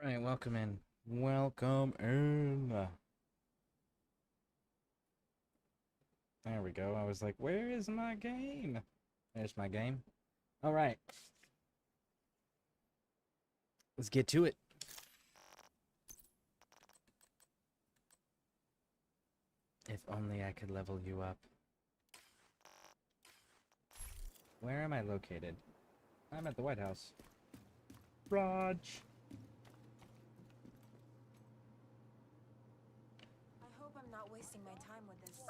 Alright, welcome in. Welcome in. There we go. I was like, where is my game? There's my game. Alright. Let's get to it. If only I could level you up. Where am I located? I'm at the White House. Raj. I hope I'm not wasting my time with this.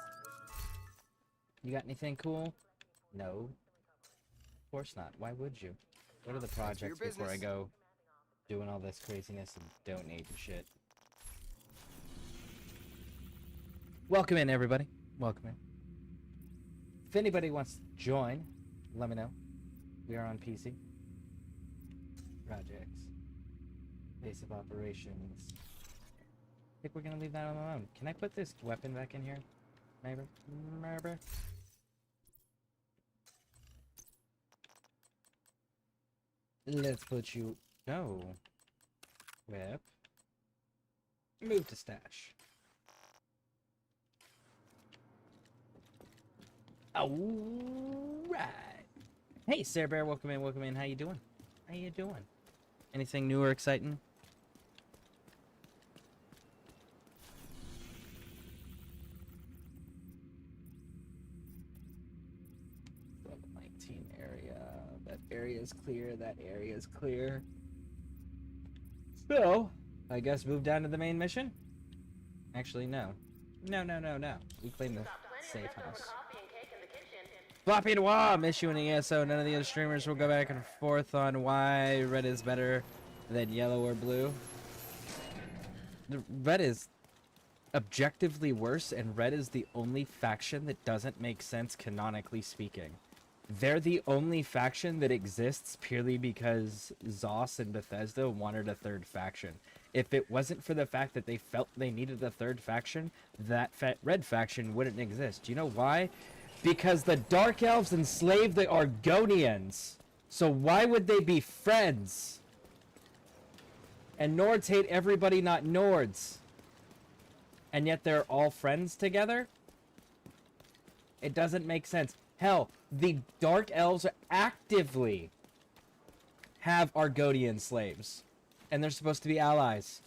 You got anything cool? No. Of course not. Why would you? What are the projects before I go doing all this craziness and donate and shit? Welcome in, everybody. Welcome in. If anybody wants to join, let me know. We are on PC. Projects. Base of operations. I think we're gonna leave that alone. Can I put this weapon back in here? Maybe? Maybe? Let's put you... No. Whip. Move to stash. Alright. Hey, Sarah Bear, welcome in, welcome in. How you doing? How you doing? Anything new or exciting? Level 19 area. That area is clear. That area is clear. So, I guess move down to the main mission? Actually, no. No. We claim the safe house. Floppy Noir, miss you in ESO. None of the other streamers will go back and forth on why red is better than yellow or blue. The red is objectively worse, and red is the only faction that doesn't make sense canonically speaking. They're the only faction that exists purely because Zos and Bethesda wanted a third faction. If it wasn't for the fact that they felt they needed a third faction, that red faction wouldn't exist. Do you know why? Because the Dark Elves enslaved the Argonians. So why would they be friends? And Nords hate everybody not Nords. And yet they're all friends together? It doesn't make sense. Hell, the Dark Elves actively have Argonian slaves. And they're supposed to be allies.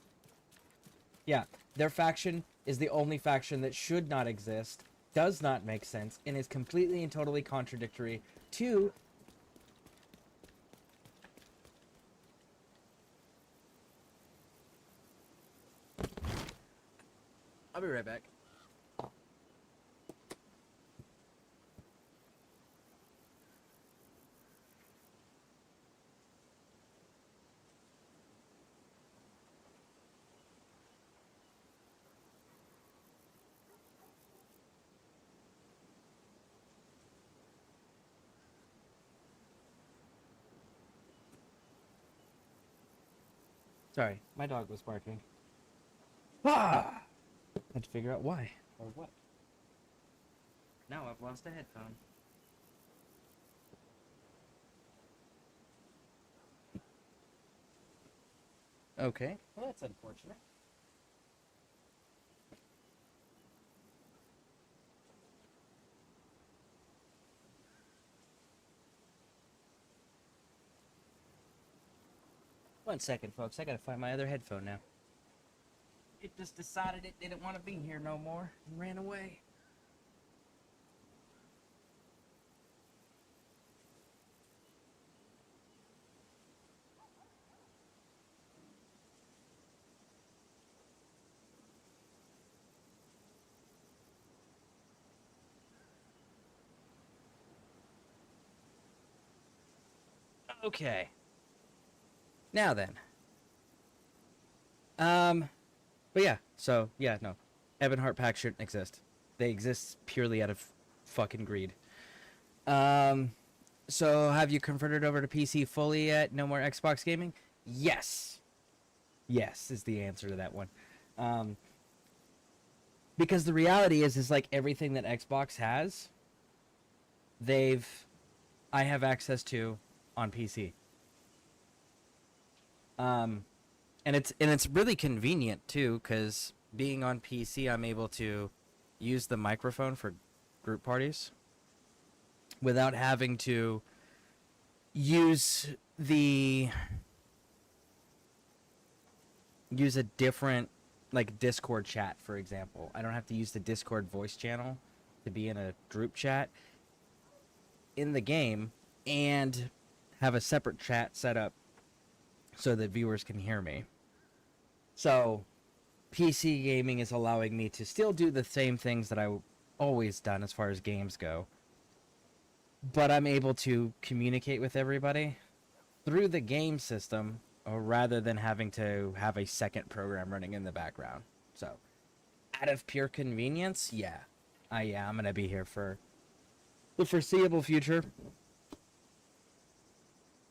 Yeah, their faction is the only faction that should not exist, does not make sense, and is completely and totally contradictory to... I'll be right back. 'Sorry, my dog was barking. Ah! Had to figure out why. Or what. Now I've lost a headphone. Okay, well that's unfortunate. One second, folks. I gotta find my other headphone now. It just decided it didn't want to be here no more and ran away. Okay. Now then. But yeah, so, yeah, no. Evan Hart Pack shouldn't exist. They exist purely out of fucking greed. So have you converted over to PC fully yet? No more Xbox gaming? Yes. Yes is the answer to that one. Because the reality is like everything that Xbox has, I have access to on PC. And it's really convenient too, because being on PC, I'm able to use the microphone for group parties without having to use a different, like, Discord chat, for example. I don't have to use the Discord voice channel to be in a group chat in the game and have a separate chat set up so that viewers can hear me. So PC gaming is allowing me to still do the same things that I've always done as far as games go, but I'm able to communicate with everybody through the game system, or rather than having to have a second program running in the background. So out of pure convenience, yeah, I'm gonna be here for the foreseeable future,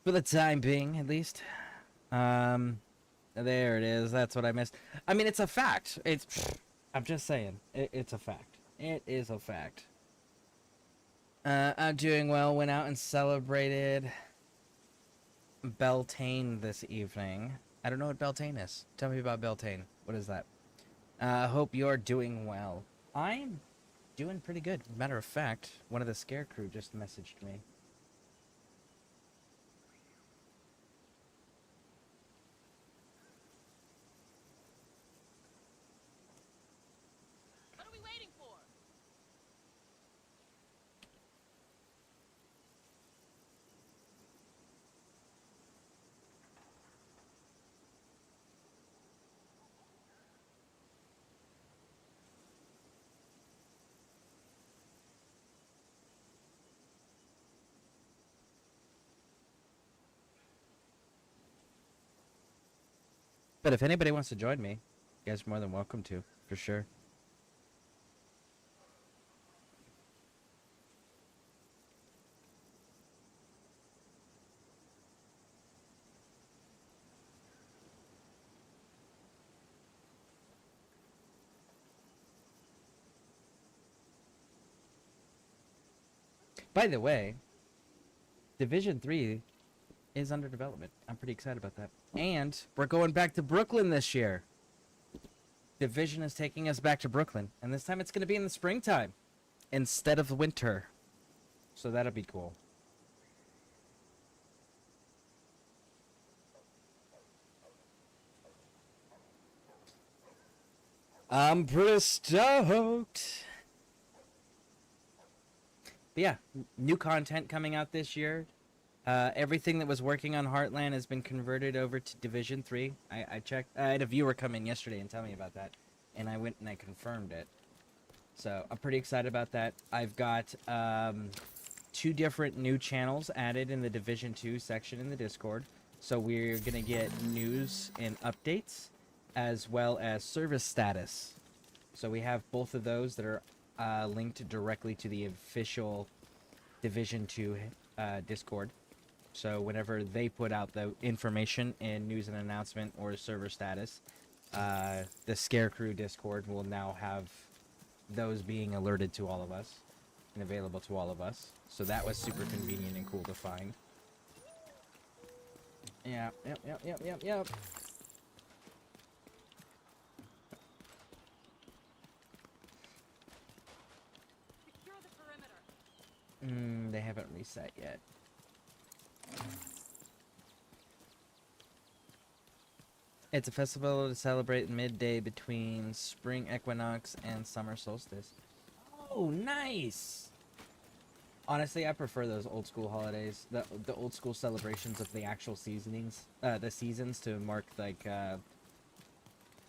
for the time being at least. There it is. That's what I missed. I mean, it's a fact. I'm just saying. It's a fact. It is a fact. I'm doing well. Went out and celebrated Beltane this evening. I don't know what Beltane is. Tell me about Beltane. What is that? Hope you're doing well. I'm doing pretty good. Matter of fact, one of the ScareCrew just messaged me. But if anybody wants to join me, you guys are more than welcome to, for sure. By the way, Division 3 is under development. I'm pretty excited about that. And we're going back to Brooklyn this year. Division is taking us back to Brooklyn, and this time it's going to be in the springtime instead of winter. So that'll be cool. I'm pretty stoked. But yeah, new content coming out this year. Everything that was working on Heartland has been converted over to Division 3. I checked. I had a viewer come in yesterday and tell me about that, and I went and I confirmed it. So I'm pretty excited about that. I've got 2 different new channels added in the Division 2 section in the Discord. So we're going to get news and updates, as well as service status. So we have both of those that are linked directly to the official Division 2 Discord. So whenever they put out the information in news and announcement or server status, the ScareCrew Discord will now have those being alerted to all of us and available to all of us. So that was super convenient and cool to find. Yeah, yep. They haven't reset yet. It's a festival to celebrate midday between spring equinox and summer solstice. Oh, nice! Honestly, I prefer those old school holidays, the old school celebrations of the actual the seasons to mark like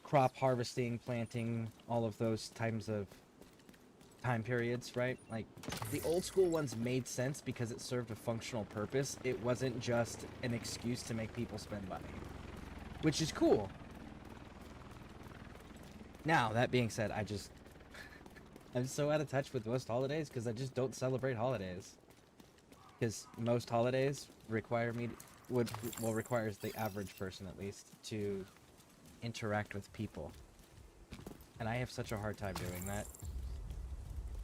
crop harvesting, planting, all of those times of time periods, right? Like the old school ones made sense because it served a functional purpose. It wasn't just an excuse to make people spend money, which is cool. Now, that being said, I'm so out of touch with most holidays because I just don't celebrate holidays. Because most holidays requires the average person at least to interact with people. And I have such a hard time doing that.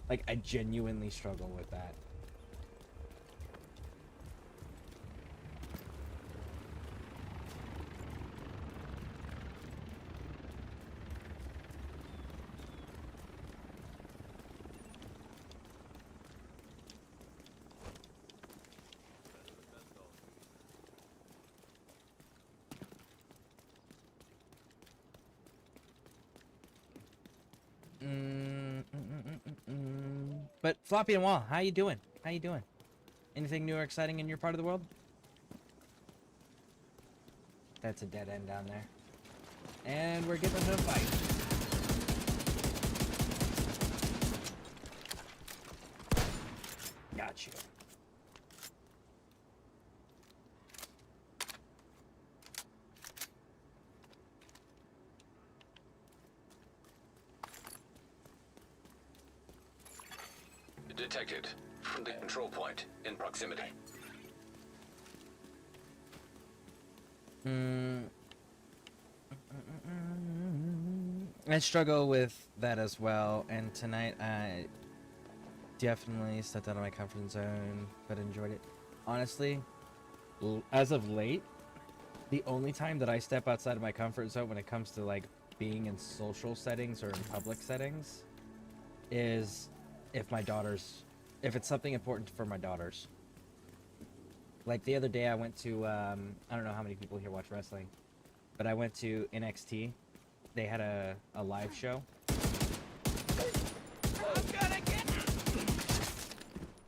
Like, I genuinely struggle with that. But Floppy and Wall, how you doing? How you doing? Anything new or exciting in your part of the world? That's a dead end down there. And we're getting into a fight. Got you. Detected. From the control point in proximity. I struggle with that as well, and tonight I definitely stepped out of my comfort zone, but enjoyed it. Honestly, as of late, the only time that I step outside of my comfort zone when it comes to like being in social settings or in public settings is if it's something important for my daughters. Like the other day I went to, I don't know how many people here watch wrestling, but I went to NXT. They had a live show.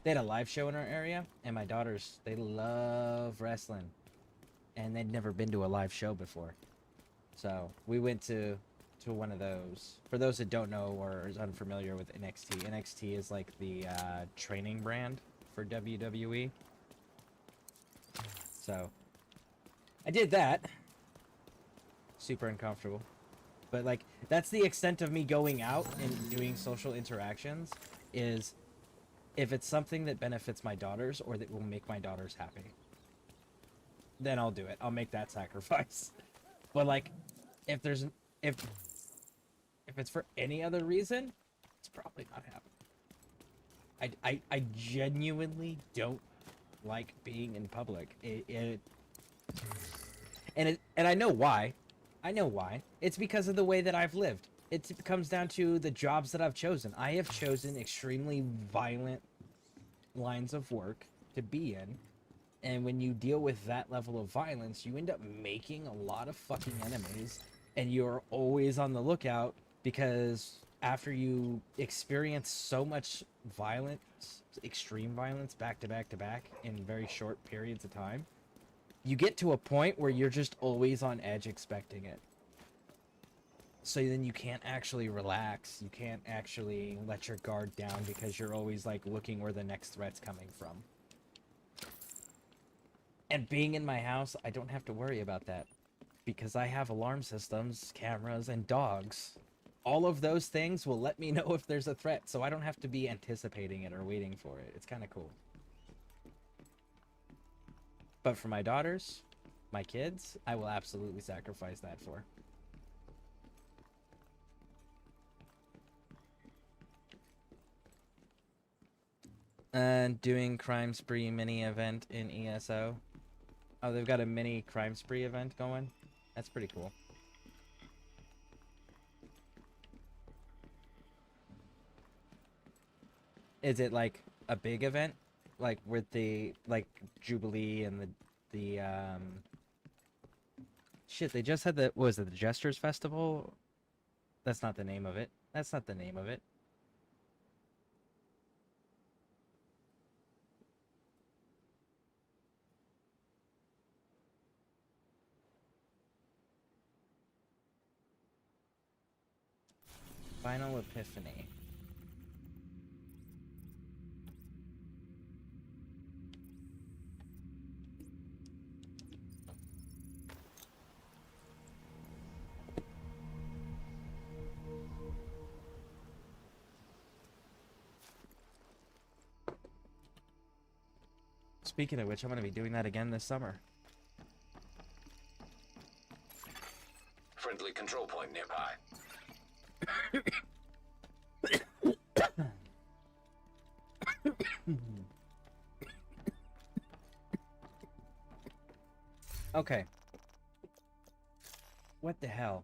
They had a live show in our area, and my daughters, they love wrestling. And they'd never been to a live show before. So we went to one of those. For those that don't know or is unfamiliar with NXT, NXT is like the training brand for WWE. So I did that. Super uncomfortable. But like that's the extent of me going out and doing social interactions, is if it's something that benefits my daughters or that will make my daughters happy, then I'll do it. I'll make that sacrifice. But like if it's for any other reason, it's probably not happening. I genuinely don't like being in public. And I know why. I know why. It's because of the way that I've lived. It comes down to the jobs that I've chosen. I have chosen extremely violent lines of work to be in. And when you deal with that level of violence, you end up making a lot of fucking enemies. And you're always on the lookout because after you experience so much violence, extreme violence, back to back to back in very short periods of time, you get to a point where you're just always on edge expecting it. So then you can't actually relax. You can't actually let your guard down because you're always like looking where the next threat's coming from. And being in my house, I don't have to worry about that because I have alarm systems, cameras, and dogs. All of those things will let me know if there's a threat, so I don't have to be anticipating it or waiting for it. It's kind of cool. But for my daughters, my kids, I will absolutely sacrifice that for. Doing crime spree mini event in ESO. Oh, they've got a mini crime spree event going. That's pretty cool. Is it like a big event, like with the like Jubilee and the shit? They just had what was it, the Jesters Festival? That's not the name of it. That's not the name of it. Final Epiphany. Speaking of which, I'm going to be doing that again this summer. Friendly control point nearby. Okay. What the hell?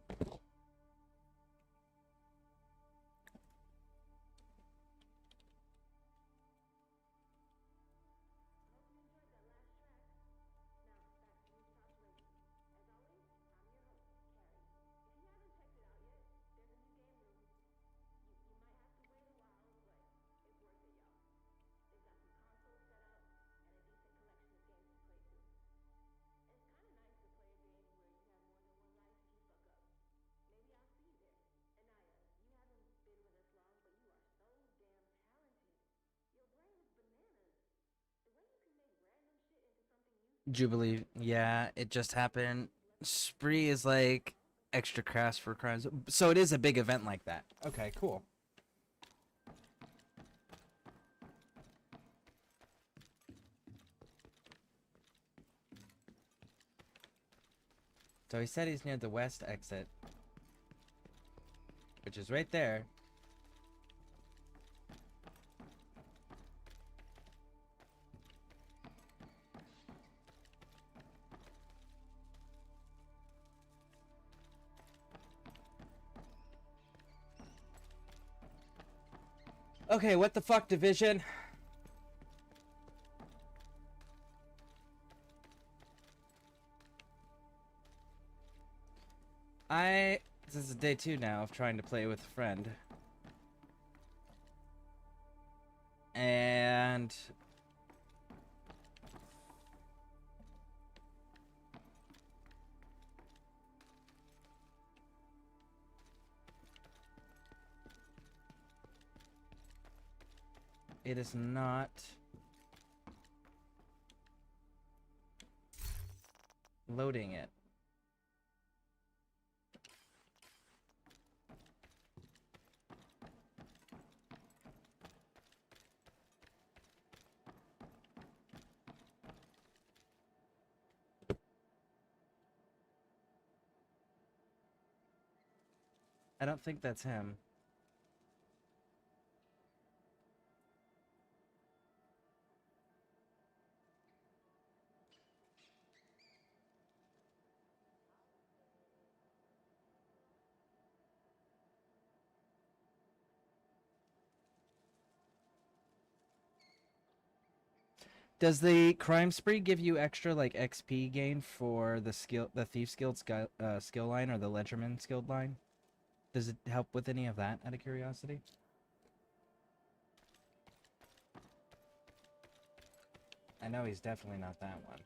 Jubilee, yeah, it just happened. Spree is like extra crass for crimes. So it is a big event like that. Okay, cool. So he said he's near the west exit, which is right there. Okay, what the fuck, Division? This is day 2 now of trying to play with a friend. And it is not loading it. I don't think that's him. Does the crime spree give you extra like XP gain for the thief skill line or the ledgerman skilled line? Does it help with any of that out of curiosity? I know he's definitely not that one.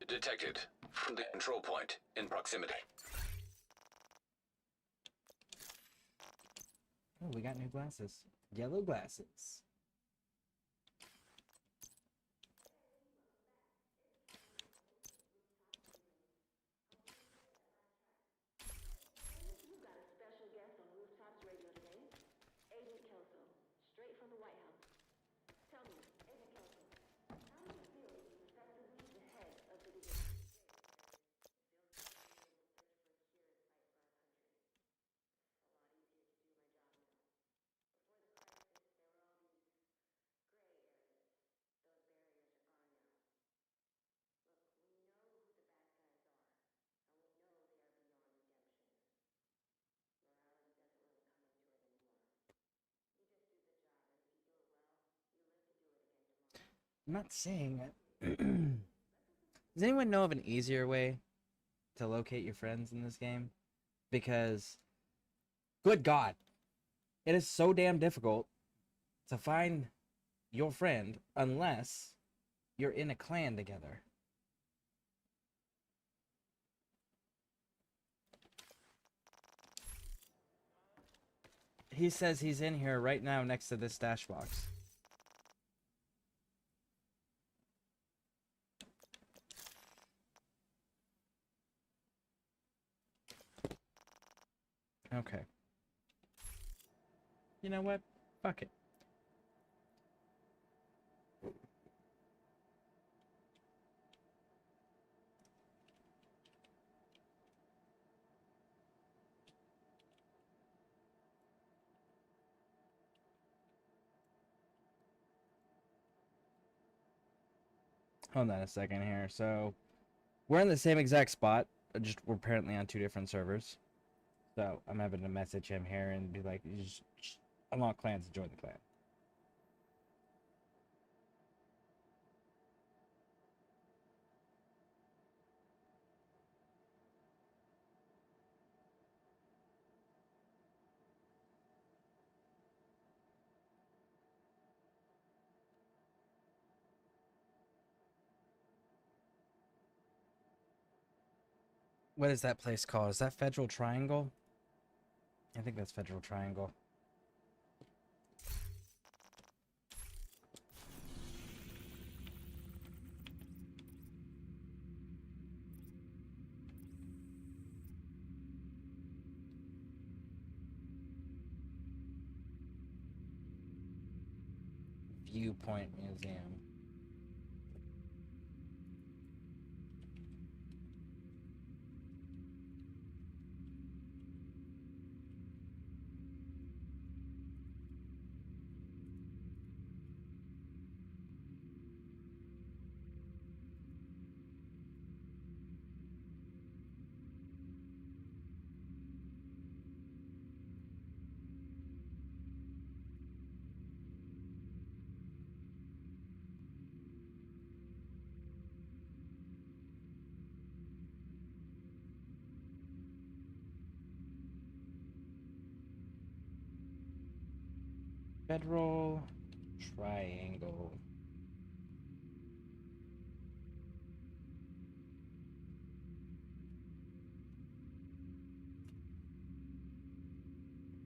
Detected from the control point in proximity. Oh, we got new glasses. Yellow glasses. I'm not saying it. Does anyone know of an easier way to locate your friends in this game? Because, good God, it is so damn difficult to find your friend unless you're in a clan together. He says he's in here right now next to this stash box. Okay. You know what? Fuck it. Hold on a second here. So, we're in the same exact spot. Just we're apparently on 2 different servers. So, I'm having to message him here and be like, just unlock clans to join the clan. What is that place called? Is that Federal Triangle? I think that's Federal Triangle. Viewpoint Museum. Federal Triangle.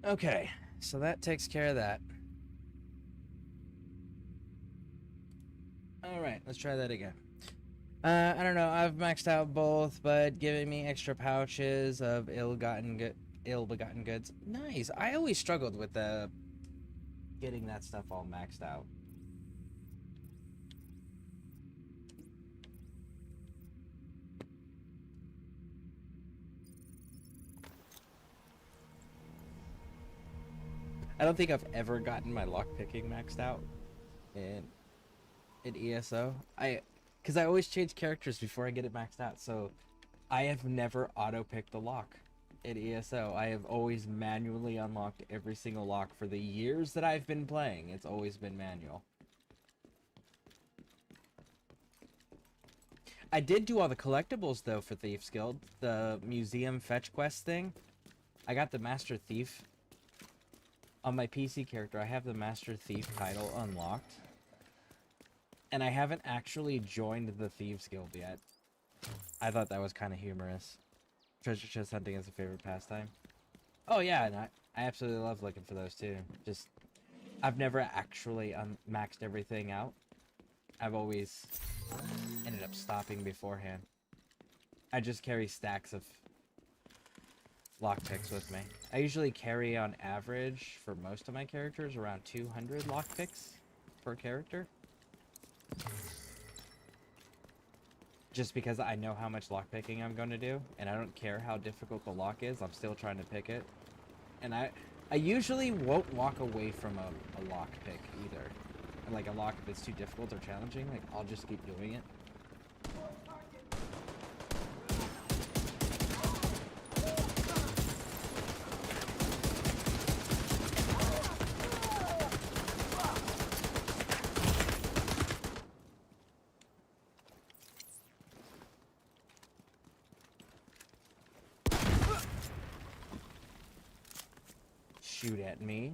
Okay, so that takes care of that. Alright, let's try that again. I don't know, I've maxed out both, but giving me extra pouches of ill-begotten goods. Nice. I always struggled with getting that stuff all maxed out. I don't think I've ever gotten my lockpicking maxed out in ESO. Because I always change characters before I get it maxed out, so I have never auto-picked the lock in ESO. I have always manually unlocked every single lock for the years that I've been playing. It's always been manual. I did do all the collectibles, though, for Thieves Guild. The museum fetch quest thing. I got the Master Thief. On my PC character, I have the Master Thief title unlocked. And I haven't actually joined the Thieves Guild yet. I thought that was kind of humorous. Treasure chest hunting is a favorite pastime. Oh yeah, and I absolutely love looking for those too. Just, I've never actually maxed everything out. I've always ended up stopping beforehand. I just carry stacks of lockpicks with me. I usually carry on average for most of my characters around 200 lockpicks per character. Just because I know how much lockpicking I'm going to do, and I don't care how difficult the lock is, I'm still trying to pick it. And I usually won't walk away from a lockpick either. Like a lock if it's too difficult or challenging, like I'll just keep doing it. Shoot at me.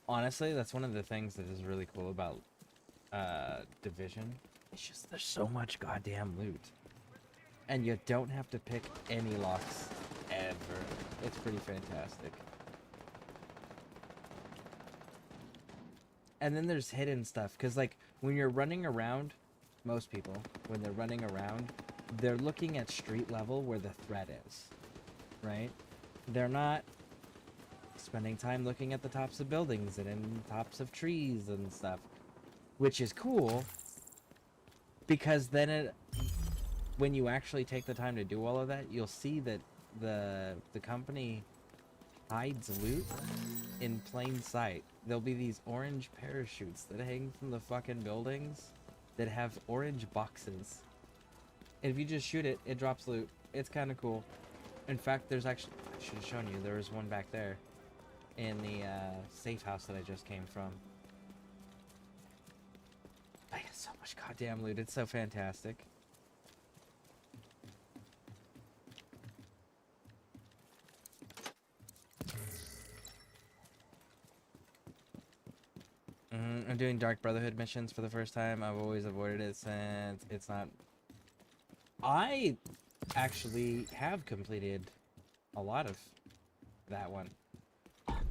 Honestly, that's one of the things that is really cool about Division. It's just there's so much goddamn loot. And you don't have to pick any locks ever. It's pretty fantastic. And then there's hidden stuff, because like when you're running around, most people, when they're running around, they're looking at street level where the threat is, right? They're not spending time looking at the tops of buildings and in tops of trees and stuff, which is cool, because then when you actually take the time to do all of that, you'll see that the company hides loot in plain sight. There'll be these orange parachutes that hang from the fucking buildings that have orange boxes. And if you just shoot it, it drops loot. It's kind of cool. In fact, there's actually, I should have shown you, there was one back there in the safe house that I just came from. I got so much goddamn loot. It's so fantastic. I'm doing Dark Brotherhood missions for the first time. I've always avoided it since it's not... I actually have completed a lot of that one.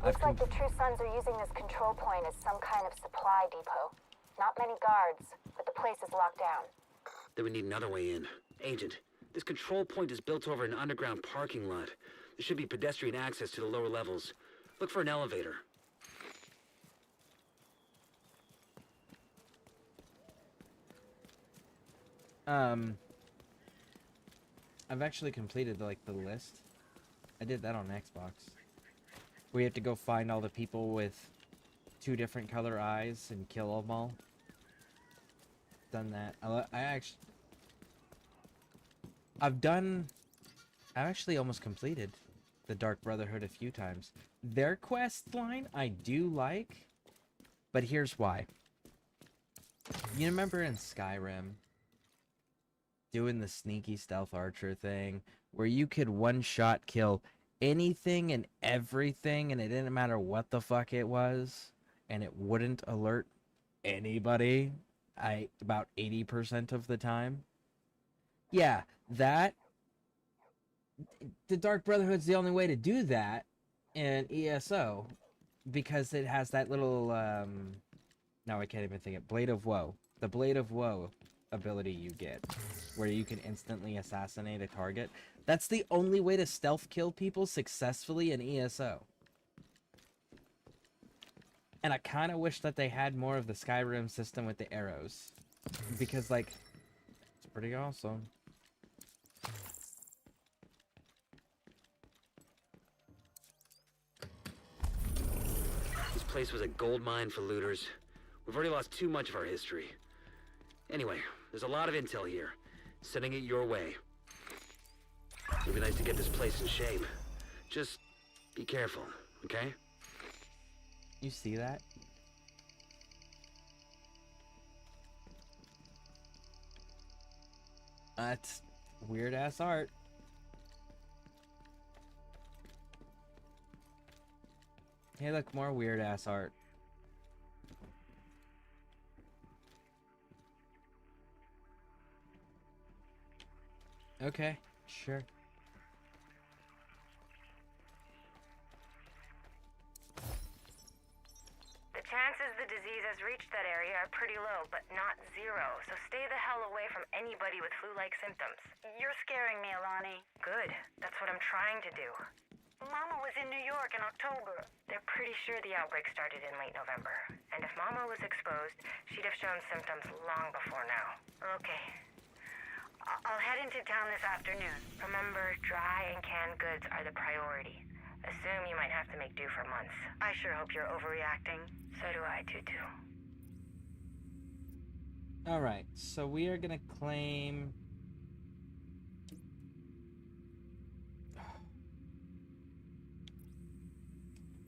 Looks like the True Sons are using this control point as some kind of supply depot. Not many guards, but the place is locked down. Then we need another way in. Agent, this control point is built over an underground parking lot. There should be pedestrian access to the lower levels. Look for an elevator. I've actually completed the list. I did that on Xbox. We have to go find all the people with 2 different color eyes and kill them all. Done that. I've actually almost completed the Dark Brotherhood a few times. Their quest line I do like, but here's why. You remember in Skyrim doing the sneaky stealth archer thing where you could one-shot kill anything and everything and it didn't matter what the fuck it was and it wouldn't alert anybody about 80% of the time? Yeah, the Dark Brotherhood's the only way to do that in ESO because it has that little now I can't even think it. Blade of Woe. The Blade of Woe ability you get where you can instantly assassinate a target. That's the only way to stealth kill people successfully in ESO. And I kind of wish that they had more of the Skyrim system with the arrows. Because, like, it's pretty awesome. This place was a gold mine for looters. We've already lost too much of our history. Anyway, there's a lot of intel here. Sending it your way. It'd be nice to get this place in shape. Just be careful, okay? You see that? That's weird-ass art. Hey, look, more weird-ass art. Okay, sure. The chances the disease has reached that area are pretty low, but not zero, so stay the hell away from anybody with flu-like symptoms. You're scaring me, Alani. Good. That's what I'm trying to do. Mama was in New York in October. They're pretty sure the outbreak started in late November, and if Mama was exposed, she'd have shown symptoms long before now. Okay. I'll head into town this afternoon. Remember, dry and canned goods are the priority. Assume you might have to make do for months. I sure hope you're overreacting. So do I, Tutu. Alright, so we are gonna claim...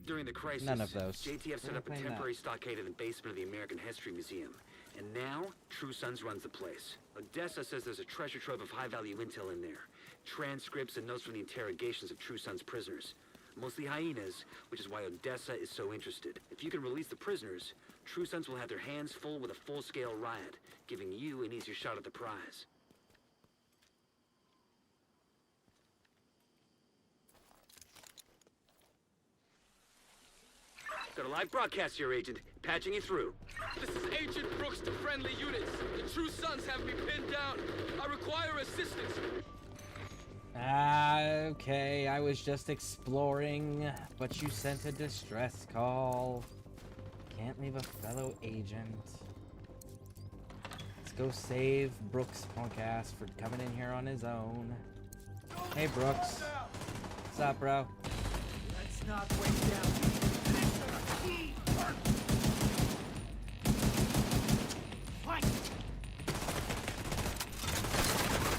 During the crisis, None of those. JTF set up a temporary stockade in the basement of the American History Museum. And now, True Sons runs the place. Odessa says there's a treasure trove of high-value intel in there. Transcripts and notes from the interrogations of True Sons prisoners. Mostly hyenas, which is why Odessa is so interested. If you can release the prisoners, True Sons will have their hands full with a full-scale riot, giving you an easier shot at the prize. Got a live broadcast here, Agent. Patching you through. This is Agent Brooks to friendly units. The True Sons have me pinned down. I require assistance. Okay, I was just exploring, but you sent a distress call. Can't leave a fellow agent. Let's go save Brooks' punk ass for coming in here on his own. Hey, Brooks. What's up, bro? Let's not wait down.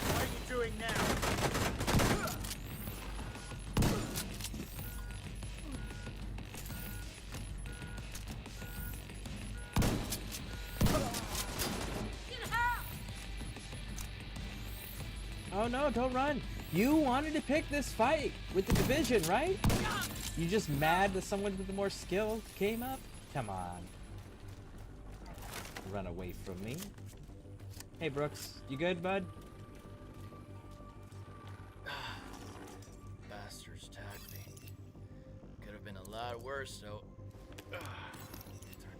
What are you doing now? Oh no, don't run. You wanted to pick this fight with the division, right? You just mad that someone with more skill came up? Come on. run away from me. Hey, Brooks. You good, bud? Bastards tagged me. Could have been a lot worse, though. Turned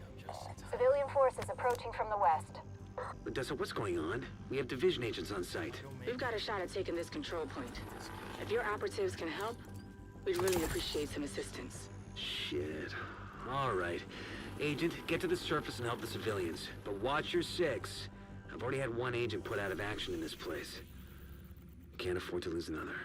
up just in time. Civilian forces approaching from the west. Odessa, what's going on? We have division agents on site. We've got a shot at taking this control point. If your operatives can help, we'd really appreciate some assistance. Shit. All right. Agent, get to the surface and help the civilians. But watch your six. I've already had one agent put out of action in this place. Can't afford to lose another.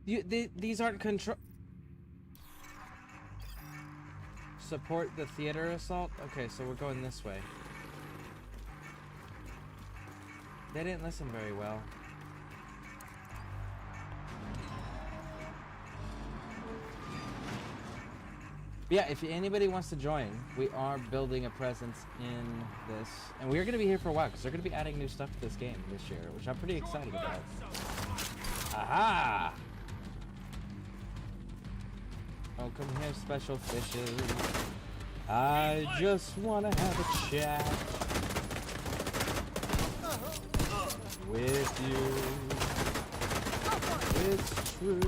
These aren't control. Support the theater assault? Okay, so we're going this way. They didn't listen very well. Yeah, if anybody wants to join, we are building a presence in this. And we're going to be here for a while, because they're going to be adding new stuff to this game this year, which I'm pretty excited about. Aha! Oh, come here, special fishes. I just want to have a chat with you. It's true.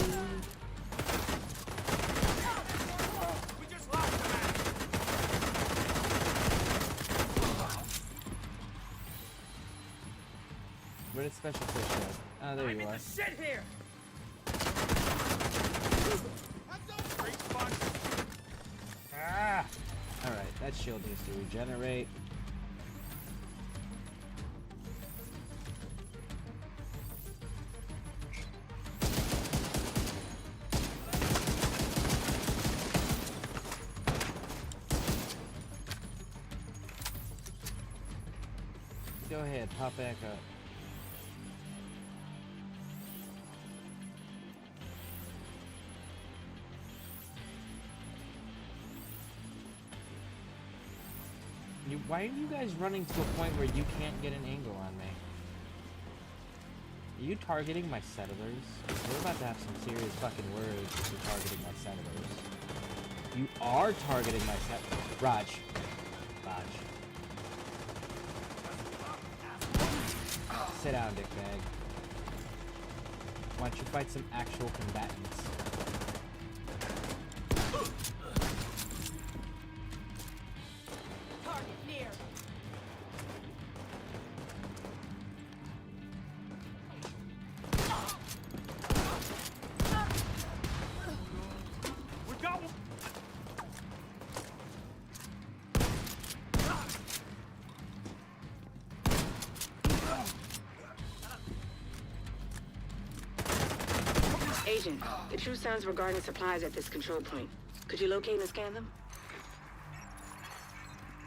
Where did special fish go? Oh, there you are. Sit here! Ah! Alright, that shield needs to regenerate. Go ahead, pop back up. Why are you guys running to a point where you can't get an angle on me? Are you targeting my settlers? We're about to have some serious fucking words if you're targeting my settlers. You are targeting my settlers. Raj. Sit down, dickbag. Why don't you fight some actual combatants? Agent, the True Sons were guarding supplies at this control point. Could you locate and scan them?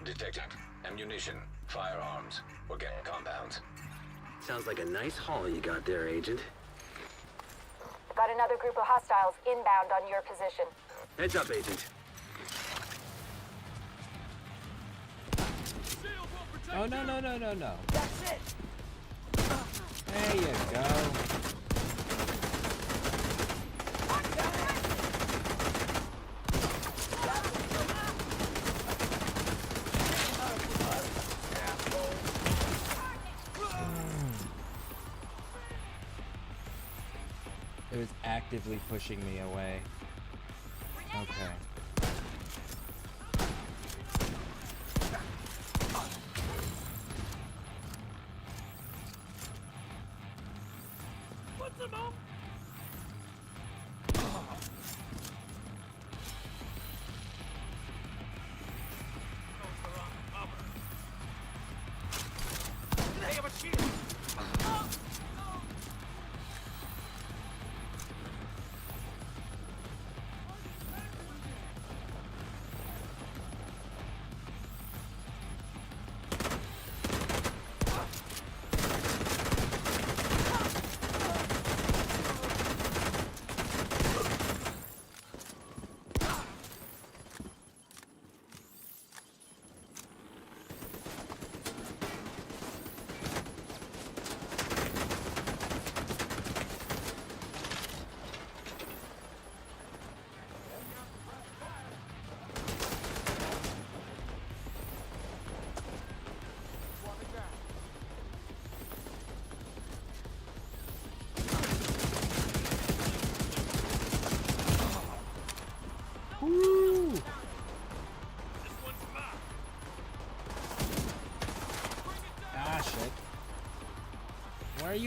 Detected. Ammunition, firearms, organic compounds. Sounds like a nice haul you got there, Agent. Got another group of hostiles inbound on your position. Heads up, Agent. Oh, no. That's it! There you go. It was actively pushing me away. Okay. Put them up! They have a shield!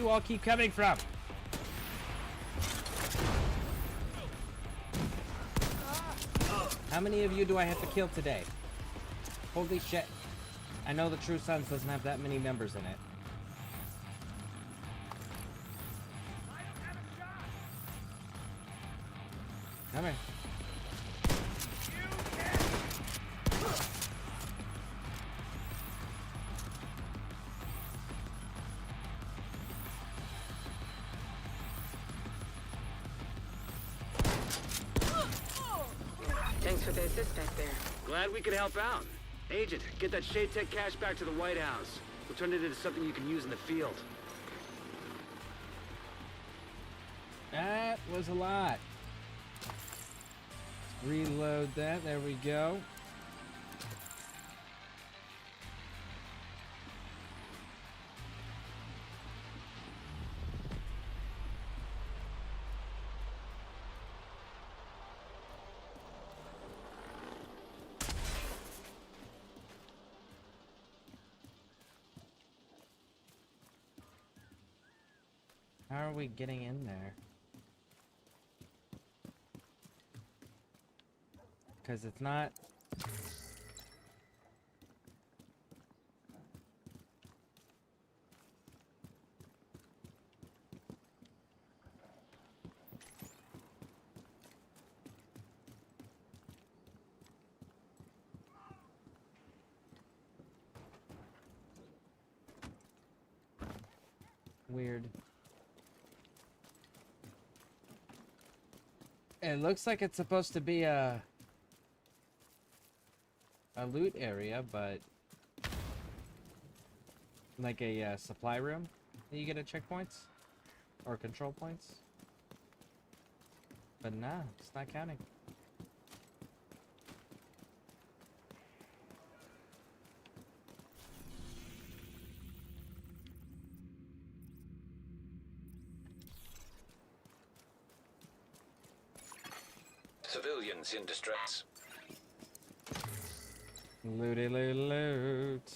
you all keep coming from? How many of you do I have to kill today? Holy shit. I know the True Sons doesn't have that many numbers in it. Come here. Thanks for the assist back there. Glad we could help out. Agent, get that Shade Tech cash back to the White House. We'll turn it into something you can use in the field. That was a lot. Reload that. There we go. How are we getting in there? Because it's not... Weird. It looks like it's supposed to be a loot area, but like a supply room that you get at checkpoints or control points. But nah, it's not counting. Civilians in distress. Looty loot loot.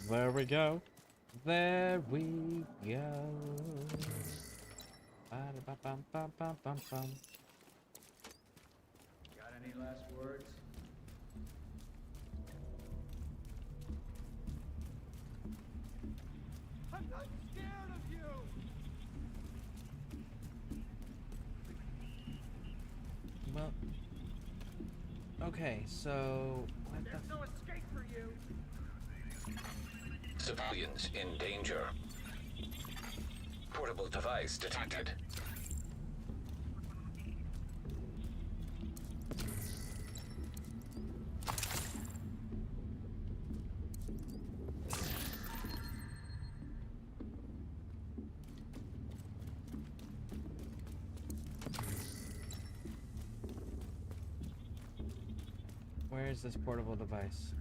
There we go. There we go. Ba-da-ba-bum-bum-bum-bum-bum. Got any last words? I'm not scared of you! Well, okay, so what the There's no escape for you! Civilians in danger. Portable device detected. Where is this portable device?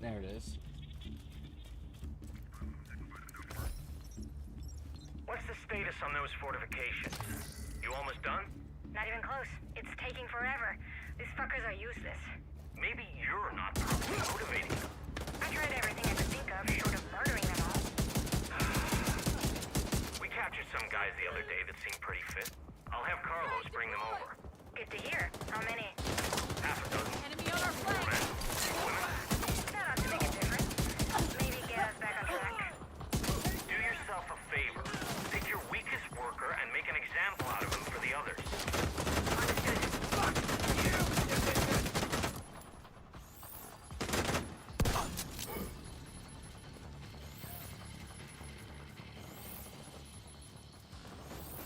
There it is. What's the status on those fortifications? You almost done? Not even close. It's taking forever. These fuckers are useless. Maybe you're not properly motivating them. I tried everything I could think of, short of murdering them all. We captured some guys the other day that seemed pretty fit. I'll have Carlos bring them over. Good to hear. How many? Half a dozen. Enemy on our flank! Men, women. That ought to make a difference. Maybe get us back on track. Do yourself a favor. Pick your weakest worker and make an example out of him for the others.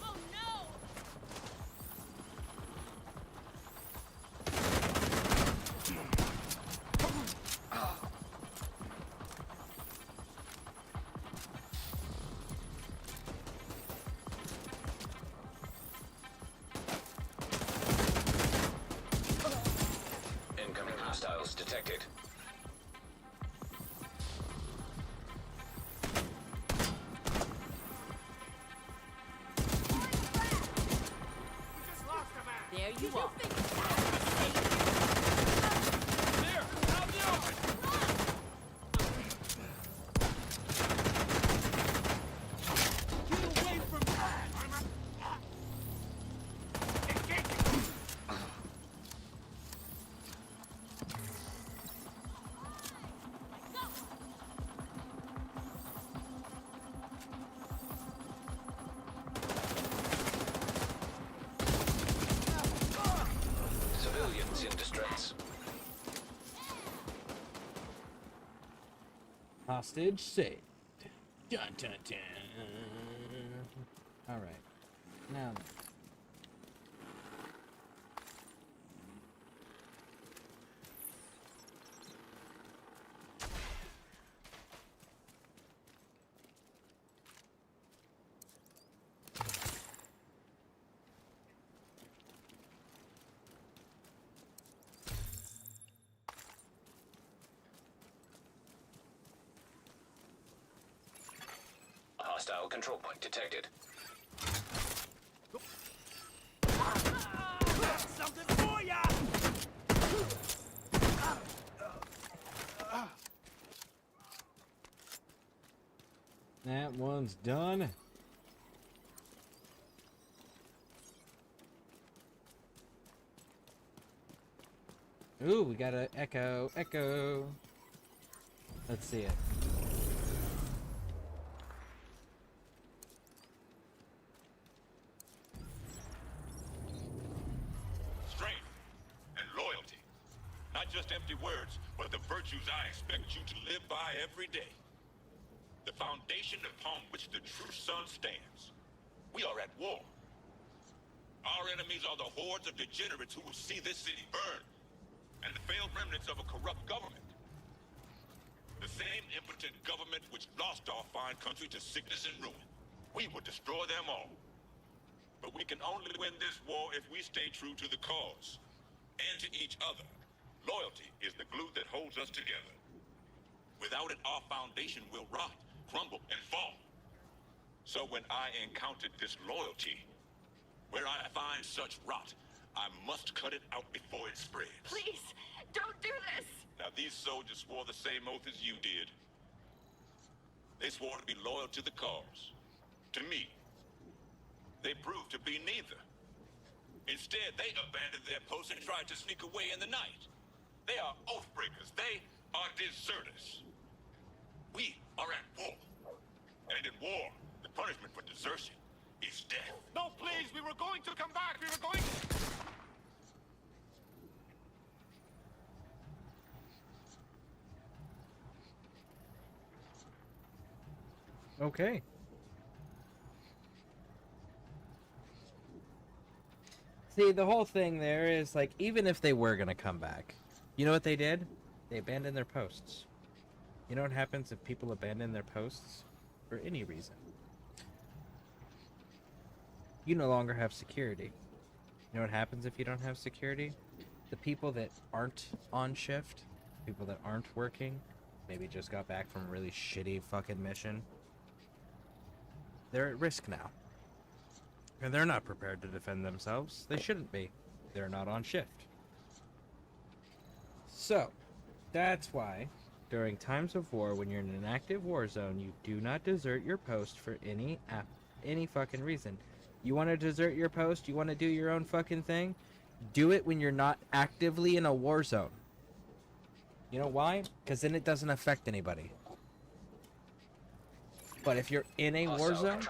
Oh no! you are. There! Out the open! Get away from me! Civilians in distress. Hostage saved. Dun dun dun. All right. Now. Hostile control point detected. Something for ya! That one's done. Ooh, we got a echo. Echo. Let's see it. Strength and loyalty. Not just empty words, but the virtues I expect you to live by every day. The foundation upon which the true sun stands. We are at war. Our enemies are the hordes of degenerates who will see this city burn, and the failed remnants of a corrupt government. The same impotent government which lost our fine country to sickness and ruin. We will destroy them all. But we can only win this war if we stay true to the cause, and to each other. Loyalty is the glue that holds us together. Without it, our foundation will rot, crumble, and fall. So when I encountered disloyalty, where I find such rot, I must cut it out before it spreads. Please, don't do this! Now these soldiers swore the same oath as you did. They swore to be loyal to the cause. To me. They proved to be neither. Instead, they abandoned their posts and tried to sneak away in the night. They are oath breakers. They are deserters. We are at war. And in war, the punishment for desertion is death. No, please, we were going to come back. We were going to... Okay. See, the whole thing there is like, even if they were gonna come back, you know what they did? They abandoned their posts. You know what happens if people abandon their posts for any reason? You no longer have security. You know what happens if you don't have security? The people that aren't on shift, people that aren't working, maybe just got back from a really shitty fucking mission, they're at risk now. And they're not prepared to defend themselves. They shouldn't be. They're not on shift. So, that's why, during times of war, when you're in an active war zone, you do not desert your post for any fucking reason. You want to desert your post? You want to do your own fucking thing? Do it when you're not actively in a war zone. You know why? Because then it doesn't affect anybody. But if you're in a war zone,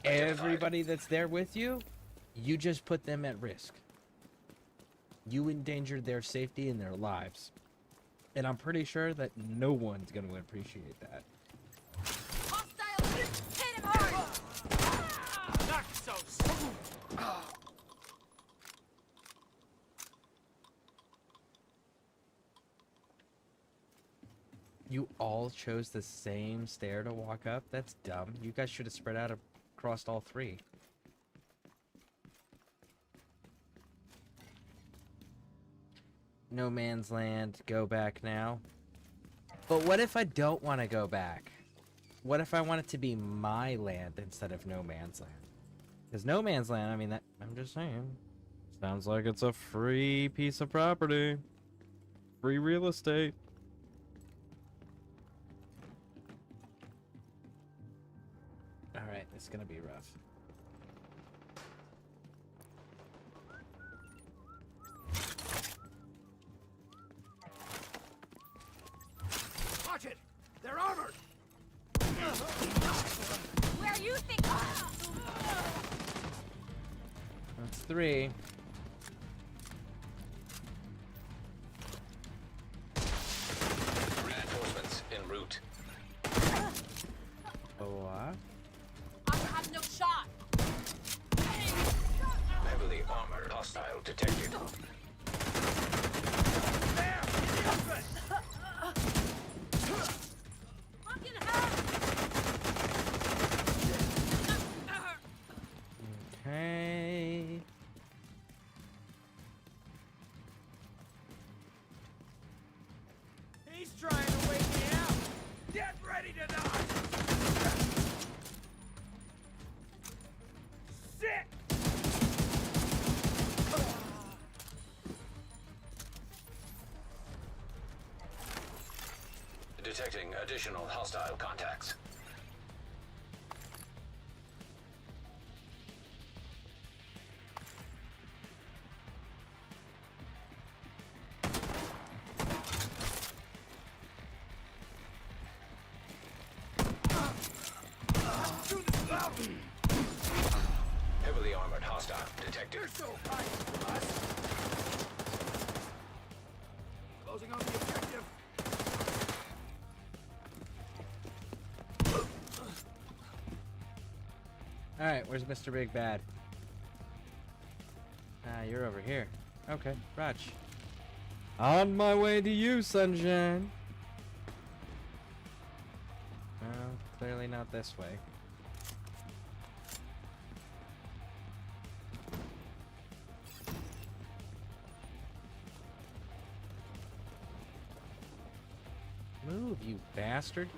everybody that's there with you, you just put them at risk. You endangered their safety and their lives. And I'm pretty sure that no one's going to appreciate that. Hostile! Hit him hard! Not so soon! You all chose the same stair to walk up? That's dumb. You guys should have spread out across all three. No man's land, go back now. But what if I don't want to go back? What if I want it to be my land instead of no man's land? Because no man's land, I mean, that, I'm just saying, it's Sounds like it's a free piece of property. Free real estate. Alright, it's gonna be rough. Watch it! They're armored! Where you think? That's 3. Reinforcements en route. What? I have no shot. Heavily armored hostile detected. There! In the open! Fucking hell! Okay. He's trying to wake me out! Get ready to die! Sick! Detecting additional hostile contacts. Do this without me! Heavily armored hostile detected. You're so high for us! Closing on the objective. Alright, where's Mr. Big Bad? Ah, you're over here. Okay, Raj. On my way to you, sunshine. Well, clearly not this way. Move, you bastard.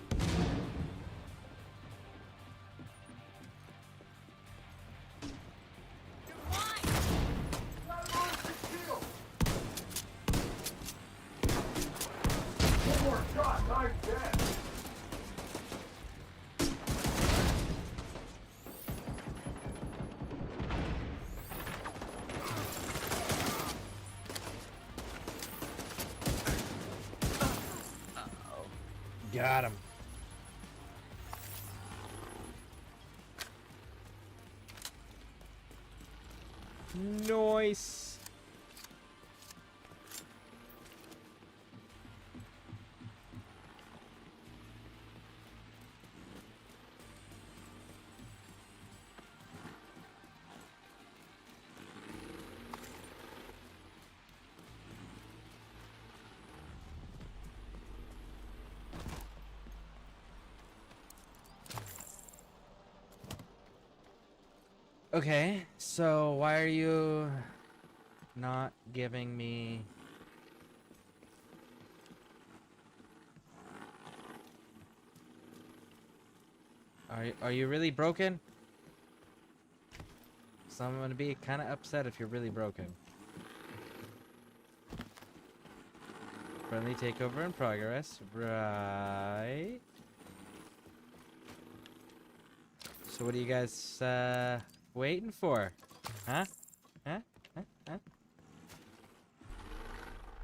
One more shot, I'm dead! Got him. Nice. Okay, so why are you not giving me... Are you really broken? So I'm gonna be kind of upset if you're really broken. Friendly takeover in progress, right? So what are you guys waiting for? Huh? Huh? Huh? Huh?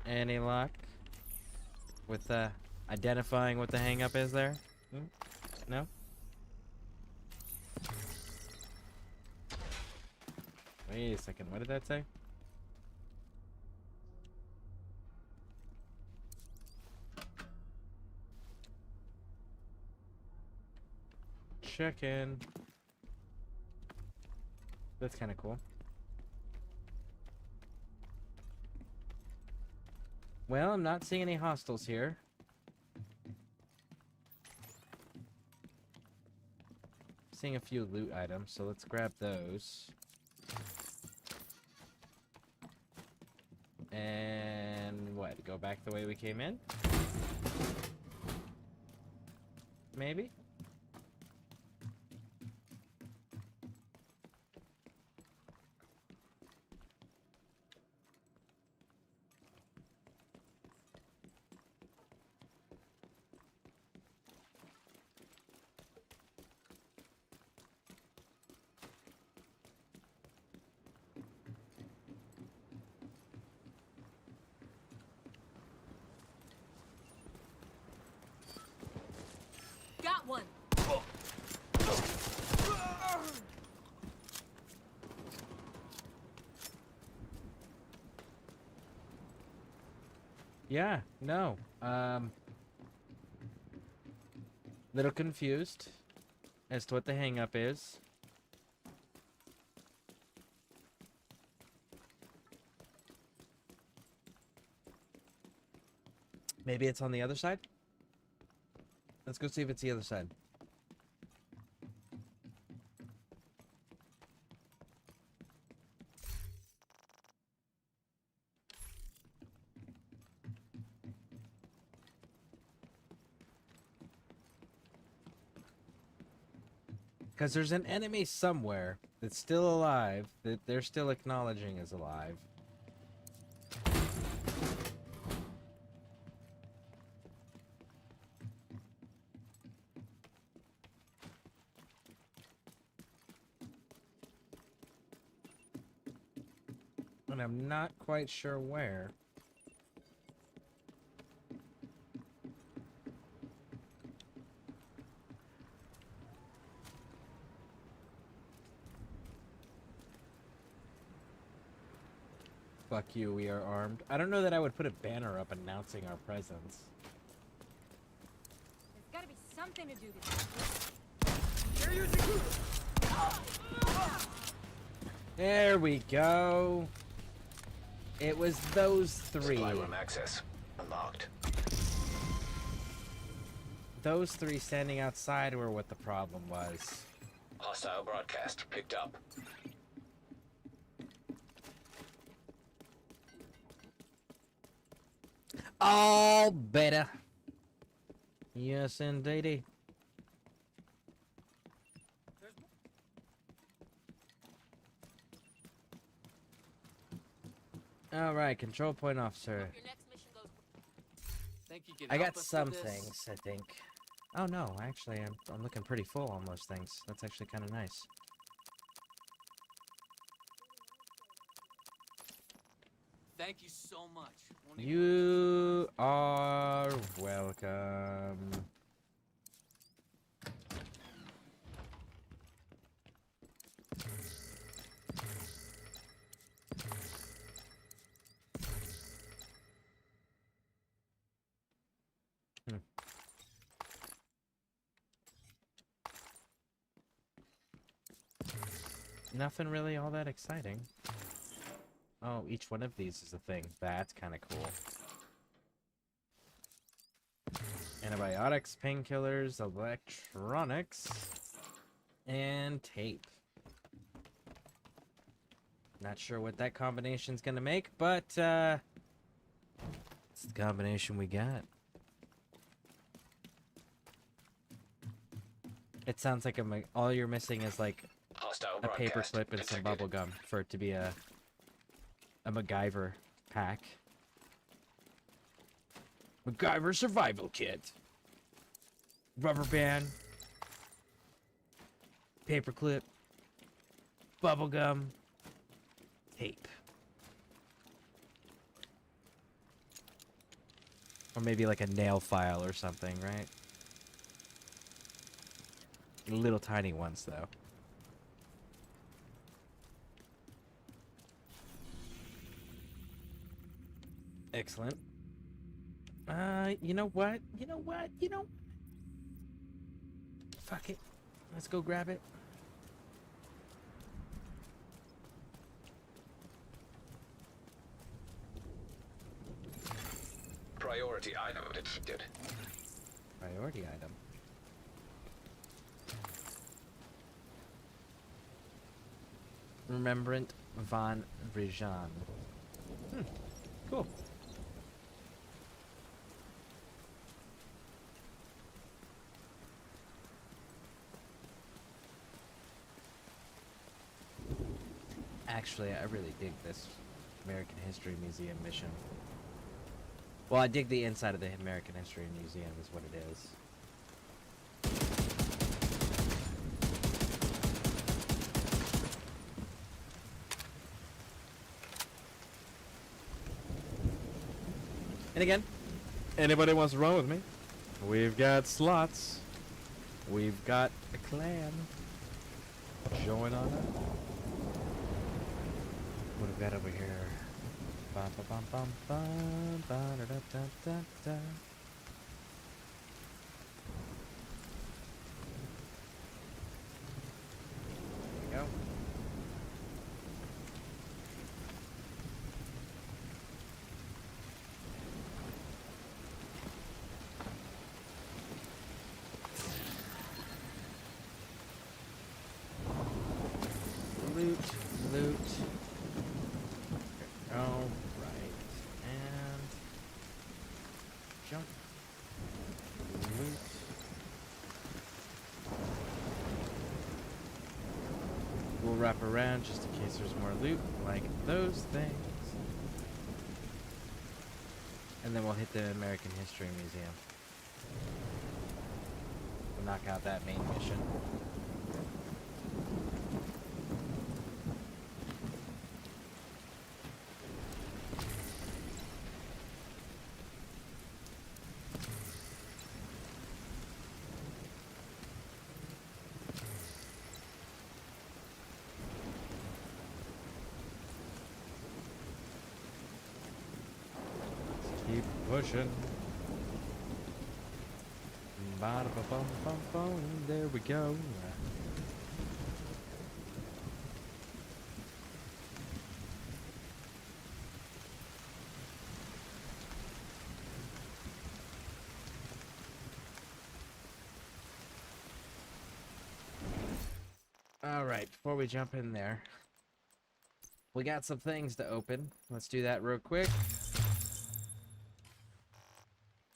Any luck with identifying what the hang up is there? Hmm? No? Wait a second, what did that say? Check in. That's kind of cool. Well, I'm not seeing any hostiles here. Seeing a few loot items, so let's grab those. And what? Go back the way we came in? Maybe? Yeah, no. Little confused as to what the hang up is. Maybe it's on the other side? Let's go see if it's the other side. Because there's an enemy somewhere that's still alive, that they're still acknowledging is alive. And I'm not quite sure where. Fuck you, we are armed. I don't know that I would put a banner up announcing our presence. There's gotta be something to do this. They're using There we go. It was those three. Supply room access unlocked. Those three standing outside were what the problem was. Hostile broadcast picked up. All better. Yes, indeedy. All right, control point officer. Your next mission goes. Think you can I help got us some with this? things, I think. Oh no, actually, I'm looking pretty full on those things. That's actually kind of nice. Thank you so much. Won't even- You are welcome. Nothing really all that exciting. Oh, each one of these is a thing. That's kind of cool. Antibiotics, painkillers, electronics, and tape. Not sure what that combination's gonna make, but it's the combination we got. It sounds like all you're missing is like Hostile a paper broadcast clip and some detected. bubble gum for it to be a MacGyver pack. MacGyver survival kit. Rubber band. Paper clip. Bubble gum. Tape. Or maybe like a nail file or something, right? Little tiny ones though. Excellent. You know what? Fuck it. Let's go grab it. Priority item detected. Priority item. Remembrant von Rijan. Cool. Actually, I really dig this American History Museum mission. Well, I dig the inside of the American History Museum is what it is. And again, anybody wants to run with me? We've got slots. We've got a clan. Join on up. What have we got over here? Go. Loot, loot. All right, and jump. Loot. We'll wrap around just in case there's more loot, like those things. And then we'll hit the American History Museum. We'll knock out that main mission. Keep pushing. Ba-da-ba-bum-bum-bum. There we go. All right, before we jump in there, we got some things to open. Let's do that real quick.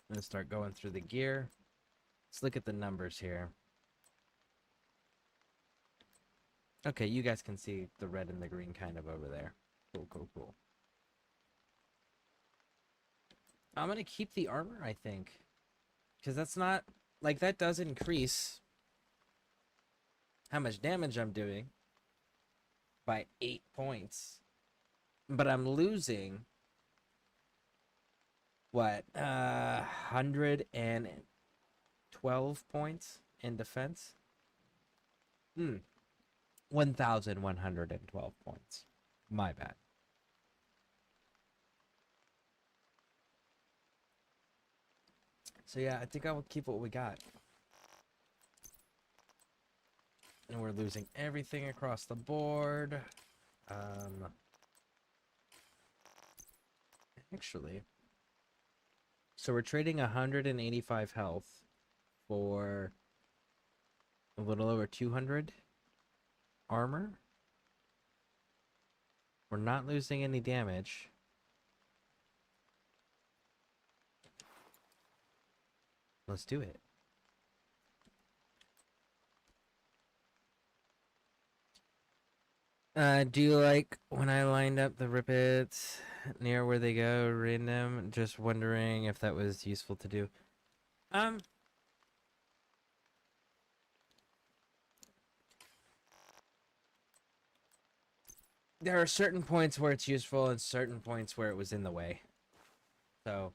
I'm gonna start going through the gear. Let's look at the numbers here. Okay, you guys can see the red and the green kind of over there. Cool, cool, cool. I'm gonna keep the armor, I think. Because that's not... Like, that does increase how much damage I'm doing by 8 points. But I'm losing... What? 112 points in defense? 1,112 points. My bad. So yeah, I think I will keep what we got. And we're losing everything across the board. Actually... So we're trading 185 health for a little over 200 armor. We're not losing any damage. Let's do it. Do you like when I lined up the rippets near where they go random? Just wondering if that was useful to do. There are certain points where it's useful and certain points where it was in the way. So,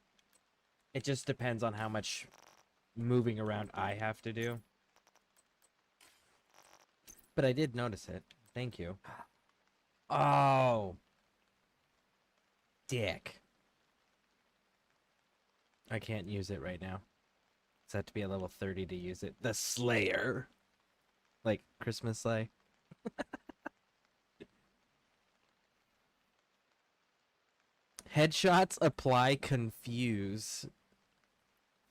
it just depends on how much moving around I have to do. But I did notice it. Thank you. Oh. Dick. I can't use it right now. It's have to be a level 30 to use it. The Slayer. Like Christmas sleigh. Headshots apply confuse.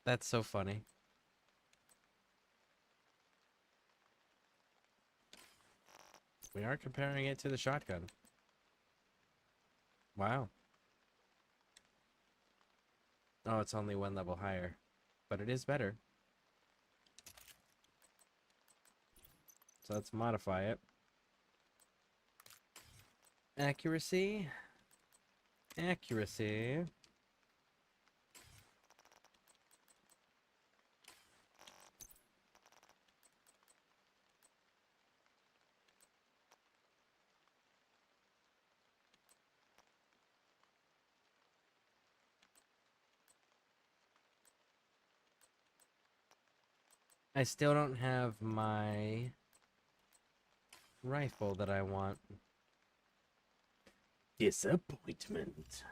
That's so funny. We are comparing it to the shotgun. Wow. Oh, it's only one level higher. But it is better. So let's modify it. Accuracy. Accuracy. I still don't have my rifle that I want. Disappointment.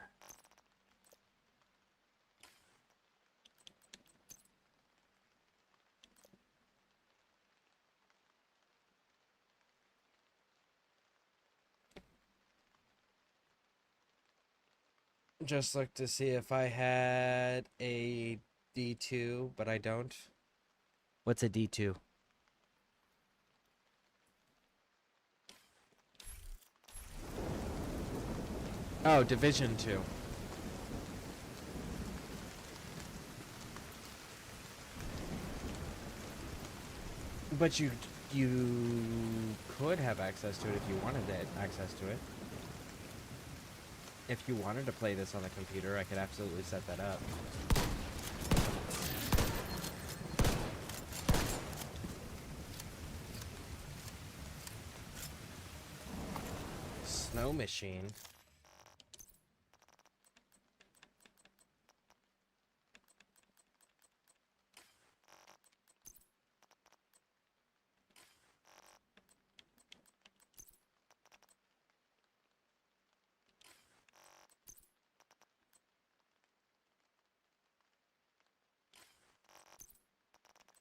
Just look to see if I had a D2, but I don't. What's a D2? Oh, Division 2. But you could have access to it if you wanted access to it. If you wanted to play this on the computer, I could absolutely set that up. Snow machine.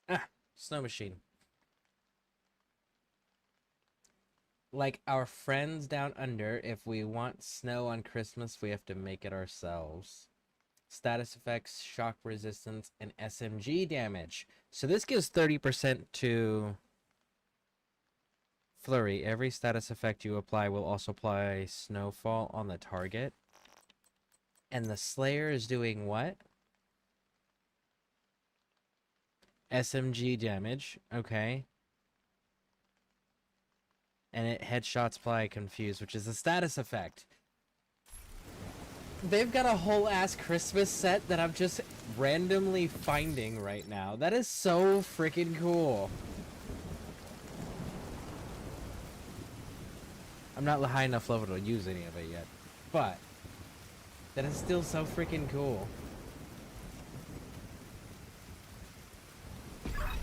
Ah, snow machine. Like our friends down under, if we want snow on Christmas, we have to make it ourselves. Status effects, shock resistance, and SMG damage. So this gives 30% to Flurry. Every status effect you apply will also apply snowfall on the target. And the Slayer is doing what? SMG damage. Okay. And it headshots apply confuse, which is a status effect. They've got a whole ass Christmas set that I'm just randomly finding right now. That is so freaking cool. I'm not high enough level to use any of it yet, but that is still so freaking cool.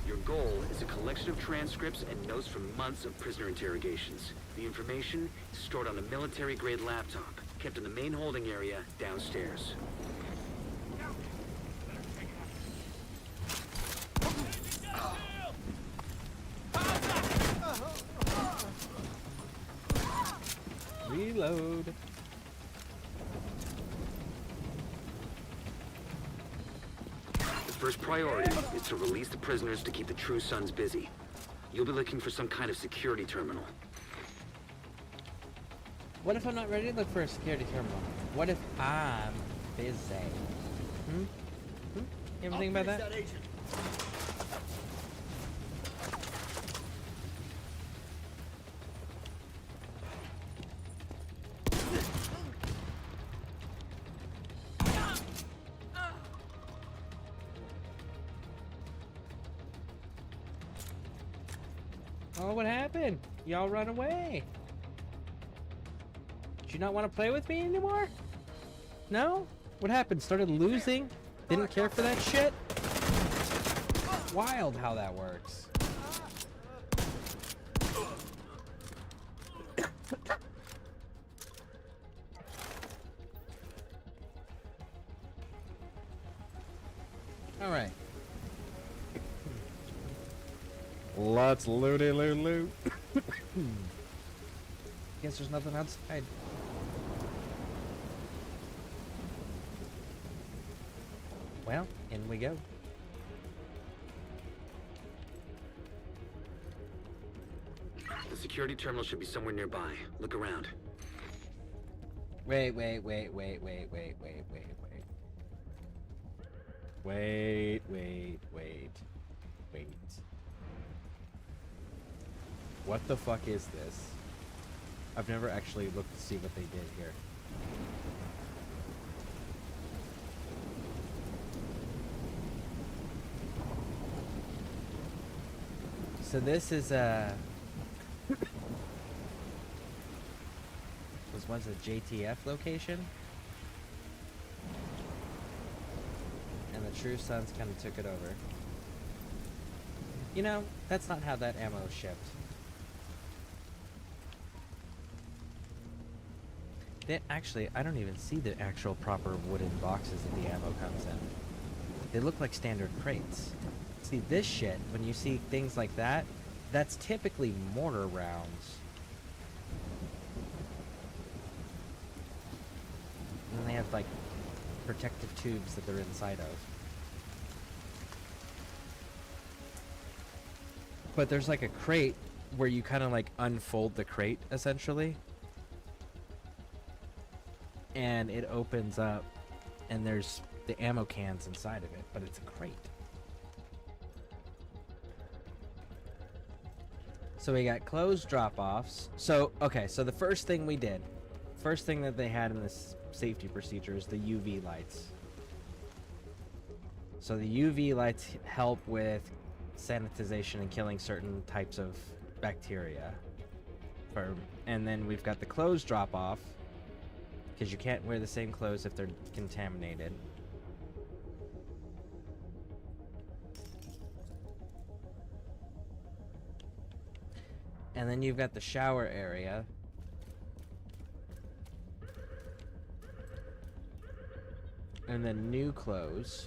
Your goal is a collection of transcripts and notes from months of prisoner interrogations. The information is stored on a military-grade laptop, kept in the main holding area downstairs. Reload. The first priority is to release the prisoners to keep the True Sons busy. You'll be looking for some kind of security terminal. What if I'm not ready to look for a security terminal? What if I'm busy? Hmm? You ever think about that? Oh, what happened? Y'all run away. Did you not want to play with me anymore? No? What happened? Started losing? Didn't care for that shit? Wild how that works. Alright. Let's looty loot loot. Guess there's nothing outside. Well, in we go. The security terminal should be somewhere nearby. Look around. Wait. What the fuck is this? I've never actually looked to see what they did here. So this is a... was once a JTF location? And the True Sons kind of took it over. You know, that's not how that ammo is shipped. Actually, I don't even see the actual proper wooden boxes that the ammo comes in. They look like standard crates. See, this shit, when you see things like that, that's typically mortar rounds. And then they have, like, protective tubes that they're inside of. But there's like a crate where you kind of like unfold the crate essentially. And it opens up and there's the ammo cans inside of it, but it's a crate. So we got clothes drop-offs. So, okay, so the first thing we did, first thing that they had in this safety procedure is the UV lights. So the UV lights help with sanitization and killing certain types of bacteria. And then we've got the clothes drop-off, because you can't wear the same clothes if they're contaminated. And then you've got the shower area. And then new clothes.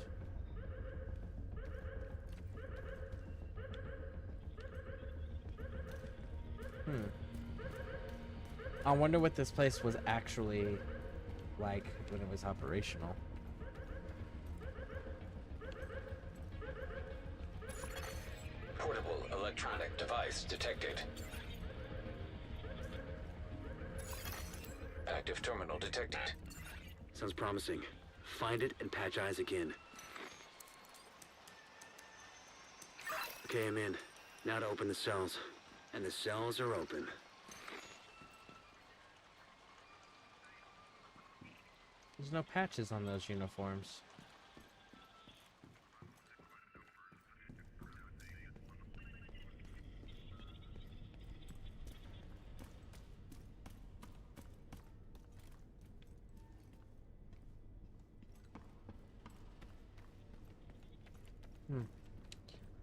I wonder what this place was actually like when it was operational. Portable electronic device detected. Active terminal detected. Sounds promising. Find it and patch eyes again. Okay, I'm in. Now to open the cells. And the cells are open. There's no patches on those uniforms.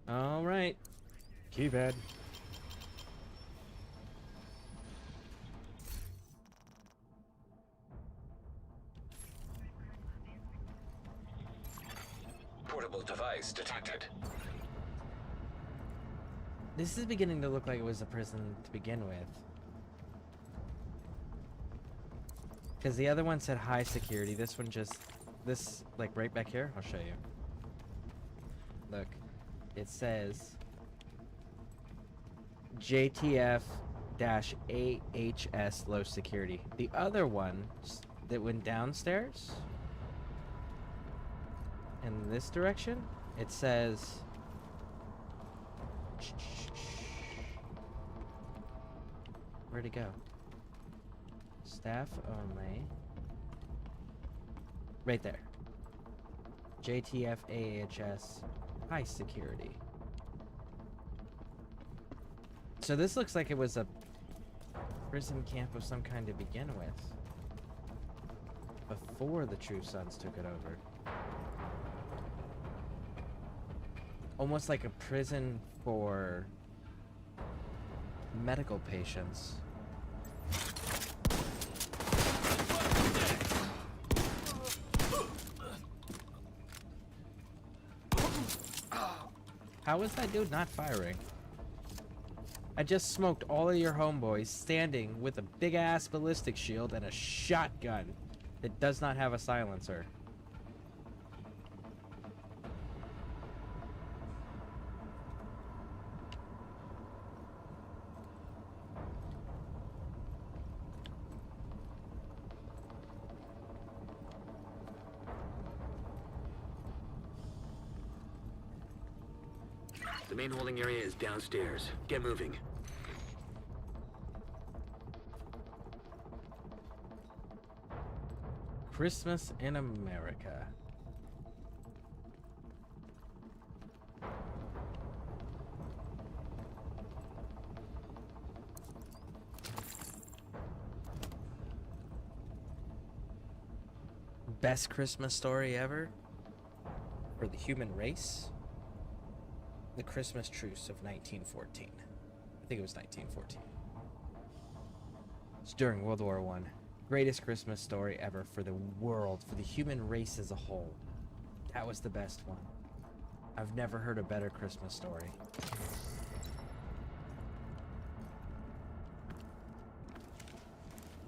All right. Keypad. Portable device detected. This is beginning to look like it was a prison to begin with. Because the other one said high security. This one just... This, like, right back here? I'll show you. Look. It says... JTF-AHS low security. The other one that went downstairs... in this direction, it says... Where'd it go? Staff only. Right there. JTF AHS high security. So this looks like it was a prison camp of some kind to begin with. Before the True Sons took it over. Almost like a prison for medical patients. How is that dude not firing? I just smoked all of your homeboys standing with a big ass ballistic shield and a shotgun that does not have a silencer. The main holding area is downstairs. Get moving. Christmas in America. Best Christmas story ever for the human race? The Christmas Truce of 1914. I think it was 1914. It's during World War I. Greatest Christmas story ever for the world, for the human race as a whole. That was the best one. I've never heard a better Christmas story.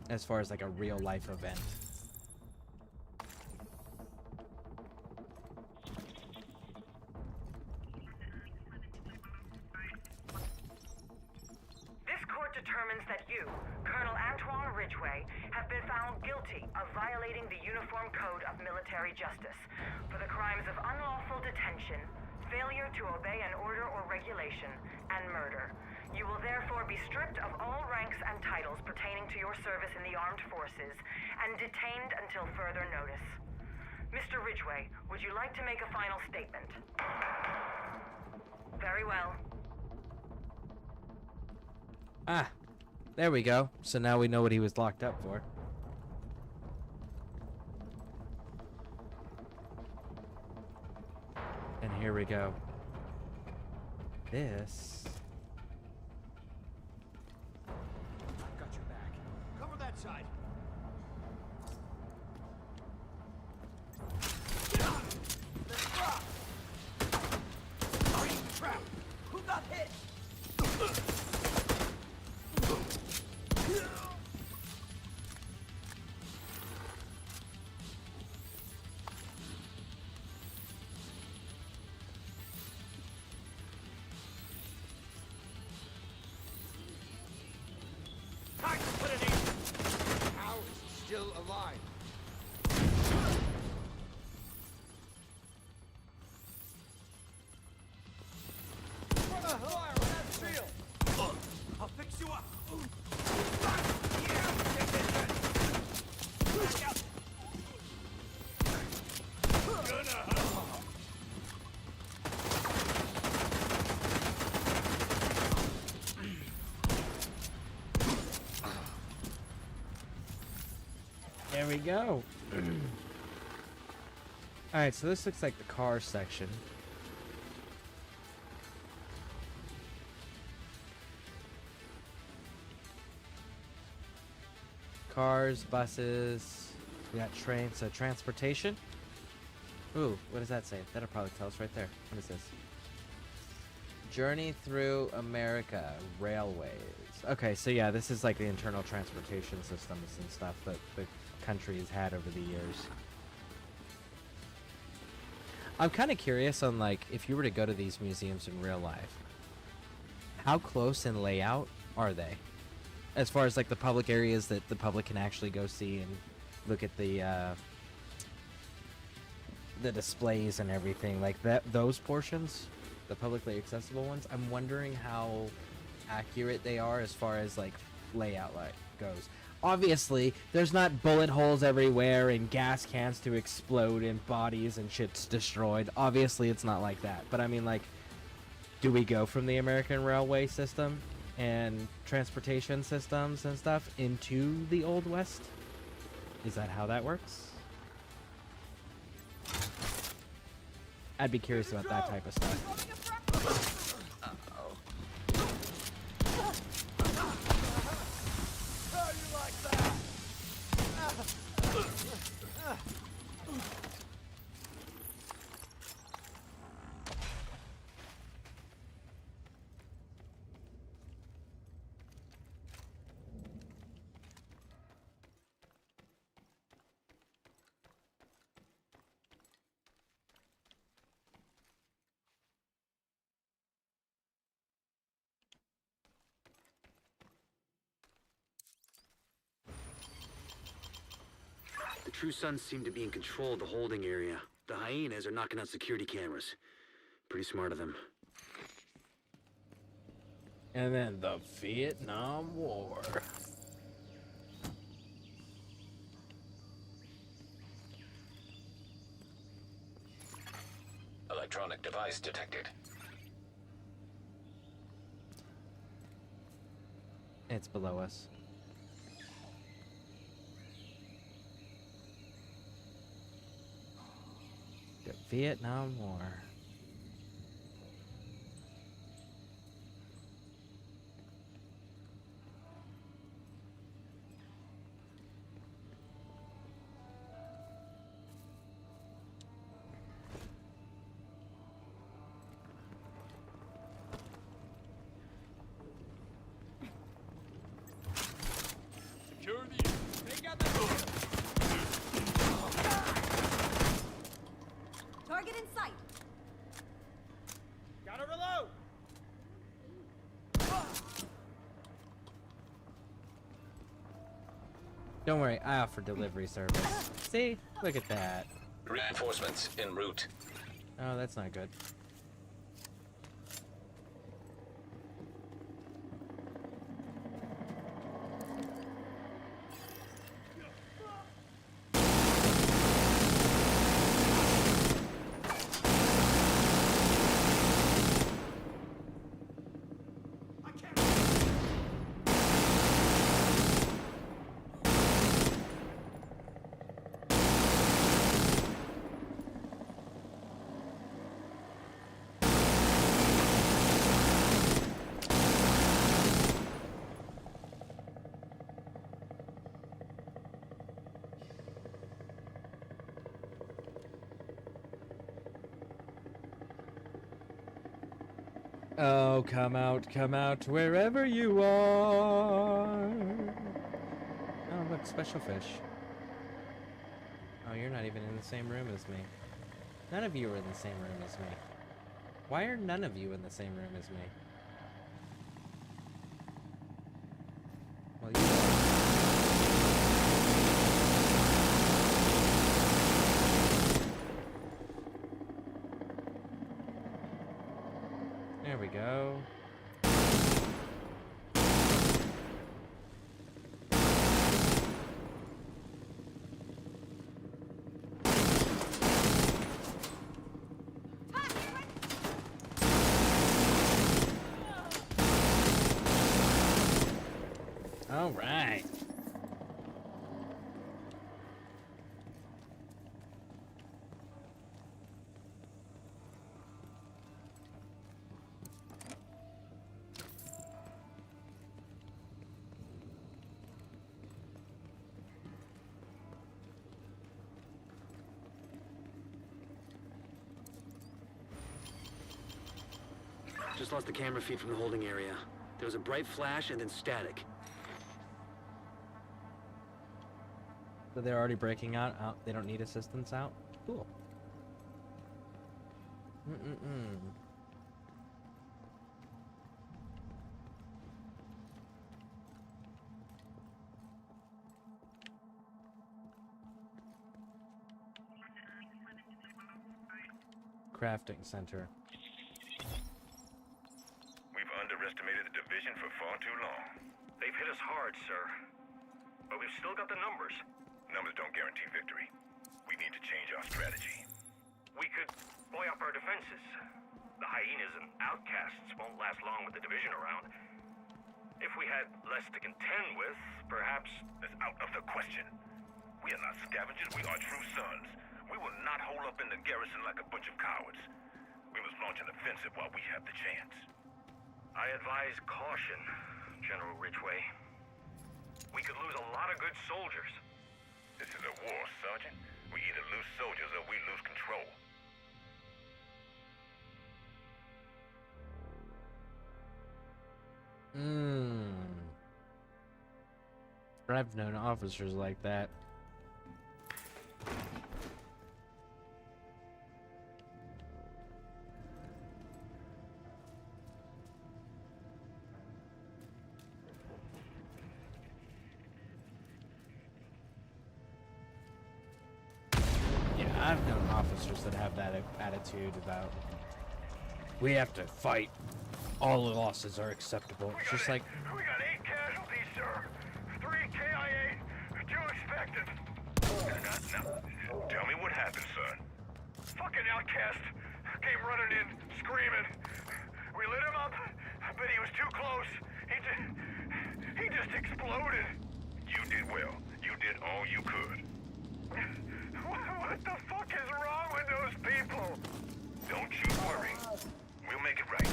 As far as like a real life event. you, Colonel Antoine Ridgway, have been found guilty of violating the Uniform Code of Military Justice for the crimes of unlawful detention, failure to obey an order or regulation, and murder. You will therefore be stripped of all ranks and titles pertaining to your service in the armed forces and detained until further notice. Mr. Ridgway, would you like to make a final statement? Very well. Ah, there we go. So now we know what he was locked up for. And here we go. This... Got your back. Cover that side. Crap! Who got hit? Time to put it in. How is he still alive? Fire on that shield! I'll fix you up! There we go. Alright, so this looks like the car section. Cars, buses, we got trains, so transportation. Ooh, what does that say? That'll probably tell us right there. What is this? Journey through America, railways. Okay, so yeah, this is like the internal transportation systems and stuff that the country has had over the years. I'm kind of curious on, like, if you were to go to these museums in real life, how close in layout are they? As far as, like, the public areas that the public can actually go see and look at the displays and everything, like those portions, the publicly accessible ones, I'm wondering how accurate they are as far as, like, layout goes. Obviously, there's not bullet holes everywhere and gas cans to explode and bodies and shit's destroyed. Obviously, it's not like that. But I mean, like, do we go from the American railway system and transportation systems and stuff into the Old West? Is that how that works? I'd be curious about that type of stuff. How you like that? The True Sons seem to be in control of the holding area. The hyenas are knocking out security cameras. Pretty smart of them. And then the Vietnam War. Electronic device detected. It's below us. The Vietnam War. Security. Take out that. Target in sight. Don't worry, I offer delivery service. See? Look at that. Reinforcements en route. Oh, that's not good. Oh, come out, wherever you are. Oh, look, special fish. Oh, you're not even in the same room as me. None of you are in the same room as me. Why are none of you in the same room as me? Well, you are. There we go. All right. Just lost the camera feed from the holding area. There was a bright flash and then static. So they're already breaking out. They don't need assistance out? Cool. Crafting center. We've underestimated the division for far too long. They've hit us hard, sir. But we've still got the numbers. Numbers don't guarantee victory. We need to change our strategy. We could boy up our defenses. The hyenas and outcasts won't last long with the division around. If we had less to contend with, perhaps... That's out of the question. We are not scavengers, we are true sons. We will not hold up in the garrison like a bunch of cowards. We must launch an offensive while we have the chance. I advise caution, General Ridgway. We could lose a lot of good soldiers. This is a war, Sergeant. We either lose soldiers or we lose control. I've known officers like that. Yeah, I've known officers that have that attitude about, we have to fight. All losses are acceptable. It's just like, We got 8 casualties, sir. 3 KIA, 2 expected. Now, tell me what happened, son. Fucking outcast came running in, screaming. We lit him up, but he was too close. He just exploded. You did well. You did all you could. What the fuck is wrong with those people? Don't you worry. We'll make it right.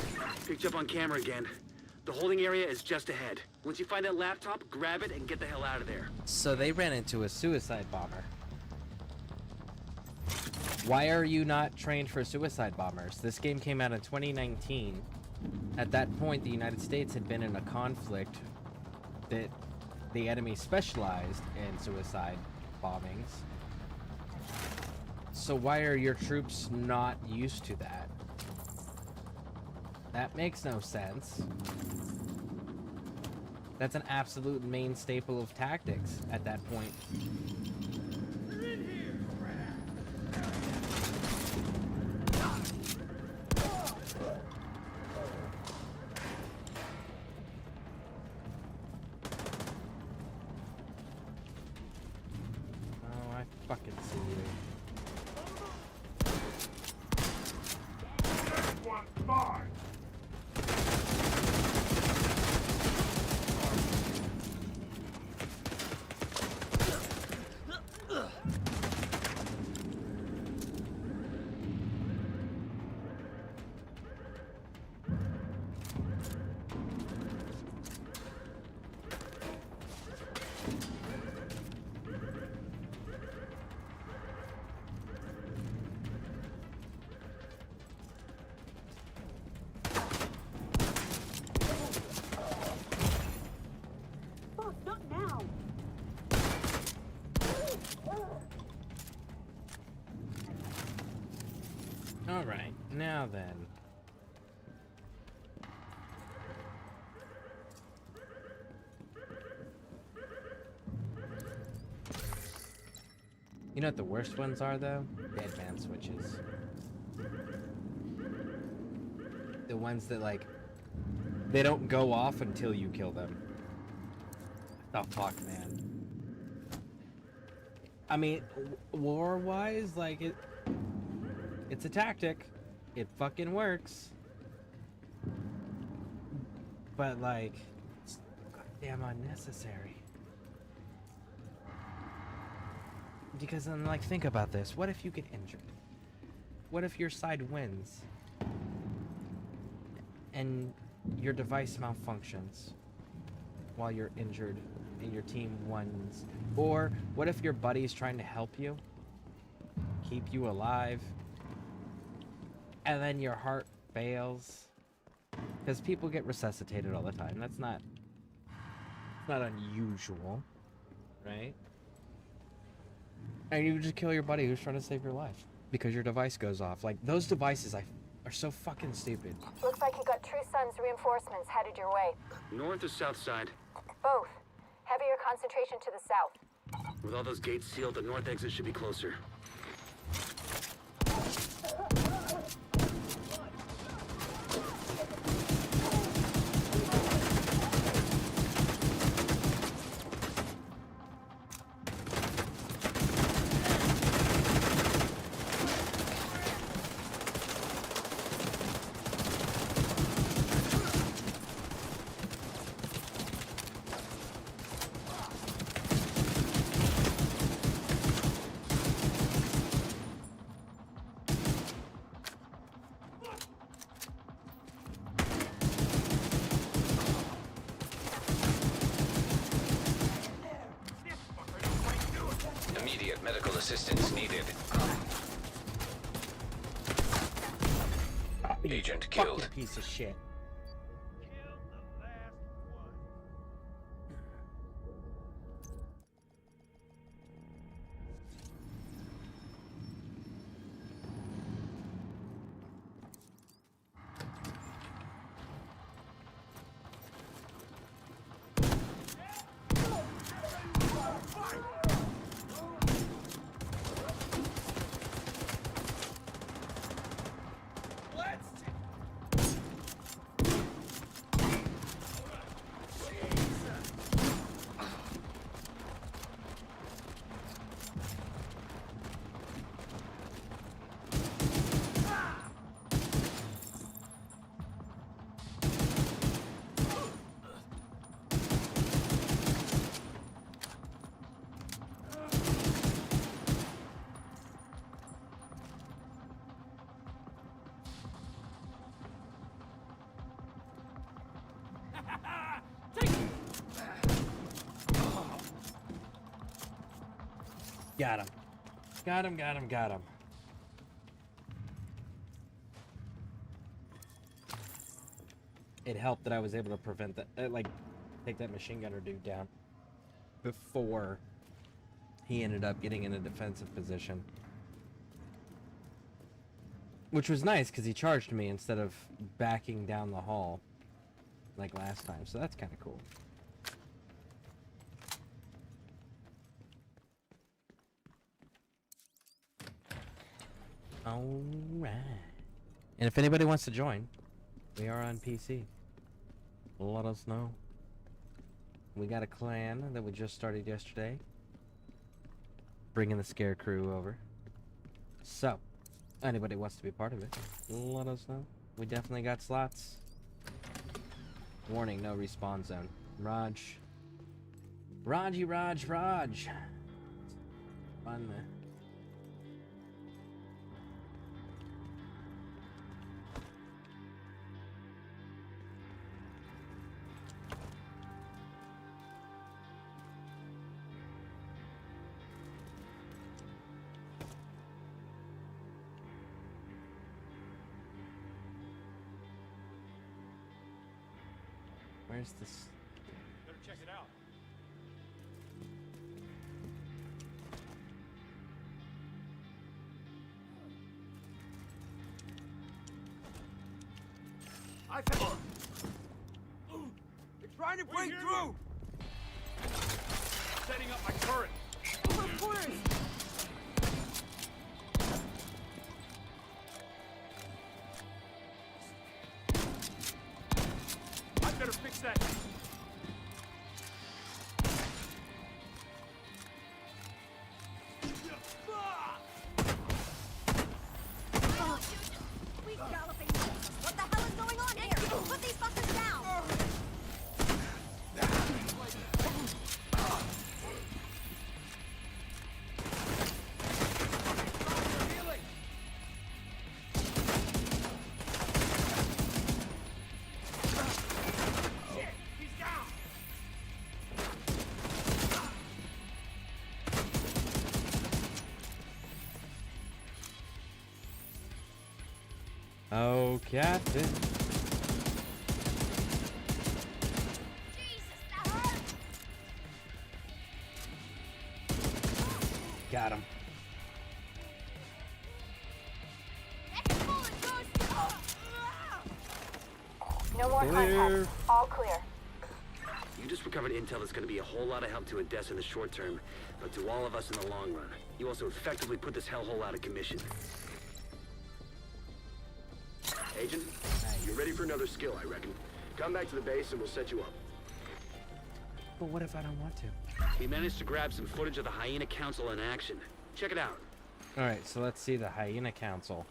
Picked you up on camera again. The holding area is just ahead. Once you find that laptop, grab it and get the hell out of there. so they ran into a suicide bomber. Why are you not trained for suicide bombers? This game came out in 2019. At that point, the United States had been in a conflict that the enemy specialized in suicide bombings. So why are your troops not used to that? That makes no sense. That's an absolute main staple of tactics at that point. Oh, I fucking see you. This one's mine. Alright, now then. You know what the worst ones are, though? Dead man switches. The ones that, like, they don't go off until you kill them. The fuck, man. I mean, war-wise, like, it's a tactic. It fucking works. But, like, it's goddamn unnecessary. Because then, like, think about this. What if you get injured? What if your side wins? And your device malfunctions while you're injured and your team wins? Or what if your buddy's trying to help you? Keep you alive? And then your heart fails? Because people get resuscitated all the time. That's not... It's not unusual. Right? And you just kill your buddy who's trying to save your life because your device goes off. Like, those devices are so fucking stupid. Looks like you got True Sun's reinforcements headed your way. North or south side? Both. Heavier concentration to the south. With all those gates sealed, the north exit should be closer. Immediate medical assistance needed. Agent killed. Fucking piece of shit. Got him. Got him, got him, got him. It helped that I was able to prevent that, like, take that machine gunner dude down before he ended up getting in a defensive position. Which was nice, because he charged me instead of backing down the hall like last time, so that's kind of cool. Alright. And if anybody wants to join, we are on PC. Let us know. We got a clan that we just started yesterday. Bringing the ScareCrew over. So, anybody wants to be part of it, let us know. We definitely got slots. Warning, no respawn zone. Raj. Raj. Fun there. Where's this? Better check it out. I found. They're trying to break through. Setting up my turret. Over corners. I better fix that. We galloping. What the hell is going on here? Put these fuckers down. Oh, Captain. Got him. No more contacts. All clear. You just recovered intel that's going to be a whole lot of help to Odessa in the short term, but to all of us in the long run. You also effectively put this hellhole out of commission. Agent, you're ready for another skill, I reckon. Come back to the base and we'll set you up. But what if I don't want to? We managed to grab some footage of the Hyena Council in action. Check it out. Alright, so let's see the Hyena Council.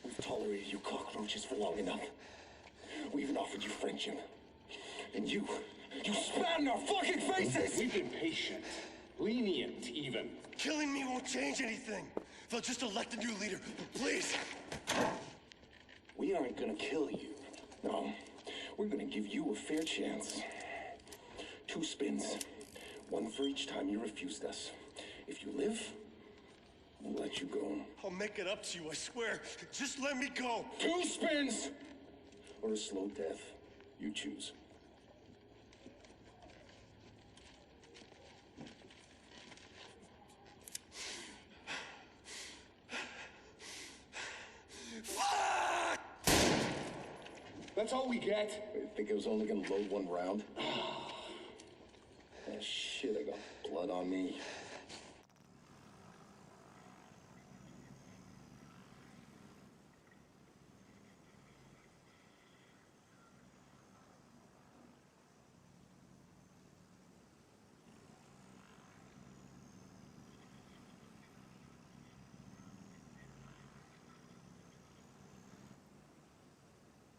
We've tolerated you cockroaches for long enough. We even offered you friendship. And you spat in our fucking faces! We've been patient. Lenient, even. Killing me won't change anything. They'll just elect a new leader. Please! We aren't gonna kill you. No. We're gonna give you a fair chance. 2 spins. 1 for each time you refused us. If you live, we'll let you go. I'll make it up to you, I swear. Just let me go. 2 spins! Or a slow death. You choose. Fuck! That's all we get? I think it was only gonna load 1 round. Ah, shit, I got blood on me.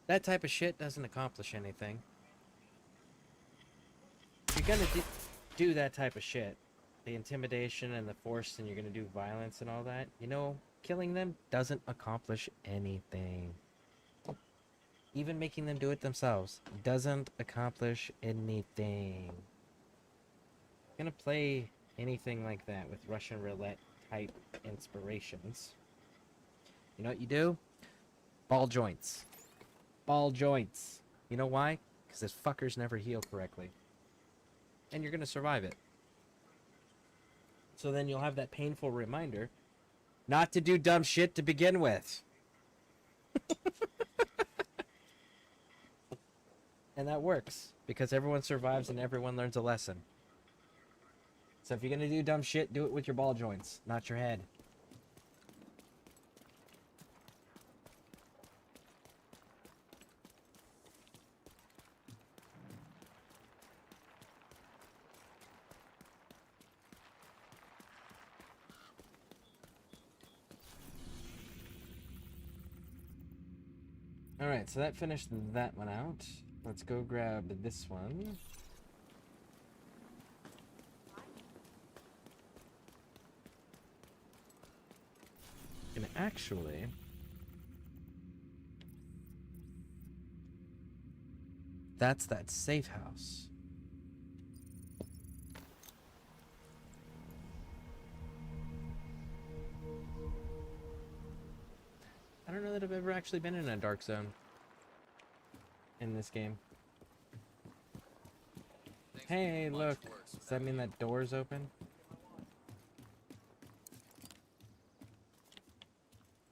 That type of shit doesn't accomplish anything. If you're gonna do that type of shit, the intimidation and the force, and you're gonna do violence and all that, you know, killing them doesn't accomplish anything. Even making them do it themselves doesn't accomplish anything. Gonna play anything like that with Russian roulette type inspirations. You know what you do? Ball joints. Ball joints. You know why? Because this fuckers never heal correctly. And you're gonna survive it. So then you'll have that painful reminder not to do dumb shit to begin with. And that works, because everyone survives and everyone learns a lesson. So if you're gonna do dumb shit, do it with your ball joints, not your head. Alright, so that finished that one out. Let's go grab this one. And actually... that's that safe house. I don't know that I've ever actually been in a dark zone in this game. Hey, look. Does that mean that door's open?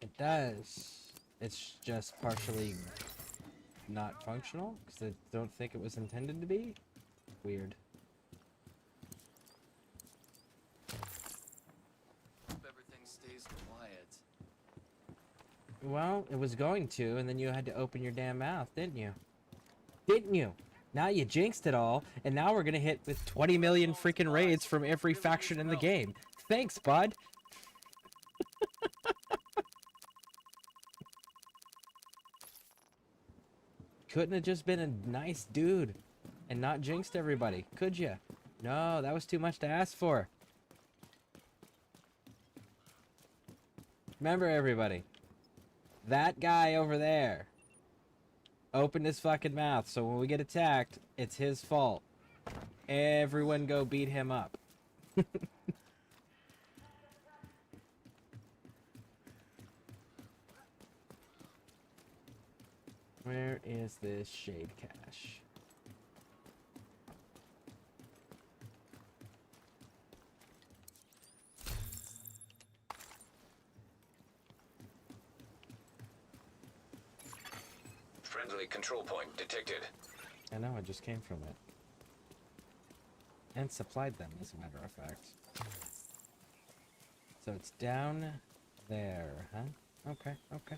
It does. It's just partially not functional because I don't think it was intended to be. Weird. Hope everything stays quiet. Well, it was going to, and then you had to open your damn mouth, didn't you? Didn't you? Now you jinxed it all, and now we're gonna hit with 20 million freaking raids from every faction in the game. Thanks, bud. Couldn't have just been a nice dude and not jinxed everybody, could ya? No, that was too much to ask for. Remember, everybody, that guy over there opened his fucking mouth, so when we get attacked, it's his fault. Everyone go beat him up. Where is this shade cache? Friendly control point detected. I know, I just came from it. And supplied them, as a matter of fact. So it's down there, huh? Okay, okay.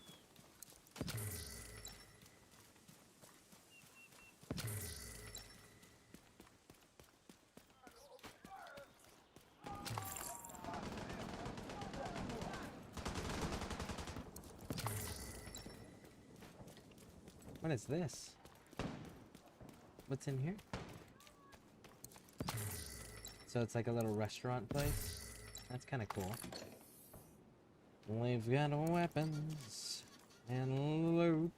What is this? What's in here? So it's like a little restaurant place? That's kind of cool. We've got weapons and loot.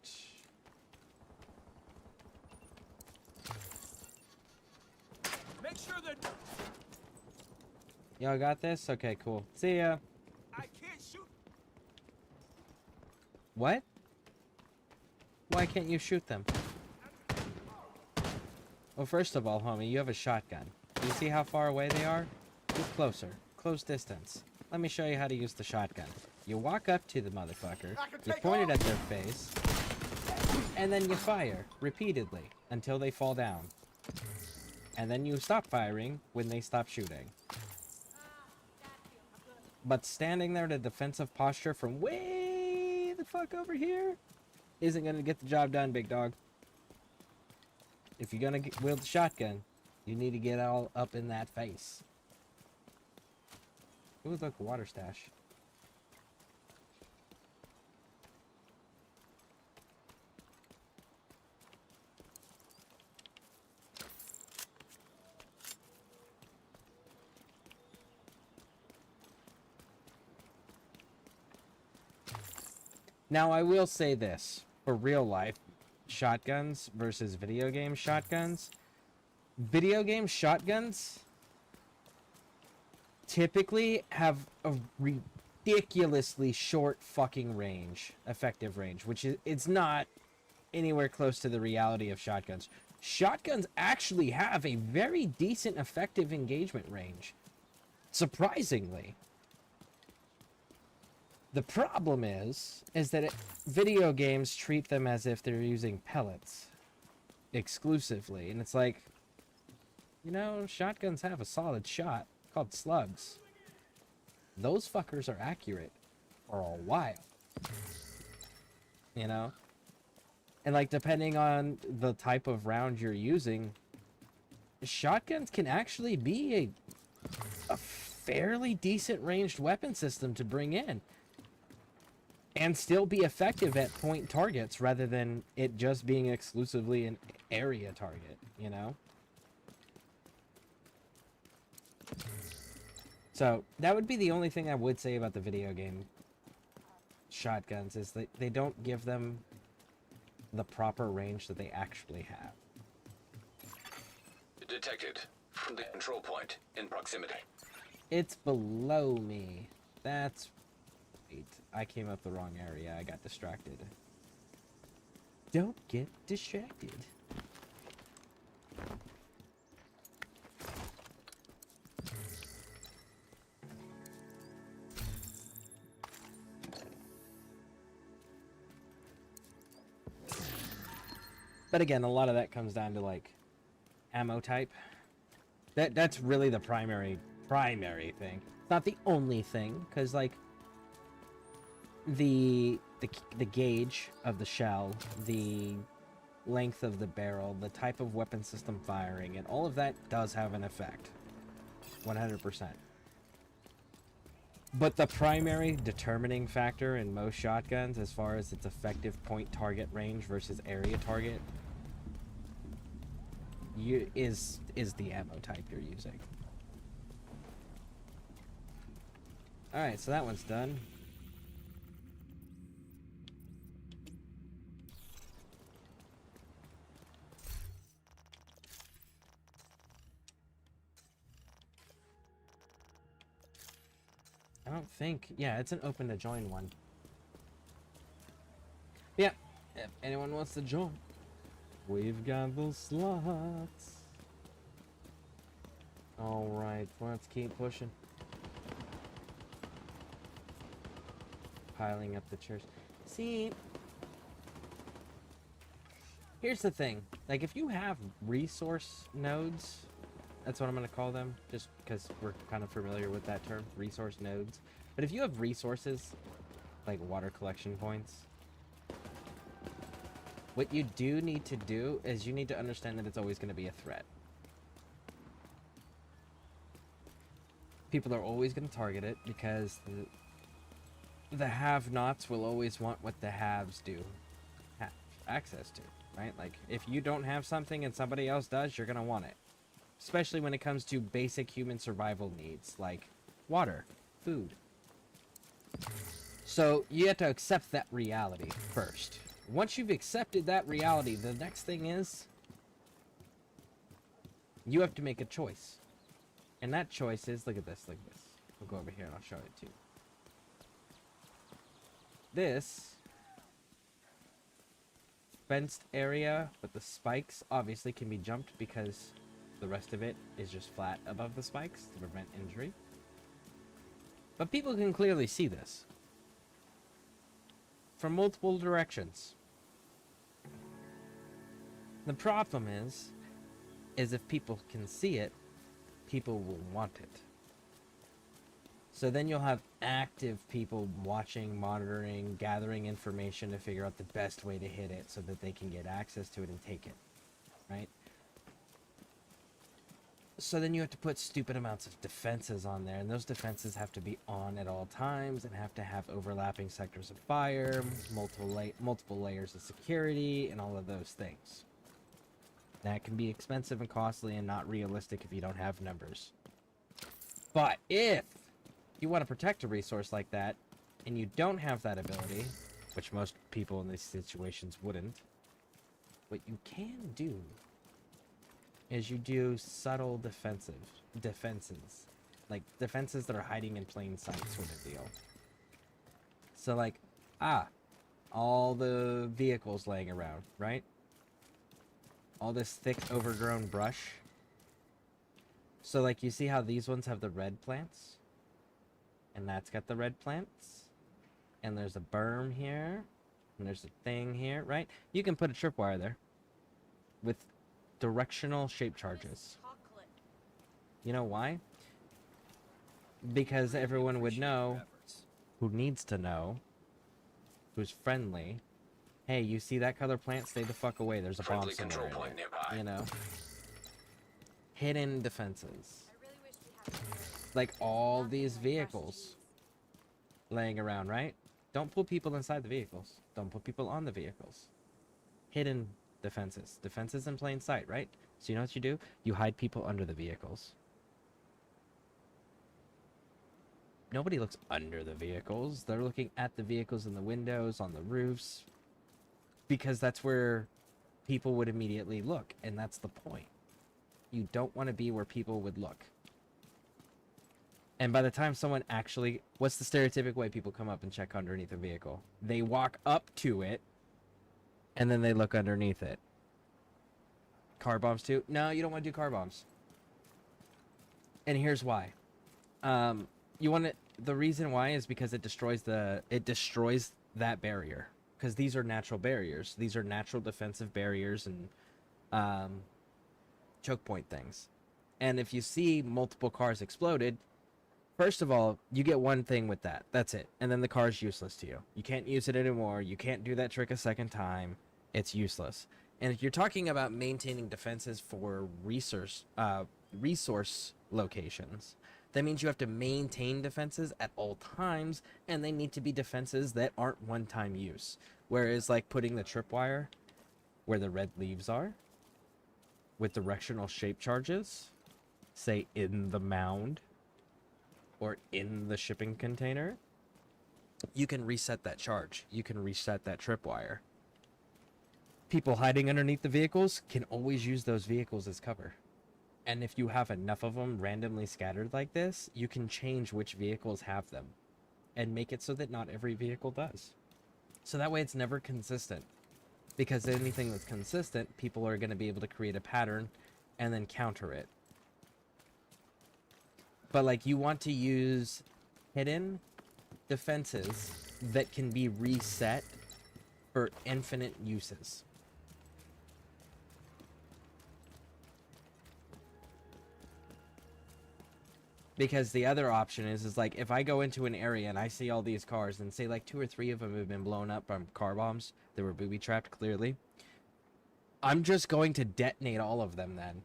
Make sure that Y'all got this? Okay, cool. See ya. I can't shoot. What? Why can't you shoot them? Well, first of all, homie, you have a shotgun. Do you see how far away they are? Get closer. Close distance. Let me show you how to use the shotgun. You walk up to the motherfucker, you point it at their face, and then you fire repeatedly until they fall down. And then you stop firing when they stop shooting. But standing there in a defensive posture from way the fuck over here isn't gonna get the job done, big dog. If you're gonna wield the shotgun, you need to get all up in that face. Ooh, look, a water stash. Now, I will say this. For real life, shotguns versus video game shotguns. Video game shotguns typically have a ridiculously short fucking range, effective range, which is, it's not anywhere close to the reality of shotguns. Shotguns actually have a very decent effective engagement range, surprisingly. The problem is that video games treat them as if they're using pellets exclusively, and it's like, you know, shotguns have a solid shot called slugs. Those fuckers are accurate for a while, you know? And like, depending on the type of round you're using, shotguns can actually be a fairly decent ranged weapon system to bring in. and still be effective at point targets rather than it just being exclusively an area target, you know? So, that would be the only thing I would say about the video game shotguns, is that they don't give them the proper range that they actually have. Detected from the control point in proximity. It's below me. That's... Wait, I came up the wrong area. I got distracted. Don't get distracted. But again, a lot of that comes down to, like, ammo type. That's really the primary thing. It's not the only thing, because, like, the gauge of the shell, the length of the barrel, the type of weapon system firing, and all of that does have an effect. 100%. But the primary determining factor in most shotguns, as far as its effective point target range versus area target, is the ammo type you're using. Alright, so that one's done. I don't think... Yeah, it's an open to join one. Yeah, if anyone wants to join, we've got those slots. Alright, let's keep pushing. Piling up the chairs. See, here's the thing. Like, if you have resource nodes, that's what I'm going to call them, just because we're kind of familiar with that term, resource nodes. But if you have resources, like water collection points, what you do need to do is you need to understand that it's always going to be a threat. People are always going to target it because the have-nots will always want what the haves do have access to, right? Like, if you don't have something and somebody else does, you're going to want it. Especially when it comes to basic human survival needs, like water, food. So, you have to accept that reality first. Once you've accepted that reality, the next thing is you have to make a choice. And that choice is, look at this, look at this. We'll go over here and I'll show it to you. This fenced area with the spikes obviously can be jumped because the rest of it is just flat above the spikes to prevent injury. But people can clearly see this from multiple directions. The problem is if people can see it, people will want it. So then you'll have active people watching, monitoring, gathering information to figure out the best way to hit it so that they can get access to it and take it, right? So then you have to put stupid amounts of defenses on there, and those defenses have to be on at all times and have to have overlapping sectors of fire, multiple layers of security, and all of those things. That can be expensive and costly and not realistic if you don't have numbers. But if you want to protect a resource like that, and you don't have that ability, which most people in these situations wouldn't, what you can do is you do subtle defenses. Like, defenses that are hiding in plain sight sort of deal. So, like, all the vehicles laying around, right? All this thick, overgrown brush. So, like, you see how these ones have the red plants? And that's got the red plants. And there's a berm here. And there's a thing here, right? You can put a tripwire there. With directional shape charges. You know why? Because everyone would know, who needs to know, who's friendly. Hey, you see that color plant? Stay the fuck away. There's a bomb somewhere in it. You know? Hidden defenses. Like all these vehicles laying around, right? Don't put people inside the vehicles. Don't put people on the vehicles. Hidden defenses. Defenses in plain sight, right? So you know what you do? You hide people under the vehicles. Nobody looks under the vehicles. They're looking at the vehicles in the windows, on the roofs, because that's where people would immediately look, and that's the point. You don't want to be where people would look. And by the time someone actually... What's the stereotypic way people come up and check underneath a vehicle? They walk up to it, and then they look underneath it. Car bombs too? No, you don't want to do car bombs. And here's why. You want to... The reason why is because it destroys that barrier. Because these are natural barriers. These are natural defensive barriers and choke point things. And if you see multiple cars exploded, first of all, you get one thing with that. That's it. And then the car is useless to you. You can't use it anymore. You can't do that trick a second time. It's useless. And if you're talking about maintaining defenses for resource locations, that means you have to maintain defenses at all times, and they need to be defenses that aren't one-time use. Whereas, like, putting the tripwire where the red leaves are, with directional shape charges, say in the mound, or in the shipping container, you can reset that charge. You can reset that tripwire. People hiding underneath the vehicles can always use those vehicles as cover. And if you have enough of them randomly scattered like this, you can change which vehicles have them and make it so that not every vehicle does. So that way it's never consistent. Because anything that's consistent, people are going to be able to create a pattern and then counter it. But like, you want to use hidden defenses that can be reset for infinite uses. Because the other option is like, if I go into an area and I see all these cars and say like 2 or 3 of them have been blown up from car bombs, they were booby trapped clearly, I'm just going to detonate all of them then.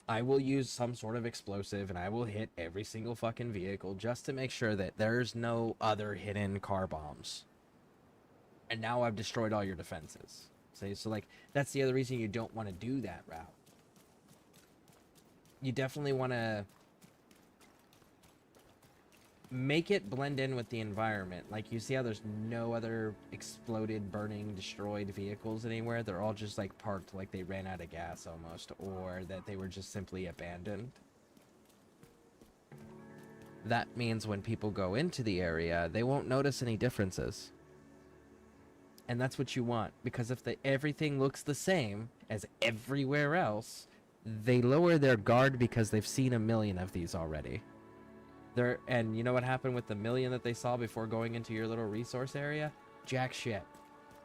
I will use some sort of explosive and I will hit every single fucking vehicle just to make sure that there's no other hidden car bombs. And now I've destroyed all your defenses. So like, that's the other reason you don't want to do that route. You definitely want to make it blend in with the environment. Like, you see how there's no other exploded, burning, destroyed vehicles anywhere? They're all just like parked like they ran out of gas almost, or that they were just simply abandoned. That means when people go into the area, they won't notice any differences. And that's what you want, because if everything looks the same as everywhere else, they lower their guard because they've seen a million of these already. And you know what happened with the million that they saw before going into your little resource area? Jack shit.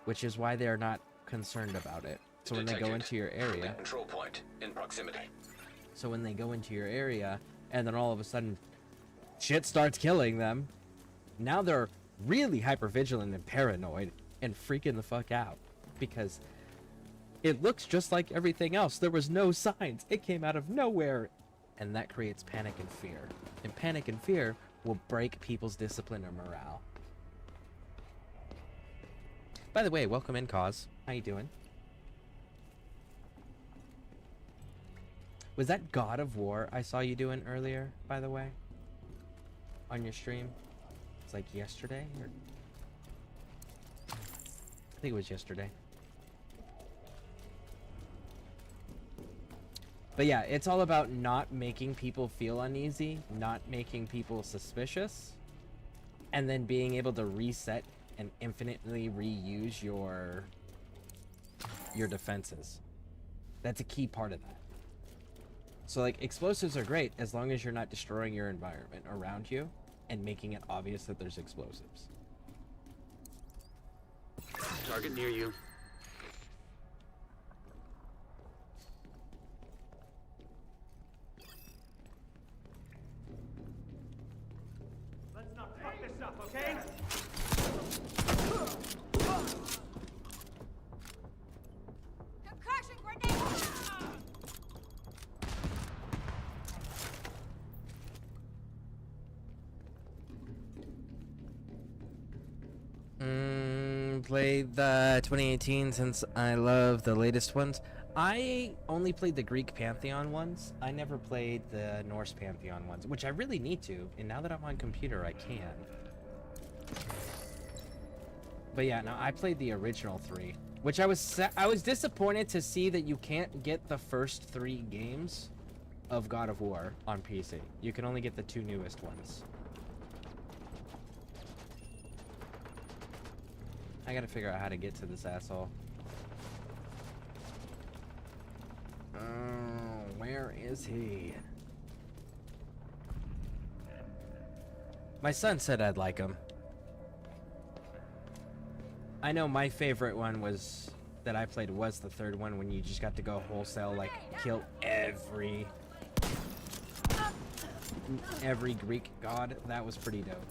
Which is why they're not concerned about it. So when they go into your area... Control point in proximity. So when they go into your area, and then all of a sudden, shit starts killing them, now they're really hypervigilant and paranoid and freaking the fuck out. Because it looks just like everything else. There was no signs. It came out of nowhere. And that creates panic and fear. And panic and fear will break people's discipline or morale. By the way, welcome in, Cause. How you doing? Was that God of War I saw you doing earlier, by the way? On your stream? It's like yesterday? Or... I think it was yesterday. But yeah, it's all about not making people feel uneasy, not making people suspicious, and then being able to reset and infinitely reuse your defenses. That's a key part of that. So like, explosives are great as long as you're not destroying your environment around you and making it obvious that there's explosives. Target near you. Okay? Concussion grenade! play the 2018 since I love the latest ones. I only played the Greek Pantheon ones. I never played the Norse Pantheon ones, which I really need to. And now that I'm on computer, I can. But yeah, no, I played the original 3, which I was disappointed to see that you can't get the first 3 games of God of War on PC. You can only get the 2 newest ones. I gotta figure out how to get to this asshole. Oh, where is he? My son said I'd like him. I know my favorite one was that I played was the 3rd one, when you just got to go wholesale, like kill every Greek god. That was pretty dope.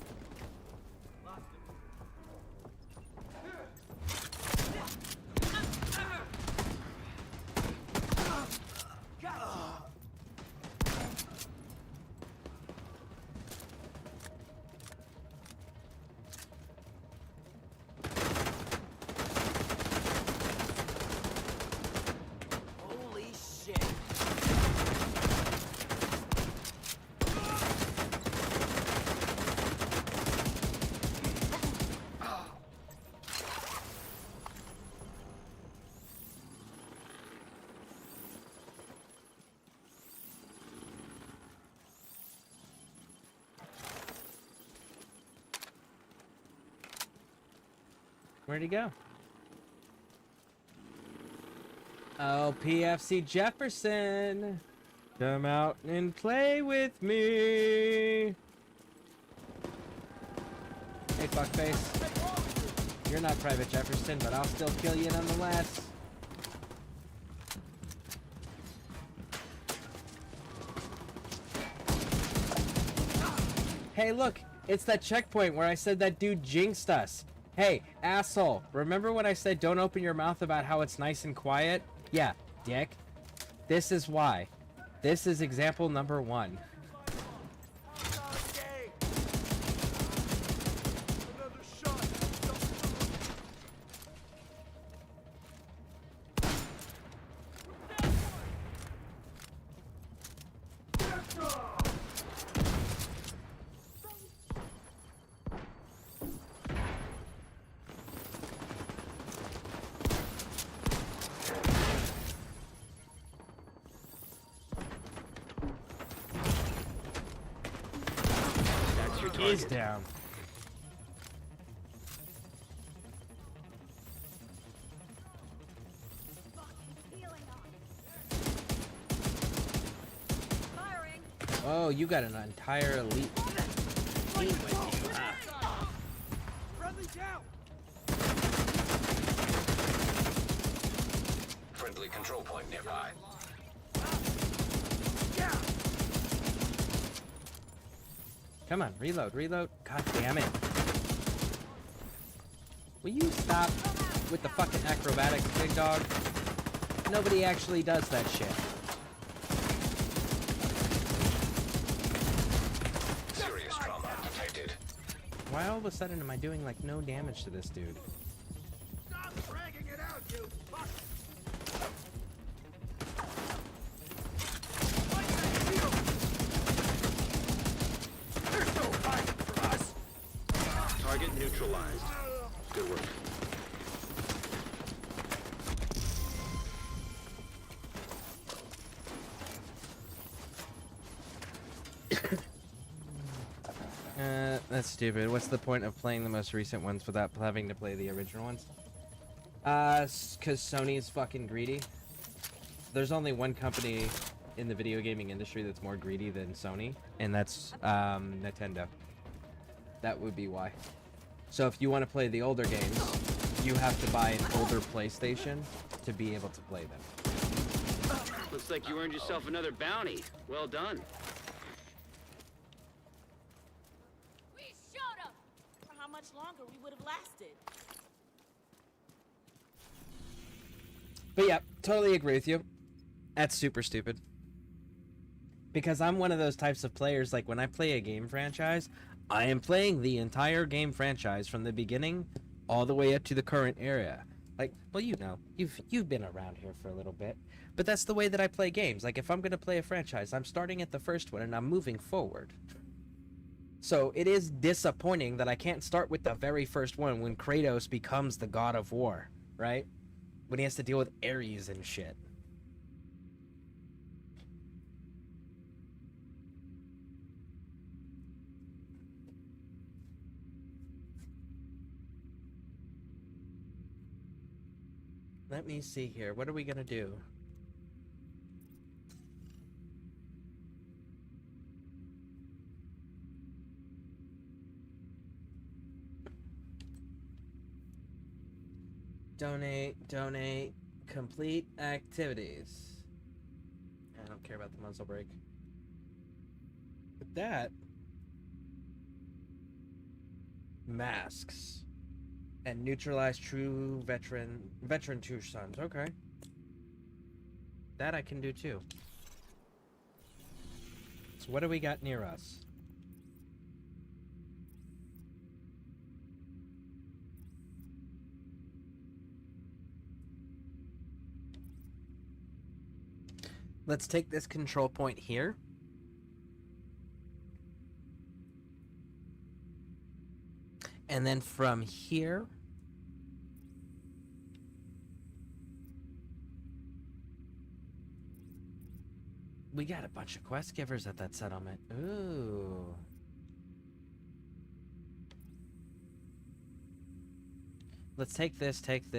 Where'd he go? Oh, PFC Jefferson! Come out and play with me! Hey, fuckface. You're not Private Jefferson, but I'll still kill you nonetheless. Hey, look! It's that checkpoint where I said that dude jinxed us. Hey, asshole, remember when I said don't open your mouth about how it's nice and quiet? Yeah, dick. This is why. This is example number 1. He's down. Oh, you got an entire elite team with you. Ah. Friendly down. Friendly control point nearby. Come on, reload, reload. God damn it. Will you stop with the fucking acrobatics, big dog? Nobody actually does that shit. Serious trauma detected. Why all of a sudden am I doing like no damage to this dude? Stop dragging it out, you fuck! Target neutralized. Good work. That's stupid. What's the point of playing the most recent ones without having to play the original ones? Cause Sony's fucking greedy. There's only one company in the video gaming industry that's more greedy than Sony, and that's Nintendo. That would be why. So if you want to play the older games, you have to buy an older PlayStation to be able to play them. Looks like you earned yourself another bounty. Well done. We showed them! For how much longer we would have lasted. But yeah, totally agree with you. That's super stupid. Because I'm one of those types of players, like when I play a game franchise, I am playing the entire game franchise from the beginning all the way up to the current area. Like, well, you know, you've been around here for a little bit, but that's the way that I play games. Like, if I'm gonna play a franchise, I'm starting at the first one and I'm moving forward. So it is disappointing that I can't start with the very first one when Kratos becomes the god of war, right? When he has to deal with Ares and shit. Let me see here. What are we gonna do? Donate, complete activities. I don't care about the muzzle brake. But that... masks. And neutralize true veteran True Sons. Okay. That I can do too. So what do we got near us? Let's take this control point here. And then from here, we got a bunch of quest givers at that settlement. Ooh. Let's take this, and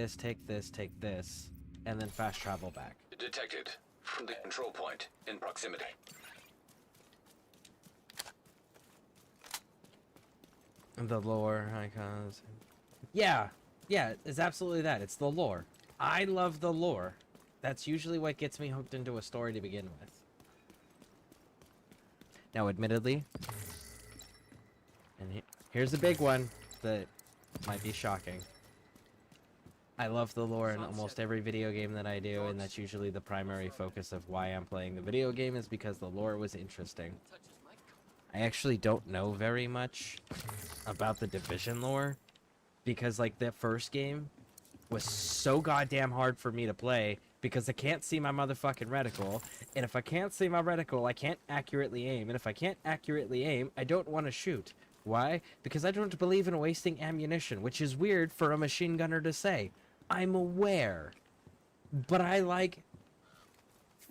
then fast travel back. Detected. From the control point in proximity. The lore icons. Yeah, it's absolutely that. It's the lore. I love the lore. That's usually what gets me hooked into a story to begin with. Now, admittedly, and here's a big one that might be shocking. I love the lore in almost every video game that I do, and that's usually the primary focus of why I'm playing the video game, is because the lore was interesting. I actually don't know very much about the Division lore, because, like, the first game was so goddamn hard for me to play, because I can't see my motherfucking reticle, and if I can't see my reticle, I can't accurately aim, and if I can't accurately aim, I don't want to shoot. Why? Because I don't believe in wasting ammunition, which is weird for a machine gunner to say. I'm aware, but I like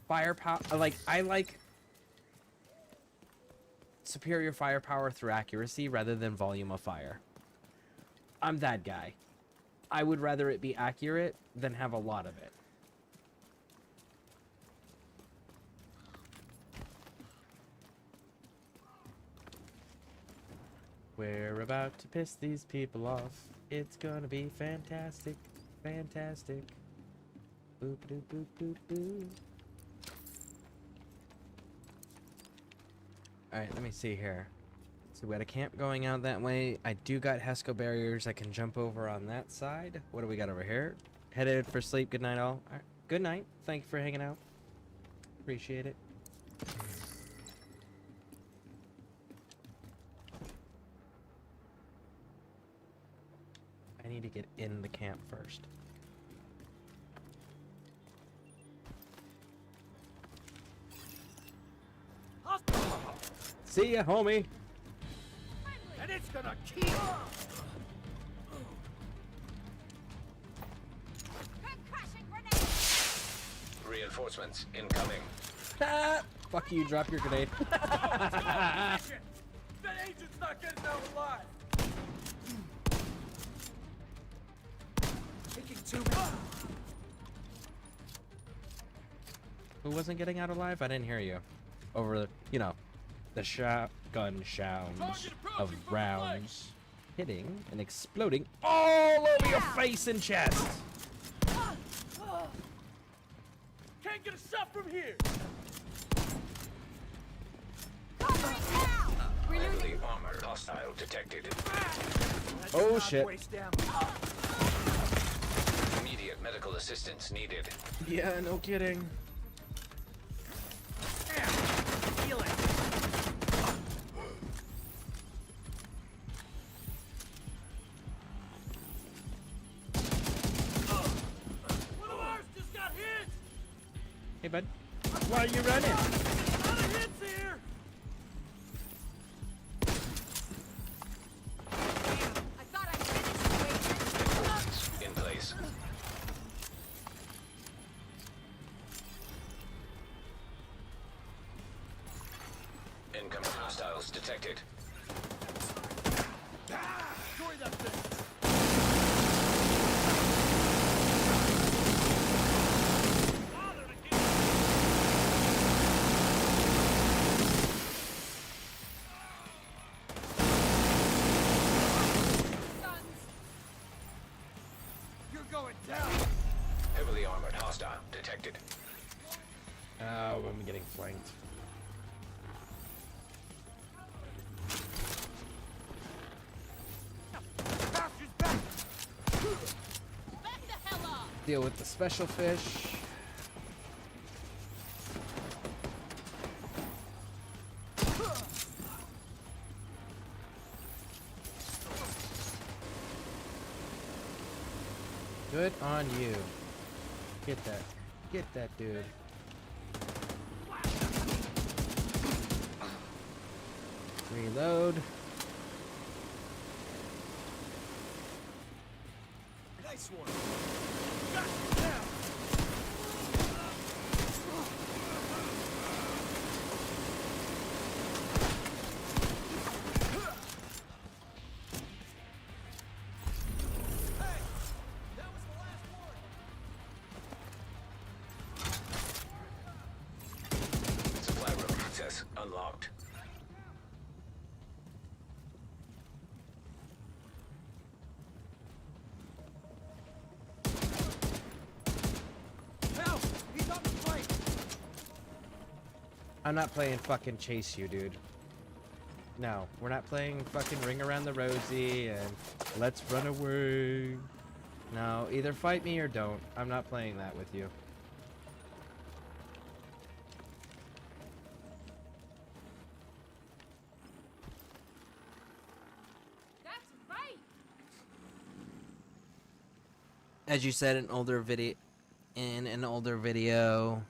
firepower. I like superior firepower through accuracy rather than volume of fire. I'm that guy. I would rather it be accurate than have a lot of it. We're about to piss these people off. It's gonna be fantastic. Fantastic. Boop doop boop boop boop. Alright, let me see here. So we got a camp going out that way. I do got Hesco barriers I can jump over on that side. What do we got over here? Headed for sleep. Good night, all. Alright, good night. Thank you for hanging out. Appreciate it. I need to get in the camp first. See ya, homie. And it's gonna keep. Reinforcements incoming. Ah, fuck you, drop your grenade. That agent's not getting out alive. Taking too many. Who wasn't getting out alive? I didn't hear you. Over the, you know, the shotgun sounds of rounds hitting and exploding all over your face and chest. Can't get a shot from here. Heavily armored hostile detected. Oh shit. Immediate medical assistance needed. Yeah, no kidding. bud. Why are you running? In place. Incoming hostiles detected. Destroy that thing! You're going down! Heavily armored hostile detected. Oh, I'm getting flanked. Deal with the special fish. Good on you. Get that. Get that dude. Reload. Nice one! Got you down! Supply room access unlocked. Help! He's on the plate! I'm not playing fucking chase you, dude. No, we're not playing fucking ring around the rosy and let's run away. No, either fight me or don't. I'm not playing that with you. That's right. As you said in an older video,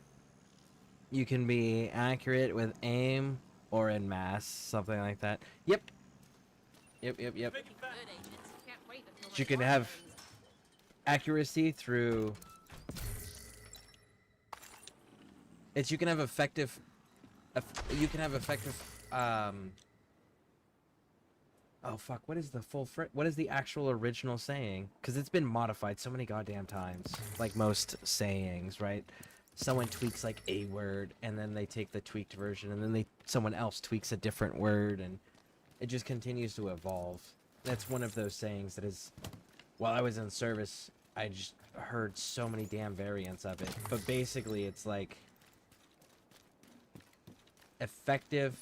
you can be accurate with aim or in mass, something like that. Yep. Yep. Good agents. Can't wait until You the can war have ends. accuracy through. You can have effective. You can have effective. Oh fuck! What is the full what is the actual original saying? Because it's been modified so many goddamn times. Like most sayings, right? Someone tweaks like a word, and then they take the tweaked version, and then someone else tweaks a different word, and it just continues to evolve. That's one of those sayings that is. While I was in service, I just heard so many damn variants of it. But basically, it's like effective.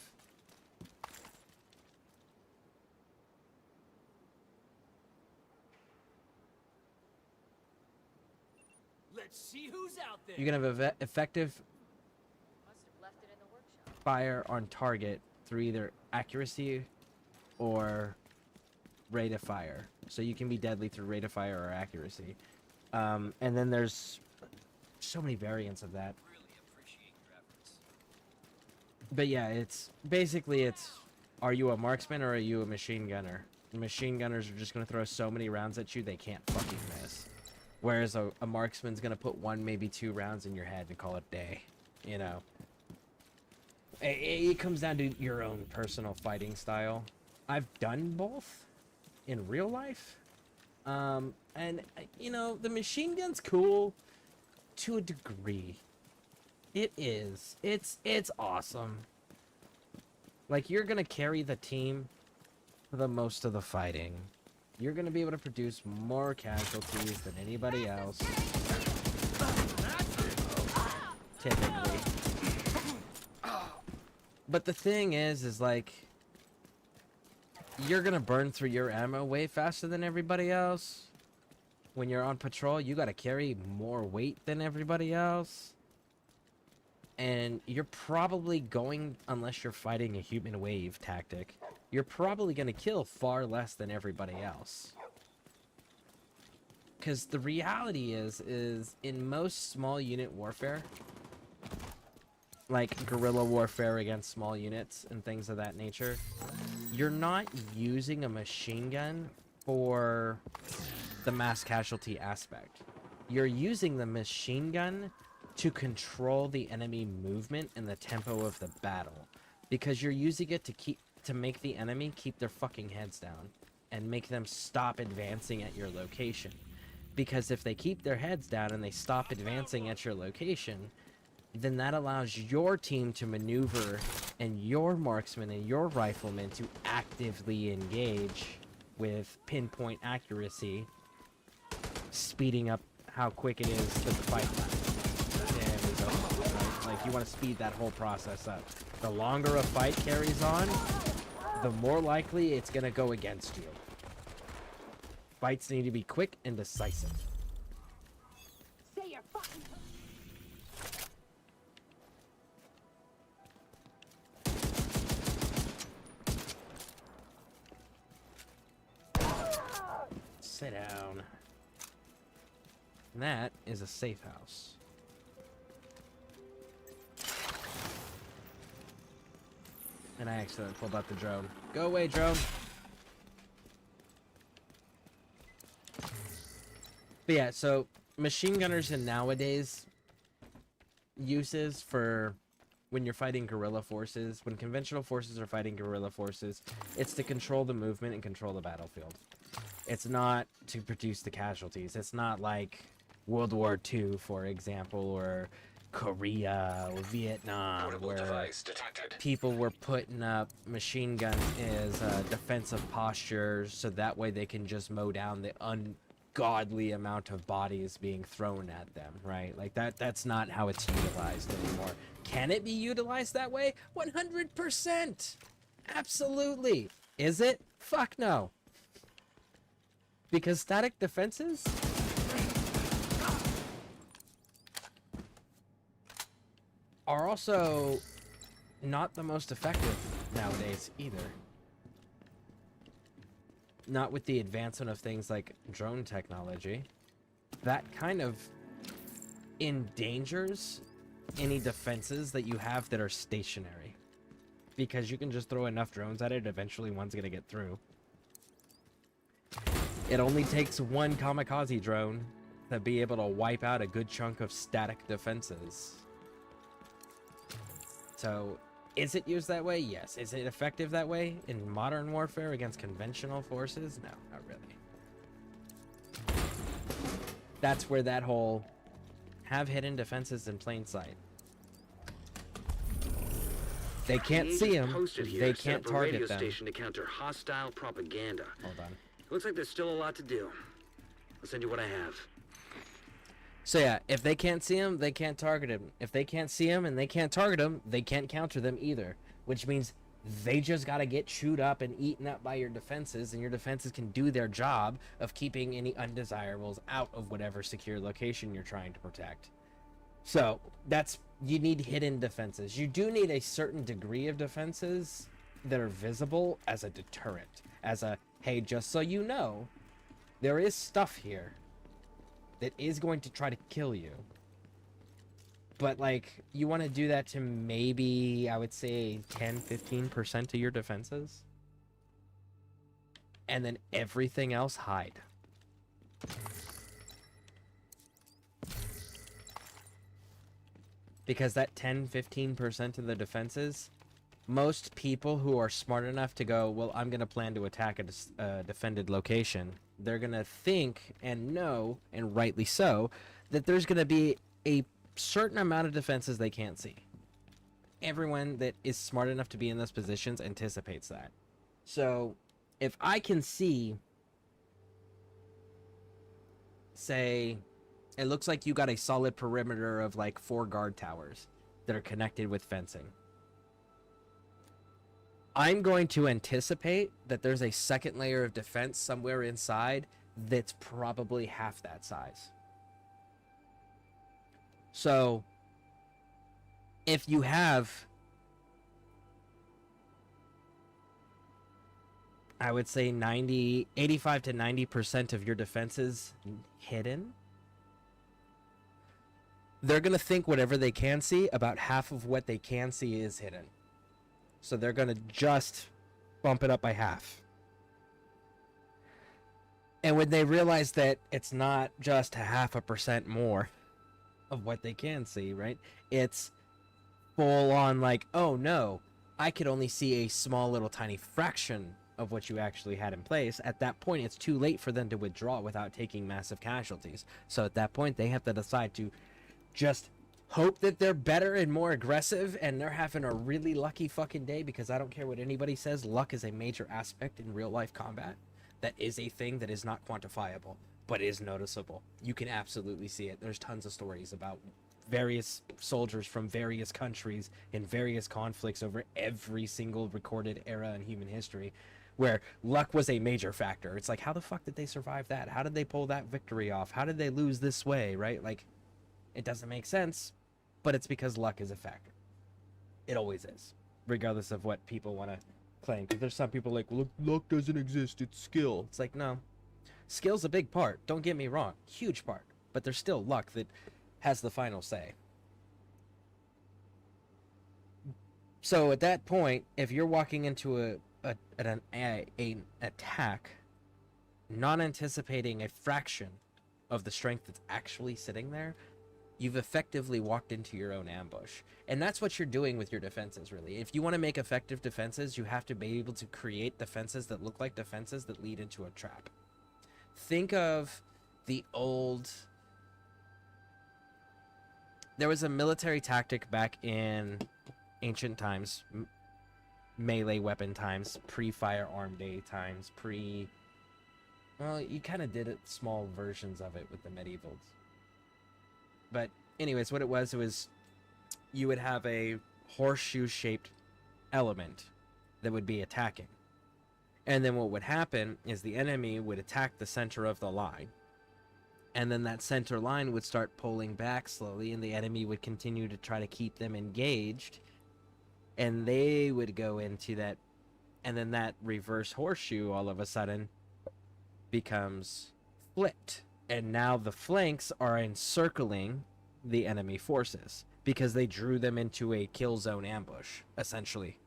Let's see who's out there! You can have effective Must have left it in the workshop. fire on target through either accuracy or rate of fire. So you can be deadly through rate of fire or accuracy. And then there's so many variants of that. But yeah, it's basically are you a marksman or are you a machine gunner? The machine gunners are just going to throw so many rounds at you they can't fucking miss. Whereas a marksman's going to put 1, maybe 2 rounds in your head and call it a day. You know. It comes down to your own personal fighting style. I've done both in real life. And, you know, the machine gun's cool to a degree. It is. It's awesome. Like, you're gonna carry the team for the most of the fighting. You're gonna be able to produce more casualties than anybody else. Typically. But the thing is like, you're gonna burn through your ammo way faster than everybody else. When you're on patrol, you gotta carry more weight than everybody else. And you're probably going, unless you're fighting a human wave tactic, you're probably gonna kill far less than everybody else. Because the reality is in most small unit warfare, like guerrilla warfare against small units and things of that nature, you're not using a machine gun for the mass casualty aspect. You're using the machine gun to control the enemy movement and the tempo of the battle, because you're using it to make the enemy keep their fucking heads down and make them stop advancing at your location. Because if they keep their heads down and they stop advancing at your location, then that allows your team to maneuver and your marksmen and your riflemen to actively engage with pinpoint accuracy, speeding up how quick it is to the fight lasts. There we go. Right? Like, you want to speed that whole process up. The longer a fight carries on, the more likely it's going to go against you. Fights need to be quick and decisive. Say your fucking... Sit down. And that is a safe house. And I accidentally pulled out the drone. Go away, drone. But yeah, so machine gunners in nowadays uses for when you're fighting guerrilla forces, when conventional forces are fighting guerrilla forces, it's to control the movement and control the battlefield. It's not to produce the casualties. It's not like World War II, for example, or Korea or Vietnam, where people were putting up machine guns as defensive postures so that way they can just mow down the ungodly amount of bodies being thrown at them, right? Like that's not how it's utilized anymore. Can it be utilized that way? 100%! Absolutely! Is it? Fuck no. Because static defenses are also not the most effective nowadays either. Not with the advancement of things like drone technology. That kind of endangers any defenses that you have that are stationary. Because you can just throw enough drones at it, eventually one's gonna get through. It only takes one kamikaze drone to be able to wipe out a good chunk of static defenses. So, is it used that way? Yes. Is it effective that way in modern warfare against conventional forces? No, not really. That's where that whole have hidden defenses in plain sight. They can't see them. They can't target them. Station to counter hostile propaganda. Hold on. Looks like there's still a lot to do. I'll send you what I have. So yeah, if they can't see them, they can't target them. If they can't see them and they can't target them, they can't counter them either. Which means they just gotta get chewed up and eaten up by your defenses, and your defenses can do their job of keeping any undesirables out of whatever secure location you're trying to protect. So you need hidden defenses. You do need a certain degree of defenses that are visible as a deterrent. As a, hey, just so you know, there is stuff here that is going to try to kill you. But, like, you want to do that to maybe, I would say, 10-15% of your defenses. And then everything else hide. Because that 10-15% of the defenses, most people who are smart enough to go, well, I'm going to plan to attack a defended location, they're going to think and know, and rightly so, that there's going to be a certain amount of defenses they can't see. Everyone that is smart enough to be in those positions anticipates that. So, if I can see, say, it looks like you got a solid perimeter of like 4 guard towers that are connected with fencing. I'm going to anticipate that there's a second layer of defense somewhere inside that's probably half that size. So, if you have, I would say 85 to 90% of your defenses hidden, they're going to think whatever they can see, about half of what they can see is hidden. So they're going to just bump it up by half. And when they realize that it's not just 0.5% more of what they can see, right? It's full on like, oh no, I could only see a small little tiny fraction of what you actually had in place. At that point, it's too late for them to withdraw without taking massive casualties. So at that point, they have to decide to just hope that they're better and more aggressive, and they're having a really lucky fucking day, because I don't care what anybody says, luck is a major aspect in real life combat. That is a thing that is not quantifiable, but is noticeable. You can absolutely see it. There's tons of stories about various soldiers from various countries in various conflicts over every single recorded era in human history where luck was a major factor. It's like, how the fuck did they survive that? How did they pull that victory off? How did they lose this way, right? Like, it doesn't make sense, but it's because luck is a factor. It always is, regardless of what people want to claim. Because there's some people like, look, luck doesn't exist, it's skill. It's like, no. Skill's a big part, don't get me wrong. Huge part. But there's still luck that has the final say. So at that point, if you're walking into an attack, not anticipating a fraction of the strength that's actually sitting there, you've effectively walked into your own ambush. And that's what you're doing with your defenses, really. If you want to make effective defenses, you have to be able to create defenses that look like defenses that lead into a trap. Think of the old... There was a military tactic back in ancient times, melee weapon times, pre-firearm day times, well, you kind of did it, small versions of it with the medievals. But anyways, what it was you would have a horseshoe-shaped element that would be attacking. And then what would happen is the enemy would attack the center of the line. And then that center line would start pulling back slowly, and the enemy would continue to try to keep them engaged. And they would go into that, and then that reverse horseshoe all of a sudden becomes flipped. And now the flanks are encircling the enemy forces because they drew them into a kill zone ambush, essentially.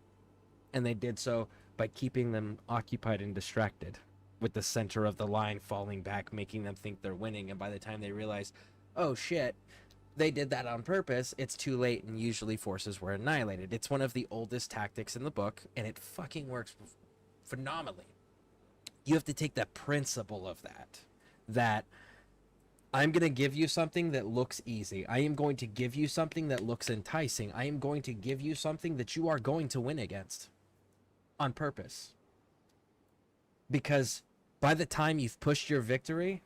And they did so by keeping them occupied and distracted, with the center of the line falling back, making them think they're winning. And by the time they realize, oh shit, they did that on purpose, it's too late, and usually forces were annihilated. It's one of the oldest tactics in the book, and it fucking works phenomenally. You have to take the principle of that I'm going to give you something that looks easy. I am going to give you something that looks enticing. I am going to give you something that you are going to win against on purpose. Because by the time you've pushed your victory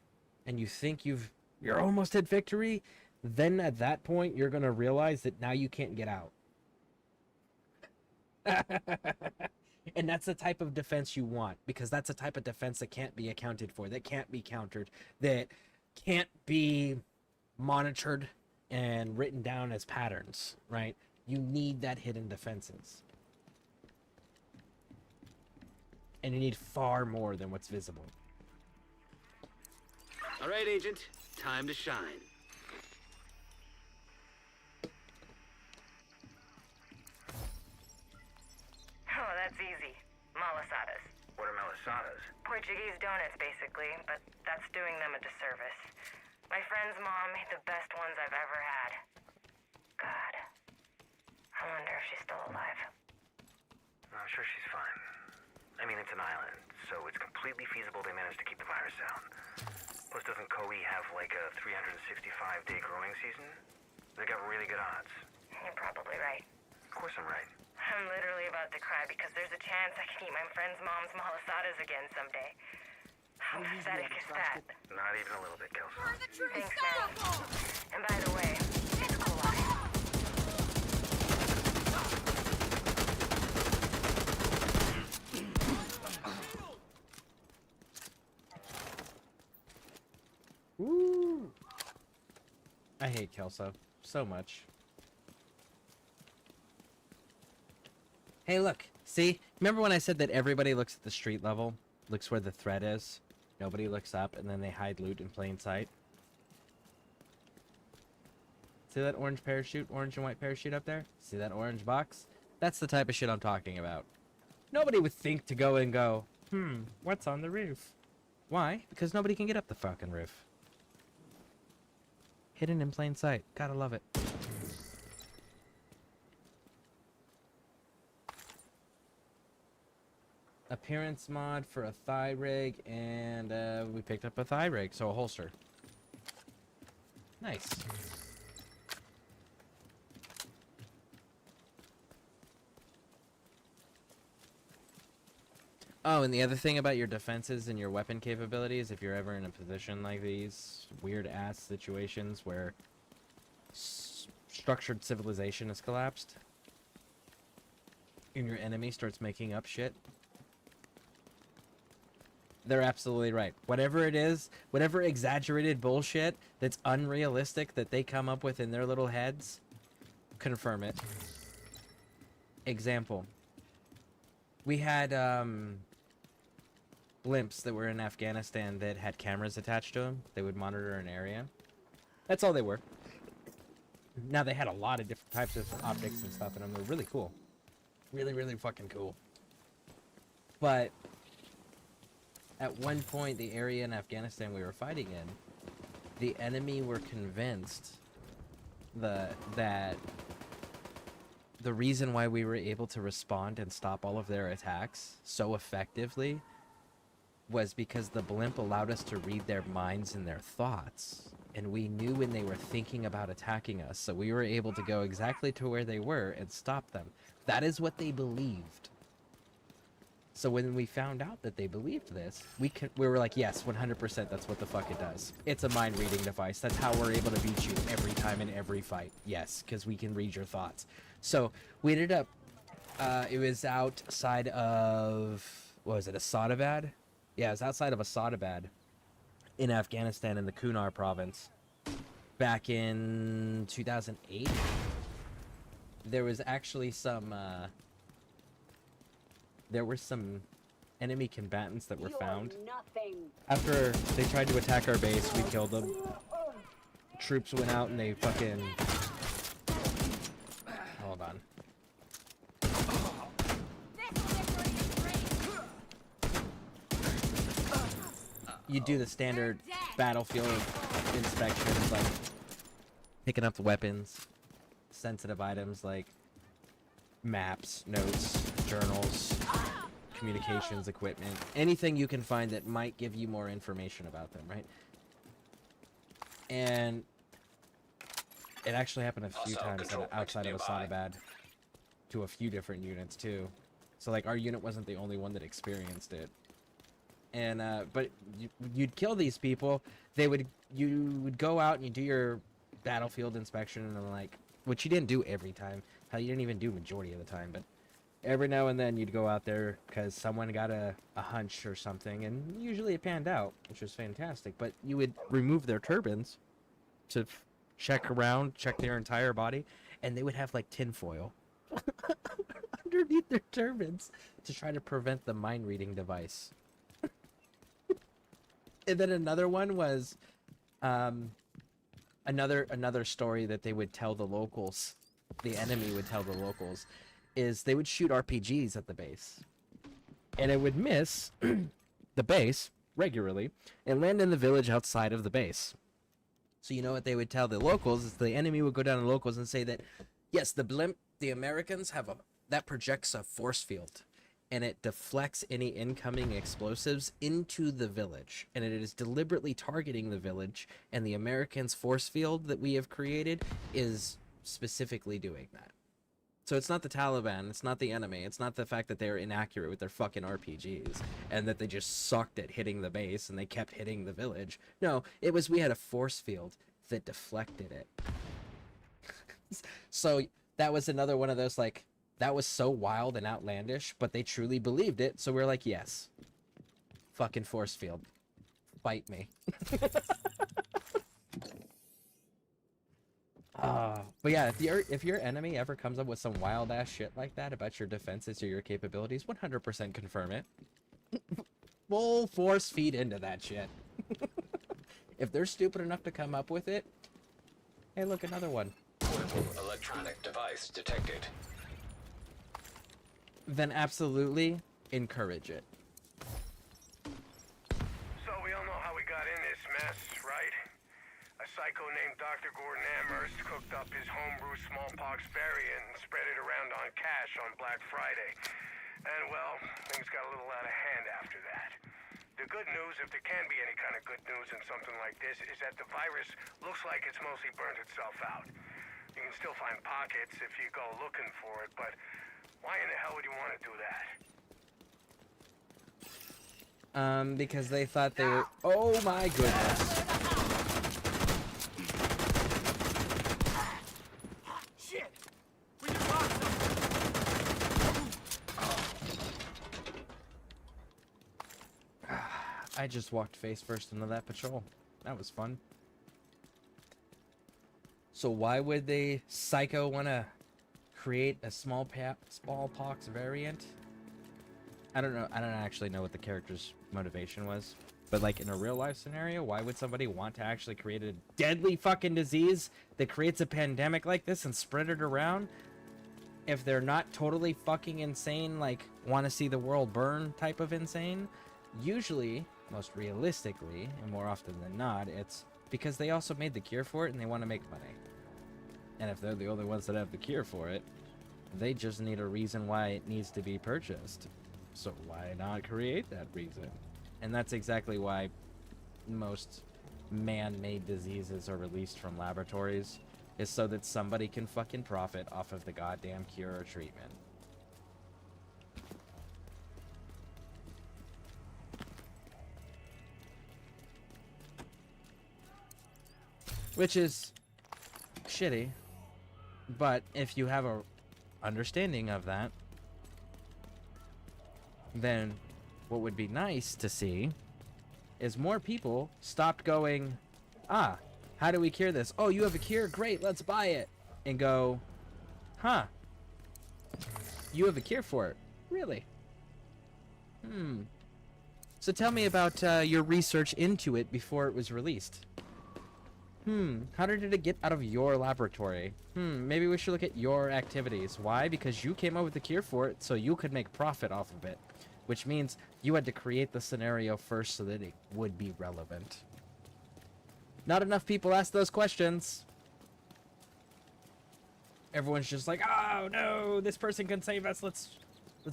and you think you're almost at victory, then at that point you're going to realize that now you can't get out. And that's the type of defense you want, because that's the type of defense that can't be accounted for, that can't be countered, that can't be monitored and written down as patterns, right? You need that hidden defenses. And you need far more than what's visible. All right, Agent. Time to shine. Oh, that's easy. Malasadas. What are malasadas? Portuguese donuts, basically, but that's doing them a disservice. My friend's mom made the best ones I've ever had. God. I wonder if she's still alive. I'm sure she's fine. I mean, it's an island, so it's completely feasible they managed to keep the virus down. Plus, doesn't Koei have like a 365-day growing season? They got really good odds. You're probably right. Of course I'm right. I'm literally about to cry because there's a chance I can eat my friend's mom's malasadas again someday. How pathetic is that? Not even a little bit, Kelsey. Thanks, man. And by the way, it's cool. Woo! I hate Kelso so much. Hey, look. See? Remember when I said that everybody looks at the street level? Looks where the threat is? Nobody looks up, and then they hide loot in plain sight? It's See that orange parachute, orange and white parachute up there? See that orange box? That's the type of shit I'm talking about. Nobody would think to go and go, what's on the roof? Why? Because nobody can get up the fucking roof. Hidden in plain sight. Gotta love it. Appearance mod for a thigh rig, and we picked up a thigh rig, so a holster. Nice. Oh, and the other thing about your defenses and your weapon capabilities, if you're ever in a position like these weird-ass situations where structured civilization has collapsed, and your enemy starts making up shit, they're absolutely right. Whatever it is, whatever exaggerated bullshit that's unrealistic that they come up with in their little heads, confirm it. Example. We had, blimps that were in Afghanistan that had cameras attached to them. They would monitor an area. That's all they were. Now, they had a lot of different types of optics and stuff in them. They're really cool. Really, really fucking cool. But at one point, the area in Afghanistan we were fighting in, the enemy were convinced that the reason why we were able to respond and stop all of their attacks so effectively was because the blimp allowed us to read their minds and their thoughts. And we knew when they were thinking about attacking us, so we were able to go exactly to where they were and stop them. That is what they believed. So when we found out that they believed this, we were like, yes, 100%, that's what the fuck it does. It's a mind-reading device. That's how we're able to beat you every time in every fight. Yes, because we can read your thoughts. So we ended up, it was outside of, what was it, Asadabad? Yeah, it was outside of Asadabad in Afghanistan in the Kunar province. Back in 2008, there was actually some, there were some enemy combatants that were found. After they tried to attack our base, we killed them. Troops went out and they fucking... Hold on. You do the standard battlefield inspections, like picking up the weapons, sensitive items like maps, notes, journals, communications equipment, anything you can find that might give you more information about them, right? And it actually happened a few times outside of Asadabad to a few different units too. So like our unit wasn't the only one that experienced it. And but you'd kill these people. You would go out and you do your battlefield inspection and like, which you didn't do every time. Hell, you didn't even do majority of the time, but every now and then you'd go out there because someone got a hunch or something, and usually it panned out, which was fantastic. But you would remove their turbans to check around, check their entire body, and they would have like tinfoil underneath their turbans to try to prevent the mind-reading device. And then another one was another story that they would tell the locals, the enemy would tell the locals, is they would shoot RPGs at the base. And it would miss the base regularly and land in the village outside of the base. So you know what they would tell the locals is the enemy would go down to the locals and say that, yes, the blimp, the Americans have that projects a force field. And it deflects any incoming explosives into the village. And it is deliberately targeting the village, and the Americans' force field that we have created is specifically doing that. So it's not the Taliban, it's not the enemy, it's not the fact that they're inaccurate with their fucking RPGs, and that they just sucked at hitting the base, and they kept hitting the village. No, it was we had a force field that deflected it. So that was another one of those, like, that was so wild and outlandish, but they truly believed it, so we're like, yes. Fucking force field. Bite me. But yeah, if your enemy ever comes up with some wild ass shit like that about your defenses or your capabilities, 100% confirm it. Full force feed into that shit. If they're stupid enough to come up with it, hey look, another one. Portable electronic device detected. Then absolutely encourage it. So we all know how we got in this mess, right? A psycho named Dr. Gordon Amherst cooked up his homebrew smallpox variant and spread it around on cash on Black Friday. And well, things got a little out of hand after that. The good news, if there can be any kind of good news in something like this, is that the virus looks like it's mostly burnt itself out. You can still find pockets if you go looking for it, but why in the hell would you want to do that? Because they thought they were. Oh my goodness. Shit! We just lost them! I just walked face first into that patrol. That was fun. So why would they psycho want to create a smallpox variant? I don't know. I don't actually know what the character's motivation was. But like in a real life scenario, why would somebody want to actually create a deadly fucking disease that creates a pandemic like this and spread it around? If they're not totally fucking insane, like want to see the world burn type of insane, usually, most realistically, and more often than not, it's because they also made the cure for it and they want to make money. And if they're the only ones that have the cure for it, they just need a reason why it needs to be purchased. So why not create that reason? And that's exactly why most man-made diseases are released from laboratories, is so that somebody can fucking profit off of the goddamn cure or treatment. Which is shitty, but if you have a understanding of that, then what would be nice to see is more people stopped going, ah, how do we cure this? Oh, you have a cure? Great, let's buy it. And go, huh, you have a cure for it? Really? So tell me about your research into it before it was released. How did it get out of your laboratory? Maybe we should look at your activities. Why? Because you came up with the cure for it, so you could make profit off of it. Which means you had to create the scenario first so that it would be relevant. Not enough people ask those questions. Everyone's just like, oh no, this person can save us, let's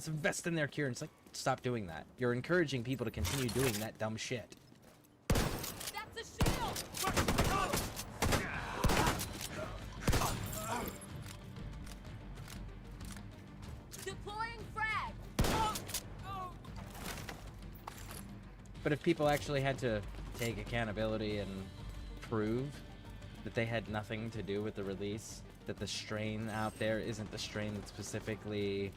invest in their cure. And it's like, stop doing that. You're encouraging people to continue doing that dumb shit. That's a shield! Deploying frag! But if people actually had to take accountability and prove that they had nothing to do with the release, that the strain out there isn't the strain that's specifically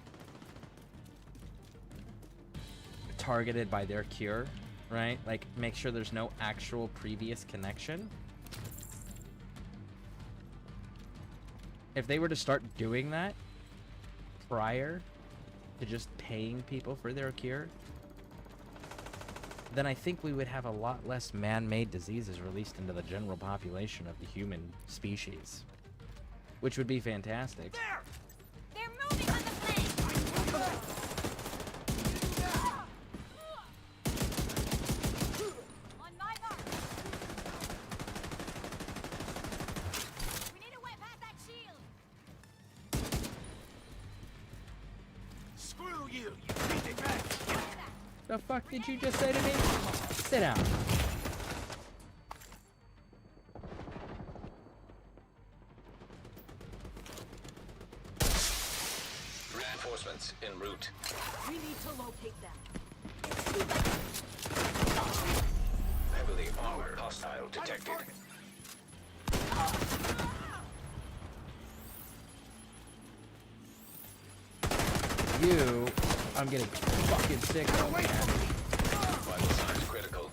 targeted by their cure, right? Like, make sure there's no actual previous connection. If they were to start doing that prior to just paying people for their cure, then I think we would have a lot less man-made diseases released into the general population of the human species, which would be fantastic. There! They're moving on the plane! On my mark! We need to whip past that shield! Screw you, you beat back! The fuck did you just say to me? Sit down. Reinforcements en route. We need to locate them. Heavily armored hostile detected. I'm getting fucking sick of, man. Vital signs critical.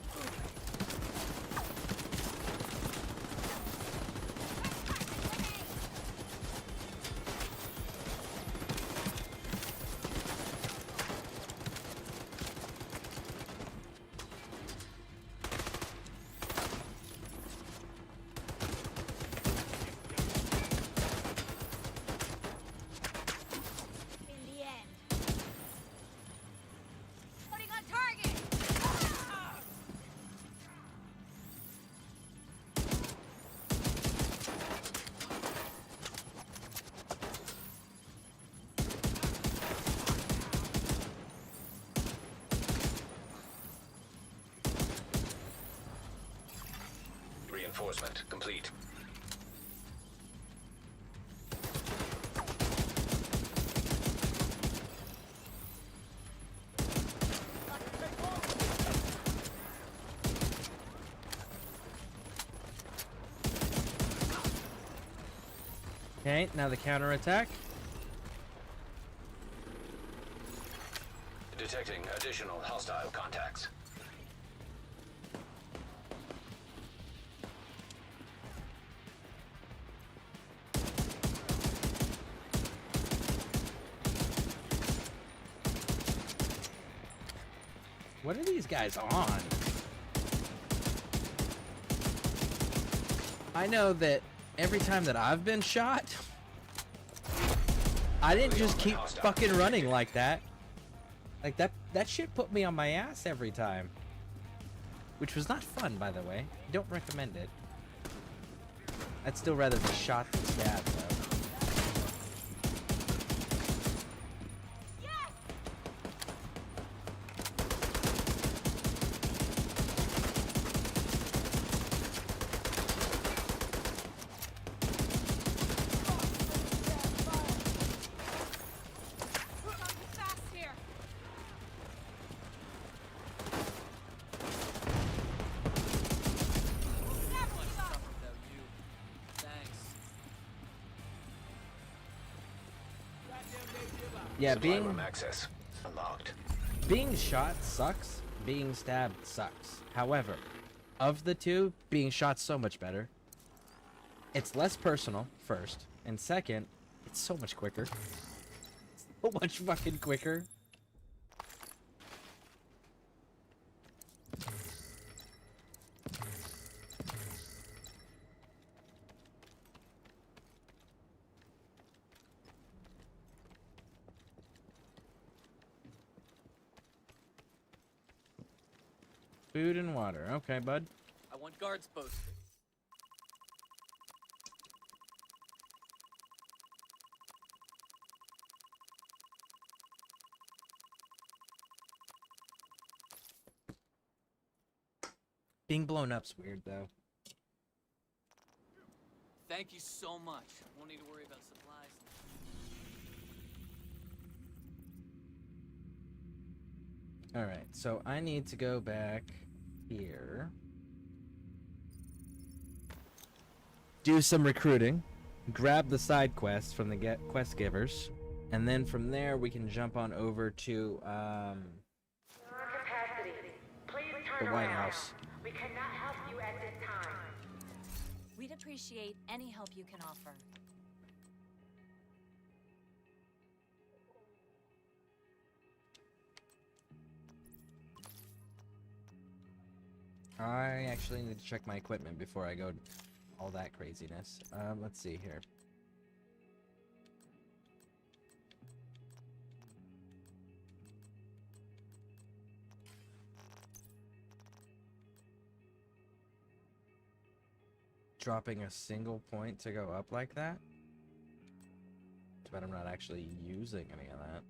Reinforcement complete. Okay, now the counterattack. Detecting additional hostile contacts. What are these guys on? I know that every time that I've been shot, I didn't just keep fucking running like that. Like that shit put me on my ass every time. Which was not fun, by the way. Don't recommend it. I'd still rather be shot than stabbed, though. Yeah, Room access unlocked. being shot sucks. Being stabbed sucks. However, of the two, being shot's so much better. It's less personal, first, and second, it's so much quicker. So much fucking quicker. Food and water. Okay, bud. I want guards posted. Being blown up's weird, though. Thank you so much. Won't need to worry about supplies. Alright, so I need to go back here. Do some recruiting. Grab the side quests from the quest givers. And then from there, we can jump on over to, the White House. We cannot help you at this time. We'd appreciate any help you can offer. I actually need to check my equipment before I go all that craziness. Let's see here. Dropping a single point to go up like that? But I'm not actually using any of that.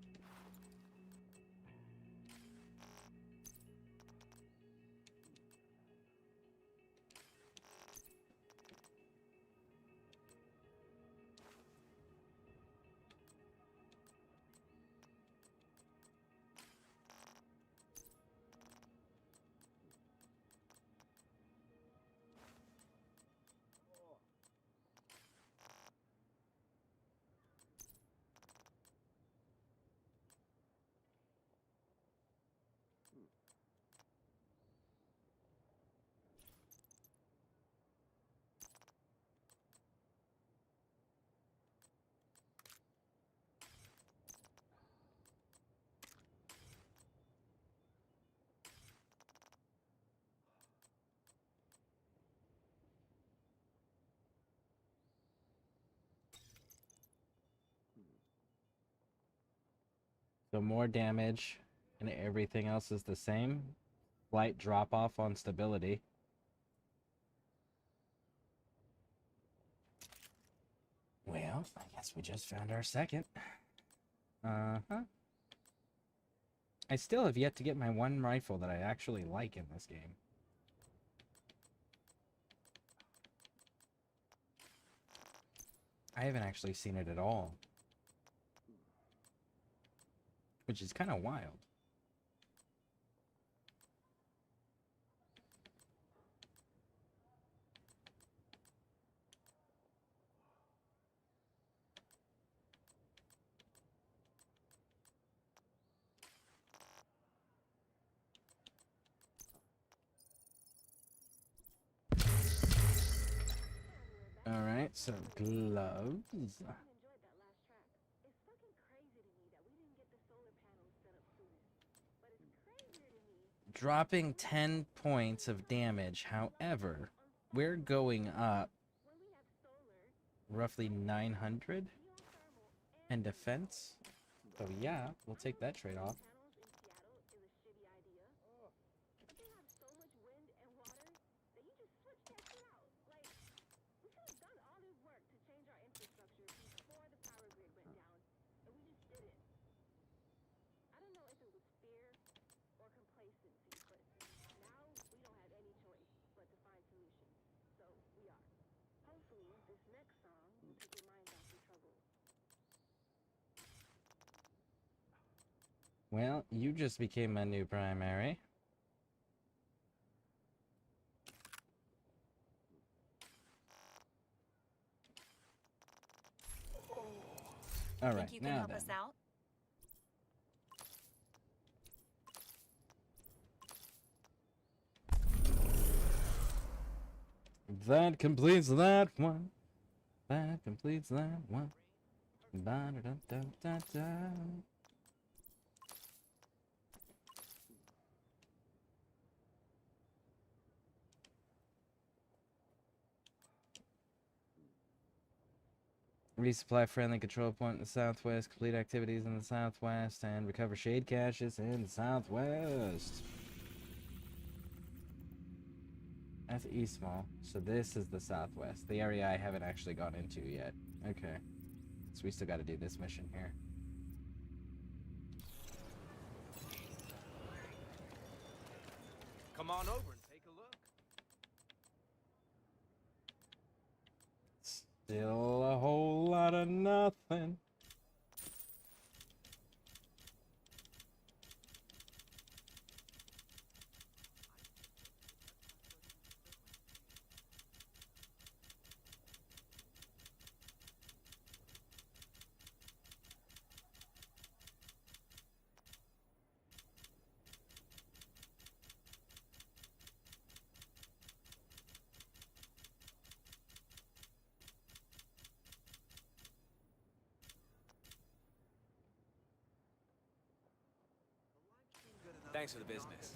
So more damage and everything else is the same. Slight drop off on stability. Well, I guess we just found our second. Uh-huh. I still have yet to get my one rifle that I actually like in this game. I haven't actually seen it at all. Which is kind of wild. Alright, so gloves. Dropping 10 points of damage. However, we're going up roughly 900 in defense. So yeah, we'll take that trade-off. Well, you just became my new primary. All right, Think you can now help then. us out? That completes that one. That completes that one. Ba-da-da-da-da-da. Resupply friendly control point in the southwest, complete activities in the southwest, and recover shade caches in the southwest. That's East Mall, so this is the southwest, the area I haven't actually gone into yet. Okay, so we still got to do this mission here. Come on over and take a look. Still a whole lot of nothing. Thanks for the business.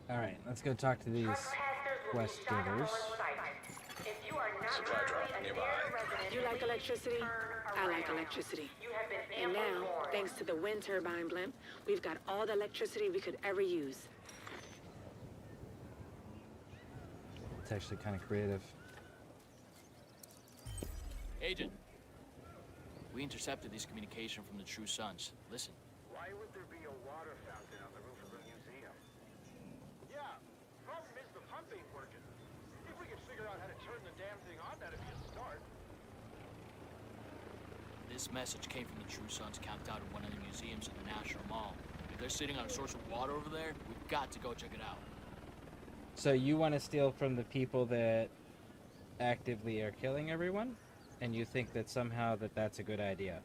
Alright, let's go talk to these quest givers. Supply drop nearby. You like electricity? I like electricity. And now, thanks to the wind turbine blimp, we've got all the electricity we could ever use. It's actually kind of creative. Agent, we intercepted this communication from the True Sons. Listen. Why would there be a water fountain on the roof of a museum? Yeah, problem is the pump ain't working. If we could figure out how to turn the damn thing on, that'd be a start. This message came from the True Sons camped out at one of the museums in the National Mall. If they're sitting on a source of water over there, we've got to go check it out. So you want to steal from the people that actively are killing everyone? And you think that somehow that's a good idea?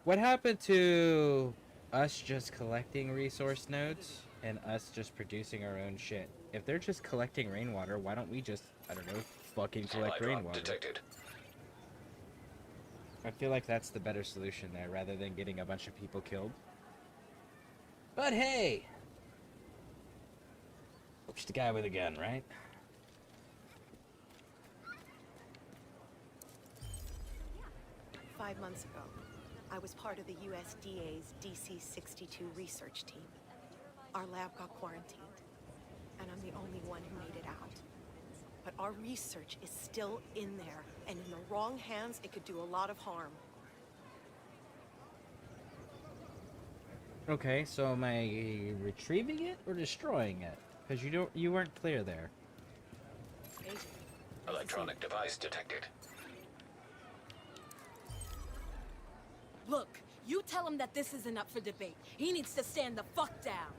What happened to us just collecting resource nodes and us just producing our own shit? If they're just collecting rainwater, why don't we just, I don't know, fucking collect Supply drop rainwater? detected. I feel like that's the better solution there, rather than getting a bunch of people killed. But hey! Just a guy with a gun, right? 5 months ago, I was part of the USDA's DC-62 research team. Our lab got quarantined, and I'm the only one who made it out. But our research is still in there, and in the wrong hands, it could do a lot of harm. Okay, so am I retrieving it or destroying it? Because you weren't clear there. Electronic device detected. Look, you tell him that this isn't up for debate. He needs to stand the fuck down.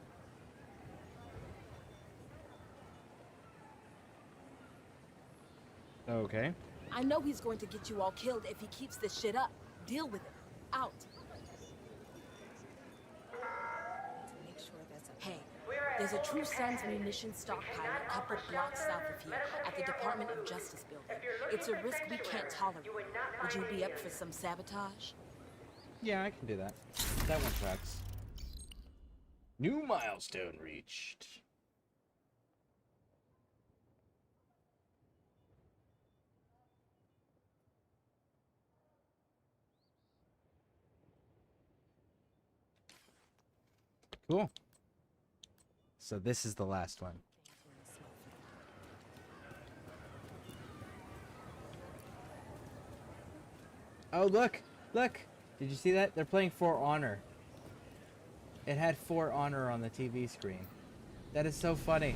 Okay. I know he's going to get you all killed if he keeps this shit up. Deal with it. Out. Hey, there's a True Sons munitions stockpile a couple blocks south of here at the Department of Justice building. It's a risk we can't tolerate. Would you be up for some sabotage? Yeah, I can do that. That one tracks. New milestone reached. Cool. So this is the last one. Oh, look! Look! Did you see that? They're playing For Honor. It had For Honor on the TV screen. That is so funny.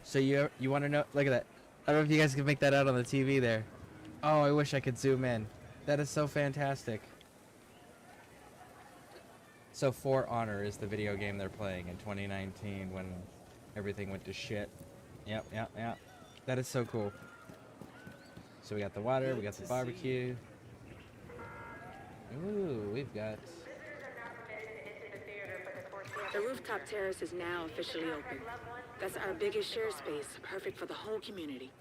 So you want to know? Look at that. I don't know if you guys can make that out on the TV there. Oh, I wish I could zoom in. That is so fantastic. So For Honor is the video game they're playing in 2019 when everything went to shit. Yep. That is so cool. So we got the water, we got the barbecue. Ooh, we've got... The rooftop terrace is now officially open. That's our biggest share space, perfect for the whole community.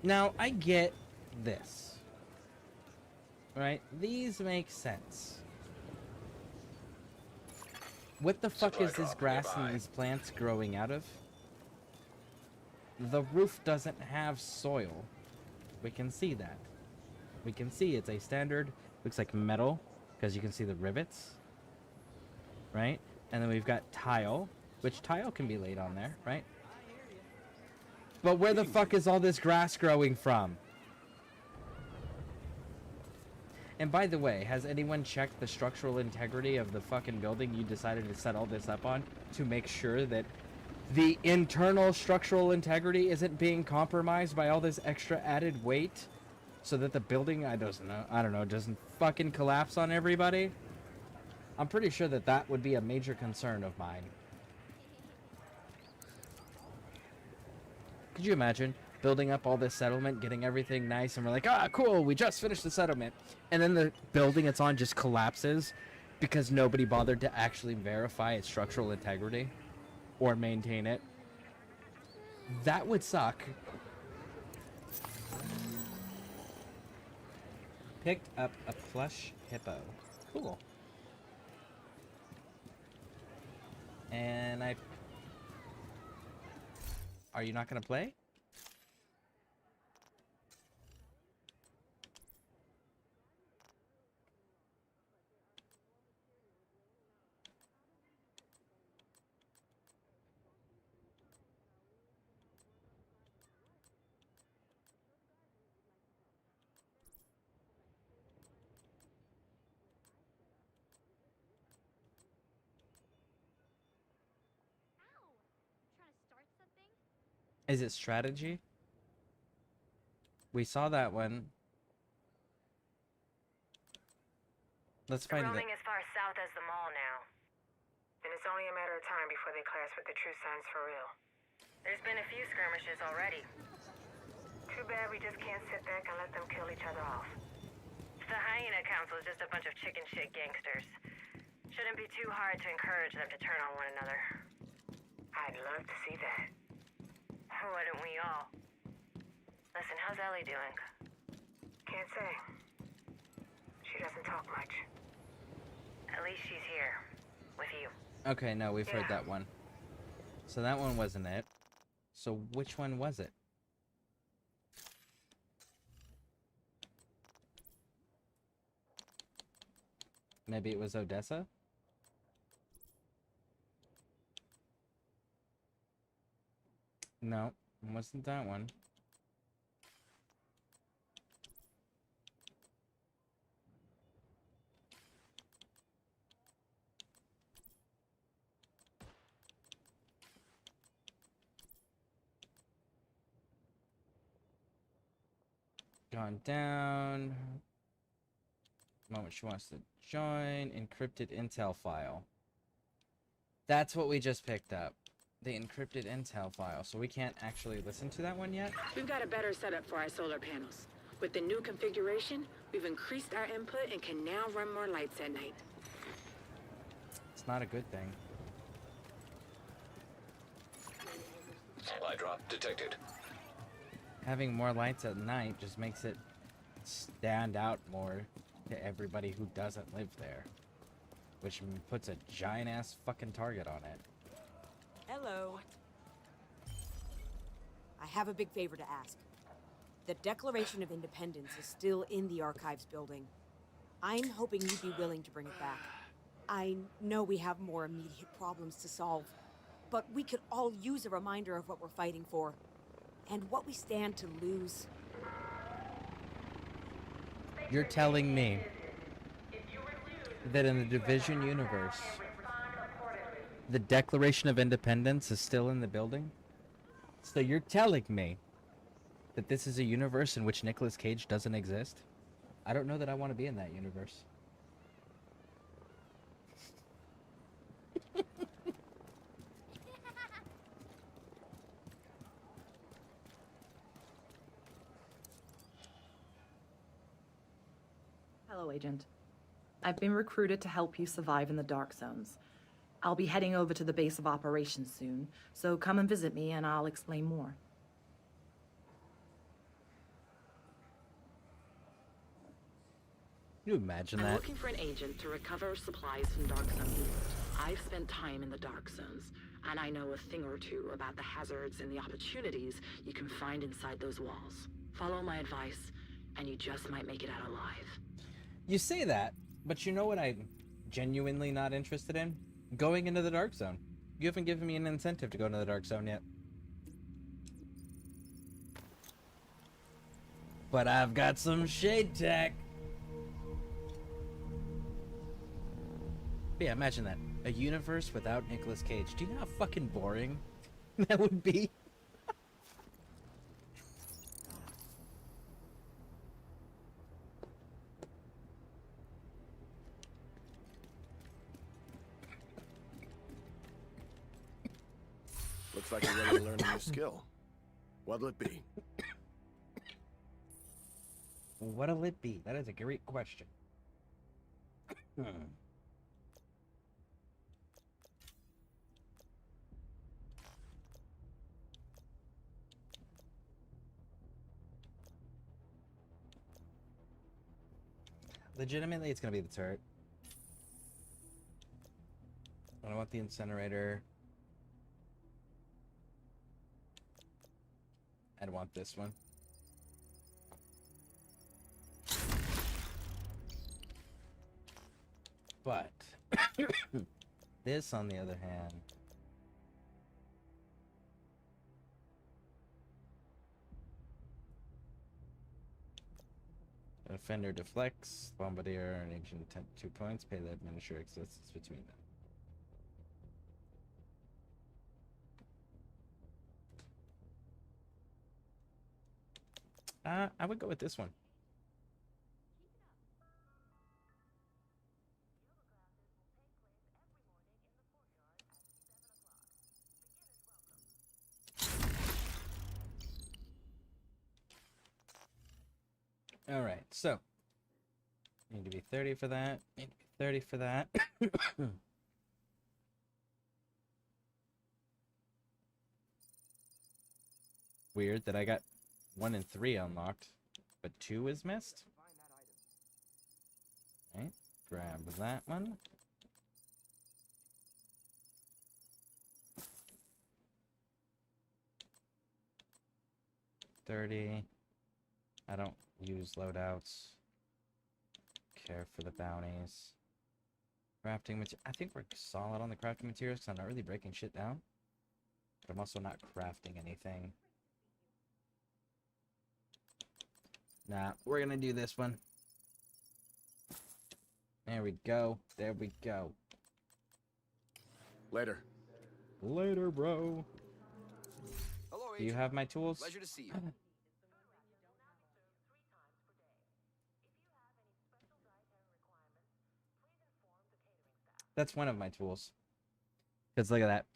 Now, I get this. Right? These make sense. What the fuck is this grass and these plants growing out of? The roof doesn't have soil. We can see that. We can see it's a standard, looks like metal, because you can see the rivets. Right? And then we've got tile, which tile can be laid on there, right? But where the fuck is all this grass growing from? And by the way, has anyone checked the structural integrity of the fucking building you decided to set all this up on to make sure that the internal structural integrity isn't being compromised by all this extra added weight so that the building, I don't know, doesn't fucking collapse on everybody? I'm pretty sure that that would be a major concern of mine. Could you imagine building up all this settlement, getting everything nice, and we're like, ah, cool, we just finished the settlement. And then the building it's on just collapses because nobody bothered to actually verify its structural integrity or maintain it. That would suck. Picked up a plush hippo. Cool. And Are you not gonna play? Is it strategy? We saw that one. Let's find it. They're roaming as far south as the mall now. And it's only a matter of time before they clash with the True Sons for real. There's been a few skirmishes already. Too bad we just can't sit back and let them kill each other off. The Hyena Council is just a bunch of chicken shit gangsters. Shouldn't be too hard to encourage them to turn on one another. I'd love to see that. Why don't we all? Listen, how's Ellie doing? Can't say. She doesn't talk much. At least she's here. With you. Okay, no, we've heard that one. So that one wasn't it. So which one was it? Maybe it was Odessa? No, it wasn't that one. Gone down. Moment she wants to join. Encrypted intel file. That's what we just picked up. The encrypted intel file. So we can't actually listen to that one yet? We've got a better setup for our solar panels. With the new configuration, we've increased our input and can now run more lights at night. It's not a good thing. Supply drop detected. Having more lights at night just makes it stand out more to everybody who doesn't live there. Which puts a giant-ass fucking target on it. Hello. I have a big favor to ask. The Declaration of Independence is still in the Archives building. I'm hoping you'd be willing to bring it back. I know we have more immediate problems to solve, but we could all use a reminder of what we're fighting for, and what we stand to lose. You're telling me that in the Division universe, the Declaration of Independence is still in the building? So you're telling me that this is a universe in which Nicolas Cage doesn't exist? I don't know that I want to be in that universe. Hello, Agent. I've been recruited to help you survive in the Dark Zones. I'll be heading over to the base of operations soon, so come and visit me and I'll explain more. Can you imagine I'm that? looking for an agent to recover supplies from Dark Zone East. I've spent time in the Dark Zones, and I know a thing or two about the hazards and the opportunities you can find inside those walls. Follow my advice, and you just might make it out alive. You say that, but you know what I'm genuinely not interested in? Going into the Dark Zone. You haven't given me an incentive to go into the Dark Zone yet. But I've got some shade tech. But yeah, imagine that. A universe without Nicolas Cage. Do you know how fucking boring that would be? Looks like you're ready to learn a new skill. What'll it be? What'll it be? That is a great question. Legitimately, it's gonna be the turret. I don't want the incinerator. I'd want this one. But this, on the other hand, offender deflects, bombardier, and agent 2 points. Pay that miniature exists between them. I would go with this one. All right, so need to be 30 for that. Need to be 30 for that. Weird that I got 1 and 3 unlocked, but 2 is missed. Right, grab that one. 30. I don't use loadouts. Care for the bounties. Crafting material. I think we're solid on the crafting materials because I'm not really breaking shit down. But I'm also not crafting anything. Nah, we're gonna do this one. There we go. There we go. Later. Later, bro. Hello, Do you have my tools? Pleasure to see you. That's one of my tools. Because look at that.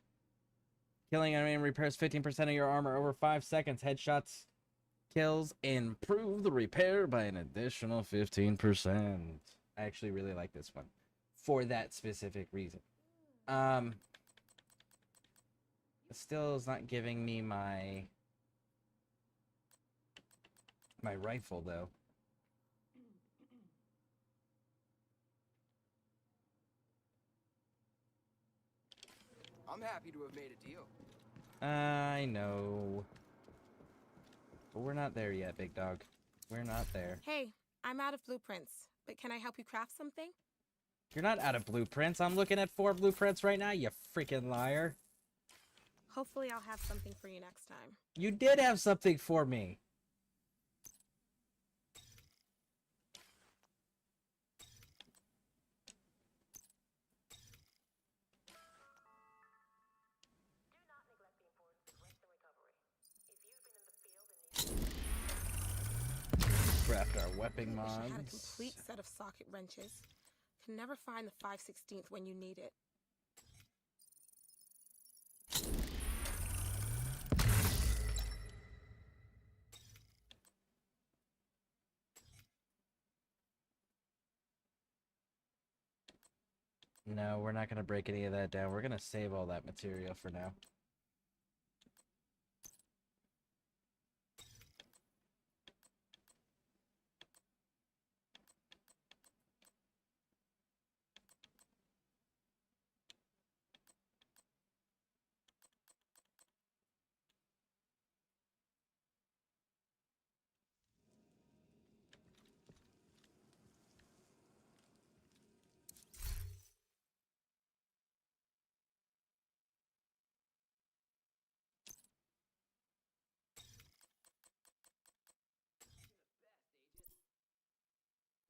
Killing enemy repairs 15% of your armor over 5 seconds. Headshots kills improve the repair by an additional 15%. I actually really like this one. For that specific reason. It still is not giving me my rifle though. I'm happy to have made a deal. I know. But we're not there yet, big dog. We're not there. Hey, I'm out of blueprints, but can I help you craft something? You're not out of blueprints. I'm looking at 4 blueprints right now, you freaking liar. Hopefully I'll have something for you next time. You did have something for me. Craft our weapon I wish I had a mods. complete set of socket wrenches. Can never find the 5/16 when you need it. No, we're not going to break any of that down. We're going to save all that material for now.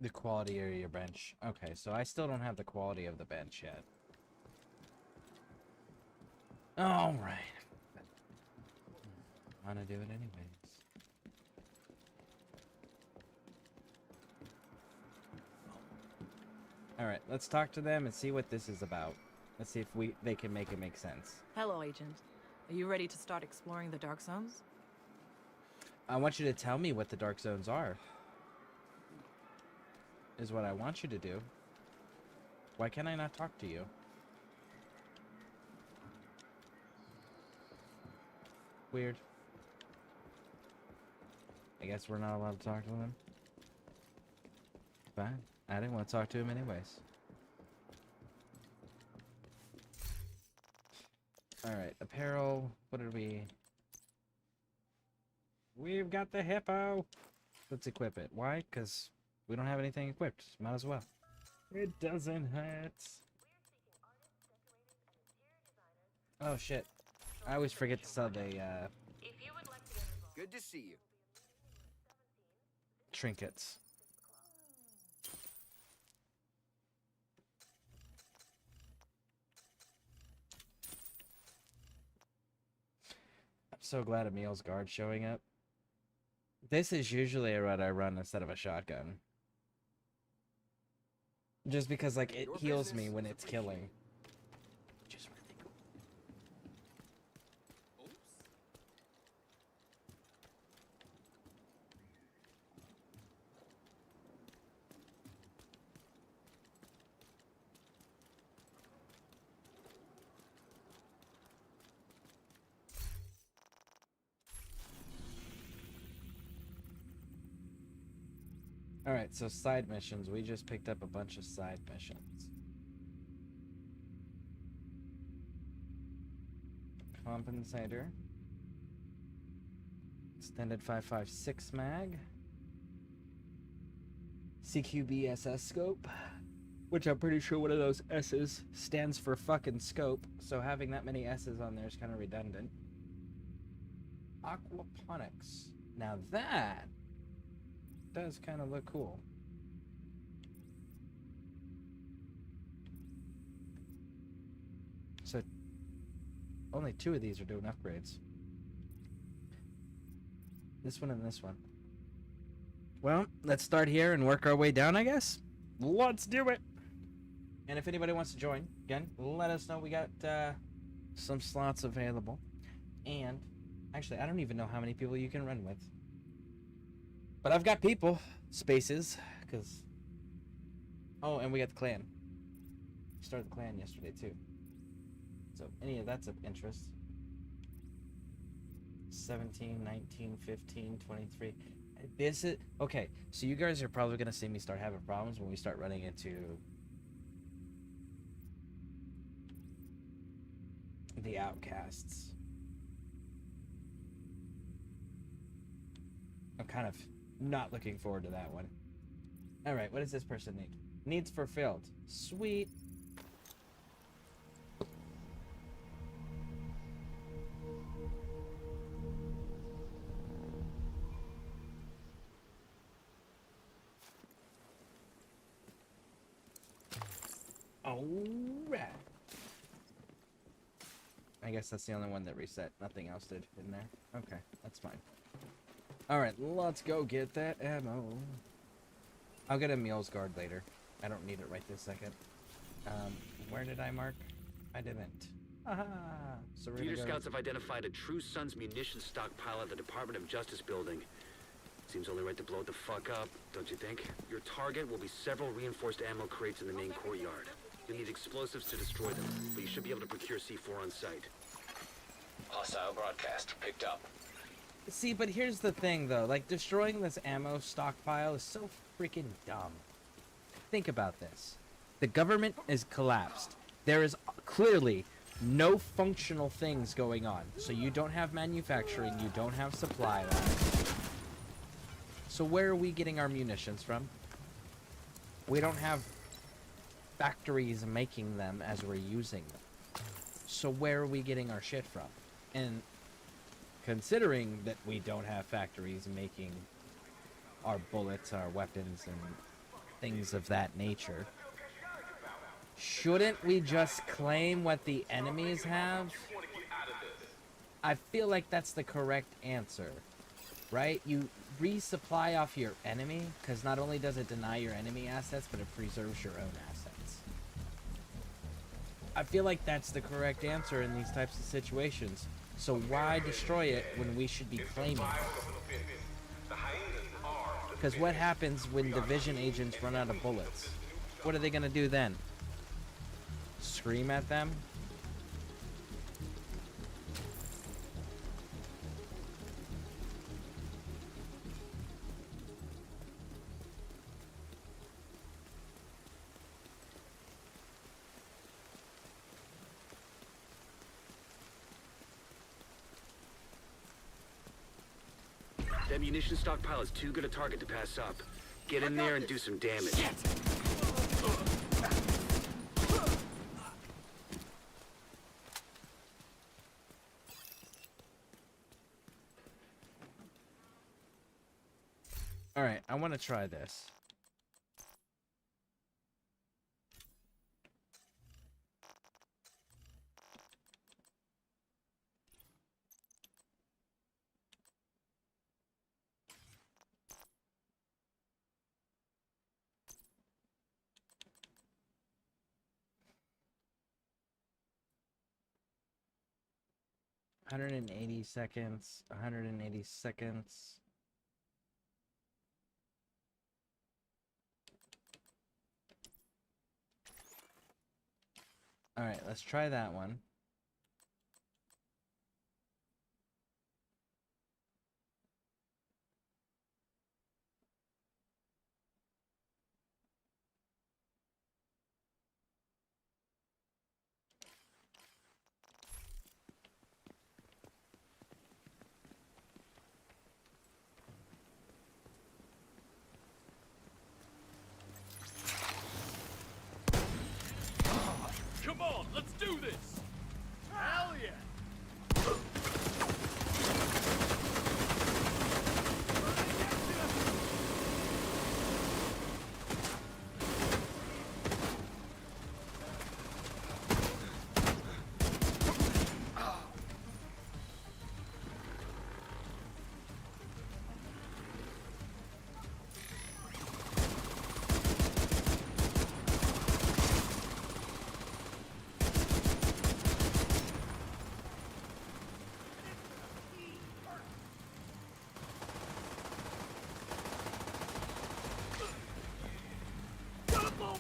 The quality area bench. Okay, so I still don't have the quality of the bench yet. Alright. I'm gonna do it anyways. Alright, let's talk to them and see what this is about. Let's see if they can make it make sense. Hello, Agent. Are you ready to start exploring the Dark Zones? I want you to tell me what the dark zones are. Is what I want you to do. Why can't I not talk to you? Weird. I guess we're not allowed to talk to them. Fine. I didn't want to talk to him anyways. Alright, apparel. What did we... We've got the hippo! Let's equip it. Why? Because we don't have anything equipped. Might as well. It doesn't hurt. Oh shit. I always forget to sell the, Good to see you. trinkets. I'm so glad Emil's guard showing up. This is usually what I run instead of a shotgun. Just because, like, it heals me when it's killing. Just really cool. Alright, so side missions. We just picked up a bunch of side missions. Compensator. It's Extended 5.56 mag. CQB-SS scope, which I'm pretty sure one of those S's stands for fucking scope, so having that many S's on there is kind of redundant. Aquaponics. Now that does kind of look cool. So only 2 of these are doing upgrades. This one and this one. Well, let's start here and work our way down, I guess. Let's do it. And if anybody wants to join, again, let us know. We got some slots available. And actually, I don't even know how many people you can run with. But I've got people, spaces, because... Oh, and we got the clan. We started the clan yesterday, too. So, any of that's of interest. 17, 19, 15, 23. This is... Okay, so you guys are probably going to see me start having problems when we start running into... the outcasts. I'm kind of not looking forward to that one. Alright, what does this person need? Needs fulfilled. Sweet. Alright. I guess that's the only one that reset. Nothing else did in there. Okay, that's fine. Alright, let's go get that ammo. I'll get a Mule's Guard later. I don't need it right this second. Where did I mark? I didn't. Aha! So we're Theater gonna go... scouts have identified a True Sons munitions stockpile at the Department of Justice building. Seems only right to blow it the fuck up, don't you think? Your target will be several reinforced ammo crates in the main courtyard. You'll need explosives to destroy them, but you should be able to procure C4 on site. Hostile broadcast picked up. See, but here's the thing, though. Like, destroying this ammo stockpile is so freaking dumb. Think about this. The government is collapsed. There is clearly no functional things going on. So you don't have manufacturing, you don't have supply lines. So where are we getting our munitions from? We don't have factories making them as we're using them. So where are we getting our shit from? And considering that we don't have factories making our bullets, our weapons, and things of that nature, shouldn't we just claim what the enemies have? I feel like that's the correct answer, right? You resupply off your enemy, because not only does it deny your enemy assets, but it preserves your own assets. I feel like that's the correct answer in these types of situations. So why destroy it when we should be claiming it? Because what happens when division agents run out of bullets? What are they going to do then? Scream at them? That munition stockpile is too good a target to pass up. Get in there and do some damage. Alright, I want to try this. $180 seconds, 180 seconds. Alright, let's try that one. Come on, let's do this! Hell yeah!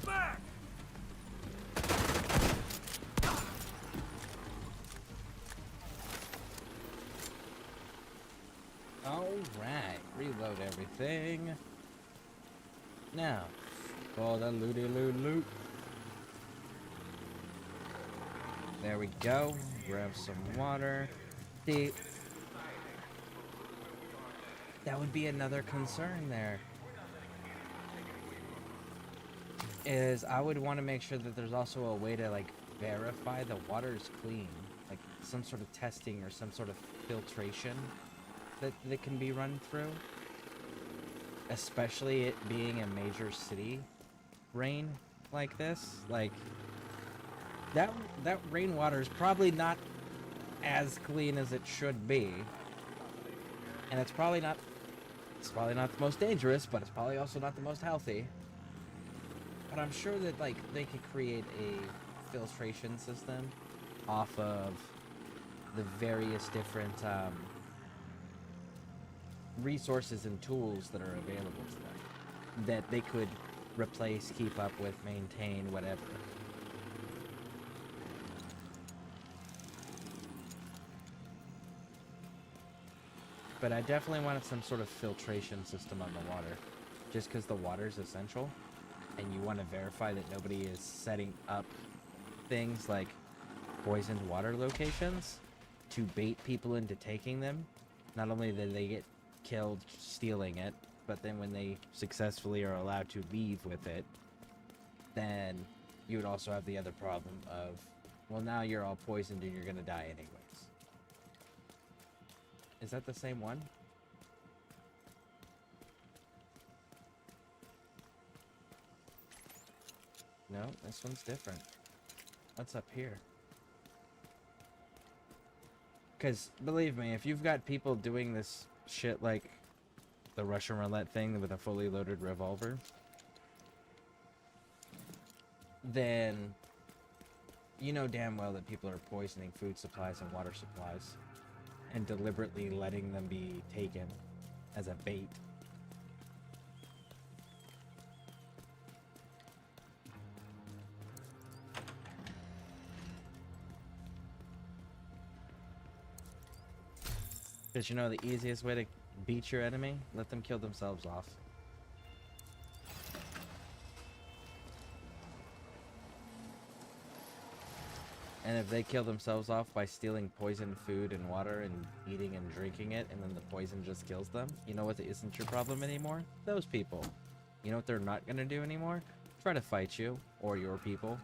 Back! Alright, reload everything. Now, for the looty loot. There we go. Grab some water. See, that would be another concern there. Is I would want to make sure that there's also a way to like verify the water is clean, like some sort of testing or some sort of filtration that can be run through, especially it being a major city rain like this. Like that rainwater is probably not as clean as it should be, and it's probably not the most dangerous, but it's probably also not the most healthy. But I'm sure that like they could create a filtration system off of the various different resources and tools that are available to them, that they could replace, keep up with, maintain, whatever. But I definitely wanted some sort of filtration system on the water, just because the water is essential. And you want to verify that nobody is setting up things like poisoned water locations to bait people into taking them. Not only do they get killed stealing it, but then when they successfully are allowed to leave with it, then you would also have the other problem of, well, now you're all poisoned and you're gonna die anyways. Is that the same one? No, this one's different. What's up here? Because, believe me, if you've got people doing this shit like the Russian roulette thing with a fully loaded revolver, then you know damn well that people are poisoning food supplies and water supplies and deliberately letting them be taken as a bait. Because you know the easiest way to beat your enemy? Let them kill themselves off. And if they kill themselves off by stealing poisoned food and water and eating and drinking it, and then the poison just kills them, you know what isn't your problem anymore? Those people. You know what they're not going to do anymore? Try to fight you, or your people.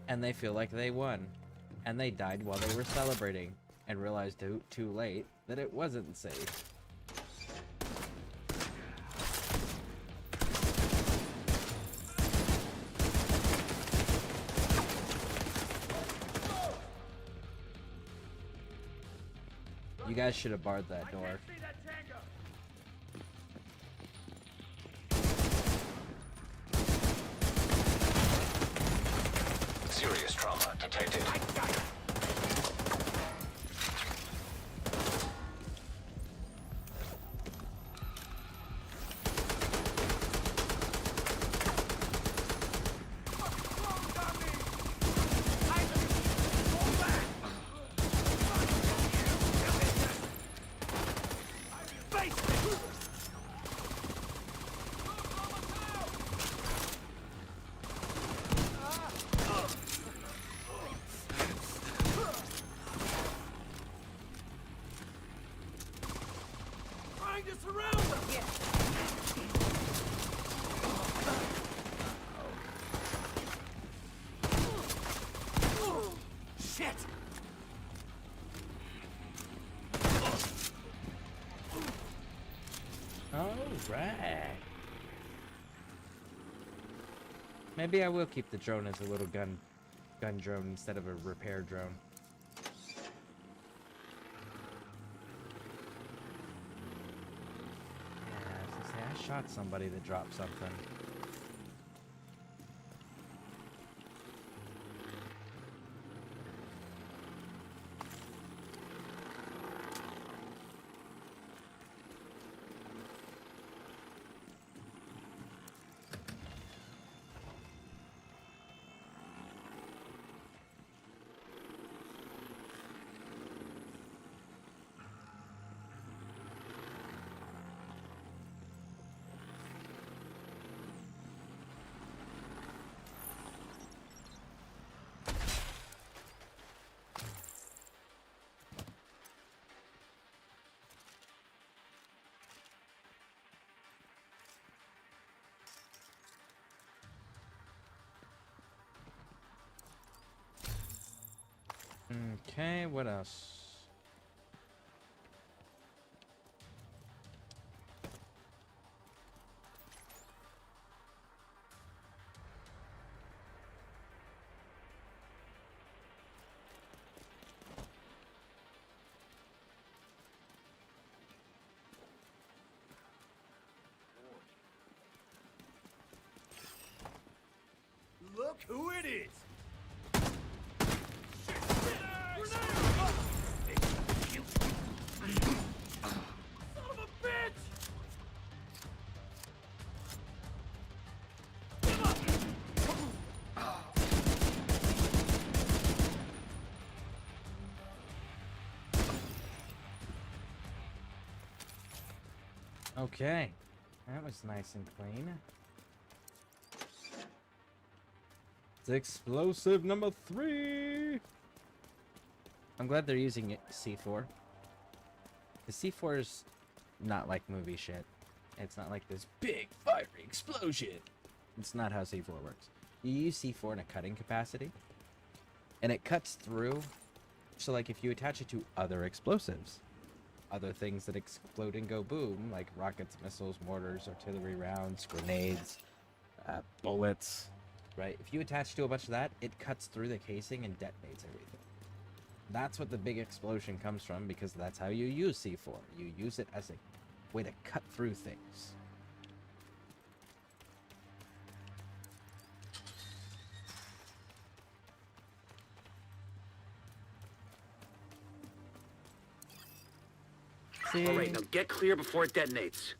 And they feel like they won. And they died while they were celebrating. And realized too late that it wasn't safe. You guys should have barred that door. Serious trauma detected. Right. Maybe I will keep the drone as a little gun drone instead of a repair drone. Yeah, I was gonna say, I shot somebody that dropped something. Okay, what else? Look who it is! Okay, that was nice and clean. It's explosive number 3. I'm glad they're using it C4. The C4 is not like movie shit. It's not like this big fiery explosion. It's not how C4 works. You use C4 in a cutting capacity, and it cuts through. So like if you attach it to other explosives, other things that explode and go boom, like rockets, missiles, mortars, artillery rounds, grenades, bullets, right? If you attach to a bunch of that, it cuts through the casing and detonates everything. That's what the big explosion comes from, because that's how you use C4. You use it as a way to cut through things. See? All right, now get clear before it detonates.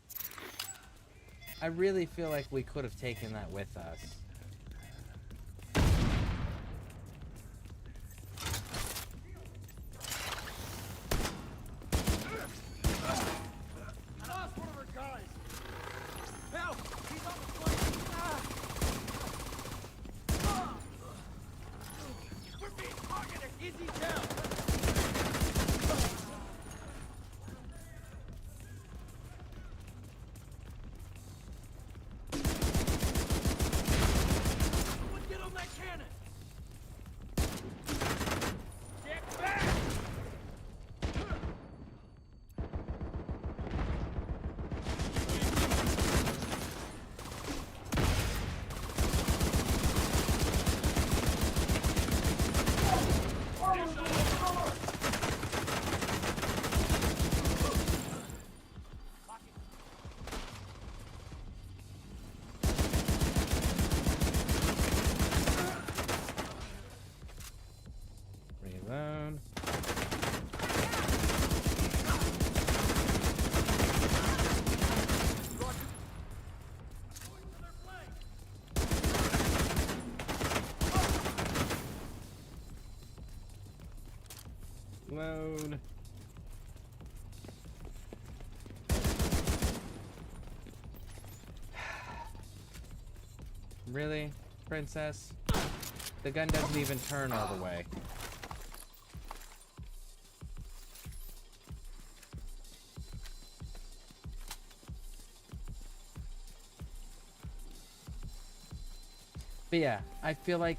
I really feel like we could have taken that with us. Reload. Load. Really, princess? The gun doesn't even turn all the way. But yeah, I feel like,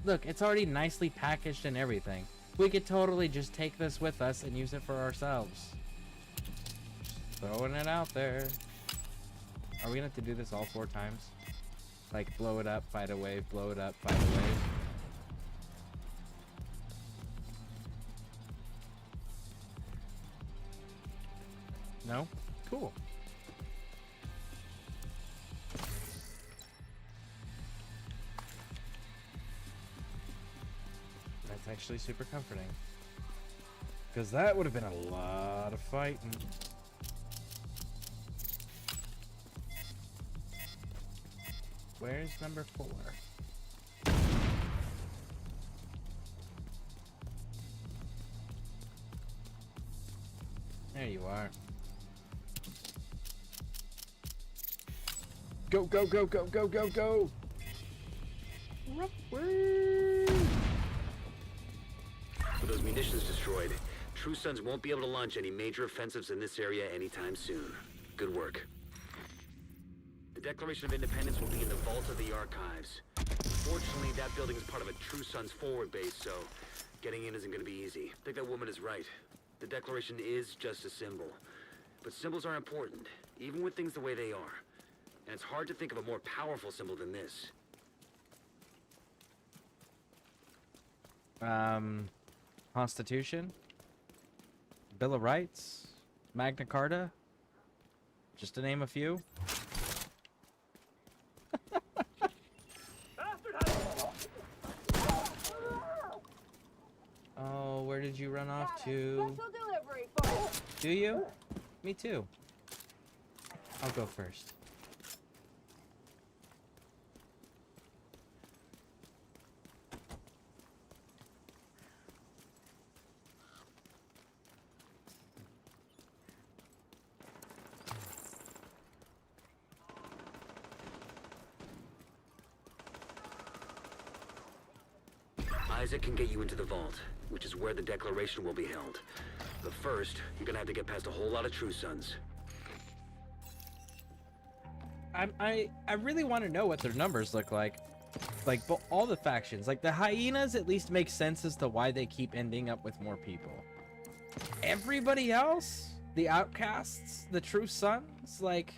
look, it's already nicely packaged and everything. We could totally just take this with us and use it for ourselves. Just throwing it out there. Are we gonna have to do this all 4 times? Like, blow it up, fight a wave, blow it up, fight a wave? No? Cool. That's actually super comforting. Because that would have been a lot of fighting. Where's number 4? There you are. Go, go, go, go, go, go, go! With those munitions destroyed, True Sons won't be able to launch any major offensives in this area anytime soon. Good work. The Declaration of Independence will be in the vault of the archives. Fortunately, that building is part of a True Sons forward base, so getting in isn't going to be easy. I think that woman is right. The Declaration is just a symbol. But symbols are important, even with things the way they are. And it's hard to think of a more powerful symbol than this. Constitution? Bill of Rights? Magna Carta? Just to name a few? Oh, where did you run off to? Do you? Me too. I'll go first. Isaac can get you into the vault, which is where the Declaration will be held. But first, you're gonna have to get past a whole lot of True Sons. I really want to know what their numbers look like. Like, all the factions. Like, the hyenas at least make sense as to why they keep ending up with more people. Everybody else? The outcasts? The True Sons? Like,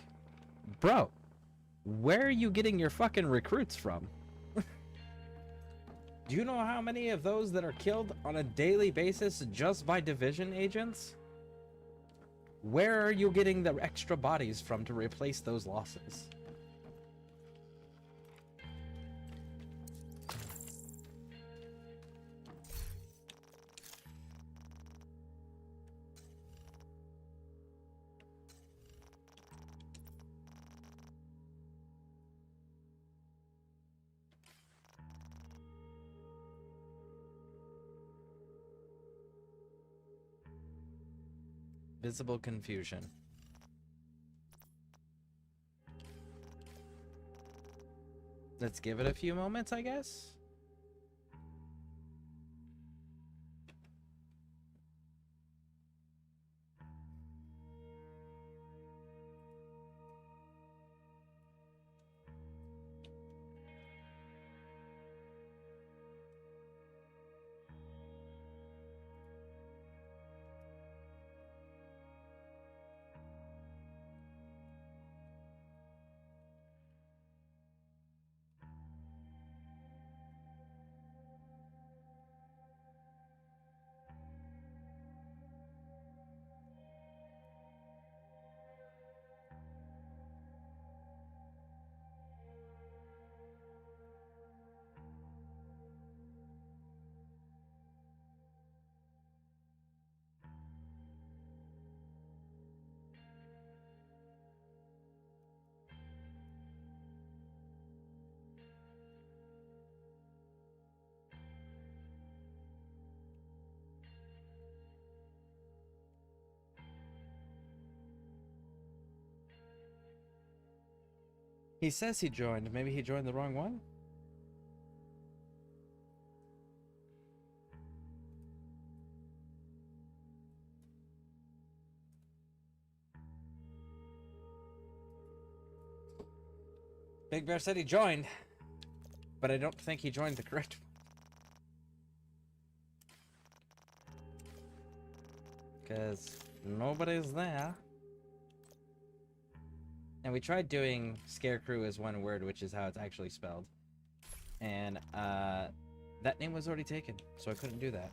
bro, where are you getting your fucking recruits from? Do you know how many of those that are killed on a daily basis just by division agents? Where are you getting the extra bodies from to replace those losses? Visible confusion. Let's give it a few moments, I guess. He says he joined. Maybe he joined the wrong one? Big Bear said he joined, but I don't think he joined the correct one. Because nobody's there. And we tried doing ScareCrew as one word, which is how it's actually spelled. And that name was already taken, so I couldn't do that.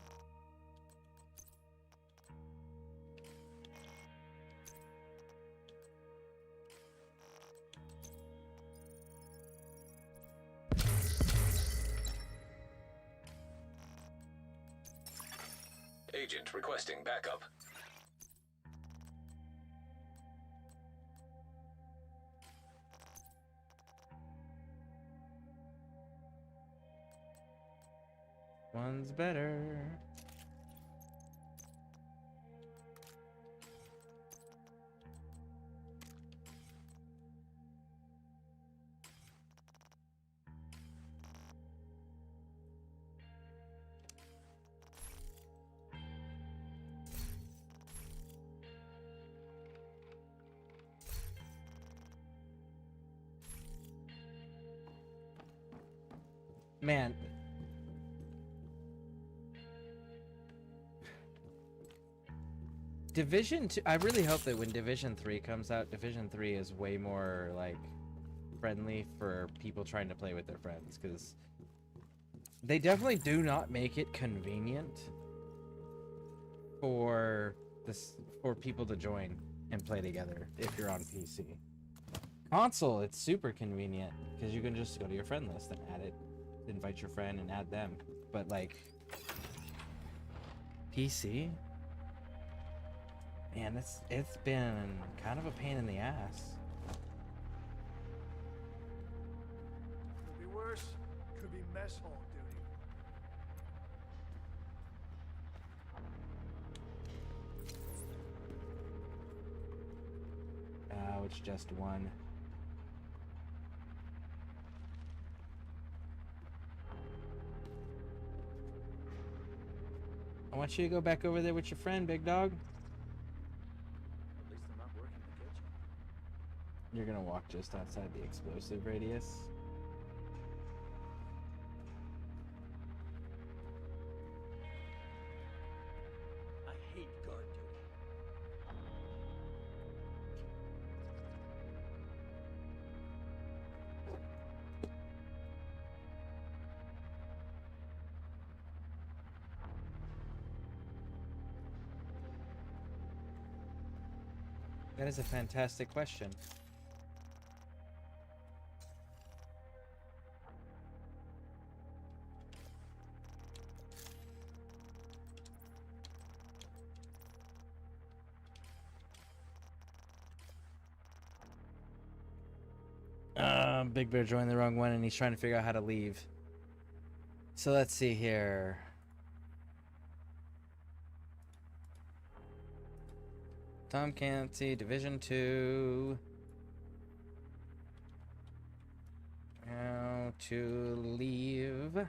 Agent requesting backup. One's better. Man. Division 2, I really hope that when Division 3 comes out, Division 3 is way more, like, friendly for people trying to play with their friends, because they definitely do not make it convenient for people to join and play together if you're on PC. Console, it's super convenient, because you can just go to your friend list and add it, invite your friend and add them, but, like, PC? Man, it's been kind of a pain in the ass. Could be worse. Could be mess hall duty. Oh, it's just one. I want you to go back over there with your friend, big dog. At least I'm not working in the kitchen. You're gonna walk just outside the explosive radius. I hate guard duty. That is a fantastic question. Big Bear joined the wrong one and he's trying to figure out how to leave. So let's see here. Tom Clancy, Division 2. How to leave.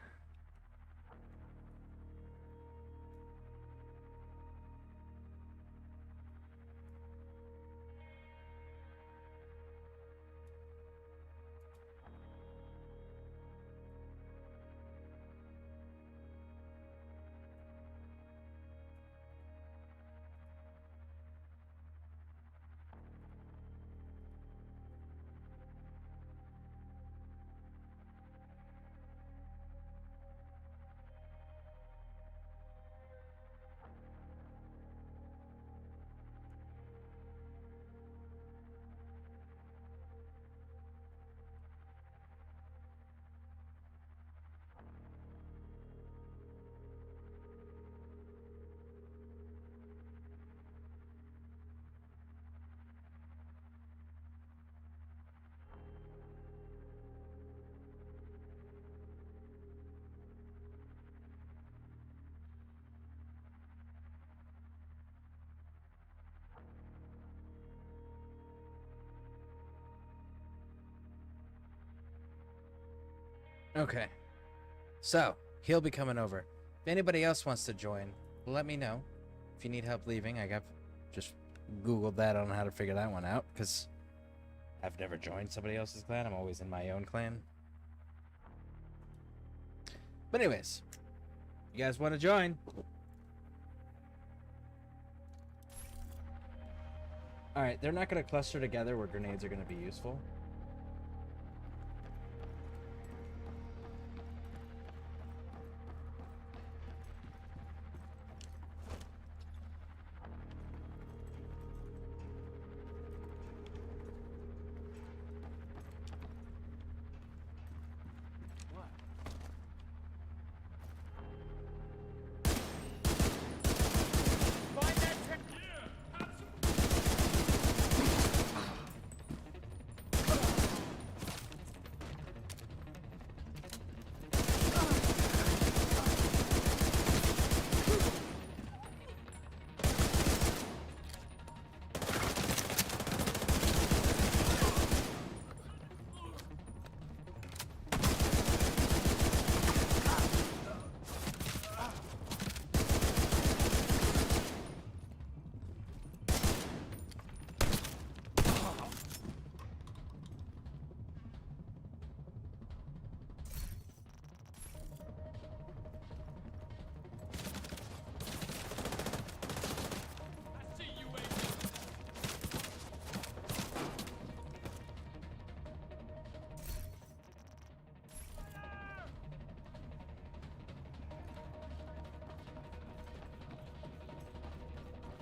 Okay. So, he'll be coming over. If anybody else wants to join, let me know. If you need help leaving, I got just Googled that on how to figure that one out, because I've never joined somebody else's clan. I'm always in my own clan. But anyways, you guys want to join? Alright, they're not going to cluster together where grenades are going to be useful.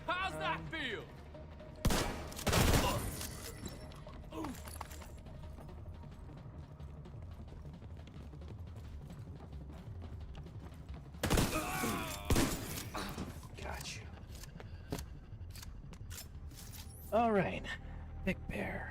How's that feel? Got you. All right, Big Bear.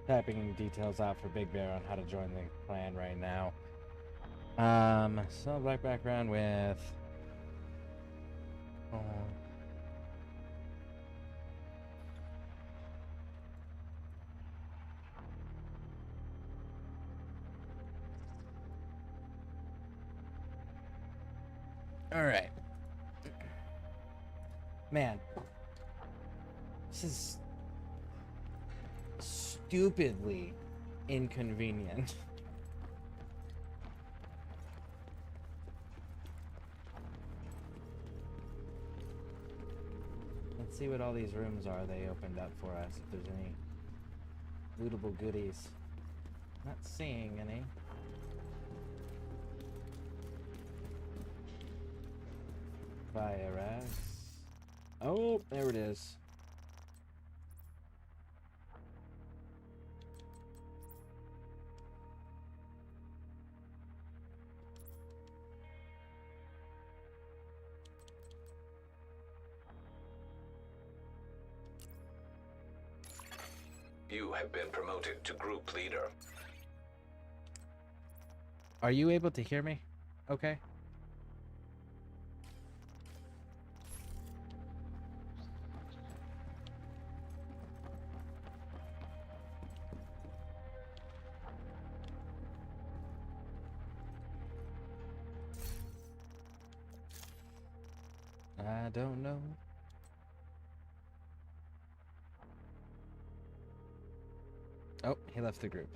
Typing details out for Big Bear on how to join the clan right now. So black background with. Oh. All right. Man, this is stupidly inconvenient. Let's see what all these rooms are they opened up for us, if there's any lootable goodies. Not seeing any. Fire axe. Oh, there it is. You have been promoted to group leader. Are you able to hear me? Okay. I don't know. Oh, he left the group.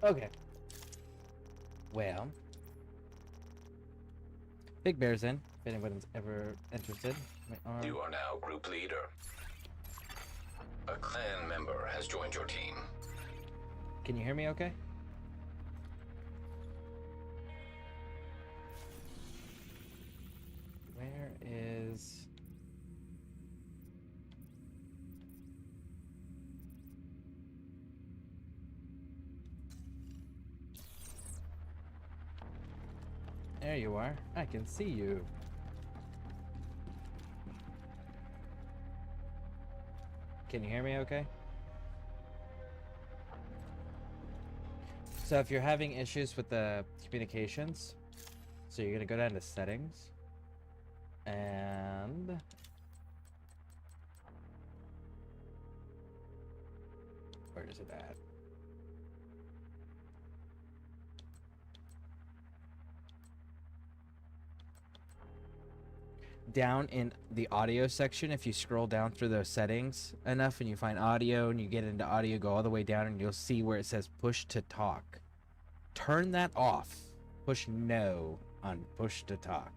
Okay. Well. Big Bear's in, if anyone's ever interested. You are now group leader. A clan member has joined your team. Can you hear me okay? Where is... There you are. I can see you. Can you hear me okay? So if you're having issues with the communications, so you're gonna go down to settings and where is it at? Down in the audio section, if you scroll down through those settings enough and you find audio and you get into audio, go all the way down and you'll see where it says push to talk. Turn that off. Push no on push to talk.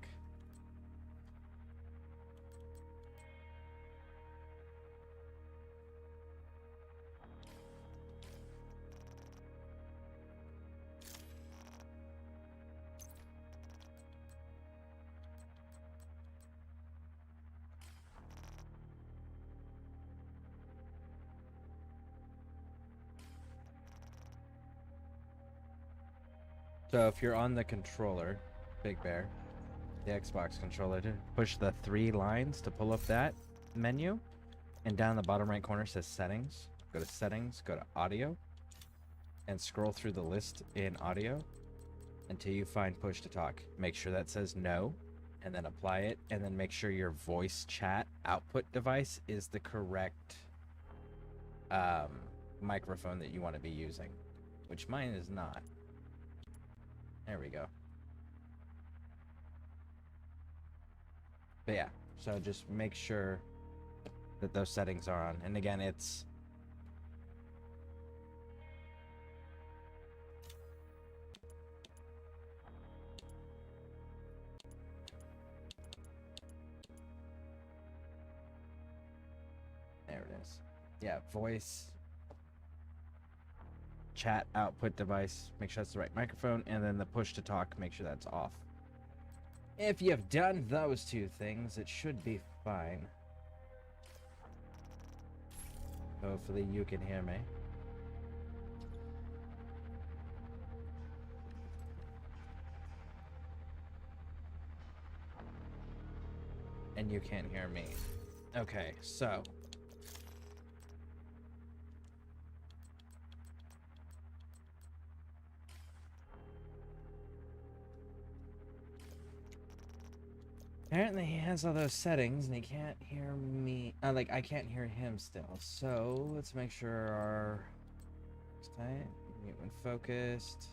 So if you're on the controller, Big Bear, the Xbox controller, to push the 3 lines to pull up that menu, and down in the bottom right corner says settings. Go to settings, go to audio, and scroll through the list in audio until you find push to talk. Make sure that says no, and then apply it, and then make sure your voice chat output device is the correct microphone that you want to be using, which mine is not. There we go. But yeah, so just make sure that those settings are on. And again, it's there it is. Yeah, voice chat output device, make sure that's the right microphone, and then the push to talk, make sure that's off. If you've done those 2 things, it should be fine. Hopefully you can hear me. And you can't hear me. Okay, so apparently he has all those settings and he can't hear me. Like, I can't hear him still. So, let's make sure our mute when focused.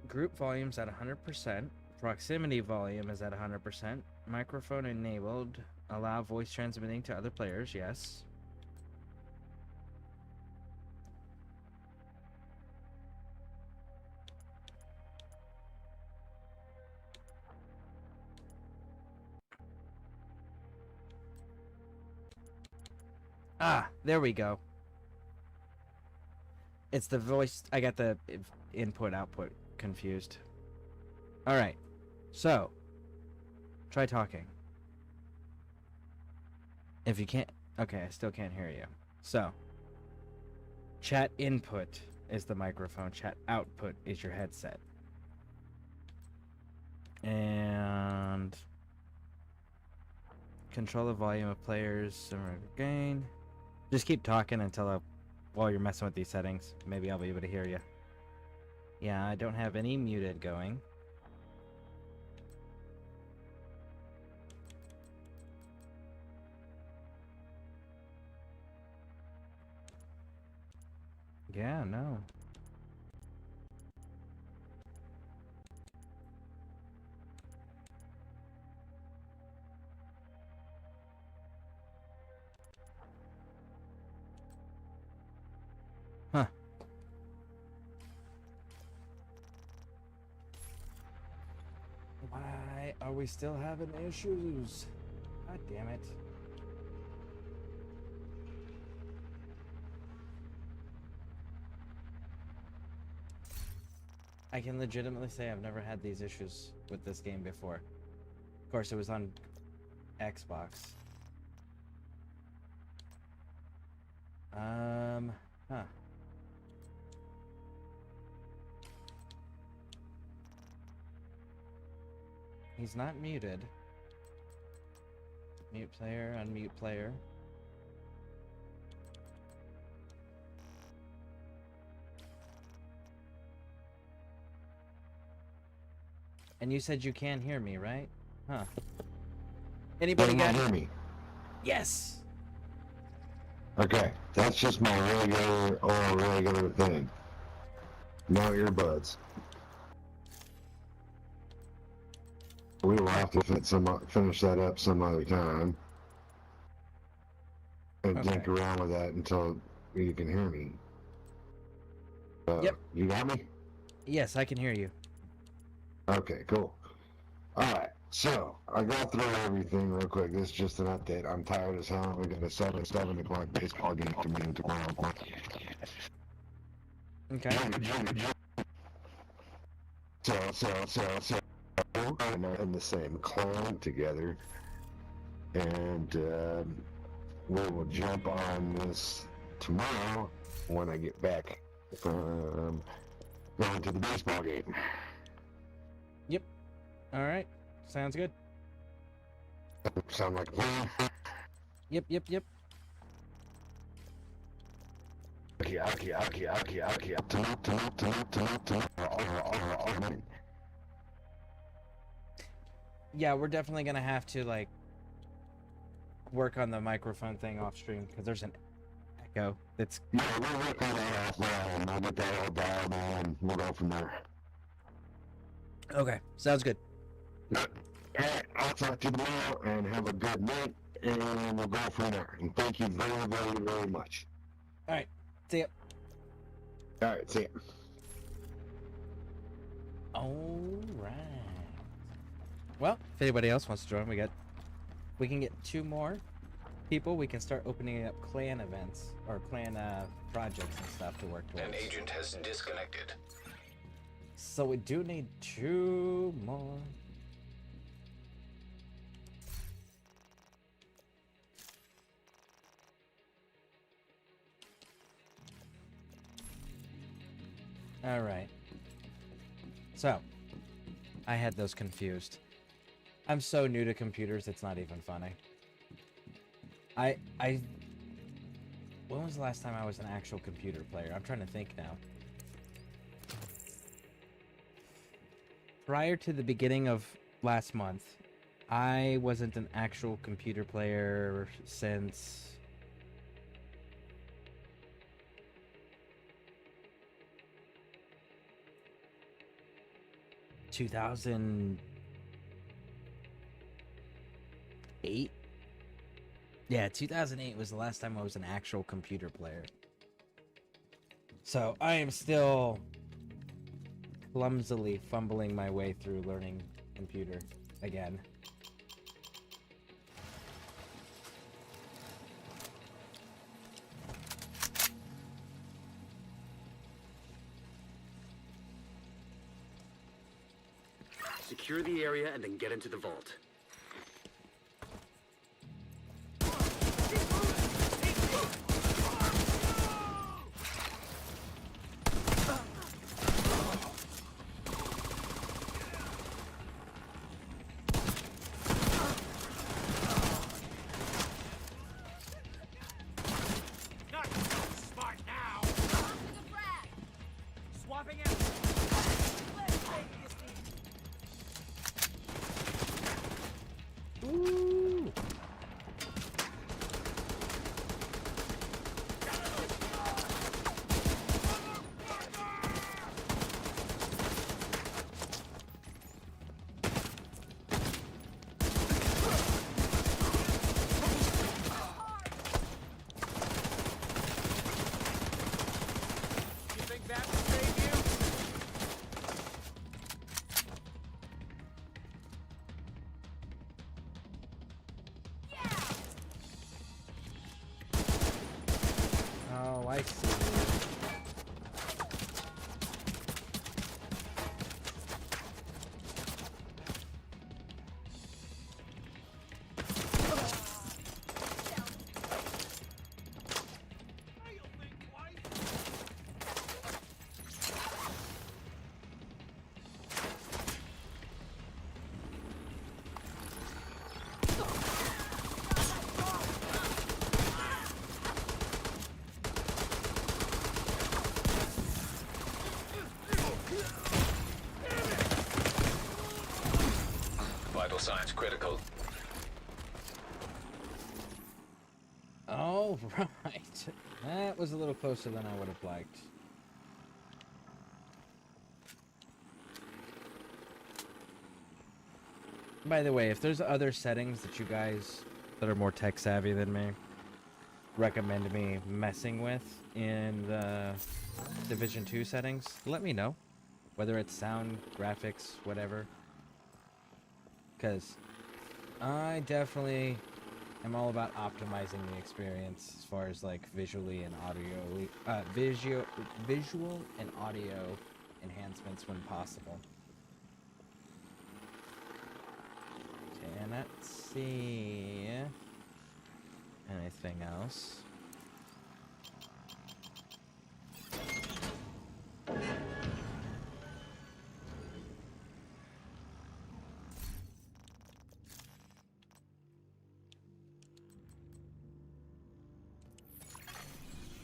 Group volume's at 100%. Proximity volume is at 100%. Microphone enabled. Allow voice transmitting to other players, yes. Ah, there we go. It's the voice. I got the input output confused. All right. So, try talking. If you can't, okay, I still can't hear you. So, chat input is the microphone. Chat output is your headset. And control the volume of players. Gain. Just keep talking until while you're messing with these settings. Maybe I'll be able to hear you. Yeah, I don't have any muted going. Yeah, no. Huh. Why are we still having issues? God damn it. I can legitimately say I've never had these issues with this game before. Of course, it was on Xbox. Huh. He's not muted. Mute player, unmute player. And you said you can hear me, right? Huh. Anybody Can you got hear me? Yes. Okay, that's just my regular thing. No earbuds. We will have to finish that up some other time. And Okay. dink around with that until you can hear me. Yep. You got me? Yes, I can hear you. Okay, cool. Alright, so I got through everything real quick. This is just an update. I'm tired as hell. We got a 7 o'clock baseball game to be in tomorrow. Okay. So we're in the same clan together. And we will jump on this tomorrow when I get back from going to the baseball game. Yep. All right. Sounds good. Sound like a plan? Yep. Okay. Yeah, we're definitely gonna have to like work on the microphone thing off stream because there's an echo. That's yeah. We'll work on that offline. We'll get that all dialed in. We'll go from there. okay. Sounds good. Alright, I'll talk to you tomorrow and have a good night, and we'll go from there. And thank you very, very, very much. All right. See ya. All right. See ya. All right. Well, if anybody else wants to join, we can get 2 more people. We can start opening up clan events or clan projects and stuff to work towards. An agent has disconnected. So we do need 2 more. All right. So, I had those confused. I'm so new to computers, it's not even funny. When was the last time I was an actual computer player? I'm trying to think now. Prior to the beginning of last month, I wasn't an actual computer player since... ...2008? Yeah, 2008 was the last time I was an actual computer player. So, I am still clumsily fumbling my way through learning computer again. Secure the area and then get into the vault. Vital signs critical. All right. That was a little closer than I would have liked. By the way, if there's other settings that you guys that are more tech savvy than me recommend me messing with in the Division 2 settings, let me know. Whether it's sound, graphics, whatever. Because I definitely am all about optimizing the experience as far as like visually and audio, visual and audio enhancements when possible. Cannot see anything else.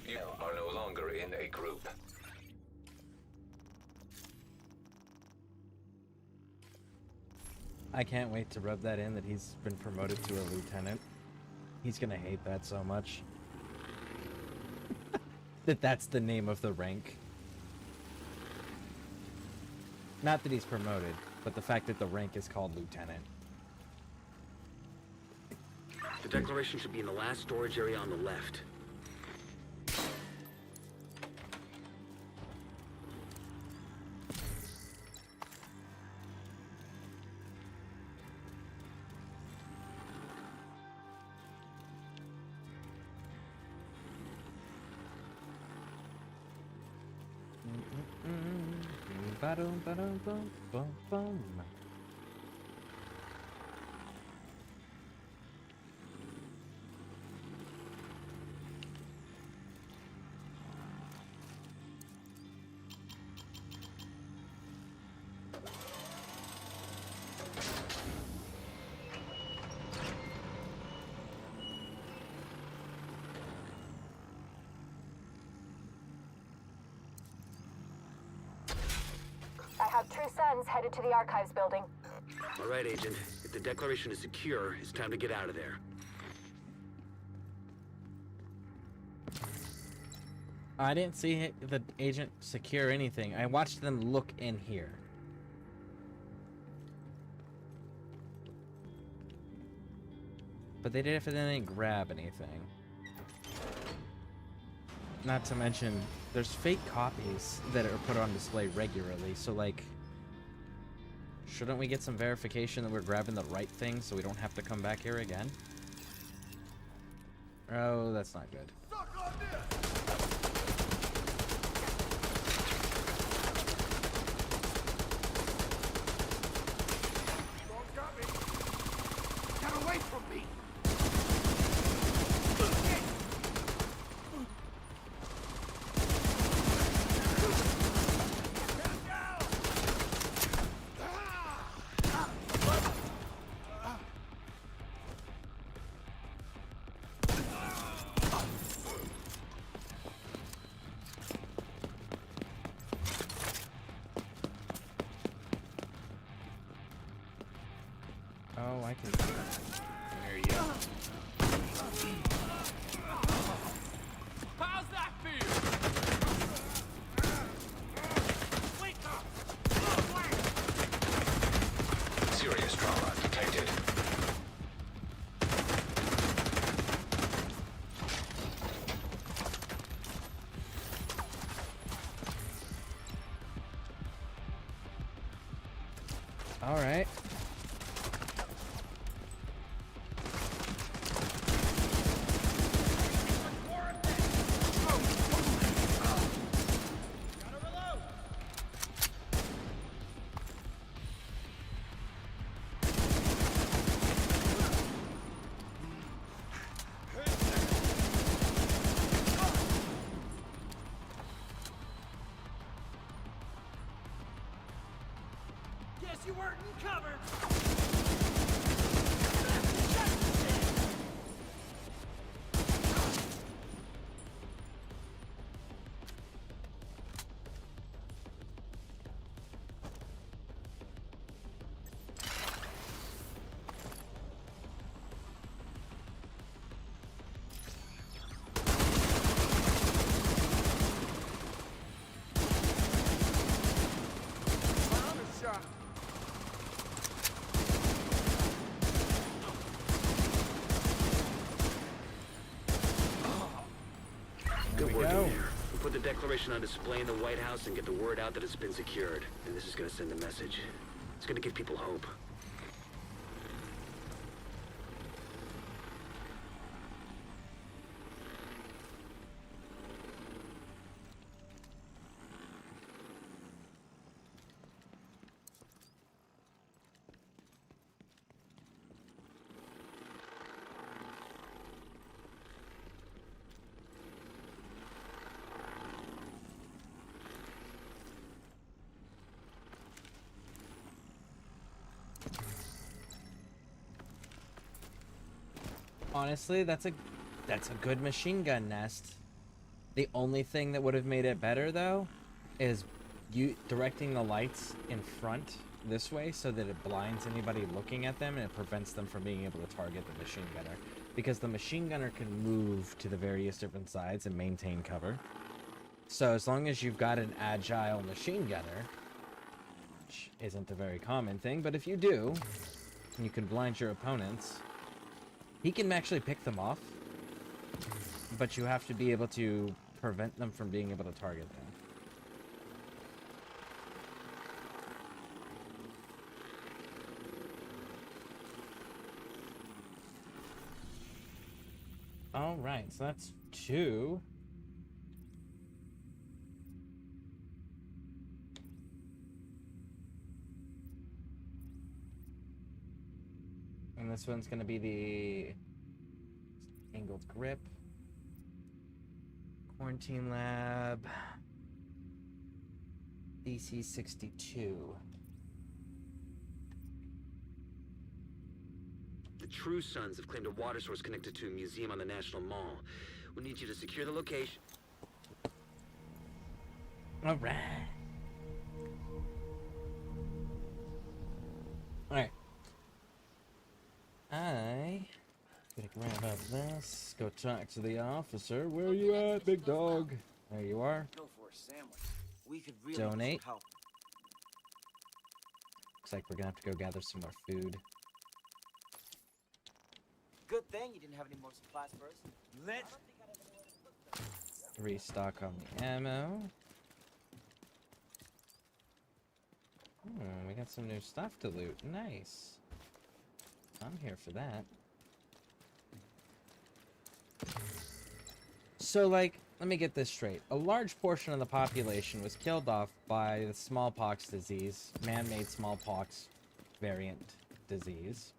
You are no longer in a group. I can't wait to rub that in that he's been promoted to a lieutenant. He's gonna hate that so much. That's the name of the rank. Not that he's promoted, but the fact that the rank is called lieutenant. The declaration should be in the last storage area on the left. Ba-dum, ba-dum, bum, bum, bum. I have True Sons headed to the archives building. All right, Agent. If the declaration is secure, it's time to get out of there. I didn't see the agent secure anything. I watched them look in here. But they didn't grab anything. Not to mention, there's fake copies that are put on display regularly, so like, shouldn't we get some verification that we're grabbing the right thing so we don't have to come back here again? Oh, that's not good. Get away from me! Oh, I can do that. There you go. How's that feel? Serious trauma detected. All right. Guess you weren't in cover! declaration on display in the White House and get the word out that it's been secured. And this is gonna send a message. It's gonna give people hope. Honestly, that's a good machine gun nest. The only thing that would have made it better though is you directing the lights in front this way so that it blinds anybody looking at them and it prevents them from being able to target the machine gunner, because the machine gunner can move to the various different sides and maintain cover. So as long as you've got an agile machine gunner, which isn't a very common thing, but if you do, you can blind your opponents. He can actually pick them off, but you have to be able to prevent them from being able to target them. Alright, so that's 2. And this one's going to be the angled grip. Quarantine lab. DC 62. The True Sons have claimed a water source connected to a museum on the National Mall. We need you to secure the location. Alright. Alright. I gotta grab up this, go talk to the officer. Where are you at, big dog? There you are. Go for a sandwich. We could really Donate. use some help. Looks like we're gonna have to go gather some more food. Good thing you didn't have any more supplies for us. Let's Restock on the ammo. We got some new stuff to loot. Nice. I'm here for that. So, like, let me get this straight. A large portion of the population was killed off by the smallpox disease, man-made smallpox variant disease.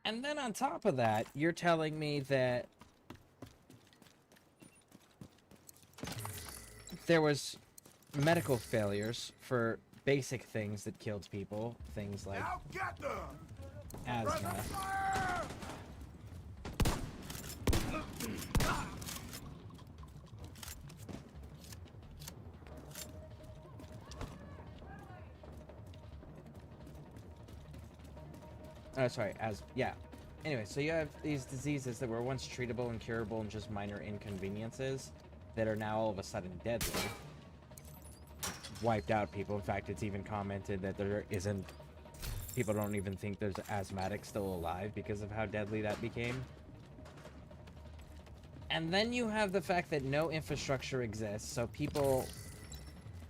And then on top of that, you're telling me that there was medical failures for basic things that killed people, things like asthma. Oh, sorry, yeah. Anyway, so you have these diseases that were once treatable and curable and just minor inconveniences that are now all of a sudden deadly. Wiped out people. In fact, it's even commented that there isn't... People don't even think there's asthmatics still alive because of how deadly that became. And then you have the fact that no infrastructure exists, so people...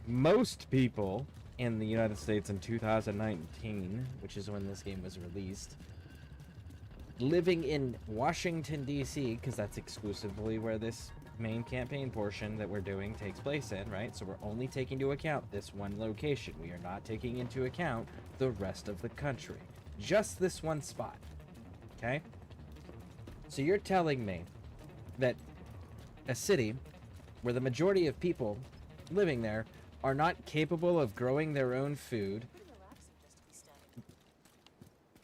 Most people in the United States in 2019, which is when this game was released, living in Washington, D.C., because that's exclusively where this main campaign portion that we're doing takes place in, right? So we're only taking into account this one location. We are not taking into account the rest of the country. Just this one spot, okay? So you're telling me that a city where the majority of people living there are not capable of growing their own food,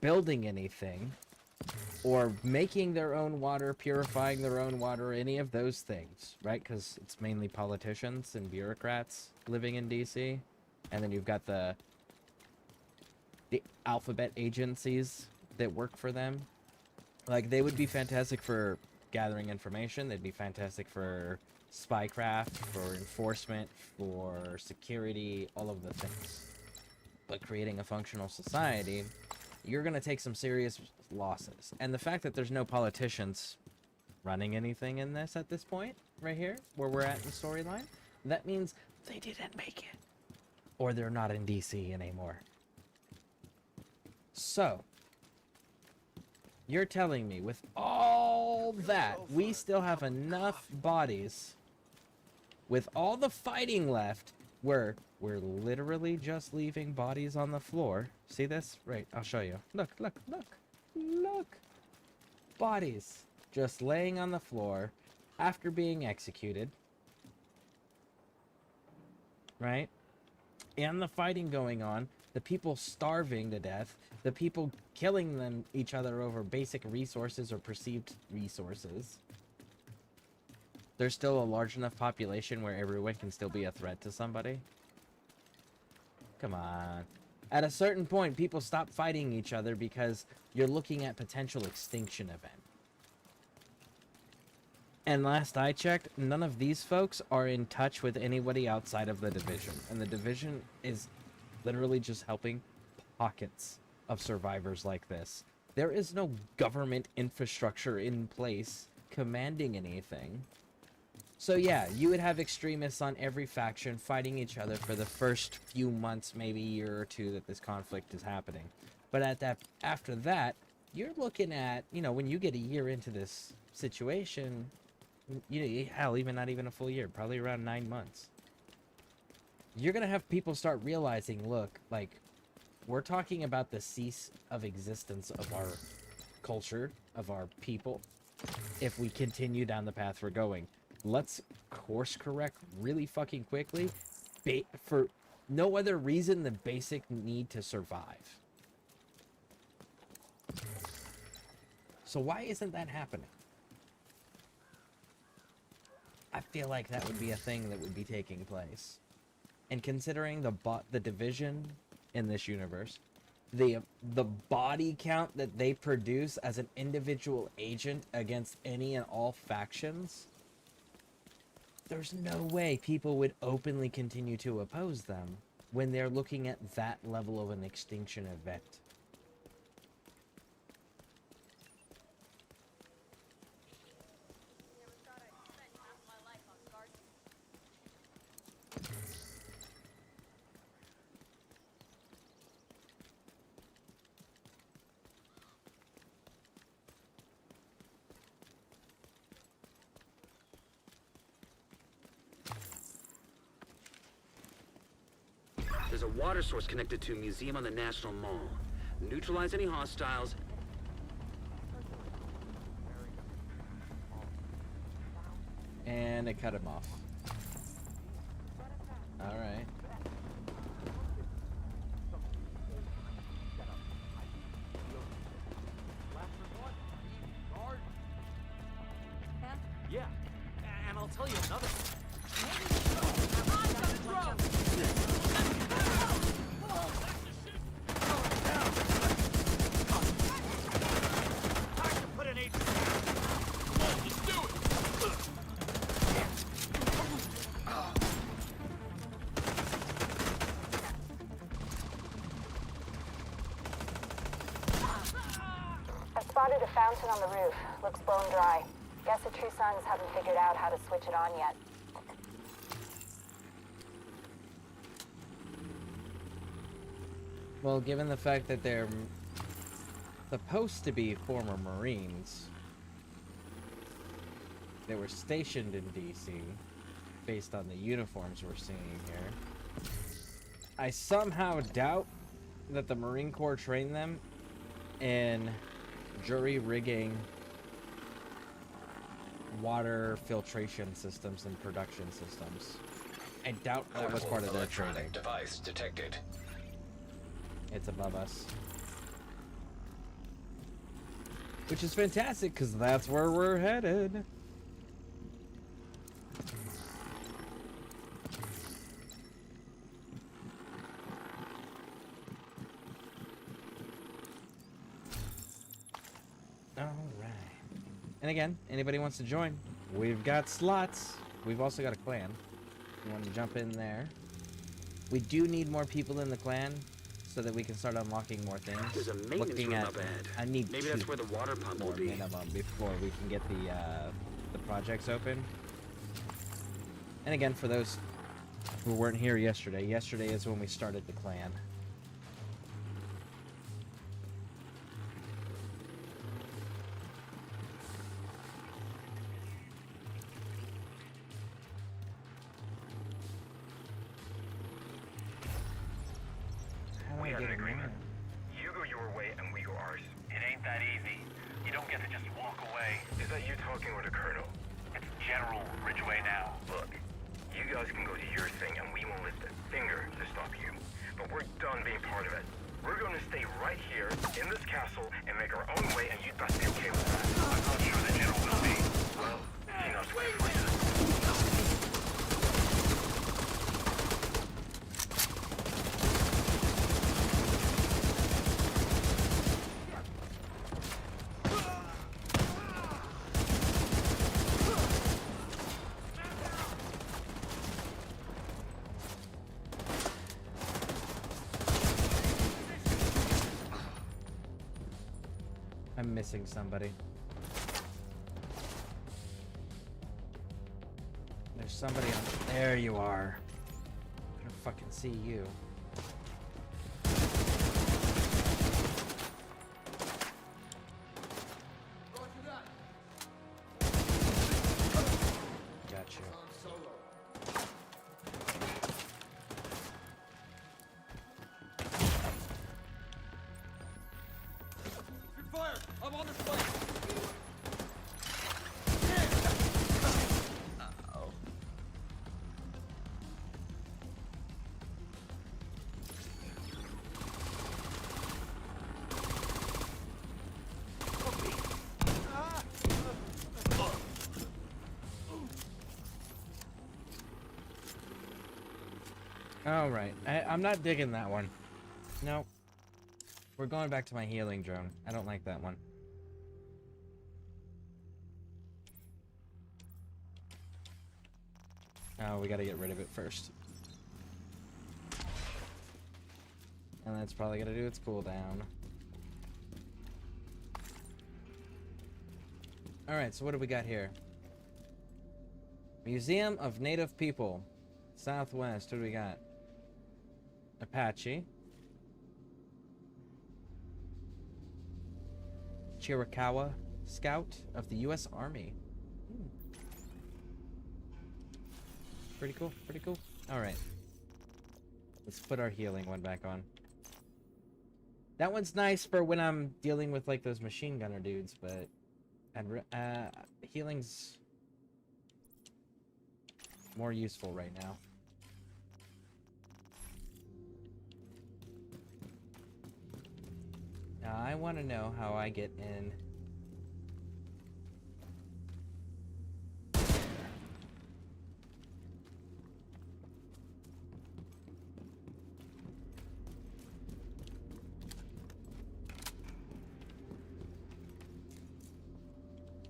building anything, or making their own water, purifying their own water, any of those things, right? Because it's mainly politicians and bureaucrats living in DC. And then you've got the alphabet agencies that work for them. Like, they would be fantastic for gathering information. They'd be fantastic for spycraft, for enforcement, for security, all of the things. But creating a functional society, you're going to take some serious losses. And the fact that there's no politicians running anything in this at this point right here, where we're at in the storyline, that means they didn't make it. Or they're not in DC anymore. So, you're telling me with all that, we still have enough bodies with all the fighting left where we're literally just leaving bodies on the floor. See this? Right, I'll show you. Look, look, look, look. Bodies just laying on the floor after being executed. Right? And the fighting going on, the people starving to death, the people killing each other over basic resources or perceived resources. There's still a large enough population where everyone can still be a threat to somebody. Come on. At a certain point, people stop fighting each other because you're looking at potential extinction event. And last I checked, none of these folks are in touch with anybody outside of the Division. And the Division is literally just helping pockets of survivors like this. There is no government infrastructure in place commanding anything. So yeah, you would have extremists on every faction fighting each other for the first few months, maybe year or two that this conflict is happening. But after that, you're looking at, you know, when you get a year into this situation, you know, hell, even not even a full year, probably around 9 months. You're gonna have people start realizing, look, like, we're talking about the cease of existence of our culture, of our people, if we continue down the path we're going. Let's course correct really fucking quickly for no other reason than basic need to survive. So why isn't that happening? I feel like that would be a thing that would be taking place. And considering the Division in this universe, the body count that they produce as an individual agent against any and all factions, there's no way people would openly continue to oppose them when they're looking at that level of an extinction event. There's a water source connected to a museum on the National Mall. Neutralize any hostiles. And it cut him off. Alright. Yeah, and I'll tell you another thing. Spotted a fountain on the roof. Looks bone dry. Guess the True Sons haven't figured out how to switch it on yet. Well, given the fact that they're supposed to be former Marines, they were stationed in DC, based on the uniforms we're seeing here. I somehow doubt that the Marine Corps trained them in jury rigging, water filtration systems, and production systems. I doubt that was part of their training. Device detected. It's above us. Which is fantastic, because that's where we're headed. Alright. And again, anybody wants to join, we've got slots. We've also got a clan. You want to jump in there. We do need more people in the clan so that we can start unlocking more things. There's a maintenance room up ahead. I need Maybe that's where the water pump will be. Minimum before we can get the projects open. And again, for those who weren't here yesterday, yesterday is when we started the clan. We have an agreement. You go your way and we go ours. It ain't that easy. You don't get to just walk away. Is that you talking with the colonel? It's General Ridgway now. Look, you guys can go do your thing and we won't lift a finger to stop you. But we're done being part of it. We're going to stay right here in this castle and make our own way, and you'd best be okay with that. I'm not sure the General will be. Well, he knows where to find us. I'm missing somebody. There's somebody on. There you are. I don't fucking see you. Got you. Fire! I'm on this place! Uh-oh. All right, I'm not digging that one. Nope. We're going back to my healing drone. I don't like that one. Oh, we gotta get rid of it first. And that's probably gonna do its cooldown. Alright, so what do we got here? Museum of Native People. Southwest, what do we got? Apache. Chiricahua Scout of the U.S. Army. Pretty cool, pretty cool. Alright. Let's put our healing one back on. That one's nice for when I'm dealing with, like, those machine gunner dudes, but... healing's... more useful right now. Now, I want to know how I get in...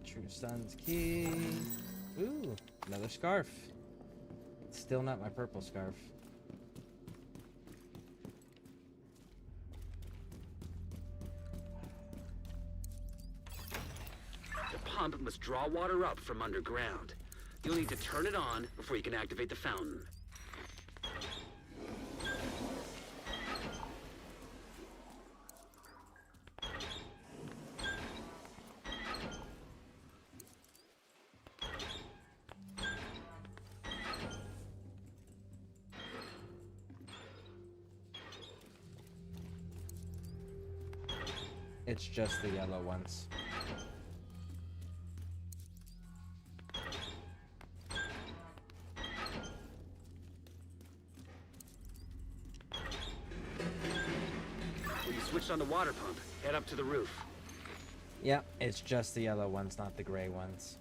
True Sun's Key. Ooh, another scarf. Still not my purple scarf. The pump must draw water up from underground. You'll need to turn it on before you can activate the fountain. It's just the yellow ones. When you switch on the water pump, head up to the roof. Yep, it's just the yellow ones, not the gray ones.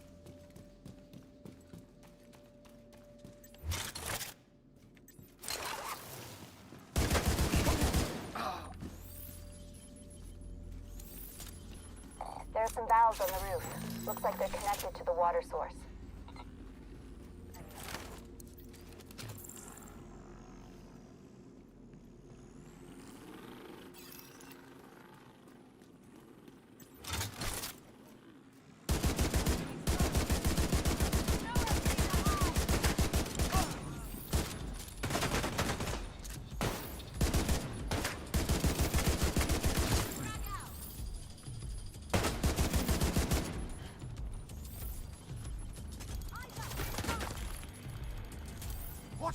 There are some valves on the roof. Looks like they're connected to the water source.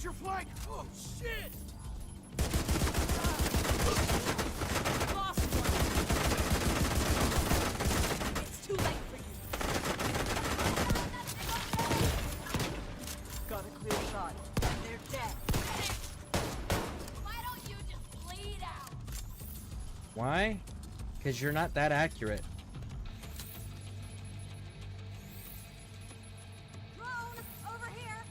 Watch your flank! Oh, shit! Lost one. It's too late for you. Got a clear shot. And they're dead. Why don't you just bleed out? Why? Because you're not that accurate. Drone, over here.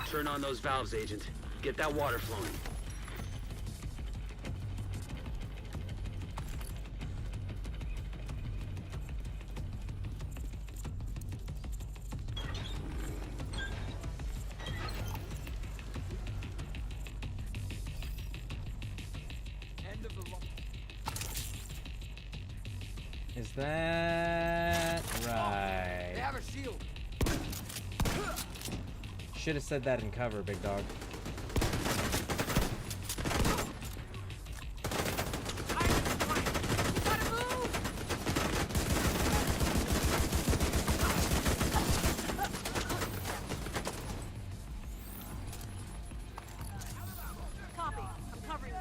Turn on those valves, Agent. Get that water flowing. End of the line. Is that right? They have a shield. Should have said that in cover, big dog. Copy. I'm covering you.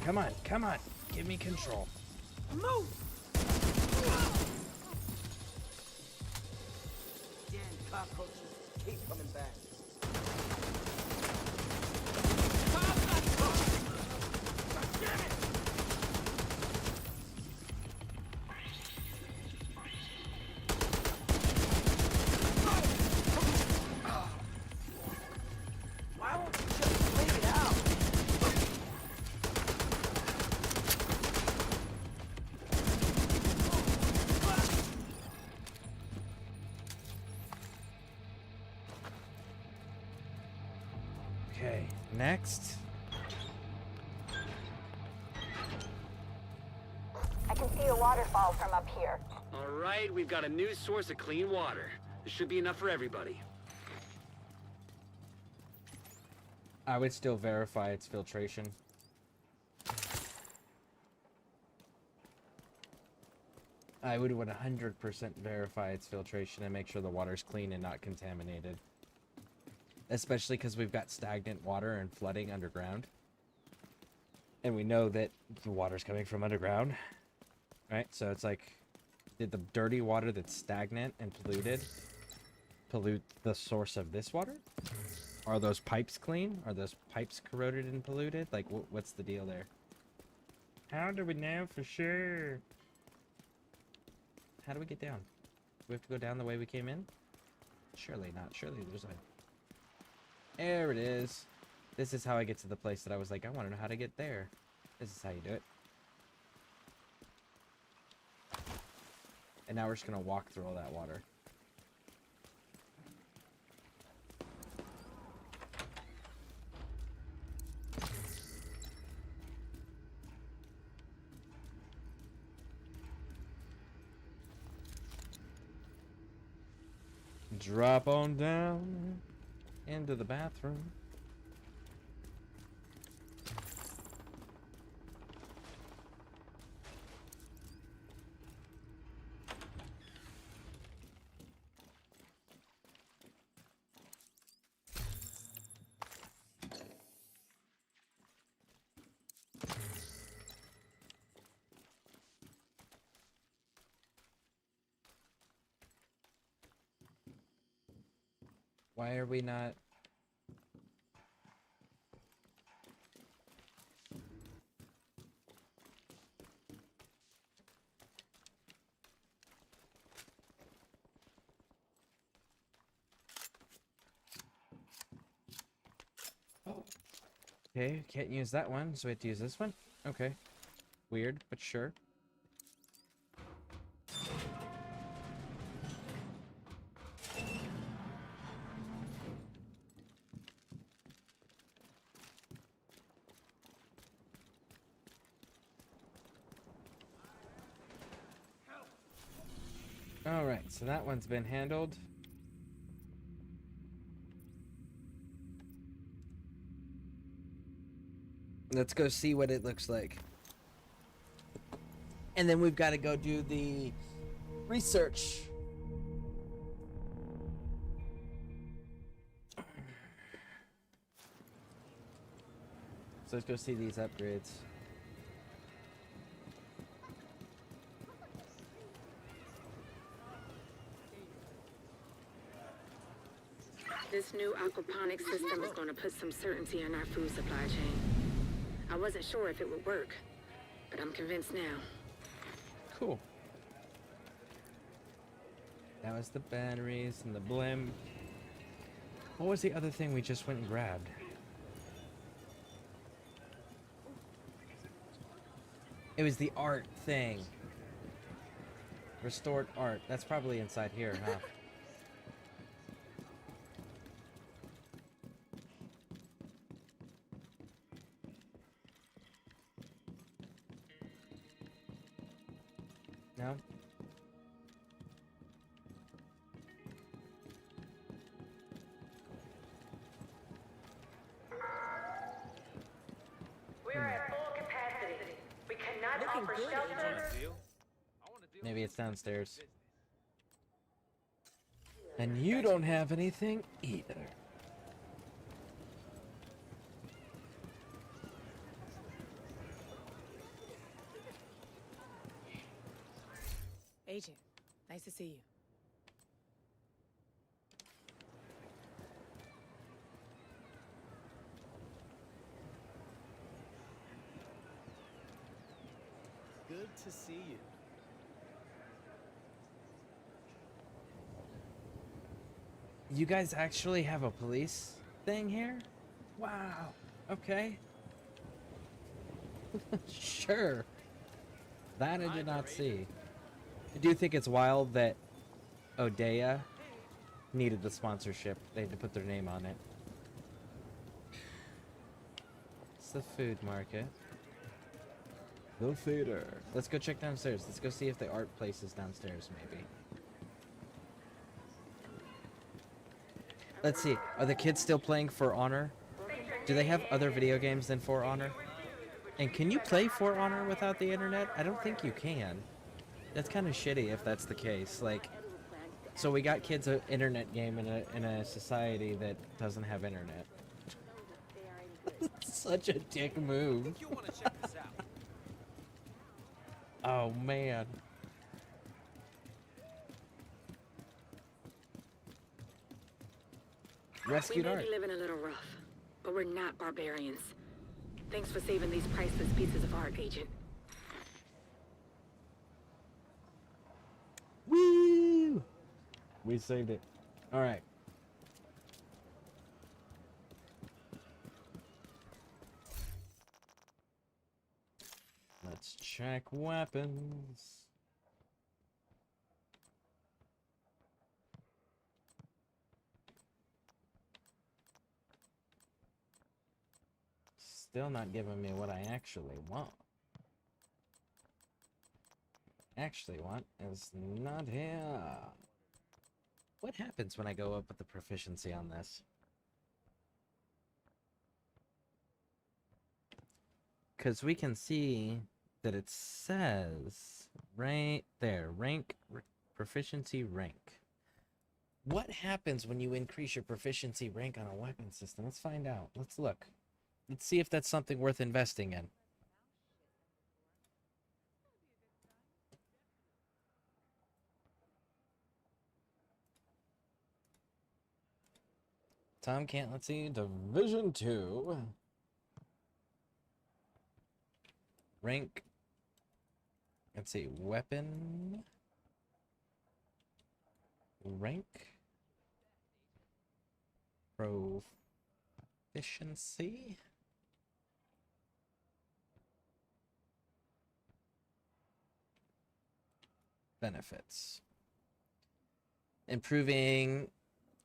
Come on, come on. Give me control. Move! Damn cockroaches keep coming back. Why won't you just wait it out? Okay, next. I can see a waterfall from up here. All right, we've got a new source of clean water. This should be enough for everybody. I would still verify its filtration. I would 100% verify its filtration and make sure the water's clean and not contaminated. Especially because we've got stagnant water and flooding underground. And we know that the water's coming from underground. Right? So it's like, did the dirty water that's stagnant and polluted pollute the source of this water? Are those pipes clean? Are those pipes corroded and polluted? Like, what's the deal there? How do we know for sure? How do we get down? Do we have to go down the way we came in? Surely not. Surely there's a... There it is. This is how I get to the place that I was like, I want to know how to get there. This is how you do it. And now we're just going to walk through all that water. Drop on down into the bathroom. Why are we not... Okay, can't use that one, so we have to use this one? Okay. Weird, but sure. Alright, so that one's been handled. Let's go see what it looks like. And then we've got to go do the research. So let's go see these upgrades. This new aquaponics system is going to put some certainty in our food supply chain. I wasn't sure if it would work, but I'm convinced now. Cool. That was the batteries and the blimp. What was the other thing we just went and grabbed? It was the art thing. Restored art. That's probably inside here, huh? No? We are at full capacity. We cannot offer shelter. Maybe it's downstairs. And you don't have anything either. Agent, nice to see you. Good to see you. You guys actually have a police thing here? Wow. Okay. Sure. That I did not see. I do think it's wild that Odeya needed the sponsorship. They had to put their name on it. It's the food market. The theater. Let's go check downstairs. Let's go see if the art place is downstairs, maybe. Let's see. Are the kids still playing For Honor? Do they have other video games than For Honor? And can you play For Honor without the internet? I don't think you can. That's kind of shitty if that's the case. Like, so we got kids an internet game in a society that doesn't have internet. Such a dick move. Oh man. Rescued We may art. be living a little rough, but we're not barbarians. Thanks for saving these priceless pieces of art, Agent. Woo! We saved it. All right. Let's check weapons. Still not giving me what I actually want. Actually want is not here. What happens when I go up with the proficiency on this? Because we can see that it says right there, rank, proficiency rank. What happens when you increase your proficiency rank on a weapon system? Let's find out. Let's look. Let's see if that's something worth investing in. Tom can't, let's see, Division 2. Rank. Let's see, weapon. Rank. Proficiency. Benefits. Improving.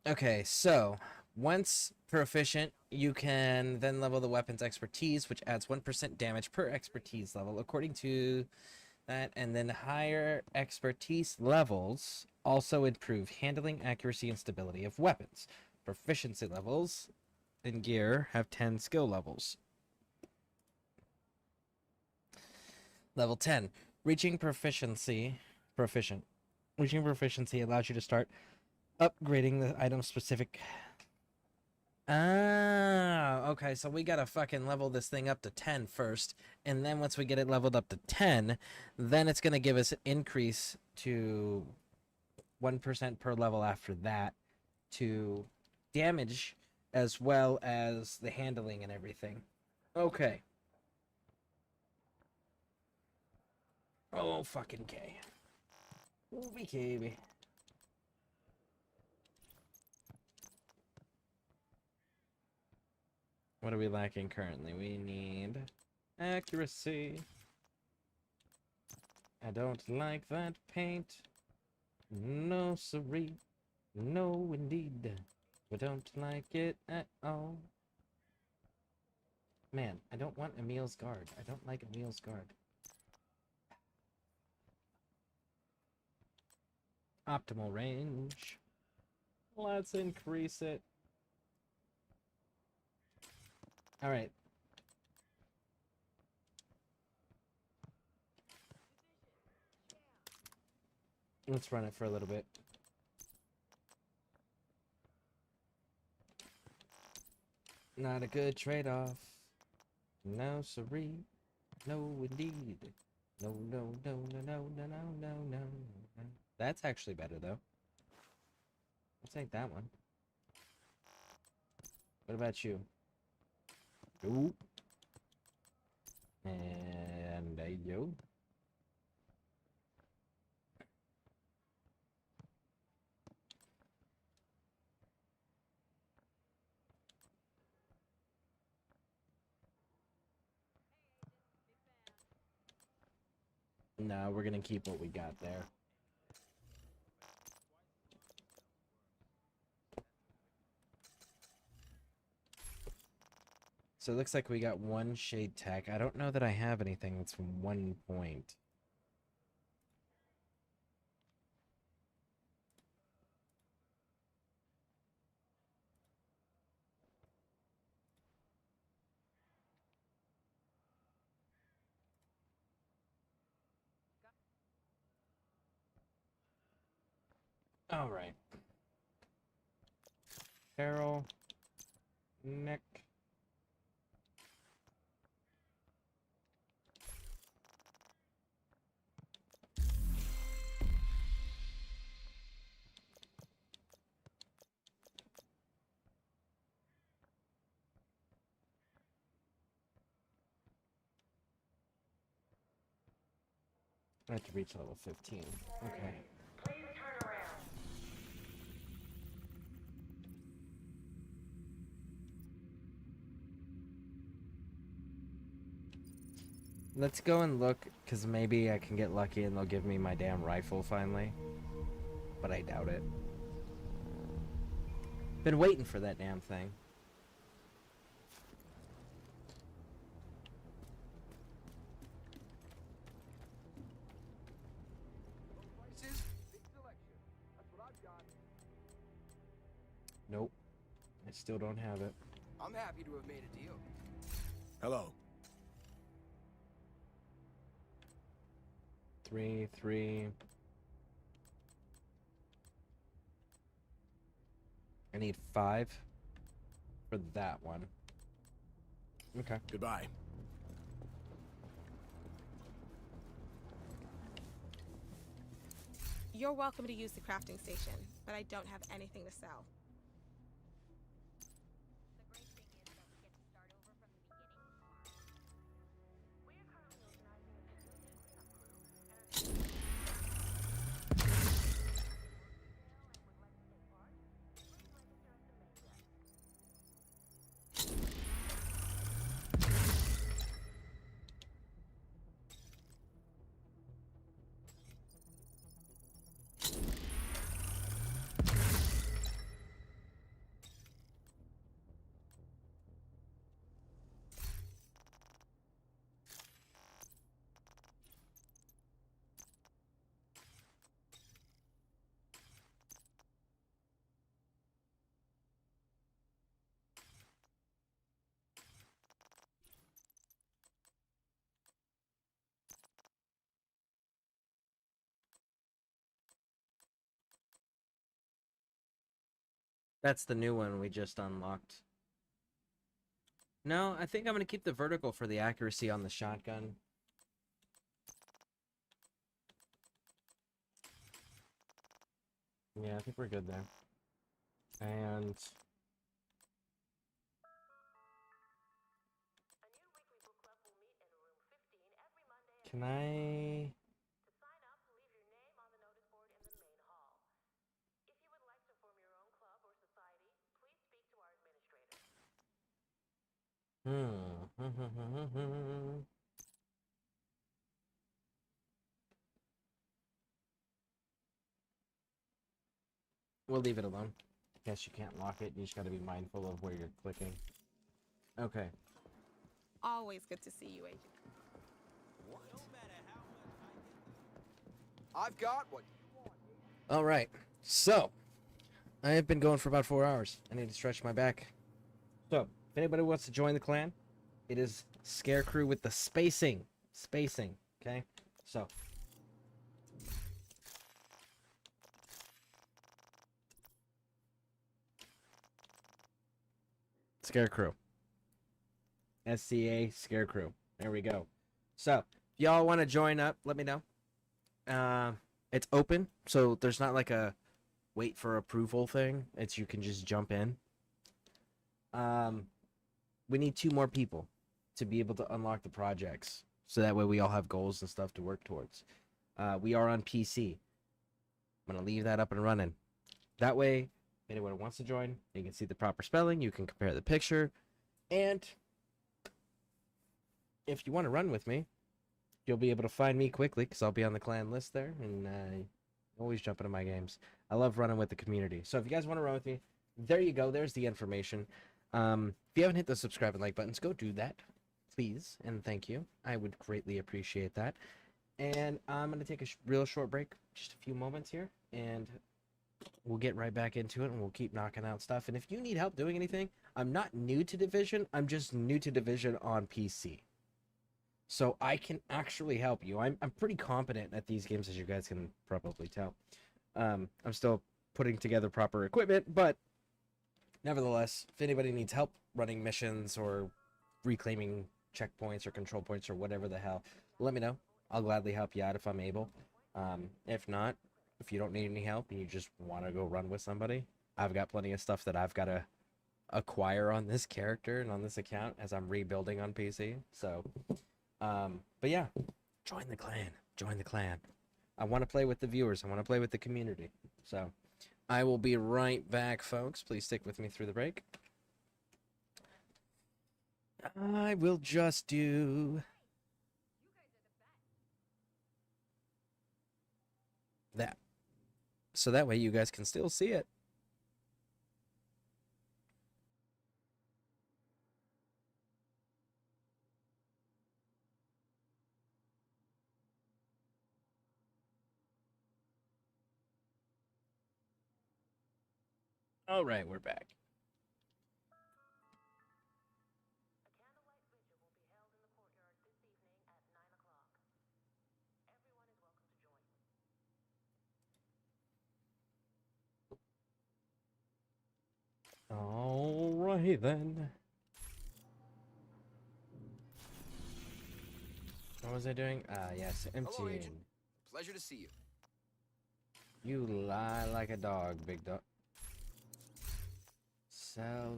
Okay, so once proficient, you can then level the weapon's expertise, which adds 1% damage per expertise level, according to That, and then higher expertise levels also improve handling, accuracy, and stability of weapons. Proficiency levels in gear have 10 skill levels. Level 10. Reaching proficiency allows you to start upgrading the item specific. Ah, okay, so we gotta fucking level this thing up to 10 first, and then once we get it leveled up to 10, then it's gonna give us an increase to 1% per level after that to damage as well as the handling and everything. Okay. Oh, fucking K. KB. What are we lacking currently? We need accuracy. I don't like that paint. No, siree. No, indeed. I don't like it at all. Man, I don't want Emil's guard. I don't like Emil's guard. Optimal range. Let's increase it. Alright. Let's run it for a little bit. Not a good trade-off. No, siree. No, indeed. No, no, no, no, no, no, no, no, no. That's actually better, though. I'll take that one. What about you? Nope. And there you go. No, we're gonna keep what we got there. So it looks like we got one shade tech. I don't know that I have anything that's from 1 point. All right. Carol. Nick. I have to reach level 15. Okay. Let's go and look, because maybe I can get lucky and they'll give me my damn rifle finally. But I doubt it. Been waiting for that damn thing. Nope. I still don't have it. I'm happy to have made a deal. Hello. 3, 3. I need 5 for that one. Okay. Goodbye. You're welcome to use the crafting station, but I don't have anything to sell. That's the new one we just unlocked. No, I think I'm going to keep the vertical for the accuracy on the shotgun. Yeah, I think we're good there. And... Can I... We'll leave it alone. Guess you can't lock it. You just gotta be mindful of where you're clicking. Okay. Always good to see you, Agent. I've got what. Alright. So, I have been going for about 4 hours. I need to stretch my back. So, if anybody wants to join the clan, it is ScareCrew with the spacing. Spacing, okay? So. ScareCrew. SCA ScareCrew. There we go. So, if y'all want to join up, let me know. It's open, so there's not like a wait for approval thing. It's you can just jump in. We need 2 more people to be able to unlock the projects, so that way we all have goals and stuff to work towards. We are on PC. I'm gonna leave that up and running. That way, if anyone wants to join, you can see the proper spelling. You can compare the picture, and if you want to run with me, you'll be able to find me quickly because I'll be on the clan list there, and always jump into my games. I love running with the community. So if you guys want to run with me, there you go. There's the information. If you haven't hit the subscribe and like buttons, go do that, please, and thank you. I would greatly appreciate that. And I'm going to take a real short break, just a few moments here, and we'll get right back into it, and we'll keep knocking out stuff. And if you need help doing anything, I'm not new to Division. I'm just new to Division on PC. So I can actually help you. I'm pretty competent at these games, as you guys can probably tell. I'm still putting together proper equipment, but nevertheless, if anybody needs help running missions or reclaiming checkpoints or control points or whatever the hell, let me know. I'll gladly help you out if I'm able. If not, if you don't need any help and you just want to go run with somebody, I've got plenty of stuff that I've got to acquire on this character and on this account as I'm rebuilding on PC. So... but yeah, join the clan. Join the clan. I want to play with the viewers. I want to play with the community. So, I will be right back, folks. Please stick with me through the break. I will just do that. So that way you guys can still see it. All right, we're back. All right then. What was I doing? Ah, yes, Hello, emptying. Agent. Pleasure to see you. You lie like a dog, big dog. Sell.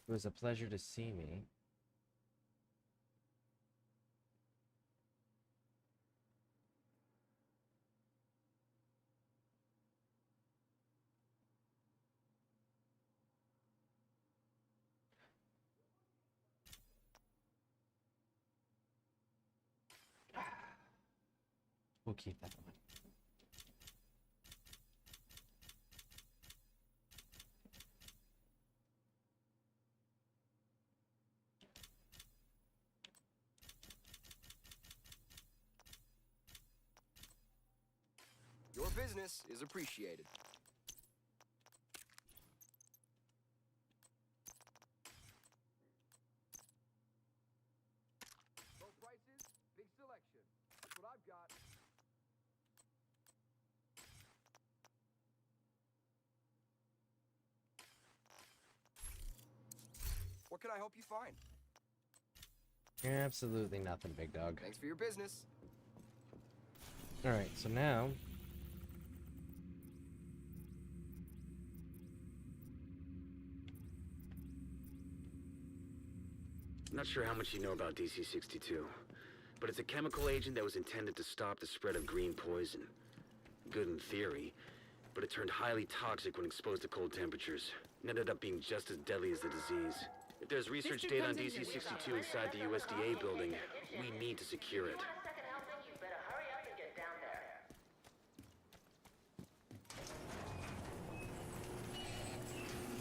It was a pleasure to see me. We'll keep that one. Your business is appreciated. Low prices, big selection. That's what I've got. can I help you find? Absolutely nothing, big dog. Thanks for your business. Alright, so now... Not sure how much you know about DC-62, but it's a chemical agent that was intended to stop the spread of green poison. Good in theory, but it turned highly toxic when exposed to cold temperatures, and ended up being just as deadly as the disease. If there's research data on DC-62 inside the USDA building, we need to secure it.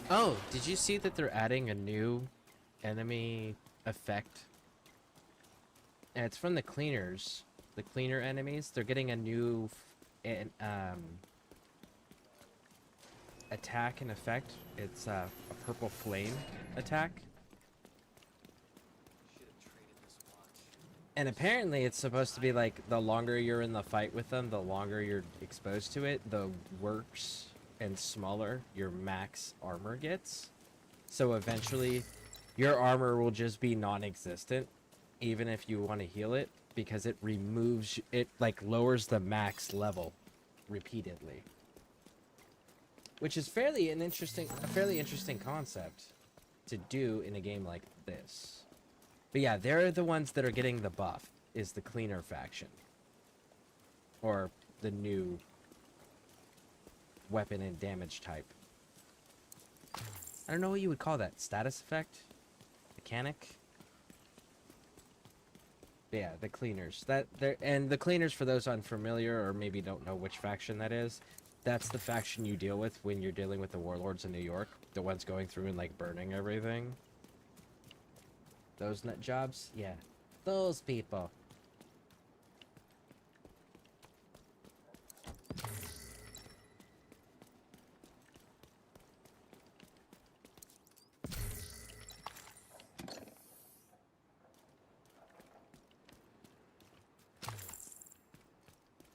Oh, did you see that they're adding a new enemy effect? And it's from the cleaners. The cleaner enemies. They're getting a new attack and effect. It's a purple flame attack. And apparently it's supposed to be like the longer you're in the fight with them, the longer you're exposed to it, the worse and smaller your max armor gets. So eventually your armor will just be non-existent even if you want to heal it, because it removes it, like lowers the max level repeatedly, which is a fairly interesting concept to do in a game like this. But yeah, they're the ones that are getting the buff, is the cleaner faction, or the new weapon and damage type. I don't know what you would call that. Status effect? Mechanic? But yeah, the cleaners. And the cleaners, for those unfamiliar or maybe don't know which faction that is, that's the faction you deal with when you're dealing with the warlords in New York. The ones going through and like burning everything. Those nut jobs? Yeah. Those people.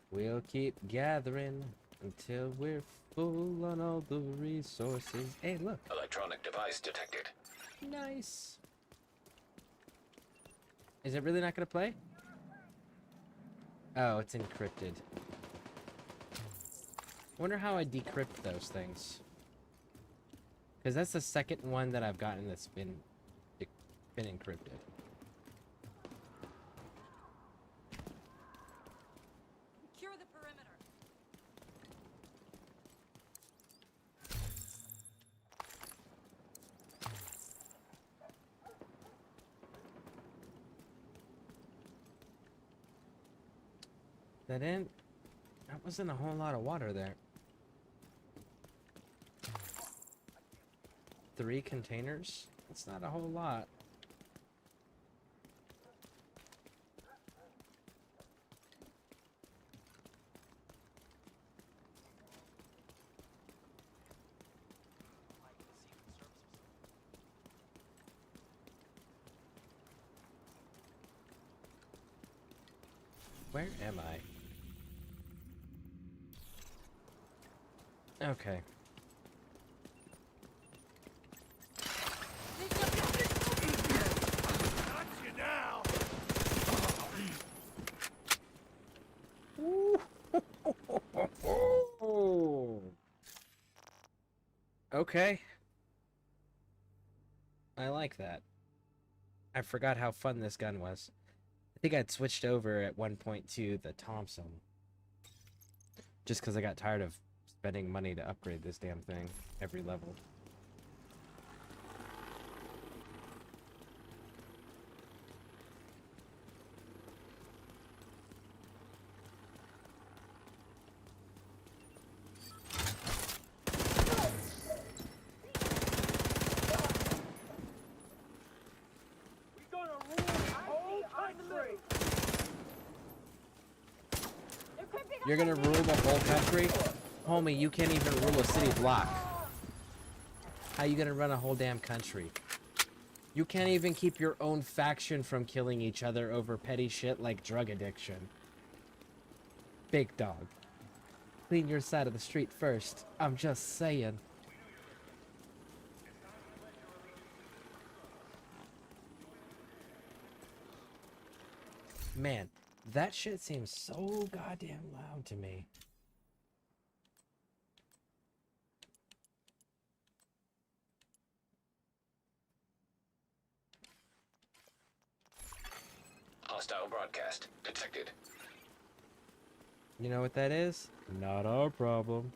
We'll keep gathering until we're full on all the resources. Hey, look. Electronic device detected. Nice. Is it really not going to play? Oh, it's encrypted. I wonder how I decrypt those things. Because that's the second one that I've gotten that's been encrypted. Secure the perimeter. That wasn't a whole lot of water there. 3 containers? That's not a whole lot. Where am I? Okay. Okay. I like that. I forgot how fun this gun was. I think I'd switched over at one point to the Thompson. Just because I got tired of spending money to upgrade this damn thing every level. You're gonna rule the whole country? Homie, you can't even rule a city block. How you gonna run a whole damn country? You can't even keep your own faction from killing each other over petty shit like drug addiction. Big dog. Clean your side of the street first. I'm just saying. Man, that shit seems so goddamn loud to me. Hostile broadcast detected. You know what that is? Not our problem.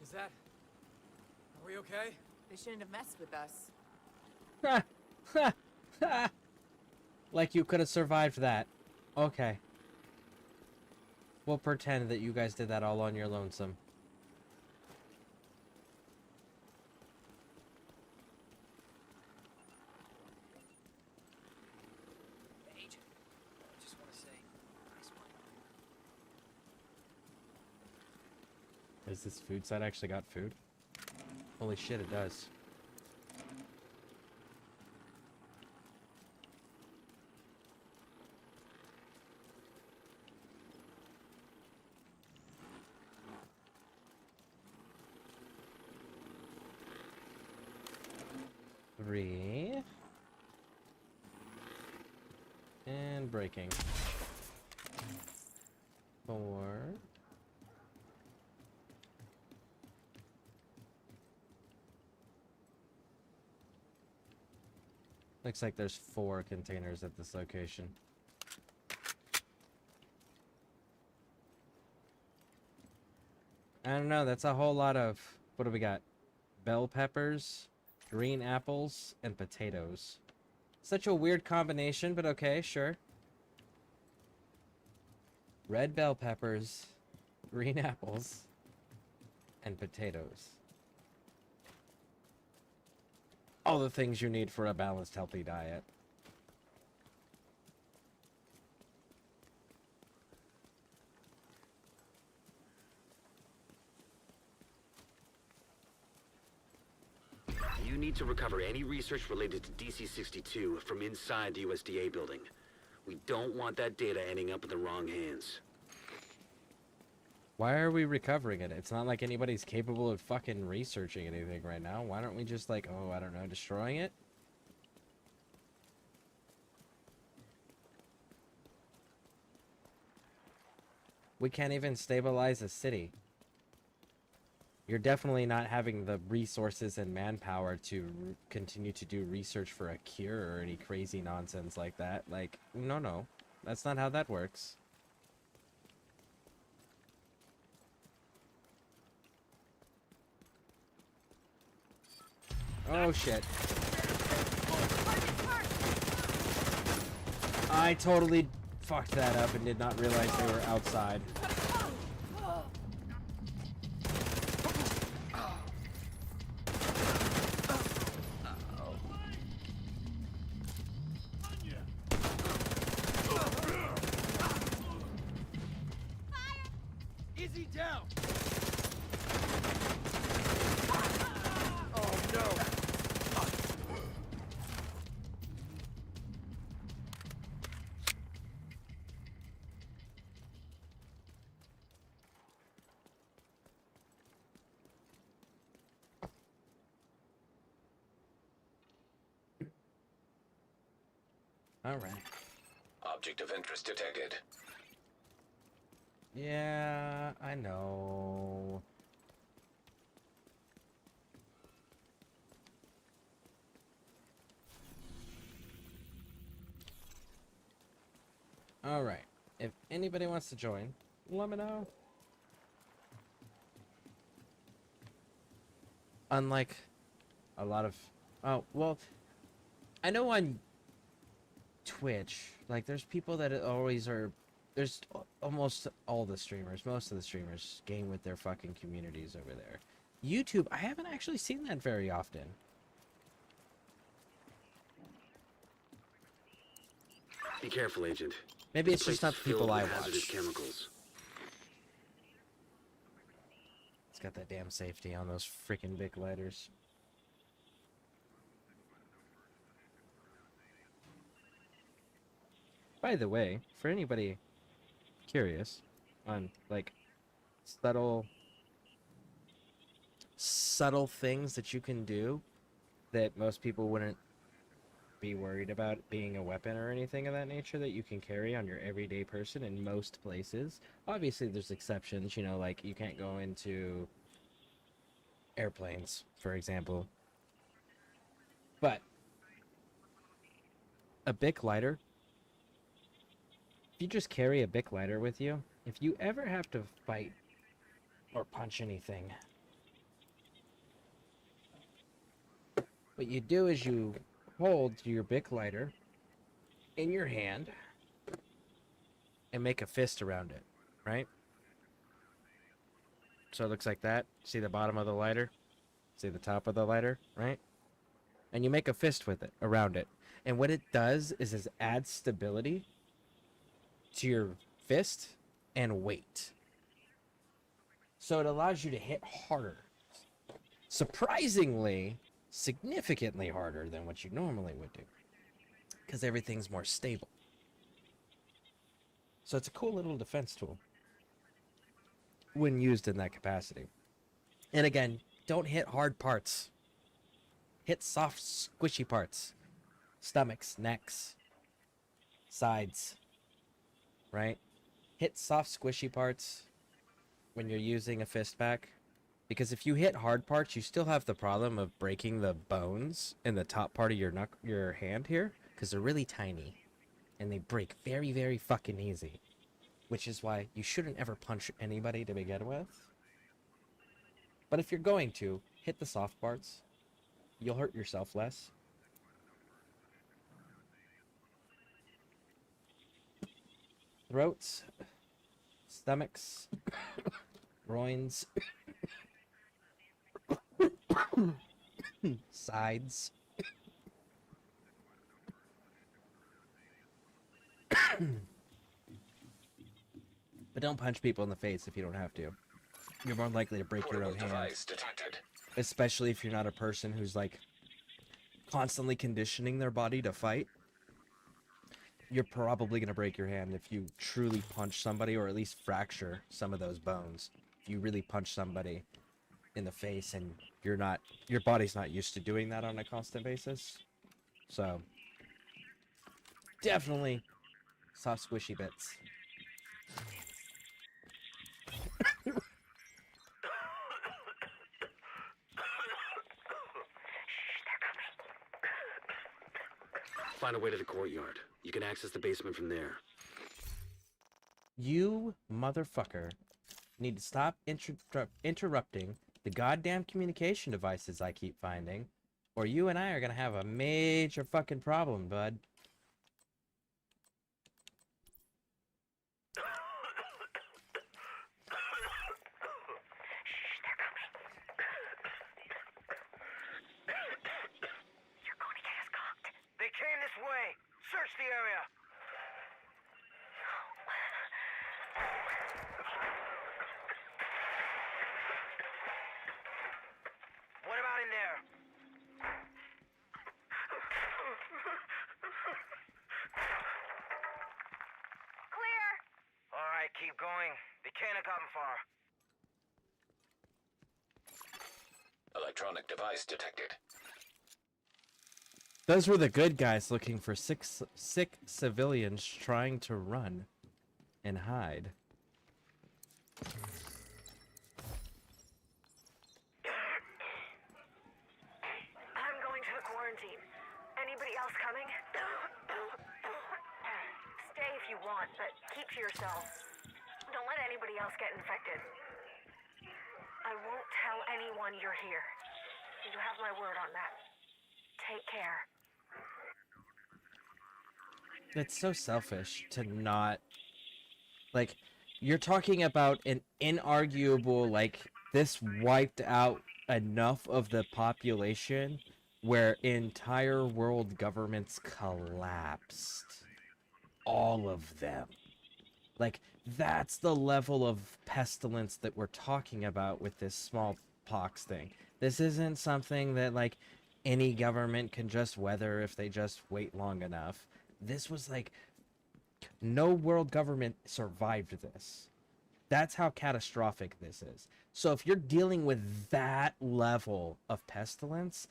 Is that... Are we okay? They shouldn't have messed with us. Like you could have survived that. Okay. We'll pretend that you guys did that all on your lonesome. Agent, I just want to say, nice one. Has this food site actually got food? Holy shit, it does. Three. And breaking. 4. Looks like there's 4 containers at this location. I don't know, that's a whole lot of... What do we got? Bell peppers, green apples, and potatoes. Such a weird combination, but okay, sure. Red bell peppers, green apples, and potatoes. All the things you need for a balanced, healthy diet. You need to recover any research related to DC-62 from inside the USDA building. We don't want that data ending up in the wrong hands. Why are we recovering it? It's not like anybody's capable of fucking researching anything right now. Why don't we just, like, oh, I don't know, destroying it? We can't even stabilize a city. You're definitely not having the resources and manpower to continue to do research for a cure or any crazy nonsense like that. Like, no. That's not how that works. Oh, shit. I totally fucked that up and did not realize they were outside. Easy down! Oh no! All right. Object of interest detected. Yeah, I know. All right. If anybody wants to join, let me know. Unlike a lot of... Oh, well, I know on Twitch, like, there's people that always are... There's almost all the streamers, most of the streamers game with their fucking communities over there. YouTube, I haven't actually seen that very often. Be careful, Agent. Maybe This it's just place not is the people filled I with hazardous watch. chemicals. It's got that damn safety on those freaking big lighters. By the way, for anybody curious on like subtle things that you can do that most people wouldn't be worried about being a weapon or anything of that nature that you can carry on your everyday person in most places. Obviously there's exceptions, you know, like you can't go into airplanes, for example. But a Bic lighter, if you just carry a Bic lighter with you, if you ever have to fight or punch anything, what you do is you hold your Bic lighter in your hand and make a fist around it, right? So it looks like that. See the bottom of the lighter? See the top of the lighter, right? And you make a fist with it, around it. And what it does is it adds stability to your fist and weight. So it allows you to hit harder. Surprisingly, significantly harder than what you normally would do. Because everything's more stable. So it's a cool little defense tool when used in that capacity. And again, don't hit hard parts. Hit soft, squishy parts. Stomachs, necks, sides, right? Hit soft, squishy parts when you're using a fist pack. Because if you hit hard parts, you still have the problem of breaking the bones in the top part of your hand here. Because they're really tiny. And they break very, very fucking easy. Which is why you shouldn't ever punch anybody to begin with. But if you're going to, hit the soft parts. You'll hurt yourself less. Throats, stomachs, groins, sides. But don't punch people in the face if you don't have to. You're more likely to break your own hand. Especially if you're not a person who's like constantly conditioning their body to fight. You're probably going to break your hand if you truly punch somebody or at least fracture some of those bones. If you really punch somebody in the face and your body's not used to doing that on a constant basis. So definitely soft squishy bits. Find a way to the courtyard. You can access the basement from there. You motherfucker need to stop interrupting the goddamn communication devices I keep finding, or you and I are gonna have a major fucking problem, bud. They came this way. Search the area. What about in there? Clear! All right, keep going. They can't have gotten far. Electronic device detected. Those were the good guys looking for sick civilians trying to run and hide. I'm going to the quarantine. Anybody else coming? Stay if you want, but keep to yourself. Don't let anybody else get infected. I won't tell anyone you're here. You have my word on that. Take care. It's so selfish to not, like, you're talking about an inarguable, like, this wiped out enough of the population where entire world governments collapsed. All of them. Like, That's the level of pestilence that we're talking about with this smallpox thing. This isn't something that, like, any government can just weather if they just wait long enough. This was like, no world government survived this. That's how catastrophic this is. So if you're dealing with that level of pestilence,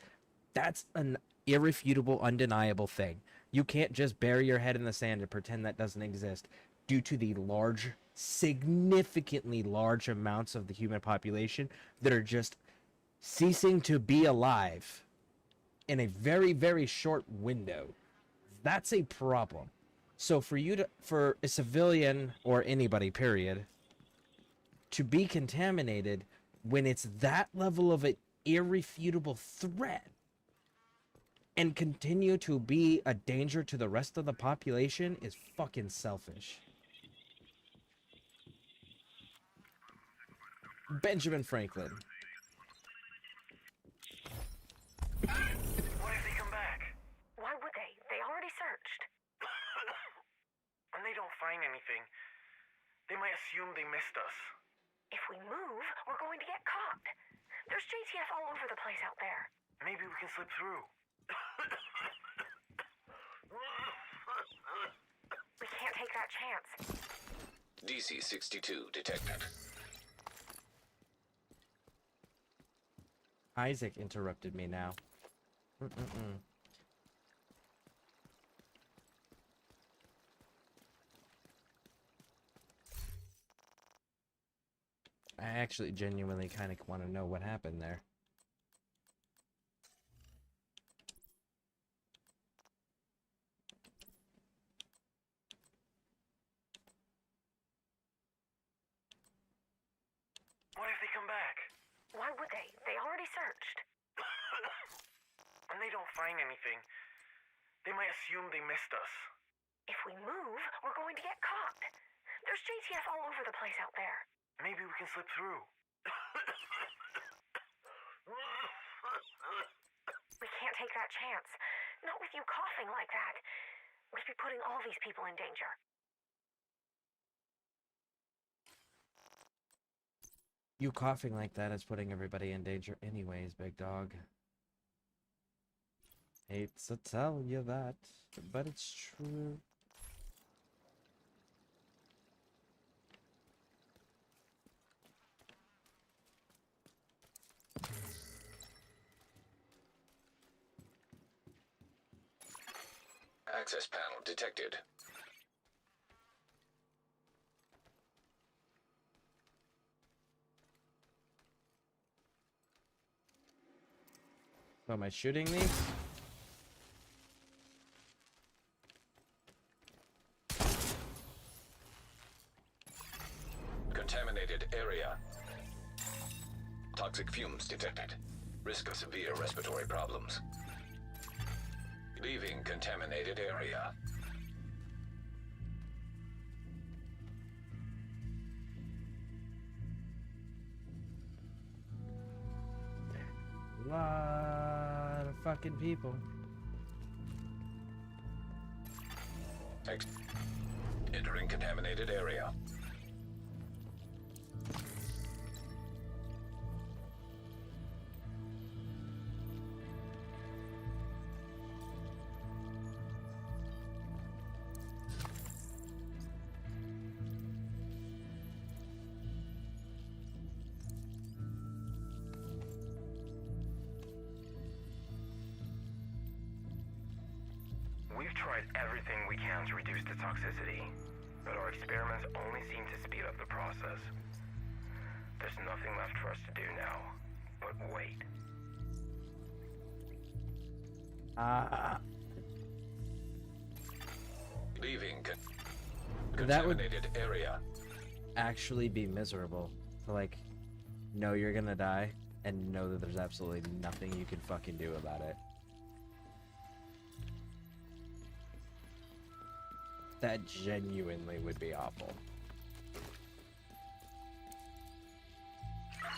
that's an irrefutable, undeniable thing. You can't just bury your head in the sand and pretend that doesn't exist due to the large, significantly large amounts of the human population that are just ceasing to be alive in a very, very short window. That's a problem. So for a civilian or anybody, period, to be contaminated when it's that level of an irrefutable threat and continue to be a danger to the rest of the population is fucking selfish. Benjamin Franklin. What if they come back? Why would they? They already searched. And they don't find anything. They might assume they missed us. If we move, we're going to get caught. There's JTF all over the place out there. Maybe we can slip through. We can't take that chance. DC-62 detected. Isaac interrupted me now. I actually genuinely kind of want to know what happened there. What if they come back? Why would they? They already searched. And they don't find anything. They might assume they missed us. If we move, we're going to get caught. There's JTF all over the place out there. Maybe we can slip through. We can't take that chance. Not with you coughing like that. We'd be putting all these people in danger. You coughing like that is putting everybody in danger anyways, big dog. Hate to tell you that, but it's true. Access panel detected. So am I shooting these? Contaminated area. Toxic fumes detected. Risk of severe respiratory problems. Leaving contaminated area. Lot of fucking people. Entering contaminated area. We've tried everything we can to reduce the toxicity, but our experiments only seem to speed up the process. There's nothing left for us to do now, but wait. Leaving That would contaminated area. actually be miserable to, like, know you're gonna die and know that there's absolutely nothing you can fucking do about it. That genuinely would be awful.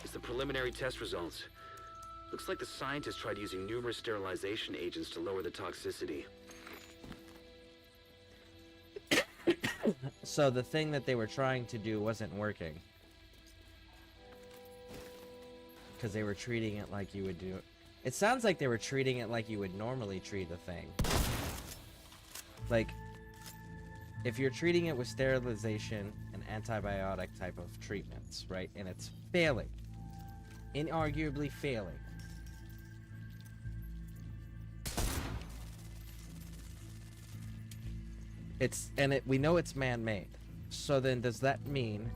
It's the preliminary test results. Looks like the scientists tried using numerous sterilization agents to lower the toxicity. So the thing that they were trying to do wasn't working. Because they were treating it like you would do. It sounds like they were treating it like you would normally treat a thing. Like, if you're treating it with sterilization and antibiotic type of treatments, right? And it's failing. Inarguably failing. We know it's man-made. So then does that mean,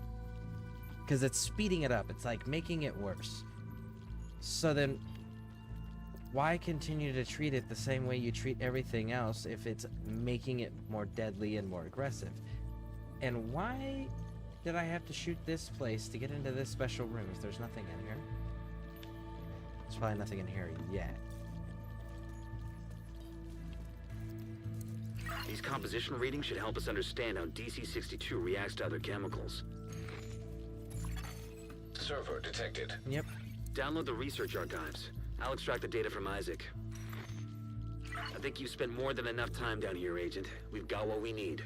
because it's speeding it up, it's like making it worse. So then why continue to treat it the same way you treat everything else if it's making it more deadly and more aggressive? And why did I have to shoot this place to get into this special room if there's nothing in here? There's probably nothing in here yet. These composition readings should help us understand how DC-62 reacts to other chemicals. Server detected. Yep. Download the research archives. I'll extract the data from Isaac. I think you've spent more than enough time down here, Agent. We've got what we need.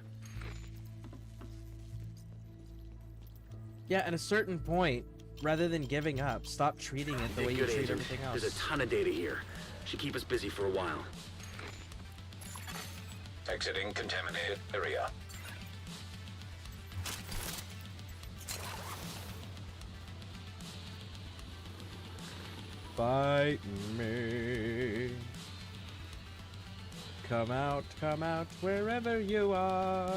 Yeah, at a certain point, rather than giving up, stop treating it the way you treat everything else. There's a ton of data here. Should keep us busy for a while. Exiting contaminated area. Fight me. Come out, wherever you are.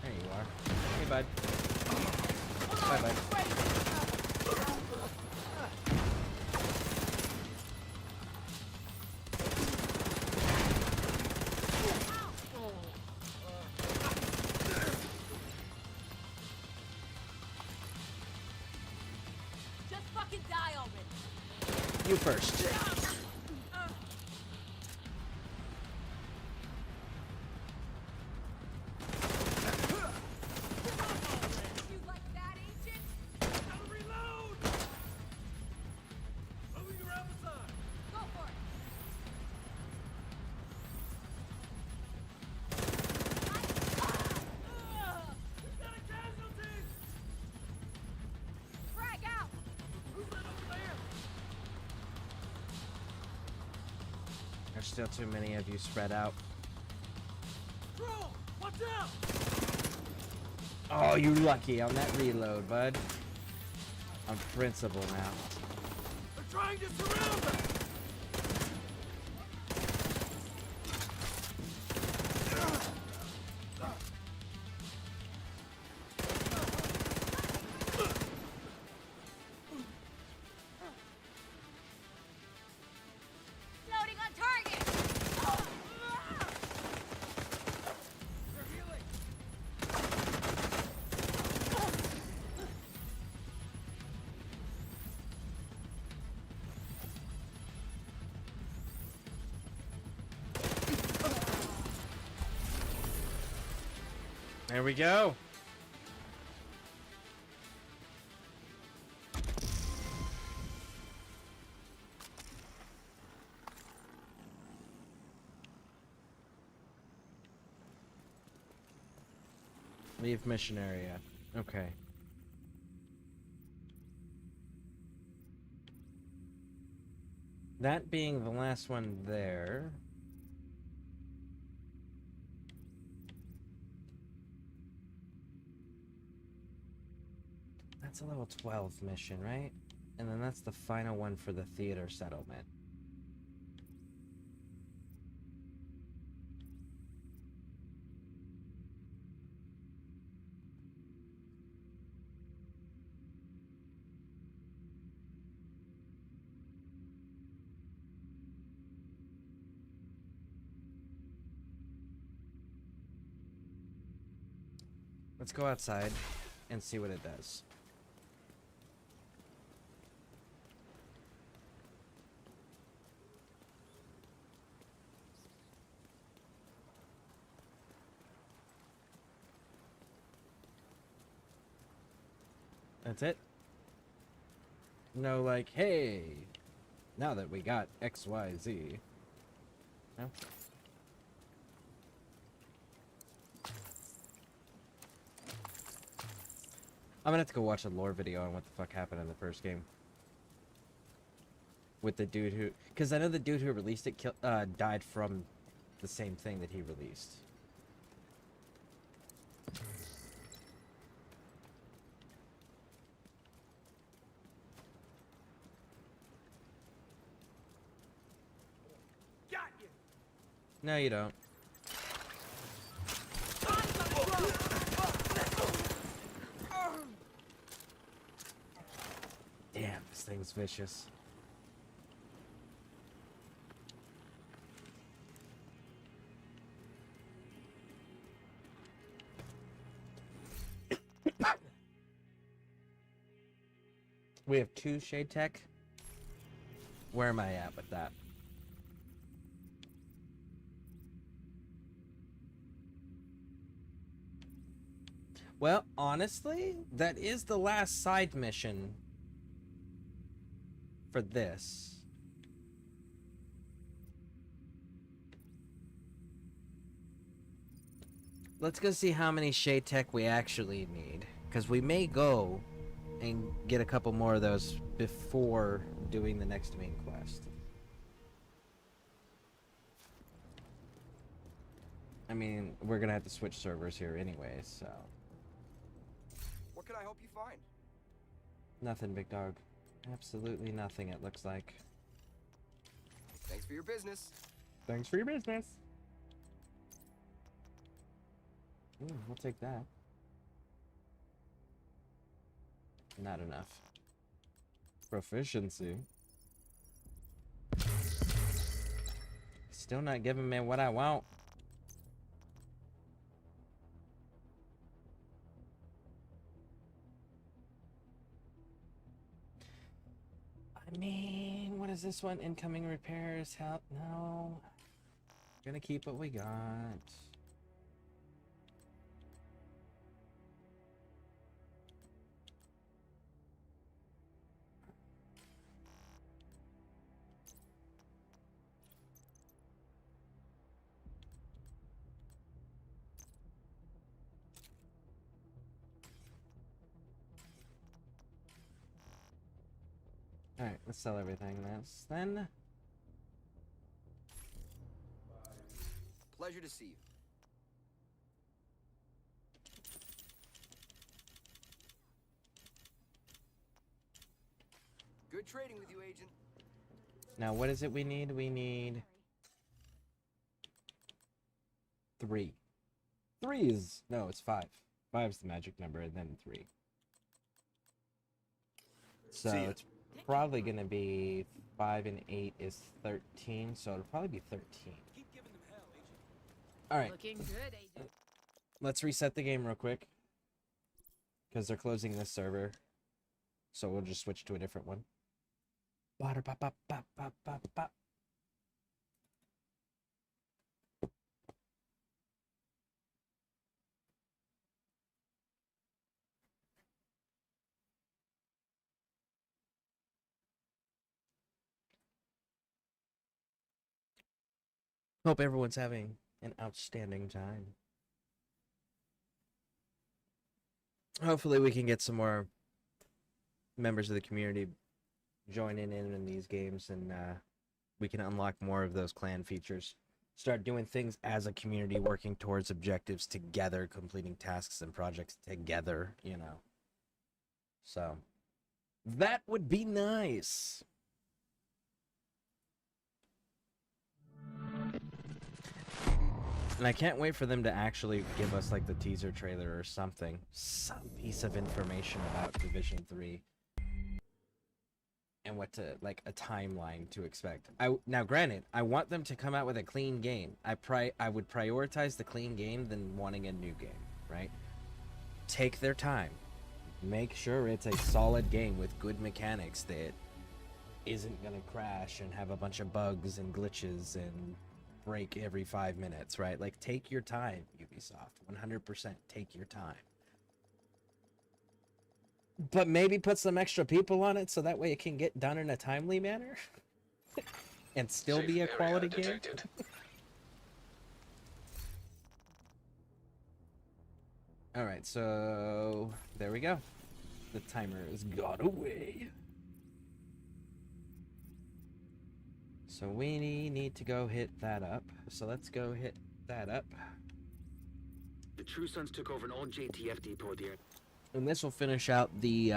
There you are. Hey, bud. Bye, bud. Just fucking die already. You first. There's still too many of you spread out. Watch out! Oh, you lucky on that reload, bud. On principle now. They're trying to surround us! Loading on target! They're healing! There we go. Leave mission area. Okay. That being the last one there. That's a level 12 mission, right? And then that's the final one for the theater settlement. Let's go outside and see what it does. That's it? No, like, hey, now that we got XYZ. No? I'm gonna have to go watch a lore video on what the fuck happened in the first game. With the dude who... Because I know the dude who released it died from the same thing that he released. Got you. No, you don't. Damn, this thing's vicious. We have 2 Shade Tech. Where am I at with that? Well, honestly, that is the last side mission for this. Let's go see how many Shade Tech we actually need, because we may go and get a couple more of those before doing the next main quest. I mean, we're gonna have to switch servers here anyways, so... What can I help you find? Nothing, big dog. Absolutely nothing, it looks like. Thanks for your business. Thanks for your business. Ooh, we'll take that. Not enough. Proficiency. Still not giving me what I want. I mean, what is this one? Incoming repairs, help? No. Gonna keep what we got. Alright, let's sell everything else then. Pleasure to see you. Good trading with you, Agent. Now, what is it we need? We need 3. 3 is... No, it's 5. 5 is the magic number, and then 3. So it's probably going to be 5 and 8 is 13, so it'll probably be 13. Alright. Looking good, Agent. Let's reset the game real quick. Because they're closing this server. So we'll just switch to a different one. Hope everyone's having an outstanding time. Hopefully we can get some more members of the community joining in these games, and we can unlock more of those clan features. Start doing things as a community, working towards objectives together, completing tasks and projects together, you know. So, that would be nice. And I can't wait for them to actually give us, like, the teaser trailer or something. Some piece of information about Division 3. And what to, like, a timeline to expect. Now, granted, I want them to come out with a clean game. I would prioritize the clean game than wanting a new game, right? Take their time. Make sure it's a solid game with good mechanics that isn't gonna crash and have a bunch of bugs and glitches and break every 5 minutes, right? Like, take your time, Ubisoft. 100% take your time. But maybe put some extra people on it so that way it can get done in a timely manner. And still be a quality game. Alright, so there we go. The timer has gone away. So we need to go hit that up. So let's go hit that up. The True Sons took over an old JTF depot there. And this will finish out the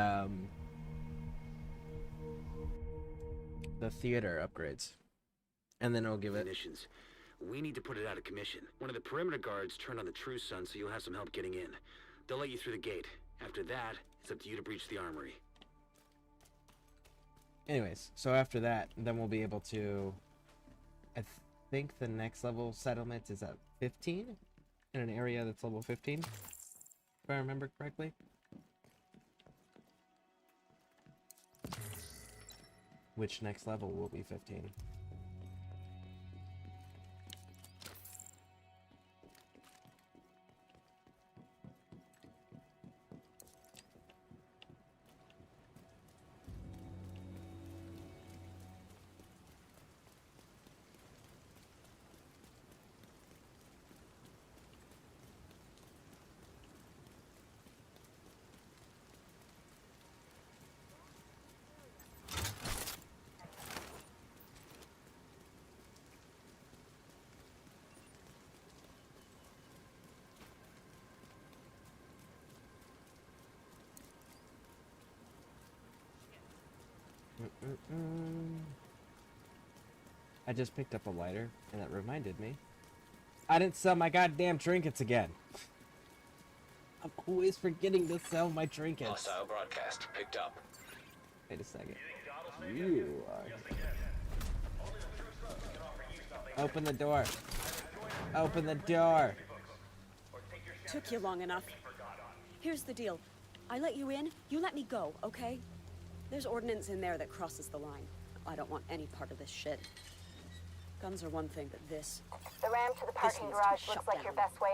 theater upgrades. And then it'll give it... Missions. We need to put it out of commission. One of the perimeter guards turned on the True Sons, so you'll have some help getting in. They'll let you through the gate. After that, it's up to you to breach the armory. Anyways, so after that, then we'll be able to... I think the next level settlement is at 15? In an area that's level 15? If I remember correctly. Which next level will be 15? I just picked up a lighter, and that reminded me. I didn't sell my goddamn trinkets again. I'm always forgetting to sell my trinkets. Hostile broadcast picked up. Wait a second. You are... Open the door. Open the door. Took you long enough. Here's the deal. I let you in, you let me go, okay? There's ordnance in there that crosses the line. I don't want any part of this shit. Guns are one thing, but this... The ramp to the parking garage looks like your best way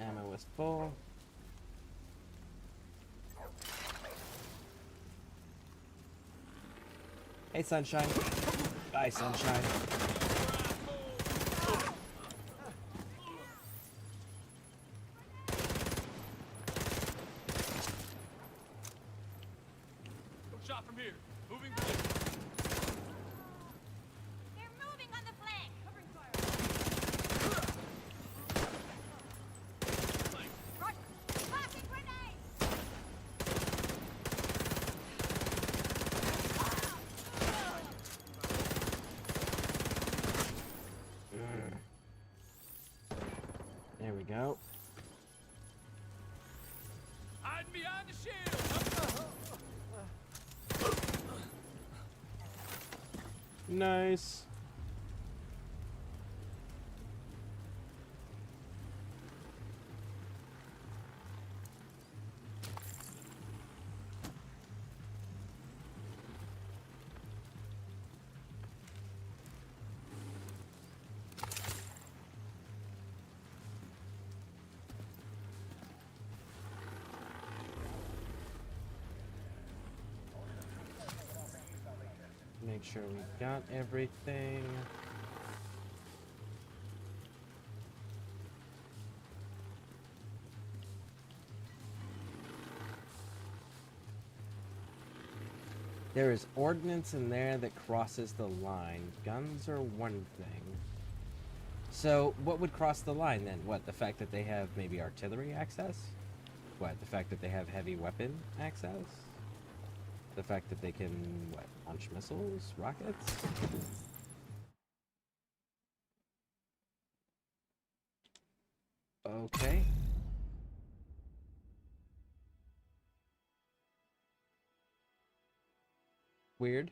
in. Ammo is full. Hey, Sunshine. Bye, Sunshine. Shot from here. Moving. They're moving on the flank. Covering fire. Right. Flashing grenade. There we go. Hide behind the shield. Nice. Make sure we got everything. There is ordnance in there that crosses the line. Guns are one thing. So, what would cross the line then? What, the fact that they have maybe artillery access? What, the fact that they have heavy weapon access? The fact that they can, what, launch missiles? Rockets? Okay. Weird.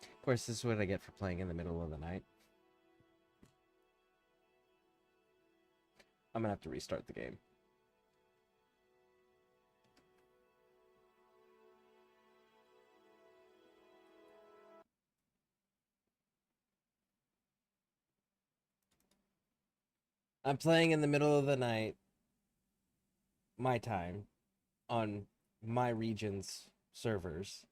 Of course, this is what I get for playing in the middle of the night. I'm gonna have to restart the game. I'm playing in the middle of the night, my time, on my region's servers.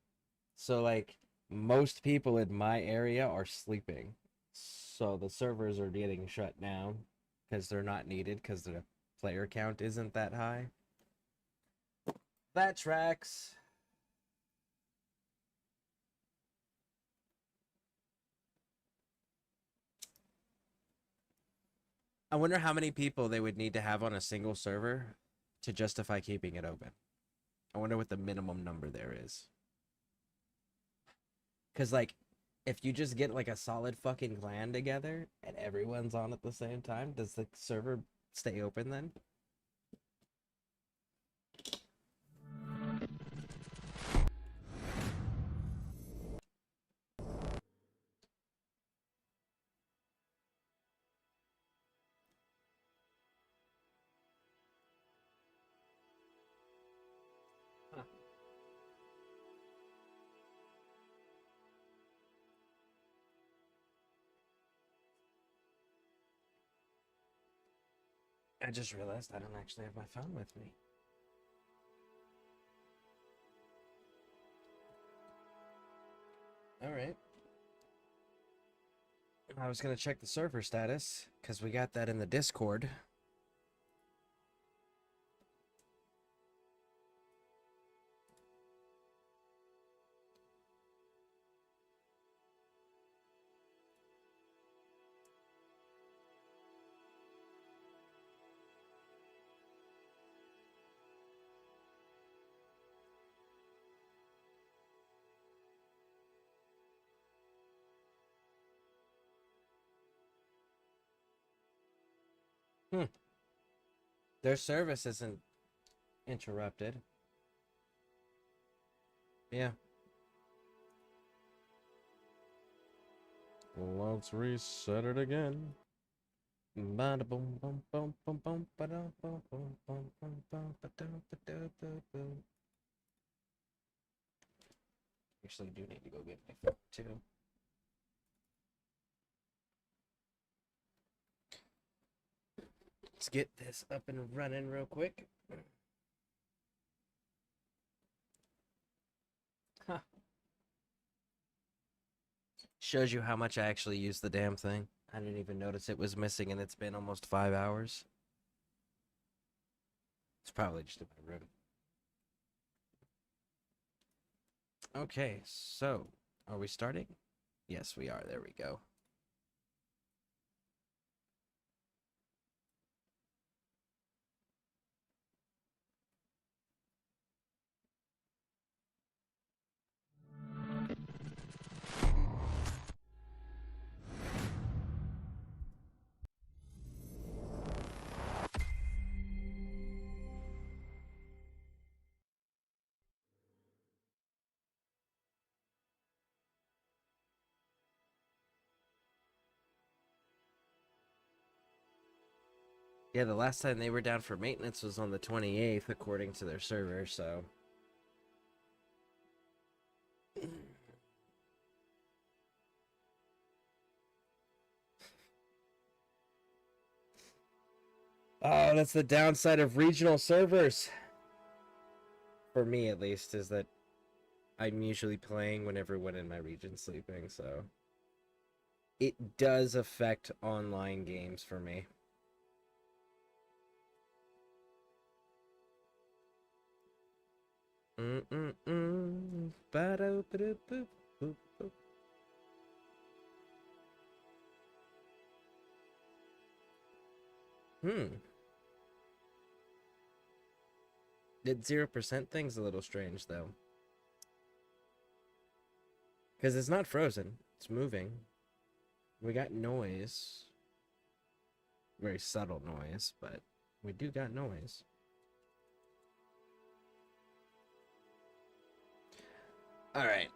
So, like, most people in my area are sleeping. So the servers are getting shut down because they're not needed because the player count isn't that high. That tracks. I wonder how many people they would need to have on a single server to justify keeping it open. I wonder what the minimum number there is. Because, like, if you just get, like, a solid fucking clan together and everyone's on at the same time, does the server stay open then? I just realized I don't actually have my phone with me. Alright. I was going to check the server status, because we got that in the Discord. Their service isn't interrupted. Yeah. Let's reset it again. Actually, do need to go get my phone too. Let's get this up and running real quick. Huh. Shows you how much I actually use the damn thing. I didn't even notice it was missing, and it's been almost 5 hours. It's probably just in my room. Okay, so are we starting? Yes, we are. There we go. Yeah, the last time they were down for maintenance was on the 28th, according to their server, so... Oh, that's the downside of regional servers. For me, at least, is that I'm usually playing when everyone in my region's sleeping, so... It does affect online games for me. Did 0% thing's a little strange, though. Because it's not frozen. It's moving. We got noise. Very subtle noise, but we do got noise. Alright.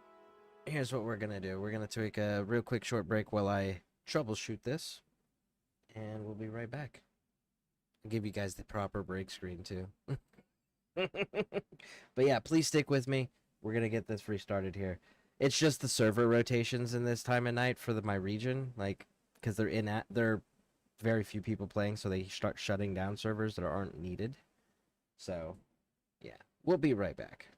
Here's what we're gonna do. We're gonna take a real quick short break while I troubleshoot this. And we'll be right back. I'll give you guys the proper break screen, too. But yeah, please stick with me. We're gonna get this restarted here. It's just the server rotations in this time of night for my region, like, because they're very few people playing, so they start shutting down servers that aren't needed. So, yeah, we'll be right back.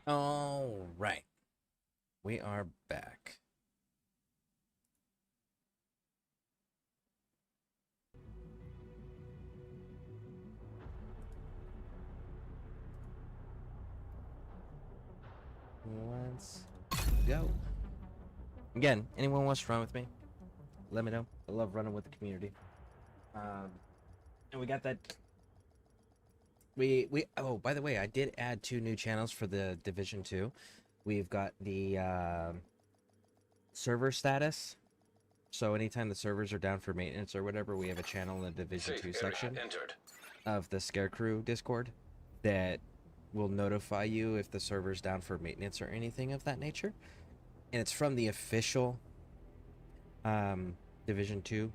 All right. We are back. Let's go. Again, anyone wants to run with me? Let me know. I love running with the community. And we got that. Oh, by the way, I did add 2 new channels for the Division 2. We've got the server status. So anytime the servers are down for maintenance or whatever, we have a channel in the Division 2 section of the ScareCrew Discord that will notify you if the server's down for maintenance or anything of that nature. And it's from the official Division 2.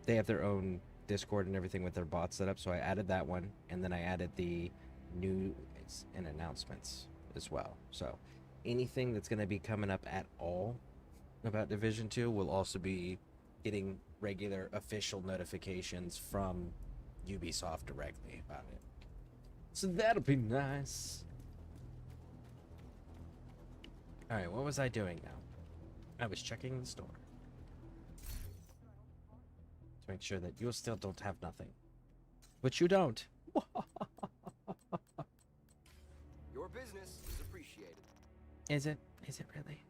They have their own Discord and everything with their bots set up, so I added that one, and then I added the news and announcements as well. So anything that's going to be coming up at all about Division 2 will also be getting regular official notifications from Ubisoft directly about it. So that'll be nice. Alright, what was I doing now? I was checking the store. To make sure that you still don't have nothing. But you don't. Your business is appreciated. Is it? Is it really?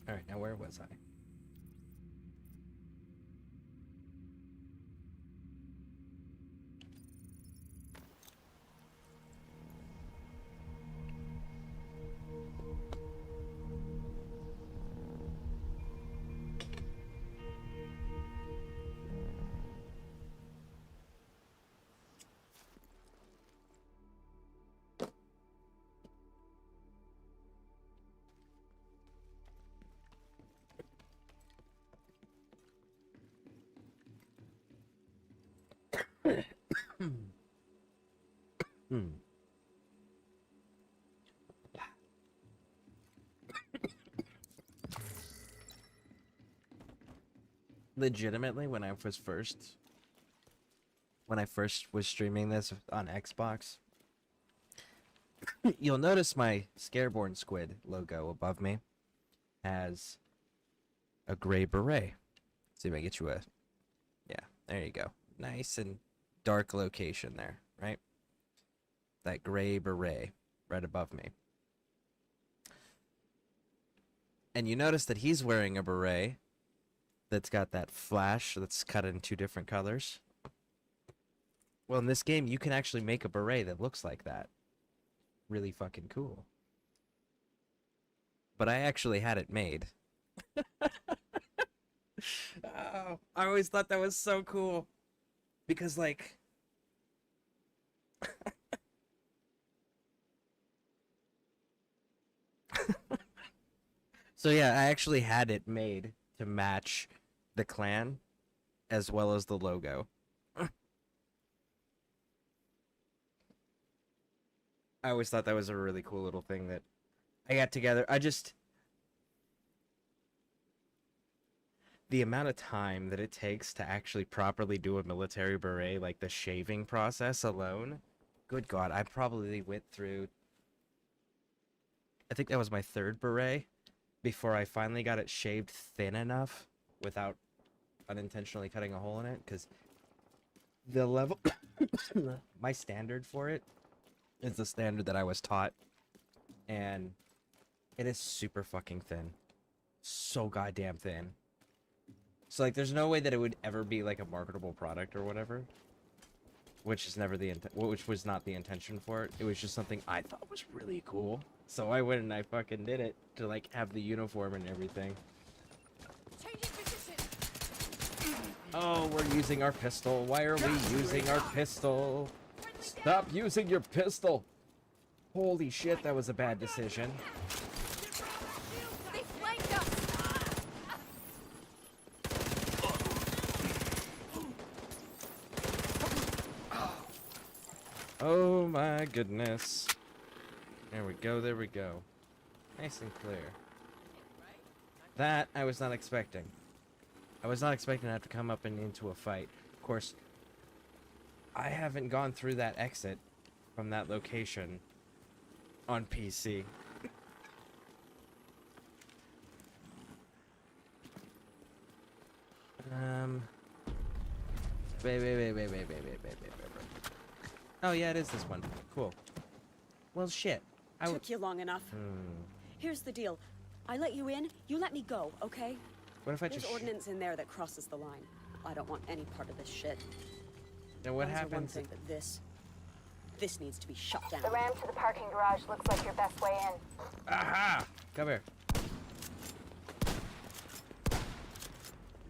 Alright, now where was I? Legitimately, when I first was streaming this on Xbox, you'll notice my Scareborne squid logo above me has a gray beret. See if I get you a... Yeah, there you go. Nice and dark location there, right? That gray beret right above me. And you notice that he's wearing a beret that's got that flash that's cut in 2 different colors. Well, in this game, you can actually make a beret that looks like that. Really fucking cool. But I actually had it made. Oh, I always thought that was so cool. Because, like... So yeah, I actually had it made to match the clan as well as the logo. I always thought that was a really cool little thing that I got together. The amount of time that it takes to actually properly do a military beret, like the shaving process alone, good God, I probably went through, I think that was my 3rd beret before I finally got it shaved thin enough without unintentionally cutting a hole in it, because the level, my standard for it is the standard that I was taught, and it is super fucking thin. So goddamn thin. So, like, there's no way that it would ever be, like, a marketable product or whatever. Which is never the which was not the intention for it. It was just something I thought was really cool. So I went and I fucking did it to, like, have the uniform and everything. Oh, we're using our pistol. Why are we using our pistol? Stop using your pistol! Holy shit, that was a bad decision. They flanked us. Oh my goodness. There we go, there we go. Nice and clear. That I was not expecting. I was not expecting to have to come up and into a fight. Of course, I haven't gone through that exit from that location on PC. Wait. Oh yeah, it is this one. Cool. Well, shit. Took you long enough. Here's the deal. I let you in, you let me go, okay? What if I There's just... ordnance in there that crosses the line. I don't want any part of this shit. Now what Plans are one happens... thing, but this needs to be shut down. The ramp to the parking garage looks like your best way in. Aha! Come here.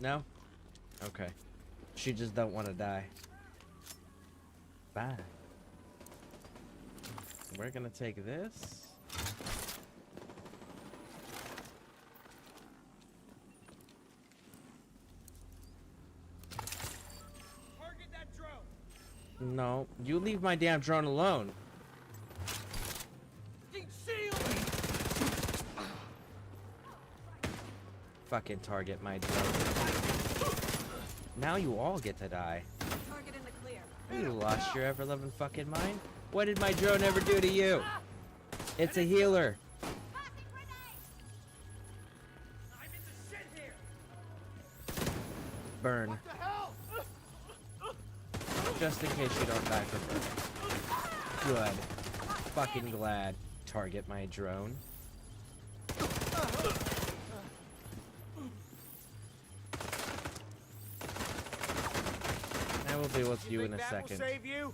No? Okay. She just don't want to die. Bye. We're gonna take this. Target that drone. No, you leave my damn drone alone. Fucking target my drone. Now you all get to die. Target in the clear. You lost your ever-loving fucking mind? What did my drone ever do to you? It's a healer. Burn. Just in case you don't die from burn. Good. Fucking glad. Target my drone. I will deal with you in a second. Save you?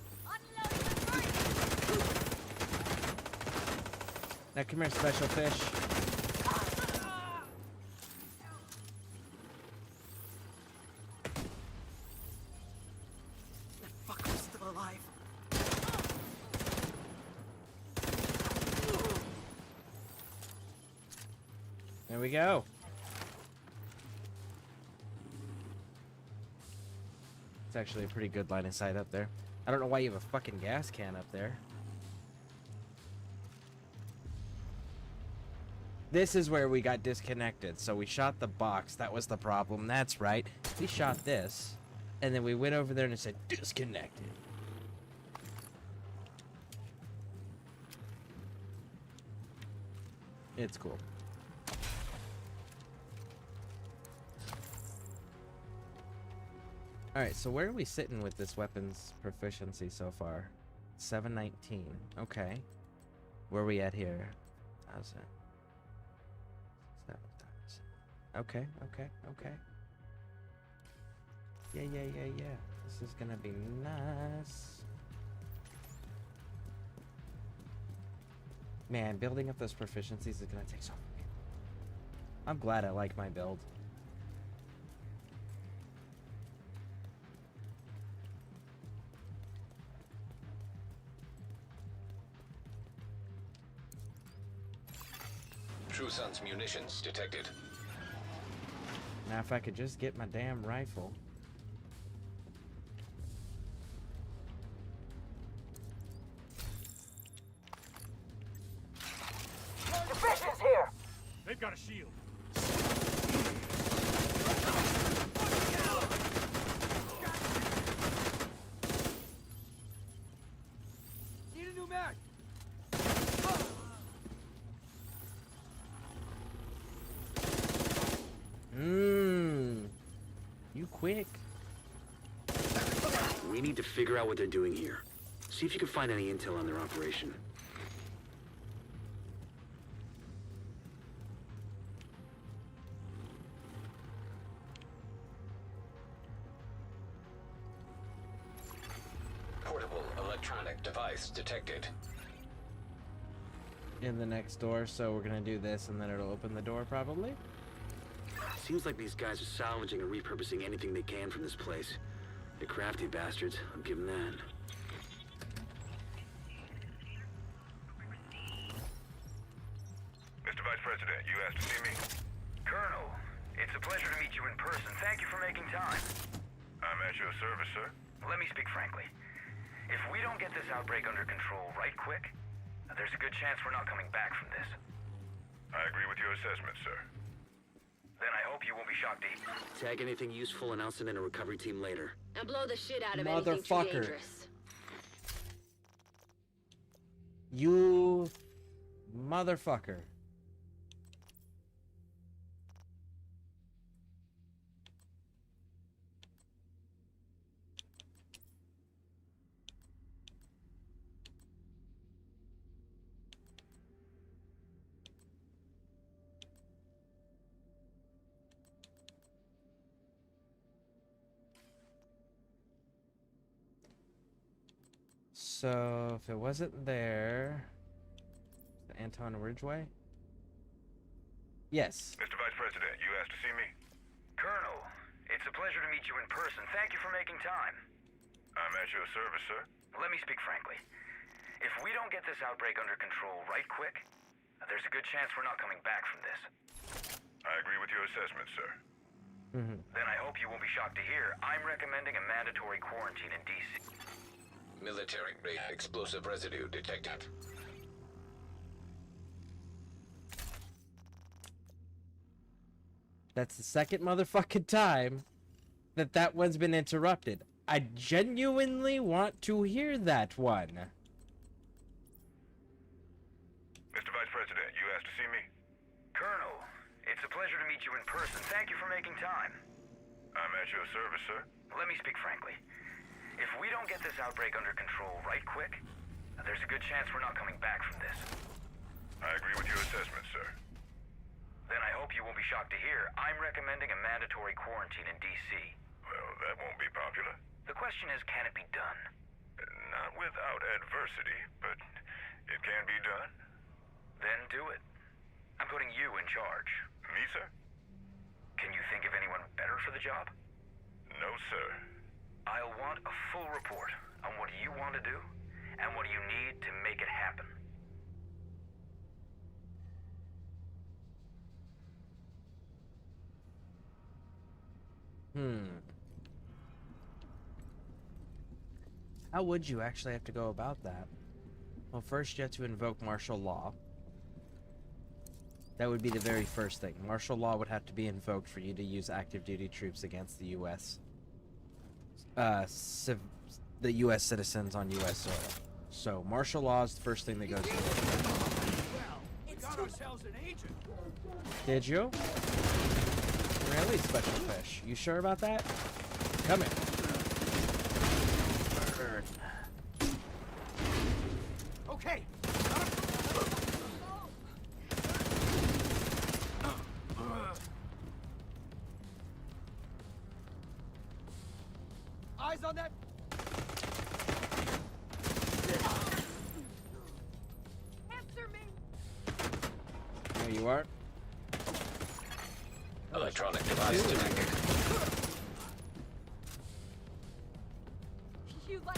Now come here, special fish. That fucker's still alive. There we go. It's actually a pretty good line of sight up there. I don't know why you have a fucking gas can up there. This is where we got disconnected. So we shot the box. That was the problem. That's right. We shot this. And then we went over there and it said disconnected. It's cool. Alright, so where are we sitting with this weapons proficiency so far? 719. Okay. Where are we at here? 1,000. 7,000. Okay. Yeah. This is gonna be nice. Man, building up those proficiencies is gonna take so long. I'm glad I like my build. True Sun's munitions detected. Now if I could just get my damn rifle. Division's here! They've got a shield. Need a new mag! You quick. We need to figure out what they're doing here. See if you can find any intel on their operation. Portable electronic device detected. In the next door, so we're gonna do this and then it'll open the door probably. Seems like these guys are salvaging or repurposing anything they can from this place. They're crafty bastards, I'll give them that. Mr. Vice President, you asked to see me? Colonel, it's a pleasure to meet you in person. Thank you for making time. I'm at your service, sir. Let me speak frankly. If we don't get this outbreak under control right quick, there's a good chance we're not coming back from this. I agree with your assessment, sir. Then I hope you won't be shocked to tag anything useful, announce it in a recovery team later. And blow the shit out of anything too Motherfucker. dangerous. You motherfucker. So, if it wasn't there... Anton Ridgeway? Yes. Mr. Vice President, you asked to see me? Colonel, it's a pleasure to meet you in person. Thank you for making time. I'm at your service, sir. Let me speak frankly. If we don't get this outbreak under control right quick, there's a good chance we're not coming back from this. I agree with your assessment, sir. Then I hope you won't be shocked to hear I'm recommending a mandatory quarantine in D.C. Military-grade explosive residue detected. That's the second motherfucking time that that one's been interrupted. I genuinely want to hear that one. Mr. Vice President, you asked to see me? Colonel, it's a pleasure to meet you in person. Thank you for making time. I'm at your service, sir. Let me speak frankly. If we don't get this outbreak under control right quick, there's a good chance we're not coming back from this. I agree with your assessment, sir. Then I hope you won't be shocked to hear I'm recommending a mandatory quarantine in D.C. Well, that won't be popular. The question is, can it be done? Not without adversity, but it can be done. Then do it. I'm putting you in charge. Me, sir? Can you think of anyone better for the job? No, sir. I'll want a full report on what you want to do and what you need to make it happen. How would you actually have to go about that? Well, first you have to invoke martial law. That would be the very first thing. Martial law would have to be invoked for you to use active duty troops against the U.S. The U.S. citizens on U.S. soil. So martial law is the first thing that goes to. Well, we got ourselves an agent. Did you? Really, special fish? You sure about that? Come here. Burn. Okay. Eyes on that. Answer me. There you are. Electronic device detected. You like.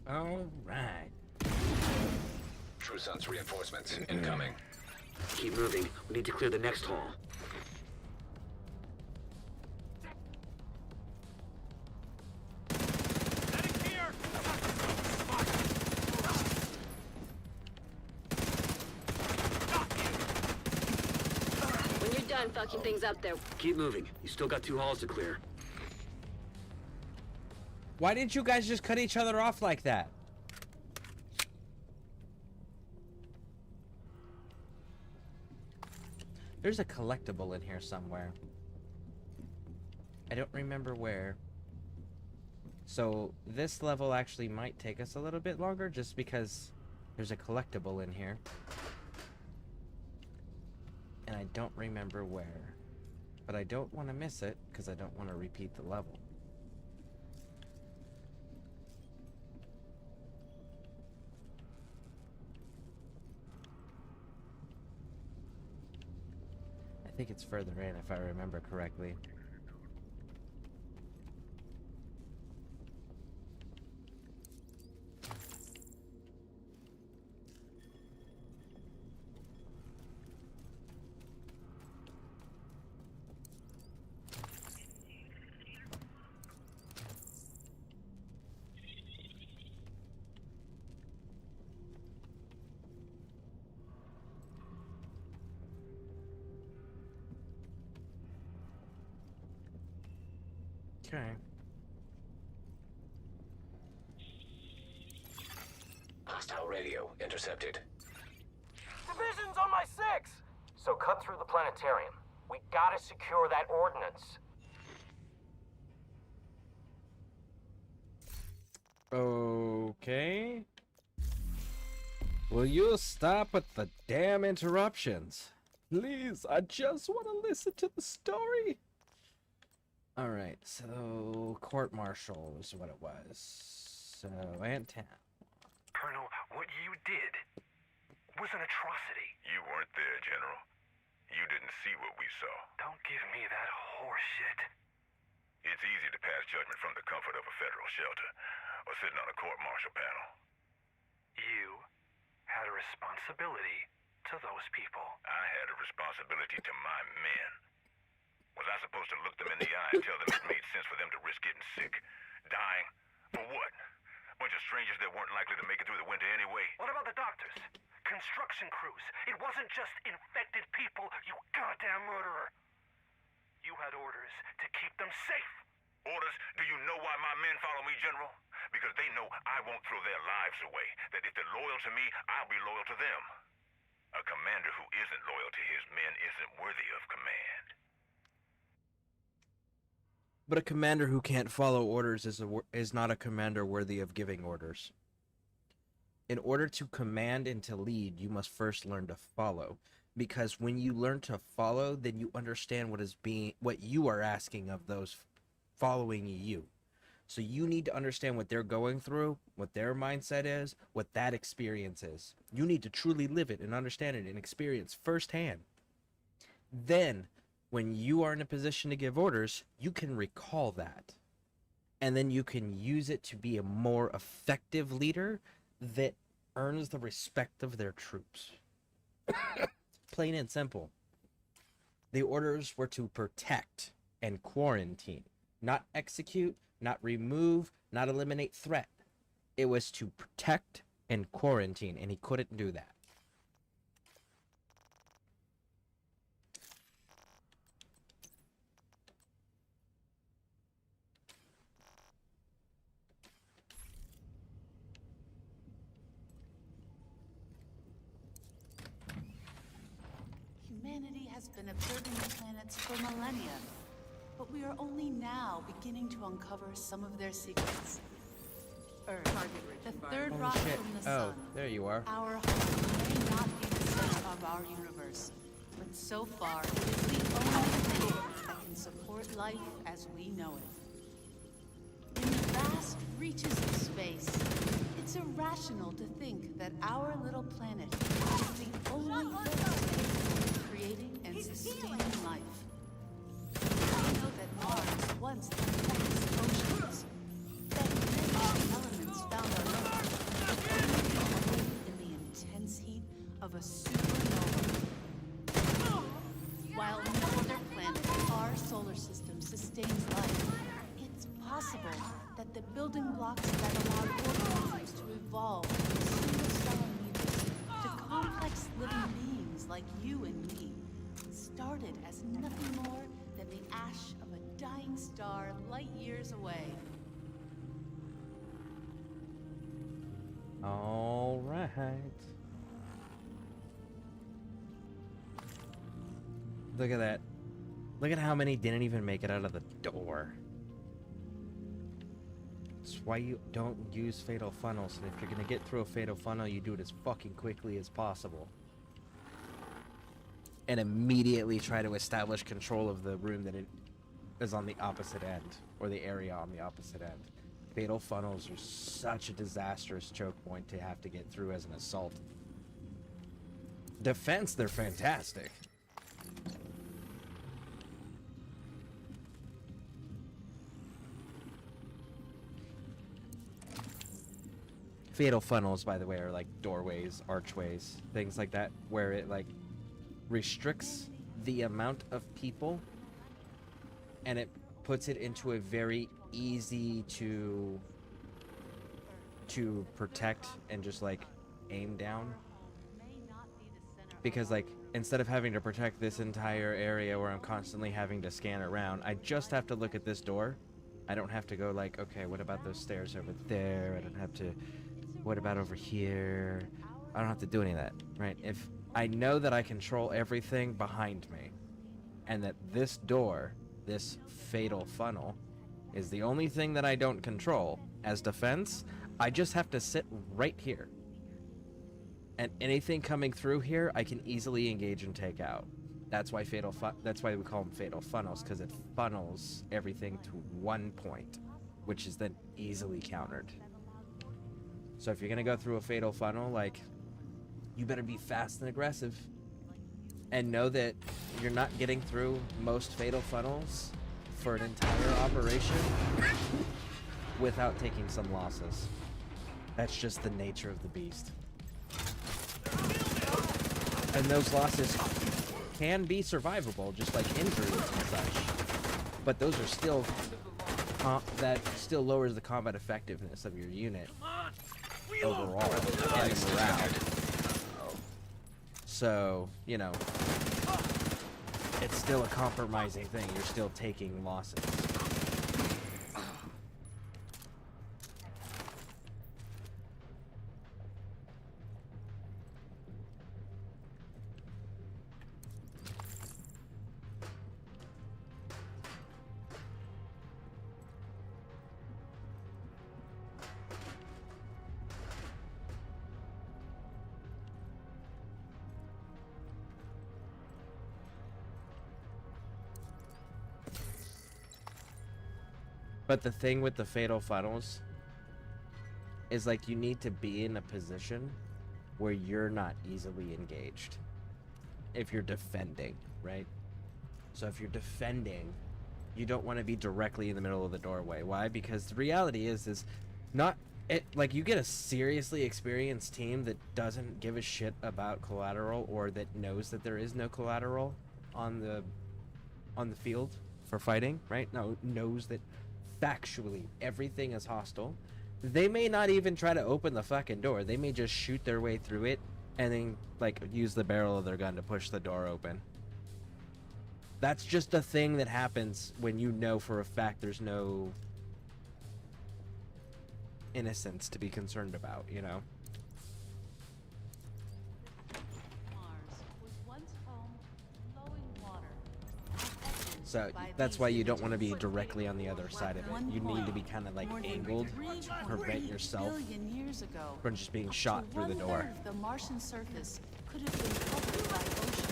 All right. True Sons reinforcements incoming. Keep moving. We need to clear the next hall. When you're done fucking things up there. Keep moving. You still got 2 halls to clear. Why didn't you guys just cut each other off like that? There's a collectible in here somewhere. I don't remember where. So this level actually might take us a little bit longer just because there's a collectible in here. And I don't remember where. But I don't want to miss it because I don't want to repeat the level. I think it's further in if I remember correctly. Okay. Hostile radio intercepted. Division's on my 6! So cut through the planetarium. We gotta secure that ordnance. Okay. Will you stop with the damn interruptions? Please, I just want to listen to the story. Alright, so court-martial is what it was. So, Antown. Colonel, what you did was an atrocity. You weren't there, General. You didn't see what we saw. Don't give me that horse shit. It's easy to pass judgment from the comfort of a federal shelter or sitting on a court-martial panel. You had a responsibility to those people. I had a responsibility to my men. Was I supposed to look them in the eye and tell them it made sense for them to risk getting sick? Dying? For what? Bunch of strangers that weren't likely to make it through the winter anyway? What about the doctors? Construction crews? It wasn't just infected people, you goddamn murderer. You had orders to keep them safe. Orders? Do you know why my men follow me, General? Because they know I won't throw their lives away. That if they're loyal to me, I'll be loyal to them. A commander who isn't loyal to his men isn't worthy of command. But a commander who can't follow orders is not a commander worthy of giving orders. In order to command and to lead, you must first learn to follow. Because when you learn to follow, then you understand what you are asking of those following you. So you need to understand what they're going through, what their mindset is, what that experience is. You need to truly live it and understand it and experience firsthand. Then, when you are in a position to give orders, you can recall that. And then you can use it to be a more effective leader that earns the respect of their troops. Plain and simple. The orders were to protect and quarantine, not execute, not remove, not eliminate threat. It was to protect and quarantine, and he couldn't do that. Humanity has been observing the planets for millennia, but we are only now beginning to uncover some of their secrets. Earth, the third Holy rock shit. from the Oh, sun. there you are. Our home may not be the center of our universe, but so far it is the only thing that can support life as we know it. In the vast reaches of space, it's irrational to think that our little planet is the only place creating and sustaining life. We know that Mars once had vast oceans, that many elements found on Earth in the intense heat of a supernova. While no other planet in our solar system sustains life, it's possible that the building blocks that allowed organisms to evolve from single-cell amoebas to complex living beings like you and me started as nothing more than the ash of a dying star light years away. All right. Look at that. Look at how many didn't even make it out of the door. That's why you don't use fatal funnels. And if you're gonna get through a fatal funnel, you do it as fucking quickly as possible. And immediately try to establish control of the room that it is on the opposite end, or the area on the opposite end. Fatal funnels are such a disastrous choke point to have to get through as an assault. Defense, they're fantastic. Fatal funnels, by the way, are like doorways, archways, things like that, where it like restricts the amount of people and it puts it into a very easy to protect and just like aim down. Because like instead of having to protect this entire area where I'm constantly having to scan around, I just have to look at this door I don't have to go like, okay, what about those stairs over there? I don't have to, what about over here? I don't have to do any of that, right? If I know that I control everything behind me, and that this door, this fatal funnel, is the only thing that I don't control as defense, I just have to sit right here. And anything coming through here, I can easily engage and take out. That's why that's why we call them fatal funnels, because it funnels everything to one point, which is then easily countered. So if you're gonna go through a fatal funnel, like, you better be fast and aggressive, and know that you're not getting through most fatal funnels for an entire operation without taking some losses. That's just the nature of the beast. And those losses can be survivable, just like injuries and such. But those are still, that still lowers the combat effectiveness of your unit overall and morale. So, you know, it's still a compromising thing. You're still taking losses. But the thing with the fatal funnels is, like, you need to be in a position where you're not easily engaged if you're defending, right? So if you're defending, you don't want to be directly in the middle of the doorway. Why? Because the reality is not it, like, you get a seriously experienced team that doesn't give a shit about collateral, or that knows that there is no collateral on the field for fighting, right? No, knows that factually everything is hostile. They may not even try to open the fucking door. They may just shoot their way through it and then, like, use the barrel of their gun to push the door open. That's just a thing that happens when you know for a fact there's no innocence to be concerned about, you know? So that's why you don't want to be directly on the other side of it. You need to be kind of like angled to prevent yourself from just being shot through the door. The Martian surface could have been covered by ocean.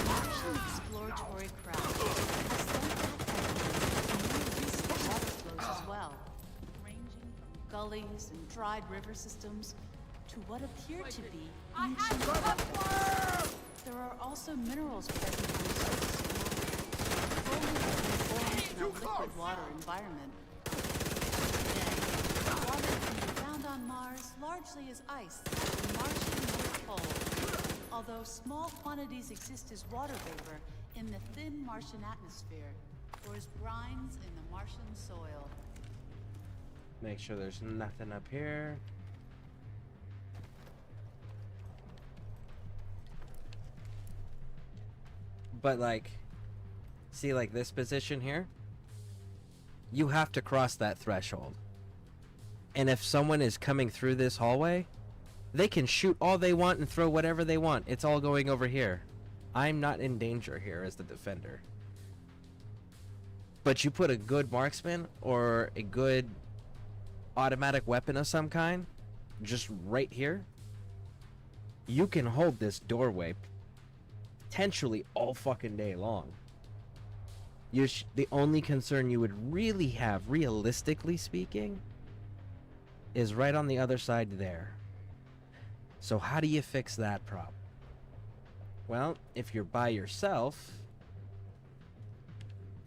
Martian exploratory craft has recent water flows as well, ranging from gullies and dried river systems to what appear to be ancient wetlands. There are also minerals present on the surface of in a liquid water environment. Today, water can be found on Mars largely as ice at the Martian North Pole, although small quantities exist as water vapor in the thin Martian atmosphere, or as brines in the Martian soil. Make sure there's nothing up here. But, like, see, like, this position here? You have to cross that threshold. And if someone is coming through this hallway, they can shoot all they want and throw whatever they want. It's all going over here. I'm not in danger here as the defender. But you put a good marksman or a good automatic weapon of some kind just right here, you can hold this doorway potentially all fucking day long. The only concern you would really have, realistically speaking, is right on the other side there. So how do you fix that problem? Well, if you're by yourself,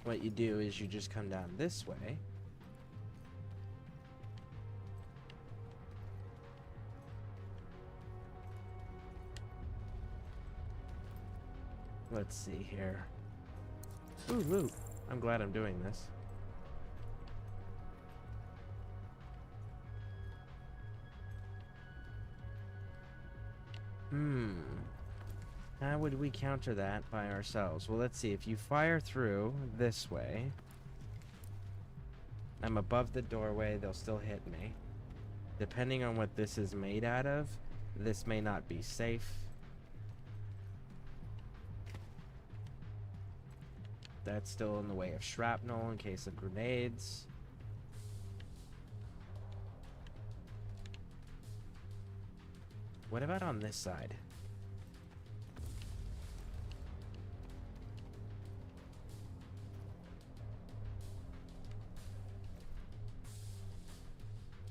what you do is you just come down this way. Let's see here. Ooh, loot. I'm glad I'm doing this. How would we counter that by ourselves? Well, let's see. If you fire through this way, I'm above the doorway, they'll still hit me. Depending on what this is made out of, this may not be safe. That's still in the way of shrapnel in case of grenades. What about on this side?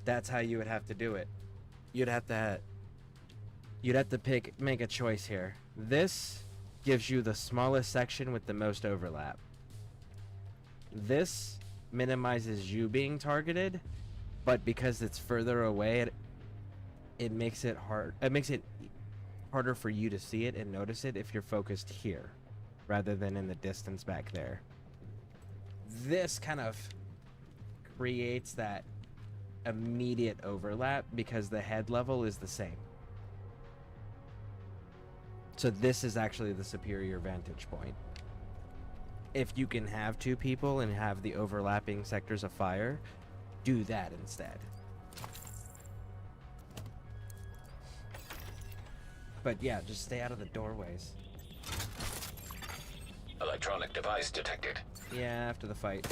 That's how you would have to do it. You'd have to make a choice here. This gives you the smallest section with the most overlap. This minimizes you being targeted, but because it's further away, it makes it hard. It makes it harder for you to see it and notice it if you're focused here, rather than in the distance back there. This kind of creates that immediate overlap because the head level is the same. So this is actually the superior vantage point. If you can have two people and have the overlapping sectors of fire, do that instead. But yeah, just stay out of the doorways. Electronic device detected. Yeah, after the fight.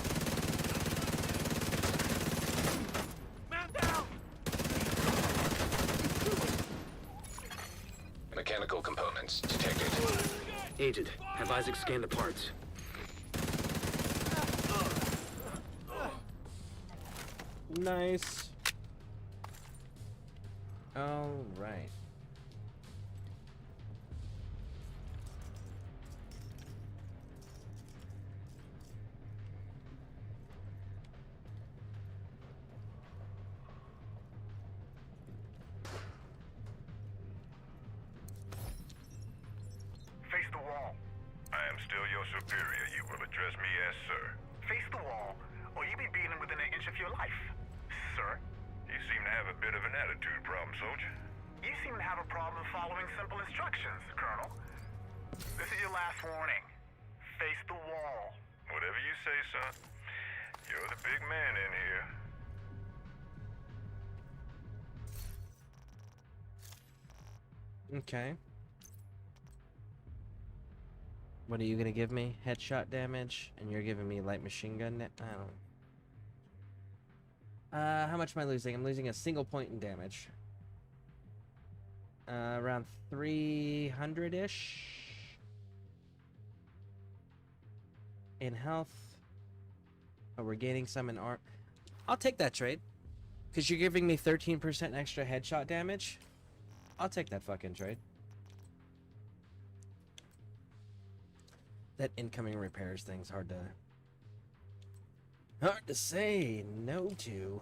Mechanical components detected. Agent, have Isaac scan the parts. Nice. All right. Face the wall. I am still your superior. You will address me as sir. Face the wall, or you be beaten within an inch of your life, sir. You seem to have a bit of an attitude problem, soldier. You seem to have a problem following simple instructions, Colonel. This is your last warning. Face the wall. Whatever you say, son. You're the big man in here. Okay. What are you gonna give me? Headshot damage, and you're giving me light machine gun. I don't. How much am I losing? I'm losing a single point in damage. Around 300-ish in health. Oh, we're gaining some in arm. I'll take that trade, because you're giving me 13% extra headshot damage. I'll take that fucking trade. That incoming repairs thing's hard to say no to.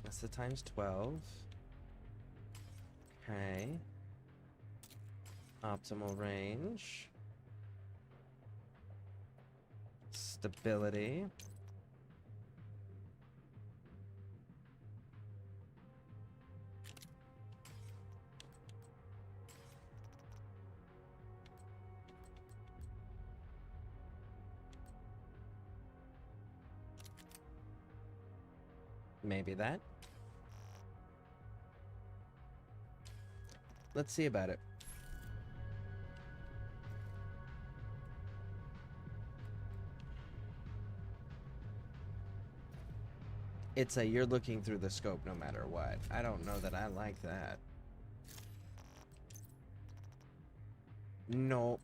That's the times 12. Okay. Optimal range. Stability. Maybe that. Let's see about it. It's a you're looking through the scope no matter what. I don't know that I like that. Nope.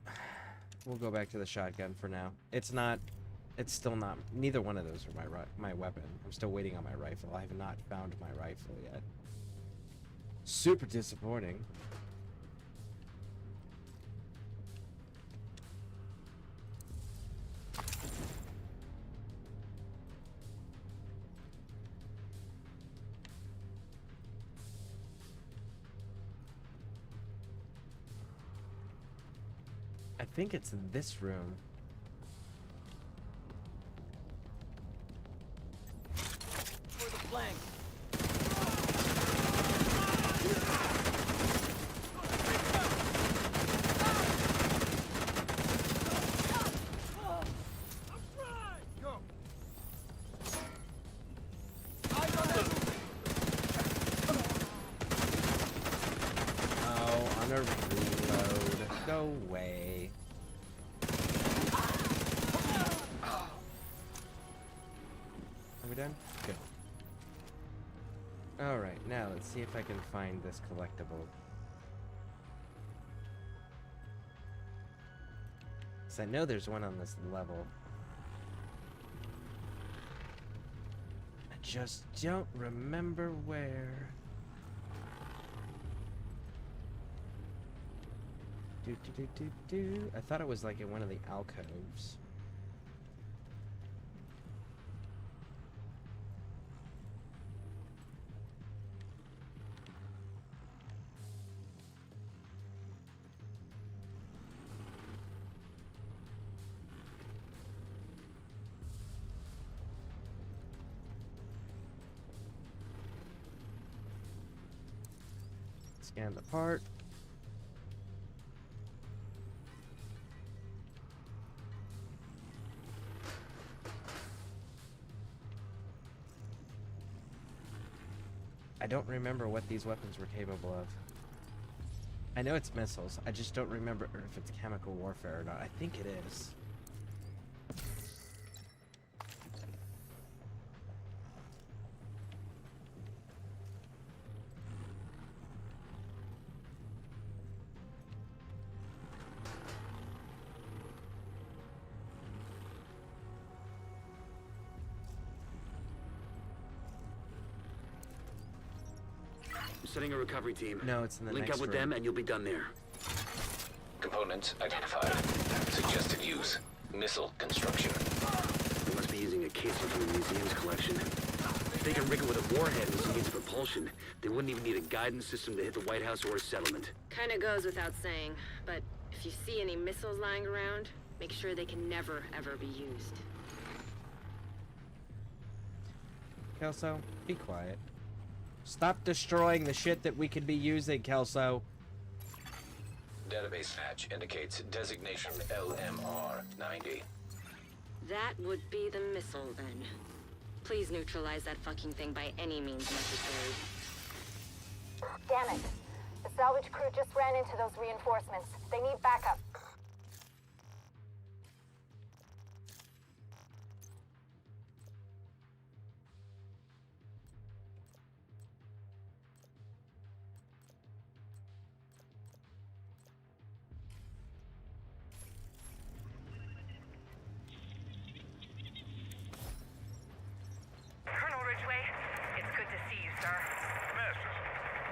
We'll go back to the shotgun for now. It's still not. Neither one of those are my weapon. I'm still waiting on my rifle. I have not found my rifle yet. Super disappointing. I think it's in this room. For the flank. way. Are we done? Good. Alright, now let's see if I can find this collectible. I know there's one on this level. I just don't remember where. I thought it was like in one of the alcoves. Scan the part. I don't remember what these weapons were capable of. I know it's missiles. I just don't remember if it's chemical warfare or not. I think it is. Setting a recovery team. No, it's in the Link next up with room. them and you'll be done there. Components identified. Suggested use. Missile construction. They must be using a casing from the museum's collection. If they can rig it with a warhead with some means of propulsion, they wouldn't even need a guidance system to hit the White House or a settlement. Kinda goes without saying, but if you see any missiles lying around, make sure they can never, ever be used. Kelso, be quiet. Stop destroying the shit that we could be using, Kelso. Database match indicates designation LMR-90. That would be the missile, then. Please neutralize that fucking thing by any means necessary. Damn it. The salvage crew just ran into those reinforcements. They need backup. Colonel Ridgway, it's good to see you, sir. Masters,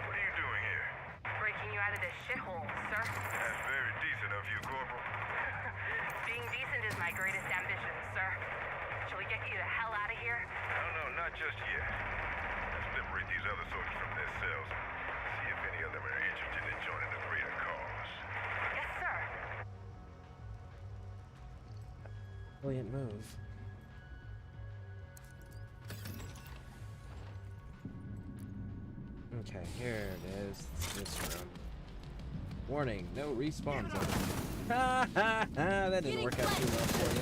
what are you doing here? Breaking you out of this shithole, sir. That's very decent of you, Corporal. Being decent is my greatest ambition, sir. Shall we get you the hell out of here? No, not just yet. Let's liberate these other soldiers from their cells. See if any of them are interested in joining the greater cause. Yes, sir. Brilliant move. Okay, here it is. It's this room. Warning, no respawn zone. Ha ha ha! That didn't work out too well for you.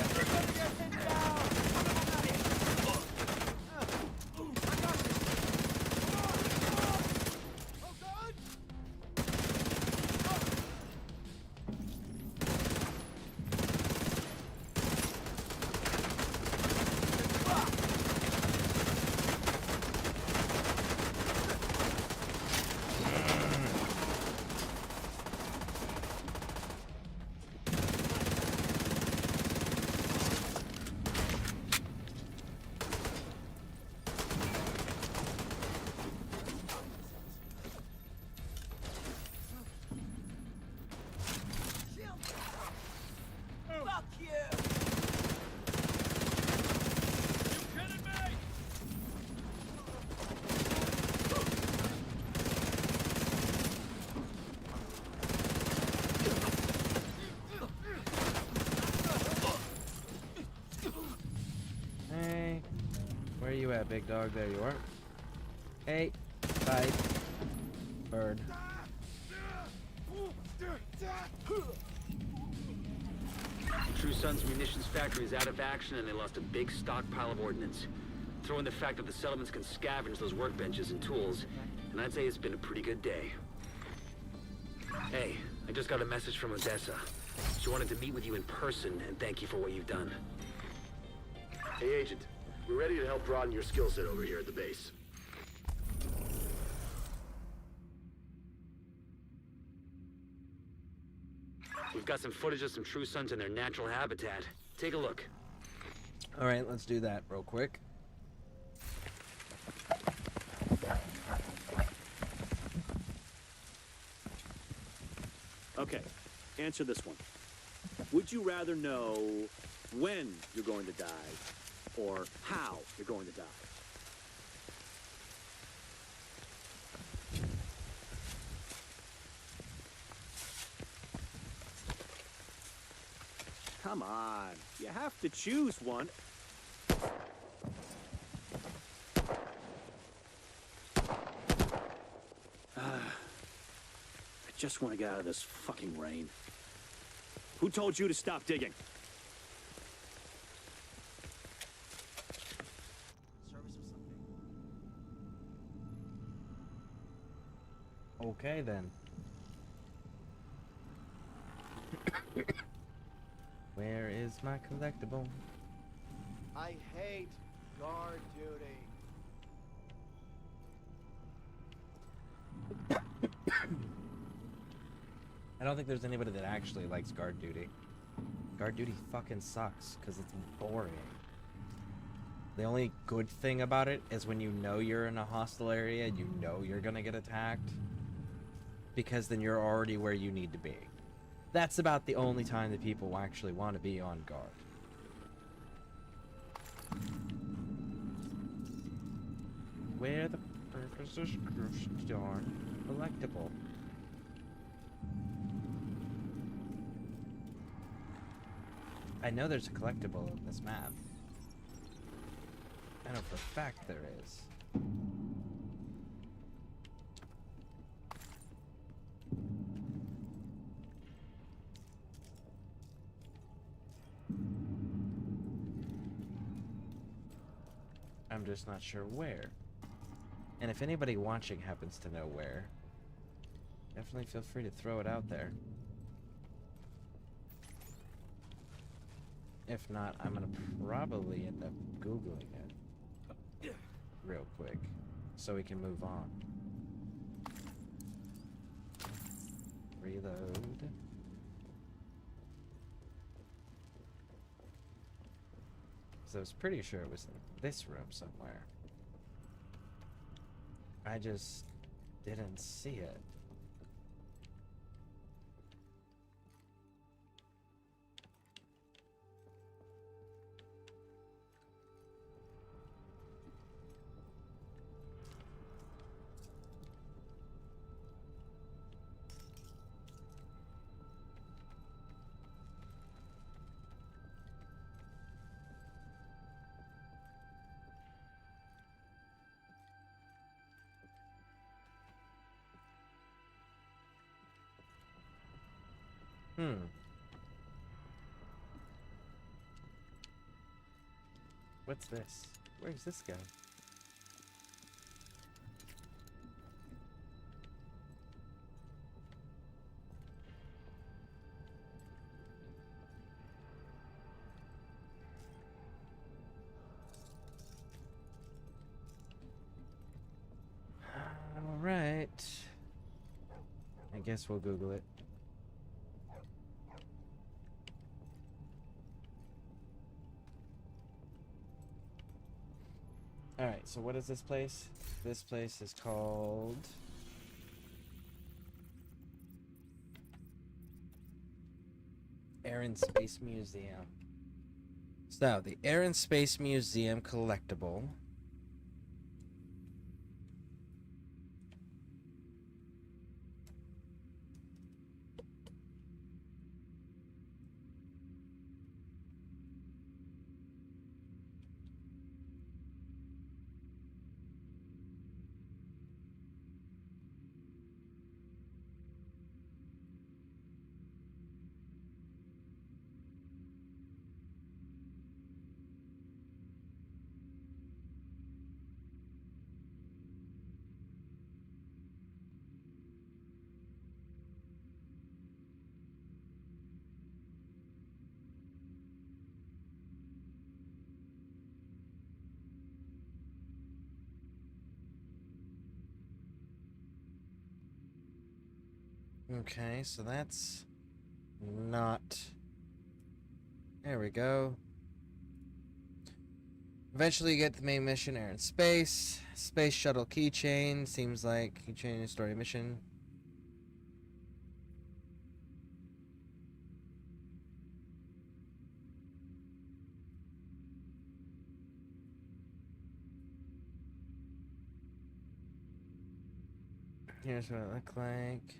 Hey, where are you at, big dog? There you are. Hey, bye, bird. True Sun's munitions factory is out of action and they lost a big stockpile of ordnance. Throw in the fact that the settlements can scavenge those workbenches and tools, and I'd say it's been a pretty good day. Hey, I just got a message from Odessa. She wanted to meet with you in person and thank you for what you've done. Hey, Agent. We're ready to help broaden your skill set over here at the base. We've got some footage of some True Sons in their natural habitat. Take a look. All right, let's do that real quick. Okay, answer this one. Would you rather know when you're going to die or how you're going to die? Come on, you have to choose one. I just want to get out of this fucking rain. Who told you to stop digging? Okay, then. Where is my collectible? I hate guard duty. I don't think there's anybody that actually likes guard duty. Guard duty fucking sucks because it's boring. The only good thing about it is when you know you're in a hostile area, you know you're gonna get attacked, because then you're already where you need to be. That's about the only time that people actually want to be on guard. Where the purpose is darn collectible. I know there's a collectible in this map. I know for a fact there is. I'm just not sure where. And if anybody watching happens to know where, definitely feel free to throw it out there. If not, I'm gonna probably end up Googling it real quick so we can move on. Reload. So I was pretty sure it was in this room somewhere. I just didn't see it. What's this? Where's this go? All right. I guess we'll Google it. Alright, so what is this place? This place is called... Air and Space Museum. So, the Air and Space Museum collectible. Okay, so that's not... There we go. Eventually you get the main mission, Air and Space. Space Shuttle Keychain. Seems like Keychain story mission. Here's what it looked like.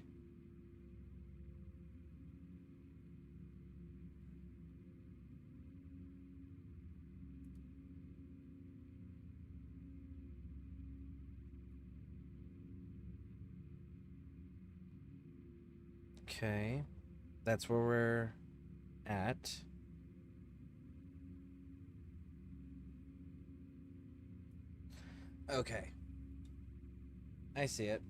Okay. That's where we're at. Okay. I see it.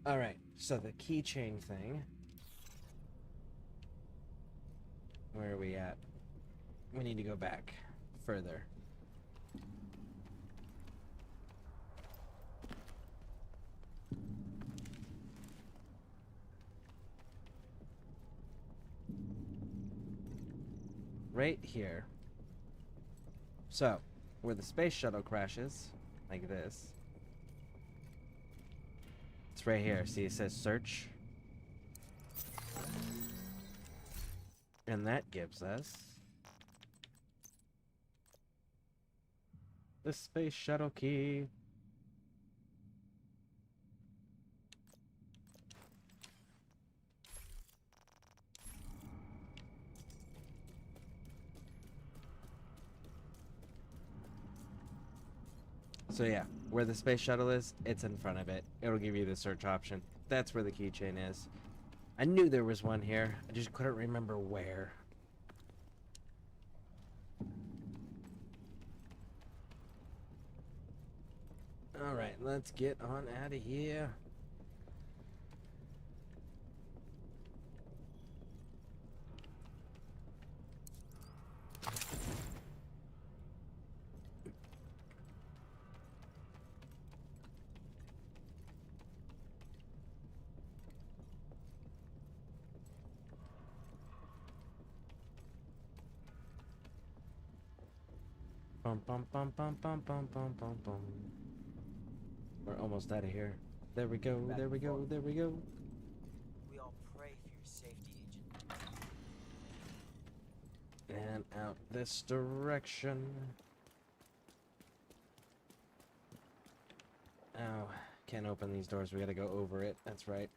Alright, so the keychain thing. Where are we at? We need to go back further. Right here. So, where the space shuttle crashes, like this. It's right here. See, it says search. And that gives us the space shuttle key. So yeah, where the space shuttle is, it's in front of it. It'll give you the search option. That's where the keychain is. I knew there was one here. I just couldn't remember where. Alright, let's get on out of here. Bum bum bum bum bum bum bum bum bum. We're almost out of here. There we go, there we go, there we go. We all pray for your safety, Agent. And out this direction. Oh, can't open these doors. We gotta go over it. That's right.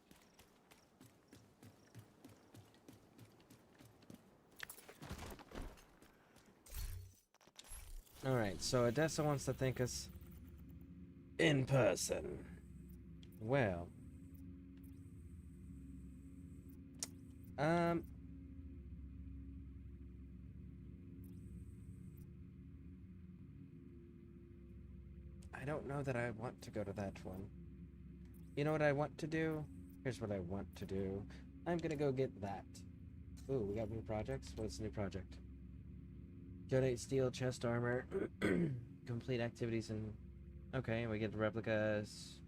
Alright, so Odessa wants to thank us in person. Well. I don't know that I want to go to that one. You know what I want to do? Here's what I want to do. I'm gonna go get that. Ooh, we got new projects? What's the new project? Donate steel chest armor. Complete activities and... Okay, we get replicas.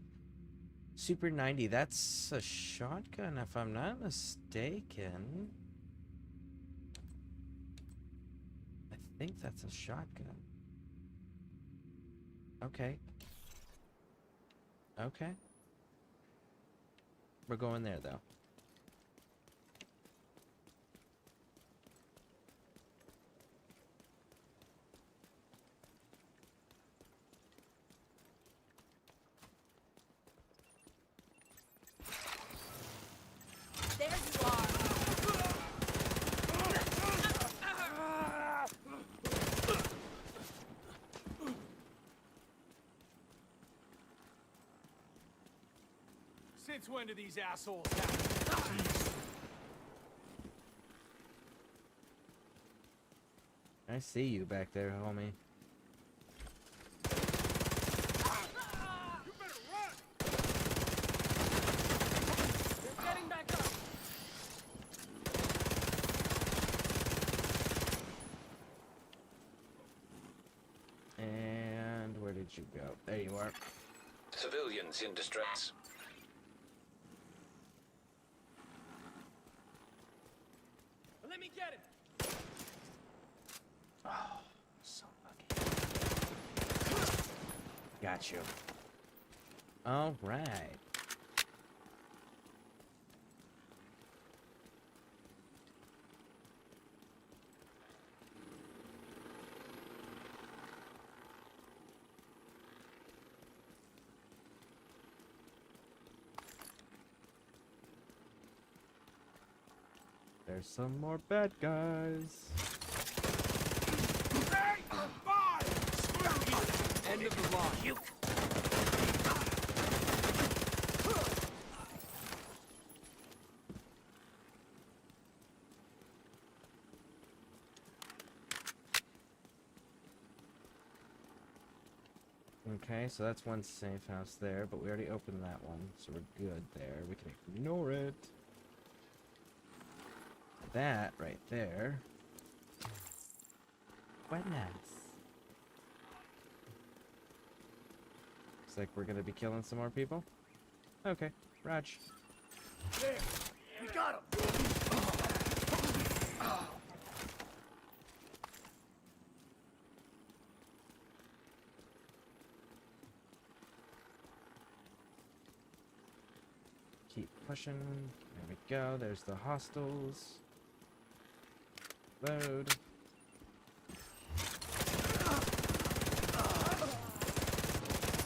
Super 90. That's a shotgun, if I'm not mistaken. I think that's a shotgun. Okay. Okay. We're going there, though. There you are. Since when do these assholes have... I see you back there, homie. And where did you go? There you are. Civilians in distress. Let me get him. Oh, so lucky. Got you. All right. There's some more bad guys. End of the line. Okay, so that's one safe house there, but we already opened that one, so we're good there. We can ignore it. That right there. Quite nice. Looks like we're gonna be killing some more people. Okay, Raj. There! We got him! Keep pushing. There we go. There's the hostiles. Load.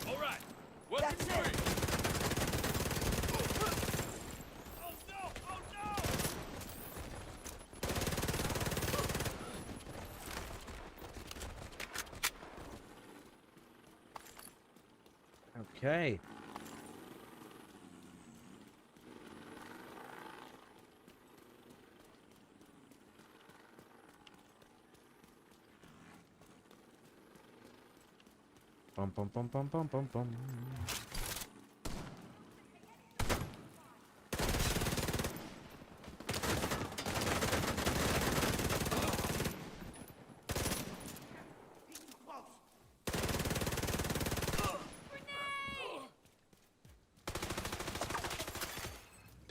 All right. Weapons free. Oh no! Oh no! Okay. Bum bum bum bum bum bum bum.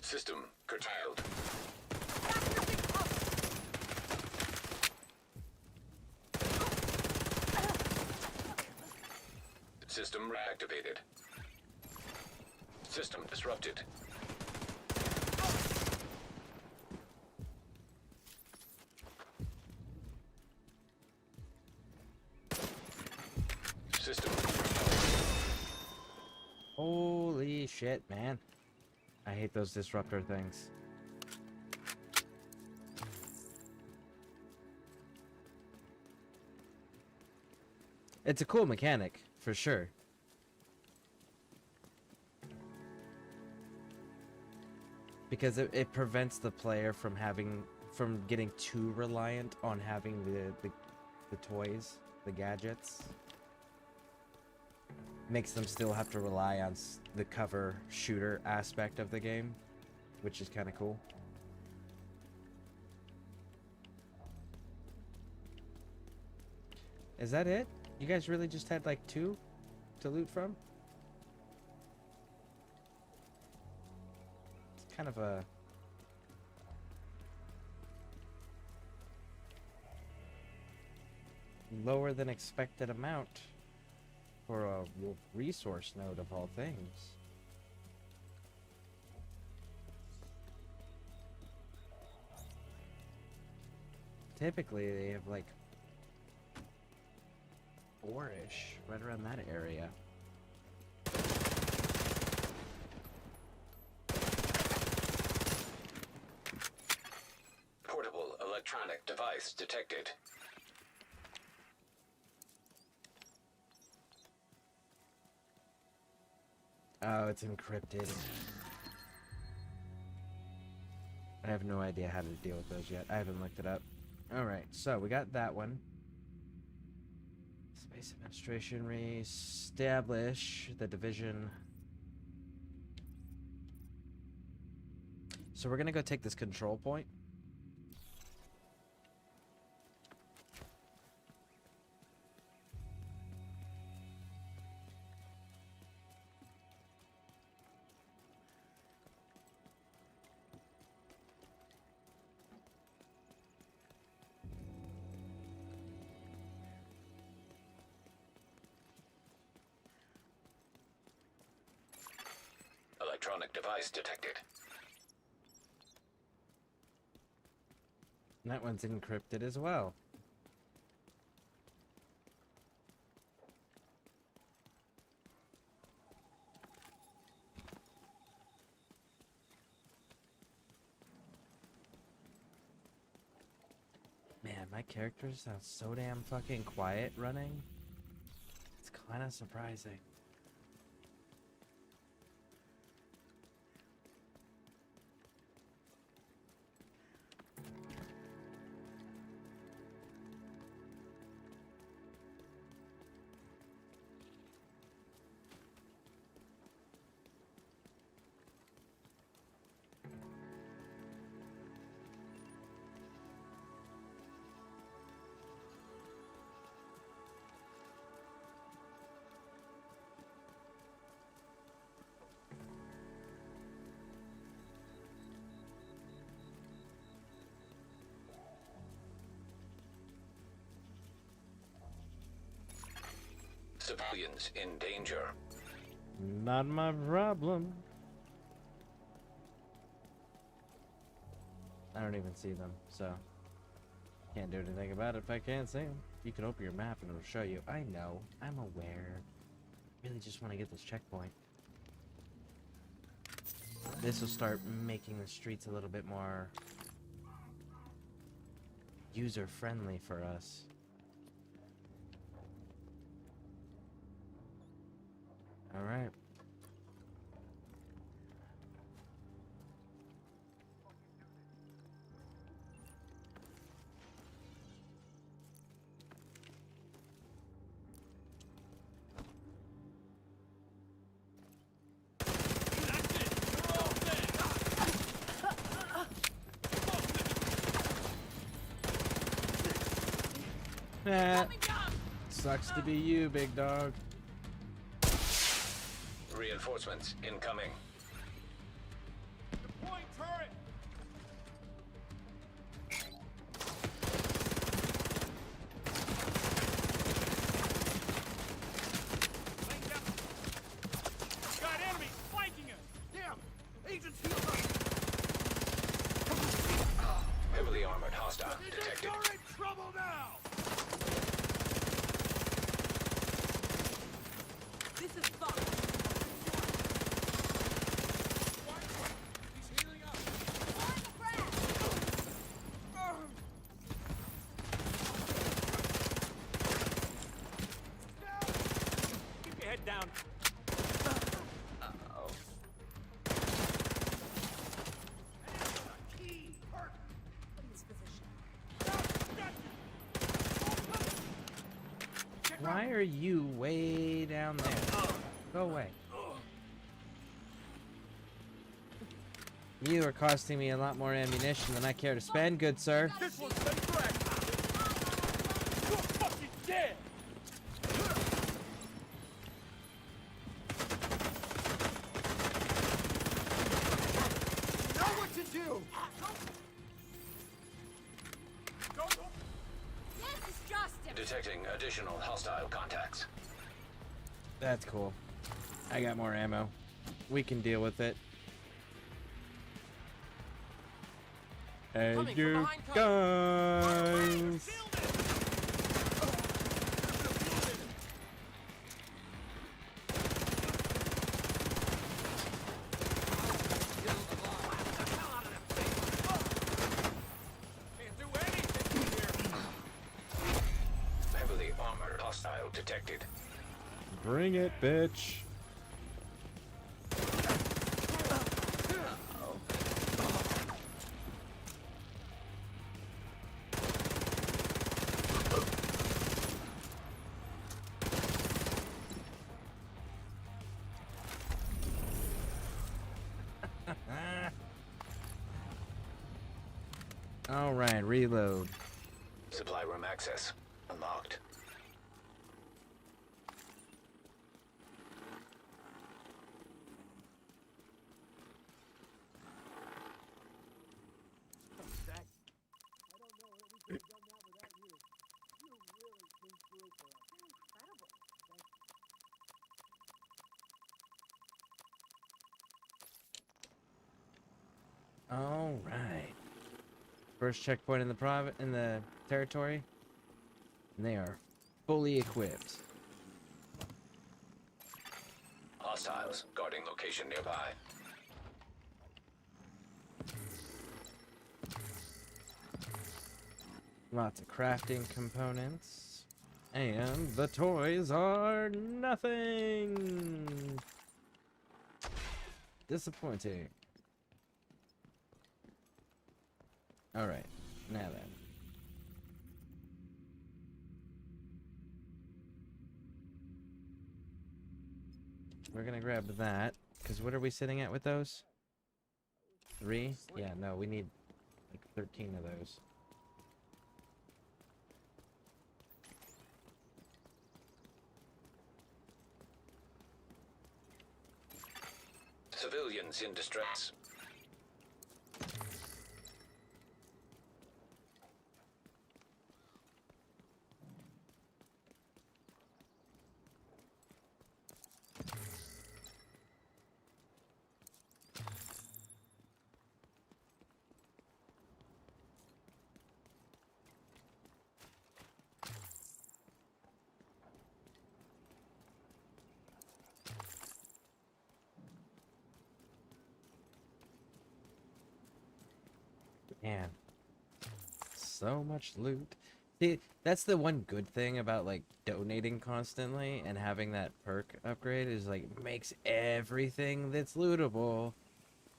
System curtailed. System reactivated. System disrupted. System. Holy shit, man. I hate those disruptor things. It's a cool mechanic, for sure. Because it prevents the player from getting too reliant on having the toys, the gadgets. Makes them still have to rely on the cover shooter aspect of the game, which is kind of cool. Is that it? You guys really just had like 2 to loot from? It's kind of a lower than expected amount for a resource node of all things. Typically they have like 4-ish, right around that area. Portable electronic device detected. Oh, it's encrypted. I have no idea how to deal with those yet. I haven't looked it up. Alright, so we got that one. Space Administration, re-establish the division. So we're gonna go take this control point. electronic device detected. And that one's encrypted as well. Man, my character sounds so damn fucking quiet running. It's kind of surprising. Civilians in danger. Not my problem. I don't even see them, so can't do anything about it if I can't see them. You can open your map and it'll show you. I know. I'm aware. Really just want to get this checkpoint. This will start making the streets a little bit more user-friendly for us. All right. Sucks to be you, big dog. Reinforcements incoming. Deploying turret! Got enemies flanking us! Damn! Agents healed up! Heavily armored hostile detected. You're in trouble now! This is fun. He's healing up! Deploying the frag! Keep your head down. Uh-oh. Key! Hurt! This position. Why are you way down there? Go away. You are costing me a lot more ammunition than I care to spend, good sir. This one's been correct! You're fucking dead! Know what to do! This is justice! Detecting additional hostile contacts. That's cool. I got more ammo. We can deal with it. Hey, Coming from you behind cover. guys! Can't do anything here! Heavily armored hostile detected. Bring it, bitch. All right, reload. Supply room access unlocked. All right. First checkpoint in the territory, and they are fully equipped. Hostiles guarding location nearby. Lots of crafting components. And the toys are nothing. Disappointing. Alright, now then. We're gonna grab that, because what are we sitting at with those? 3? Yeah, no, we need like 13 of those. Civilians in distress. Man, so much loot. See, that's the one good thing about like donating constantly and having that perk upgrade is like makes everything that's lootable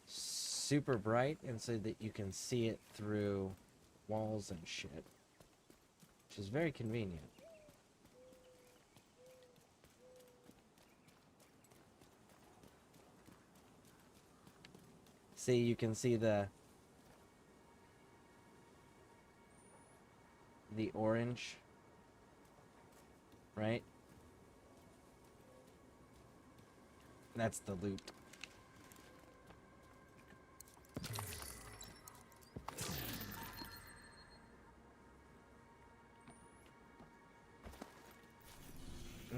super bright and so that you can see it through walls and shit, which is very convenient. See, you can see the orange, right? That's the loot.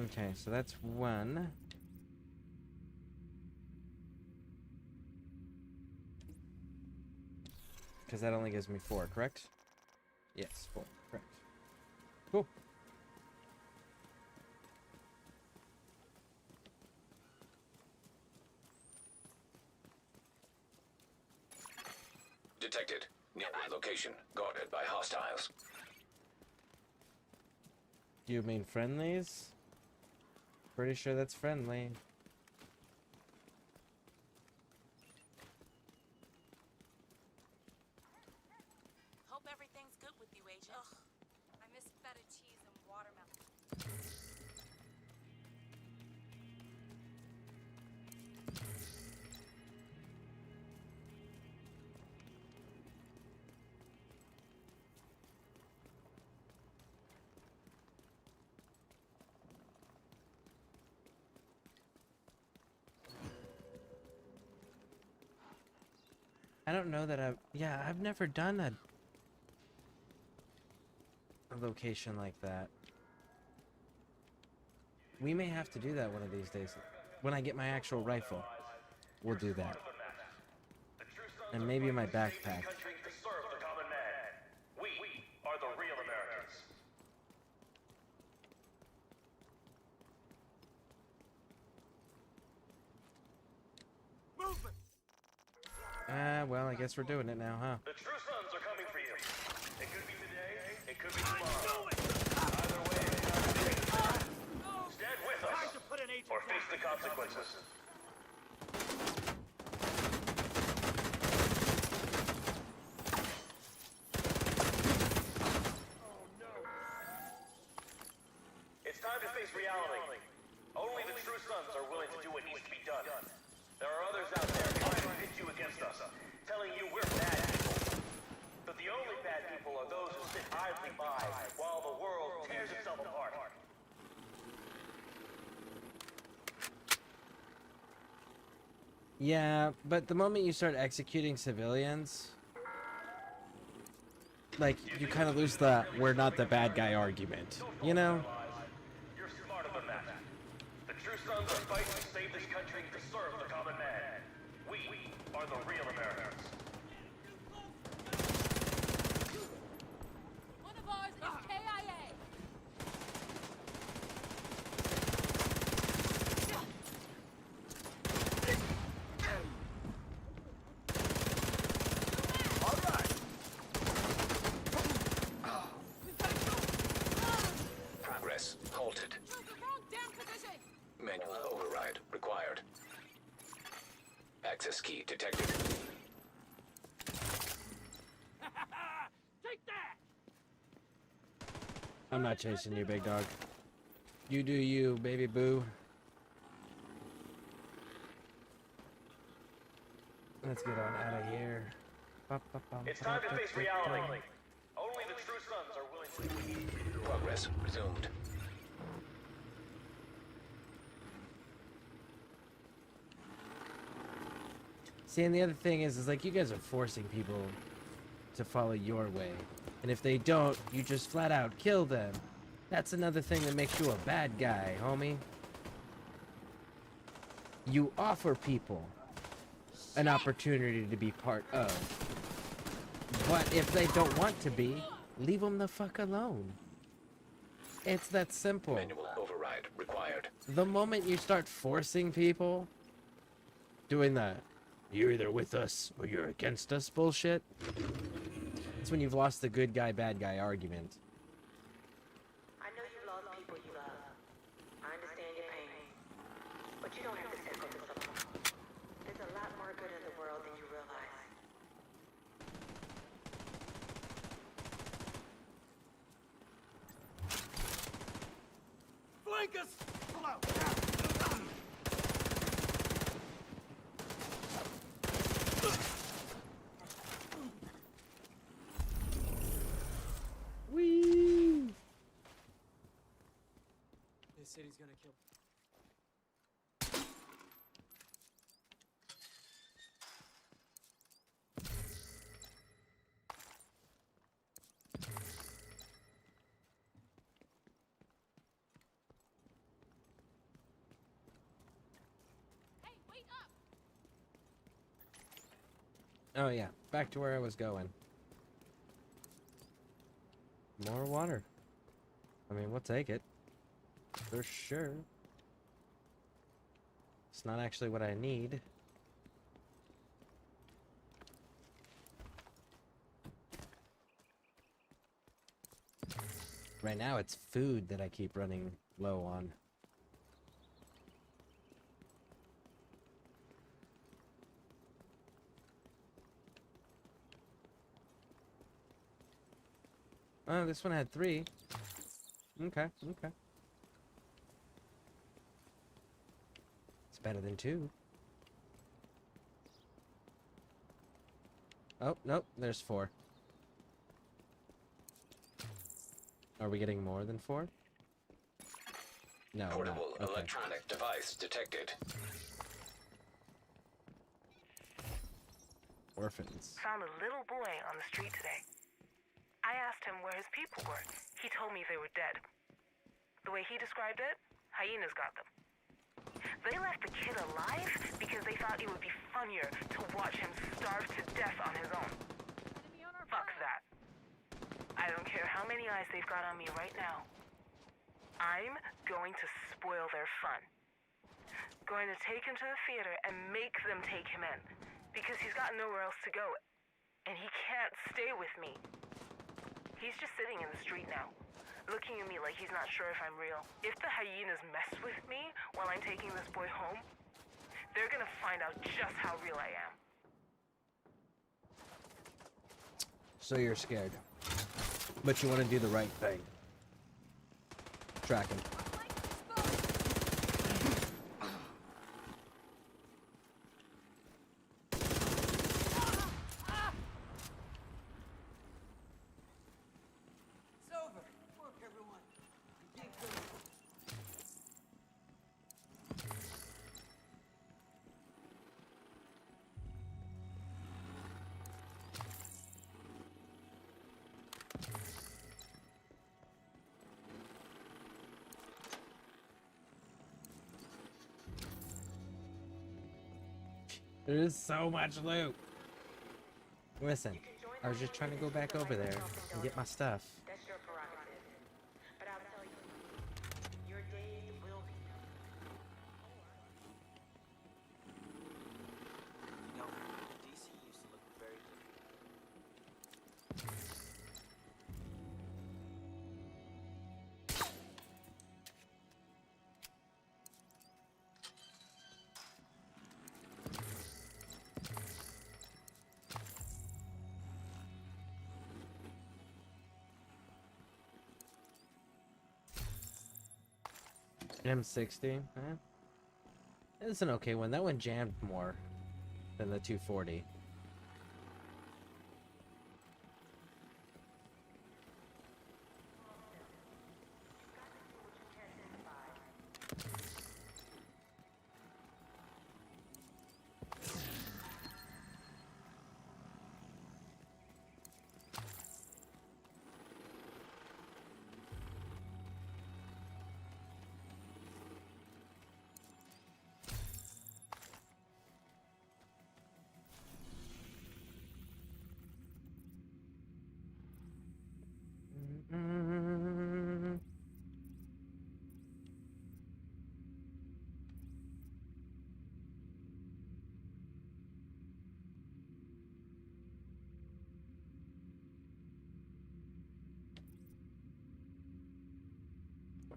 Okay, so that's one. Because that only gives me 4, correct? Yes, 4, correct. Cool. Detected. Nearby location. Guarded by hostiles. You mean friendlies? Pretty sure that's friendly. Hope everything's good with you, Agent. Ugh, I miss feta cheese and watermelon. I don't know that I've never done a location like that. We may have to do that one of these days. When I get my actual rifle, we'll do that. And maybe my backpack. We are the real Americans. Movement! Well, I guess we're doing it now, huh? The true sons are coming for you. It could be today, it could be tomorrow. Either way, stand with us, or face the consequences. It's time to face reality. Only the true sons are willing to do what needs to be done. There are others out there trying to pit you against us, telling you we're bad people. But the only bad people are those who sit idly by while the world tears itself apart. Yeah, but the moment you start executing civilians, like, you kind of lose the we're not the bad guy argument, you know? You're smarter than that. The true sons are fighting to save this country to serve the common man. We are the real Americans. access key detected. Take that! I'm not chasing you, big dog. You do you, baby boo. Let's get on out of here. It's time to face reality. Only the true sons are willing to leave. Progress resumed. See, and the other thing is like you guys are forcing people to follow your way. And if they don't, you just flat out kill them. That's another thing that makes you a bad guy, homie. You offer people an opportunity to be part of. But if they don't want to be, leave them the fuck alone. It's that simple. Manual override required. The moment you start forcing people, doing that, you're either with us or you're against us bullshit, it's when you've lost the good guy, bad guy argument. I know you've lost people you love. I understand your pain. But you don't have to settle this alone. There's a lot more good in the world than you realize. Flank us! Pull out! Whee! This city's gonna kill. Hey, wait up! Oh yeah, back to where I was going. More water. I mean, we'll take it. For sure. It's not actually what I need. Right now, it's food that I keep running low on. Oh, this one had 3. Okay, okay. It's better than 2. Oh, nope, there's 4. Are we getting more than 4? No, we're not. Portable Okay. electronic device detected. Orphans. Found a little boy on the street today. I asked him where his people were. He told me they were dead. The way he described it, hyenas got them. They left the kid alive because they thought it would be funnier to watch him starve to death on his own. Fuck that. I don't care how many eyes they've got on me right now. I'm going to spoil their fun. Going to take him to the theater and make them take him in. Because he's got nowhere else to go. And he can't stay with me. He's just sitting in the street now, looking at me like he's not sure if I'm real. If the hyenas mess with me while I'm taking this boy home, they're gonna find out just how real I am. So you're scared. But you want to do the right thing. Track him. It's over. Work, everyone. You did good. There is so much loot. Listen, I was just trying to go back over there and get my stuff. That's your prerogative. But I'll tell you, your days will be You know, DC used to look very different. M60. It's an okay one. That one jammed more than the 240.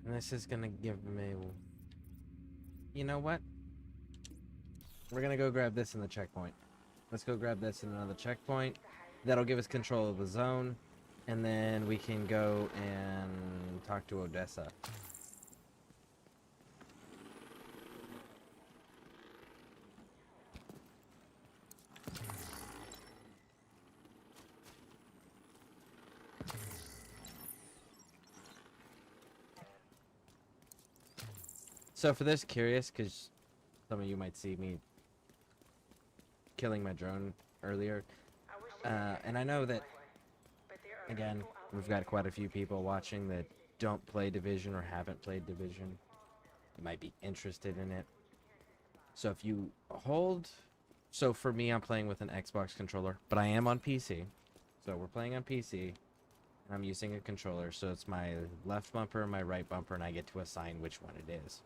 And this is gonna give me... You know what? We're gonna go grab this in the checkpoint. Let's go grab this in another checkpoint. That'll give us control of the zone. And then we can go and talk to Odessa. So for this, curious, because some of you might see me killing my drone earlier. And I know that, again, we've got quite a few people watching that don't play Division or haven't played Division. You might be interested in it. So if you hold... So for me, I'm playing with an Xbox controller, but I am on PC. So we're playing on PC, and I'm using a controller. So it's my left bumper, my right bumper, and I get to assign which one it is.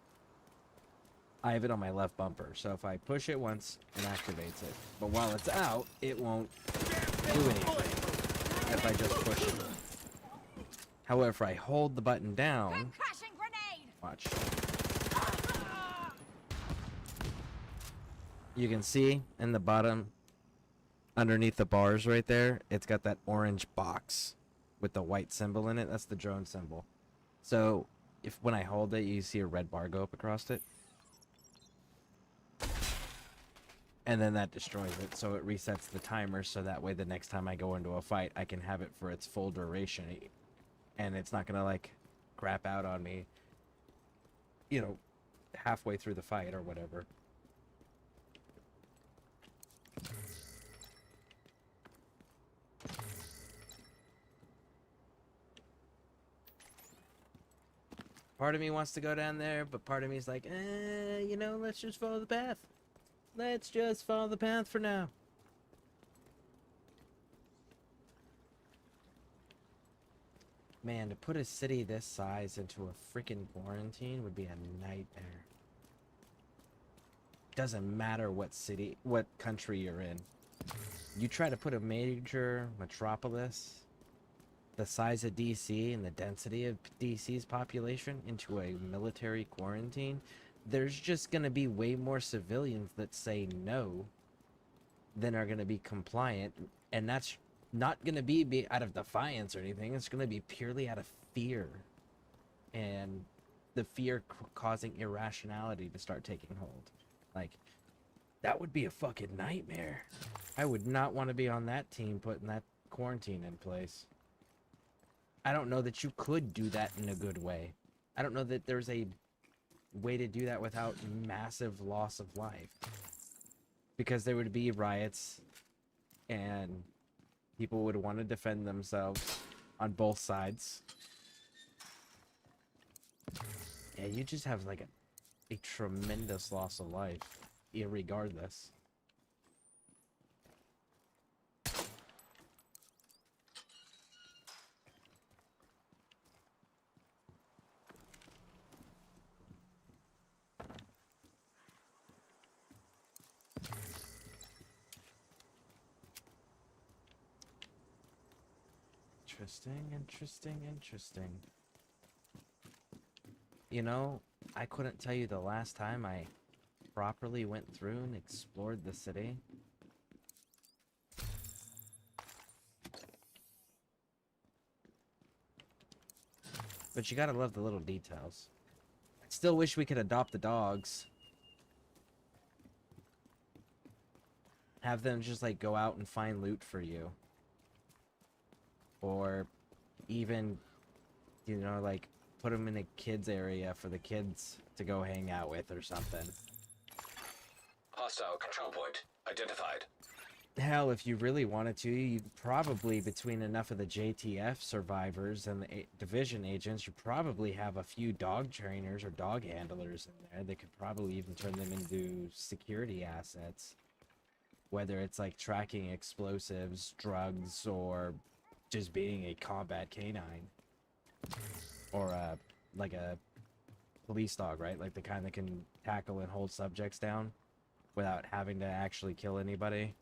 I have it on my left bumper, so if I push it once, it activates it. But while it's out, it won't do anything if I just push it. However, if I hold the button down, watch. You can see in the bottom, underneath the bars right there, it's got that orange box with the white symbol in it. That's the drone symbol. So if when I hold it, you see a red bar go up across it. And then that destroys it, so it resets the timer, so that way the next time I go into a fight, I can have it for its full duration. And it's not gonna, like, crap out on me, you know, halfway through the fight or whatever. Part of me wants to go down there, but part of me is like, you know, let's just follow the path. Let's just follow the path for now. Man, to put a city this size into a freaking quarantine would be a nightmare. Doesn't matter what city, what country you're in. You try to put a major metropolis the size of DC and the density of DC's population into a military quarantine, there's just going to be way more civilians that say no than are going to be compliant. And that's not going to be out of defiance or anything. It's going to be purely out of fear. And the fear causing irrationality to start taking hold. Like, that would be a fucking nightmare. I would not want to be on that team putting that quarantine in place. I don't know that you could do that in a good way. I don't know that there's a way to do that without massive loss of life. Because there would be riots and people would want to defend themselves on both sides. Yeah, you just have like a tremendous loss of life, irregardless. Interesting. You know, I couldn't tell you the last time I properly went through and explored the city. But you gotta love the little details. Still wish we could adopt the dogs. Have them just, like, go out and find loot for you. Or even, you know, like, put them in a kids area for the kids to go hang out with or something. Hostile control point identified. Hell, if you really wanted to, you'd probably, between enough of the JTF survivors and the division agents, you probably have a few dog trainers or dog handlers in there. They could probably even turn them into security assets. Whether it's like tracking explosives, drugs, or just being a combat canine. Or like a police dog, right? Like the kind that can tackle and hold subjects down without having to actually kill anybody.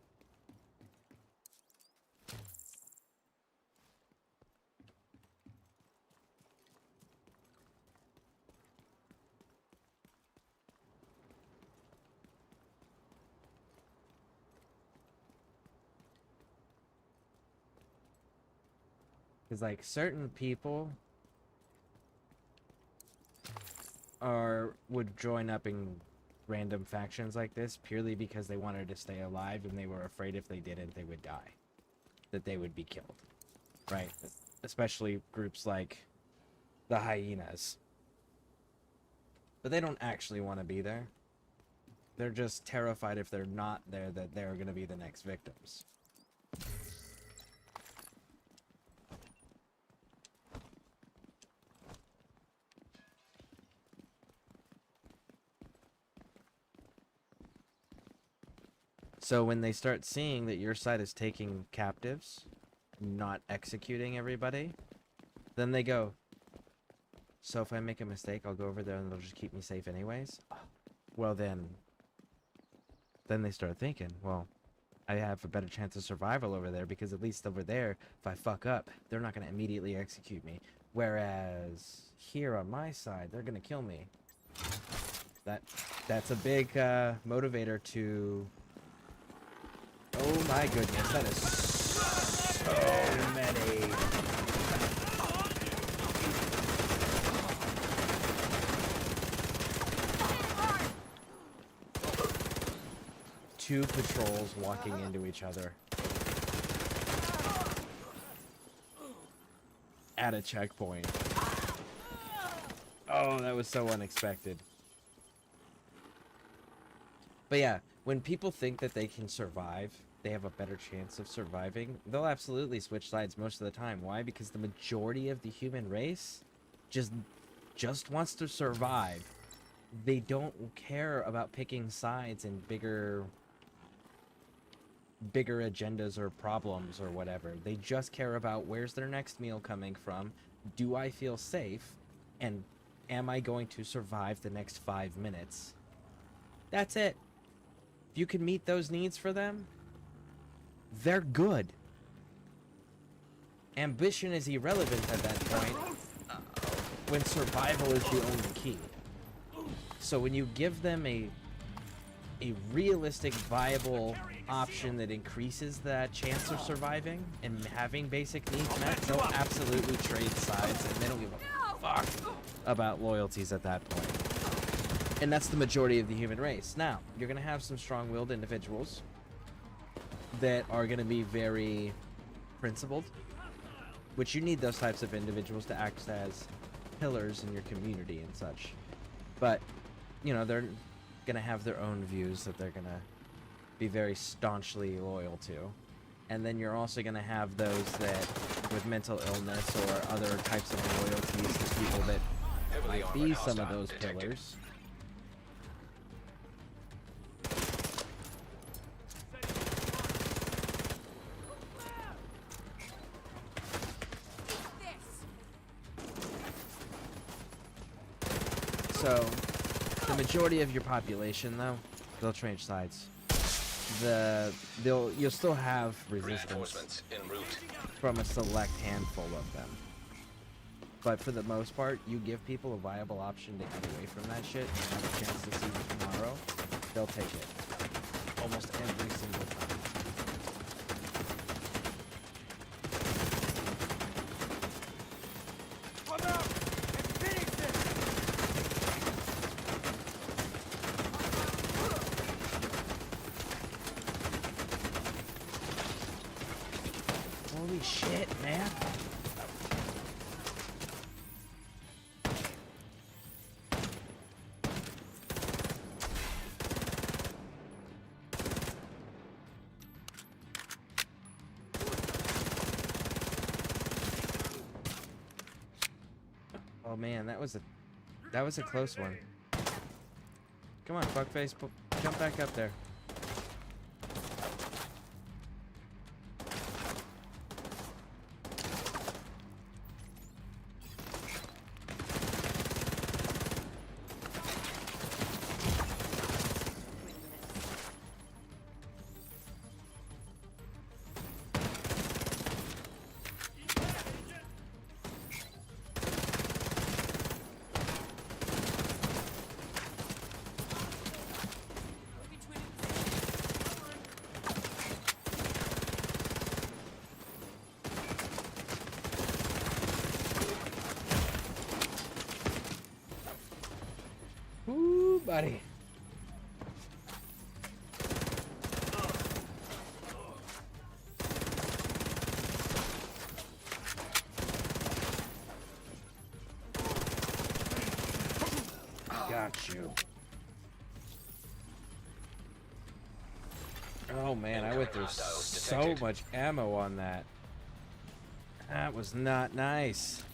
Because, like, certain people would join up in random factions like this purely because they wanted to stay alive and they were afraid if they didn't, they would die. That they would be killed. Right? Especially groups like the hyenas. But they don't actually want to be there. They're just terrified if they're not there that they're going to be the next victims. So when they start seeing that your side is taking captives, not executing everybody, then they go, so if I make a mistake, I'll go over there and they'll just keep me safe anyways? Well then they start thinking, well, I have a better chance of survival over there because at least over there, if I fuck up, they're not going to immediately execute me. Whereas here on my side, they're going to kill me. That's a big motivator to... Oh my goodness, that is so many. Two patrols walking into each other. At a checkpoint. Oh, that was so unexpected. But yeah, when people think that they can survive, they have a better chance of surviving, they'll absolutely switch sides most of the time. Why? Because the majority of the human race just wants to survive. They don't care about picking sides in bigger agendas or problems or whatever. They just care about where's their next meal coming from, do I feel safe, and am I going to survive the next 5 minutes? That's it. If you can meet those needs for them, they're good. Ambition is irrelevant at that point when survival is the only key. So when you give them a realistic, viable option that increases that chance of surviving and having basic needs met, they'll absolutely trade sides and they don't give a fuck about loyalties at that point. And that's the majority of the human race. Now, you're going to have some strong-willed individuals that are going to be very principled, which you need those types of individuals to act as pillars in your community and such. But, you know, they're going to have their own views that they're going to be very staunchly loyal to. And then you're also going to have those that, with mental illness or other types of loyalties to people that might be some of those pillars. So, the majority of your population, though, they'll change sides. You'll still have resistance from a select handful of them. But for the most part, you give people a viable option to get away from that shit and have a chance to see it tomorrow, they'll take it. Almost every single time. Oh man, that was a close one. Come on, fuckface, jump back up there. Ooh, buddy. Got you. Oh man, I went through so much ammo on that. That was not nice.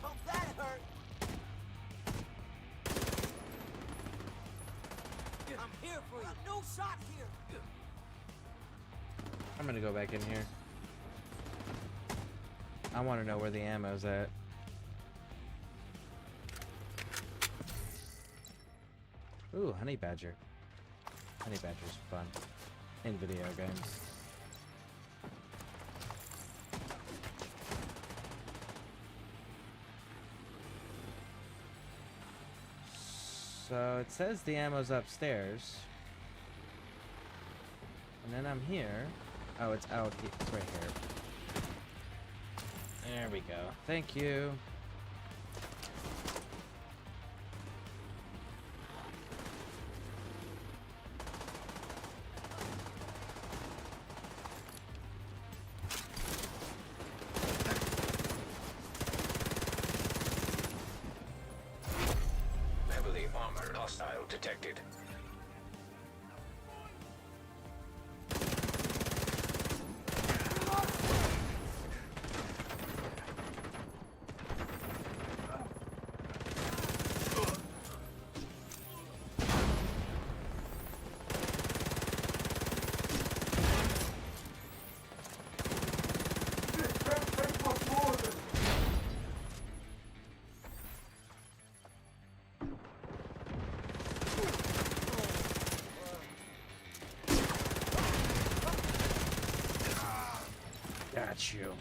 Oh, that hurt. I'm here for you. No shot here. I'm gonna go back in here. I want to know where the ammo's at. Ooh, honey badger. Honey badger's fun in video games. So it says the ammo's upstairs. And then I'm here. Oh, it's out here. It's right here. There we go. Thank you. Heavily armored hostile detected. Got you.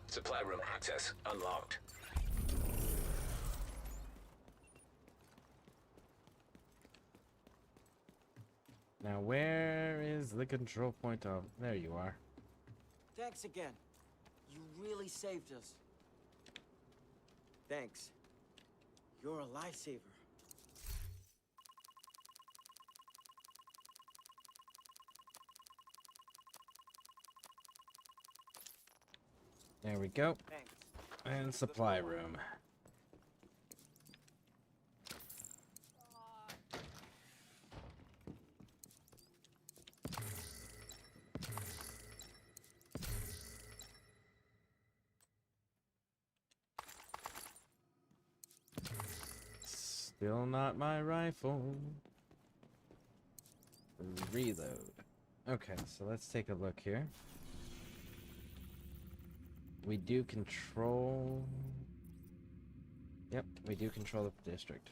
Supply room access unlocked. Now where is the control point? Oh, there you are. Thanks again. You really saved us. Thanks. You're a lifesaver. There we go. Thanks. And supply room. Still not my rifle. Reload. Okay, so let's take a look here. We do control... Yep, we do control the district.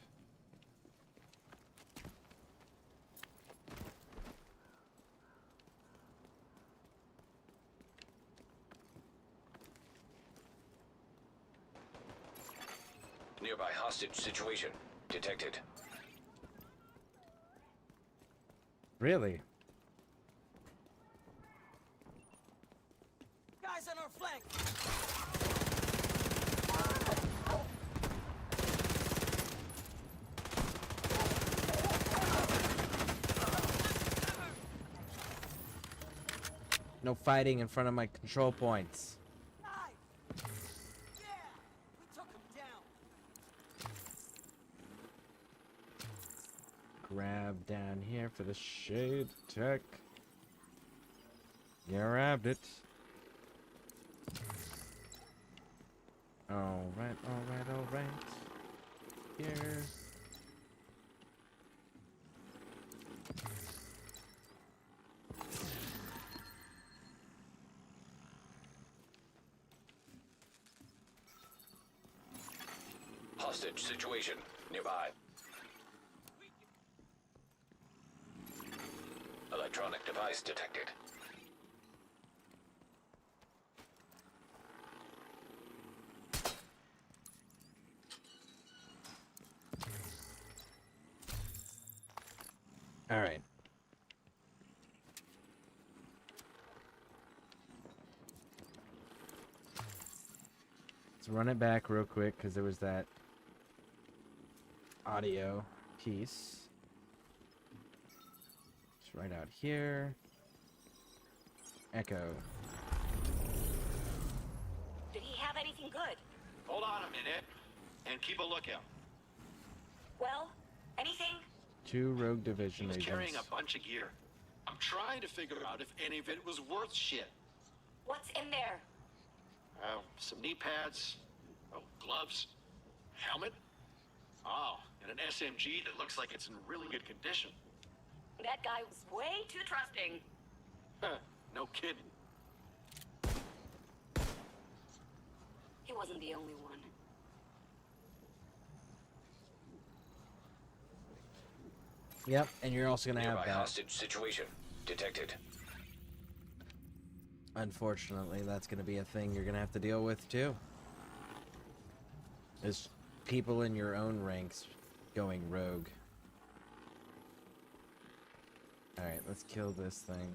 Nearby hostage situation detected. Really? Guys on our flank! No fighting in front of my control points. Yeah! We took him down! Grab down here for the shade tech. Grabbed it. Alright, alright, alright. Here. Hostage situation nearby. Electronic device detected. All right. Let's run it back real quick because there was that audio piece. It's right out here. Echo. Did he have anything good? Hold on a minute and keep a lookout. Well, anything? 2 Rogue Division He was carrying agents. a bunch of gear. I'm trying to figure out if any of it was worth shit. What's in there? Some knee pads, gloves, helmet. Oh, and an SMG that looks like it's in really good condition. That guy was way too trusting. Huh, no kidding. He wasn't the only one. Yep, and you're also gonna have Nearby that. hostage situation detected. Unfortunately, that's gonna be a thing you're gonna have to deal with too. Is people in your own ranks going rogue. Alright, let's kill this thing.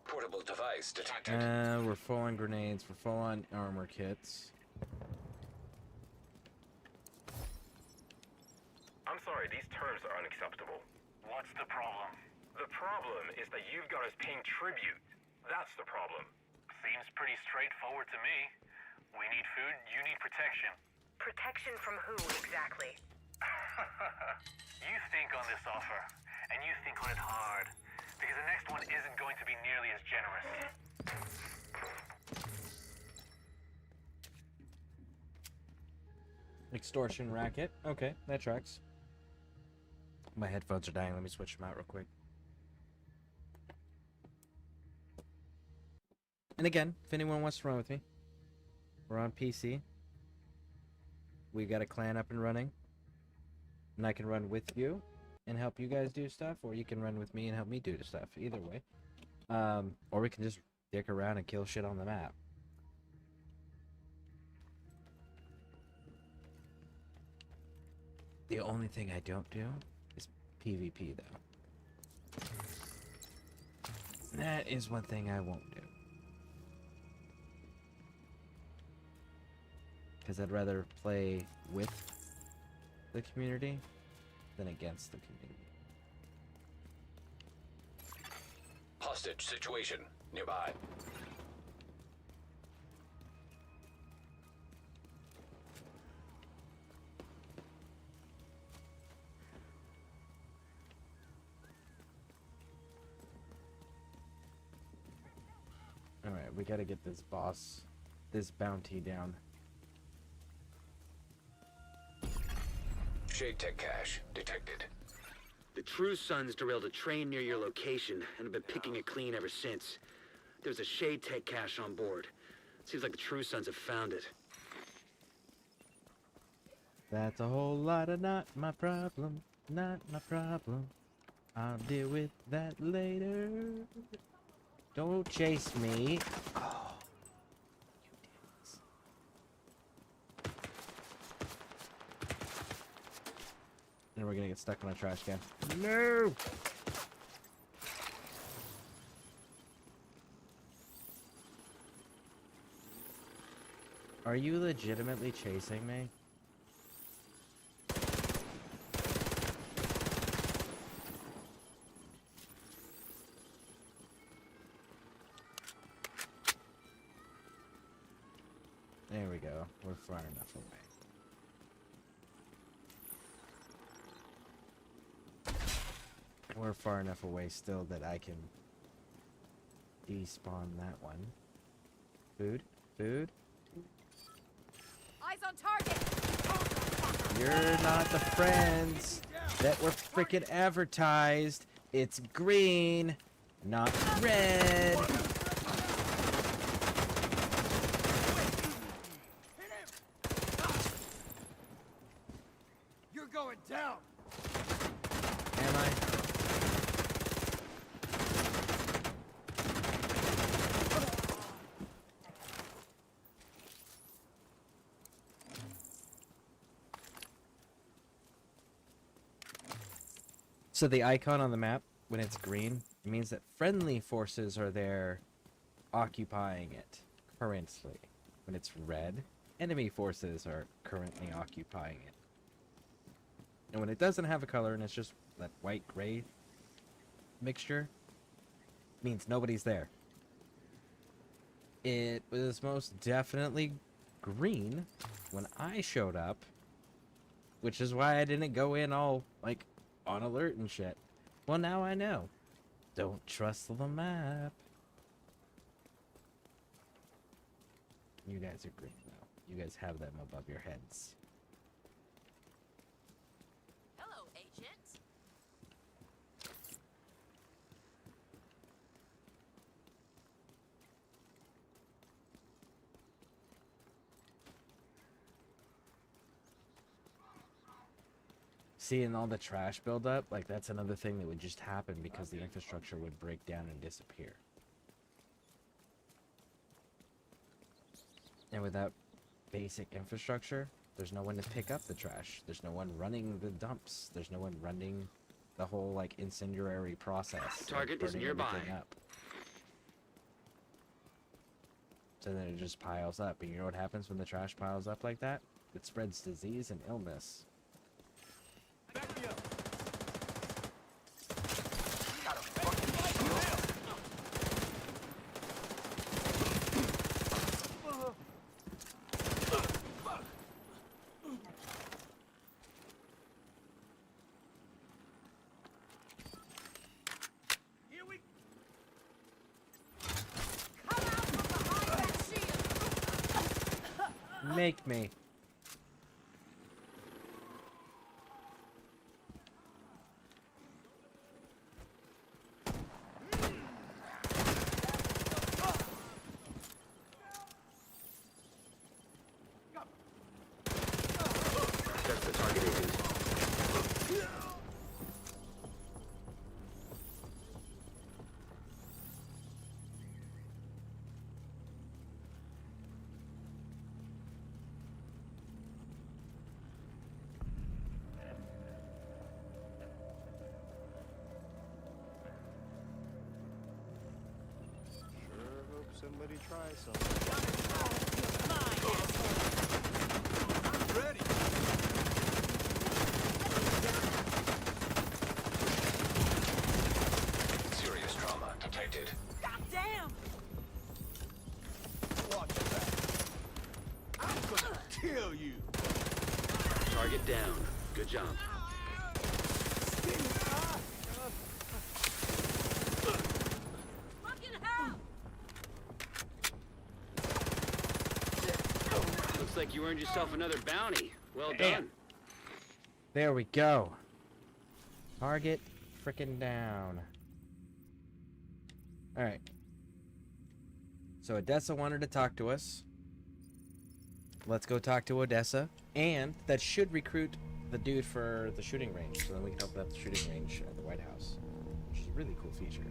Portable device detected. We're full on grenades, we're full on armor kits. I'm sorry, these terms are unacceptable. What's the problem? The problem is that you've got us paying tribute. That's the problem. Seems pretty straightforward to me. We need food, you need protection. Protection from who, exactly? You think on this offer, and you think on it hard, because the next one isn't going to be nearly as generous. Extortion racket. Okay, that tracks. My headphones are dying. Let me switch them out real quick. And again, if anyone wants to run with me, we're on PC. We got a clan up and running. And I can run with you and help you guys do stuff, or you can run with me and help me do stuff. Either way. Or we can just dick around and kill shit on the map. The only thing I don't do is PvP, though. That is one thing I won't do. Because I'd rather play with the community than against the community. Hostage situation nearby. Alright, we gotta get this boss, this bounty down. Shade tech cache detected. The True Sons derailed a train near your location and have been picking it clean ever since. There's a Shade Tech cache on board. Seems like the True Sons have found it. That's a whole lot of not my problem, not my problem. I'll deal with that later. Don't chase me. Oh, you dicks. And we're gonna get stuck on a trash can. No! Are you legitimately chasing me? There we go. We're far enough away. We're far enough away still that I can despawn that one. Food? Food? Eyes on target. You're not the friends that were frickin' advertised. It's green, not red. You're going down. Am I? So the icon on the map, when it's green, it means that friendly forces are there occupying it currently. When it's red, enemy forces are currently occupying it. And when it doesn't have a color and it's just that white-gray mixture, it means nobody's there. It was most definitely green when I showed up, which is why I didn't go in all, like, on alert and shit. Well, now I know. Don't trust the map. You guys are green, though. You guys have them above your heads. Hello, agent. Seeing all the trash build up, like that's another thing that would just happen because the infrastructure would break down and disappear. And without basic infrastructure, there's no one to pick up the trash. There's no one running the dumps. There's no one running the whole like incendiary process. Target is nearby. Up. So then it just piles up. And you know what happens when the trash piles up like that? It spreads disease and illness. Back me up. Make me. That's the target agent. Somebody try something. Ready. Serious trauma detected. Goddamn! Watch that. I'm gonna kill you. Target down. Good job. Fucking hell! Looks like you earned yourself another bounty. Well Damn. done. There we go. Target frickin' down. Alright. So Odessa wanted to talk to us. Let's go talk to Odessa. And that should recruit the dude for the shooting range. So then we can help at the shooting range at the White House. Which is a really cool feature.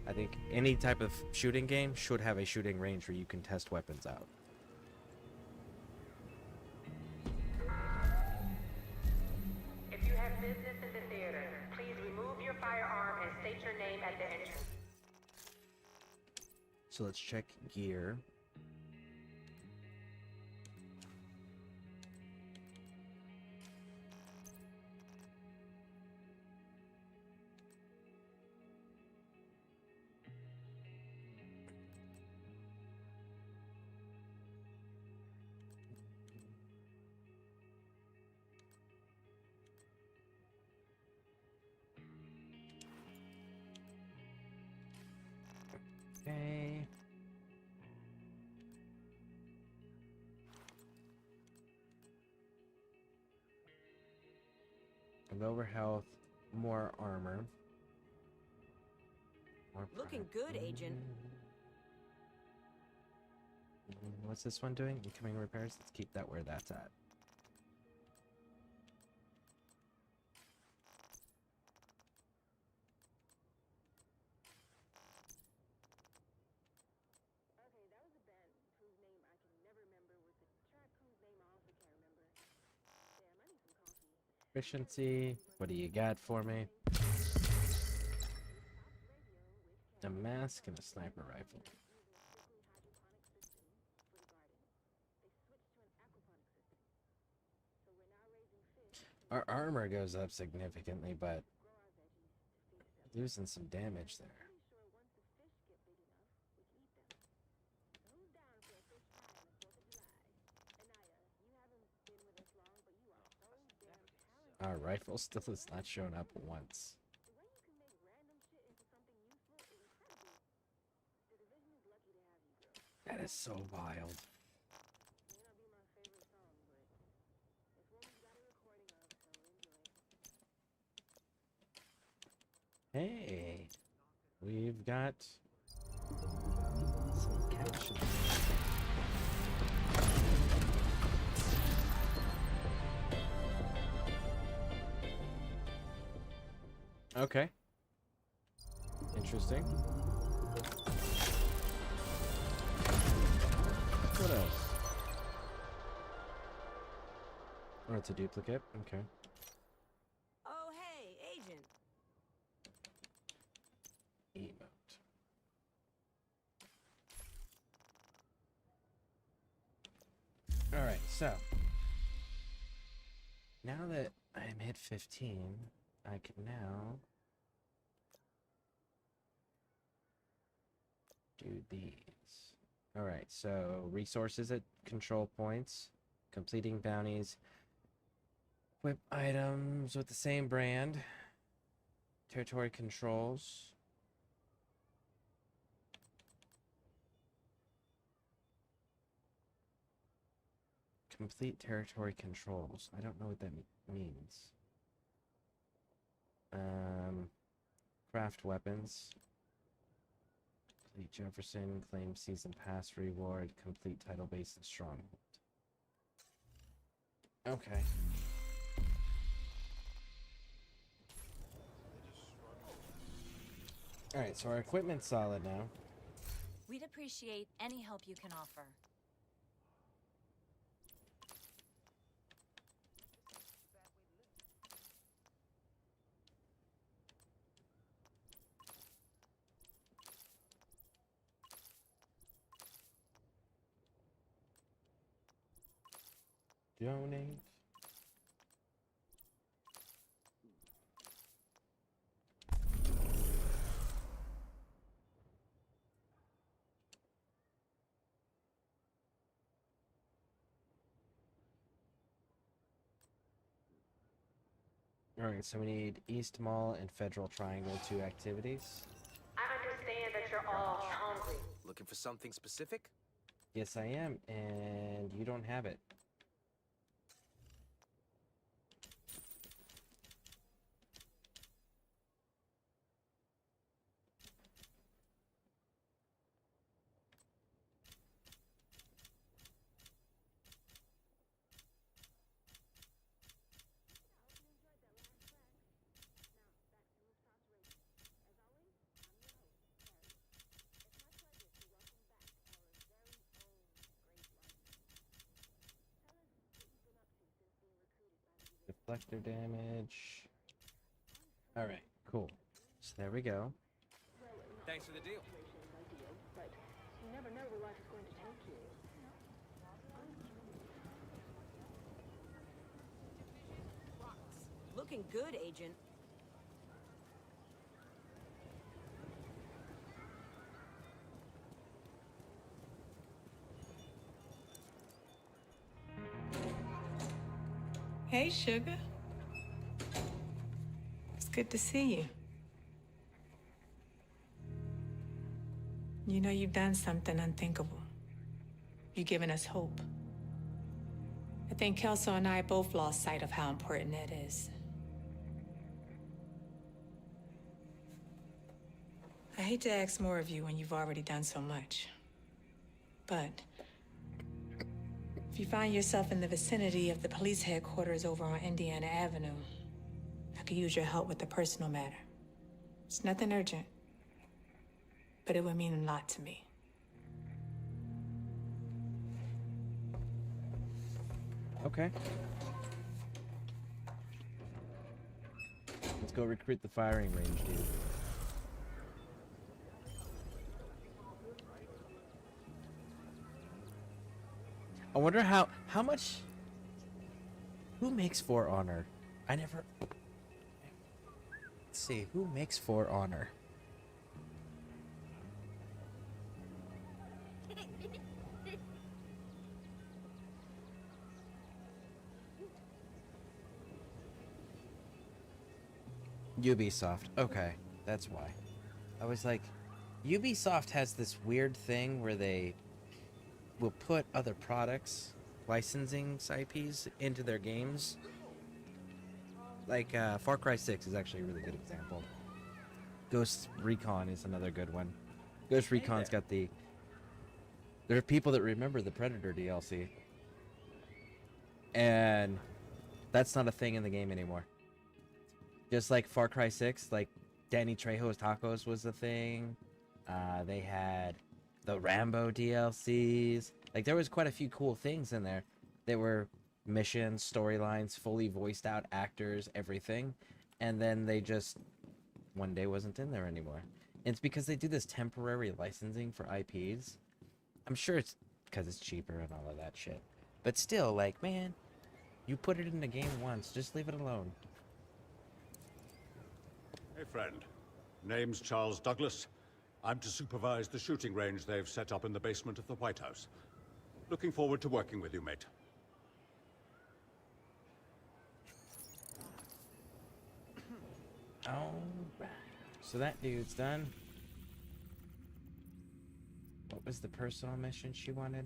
I think any type of shooting game should have a shooting range where you can test weapons out. If you have So let's check gear. Okay. Lower health, more armor. More Looking good, Agent. What's this one doing? Incoming repairs? Let's keep that where that's at. Efficiency. What do you got for me? A mask and a sniper rifle. Our armor goes up significantly, but losing some damage there. Our rifle still has not shown up once. That is so wild. Hey, we've got some captions. Okay. Interesting. What else? Oh, it's a duplicate? Okay. Oh, hey, Agent. Emote. Alright, so. Now that I'm hit 15, I can now do these. Alright, so resources at control points, completing bounties, equip items with the same brand, territory controls. Complete territory controls. I don't know what that means. Craft weapons. Complete Jefferson, claim season pass reward, complete title base and stronghold. Okay. Alright, so our equipment's solid now. We'd appreciate any help you can offer. Donate. Alright, so we need East Mall and Federal Triangle 2 activities. I understand that you're all hungry. Looking for something specific? Yes, I am, and you don't have it. Deflector damage. Alright, cool. So there we go. Thanks for the deal. never know where life is going to take you. Looking good, Agent. Hey, sugar. It's good to see you. You know you've done something unthinkable. You've given us hope. I think Kelso and I both lost sight of how important that is. I hate to ask more of you when you've already done so much. But if you find yourself in the vicinity of the police headquarters over on Indiana Avenue, I could use your help with a personal matter. It's nothing urgent, but it would mean a lot to me. Okay. Let's go recruit the firing range, dude. I wonder how much... Who makes For Honor? I never... Let's see, who makes For Honor? Ubisoft. Okay, that's why. I was like, Ubisoft has this weird thing where they will put other products, licensing IPs, into their games. Like, Far Cry 6 is actually a really good example. Ghost Recon is another good one. Ghost Recon's got the... There are people that remember the Predator DLC. And that's not a thing in the game anymore. Just like Far Cry 6, like Danny Trejo's Tacos was a thing. They had the Rambo DLCs. Like, there was quite a few cool things in there. There were missions, storylines, fully voiced out actors, everything. And then they just one day wasn't in there anymore. And it's because they do this temporary licensing for IPs. I'm sure it's because it's cheaper and all of that shit. But still, like, man, you put it in the game once, just leave it alone. Hey, friend. Name's Charles Douglas. I'm to supervise the shooting range they've set up in the basement of the White House. Looking forward to working with you, mate. Alright. So that dude's done. What was the personal mission she wanted?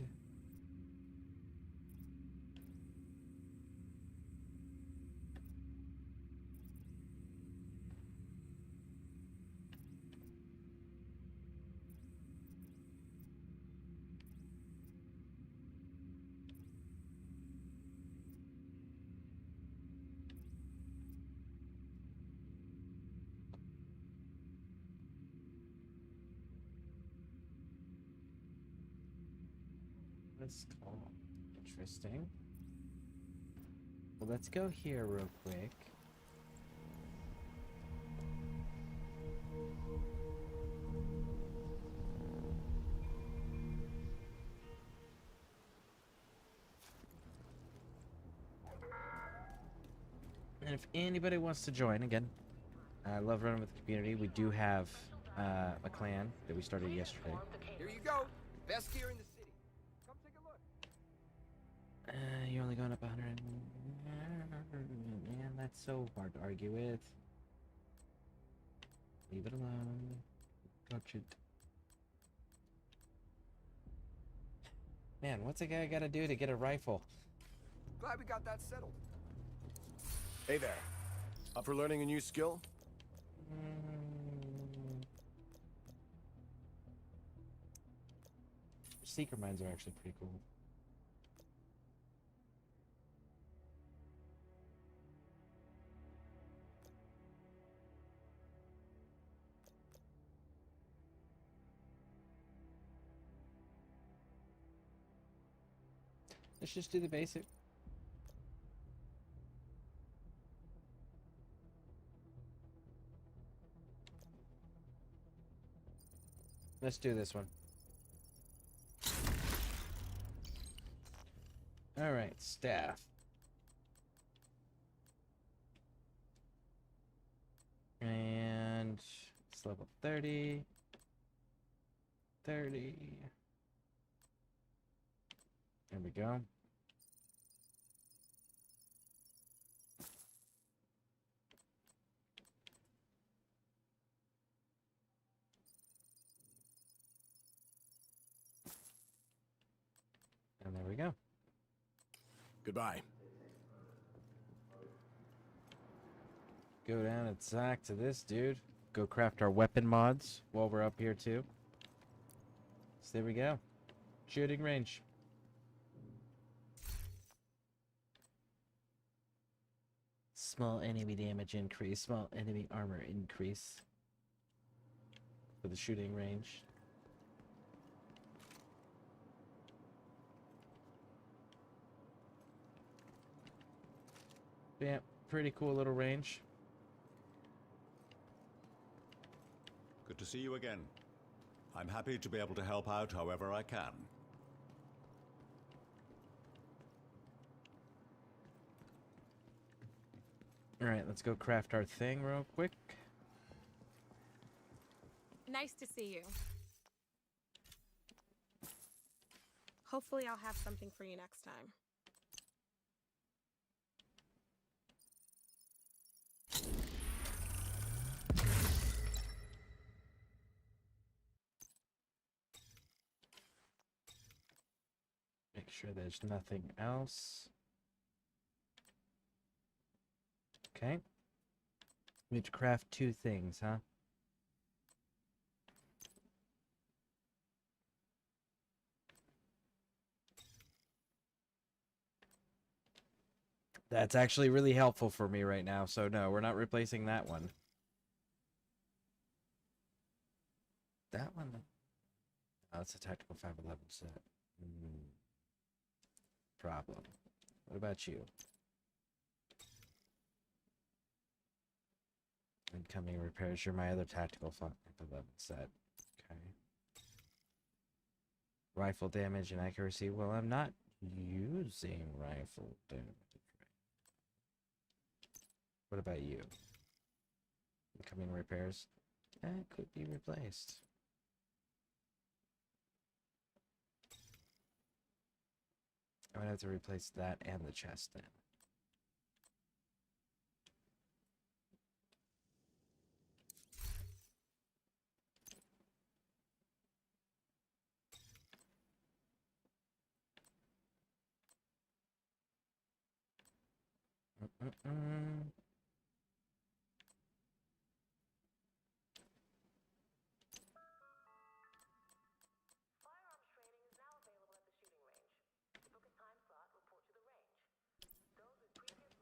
Let's call. Interesting. Well, let's go here real quick. And if anybody wants to join, again, I love running with the community. We do have a clan that we started yesterday. Here you go. Best gear in the city. Come take a look. You're only going up 100. Man, that's so hard to argue with. Leave it alone. Touch it. Man, what's a guy gotta do to get a rifle? Glad we got that settled. Hey there. Up for learning a new skill? Seeker mines are actually pretty cool. Let's just do the basic. Let's do this one. Alright, staff. And it's level 30. 30. There we go. And there we go. Goodbye. Go down and sack to this dude. Go craft our weapon mods while we're up here too. So there we go. Shooting range. Small enemy damage increase. Small enemy armor increase. For the shooting range. Yeah, pretty cool little range. Good to see you again. I'm happy to be able to help out however I can. Alright, let's go craft our thing real quick. Nice to see you. Hopefully I'll have something for you next time. Make sure there's nothing else. Okay. We need to craft 2 things, huh? That's actually really helpful for me right now, so no, we're not replacing that one. That one? Oh, it's a tactical 511 set. Problem. What about you? Incoming repairs. You're my other tactical 511 set. Okay. Rifle damage and accuracy. Well, I'm not using rifle damage. What about you? Incoming repairs. That could be replaced. I'm gonna have to replace that and the chest then.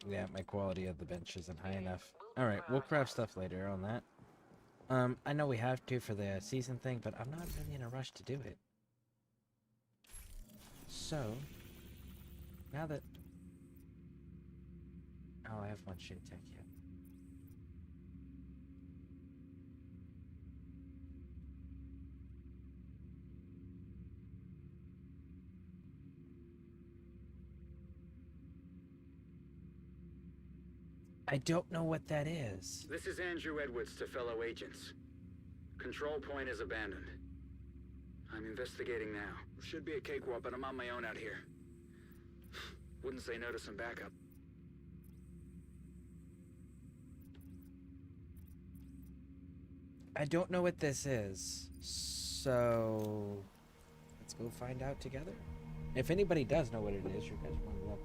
Yeah, my quality of the bench isn't high enough. Alright, we'll craft stuff later on that. I know we have to for the season thing, but I'm not really in a rush to do it. So, now that... Oh, I have one shit tech yet. I don't know what that is. This is Andrew Edwards to fellow agents. Control point is abandoned. I'm investigating now. Should be a cakewalk, but I'm on my own out here. Wouldn't say no to some backup. I don't know what this is, so let's go find out together. If anybody does know what it is, you guys want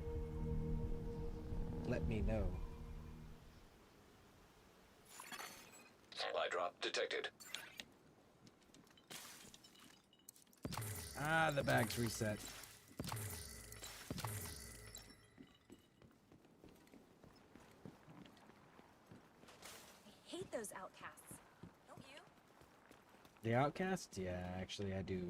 to let me know. Supply drop detected. Ah, the bag's reset. I hate those outcasts. Don't you? The outcasts? Yeah, actually I do.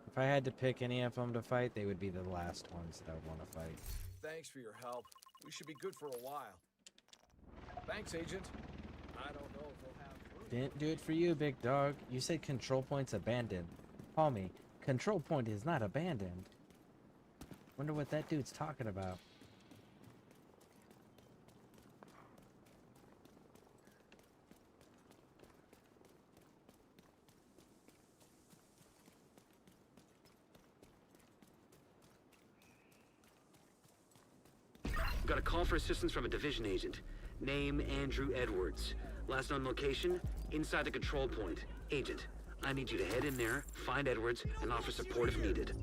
If I had to pick any of them to fight, they would be the last ones that I would want to fight. Thanks for your help. We should be good for a while. Thanks, Agent. I don't know if we'll have... Didn't do it for you, big dog. You said control point's abandoned. Call me. Control point is not abandoned. Wonder what that dude's talking about. Got a call for assistance from a division agent. Name Andrew Edwards. Last known location, inside the control point. Agent, I need you to head in there, find Edwards, and offer support if needed.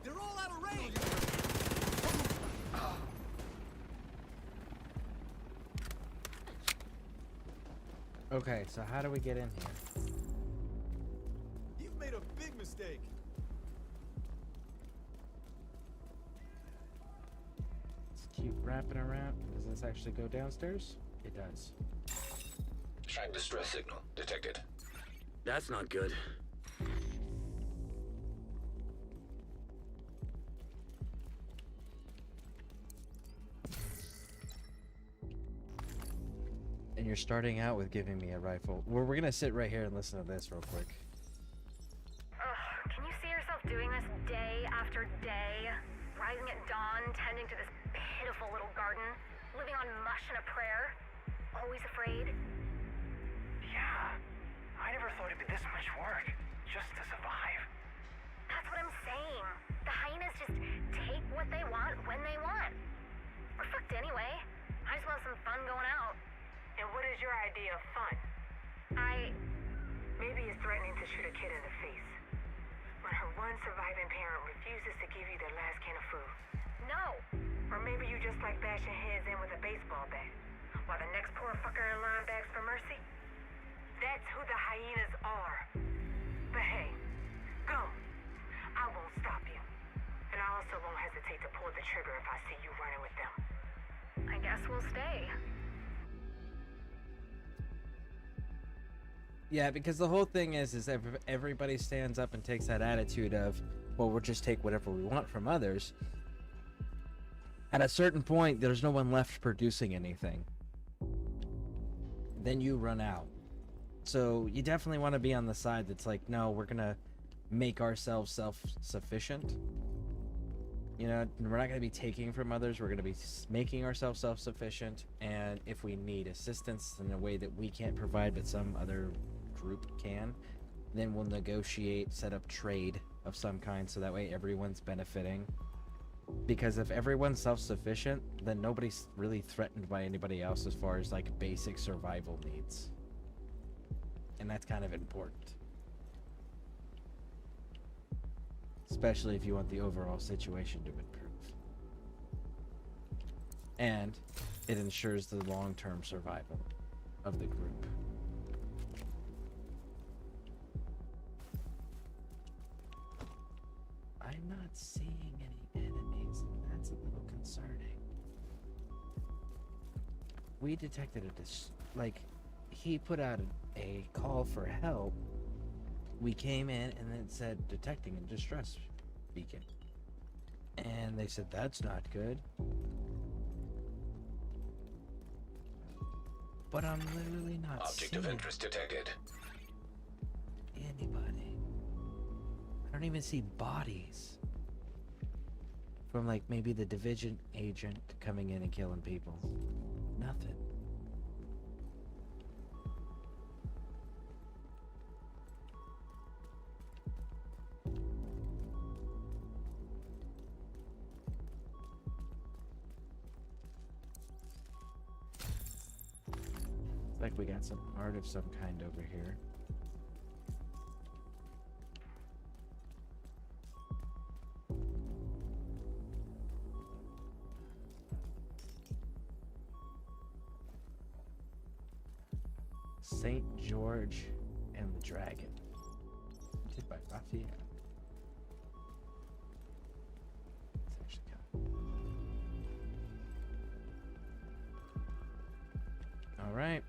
They're all out of range! Okay, so how do we get in here? You've made a big mistake. Let's keep wrapping around. Does this actually go downstairs? It does. Shine distress signal detected. That's not good. And you're starting out with giving me a rifle. We're gonna sit right here and listen to this real quick. Ugh, can you see yourself doing this day after day? Rising at dawn, tending to this pitiful little garden, living on mush and a prayer? Always afraid? Yeah. I never thought it'd be this much work, just to survive. That's what I'm saying. The hyenas just take what they want when they want. We're fucked anyway. I just want some fun going out. And what is your idea of fun? Maybe it's threatening to shoot a kid in the face. When her one surviving parent refuses to give you their last can of food. No! Or maybe you just like bashing heads in with a baseball bat, while the next poor fucker in line begs for mercy. That's who the hyenas are. But hey, go. I won't stop you. And I also won't hesitate to pull the trigger if I see you running with them. I guess we'll stay. Yeah, because the whole thing is everybody stands up and takes that attitude of, well, we'll just take whatever we want from others. At a certain point, there's no one left producing anything. Then you run out. So you definitely want to be on the side that's like, no, we're gonna make ourselves self-sufficient. You know, we're not gonna be taking from others. We're gonna be making ourselves self-sufficient. And if we need assistance in a way that we can't provide, but some other group can, then we'll negotiate, set up trade of some kind, so that way everyone's benefiting. Because if everyone's self-sufficient, then nobody's really threatened by anybody else as far as like basic survival needs. And that's kind of important. Especially if you want the overall situation to improve. And it ensures the long-term survival of the group. I'm not seeing any enemies, and that's a little concerning. We detected he put out a call for help. We came in and it said detecting a distress beacon. And they said that's not good. But I'm literally not Object of interest detected. Anybody. I don't even see bodies. From like maybe the division agent coming in and killing people. Nothing. Like we got some art of some kind over here. Saint George and the Dragon. Did by Raphael. It's actually kind of... All right.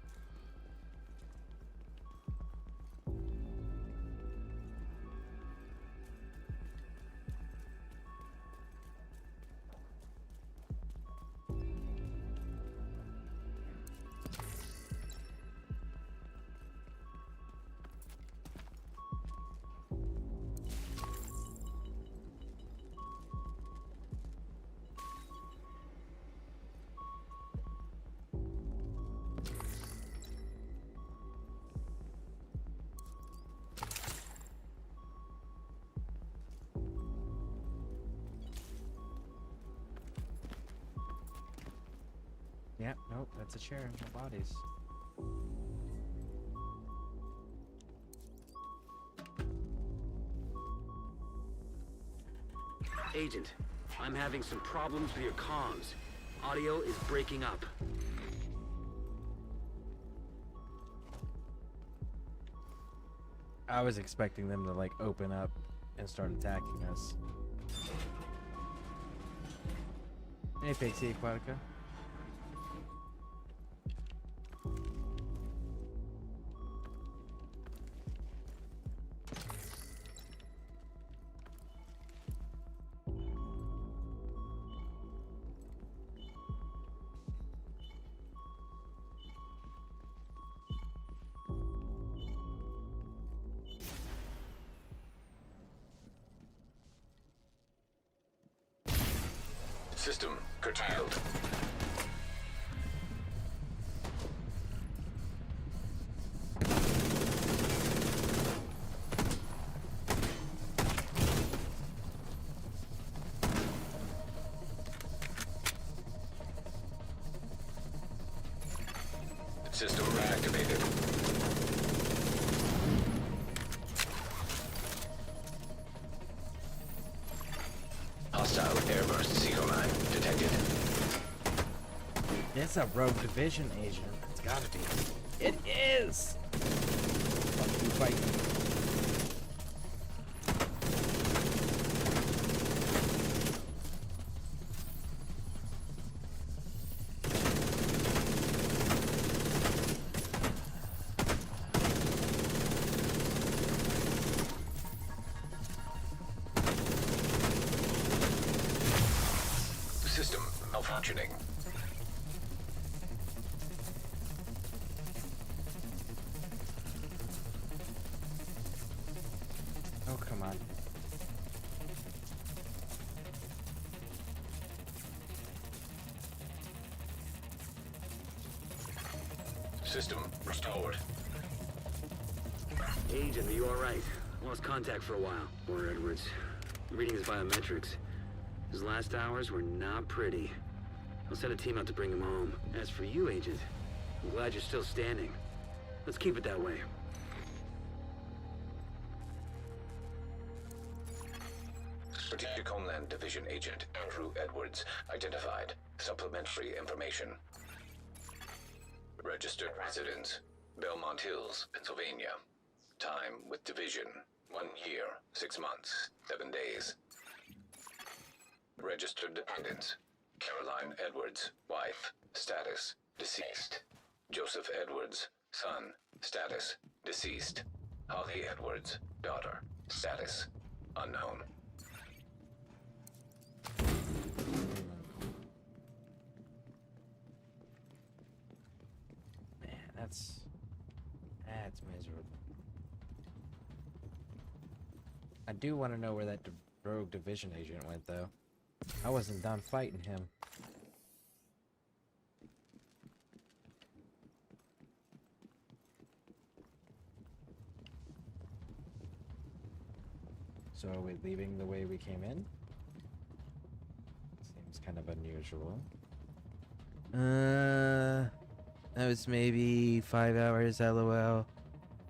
Nope, that's a chair. No bodies. Agent, I'm having some problems with your comms. Audio is breaking up. I was expecting them to like open up and start attacking us. Hey, Pixie Aquatica. System curtailed. System reactivated. Hostile airburst seeker mine detected. It's a rogue division agent. It's gotta be. It is! Fuck you, fight. System malfunctioning. Oh, come on. System restored. Agent, are you alright? Lost contact for a while. Or Edwards. Reading his biometrics. His last hours were not pretty. I'll send a team out to bring him home. As for you, Agent, I'm glad you're still standing. Let's keep it that way. Strategic Homeland Division Agent Andrew Edwards identified. Supplementary information. Registered residence, Belmont Hills, Pennsylvania. Time with Division, 1 year, 6 months, 7 days. Registered dependents, Caroline Edwards, wife, status, deceased. Joseph Edwards, son, status, deceased. Holly Edwards, daughter, status, unknown. Man, that's miserable. I do want to know where that rogue division agent went, though. I wasn't done fighting him. So are we leaving the way we came in? Seems kind of unusual. That was maybe 5 hours, LOL.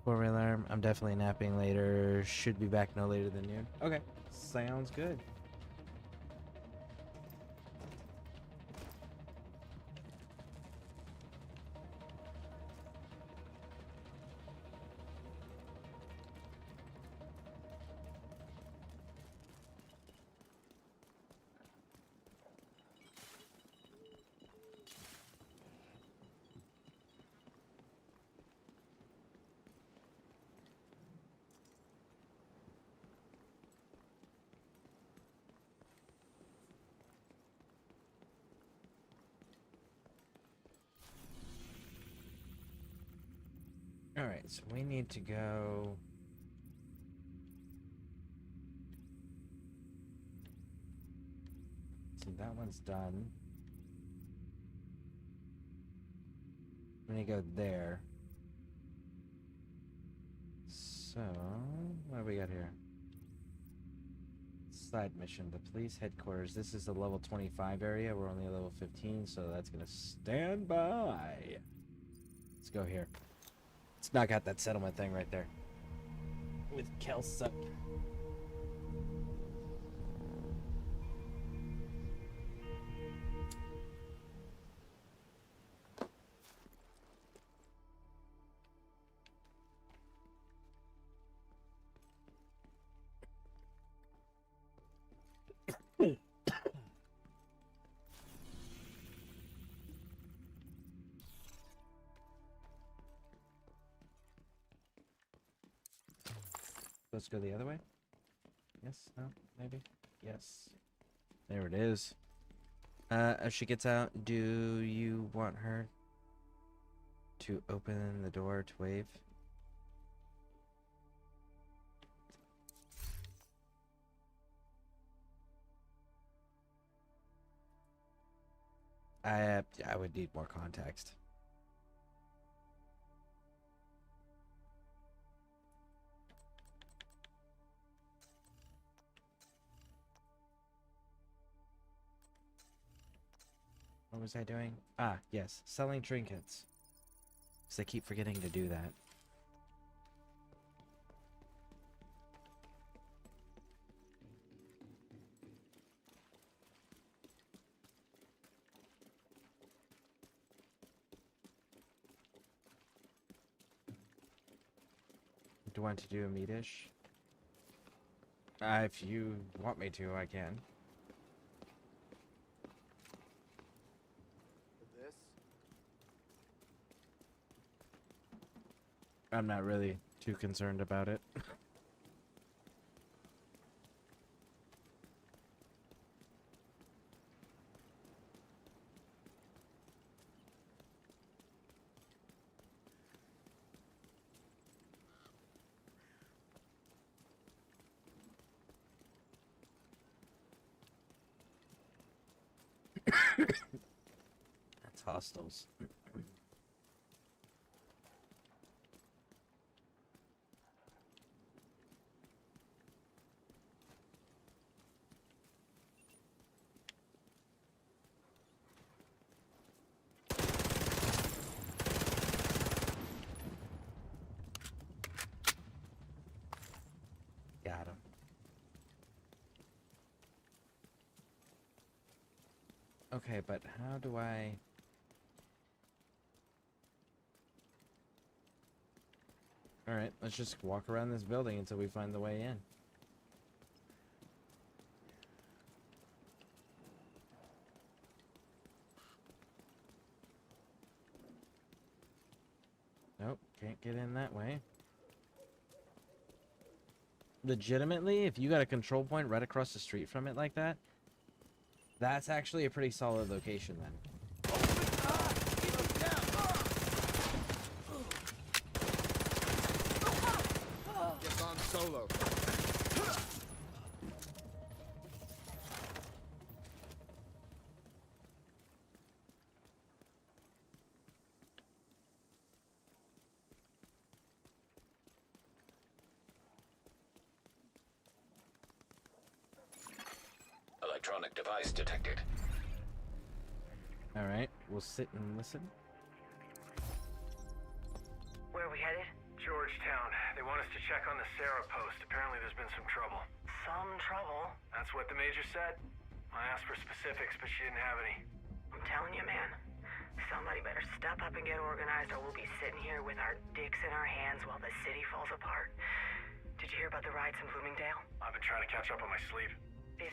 For my alarm. I'm definitely napping later. Should be back no later than noon. Okay, sounds good. Alright, so we need to go... So that one's done. I'm gonna go there. So, what do we got here? Side mission, the police headquarters. This is the level 25 area. We're only at level 15, so that's gonna stand by. Let's go here. Let's knock out that settlement thing right there. With Kelsup. Let's go the other way. Yes, no, maybe. Yes. There it is. As she gets out, do you want her to open the door to wave? I would need more context. What was I doing? Ah, yes, selling trinkets. Because I keep forgetting to do that. Do you want to do a meat-ish? If you want me to, I can. This? I'm not really too concerned about it. That's hostels. Got him. Okay, but how do I... Alright, let's just walk around this building until we find the way in. Nope, can't get in that way. Legitimately, if you got a control point right across the street from it like that, that's actually a pretty solid location then. Guess I'm solo. Electronic device detected. Alright, we'll sit and listen. Where are we headed? Georgetown. They want us to check on the Sarah post. Apparently there's been some trouble. Some trouble? That's what the major said. I asked for specifics, but she didn't have any. I'm telling you, man. Somebody better step up and get organized, or we'll be sitting here with our dicks in our hands while the city falls apart. Did you hear about the riots in Bloomingdale? I've been trying to catch up on my sleep. 15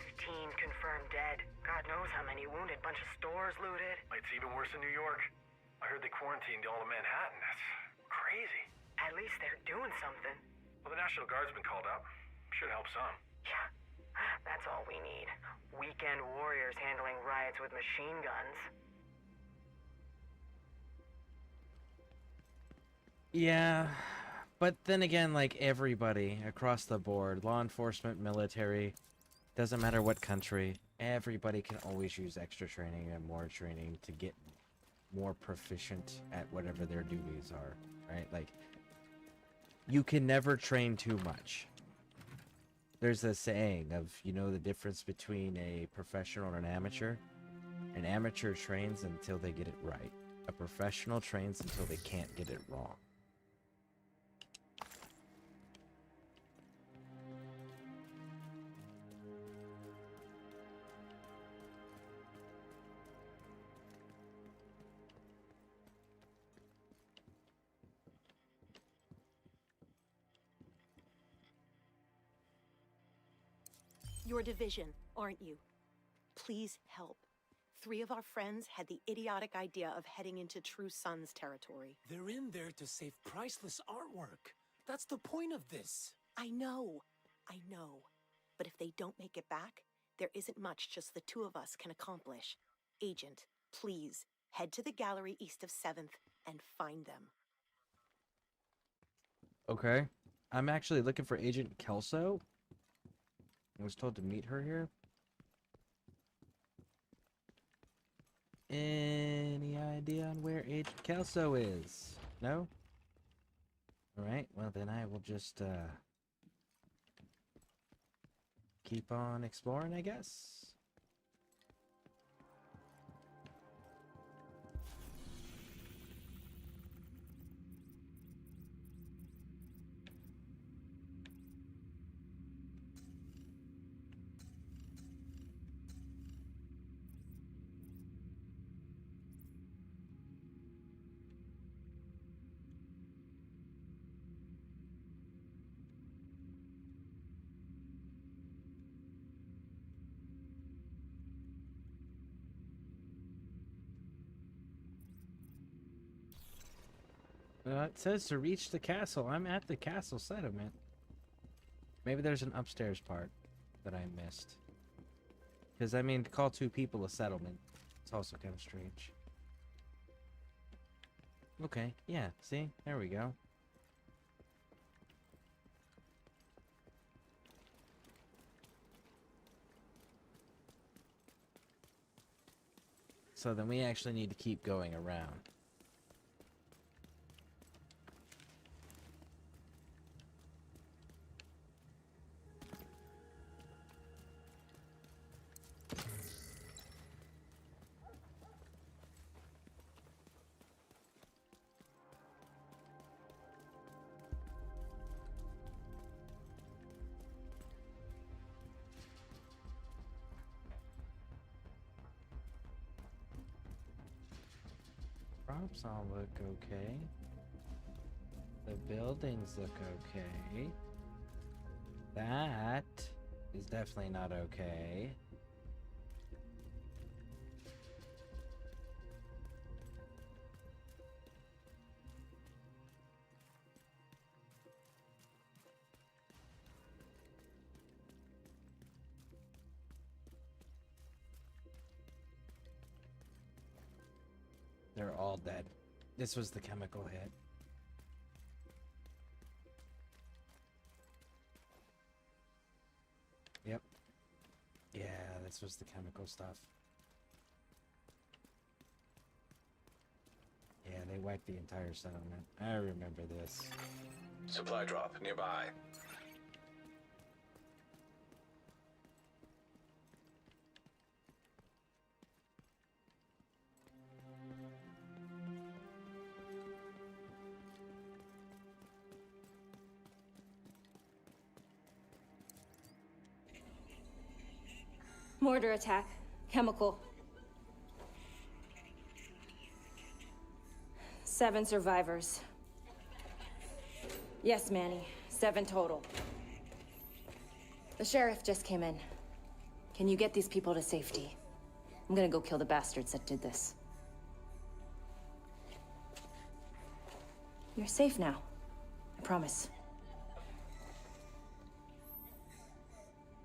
confirmed dead. God knows how many wounded. Bunch of stores looted. It's even worse in New York. I heard they quarantined all of Manhattan. That's crazy. At least they're doing something. Well, the National Guard's been called up. Should help some. Yeah, that's all we need. Weekend warriors handling riots with machine guns. Yeah, but then again, like everybody across the board, law enforcement, military, doesn't matter what country, everybody can always use extra training and more training to get more proficient at whatever their duties are, right? Like, you can never train too much. There's a saying of, you know, the difference between a professional and an amateur. An amateur trains until they get it right. A professional trains until they can't get it wrong. Your division, aren't you? Please help. 3 of our friends had the idiotic idea of heading into True Sons territory. They're in there to save priceless artwork. That's the point of this. I know. But if they don't make it back, there isn't much just the 2 of us can accomplish. Agent, please, head to the gallery east of 7th and find them. Okay. I'm actually looking for Agent Kelso. I was told to meet her here. Any idea on where Agent Kelso is? No? Alright, well then I will just keep on exploring, I guess. It says to reach the castle. I'm at the castle settlement. Maybe there's an upstairs part that I missed. Because, I mean, to call 2 people a settlement, it's also kind of strange. Okay, yeah, see? There we go. So then we actually need to keep going around. Props all look okay. The buildings look okay. That is definitely not okay. They're all dead. This was the chemical hit. Yep. Yeah, this was the chemical stuff. Yeah, they wiped the entire settlement. I remember this. Supply drop nearby. Mortar attack. Chemical. 7 survivors. Yes, Manny. 7 total. The sheriff just came in. Can you get these people to safety? I'm gonna go kill the bastards that did this. You're safe now. I promise.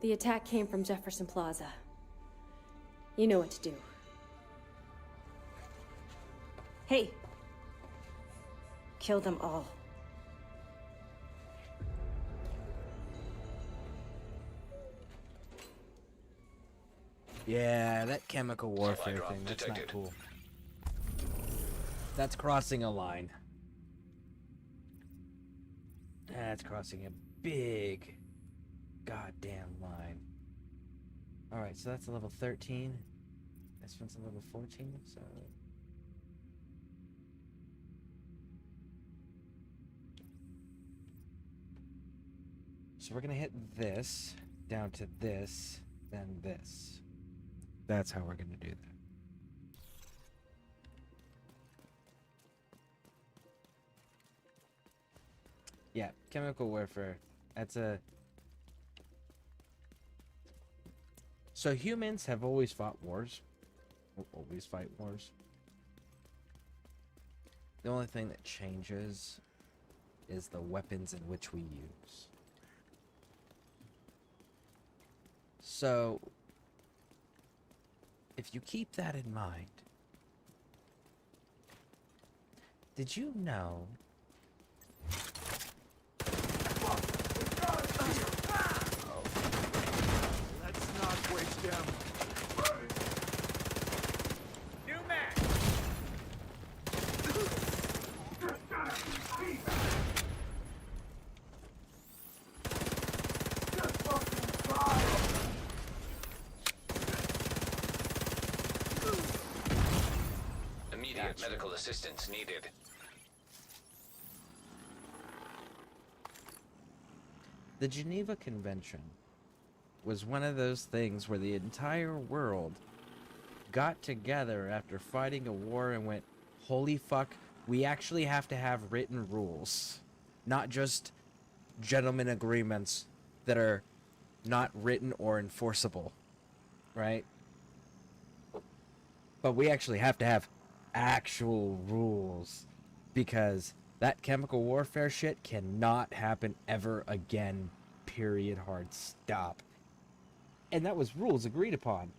The attack came from Jefferson Plaza. You know what to do. Hey! Kill them all. Yeah, that chemical warfare thing, that's not cool. That's crossing a line. That's crossing a big goddamn line. Alright, so that's a level 13. This one's a level 14, so... So we're gonna hit this, down to this, then this. That's how we're gonna do that. Yeah, chemical warfare. That's a... So humans have always fought wars. Will always fight wars. The only thing that changes is the weapons in which we use. So, if you keep that in mind, did you know Let's not waste them. New match. Immediate medical assistance needed. the Geneva Convention was one of those things where the entire world got together after fighting a war and went, holy fuck, we actually have to have written rules, not just gentlemen agreements that are not written or enforceable, right? But we actually have to have actual rules, because that chemical warfare shit cannot happen ever again, period, hard stop. And that was rules agreed upon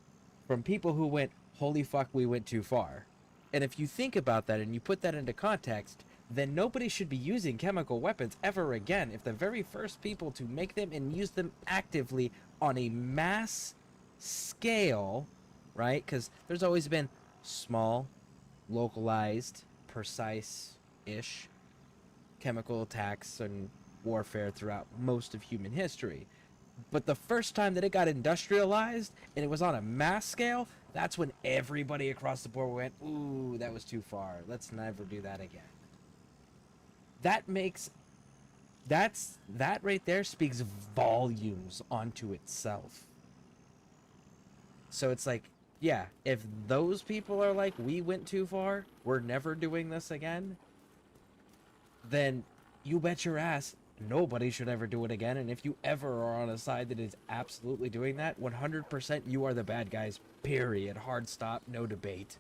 from people who went, holy fuck, we went too far. And if you think about that and you put that into context, then nobody should be using chemical weapons ever again if the very first people to make them and use them actively on a mass scale, right? Because there's always been small, localized, precise-ish chemical attacks and warfare throughout most of human history. But the first time that it got industrialized and it was on a mass scale, that's when everybody across the board went, ooh, that was too far. Let's never do that again. That right there speaks volumes onto itself. So it's like, yeah, if those people are like, we went too far, we're never doing this again, then you bet your ass nobody should ever do it again. And if you ever are on a side that is absolutely doing that, 100% you are the bad guys, period. Hard stop, no debate.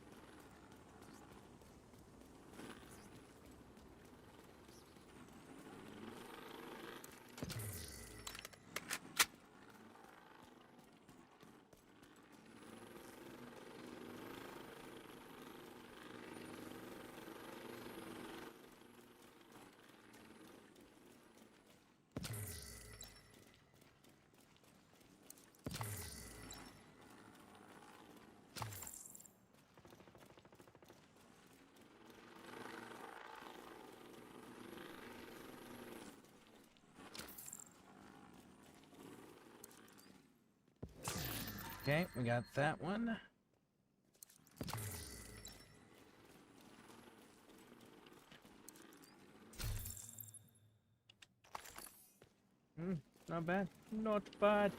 Okay, we got that one. Not bad. Not bad.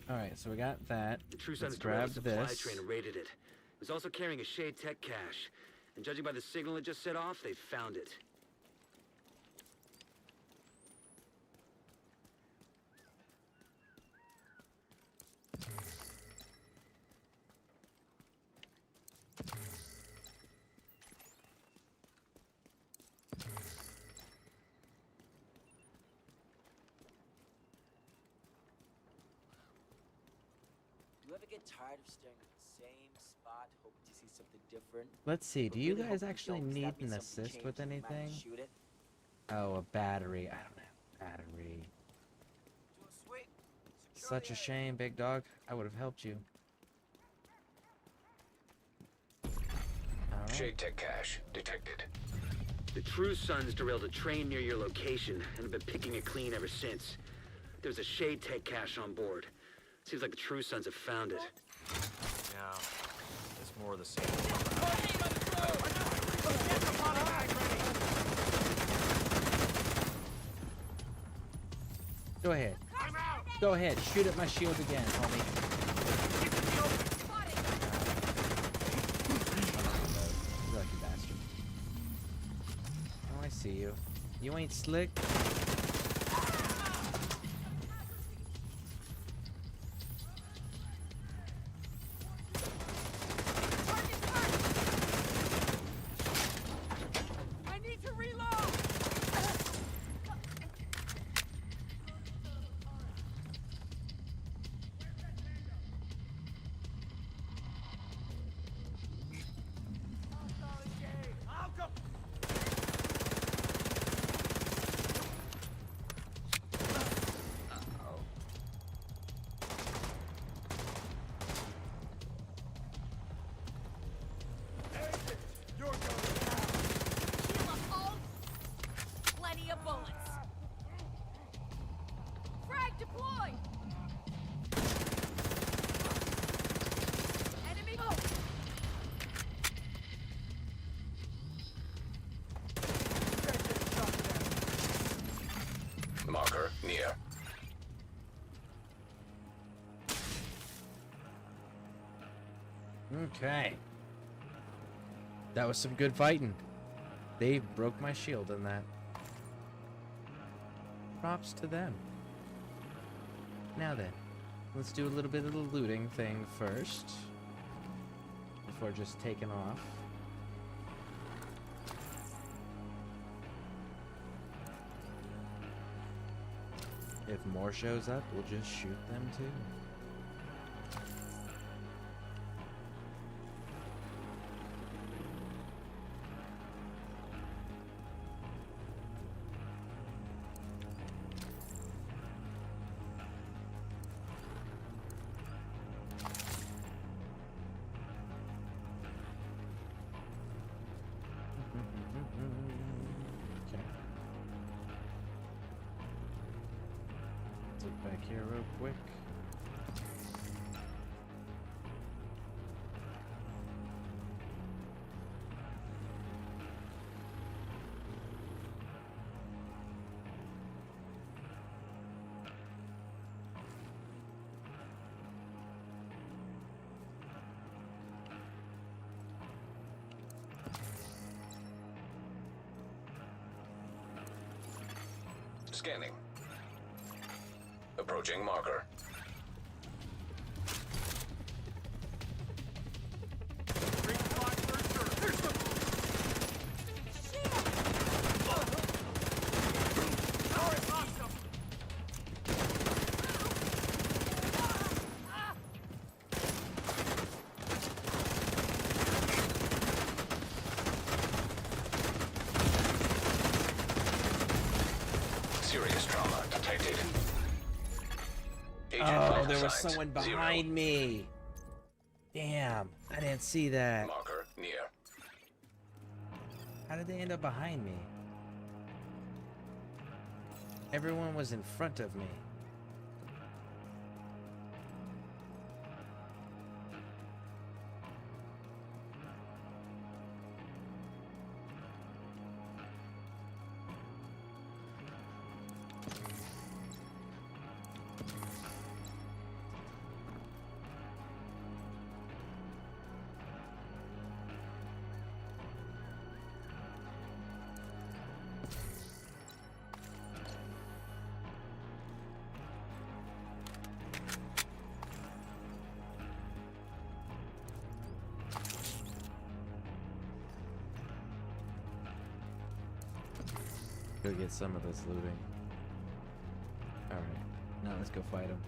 Alright, so we got that. The True Let's Sons grab supply this. train and raided it. It was also carrying a Shade Tech cache. And judging by the signal it just set off, they found it. Do you ever get tired of staring at the same spot, hoping to see something different? Let's see, But do you really guys hoping you actually don't, 'cause need that means an something assist with changed and you might anything? shoot it? Oh, a battery. I don't have a battery. Such a shame, big dog. I would have helped you. Alright. Shade tech cache detected. The True Sons derailed a train near your location and have been picking it clean ever since. There's a Shade Tech cache on board. Seems like the True Sons have found it. Yeah, it's more of the same. Go ahead. Go ahead. Shoot at my shield again, homie. You lucky bastard. Oh, I see you. You ain't slick. I need to reload! Plenty of bullets. Frag deployed. Enemy. Oh. Marker near. Okay. That was some good fighting. They broke my shield in that. Props to them. Now then, let's do a little bit of the looting thing first. Before just taking off. If more shows up, we'll just shoot them too. Okay. Look back here real quick. Scanning. Approaching marker. Serious trauma detected. Agent Oh, vital there was signs, someone 0. behind me. Damn, I didn't see that. Marker near. How did they end up behind me? Everyone was in front of me. Go get some of this looting. Alright, now let's go fight them.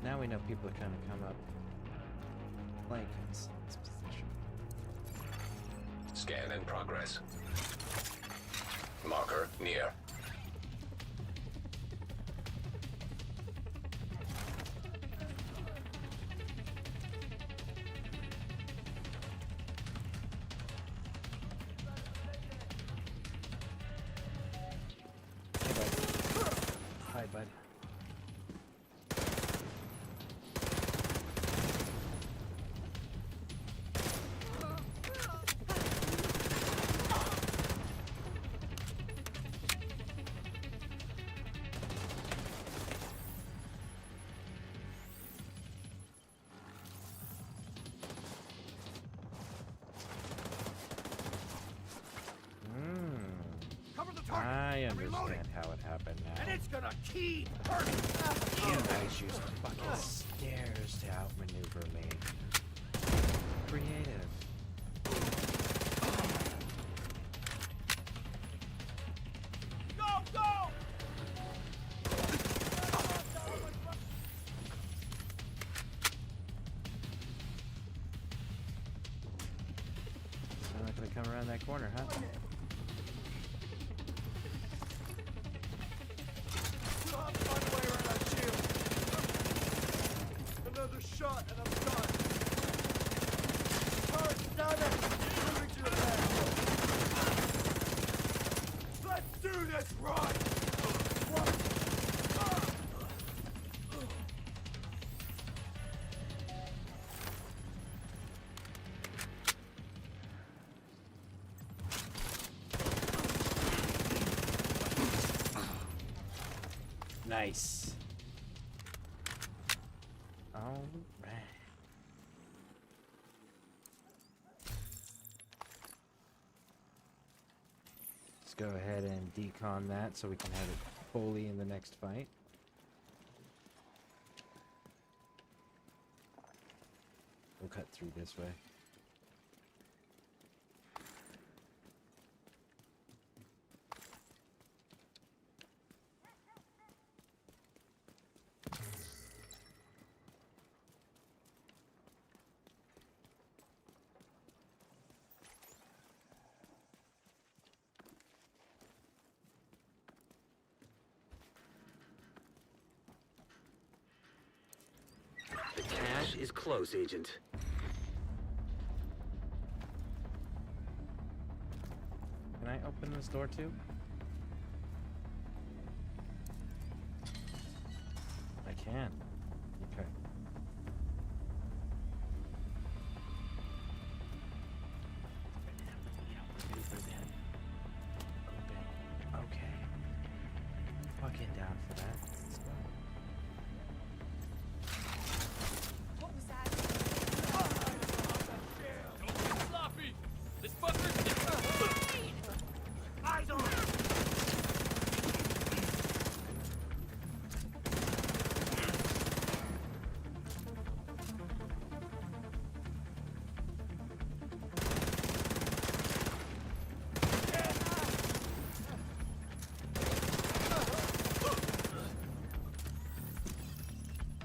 Now we know people are gonna come up flank us in this position. Scan in progress. Marker near. I understand how it happened now. And it's gonna keep hurting. You guys use the fucking stairs to outmaneuver me. Creative. Go, go! I'm not gonna come around that corner, huh? Another shot and I'm done. Turret down there. Moving to the back. Let's do this right. Nice. All right. Let's go ahead and decon that so we can have it fully in the next fight. We'll cut through this way. The cache is close, Agent. Can I open this door too? I can. Okay. Open. Okay. Fucking down for that. Let's go. What was that? Sloppy! This fucker's eyes on!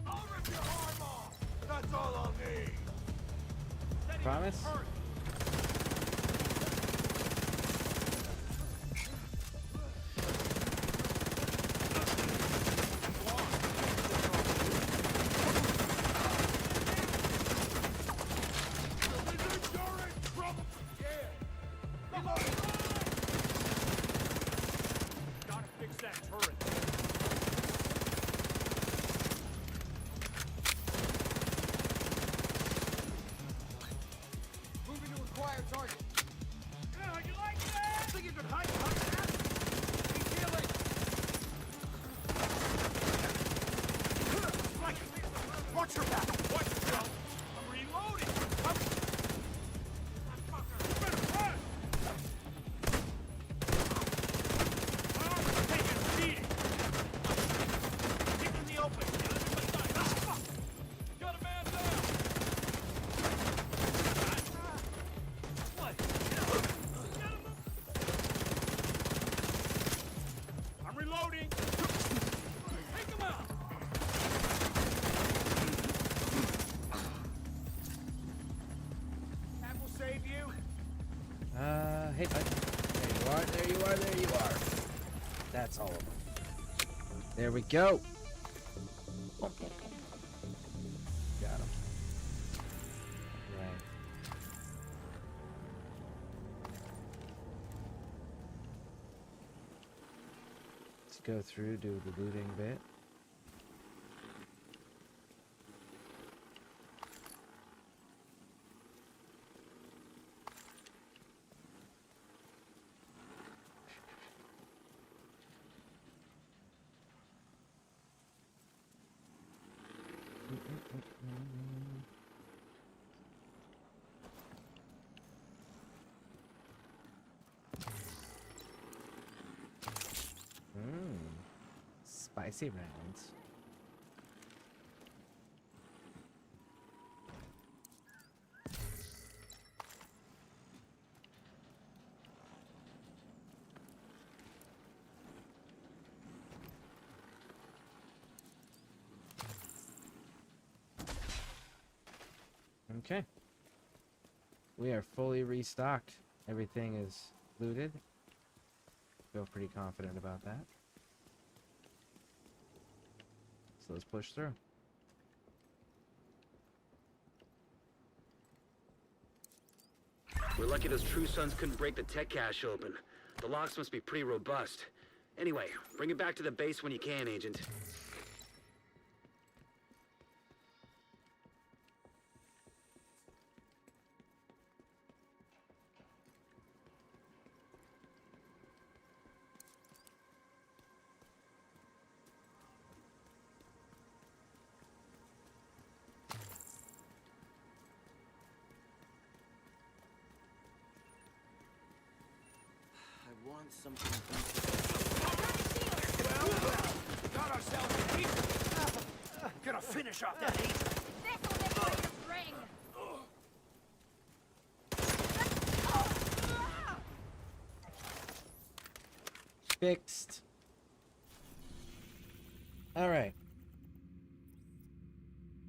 I'll rip your arm off! That's all I'll need! Promise? Gotta fix that turret. Moving to acquire target. Yeah, you like that? Think you could hide behind that? He's healing. Watch your back. Watch yourself. I'm reloading. You better run. Take it, beat it. Keep in the open. Get under my side. Ah, fuck. Got a man down. What? Get him up. I'm reloading. Take him out. That will save you. Hey, bud. There you are, there you are, there you are. That's all of them. There we go. Got him. Right. Let's go through, do the looting bit. see rounds. Okay. We are fully restocked. Everything is looted. Feel pretty confident about that. So let's push through. We're lucky those True Sons couldn't break the tech cache open. The locks must be pretty robust. Anyway, bring it back to the base when you can, Agent. I want something. Got ourselves a piece. Gonna finish off that agent. This'll make you ring. Fixed. Alright.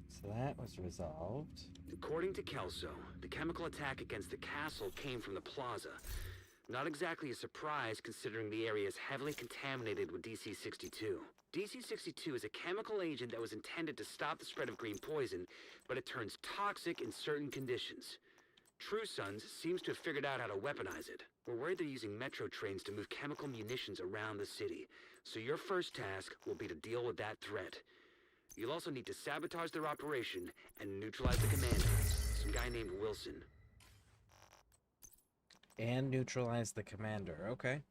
So that was resolved. According to Kelso, the chemical attack against the castle came from the plaza. Not exactly a surprise considering the area is heavily contaminated with DC-62. DC-62 is a chemical agent that was intended to stop the spread of green poison, but it turns toxic in certain conditions. True Sons seems to have figured out how to weaponize it. We're worried they're using metro trains to move chemical munitions around the city, so your first task will be to deal with that threat. You'll also need to sabotage their operation and neutralize the commander, some guy named Wilson. And neutralize the commander. Okay.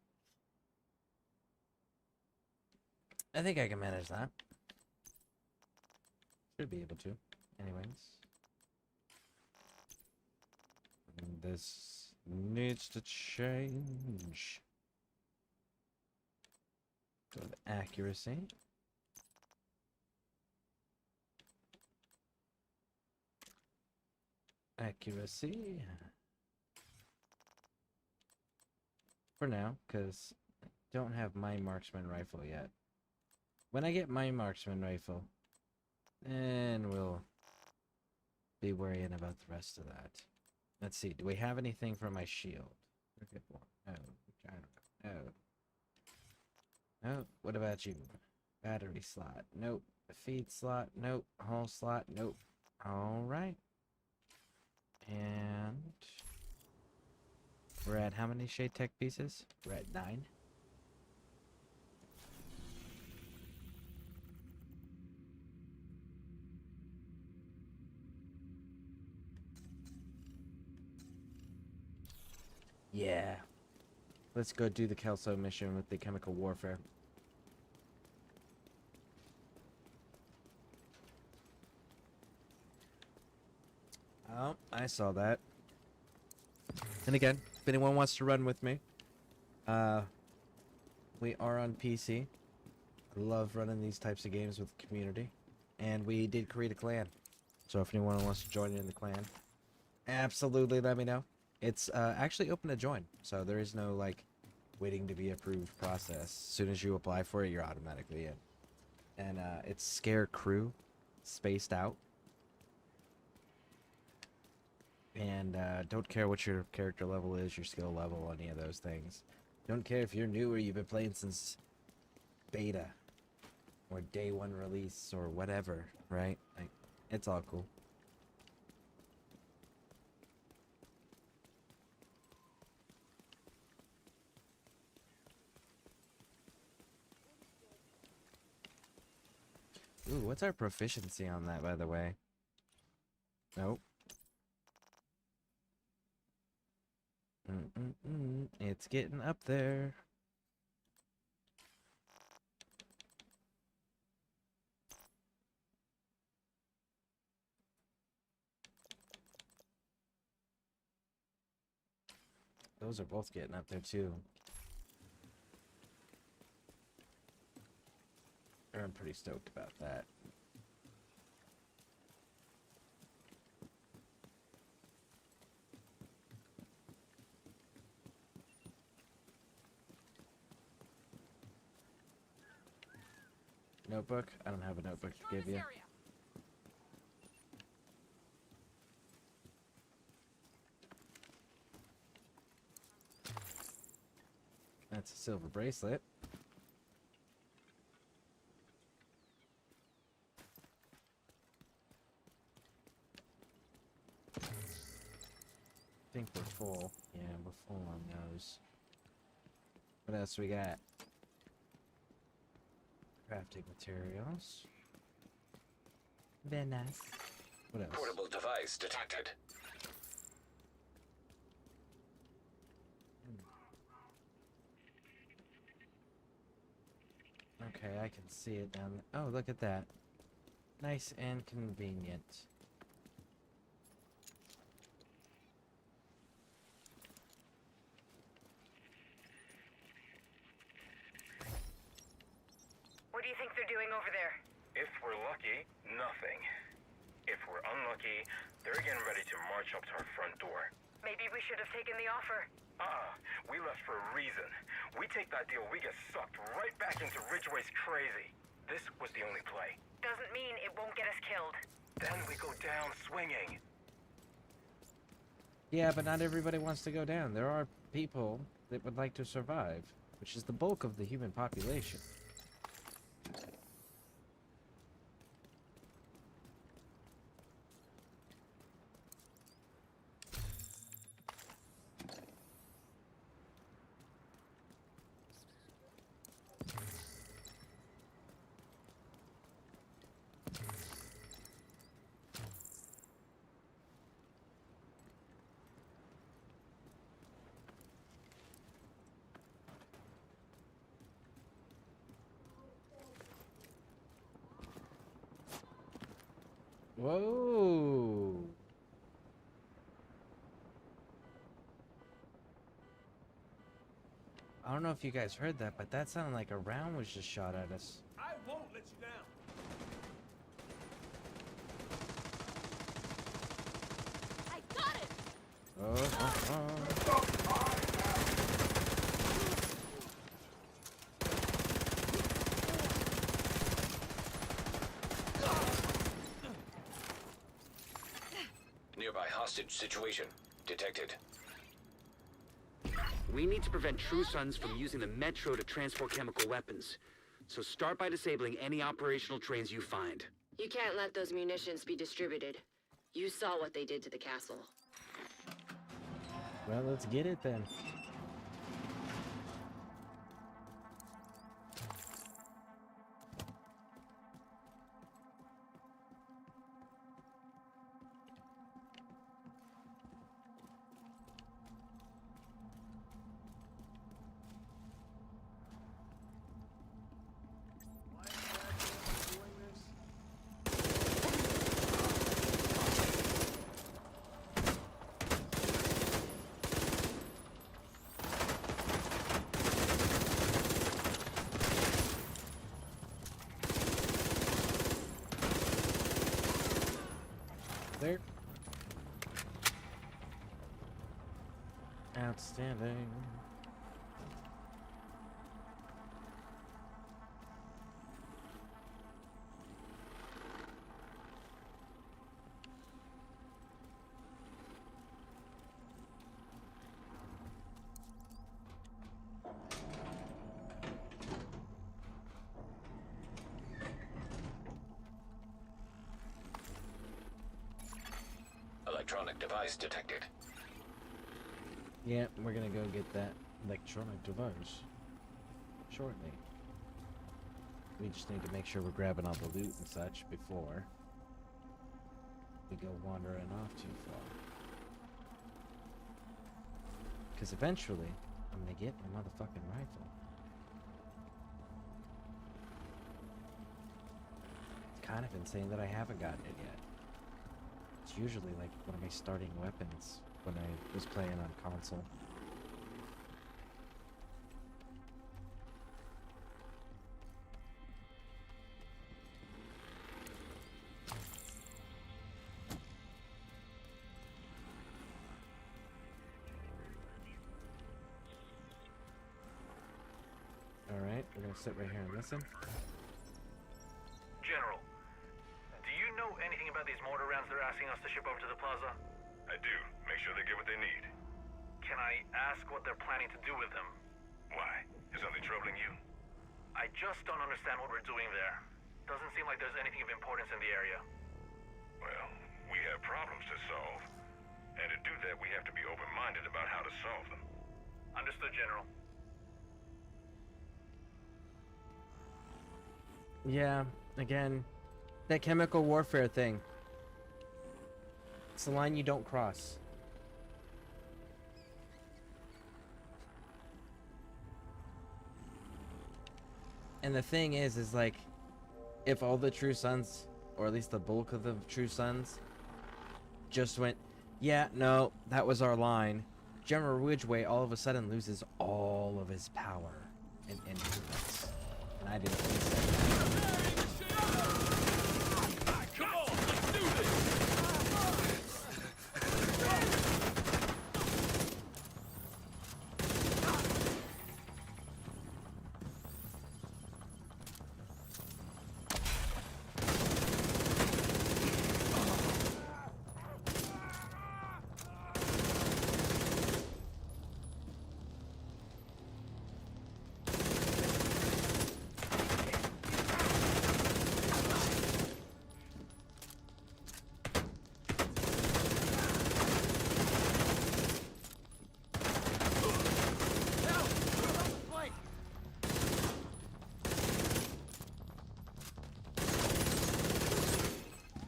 I think I can manage that. Should be able to. Anyways. And this needs to change. Go with accuracy. Accuracy. For now, because I don't have my marksman rifle yet. When I get my marksman rifle, then we'll be worrying about the rest of that. Let's see, do we have anything for my shield? No. No. No. What about you? Battery slot. Nope. Feed slot. Nope. Hull slot. Nope. Alright. And we're at how many Shade Tech pieces? We're at 9. Yeah. Let's go do the Kelso mission with the chemical warfare. Oh, I saw that. And again, if anyone wants to run with me, we are on PC. I love running these types of games with the community. And we did create a clan. So if anyone wants to join in the clan, absolutely let me know. It's actually open to join. So there is no, like, waiting to be approved process. As soon as you apply for it, you're automatically in. And it's ScareCrew, spaced out. And don't care what your character level is, your skill level, any of those things. Don't care if you're new or you've been playing since beta or day 1 release or whatever, right? Like, it's all cool. Ooh, what's our proficiency on that, by the way? Nope. It's getting up there. Those are both getting up there too. I'm pretty stoked about that. Notebook? I don't have a notebook to give you. That's a silver bracelet. I think we're full. Yeah, we're full on those. What else we got? Crafting materials. Very nice. What else? Portable device detected. Okay, I can see it down there. Oh, look at that. Nice and convenient. What do you think they're doing over there? If we're lucky, nothing. If we're unlucky, they're getting ready to march up to our front door. Maybe we should have taken the offer. We left for a reason. We take that deal, we get sucked right back into Ridgeway's crazy. This was the only play. Doesn't mean it won't get us killed. Then we go down swinging. Yeah, but not everybody wants to go down. There are people that would like to survive, which is the bulk of the human population. Whoa! I don't know if you guys heard that, but that sounded like a round was just shot at us. I won't let you down. I got it. Nearby hostage situation detected. We need to prevent True Sons from using the Metro to transport chemical weapons. So start by disabling any operational trains you find. You can't let those munitions be distributed. You saw what they did to the castle. Well, let's get it then. There. Outstanding. Electronic device detected. Yeah, we're gonna go get that electronic device shortly. We just need to make sure we're grabbing all the loot and such before we go wandering off too far. Because eventually, I'm gonna get my motherfucking rifle. It's kind of insane that I haven't gotten it yet. It's usually like one of my starting weapons when I was playing on console. gonna sit right here and listen. General, do you know anything about these mortar rounds they're asking us to ship over to the plaza? I do. Make sure they get what they need. Can I ask what they're planning to do with them? Why? Is something troubling you? I just don't understand what we're doing there. Doesn't seem like there's anything of importance in the area. Well, we have problems to solve. And to do that, we have to be open-minded about how to solve them. Understood, General. Yeah, again, that chemical warfare thing. It's the line you don't cross. And the thing is like, if all the True Sons, or at least the bulk of the True Sons, just went, yeah, no, that was our line, General Ridgway all of a sudden loses all of his power and influence. And I didn't think so. Come on, let's do this!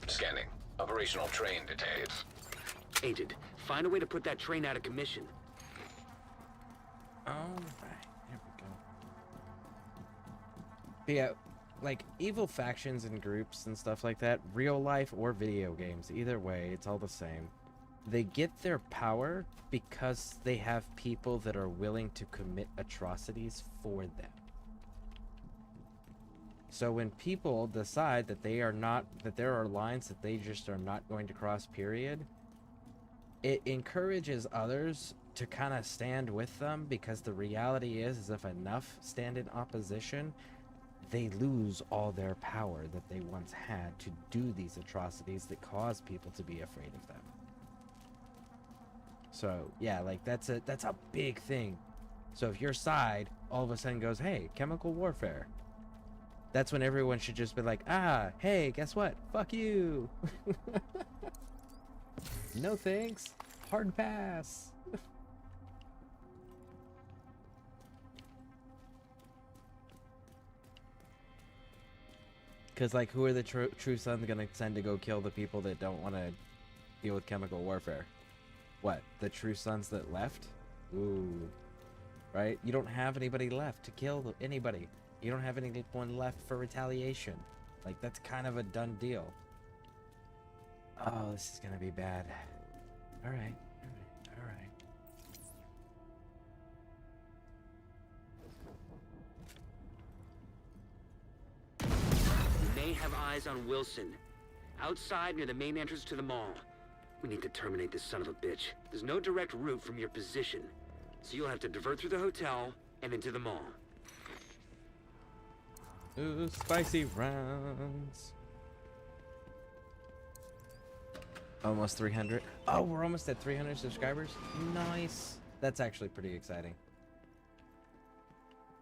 Scanning. Operational train detailed. Agent, find a way to put that train out of commission. Alright, here we go. But yeah, like, evil factions and groups and stuff like that, real life or video games, either way, it's all the same. They get their power because they have people that are willing to commit atrocities for them. So when people decide that they are not, that there are lines that they just are not going to cross, period, it encourages others to kind of stand with them, because the reality is if enough stand in opposition, they lose all their power that they once had to do these atrocities that cause people to be afraid of them. So yeah, like that's a big thing. So if your side all of a sudden goes, hey, chemical warfare, that's when everyone should just be like, ah, hey, guess what? Fuck you. No thanks. Hard pass. Because, like, who are the True Sons going to send to go kill the people that don't want to deal with chemical warfare? What? The True Sons that left? Ooh. Right? You don't have anybody left to kill anybody. You don't have anyone left for retaliation. Like, that's kind of a done deal. Oh, this is going to be bad. Alright. Alright. We may have eyes on Wilson. Outside near the main entrance to the mall. We need to terminate this son of a bitch. There's no direct route from your position, so you'll have to divert through the hotel and into the mall. Ooh, spicy rounds. Almost 300. Oh, we're almost at 300 subscribers. Nice. That's actually pretty exciting.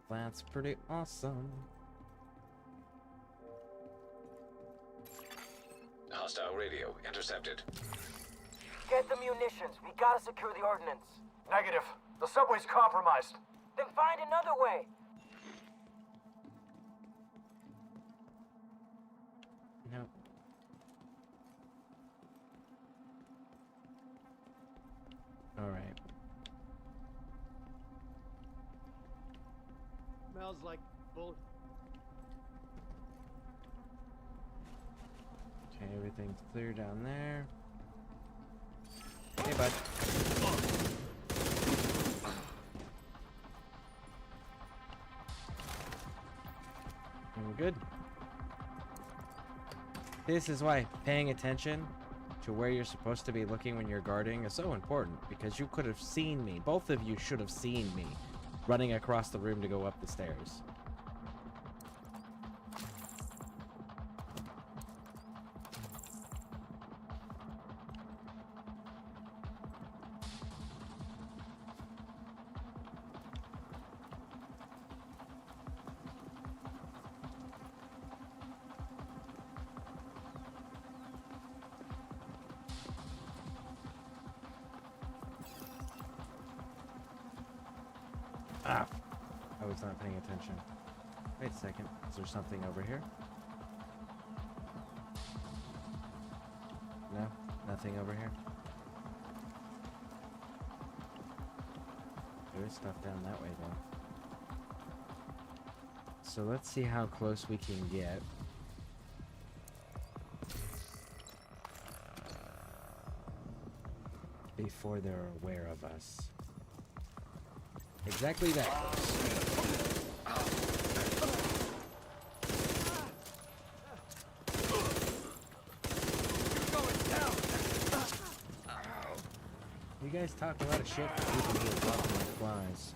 That's pretty awesome. Hostile radio intercepted. Get the munitions. We gotta secure the ordnance. Negative. The subway's compromised. Then find another way. No. All right. Smells like bull. Okay, everything's clear down there. Hey, bud. And we're good. This is why paying attention to where you're supposed to be looking when you're guarding is so important, because you could have seen me. Both of you should have seen me running across the room to go up the stairs. Ah! I was not paying attention. Wait a second. Is there something over here? No? Nothing over here? There is stuff down that way, though. So let's see how close we can get. Before they're aware of us. Exactly that close. You guys talk a lot of shit for people who are dropping like flies.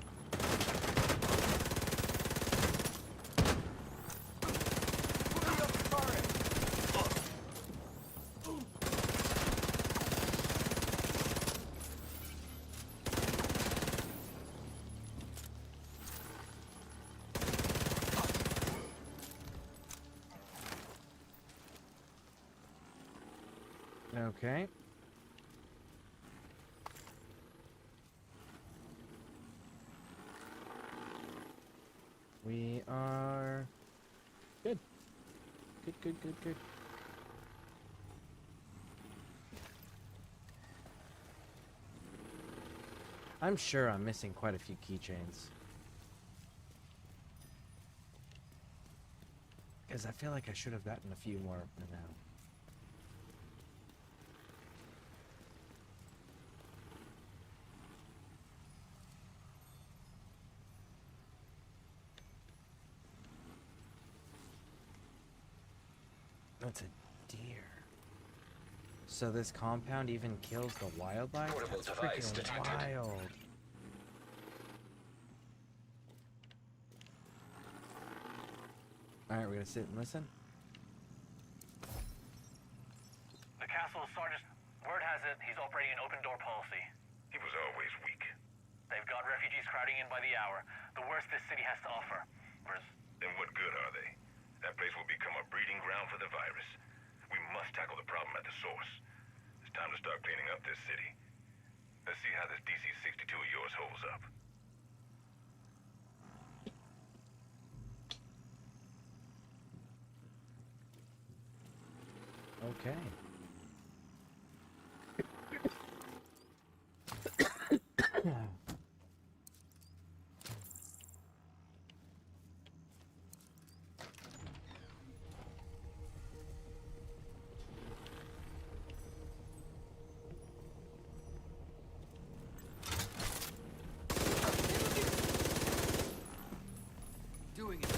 Okay. We are good. Good. I'm sure I'm missing quite a few keychains. Because I feel like I should have gotten a few more by now. That's a deer. So this compound even kills the wildlife? Portable That's device freaking detected. wild. Alright, we're gonna sit and listen. The castle sergeant, word has it he's operating an open door policy. He was always weak. They've got refugees crowding in by the hour. The worst this city has to offer. Then what good are they? That place will become a breeding ground for the virus. We must tackle the problem at the source. It's time to start cleaning up this city. Let's see how this DC-62 of yours holds up. Okay. Doing it.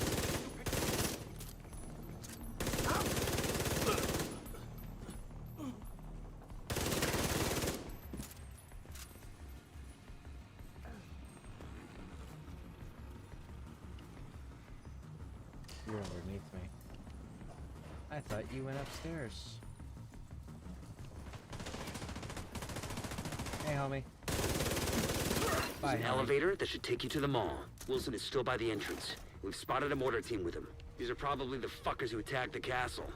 You're underneath me. I thought you went upstairs. Hey, homie. There's an elevator that should take you to the mall. Wilson is still by the entrance. We've spotted a mortar team with him. These are probably the fuckers who attacked the castle.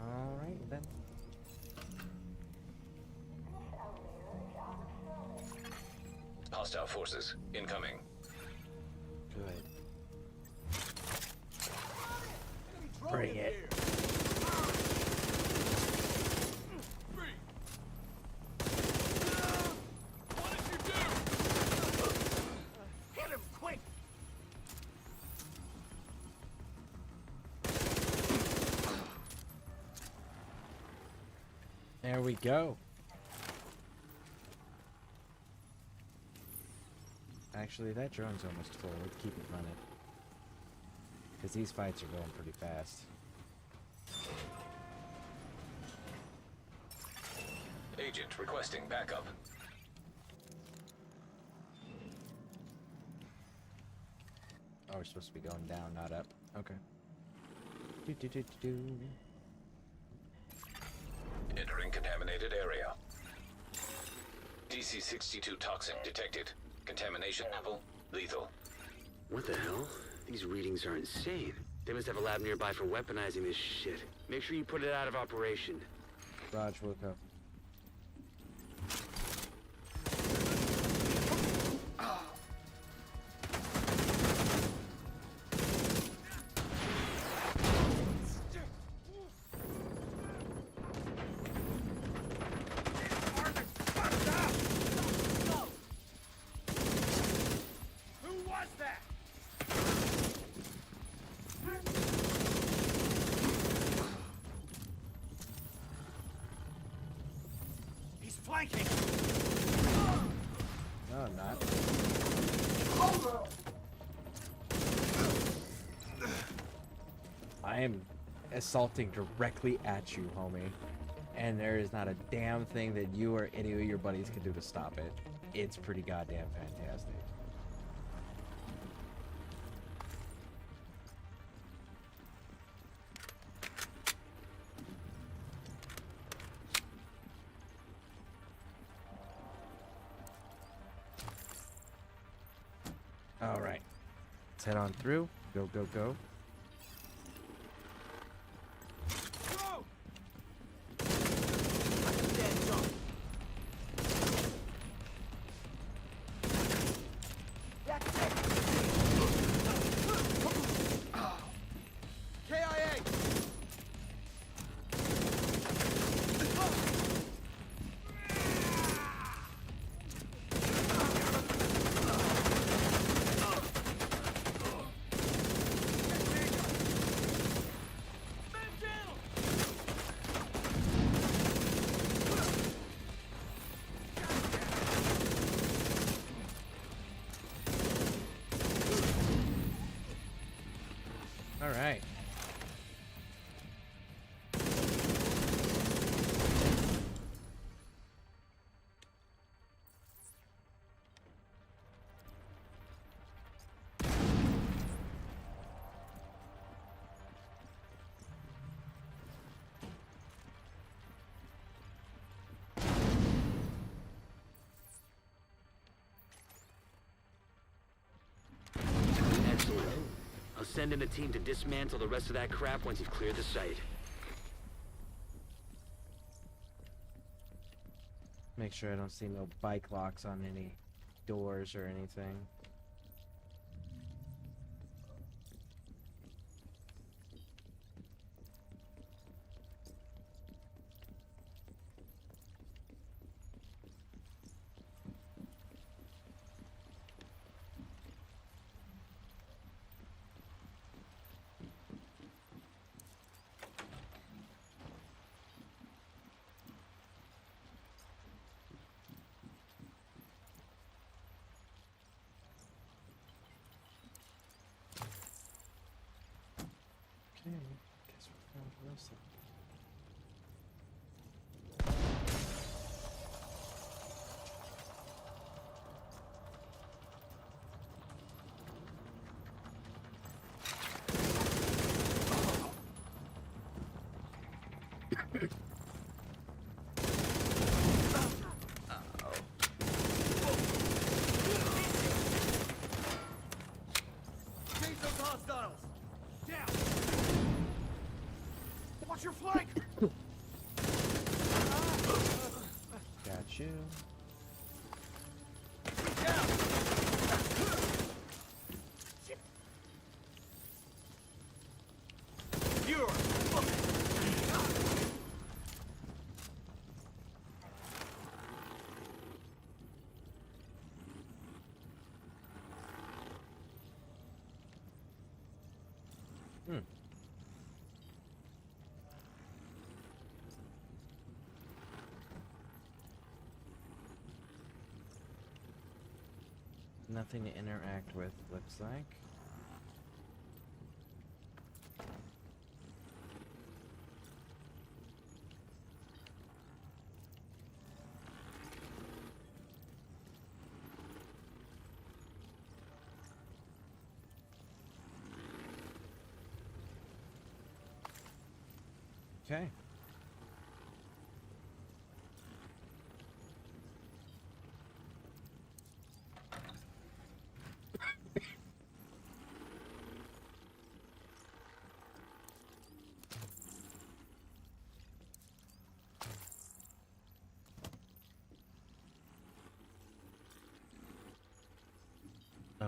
Alright then. Hostile forces incoming. Good. Bring it. Hit him quick! There we go. Actually, that drone's almost full. Let's keep it running. Because these fights are going pretty fast. Agent requesting backup. Oh, we're supposed to be going down, not up. Okay. Do. Entering contaminated area. DC-62 toxin detected. Contamination level lethal. What the hell? These readings are insane. They must have a lab nearby for weaponizing this shit. Make sure you put it out of operation. Raj Wilco. Flanking! No, I'm not. I am assaulting directly at you, homie. And there is not a damn thing that you or any of your buddies can do to stop it. It's pretty goddamn fantastic. All right, let's head on through. Go, go, go. All right. Excellent. I'll send in a team to dismantle the rest of that crap once you've cleared the site. Make sure I don't see no bike locks on any doors or anything. Okay, guess we're going to listen. Watch your flank! Got you. Hmm. Nothing to interact with, looks like. Okay.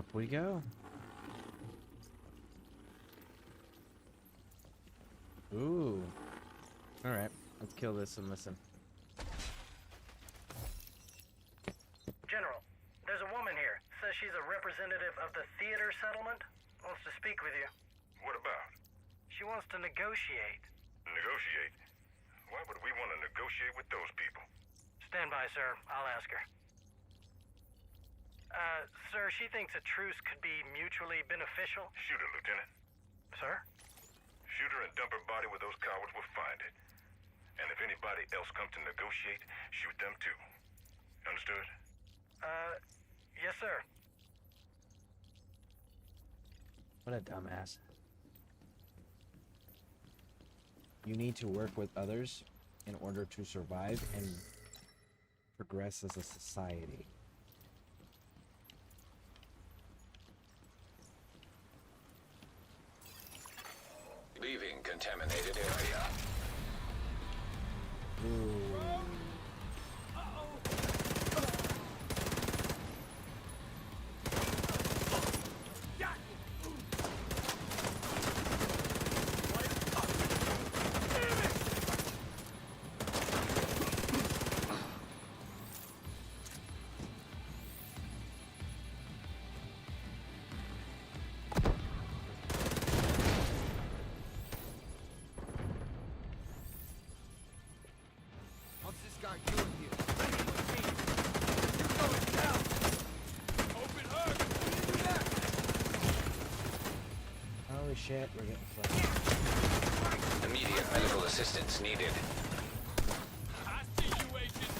Up we go. Ooh. Alright, let's kill this and listen. General, there's a woman here. Says she's a representative of the theater settlement. Wants to speak with you. What about? She wants to negotiate. Negotiate? Why would we want to negotiate with those people? Stand by, sir. I'll ask her. Sir, she thinks a truce could be mutually beneficial. Shoot her, Lieutenant. Sir? Shoot her and dump her body where those cowards will find it. And if anybody else comes to negotiate, shoot them too. Understood? Yes, sir. What a dumbass. You need to work with others in order to survive and progress as a society. Leaving contaminated area. Ooh. What's this guy doing here? You're going down! Open her! Holy shit, we're getting flanked. Immediate medical assistance needed. I see you, Agent!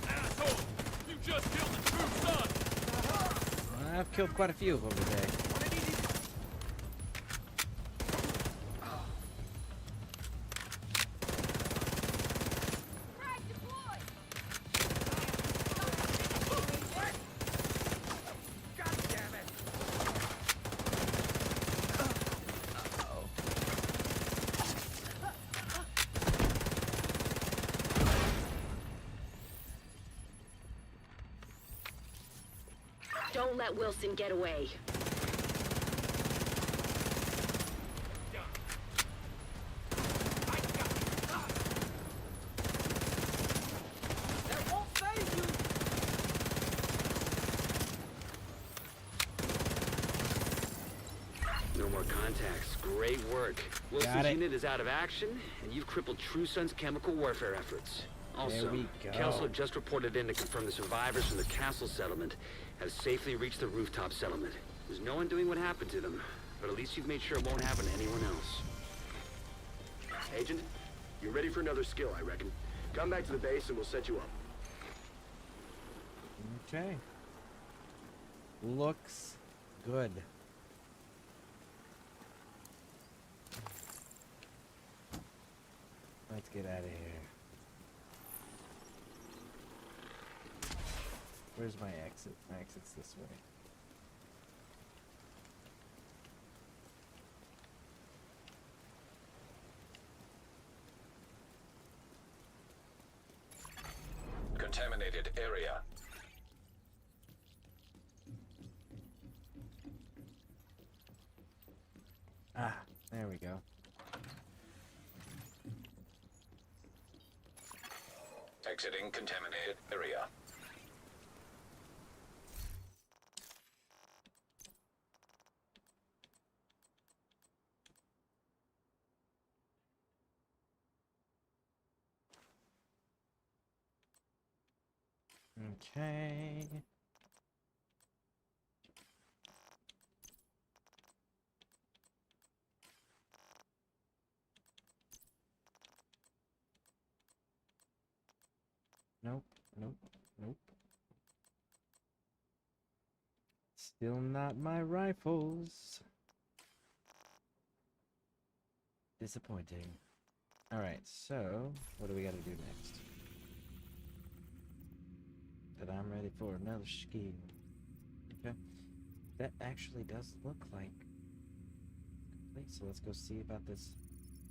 Asshole! You just killed the true son! I've killed quite a few over the day. Don't let Wilson get away. That won't save you! No more contacts. Great work. Wilson's unit is out of action, and you've crippled True Sun's chemical warfare efforts. Also, There we go. Kelso just reported in to confirm the survivors from the castle settlement have safely reached the rooftop settlement. There's no one doing what happened to them, but at least you've made sure it won't happen to anyone else. Agent, you're ready for another skill, I reckon. Come back to the base and we'll set you up. Okay. Looks good. Let's get out of here. Where's my exit? My exit's this way. Contaminated area. Ah, there we go. Exiting contaminated area. Okay. Nope, nope, nope. Still not my rifles. Disappointing. Alright, so what do we gotta do next? That I'm ready for another skill. Okay. That actually does look like complete, so let's go see about this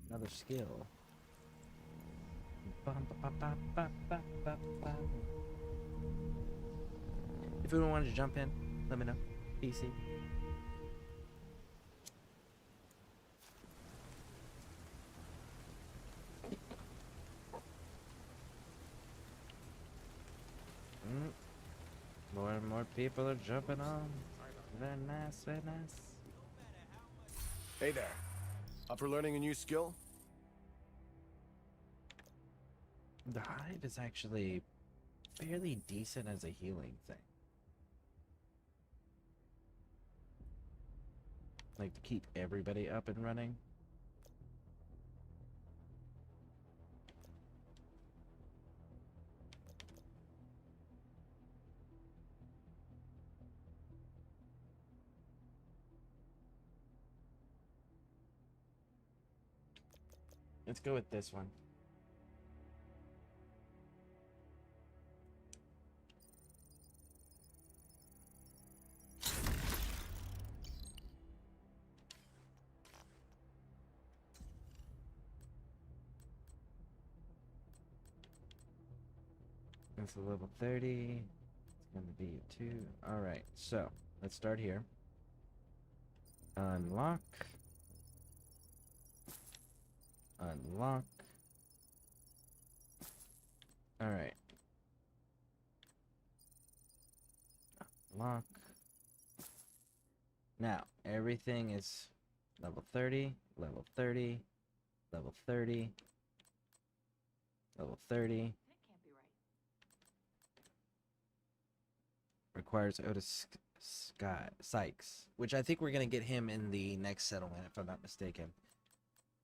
another skill. If anyone wanted to jump in, let me know. PC. More and more people are jumping on. Very nice, very nice. Hey there. Up for learning a new skill? The hive is actually fairly decent as a healing thing. Like to keep everybody up and running. Let's go with this one. It's a level 30. It's going to be a 2. Alright, so let's start here. Unlock. Unlock. Alright. Unlock. Now, everything is level 30, level 30, level 30, level 30. Requires Otis Sykes, which I think we're going to get him in the next settlement, if I'm not mistaken.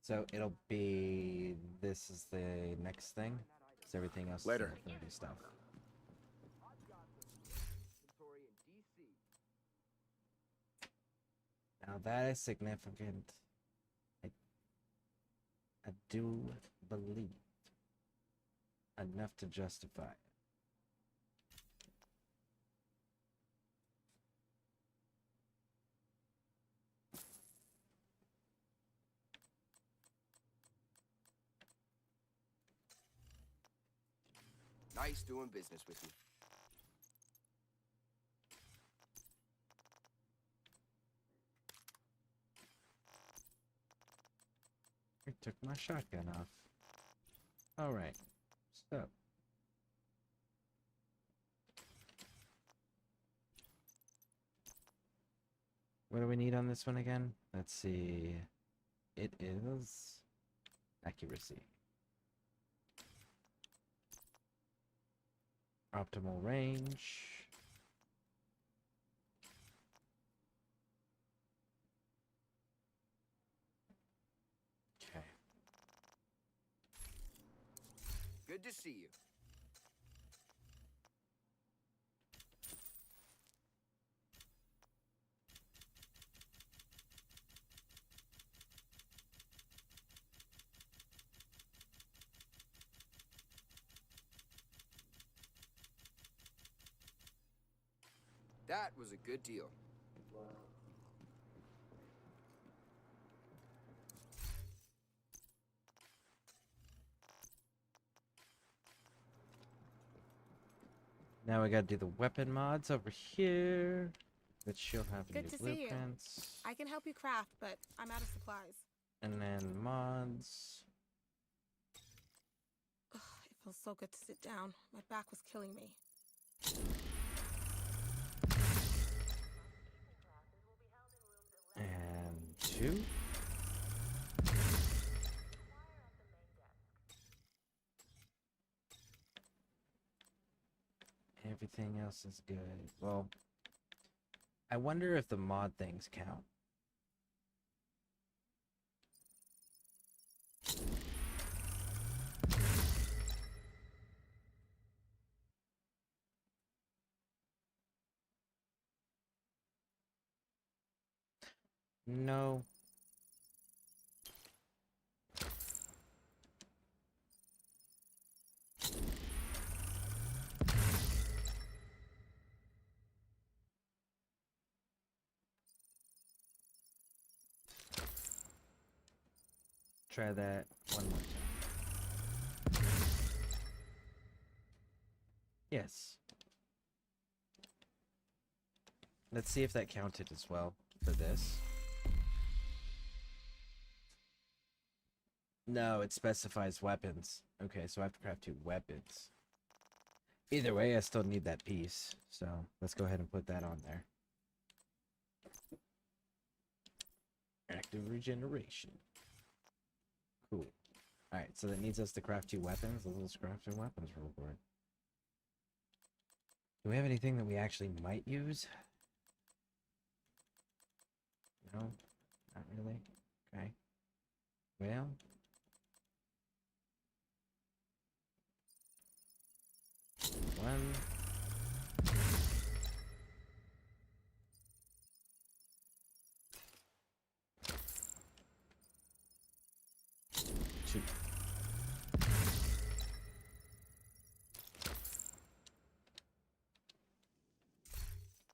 So it'll be, this is the next thing. So everything else Later. is 30 stuff. Now that is significant. I do believe enough to justify it. Nice doing business with you. I took my shotgun off. Alright, so. What do we need on this one again? Let's see. It is accuracy. Optimal range. Okay. Good to see you. That was a good deal. Now we gotta do the weapon mods over here. Which she'll have Good new to see you. blueprints. I can help you craft, but I'm out of supplies. And then mods. Ugh, it feels so good to sit down. My back was killing me. And 2. Everything else is good. Well, I wonder if the mod things count. No. Try that one more time. Yes. Let's see if that counted as well for this. No, it specifies weapons. Okay, so I have to craft 2 weapons. Either way, I still need that piece. So let's go ahead and put that on there. Active regeneration. Cool. Alright, so that needs us to craft 2 weapons. Let's craft 2 weapons real quick. Do we have anything that we actually might use? No? Not really? Okay. Well... One... Two.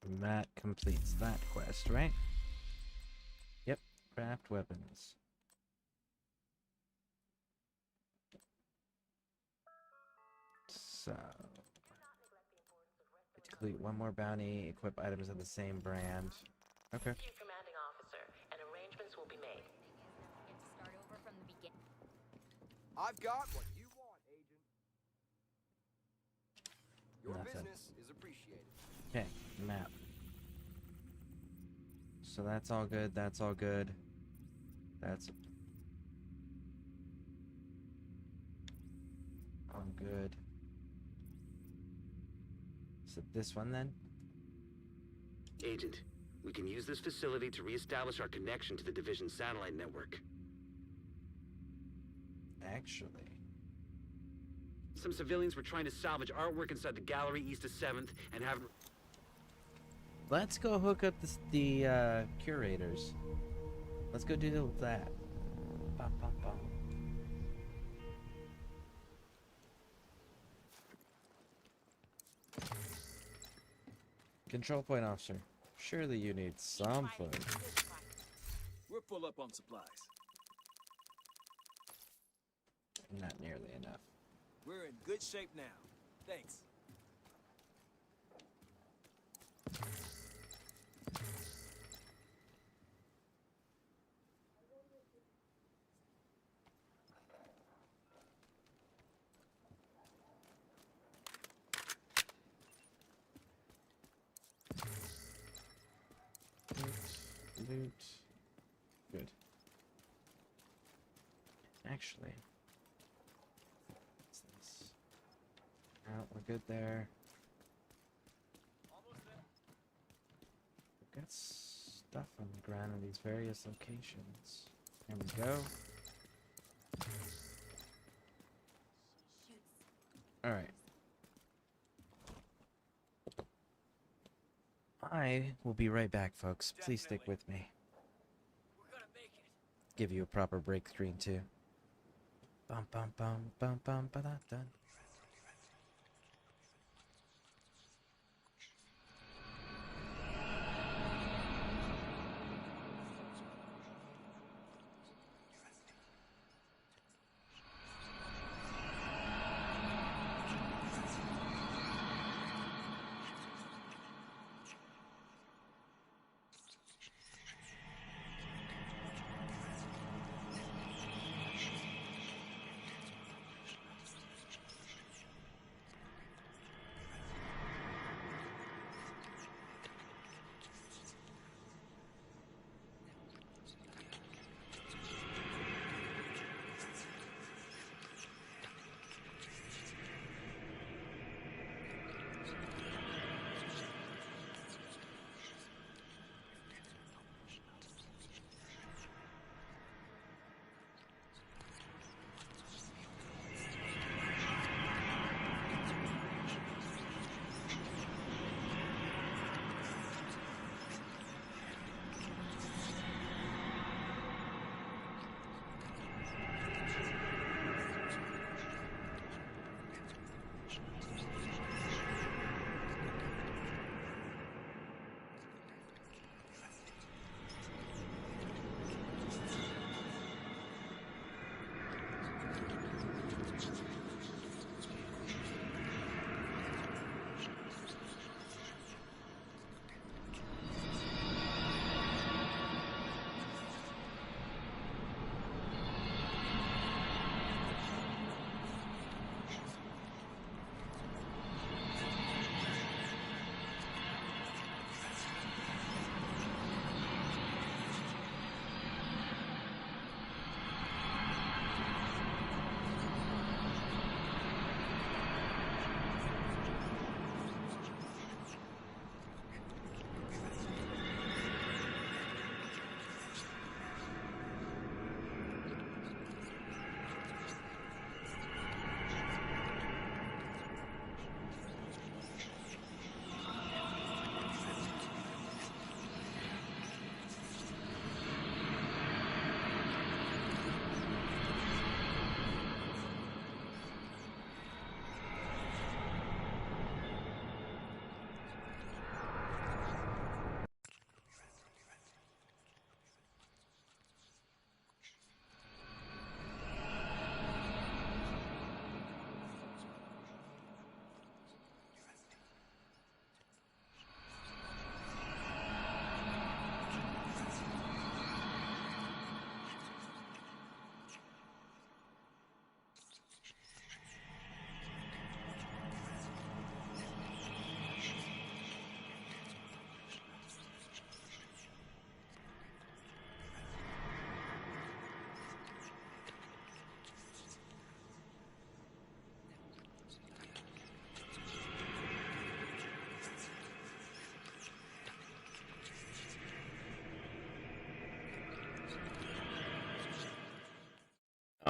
And that completes that quest, right? Yep. Craft weapons. So... complete 1 more bounty, equip items of the same brand. Okay. Chief Commanding Officer, and arrangements will be made. Start over from the beginning. I've got what you want, Agent. Your Nothing. business is appreciated. Okay, map. So that's all good, that's all good. That's... all good. So this one then? Agent, we can use this facility to reestablish our connection to the Division satellite network. Actually... Some civilians were trying to salvage artwork inside the gallery east of 7th and have... Let's go hook up the curators. Let's go deal with that. Bum, bum, bum. Control point officer. Surely you need some food. We're full up on supplies. Not nearly enough. We're in good shape now. Thanks. Loot. Good. Actually, what's this? Oh, we're good there. We've got stuff on the ground in these various locations. There we go. Alright. I will be right back, folks. Please stick with me. Give you a proper break screen, too. Bum bum bum bum bum ba da dun.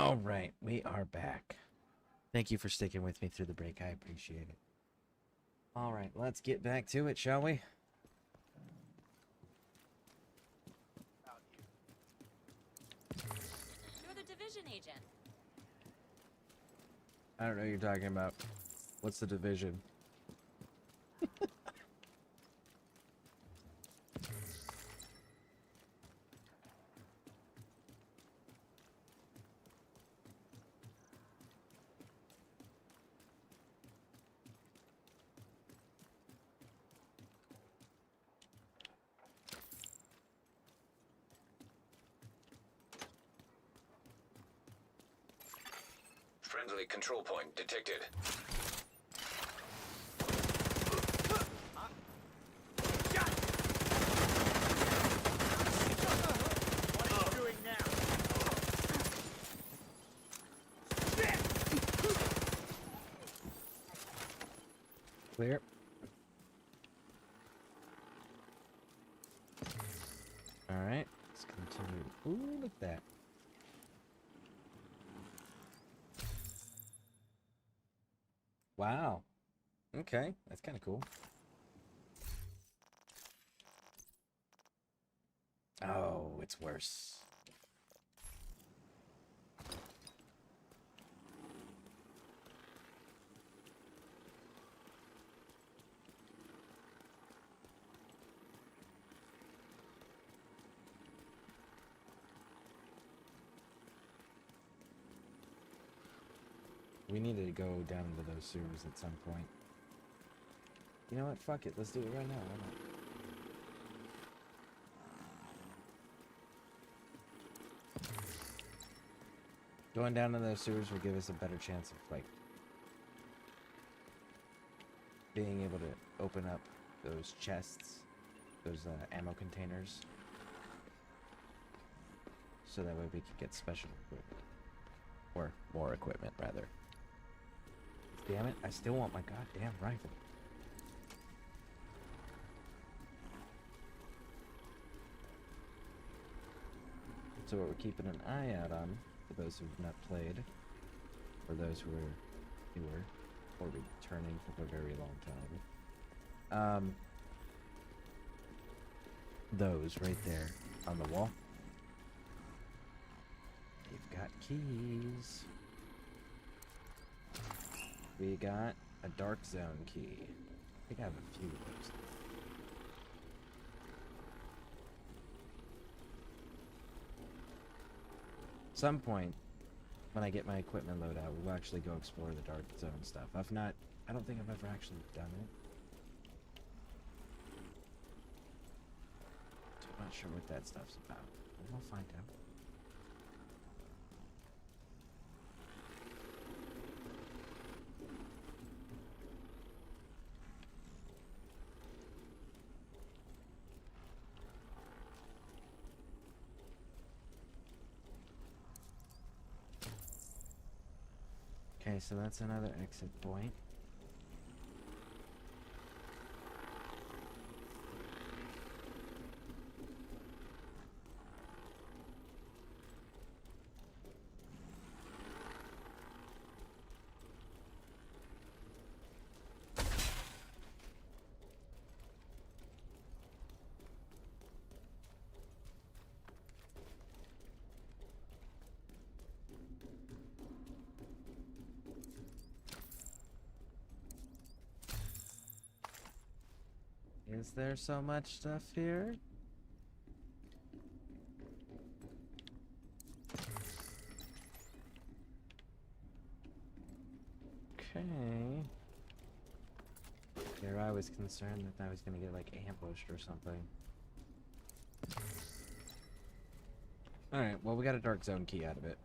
All right, we are back. Thank you for sticking with me through the break. I appreciate it. All right, let's get back to it, shall we? You're the division agent. I don't know what you're talking about. What's the division? Friendly control point detected. What are you doing now? Clear. All right, let's continue. Ooh, look at that. Wow. Okay, that's kind of cool. Oh, it's worse. We need to go down into those sewers at some point. You know what? Fuck it. Let's do it right now. Why not? Going down in those sewers will give us a better chance of, like, being able to open up those chests, those ammo containers, so that way we can get special equipment. Or more equipment, rather. Damn it, I still want my goddamn rifle. So what we're keeping an eye out on, for those who've not played, or those who are newer, or returning for a very long time, those right there on the wall. You've got keys. We got a dark zone key. I think I have a few of those. Some point, when I get my equipment load out, we'll actually go explore the dark zone stuff. I don't think I've ever actually done it. So I'm not sure what that stuff's about. But we'll find out. Okay, so that's another exit point. Is there so much stuff here? Okay. Here I was concerned that I was gonna get like ambushed or something. Alright, well we got a dark zone key out of it.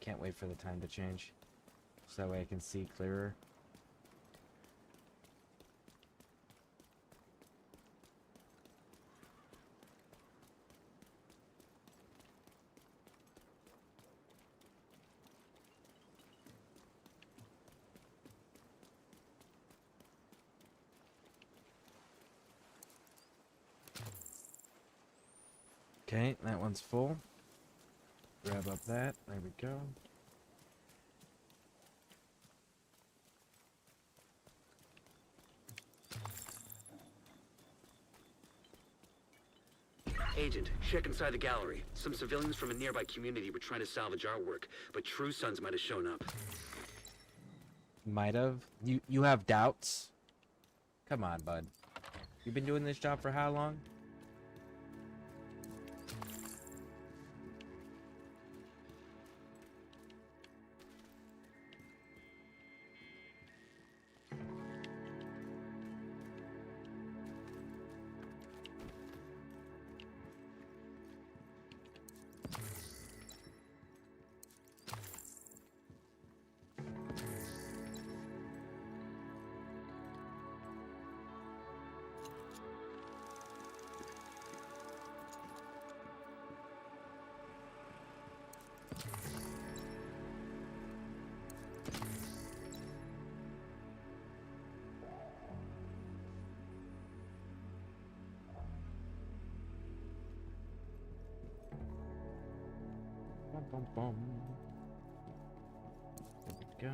Can't wait for the time to change. So that way I can see clearer. Okay, that one's full. Grab up that. There we go. Agent, check inside the gallery. Some civilians from a nearby community were trying to salvage artwork, but True Sons might have shown up. Might have. You have doubts? Come on, bud. You've been doing this job for how long? Bum, bum, bum. There we go.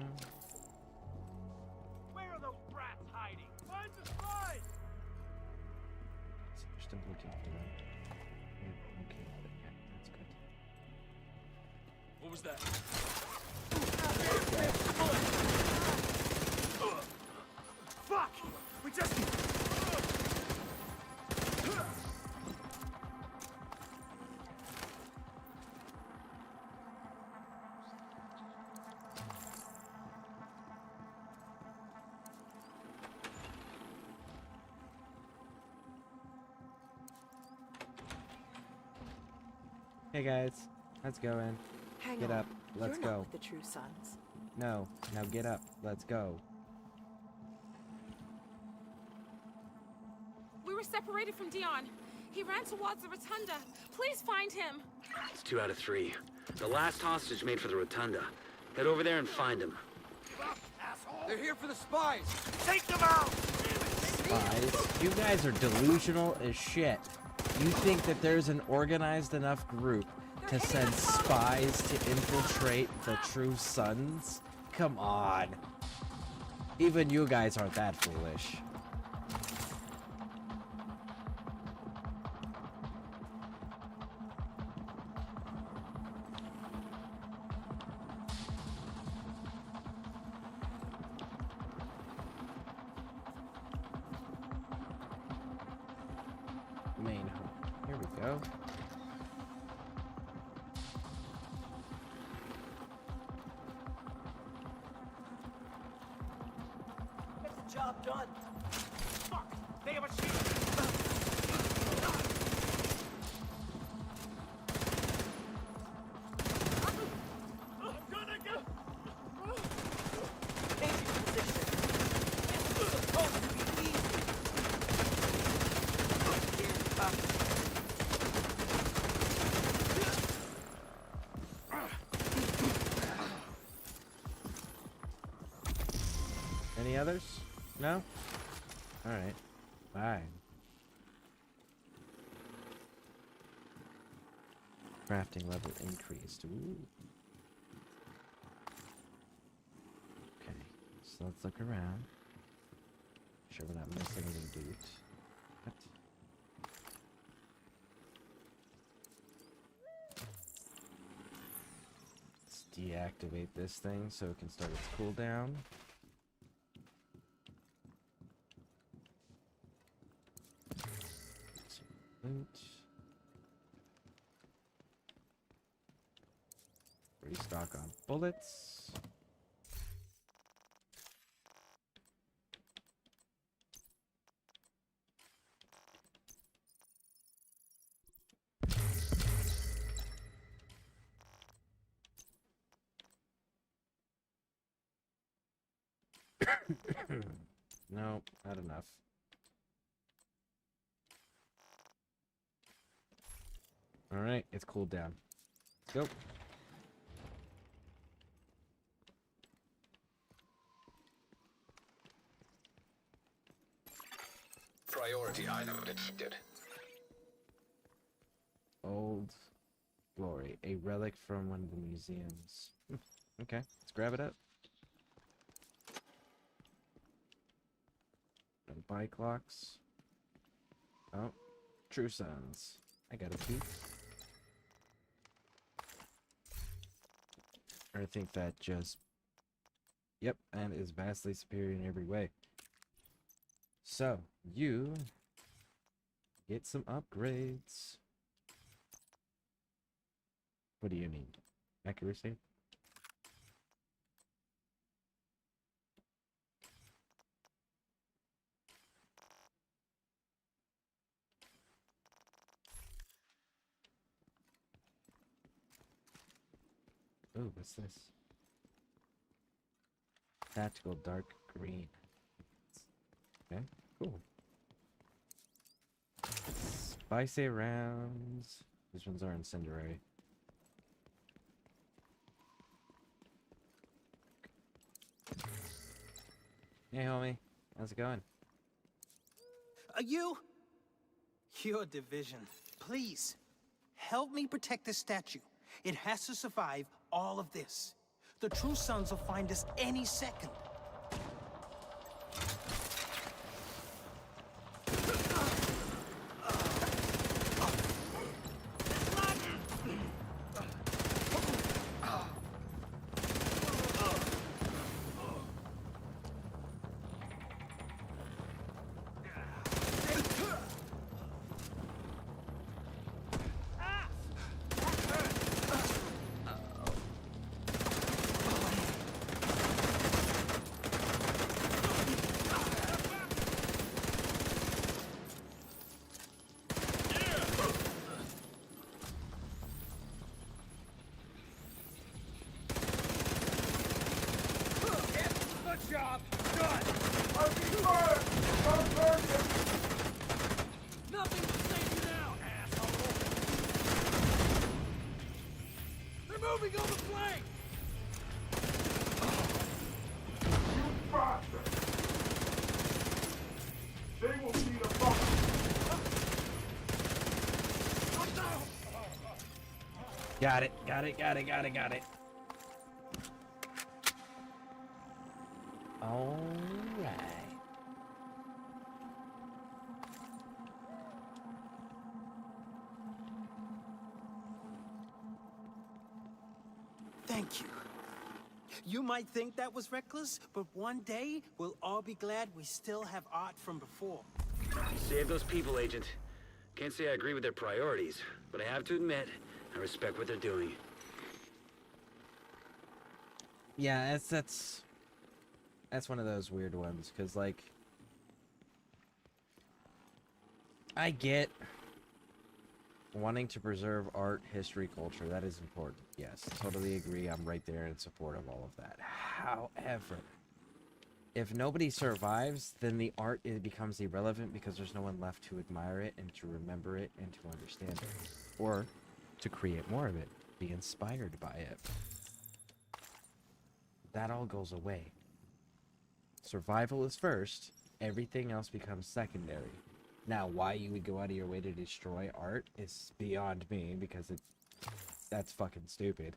Where are those brats hiding? Find the spies! So we're still looking for them. Yeah, okay, yeah, that's good. What was that? Fuck! We just... Hey guys, let's go in. Get up, let's You're go. not with the True Sons. No, now get up, let's go. We were separated from Dion. He ran towards the rotunda. Please find him. It's 2 out of 3. The last hostage made for the rotunda. Head over there and find him. They're here for the spies. Take them out! Spies? You guys are delusional as shit. You think that there's an organized enough group to send spies to infiltrate the True Sons? Come on. Even you guys aren't that foolish. Main home. Here we go. Get the job done. Fuck! They have a shield! I'm gonna go! Changing position. This is supposed to be easy. Any others? No? Alright. Fine. Crafting level increased. Ooh. Okay. So let's look around. Sure we're not missing any loot. What? Let's deactivate this thing so it can start its cooldown. Loot. Restock on bullets. No, not enough. Alright, it's cooled down. Let's go. Priority item detected. Old Glory. A relic from one of the museums. Okay, let's grab it up. No bike locks. Oh, True Sons. I got a piece. I think that just... Yep, and is vastly superior in every way. So, you get some upgrades. What do you need? Accuracy? Oh, what's this? Tactical dark green. Okay, cool. Spicy rounds. These ones are incendiary. Hey, homie. How's it going? You? Your division. Please, help me protect this statue. It has to survive all of this. The True Sons will find us any second. Job done! Nothing will save you now, asshole! They're moving on the flank! You bastard! They will need a bump! Got it, got it, got it, got it, got it. Alright. Thank you. You might think that was reckless, but one day we'll all be glad we still have art from before. Save those people, Agent. Can't say I agree with their priorities, but I have to admit, I respect what they're doing. Yeah, that's one of those weird ones, because, like, I get wanting to preserve art, history, culture. That is important. Yes, totally agree. I'm right there in support of all of that. However, if nobody survives, then the art becomes irrelevant because there's no one left to admire it and to remember it and to understand it. Or to create more of it, be inspired by it. That all goes away. Survival is first, everything else becomes secondary. Now, why you would go out of your way to destroy art is beyond me, because that's fucking stupid.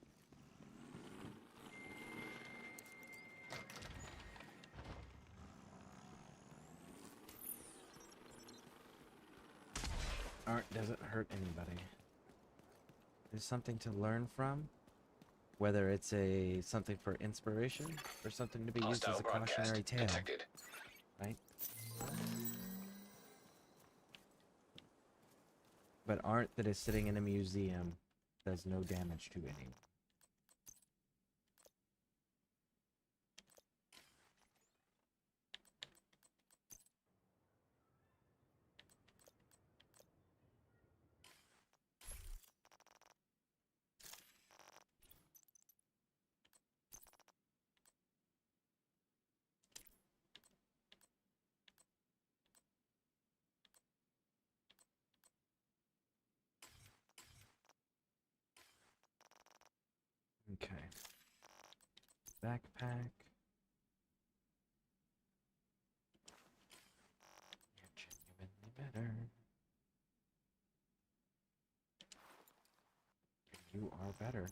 Art doesn't hurt anybody. There's something to learn from, whether it's something for inspiration or something to be used as a cautionary tale. Detected. Right? But art that is sitting in a museum does no damage to anyone. Okay. Backpack. You're genuinely better. You are better.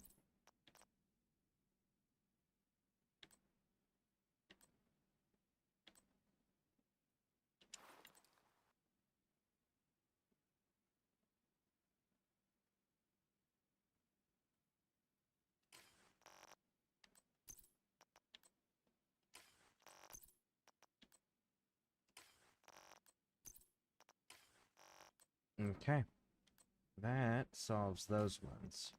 Okay. That solves those ones.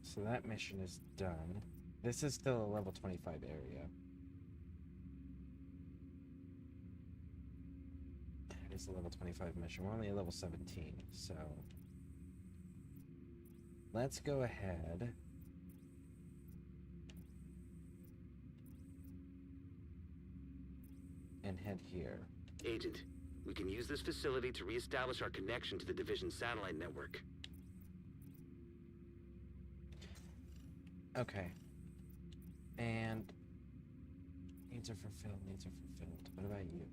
So that mission is done. This is still a level 25 area. It is a level 25 mission. We're only at level 17, so... let's go ahead... and head here. Agent, we can use this facility to reestablish our connection to the Division satellite network. Okay. And... needs are fulfilled, needs are fulfilled. What about you?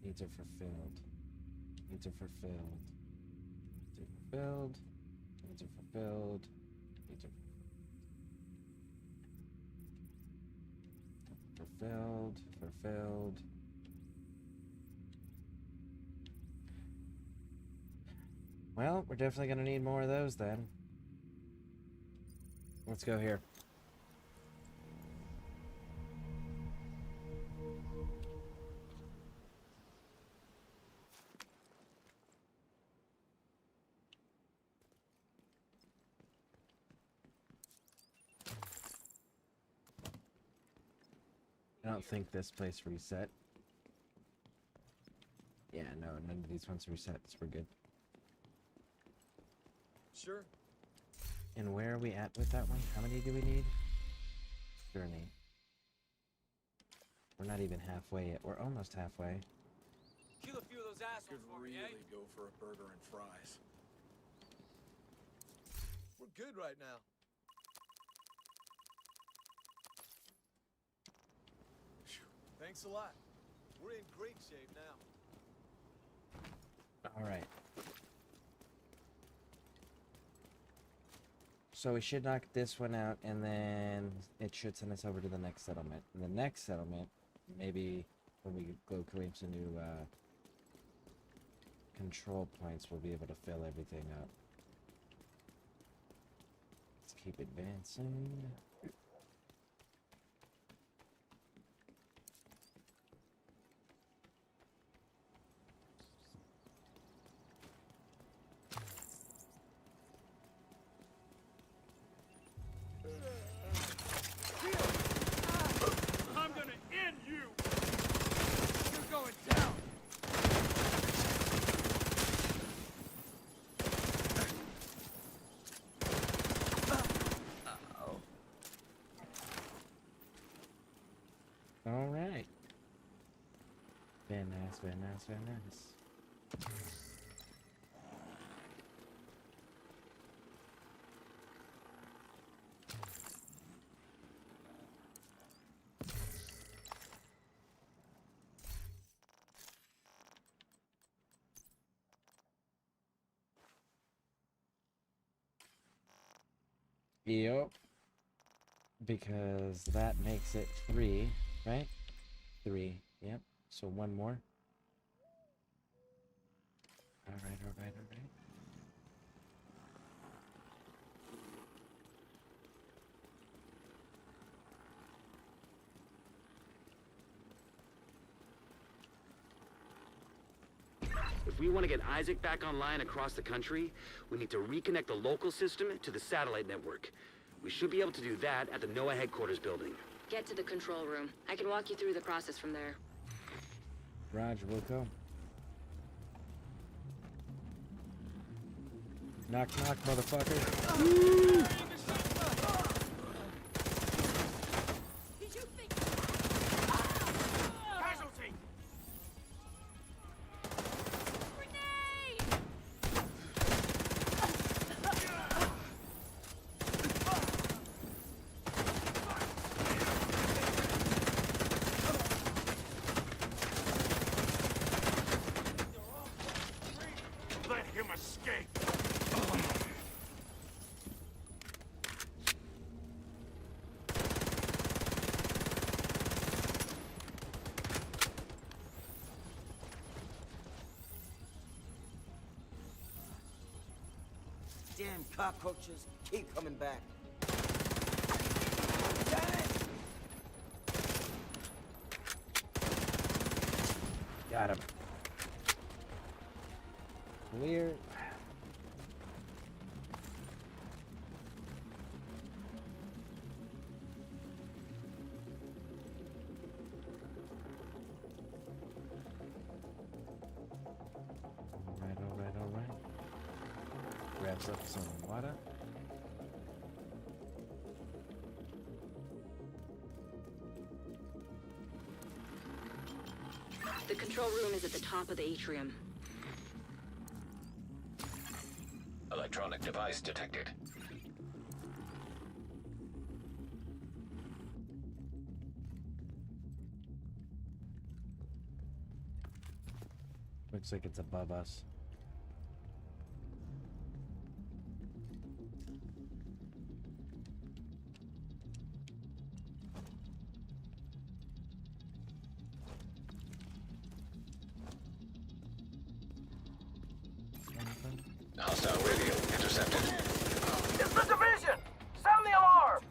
Needs are fulfilled. Needs are fulfilled. Needs are fulfilled. Needs are fulfilled. Needs are fulfilled. Fulfilled. Well, we're definitely gonna need more of those then. Let's go here. I don't think this place reset. Yeah, no, none of these ones reset, so we're good. Sure. And where are we at with that one? How many do we need? Journey. We're not even halfway yet. We're almost halfway. Kill a few of those assholes Could for me, really eh? go for a burger and fries. We're good right now. Phew. Thanks a lot. We're in great shape now. All right. So we should knock this one out, and then it should send us over to the next settlement. And the next settlement, maybe when we go claim some new control points, we'll be able to fill everything up. Let's keep advancing. I'm gonna end you! You're going down! All right. Very nice, very nice, very nice. Yep. Because that makes it 3, right? 3. Yep. So one more. All right, all right, all right. If we want to get Isaac back online across the country, we need to reconnect the local system to the satellite network. We should be able to do that at the NOAA headquarters building. Get to the control room. I can walk you through the process from there. Roger, we'll go. Knock, knock, motherfucker. escape! Damn cockroaches keep coming back. Got him. Weird. Alright. Grabs up some water. The control room is at the top of the atrium. Electronic device detected. Looks like it's above us. Hostile radio intercepted. It's the division! Sound the alarm!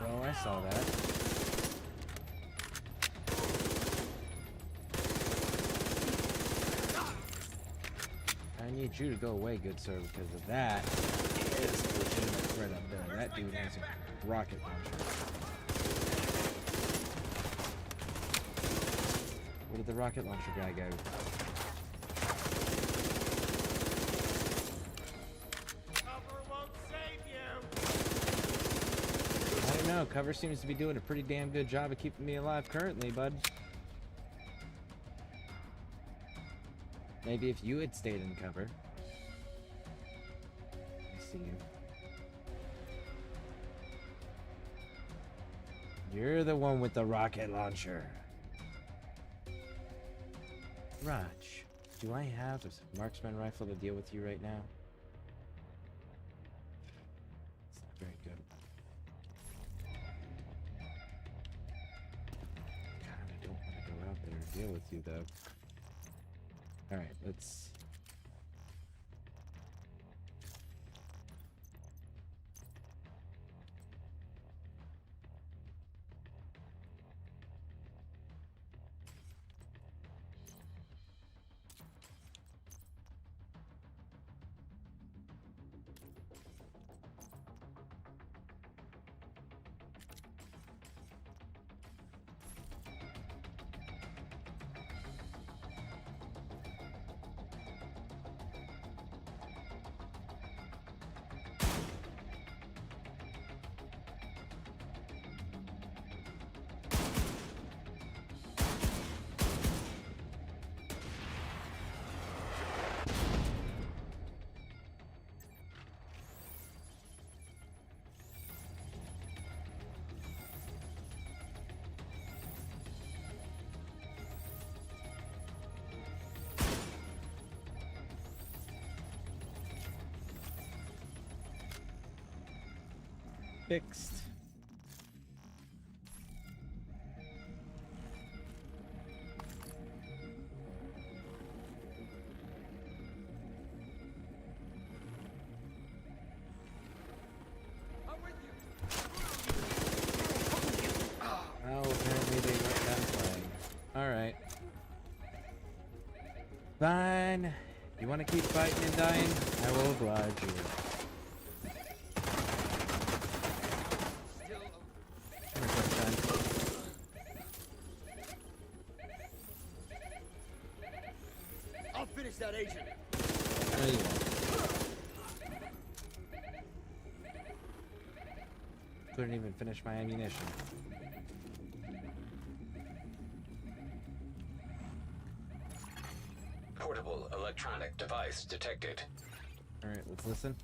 Well, I saw that. I need you to go away, good sir, because of that is a legitimate threat up there. That dude has a rocket launcher. Where did the rocket launcher guy go? Cover won't save you! I don't know. Cover seems to be doing a pretty damn good job of keeping me alive currently, bud. Maybe if you had stayed in cover. I see you. You're the one with the rocket launcher. Raj, do I have a marksman rifle to deal with you right now? It's not very good. God, I don't want to go out there and deal with you, though. Alright, let's... Fixed. Oh, apparently they weren't done playing. Alright. Fine. You want to keep fighting and dying? I will oblige you. I'll finish that agent. No, you won't. Couldn't even finish my ammunition. Portable electronic device detected. Alright, let's listen.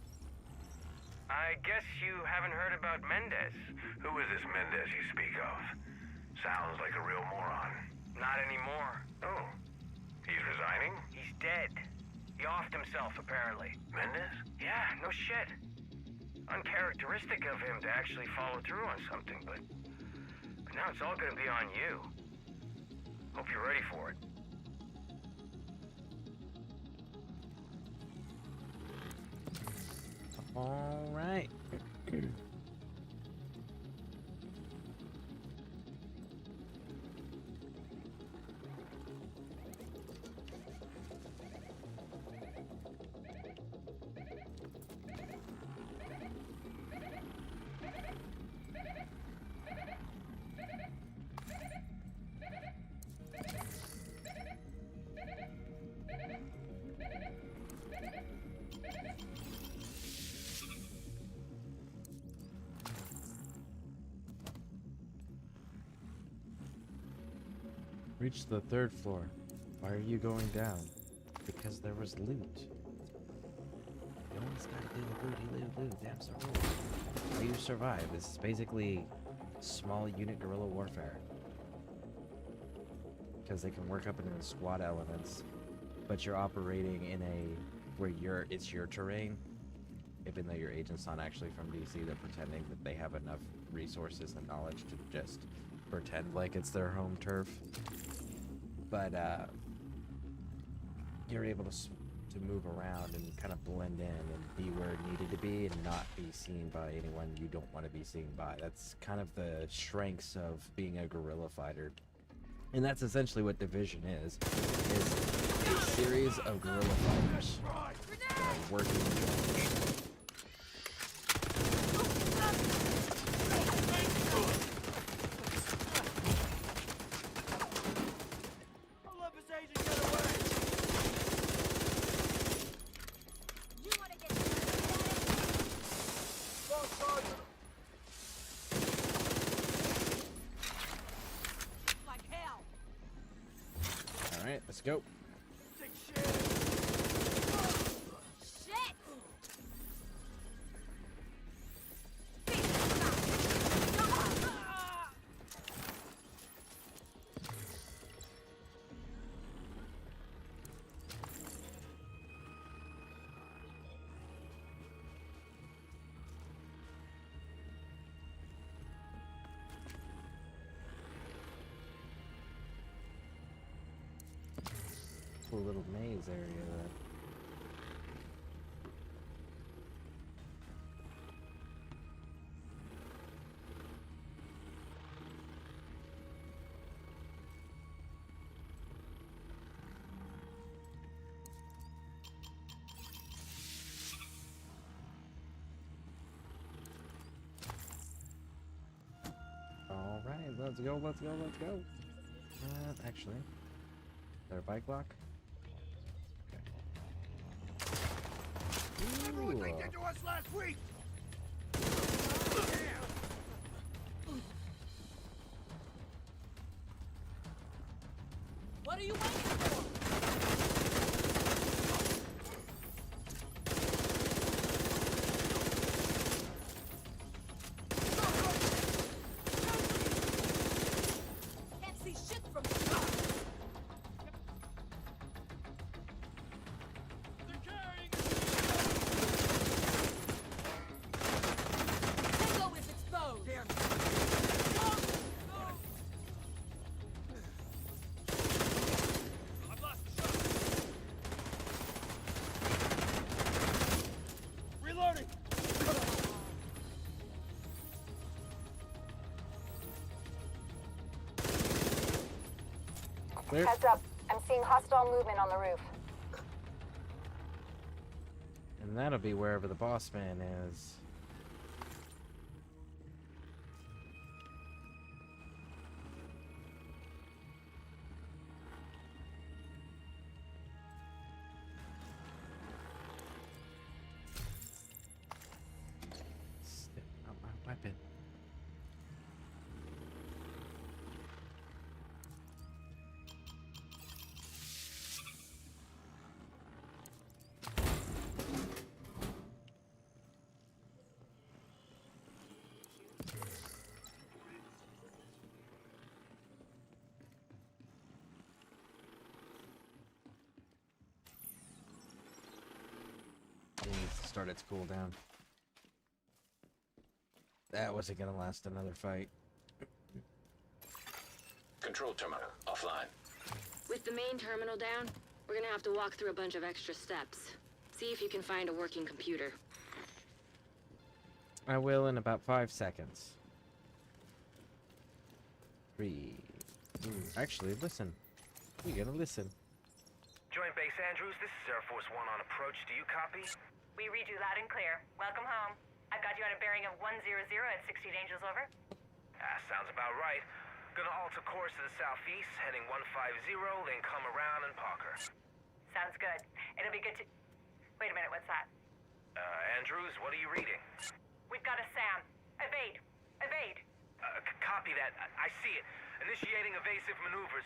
I guess you haven't heard about Mendez. Who is this Mendez you speak of? Sounds like a real moron. Not anymore. Oh. He's resigning? He's dead. He offed himself, apparently. Mendez? Yeah, no shit. Uncharacteristic of him to actually follow through on something, but now it's all gonna be on you. Hope you're ready for it. All right. Reach the 3rd floor. Why are you going down? Because there was loot. You always gotta do loot. That's the rule. How you survive. This is basically small unit guerrilla warfare. Because they can work up into the squad elements, but you're operating in a where it's your terrain. Even though your agent's not actually from DC, they're pretending that they have enough resources and knowledge to just pretend like it's their home turf. But you're able to move around and kind of blend in and be where it needed to be and not be seen by anyone you don't want to be seen by. That's kind of the strengths of being a guerrilla fighter. And that's essentially what Division is a series of guerrilla fighters working together. Alright, let's go. Cool little maze area there. All right, let's go. Actually, is there a bike lock? Remember what they did to us last week? What are you waiting for? Can't see shit from here. Tango is exposed. Reloading. Clear. Heads up. I'm seeing hostile movement on the roof. And that'll be wherever the boss man is. Step out my weapon. start its cooldown. That wasn't gonna last another fight. Control terminal offline. With the main terminal down, we're gonna have to walk through a bunch of extra steps. See if you can find a working computer. I will in about 5 seconds. 3. Actually, listen. You gotta listen. Joint Base Andrews, this is Air Force One on approach. Do you copy? We read you loud and clear. Welcome home. I've got you on a bearing of 100 at 16 Angels, over. Sounds about right. Gonna alter course to the southeast, heading 150, then come around and Parker. Sounds good. It'll be good to... Wait a minute, what's that? Andrews, what are you reading? We've got a SAM. Evade. Evade. Copy that. I see it. Initiating evasive maneuvers.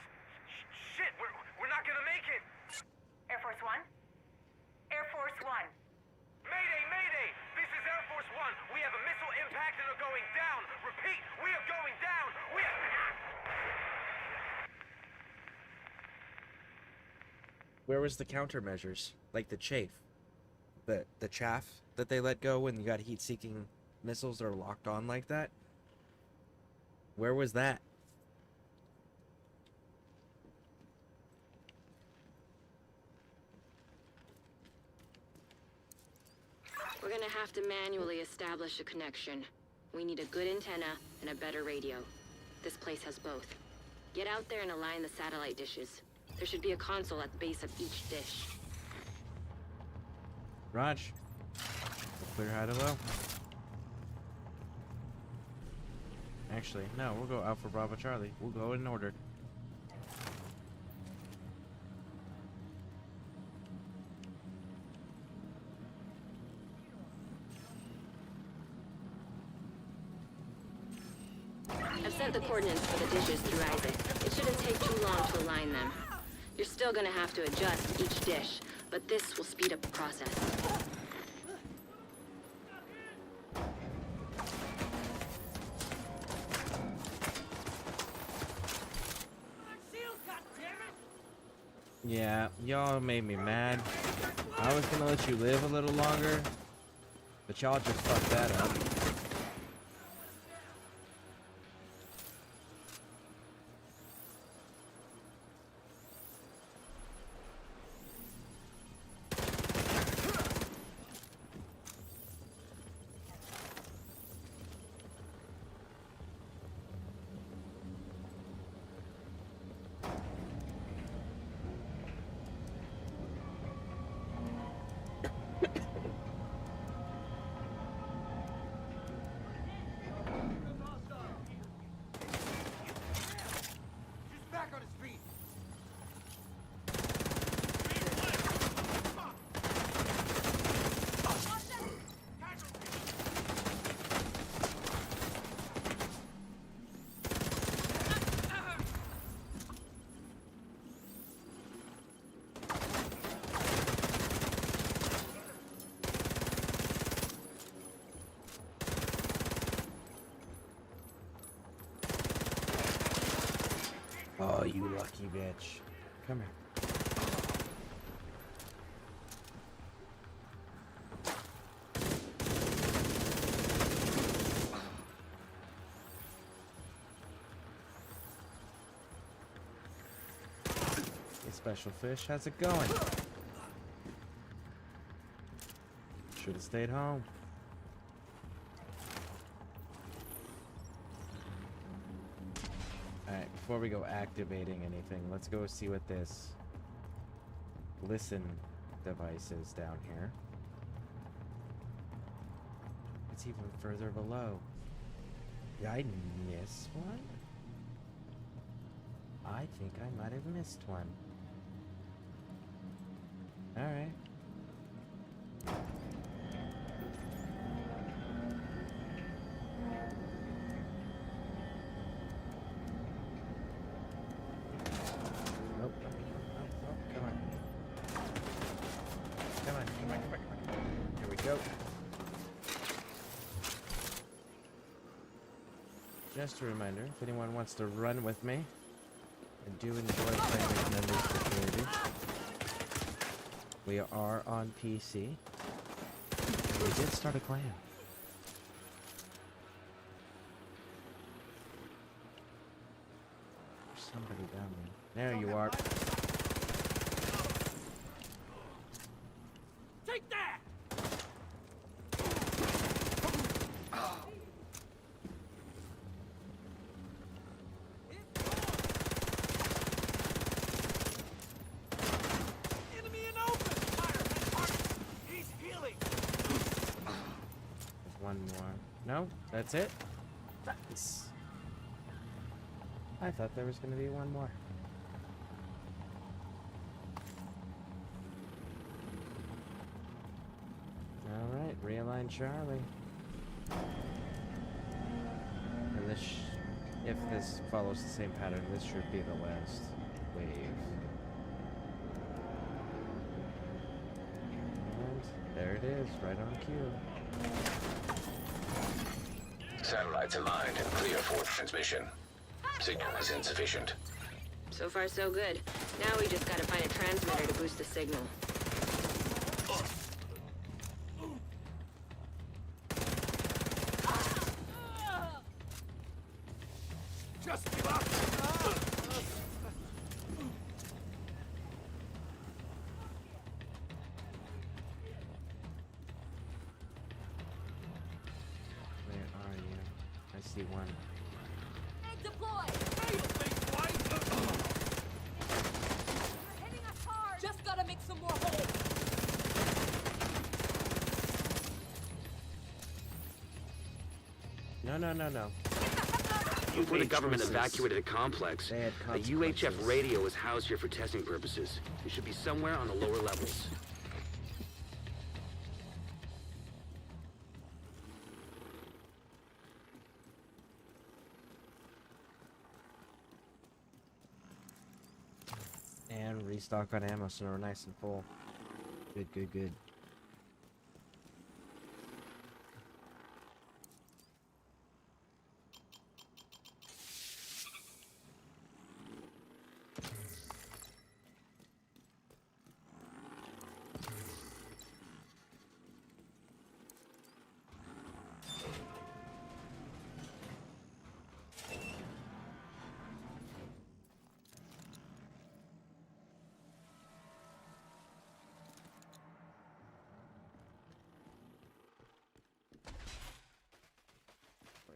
Shit, we're not gonna make it! Air Force One? Air Force One. Mayday, mayday! This is Air Force One. We have a missile impact and are going down. Repeat, we are going down. We are... Where was the countermeasures? Like the chaff? The chaff that they let go when you got heat-seeking missiles that are locked on like that? Where was that? We're gonna have to manually establish a connection. We need a good antenna and a better radio. This place has both. Get out there and align the satellite dishes. There should be a console at the base of each dish. Raj. We'll clear high to low. Actually, no, we'll go Alpha Bravo Charlie. We'll go in order. I've sent the coordinates for the dishes through Isaac. It shouldn't take too long to align them. You're still gonna have to adjust each dish, but this will speed up the process. Yeah, y'all made me mad. I was gonna let you live a little longer, but y'all just fucked that up. Oh, you lucky bitch. Come here. Hey, special fish, how's it going? Should have stayed home. Alright, before we go activating anything, let's go see what this listen device is down here. It's even further below. Did I miss one? I think I might have missed one. Alright. Just a reminder, if anyone wants to run with me, I do enjoy playing with members of the community. We are on PC. We did start a clan. There's somebody down there. There you are. Take that! Enemy in open! Fire! Target! He's healing! There's one more. No? That's it? Nice. I thought there was going to be one more. Alright, realign Charlie. And this, if this follows the same pattern, this should be the last wave. And there it is, right on cue. Satellites aligned and clear for transmission. Signal is insufficient. So far, so good. Now we just gotta find a transmitter to boost the signal. Just give up! Where are you? I see one. Deploy! Hitting us hard! Just gotta make some more holes! No. Before the government choices. evacuated the complex, They had a UHF consequences. radio was housed here for testing purposes. It should be somewhere on the lower levels. And restock on ammo so we're nice and full. Good.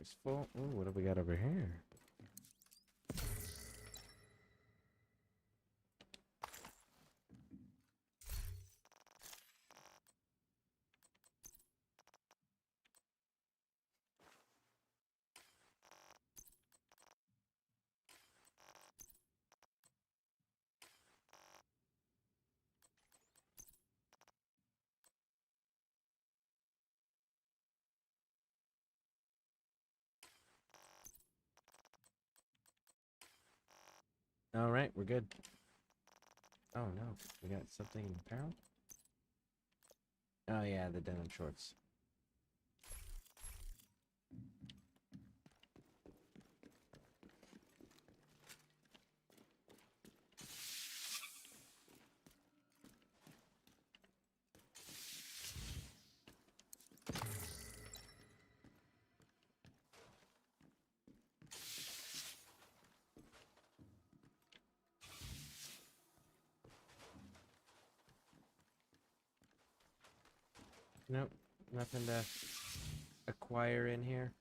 It's full. Ooh, what have we got over here? All right, we're good. Oh no, we got something apparel. Oh yeah, the denim shorts. Nope, nothing to acquire in here.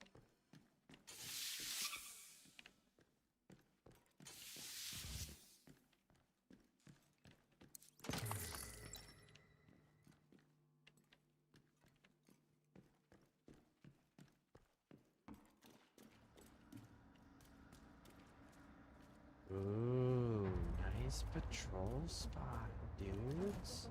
Ooh, nice patrol spot, dudes.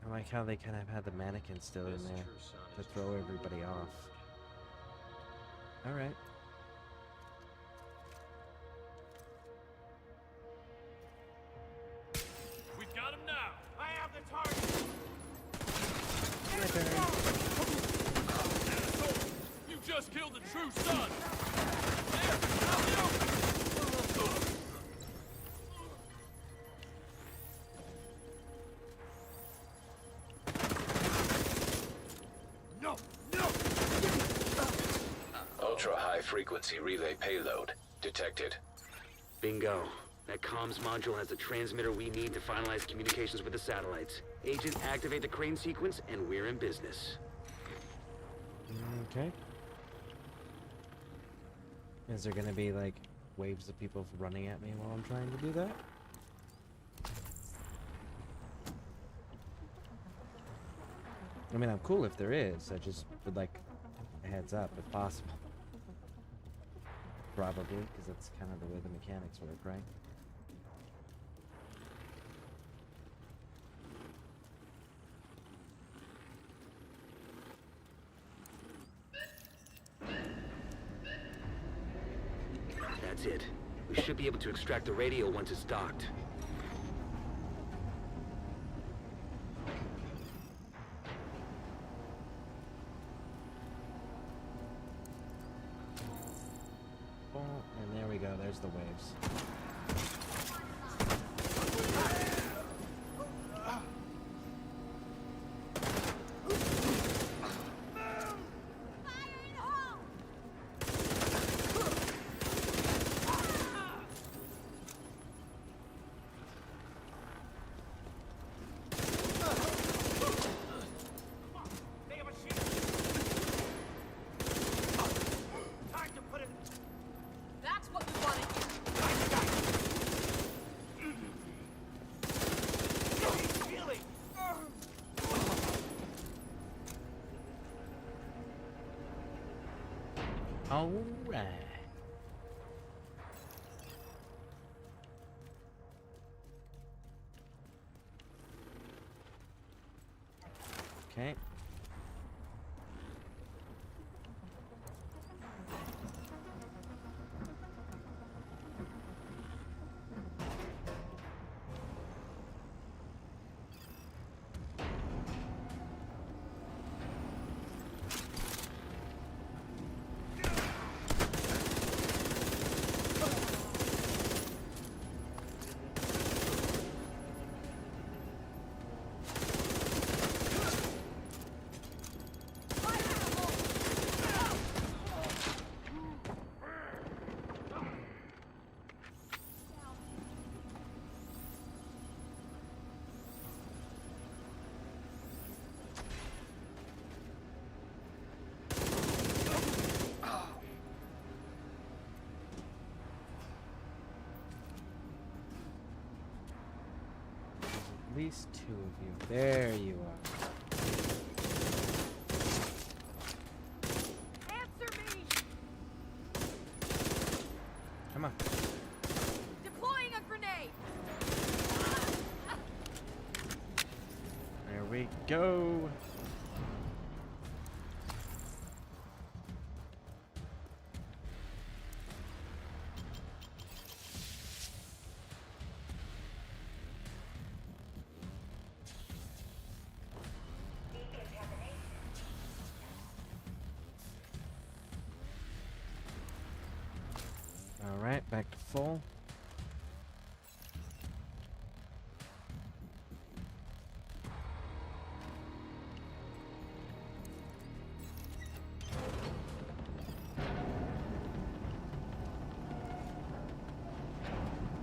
I like how they kind of had the mannequin still in there to throw everybody off. All right. We've got him now! I have the target! Asshole! You just killed the true son! There! Out in the open! ultra-high frequency relay payload. Detected. Bingo. That comms module has the transmitter we need to finalize communications with the satellites. Agent, activate the crane sequence, and we're in business. Okay. Is there gonna be, like, waves of people running at me while I'm trying to do that? I mean, I'm cool if there is. I just would like a heads up if possible. Probably, because that's kind of the way the mechanics work, right? That's it. We should be able to extract the radio once it's docked. Oh, and there we go. There's the waves. That's what we wanted. All right. Okay. At least two of you. There you are. Answer me! Come on. Deploying a grenade! There we go. All right, back to full.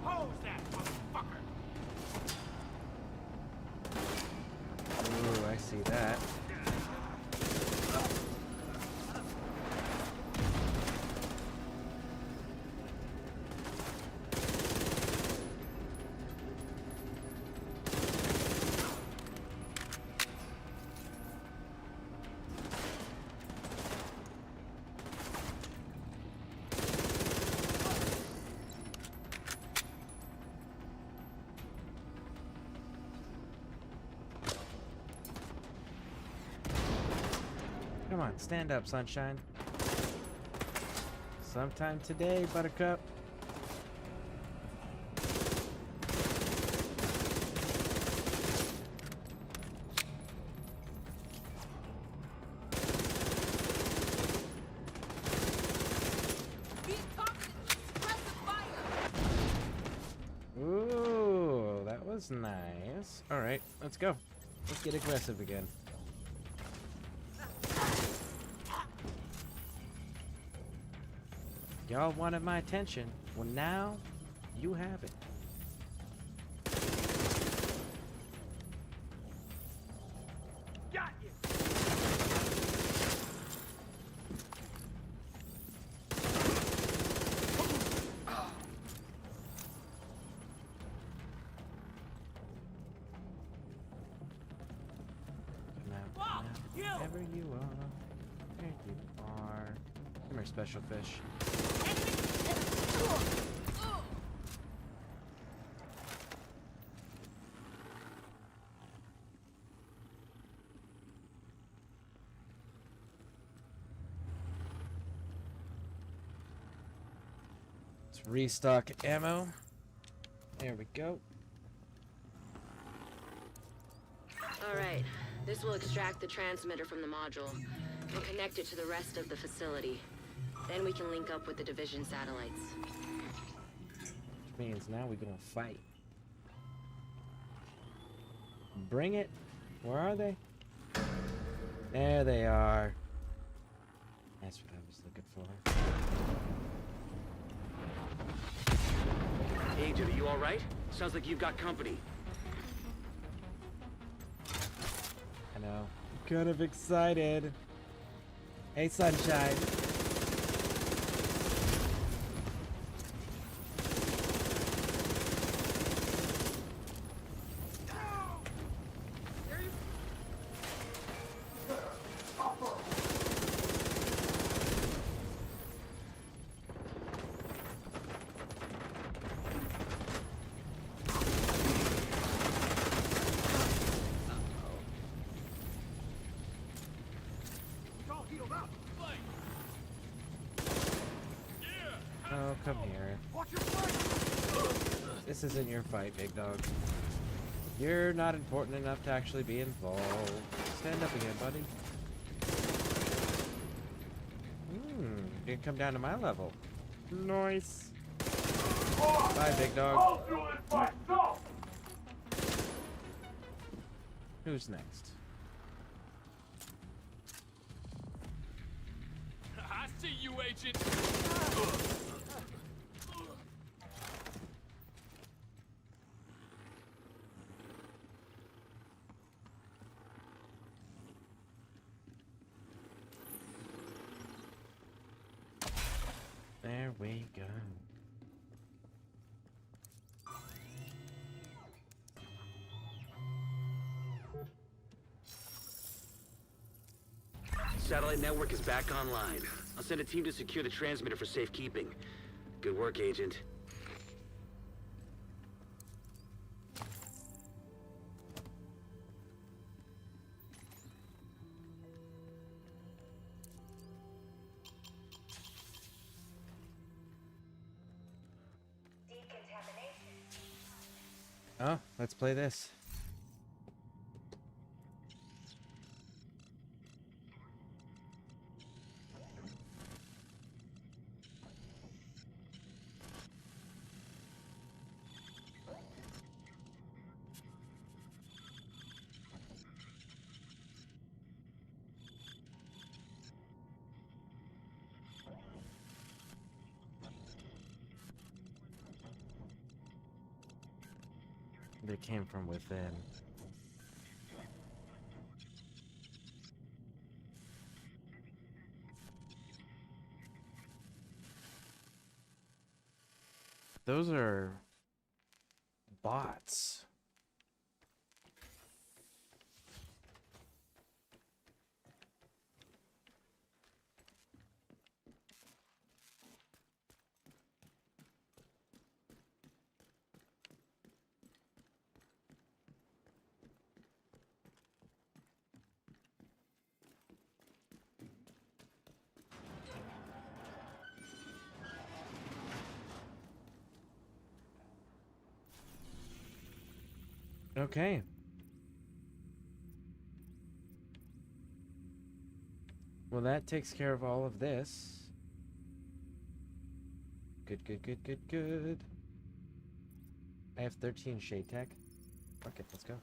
Hose that motherfucker! Ooh, I see that. Come on, stand up, sunshine. Sometime today, Buttercup. Ooh, that was nice. All right, let's go. Let's get aggressive again. Y'all wanted my attention. Well, now you have it. Got you. Come out. Wherever you are. There you are. Come here, special fish. Let's restock ammo. There we go. Alright, this will extract the transmitter from the module and connect it to the rest of the facility. Then we can link up with the division satellites. Which means now we're gonna fight. Bring it. Where are they? There they are. That's what I was looking for. Agent, are you alright? Sounds like you've got company. I know. I'm kind of excited. Hey, Sunshine. Oh, come here. This isn't your fight, big dog. You're not important enough to actually be involved. Stand up again, buddy. You can come down to my level. Nice. Bye, big dog. Who's next? I see you, Agent. There we go. Satellite network is back online. I'll send a team to secure the transmitter for safekeeping. Good work, Agent. Oh, let's play this. They came from within. Those are bots. Okay. Well, that takes care of all of this. Good, good, good, good, good. I have 13 shade tech. Fuck it, let's go.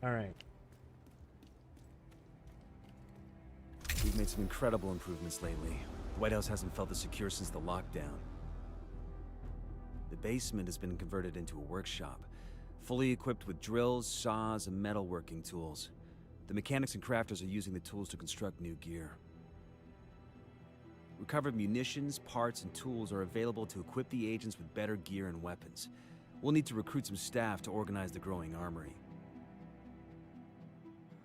Alright. We've made some incredible improvements lately. The White House hasn't felt this secure since the lockdown. The basement has been converted into a workshop, fully equipped with drills, saws, and metalworking tools. The mechanics and crafters are using the tools to construct new gear. Recovered munitions, parts, and tools are available to equip the agents with better gear and weapons. We'll need to recruit some staff to organize the growing armory.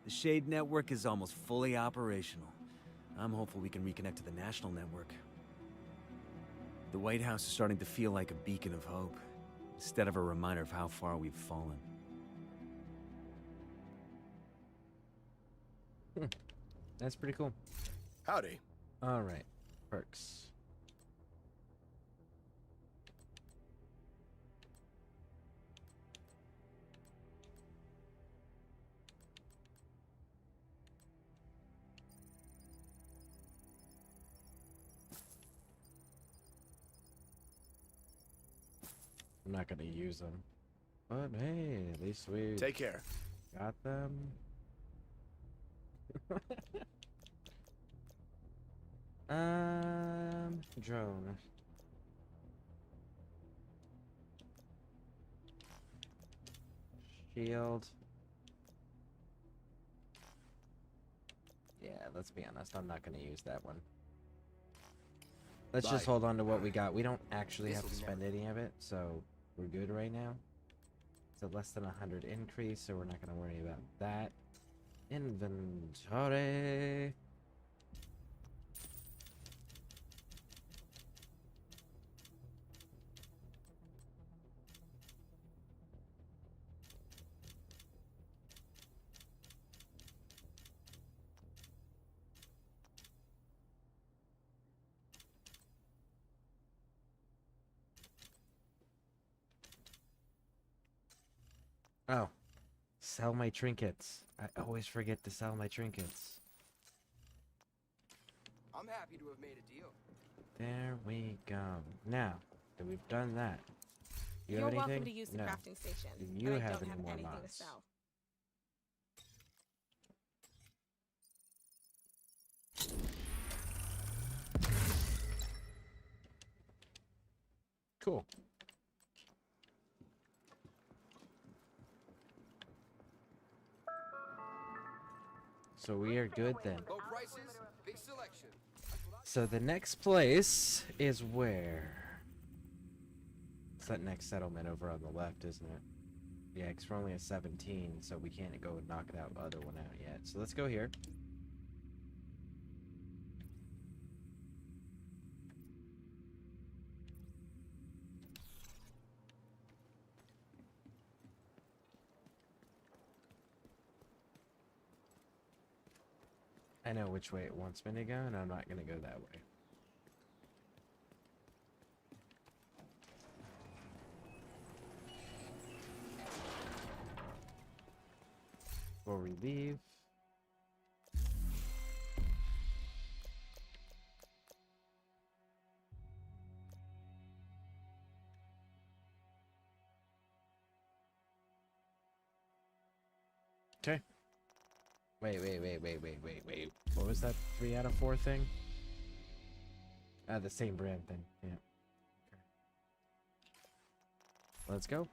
The Shade network is almost fully operational. I'm hopeful we can reconnect to the national network. The White House is starting to feel like a beacon of hope, instead of a reminder of how far we've fallen. That's pretty cool. Howdy. Alright. Perks. I'm not gonna use them. But hey, at least we take care. Got them. Drone. Shield. Yeah, let's be honest, I'm not gonna use that one. Let's just hold on to what we got. We don't actually have to spend any of it, so we're good right now. It's a less than 100 increase, so we're not gonna worry about that. Inventory. Oh, sell my trinkets. I always forget to sell my trinkets. I'm happy to have made a deal. There we go. Now that we've done that, you You're have anything? welcome to use the No. crafting station. Do you but I have don't any have more anything to mods? sell. Cool. So we are good then. Low prices, big selection. So the next place is where? It's that next settlement over on the left, isn't it? Yeah, because we're only at 17, so we can't go knock that other one out yet. So let's go here. I know which way it wants me to go, and I'm not going to go that way. Before we leave. Okay. Wait. What was that 3 out of 4 thing? The same brand thing. Yeah. Okay. Let's go.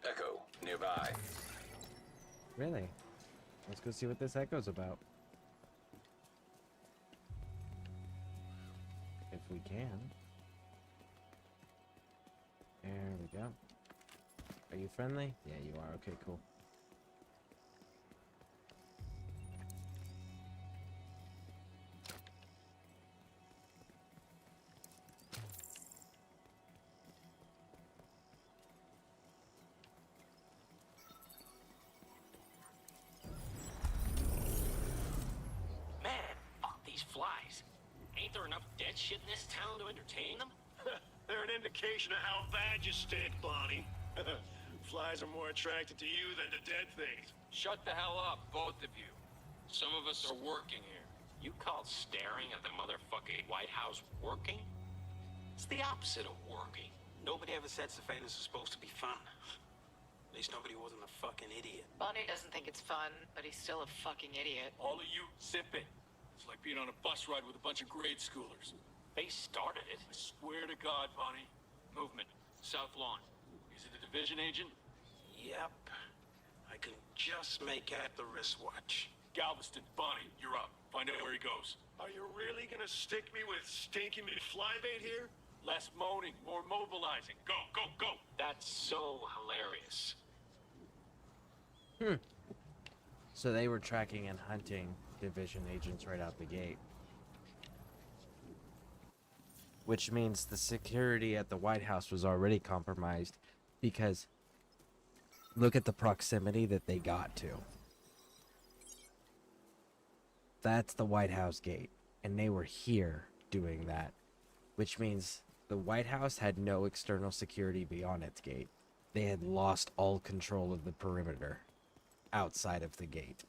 Echo, nearby. Really? Let's go see what this echo's about. If we can. There we go. Are you friendly? Yeah, you are. Okay, cool. Man, fuck these flies. Ain't there enough dead shit in this town to entertain them? They're an indication of how bad you stink, Bonnie. Flies are more attracted to you than to dead things. Shut the hell up, both of you. Some of us are working here. You call staring at the motherfucking White House working? It's the opposite of working. Nobody ever said surveillance is supposed to be fun. At least nobody wasn't a fucking idiot. Bonnie doesn't think it's fun, but he's still a fucking idiot. All of you, zip it. It's like being on a bus ride with a bunch of grade schoolers. They started it. I swear to God, Bonnie. Movement. South Lawn. Is it a division agent? Yep. I can just make out the wristwatch. Galveston, Bonnie, you're up. Find out where he goes. Are you really gonna stick me with stinky McFlybait here? Less moaning, more mobilizing. Go, go, go! That's so hilarious. So they were tracking and hunting division agents right out the gate. Which means the security at the White House was already compromised because look at the proximity that they got to. That's the White House gate, and they were here doing that, which means the White House had no external security beyond its gate. They had lost all control of the perimeter outside of the gate.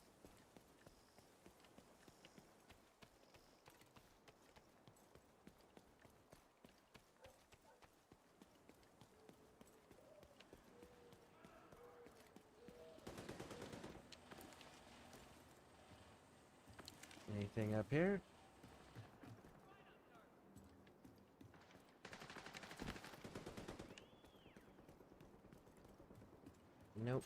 Anything up here? Nope.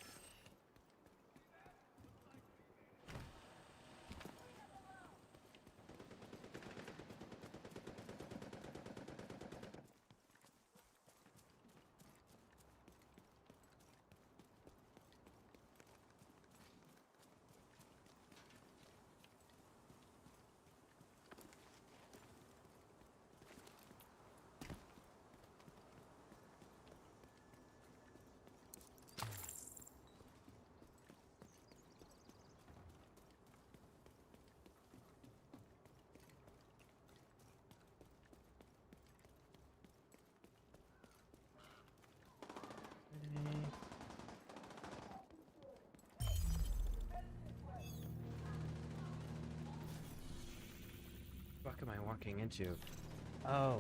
What am I walking into? Oh,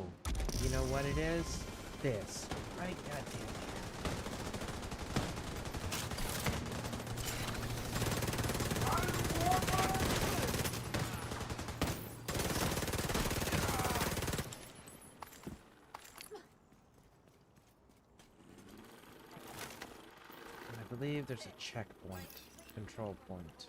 you know what it is? This. Right, goddamn. I believe there's a checkpoint, control point.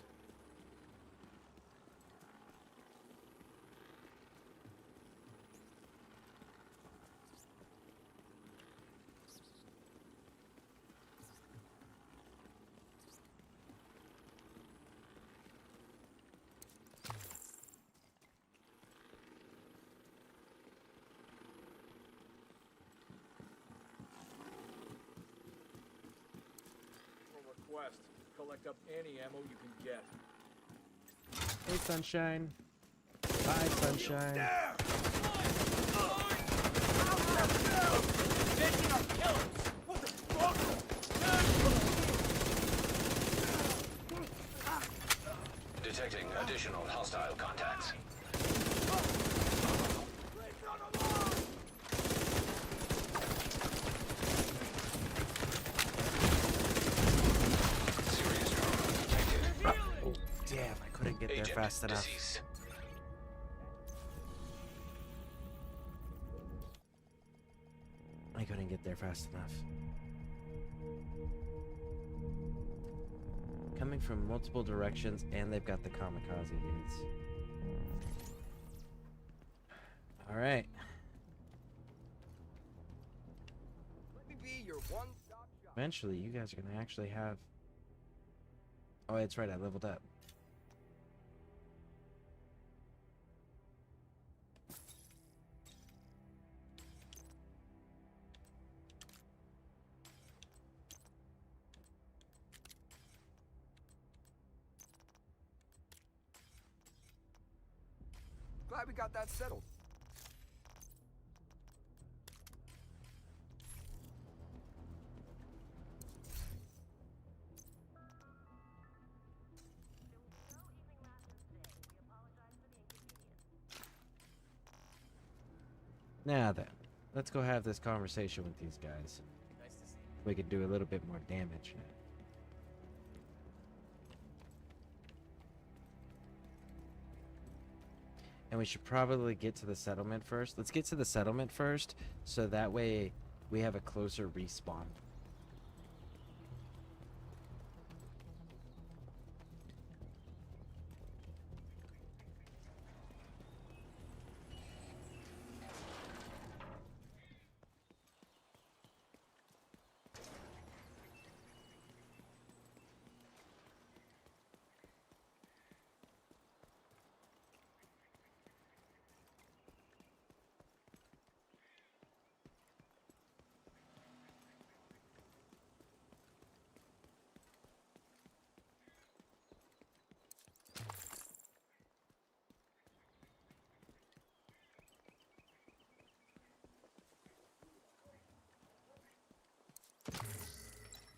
Request. Collect up any ammo you can get. Hey, Sunshine. Bye, Sunshine. Detecting additional hostile contacts. Damn, I couldn't get there fast enough. Deceased. I couldn't get there fast enough. Coming from multiple directions, and they've got the kamikaze dudes. Alright. Let me be your one-stop shop. Eventually, you guys are gonna actually have... Oh, that's right, I leveled up. Glad we got that settled. Now then, let's go have this conversation with these guys. We could do a little bit more damage now. And we should probably get to the settlement first. Let's get to the settlement first, so that way we have a closer respawn.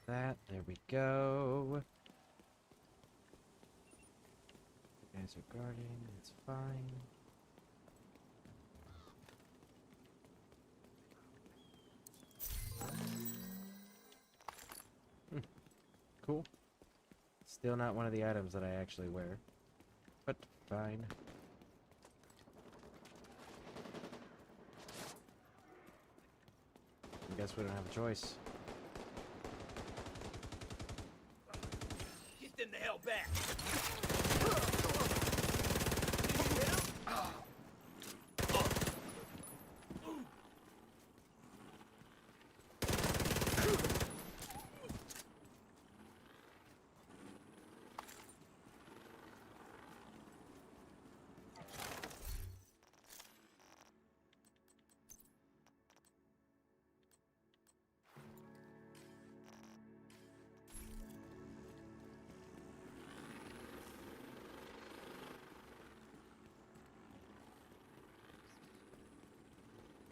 That, there we go. You guys are guarding, it's fine. Cool. Still not one of the items that I actually wear, but fine. I guess we don't have a choice. Get them the hell back!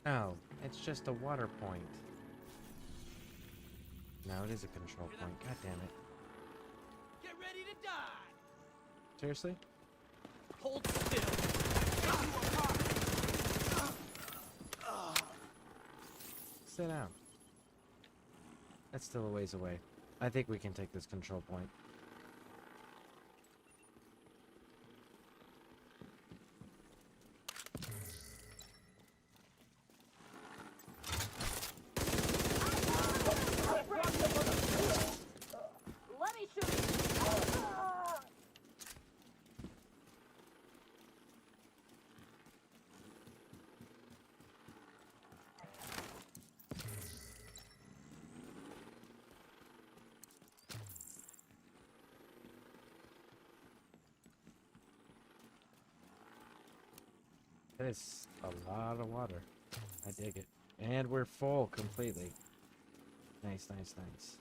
Oh, it's just a water point. No, it is a control point. God damn it. Get ready to die! Seriously? Hold still! Sit down. That's still a ways away. I think we can take this control point. Let me shoot you. That is a lot of water. I dig it. And we're full completely. Nice, nice, nice.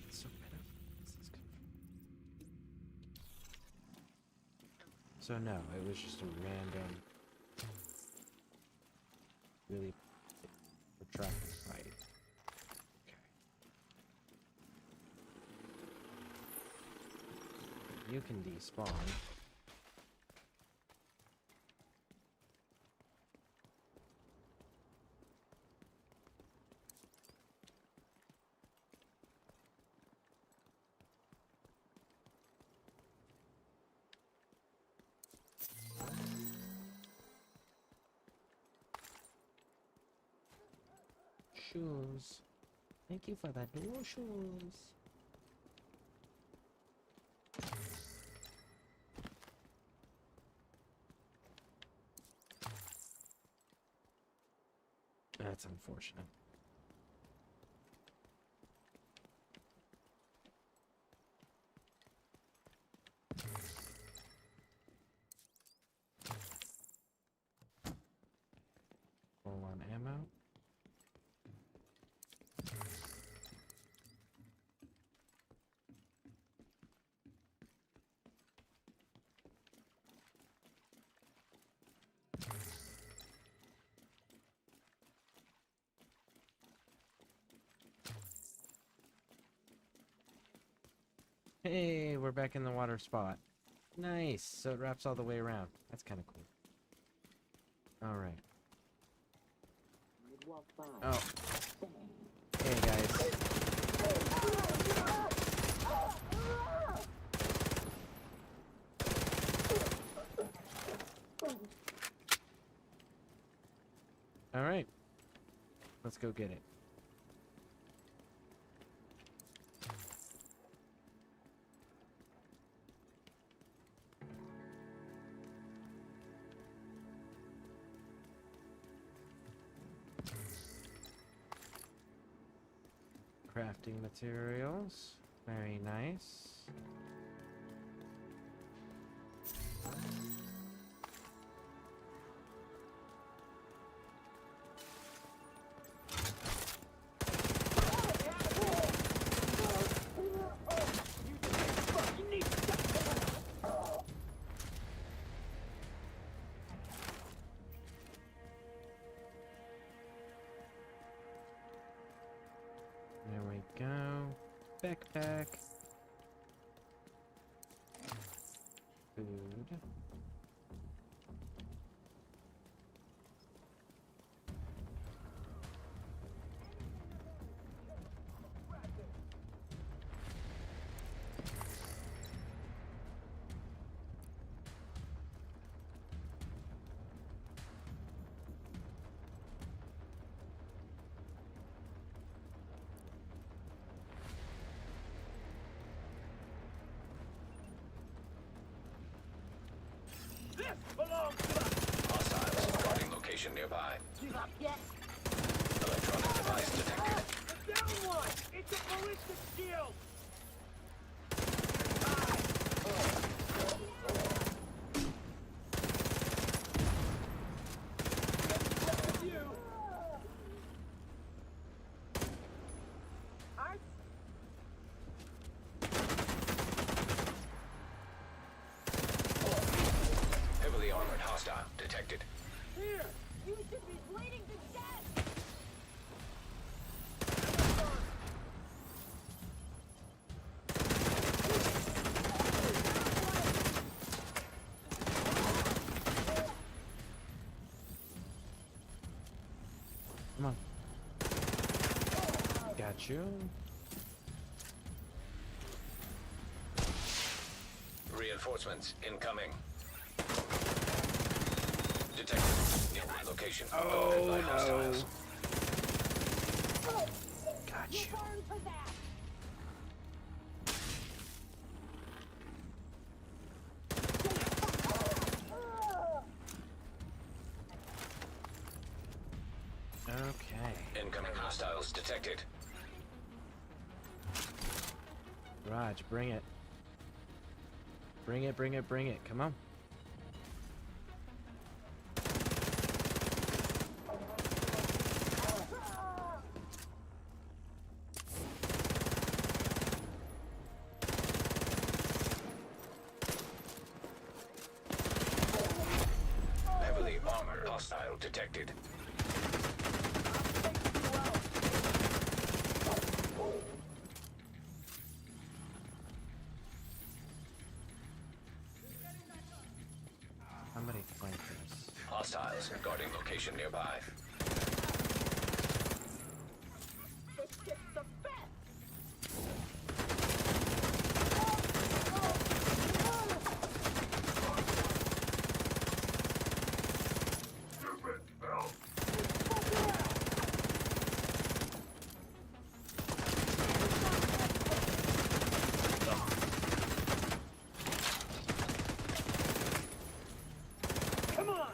So pitiful. Where's this come from? So no, it was just a random, really protracted fight. Okay. You can despawn. Shoes. Thank you for the new shoes. That's unfortunate. Full on ammo. Hey, we're back in the water spot. Nice. So it wraps all the way around. That's kind of cool. All right. Oh. Hey guys. All right. Let's go get it. Crafting materials. Very nice. There we go. Backpack. Food. This belongs to us! Hostiles guarding location nearby. Give up yet? Electronic device detected. Down one! It's a ballistic shield! Heavily armored hostile detected. Here! You should be bleeding to death! Come on. Got you. Reinforcements incoming. Detected. Nearby location. Oh Guarded by no. hostiles. Got you. Okay. Incoming hostiles detected. Raj, bring it. Bring it, bring it, bring it. Come on. Heavily armored hostile detected. Somebody flank this. Hostiles guarding location nearby. Come on!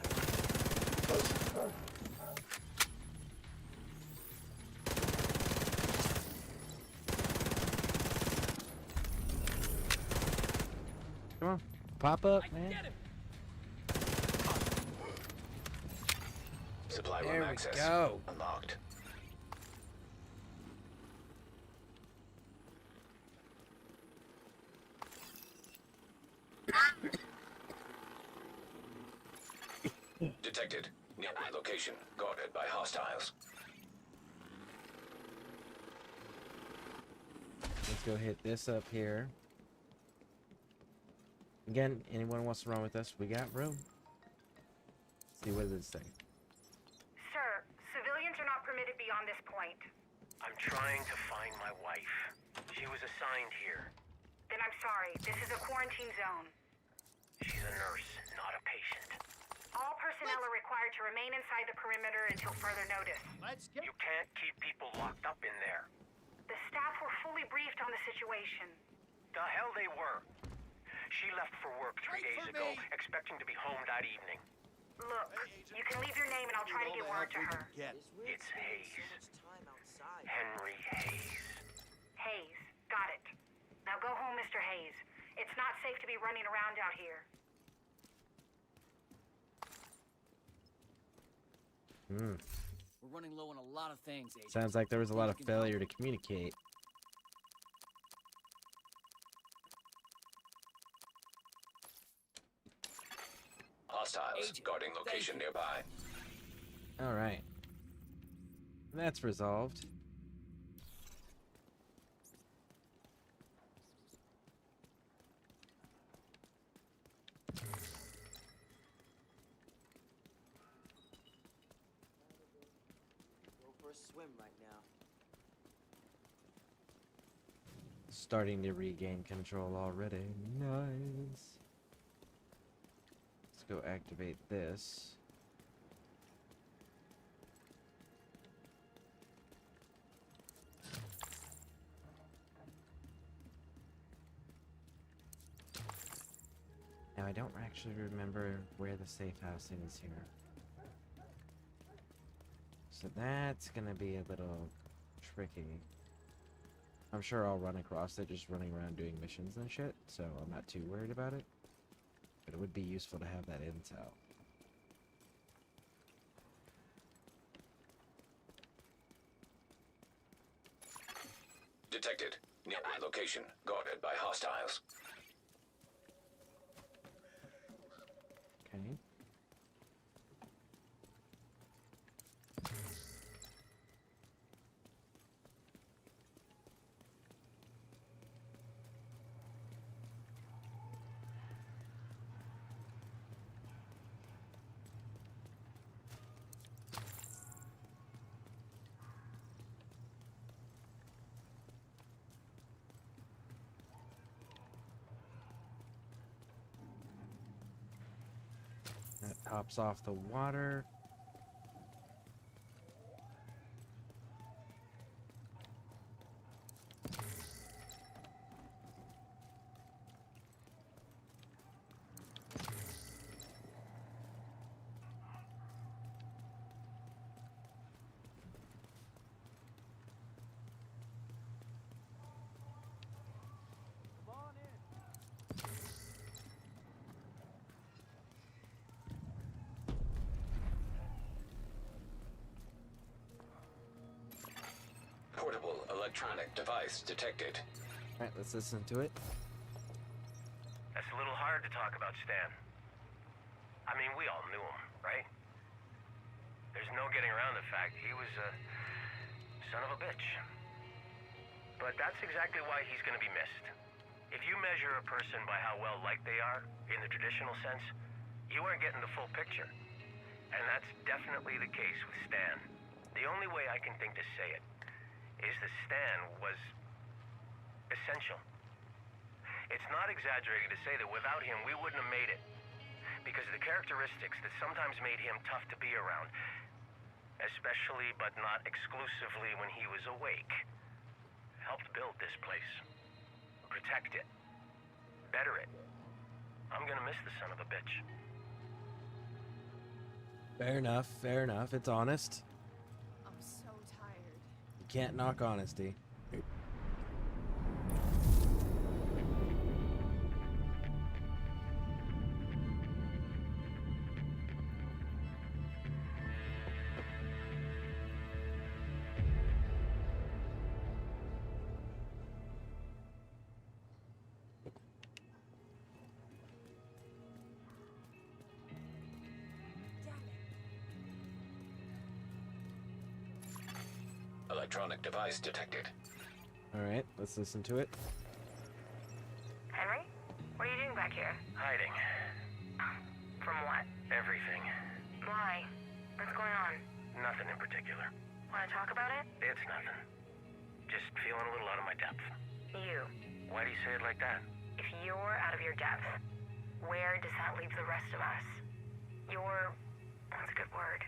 Come on. Pop up, man. Supply There room we access go. unlocked. Detected. Nearby location guarded by hostiles. Let's go hit this up here. Again, anyone wants to run with us, we got room. See what does it say. beyond this point. I'm trying to find my wife. She was assigned here. Then I'm sorry. This is a quarantine zone. She's a nurse, not a patient. All personnel are required to remain inside the perimeter until further notice. You can't keep people locked up in there. The staff were fully briefed on the situation. The hell they were. She left for work 3 days ago, expecting to be home that evening. Look, you can leave your name and I'll try to get word to her. It's Hayes. Henry Hayes. Hayes. Got it. Now go home, Mr. Hayes. It's not safe to be running around out here. We're running low on a lot of things, Agent. Sounds like there was a lot of failure to communicate. Hostiles guarding location nearby. Alright. That's resolved. Go for a swim right now. Starting to regain control already. Nice. Let's go activate this. Now I don't actually remember where the safe house is here. So that's gonna be a little tricky. I'm sure I'll run across it just running around doing missions and shit, so I'm not too worried about it. But it would be useful to have that intel. Detected. Nearby location guarded by hostiles. Okay. That pops off the water. Portable electronic device detected. Alright, let's listen to it. That's a little hard to talk about Stan. I mean, we all knew him, right? There's no getting around the fact he was a son of a bitch. But that's exactly why he's gonna be missed. If you measure a person by how well liked they are, in the traditional sense, you aren't getting the full picture. And that's definitely the case with Stan. The only way I can think to say it is that Stan was essential. It's not exaggerating to say that without him, we wouldn't have made it. Because the characteristics that sometimes made him tough to be around, especially but not exclusively when he was awake, helped build this place. Protect it. Better it. I'm gonna miss the son of a bitch. Fair enough, fair enough. It's honest. I'm so tired. You can't knock honesty. Electronic device detected. Alright, let's listen to it. Henry? What are you doing back here? Hiding. From what? Everything. Why? What's going on? Nothing in particular. Want to talk about it? It's nothing. Just feeling a little out of my depth. You. Why do you say it like that? If you're out of your depth, where does that leave the rest of us? You're... what's a good word?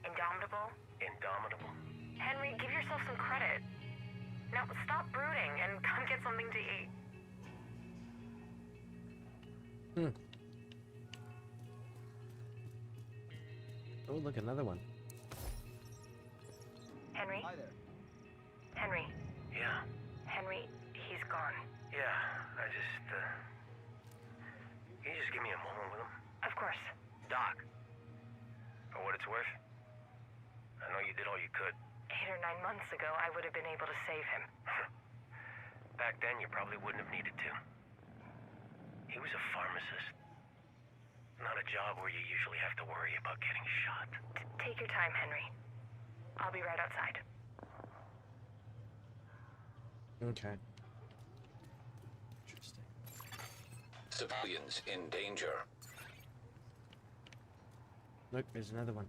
Indomitable? Indomitable? Henry, give yourself some credit. Now, stop brooding and come get something to eat. Oh, look, another one. Henry? Hi there. Henry. Yeah. Henry, he's gone. Yeah, I just, Can you just give me a moment with him? Of course. Doc. For what it's worth, I know you did all you could. 8 or 9 months ago, I would have been able to save him. Back then, you probably wouldn't have needed to. He was a pharmacist. Not a job where you usually have to worry about getting shot. Take your time, Henry. I'll be right outside. Okay. Civilians in danger. Look, there's another one.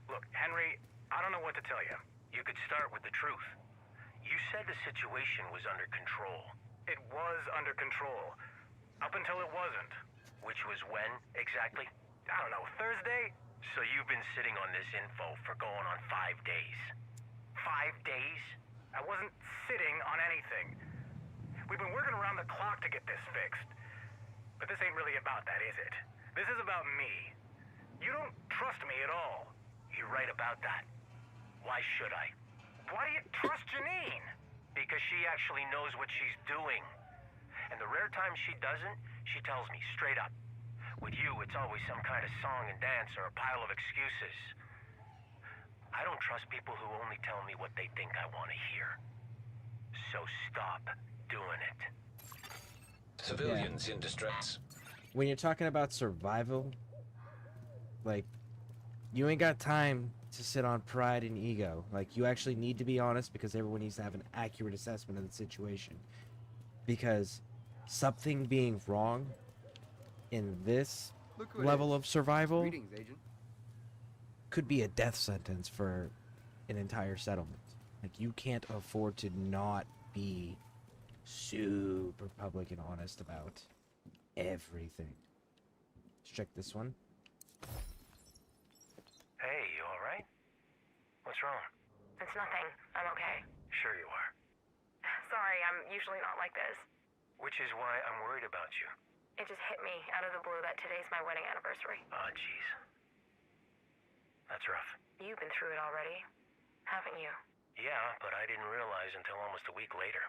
Look, Henry, I don't know what to tell you. You could start with the truth. You said the situation was under control. It was under control. Up until it wasn't. Which was when, exactly? I don't know, Thursday? So you've been sitting on this info for going on 5 days. 5 days? I wasn't sitting on anything. We've been working around the clock to get this fixed. But this ain't really about that, is it? This is about me. You don't trust me at all. You're right about that. Why should I? Why do you trust Janine? Because she actually knows what she's doing. And the rare times she doesn't, she tells me straight up. With you, it's always some kind of song and dance or a pile of excuses. I don't trust people who only tell me what they think I want to hear. So stop doing it. Civilians in distress. When you're talking about survival, like, you ain't got time to sit on pride and ego. Like, you actually need to be honest because everyone needs to have an accurate assessment of the situation. Because something being wrong in this level of survival Greetings, Agent. could be a death sentence for an entire settlement. Like, you can't afford to not be super public and honest about everything. Let's check this one. Hey, you alright? What's wrong? It's nothing. I'm okay. Sure you are. Sorry, I'm usually not like this. Which is why I'm worried about you. It just hit me out of the blue that today's my wedding anniversary. Oh, jeez. That's rough. You've been through it already, haven't you? Yeah, but I didn't realize until almost a week later.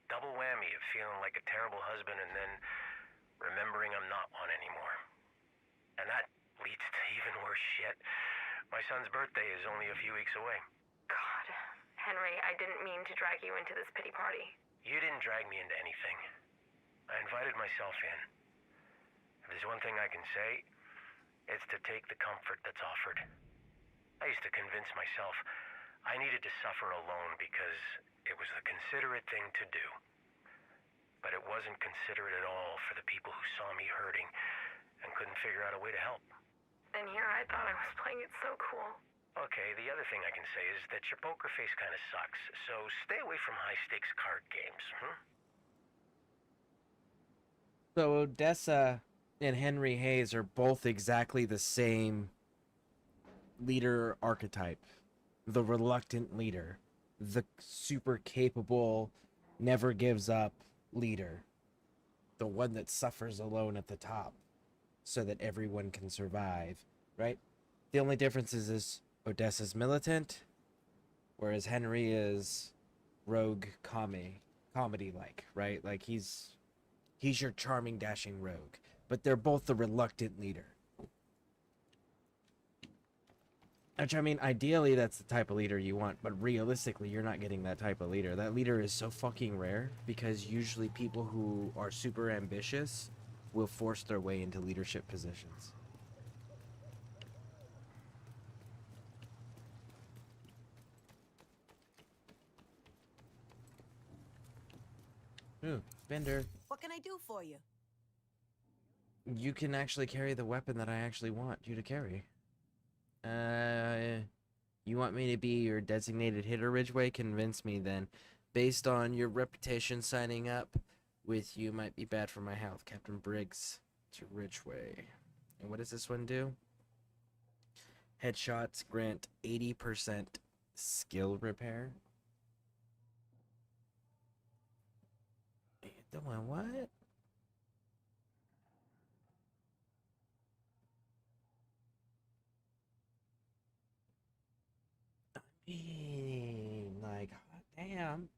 Double whammy of feeling like a terrible husband and then remembering I'm not one anymore. And that leads to even worse shit. My son's birthday is only a few weeks away. God, Henry, I didn't mean to drag you into this pity party. You didn't drag me into anything. I invited myself in. If there's one thing I can say, it's to take the comfort that's offered. I used to convince myself I needed to suffer alone because it was the considerate thing to do. But it wasn't considerate at all for the people who saw me hurting and couldn't figure out a way to help. And here I thought I was playing it so cool. Okay, the other thing I can say is that your poker face kind of sucks, so stay away from high-stakes card games, So Odessa and Henry Hayes are both exactly the same leader archetype. The reluctant leader. The super capable, never gives up leader. The one that suffers alone at the top so that everyone can survive, right? The only difference is Odessa's militant, whereas Henry is rogue comedy-like, right? Like, he's your charming, dashing rogue. But they're both the reluctant leader. Which, I mean, ideally, that's the type of leader you want, but realistically, you're not getting that type of leader. That leader is so fucking rare, because usually people who are super ambitious will force their way into leadership positions. Ooh, Bender. What can I do for you? You can actually carry the weapon that I actually want you to carry. You want me to be your designated hitter, Ridgeway? Convince me then. Based on your reputation, signing up with you might be bad for my health. Captain Briggs to Ridgeway. And what does this one do? Headshots grant 80% skill repair. Doing what? I mean, like, damn.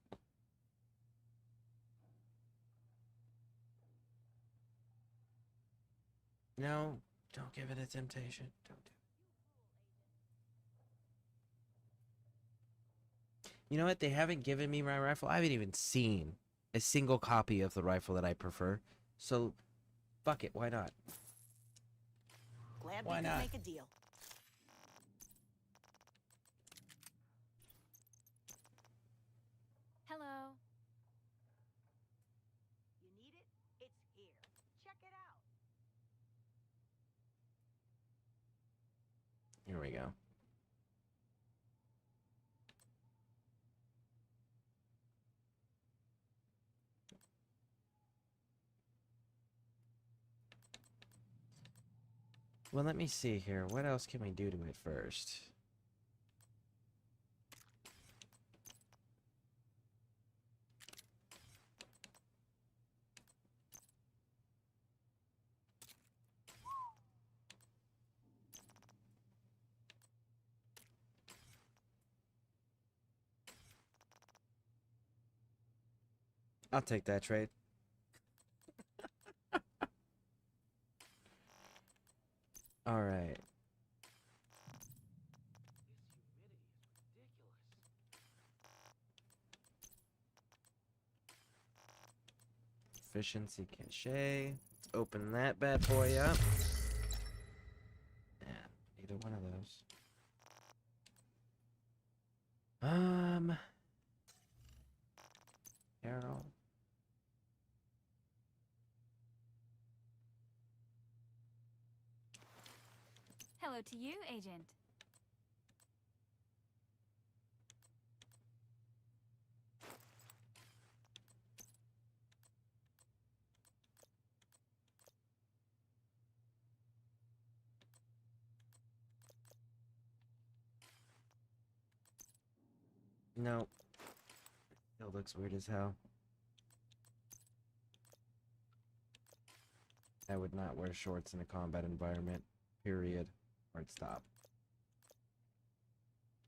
No, don't give it a temptation. Don't do it. You know what? They haven't given me my rifle. I haven't even seen a single copy of the rifle that I prefer. So, fuck it. Why not? Glad Why we could not? make a deal. Hello. You need it? It's here. Check it out. Here we go. Well, let me see here. What else can we do to it first? I'll take that trade. All right. Efficiency cache. Let's open that bad boy up. Yeah, either one of those. Carol. Hello to you, Agent. Nope. It looks weird as hell. I would not wear shorts in a combat environment. Period. Hard stop.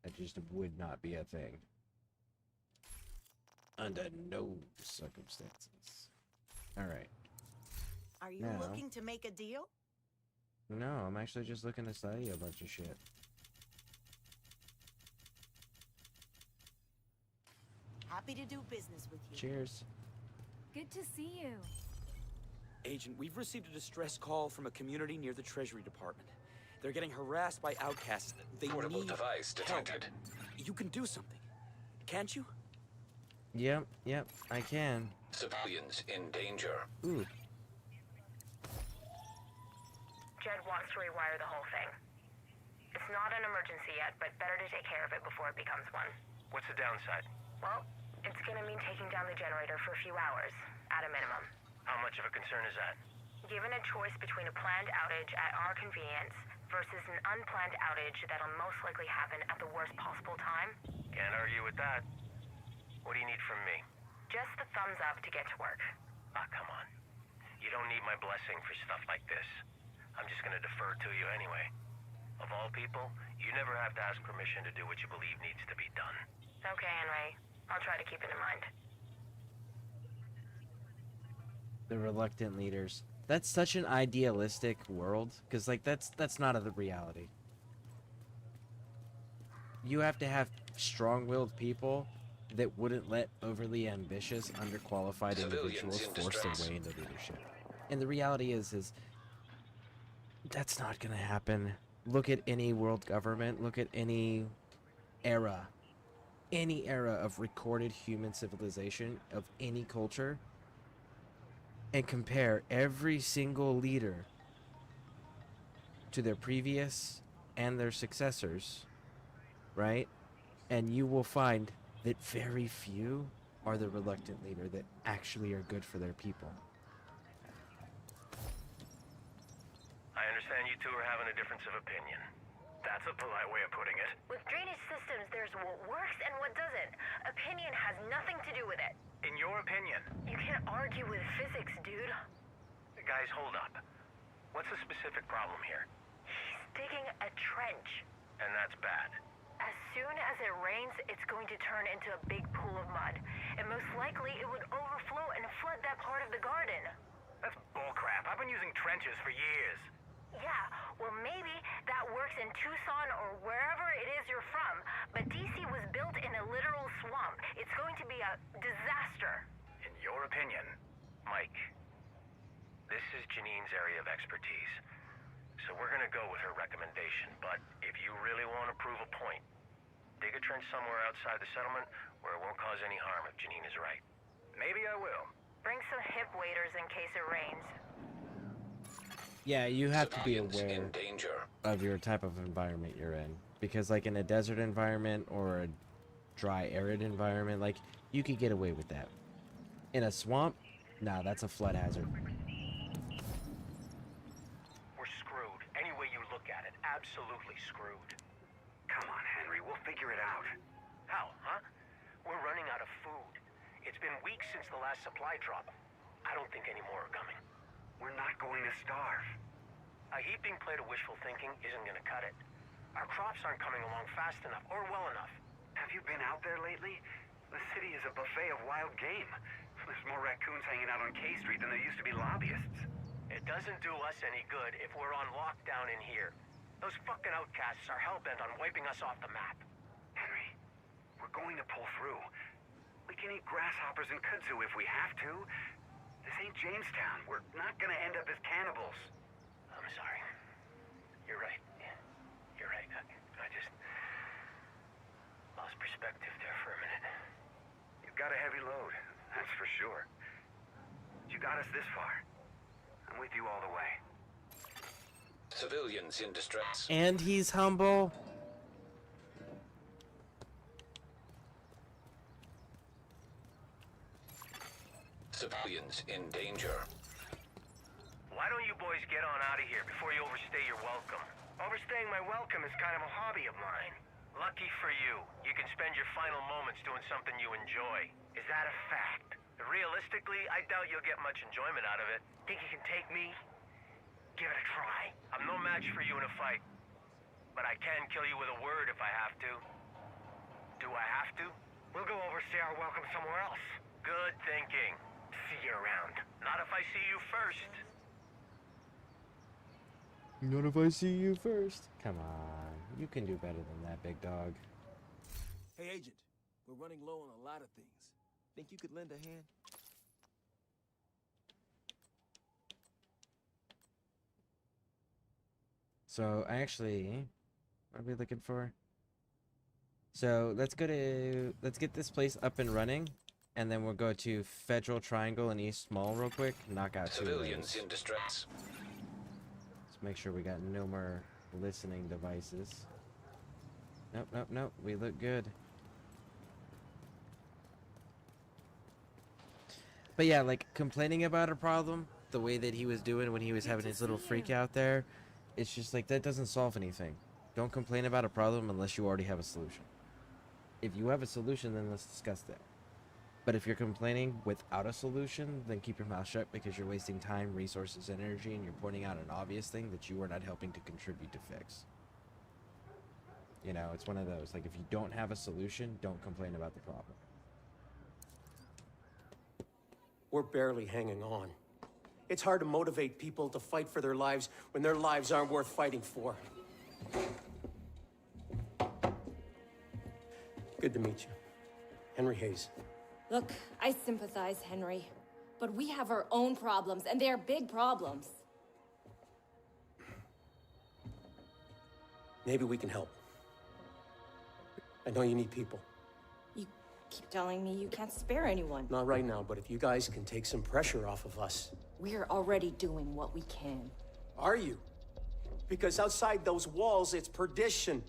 That just would not be a thing. Under no circumstances. Alright. Are you Now- looking to make a deal? No, I'm actually just looking to sell you a bunch of shit. Happy to do business with you. Cheers. Good to see you. Agent, we've received a distress call from a community near the Treasury Department. They're getting harassed by outcasts. They Portable need device help. detected. You can do something, can't you? Yep, I can. Civilians in danger. Ooh. Jed wants to rewire the whole thing. It's not an emergency yet, but better to take care of it before it becomes one. What's the downside? Well, it's gonna mean taking down the generator for a few hours, at a minimum. How much of a concern is that? Given a choice between a planned outage at our convenience versus an unplanned outage that'll most likely happen at the worst possible time, Can't argue with that. What do you need from me? just the thumbs up to get to work. Ah, come on. You don't need my blessing for stuff like this. I'm just gonna defer to you anyway. Of all people, you never have to ask permission to do what you believe needs to be done. Okay, Henry. I'll try to keep it in mind. The reluctant leaders. That's such an idealistic world, because like that's not the reality. You have to have strong-willed people that wouldn't let overly ambitious, underqualified individuals force their way into leadership. And the reality is that's not gonna happen. Look at any world government, look at any era of recorded human civilization, of any culture. and compare every single leader to their previous and their successors, right? And you will find that very few are the reluctant leader that actually are good for their people. I understand you two are having a difference of opinion. That's a polite way of putting it. With drainage systems, there's what works and what doesn't. Opinion has nothing to do with it. In your opinion. You can't argue with physics, dude. Guys, hold up. What's the specific problem here? He's digging a trench. And that's bad. As soon as it rains, it's going to turn into a big pool of mud. And most likely, it would overflow and flood that part of the garden. That's bullcrap. I've been using trenches for years. Yeah, well maybe that works in Tucson or wherever it is you're from, but DC was built in a literal swamp. It's going to be a disaster. In your opinion, Mike, this is Janine's area of expertise. So we're gonna go with her recommendation, but if you really want to prove a point, dig a trench somewhere outside the settlement where it won't cause any harm if Janine is right. Maybe I will. Bring some hip waders in case it rains. Yeah, you have to be aware in danger. of your type of environment you're in. Because like in a desert environment or a dry, arid environment, like you could get away with that. In a swamp, nah, that's a flood hazard. We're screwed. Any way you look at it, absolutely screwed. Come on, Henry, we'll figure it out. How, huh? We're running out of food. It's been weeks since the last supply drop. I don't think any more are coming. We're not going to starve. A heaping plate of wishful thinking isn't going to cut it. Our crops aren't coming along fast enough or well enough. Have you been out there lately? The city is a buffet of wild game. There's more raccoons hanging out on K Street than there used to be lobbyists. It doesn't do us any good if we're on lockdown in here. Those fucking outcasts are hell-bent on wiping us off the map. Henry, we're going to pull through. We can eat grasshoppers and kudzu if we have to. This ain't Jamestown. We're not gonna end up as cannibals. I'm sorry. You're right. You're right. I just lost perspective there for a minute. You've got a heavy load, that's for sure. You got us this far. I'm with you all the way. Civilians in distress. And he's humble. Civilians in danger. Why don't you boys get on out of here before you overstay your welcome? Overstaying my welcome is kind of a hobby of mine. Lucky for you, you can spend your final moments doing something you enjoy. Is that a fact? Realistically, I doubt you'll get much enjoyment out of it. Think you can take me? Give it a try. I'm no match for you in a fight. But I can kill you with a word if I have to. Do I have to? We'll go overstay our welcome somewhere else. Good thinking. See you around. Not if I see you first. Not if I see you first. Come on. You can do better than that, big dog. Hey, Agent. We're running low on a lot of things. Think you could lend a hand? So, actually, what are we looking for? So, let's get this place up and running. And then we'll go to Federal Triangle and East Mall real quick. Knock out Civilians 2 in distress. Let's make sure we got no more listening devices. Nope, nope, nope. We look good. But yeah, like complaining about a problem, the way that he was doing when he was having his little freak out there, it's just like that doesn't solve anything. Don't complain about a problem unless you already have a solution. If you have a solution, then let's discuss that. But if you're complaining without a solution, then keep your mouth shut because you're wasting time, resources, energy, and you're pointing out an obvious thing that you are not helping to contribute to fix. You know, it's one of those. Like, if you don't have a solution, don't complain about the problem. We're barely hanging on. It's hard to motivate people to fight for their lives when their lives aren't worth fighting for. Good to meet you. Henry Hayes. Look, I sympathize, Henry. But we have our own problems, and they are big problems. Maybe we can help. I know you need people. keep telling me you can't spare anyone. Not right now, but if you guys can take some pressure off of us. We're already doing what we can. Are you? Because outside those walls, it's perdition.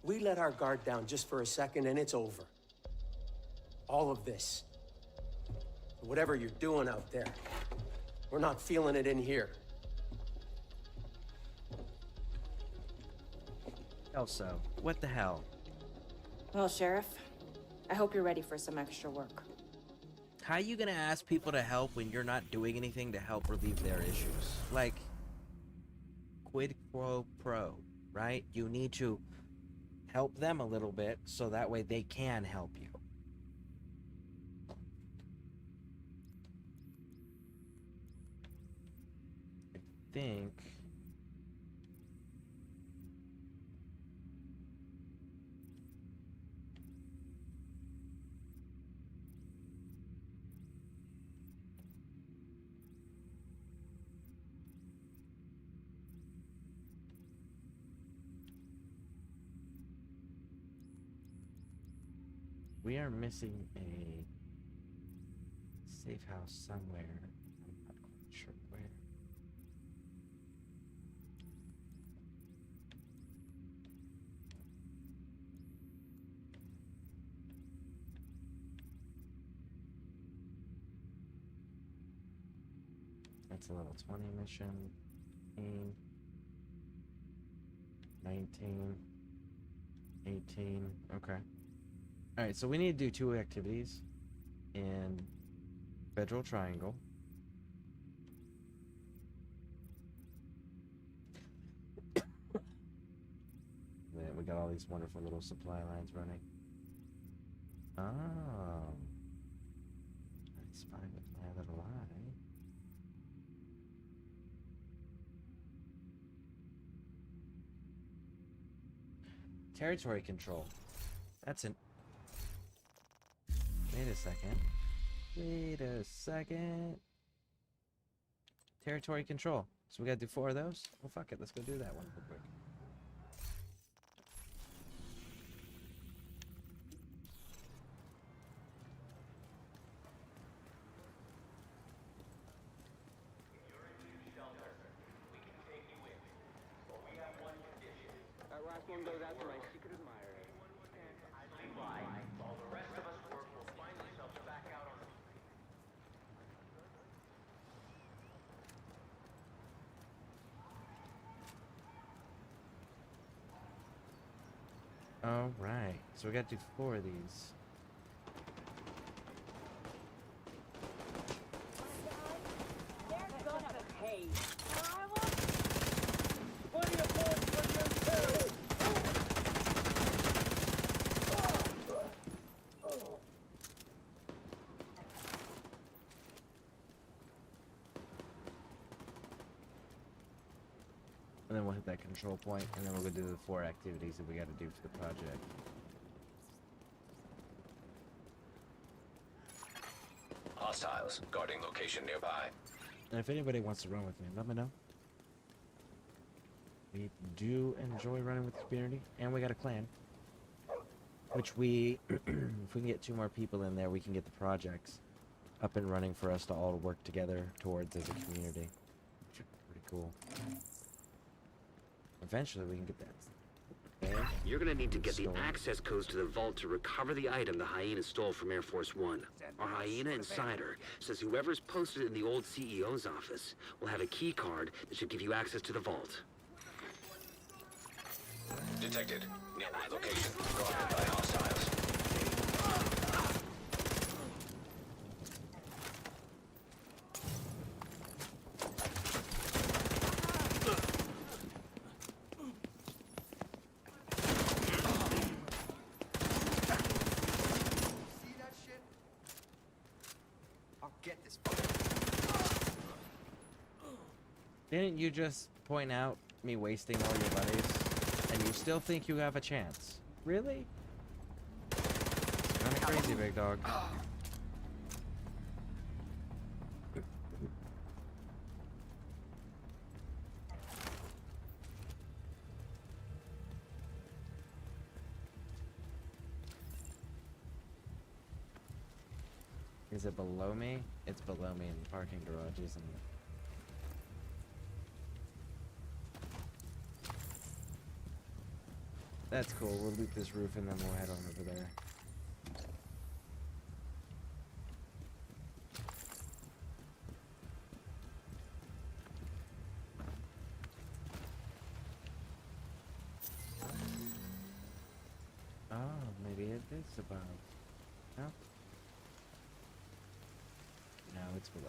We let our guard down just for a second and it's over. All of this. Whatever you're doing out there, we're not feeling it in here. Also, what the hell? Well, Sheriff, I hope you're ready for some extra work. How you gonna ask people to help when you're not doing anything to help relieve their issues? Like, quid pro pro, right? You need to help them a little bit so that way they can help you. I think... we are missing a safe house somewhere. I'm not quite sure where. That's a level 20 mission. 18, 19, 18. Okay. Alright, so we need to do 2 activities in Federal Triangle. Then we got all these wonderful little supply lines running. Oh. I spy with my little eye. Territory control. That's an... Wait a second. Wait a second. Territory control. So we gotta do 4 of those? Well, fuck it. Let's go do that one real quick. That last one goes out to my secret admirer. While the rest of us work, we'll find ourselves back out on the... Alright. So we gotta do 4 of these. They're gonna pay. And then we'll hit that control point, and then we'll go do the 4 activities that we gotta do for the project. Hostiles guarding location nearby. And if anybody wants to run with me, let me know. We do enjoy running with the community, and we got a clan. Which we, if we can get 2 more people in there, we can get the projects up and running for us to all work together towards as a community. Which would be pretty cool. Eventually we can get that. Okay. You're gonna need to get the access codes to the vault to recover the item the hyena stole from Air Force One. Our hyena insider says whoever's posted in the old CEO's office will have a key card that should give you access to the vault. Detected. Nearby location. Guarded by hostiles. Didn't you just point out me wasting all your buddies? And you still think you have a chance? Really? Kinda crazy, big dog. Is it below me? It's below me in the parking garage, isn't it? That's cool. We'll loot this roof and then we'll head on over there. Oh, maybe it is above. No? No, it's below.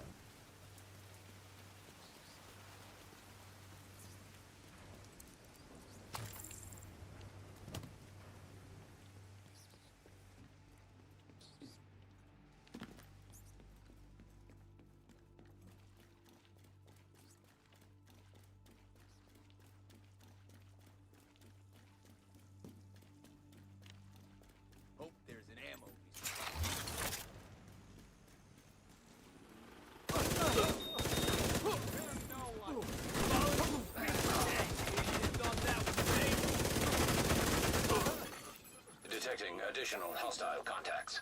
Hope there's an ammo. Detecting additional hostile contacts.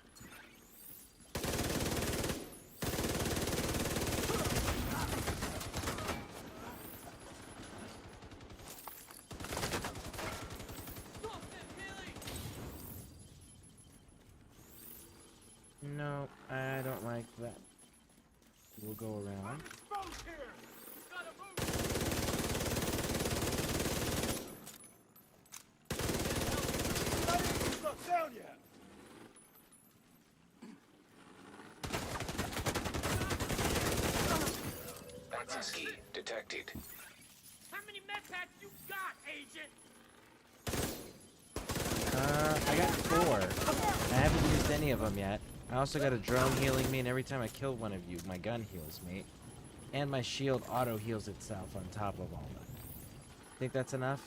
No, I don't like that. We'll go around. Down yet? Access key detected. How many med packs you got, Agent? I got 4. I haven't used any of them yet. I also got a drone healing me, and every time I kill one of you, my gun heals me. And my shield auto heals itself on top of all of them. Think that's enough?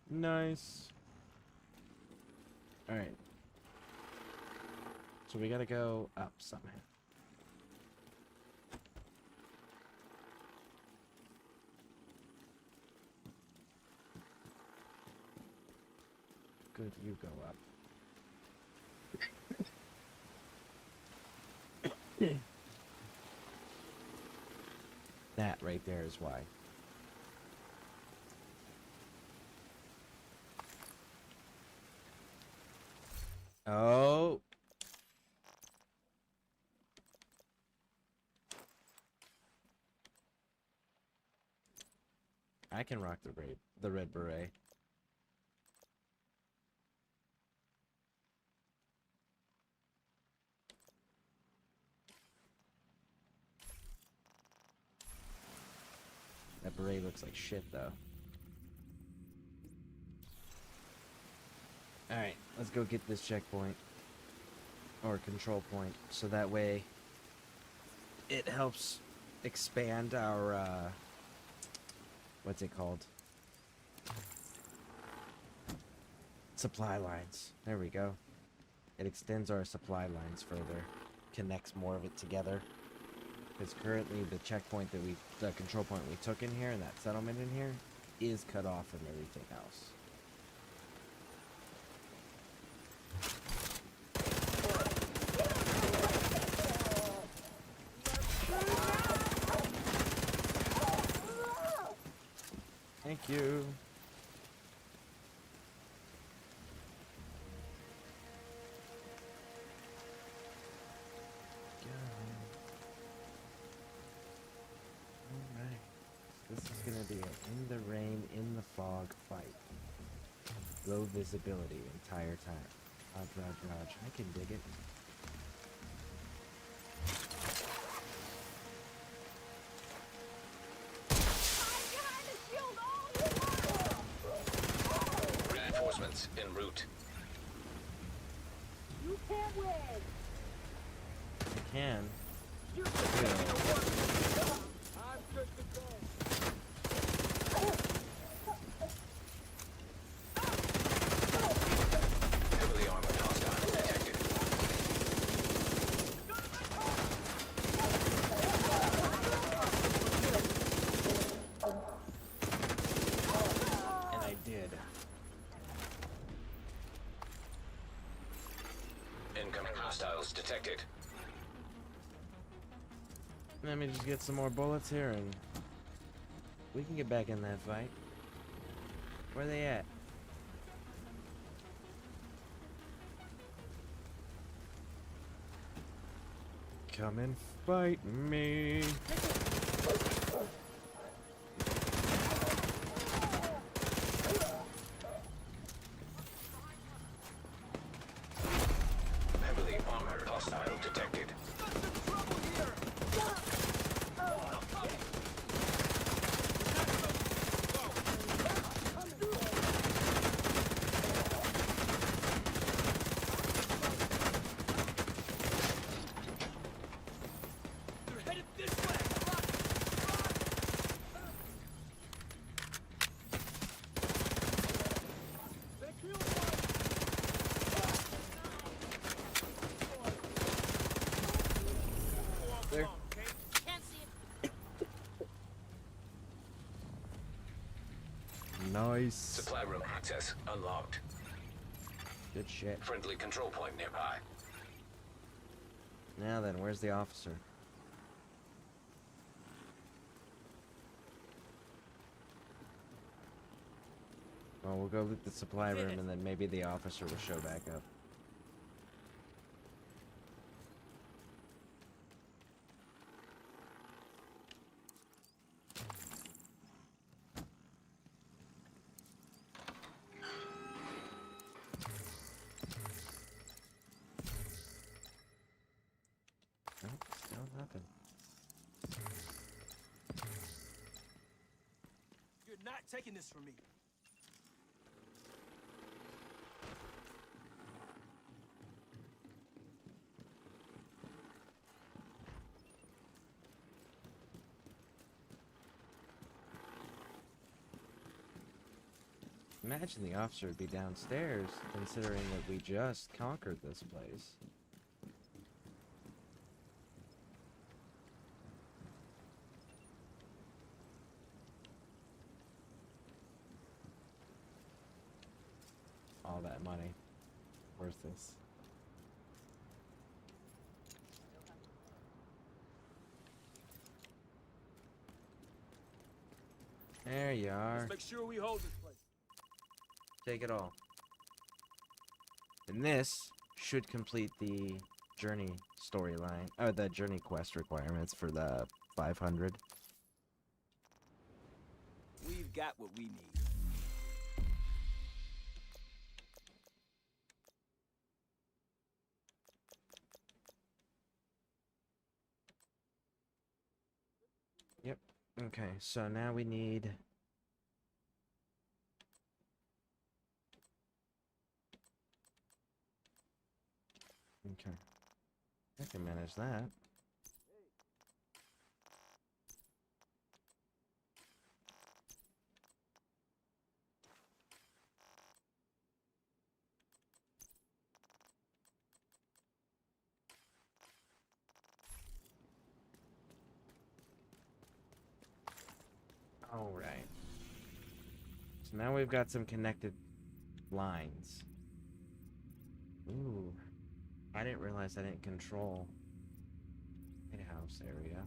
Nice. Alright. So we gotta go up somehow. Good, you go up. That right there is why. Oh. I can rock the red beret. That beret looks like shit, though. Alright, let's go get this checkpoint. Or control point. So that way it helps expand our, what's it called? Supply lines. There we go. It extends our supply lines further. Connects more of it together. Because currently the checkpoint that the control point we took in here, and that settlement in here, is cut off from everything else. Thank you. This is gonna be an in the rain, in the fog fight. Low visibility entire time. Dodge. I can dig it. Reinforcements en route. You can't win. I can. I'm good to go. Heavily armored hostiles detected. detected. Let me just get some more bullets here and we can get back in that fight. Where are they at? Come and fight me. Heavily armored hostile detected. They're headed this way! There. Can't see it. Nice. Supply room access unlocked. Good shit. Friendly control point nearby. Now then, where's the officer? Well, we'll go loot the supply room and then maybe the officer will show back up. Nope, still nothing. You're not taking this from me. Imagine the officer would be downstairs, considering that we just conquered this place. All that money. Worth this. There you are. Let's make sure we hold this place. Take it all. And this should complete the journey storyline, or the journey quest requirements for the 500. We've got what we need. Yep. Okay, so now we need... Okay. I can manage that. Alright. So now we've got some connected lines. Ooh. I didn't realize I didn't control Lighthouse area.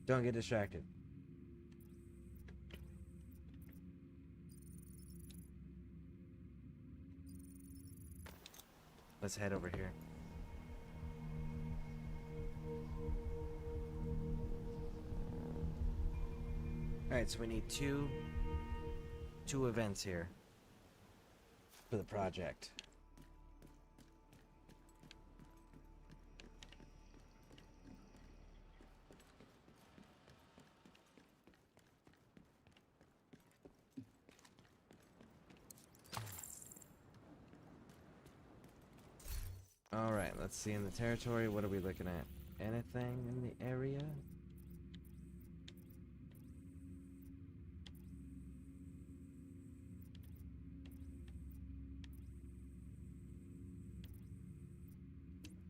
Don't get distracted. Let's head over here. Alright, so we need two events here for the project. Alright, let's see in the territory, what are we looking at? Anything in the area?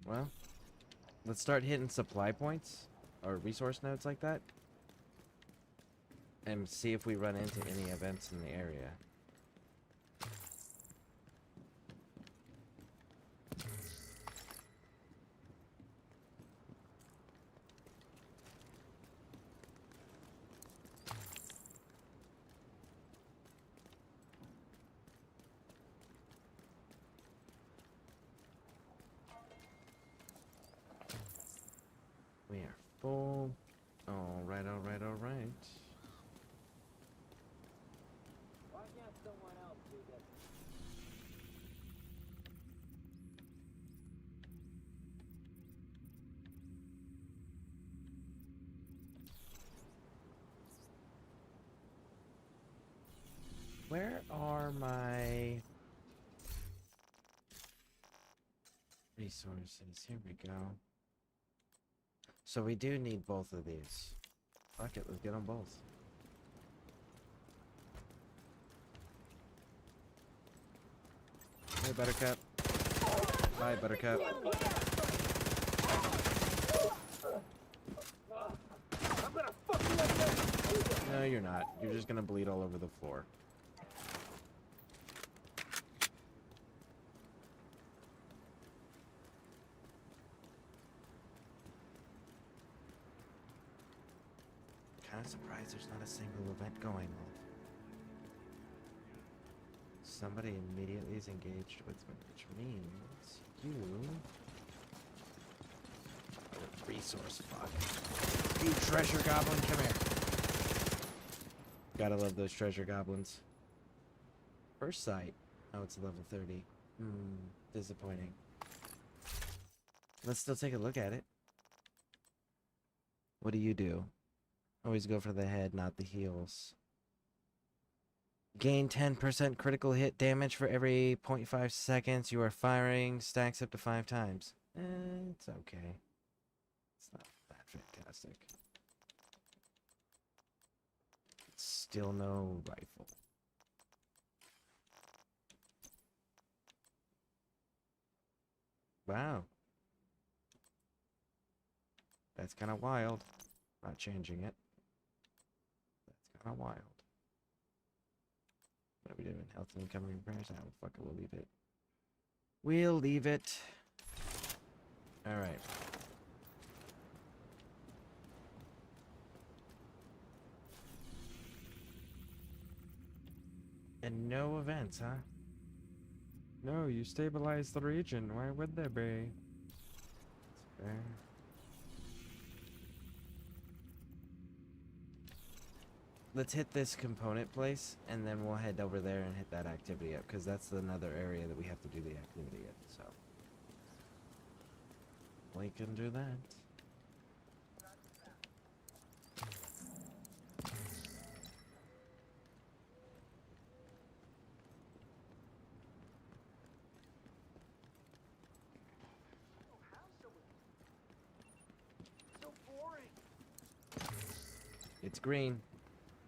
Well, let's start hitting supply points, or resource nodes like that, and see if we run into any events in the area. Where are my resources? Here we go. So we do need both of these. Fuck it, let's get them both. Hey, Buttercup. Bye, Buttercup. No, you're not. You're just gonna bleed all over the floor. Kind of surprised there's not a single event going on. Somebody immediately is engaged with me, which means you are a resource fuck. You treasure goblin, come here. Gotta love those treasure goblins. First sight. Oh, it's level 30. Disappointing. Let's still take a look at it. What do? Always go for the head, not the heels. Gain 10% critical hit damage for every 0.5 seconds you are firing. Stacks up to 5 times. It's okay. It's not that fantastic. Still no rifle. Wow. That's kind of wild. Not changing it. That's kind of wild. What are we doing? Health and income repairs? Oh, fuck it, we'll leave it. We'll leave it. Alright. And no events, huh? No, you stabilized the region. Why would there be? It's fair. Let's hit this component place, and then we'll head over there and hit that activity up, because that's another area that we have to do the activity in, so. We can do that. It's green.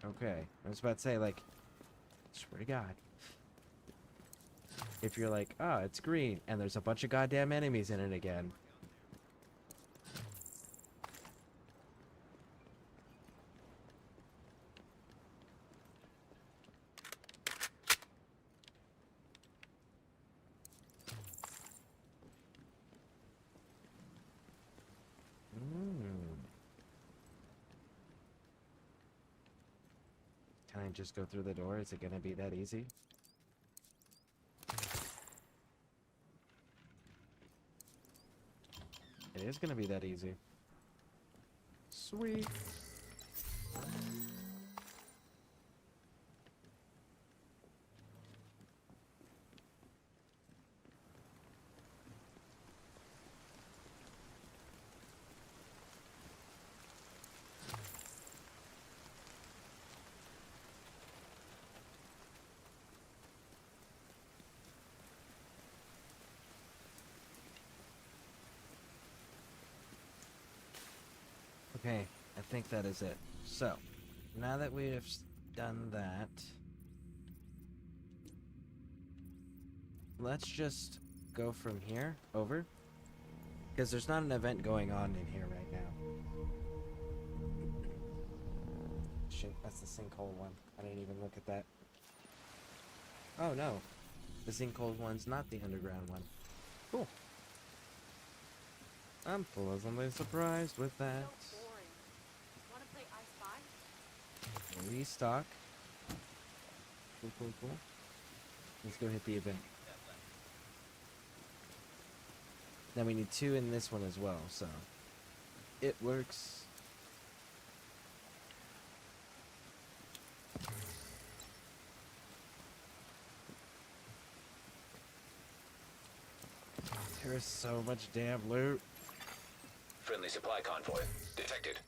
Okay. I was about to say, like, swear to God. If you're like, oh, it's green, and there's a bunch of goddamn enemies in it again. Can I just go through the door? Is it gonna be that easy? It is gonna be that easy. Sweet. Okay, I think that is it. So, now that we have done that, let's just go from here over, because there's not an event going on in here right now. Shit, that's the sinkhole one. I didn't even look at that. Oh no, the sinkhole one's not the underground one. Cool. I'm pleasantly surprised with that. Restock. Cool, cool, cool. Let's go hit the event. Now we need 2 in this one as well, so it works. There is so much damn loot. Friendly supply convoy detected.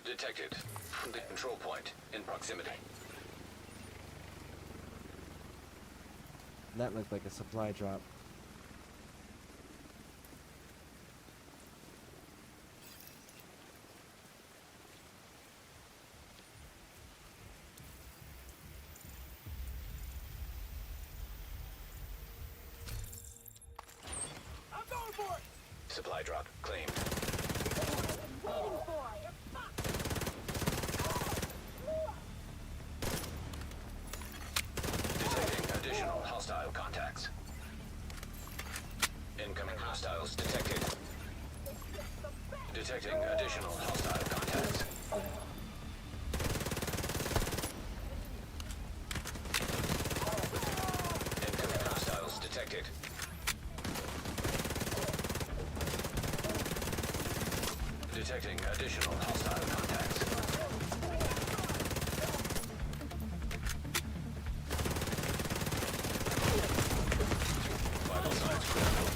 detected from the control point in proximity. That looked like a supply drop. I'm going for it! Supply drop claimed. Detecting additional hostile contacts. Incoming hostiles detected. Detecting additional hostile contacts. Incoming hostiles detected. Detecting additional hostile contacts. Vital signs critical.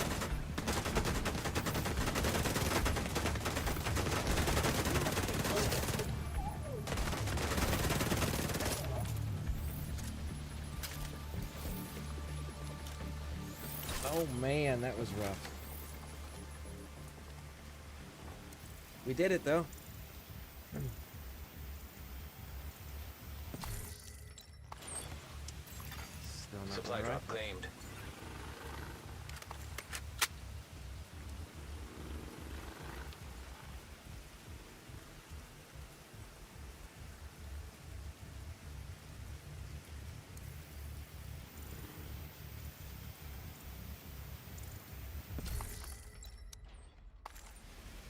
Oh man, that was rough. We did it though. Still not Supply right. drop claimed.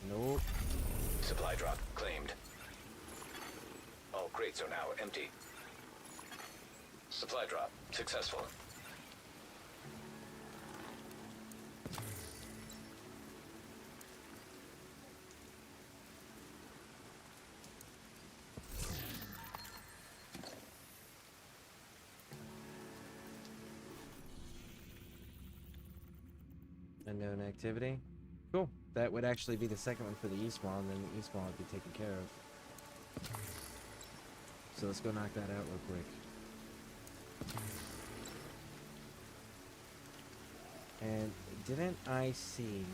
Nope. Supply drop claimed. All crates are now empty. Supply drop successful. Unknown activity. Cool. That would actually be the second one for the East Wall, and then the East Wall would be taken care of. So let's go knock that out real quick. And didn't I see...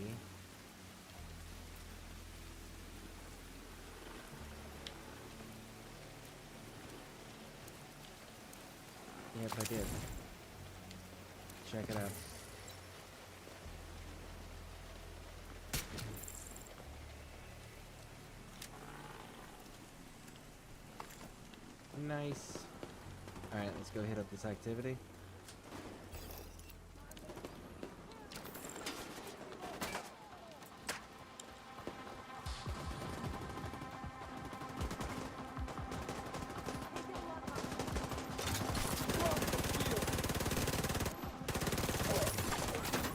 Yep, I did. Check it out. Nice. Alright, let's go hit up this activity.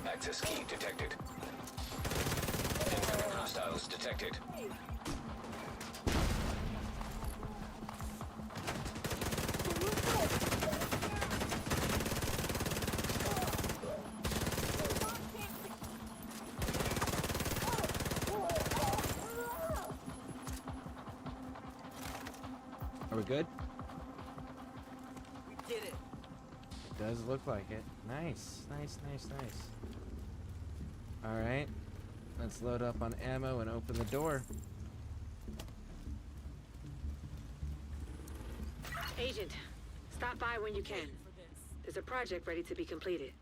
Access key detected. Incoming hostiles detected. Are we good? We did it. Does look like it. Nice, nice, nice, nice. Alright. Let's load up on ammo and open the door. Agent, stop by when you can. There's a project ready to be completed.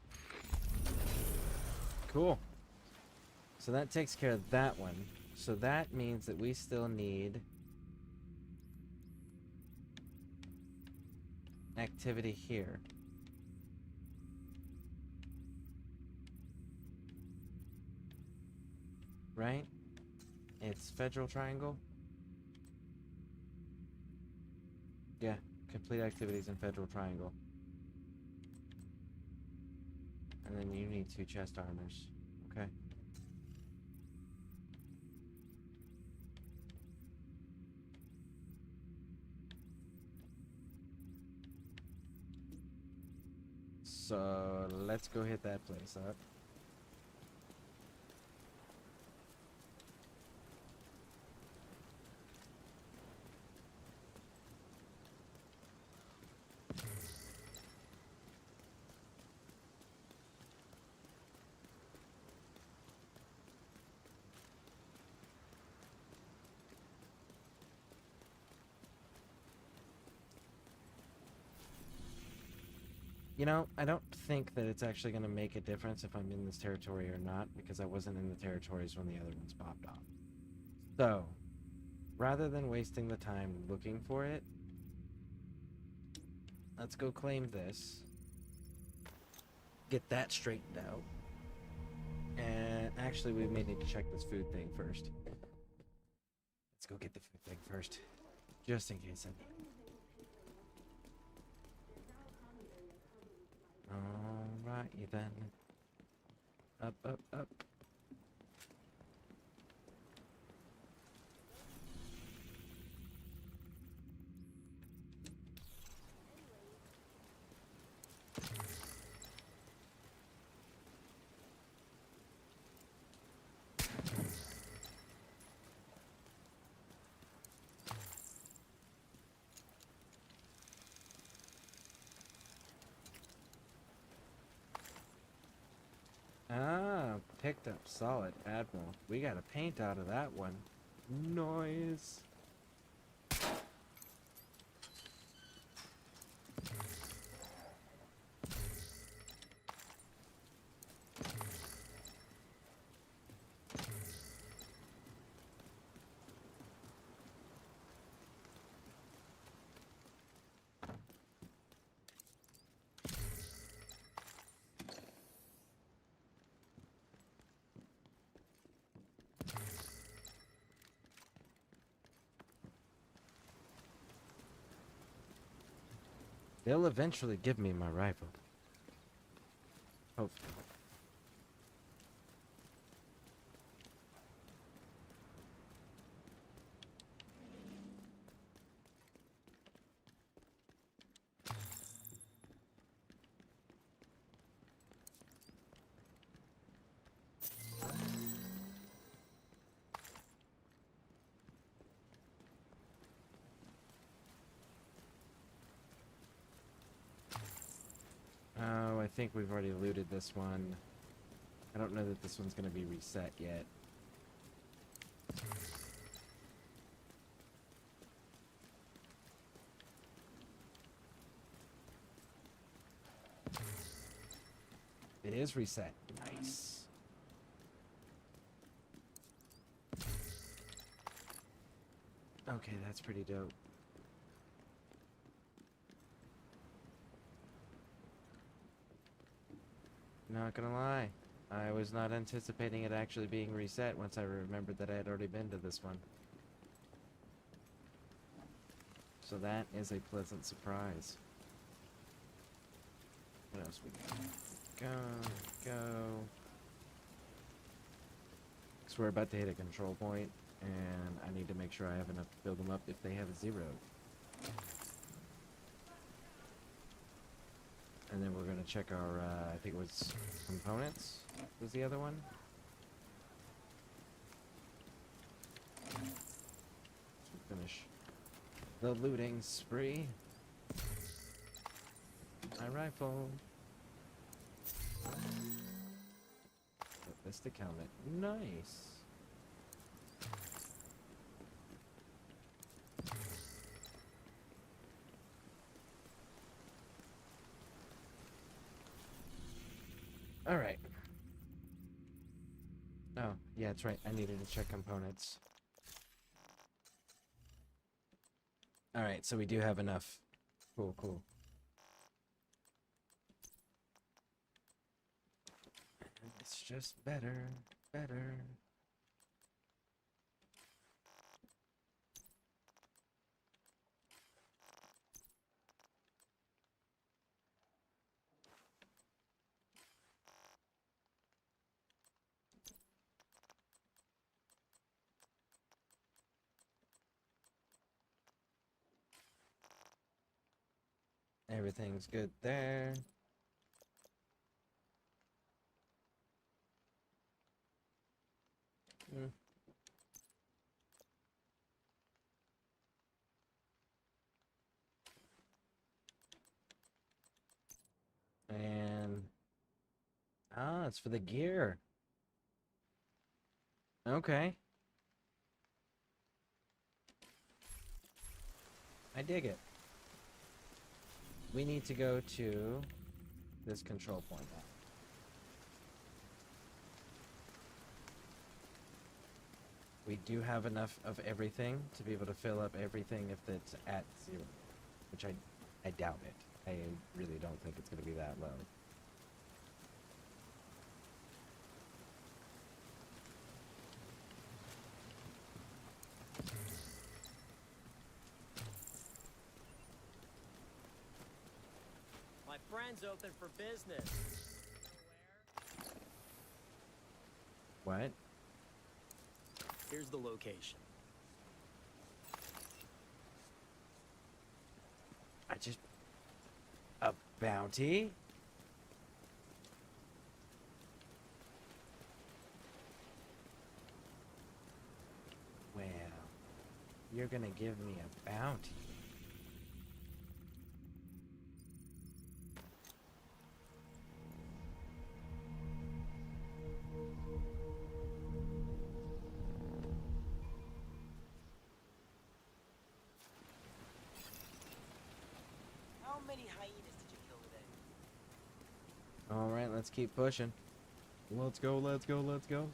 Cool. So that takes care of that one. So that means that we still need activity here. Right? It's Federal Triangle? Yeah, complete activities in Federal Triangle. And then you need 2 chest armors. Okay. So let's go hit that place up. You know, I don't think that it's actually going to make a difference if I'm in this territory or not, because I wasn't in the territories when the other ones popped off. So, rather than wasting the time looking for it, let's go claim this. Get that straightened out. And actually, we may need to check this food thing first. Let's go get the food thing first, just in case I need it. Alrighty then. Up, up, up. Ah, picked up solid Admiral. We got a paint out of that one. Noise. They'll eventually give me my rifle. Hopefully. Oh, I think we've already looted this one. I don't know that this one's going to be reset yet. It is reset. Nice. Okay, that's pretty dope. Not gonna lie, I was not anticipating it actually being reset once I remembered that I had already been to this one. So that is a pleasant surprise. What else we got? Go. Because we're about to hit a control point, and I need to make sure I have enough to fill them up if they have a 0. And then we're going to check our, I think it was components, was the other one. Finish the looting spree. My rifle. Ballistic helmet. Nice. Alright. Oh, yeah, that's right. I needed to check components. Alright, so we do have enough. Cool, cool. It's just better. Everything's good there. And it's for the gear. Okay. I dig it. We need to go to this control point out. We do have enough of everything to be able to fill up everything if it's at 0, which I doubt it. I really don't think it's going to be that low. My friend's open for business. What? Here's the location. A bounty? Well, you're gonna give me a bounty. How many hyenas did you kill today? Alright, let's keep pushing. Let's go, let's go, let's go.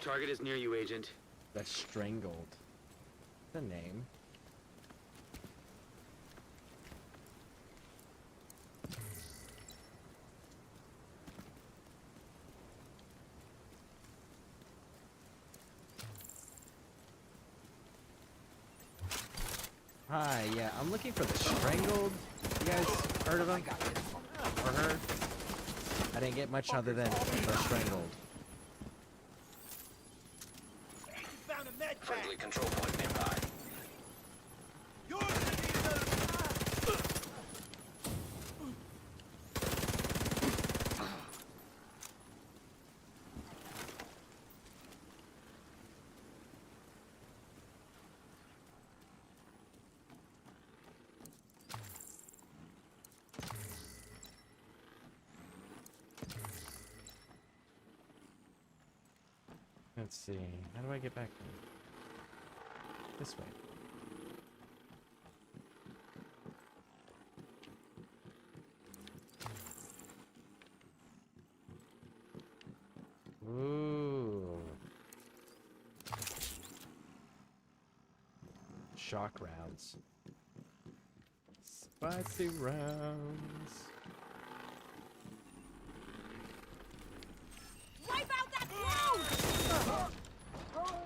Target is near you, Agent. That's strangled. The name. Hi, yeah, I'm looking for the strangled. You guys heard of him? Or her? I didn't get much other than the strangled. Friendly control point nearby. Let's see. How do I get back there? This way. Ooh. Shock rounds. Spicy rounds. Wipe out that drone!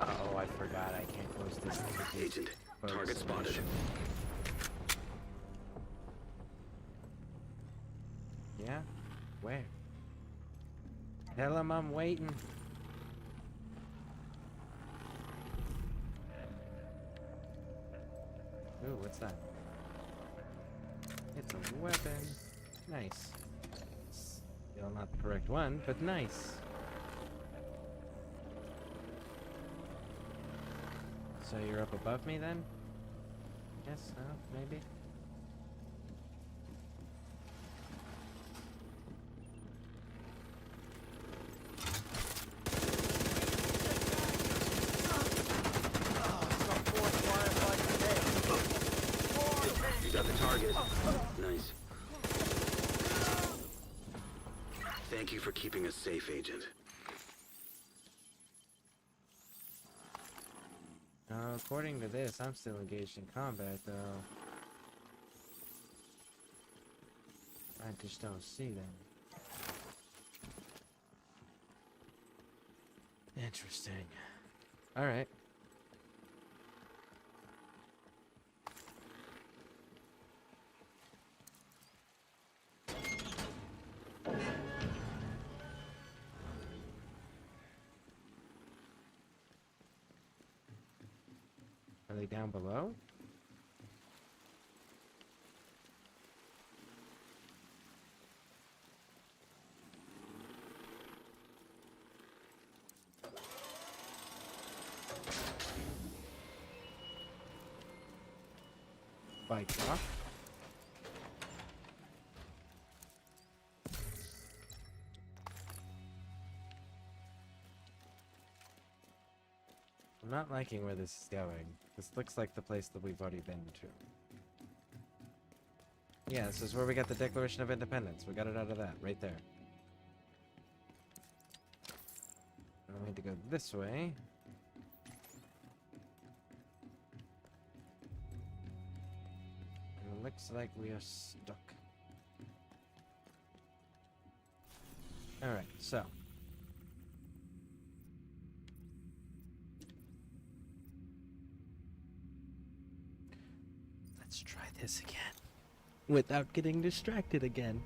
Oh, I forgot. I can't close this. Agent, target spotted. Yeah? Where? Tell him I'm waiting. Ooh, what's that? It's a weapon. Nice. Still not the correct one, but nice. So you're up above me then? Yes, no, maybe? You got the target. Nice. Thank you for keeping us safe, Agent. According to this, I'm still engaged in combat, though. I just don't see them. Interesting. Alright. Are they down below? Bike off. I'm not liking where this is going. This looks like the place that we've already been to. Yeah, this is where we got the Declaration of Independence. We got it out of that, right there. I need to go this way. And it looks like we are stuck. Alright, so. Let's try this again. Without getting distracted again.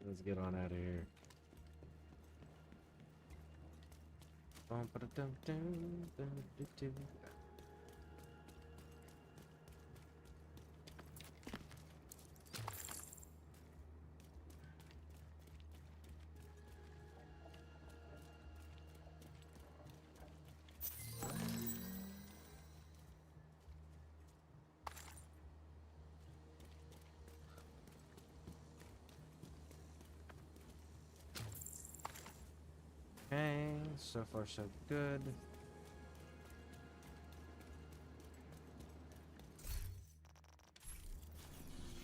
Let's get on out of here. Okay, so far so good.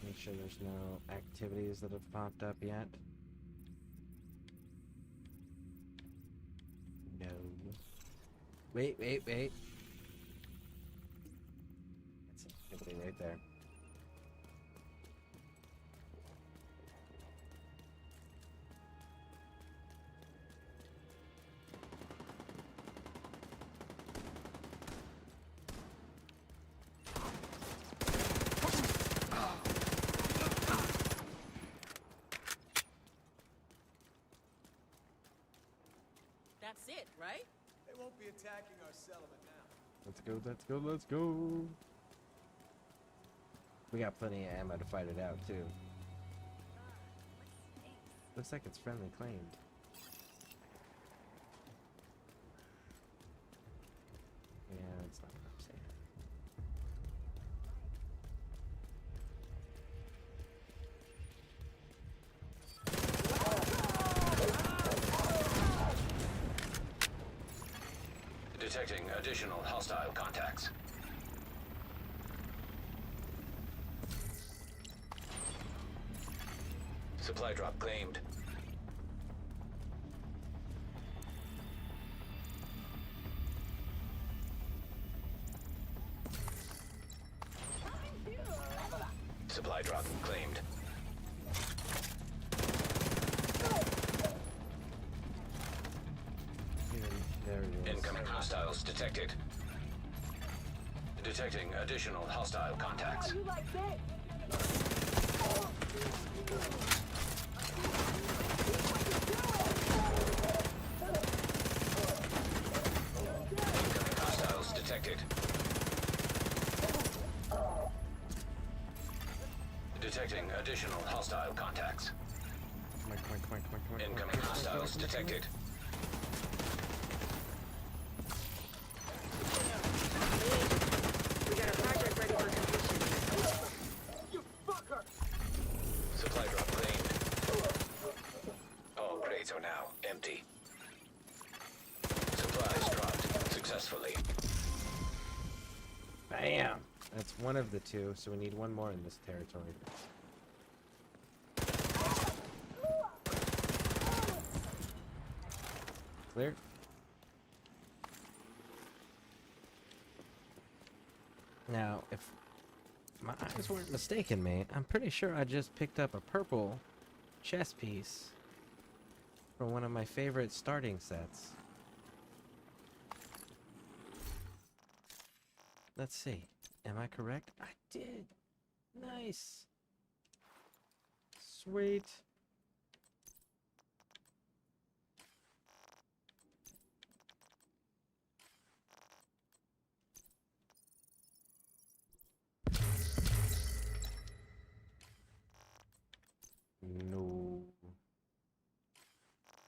Make sure there's no activities that have popped up yet. No. Wait. That's an activity right there. That's it, right? They won't be attacking our settlement now. Let's go. We got plenty of ammo to fight it out, too. Looks like it's friendly claimed. Yeah, it's not what I'm saying. Detecting additional hostile contacts. Supply drop claimed. Supply drop claimed. Incoming hostiles detected. Detecting additional hostile contacts. Incoming hostiles detected. Detecting additional hostile contacts. Incoming hostiles detected. We got a project ready for completion. You fucker! Supply drop claimed. All crates are now empty. Supplies dropped successfully. Bam! That's one of the two, so we need one more in this territory. Clear? Now, if my eyes weren't mistaken me, I'm pretty sure I just picked up a purple chess piece from one of my favorite starting sets. Let's see. Am I correct? I did. Nice. Sweet. No.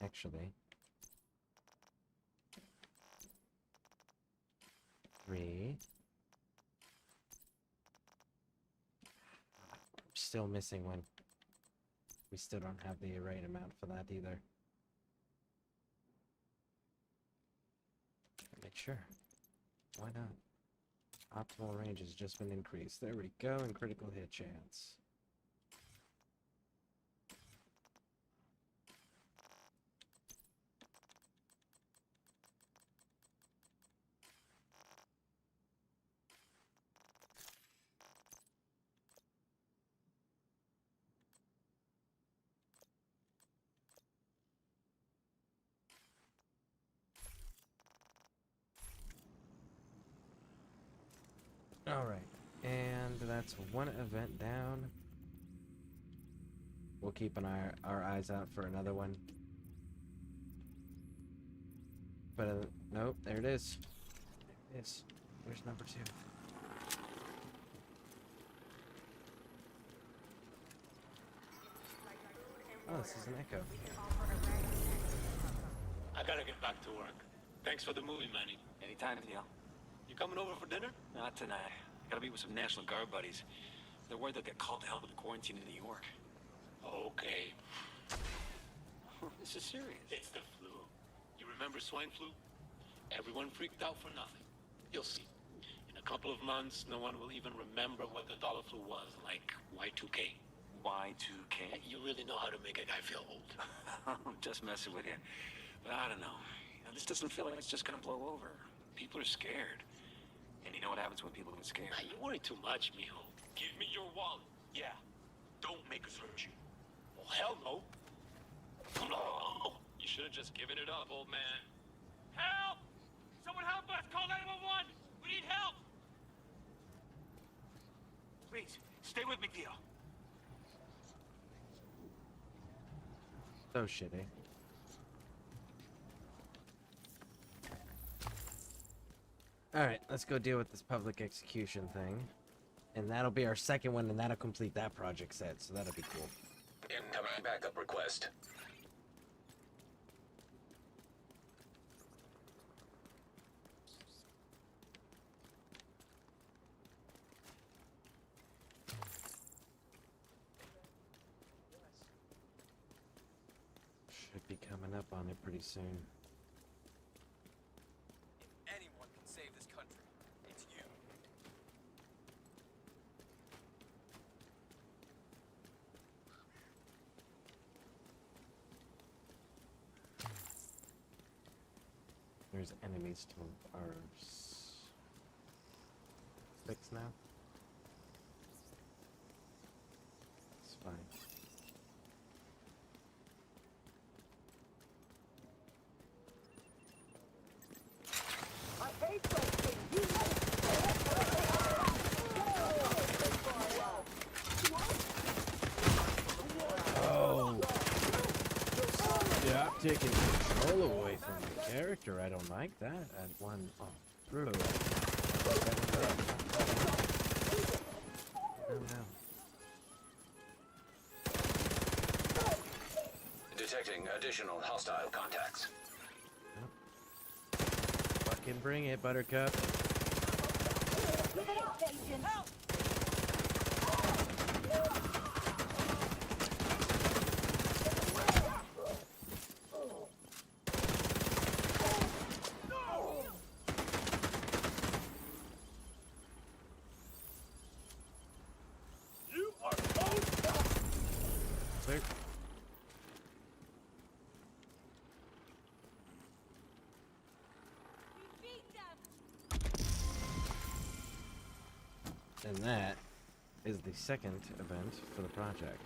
Actually. 3. Still missing one. We still don't have the right amount for that either. Make sure. Why not? Optimal range has just been increased. There we go, and critical hit chance. Alright, and that's one event down. We'll keep our eyes out for another one. But, nope, there it is. There it is. Where's number 2? Oh, this is an echo. I gotta get back to work. Thanks for the movie, Manny. Anytime, Neil. You coming over for dinner? Not tonight. Gotta meet with some National Guard buddies. They're worried they'll get called to help with the quarantine in New York. Okay. This is serious. It's the flu. You remember swine flu? Everyone freaked out for nothing. You'll see. In a couple of months, no one will even remember what the dollar flu was, like Y2K. Y2K? You really know how to make a guy feel old. I'm just messing with you. But I don't know. This doesn't feel like it's just gonna blow over. People are scared. And you know what happens when people get scared? You worry too much, mijo. Give me your wallet. Yeah. Don't make us hurt you. Well, hell no. No. You should have just given it up, old man. Help! Someone help us! Call 911! We need help! Please, stay with me, Theo. So shitty. Alright, let's go deal with this public execution thing. And that'll be our second one, and that'll complete that project set, so that'll be cool. Incoming backup request. Should be coming up on it pretty soon. If anyone can save this country, it's you. There's enemies to our 6 now. It's fine. I hate those things! You Oh! Stop taking control away from the character. I don't like that. At one through. No, no. Detecting additional hostile contacts. Fucking bring it, Buttercup. Help! You are toast! Clear. And that is the second event for the project.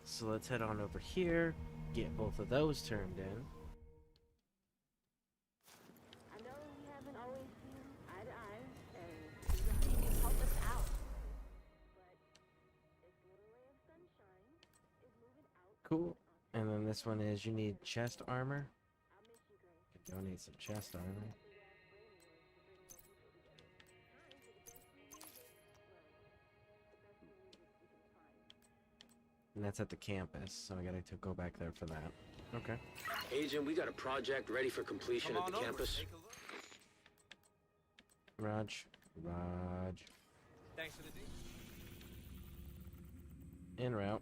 So let's head on over here, get both of those turned in. I know we haven't always seen eye to eye, and you can help us out. But this little ray of sunshine is moving out. Cool. And then this one is you need chest armor. Donate some chest armor. And that's at the campus, so I gotta go back there for that. Okay. Agent, we got a project ready for completion at the campus. Raj. Thanks for the date. En route.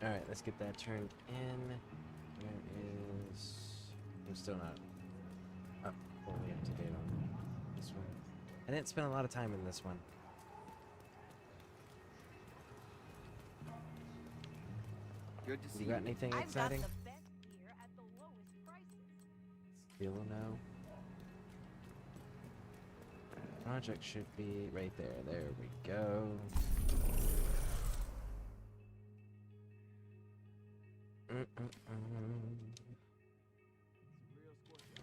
Alright, let's get that turned in. Where is... I'm still not fully up to date on this one. I didn't spend a lot of time in this one. Good to see You got anything exciting? I've got the best gear at the lowest prices. Still no. Project should be right there. There we go.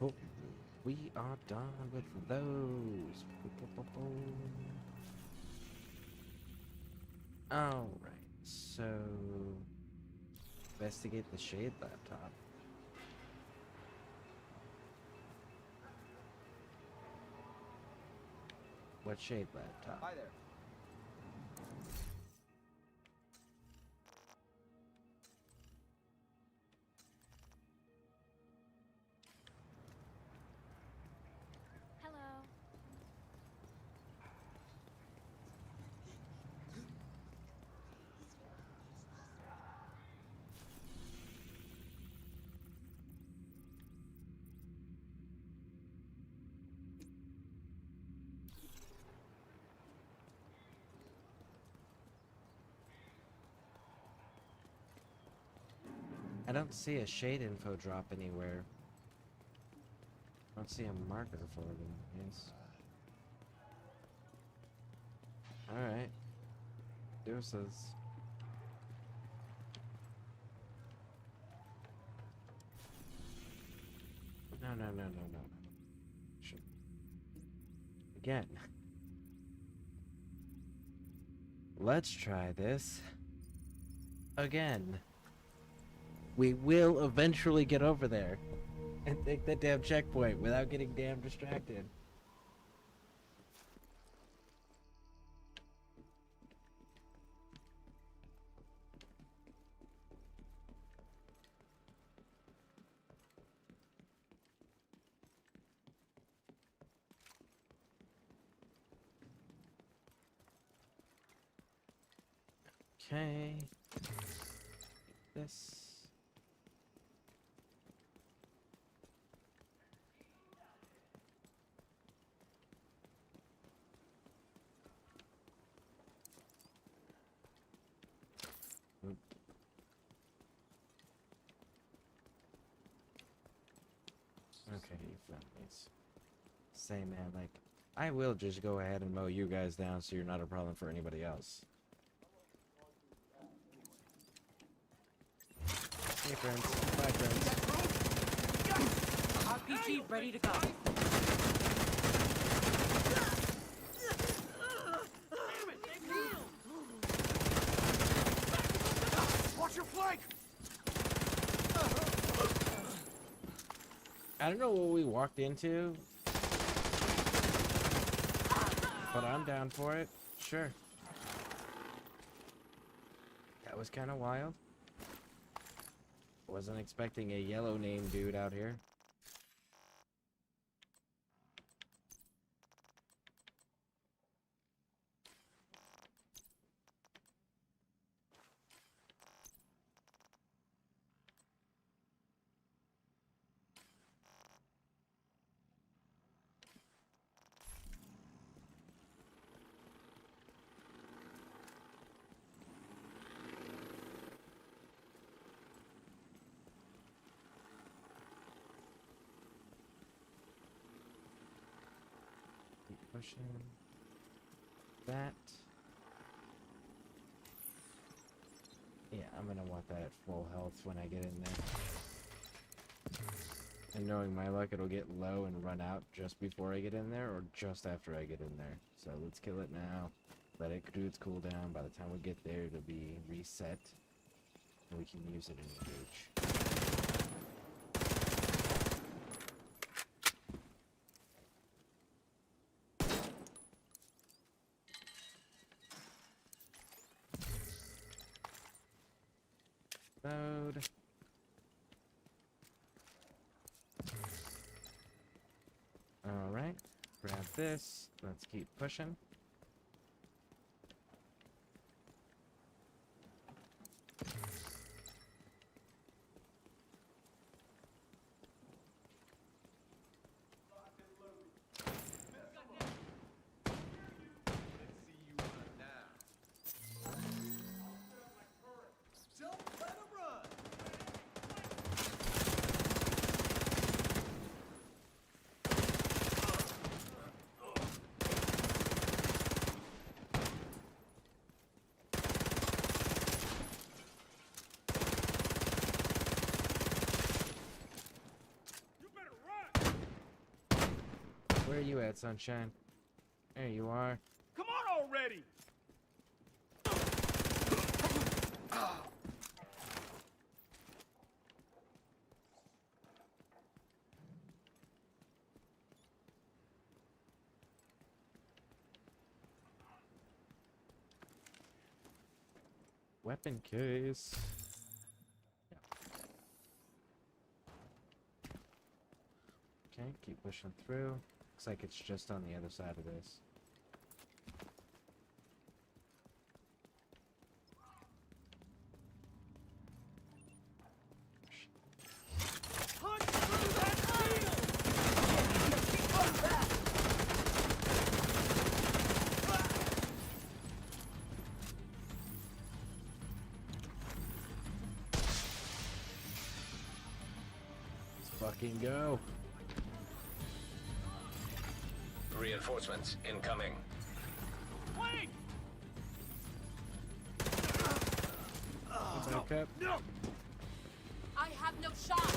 Oh, we are done with those. Alright, so investigate the Shade laptop. What Shade laptop? Hi there. Hello. I don't see a Shade info drop anywhere. I don't see a marker for them. Yes. Alright. Deuces. No. Should... Again. Let's try this. Again. We will eventually get over there and take that damn checkpoint without getting damn distracted. Okay. This. Okay, you friendlies. Say, man, like, I will just go ahead and mow you guys down so you're not a problem for anybody else. Hey, friends. Bye, friends. RPG ready to go. I don't know what we walked into, but I'm down for it. Sure. That was kind of wild. Wasn't expecting a yellow name dude out here. Pushing that. Yeah, I'm gonna want that at full health when I get in there. And knowing my luck, it'll get low and run out just before I get in there or just after I get in there. So let's kill it now. Let it do its cooldown. By the time we get there, it'll be reset. And we can use it in engage. Load. Alright, grab this. Let's keep pushing. Where are you at, Sunshine? There you are. Come on already! Weapon case. Okay, keep pushing through. Looks like it's just on the other side of this. Let's fucking go. Reinforcements incoming. Wait! Back up. No! I have no shot.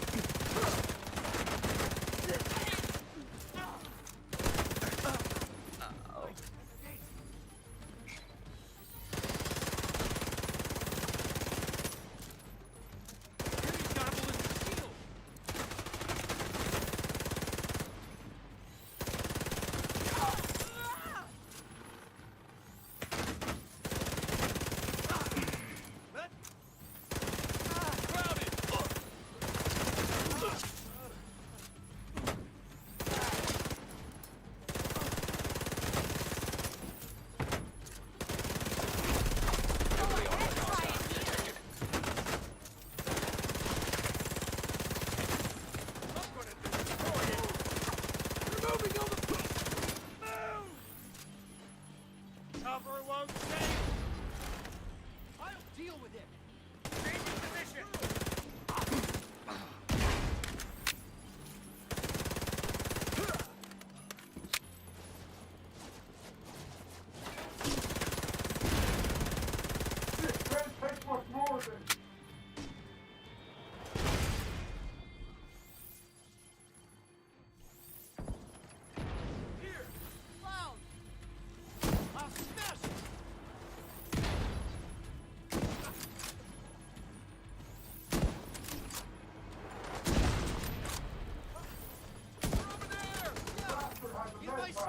this!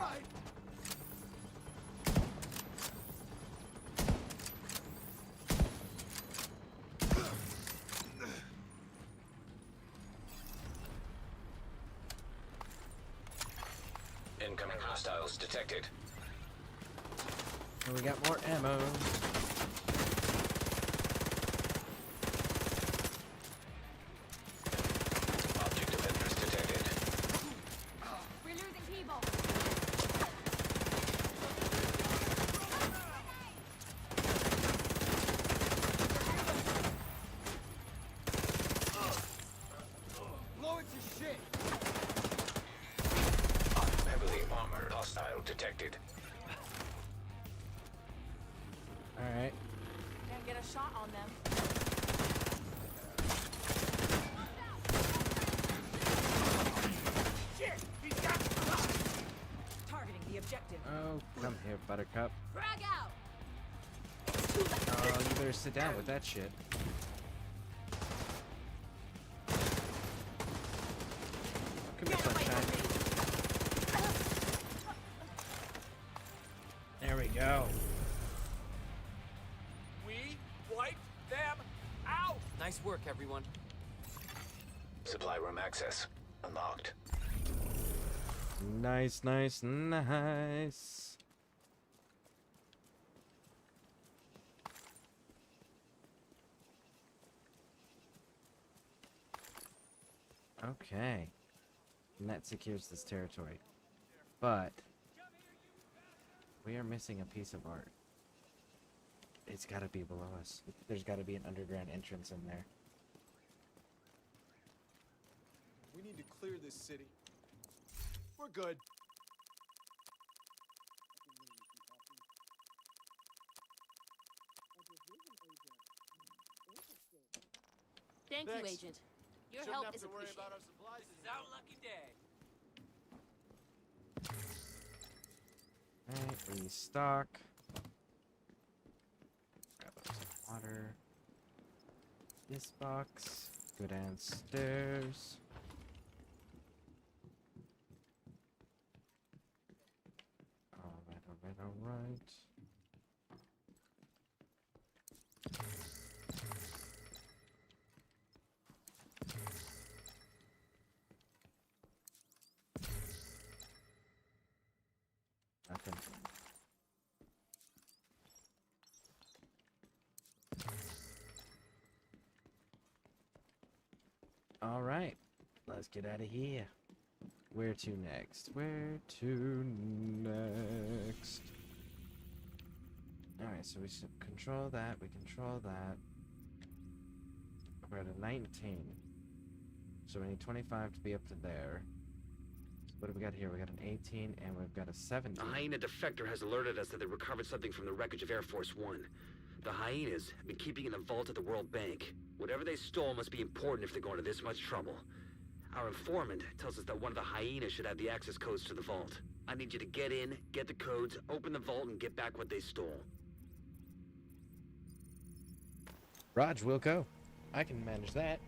Incoming hostiles detected. And we got more ammo. Object of interest detected. We're losing people. Blow it to shit! Heavily armored hostile detected. Alright. Can't get a shot on them. Shit! He's got Targeting the objective. Oh, come here, Buttercup. Frag out! Oh, you better sit down with that shit. Come here, sunshine. There we go. We wiped them out! Nice work, everyone. Supply room access unlocked. Nice, nice, nice. Okay. And that secures this territory. But we are missing a piece of art. It's gotta be below us. There's gotta be an underground entrance in there. We need to clear this city. We're good. Thank you, Thanks. Agent. Your Shouldn't help have is to worry appreciated. about our supplies This is our lucky day. Alright, restock. Grab up some water. This box. Go downstairs. Alright, alright, alright. Nothing. All right, let's get out of here. Where to next? Where to next? All right, so we control that. We control that. We're at a 19. So we need 25 to be up to there. So what do we got here? We got an 18 and we've got a 17. A hyena defector has alerted us that they recovered something from the wreckage of Air Force One. The hyenas have been keeping it in the vault at the World Bank. Whatever they stole must be important if they're going to this much trouble. Our informant tells us that one of the hyenas should have the access codes to the vault. I need you to get in, get the codes, open the vault, and get back what they stole. Raj, we'll go. I can manage that.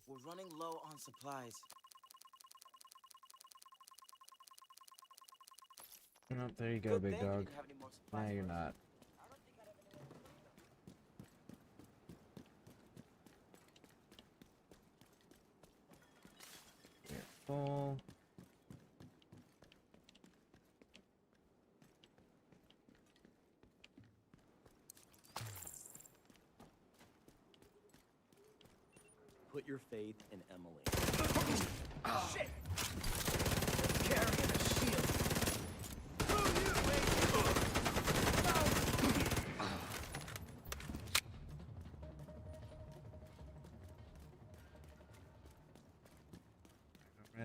We're running low on supplies. Oh, there you go, Good big thing we dog. didn't have any more supplies Now you're for us. not. You're full. Put your faith in Emily. Shit! Carrying a shield.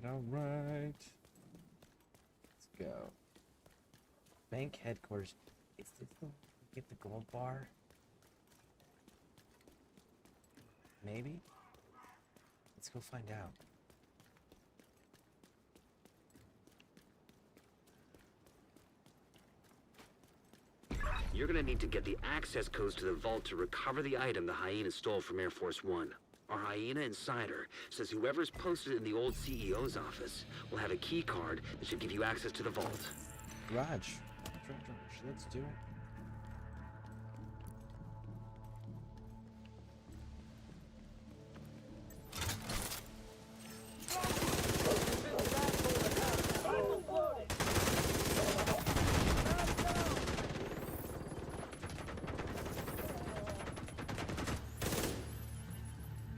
Alright. Let's go. Bank headquarters. Is this the get the gold bar? Maybe? Let's go find out. You're gonna need to get the access codes to the vault to recover the item the hyena stole from Air Force One. Our hyena insider says whoever's posted in the old CEO's office will have a key card that should give you access to the vault. Raj. Let's do it.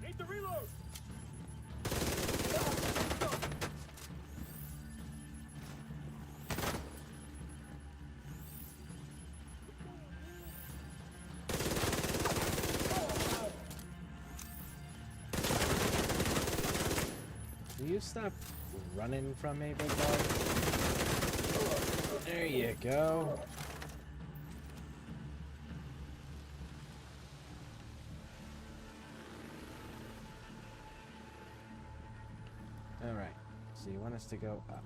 Need to reload. Will you stop running from me, big boy? There you go. Alright, so you want us to go up.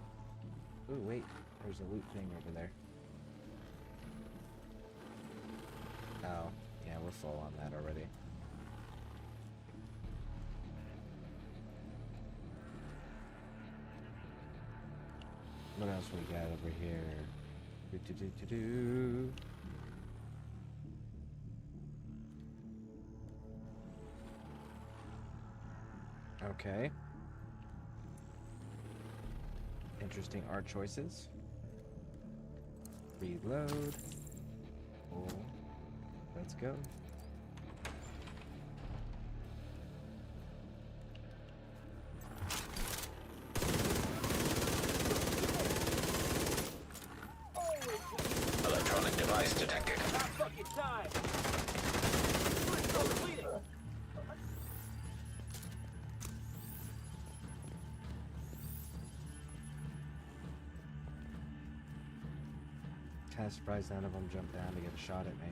Ooh, wait, there's a loot thing over there. Oh, yeah, we're full on that already. What else we got over here? Do-do-do-do-do. Okay. Interesting art choices. Reload. Oh, let's go. Electronic device detected. Not fucking time. Bleeding. Kind of surprised none of them jumped down to get a shot at me.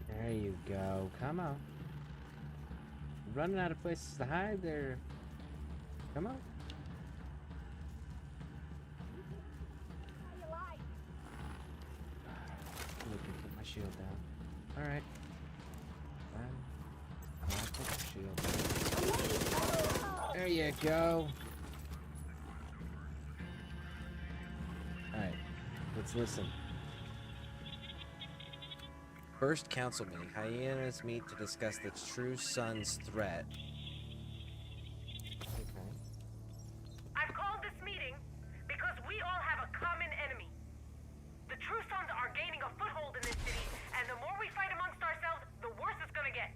There you go. Come on. Running out of places to hide there. Come on. Let me put my shield down. Alright. I'll put my shield down. There you go. Alright. Let's listen. First council meeting. Hyenas meet to discuss the True Sun's threat. Okay. I've called this meeting because we all have a common enemy. The True Sons are gaining a foothold in this city, and the more we fight amongst ourselves, the worse it's gonna get.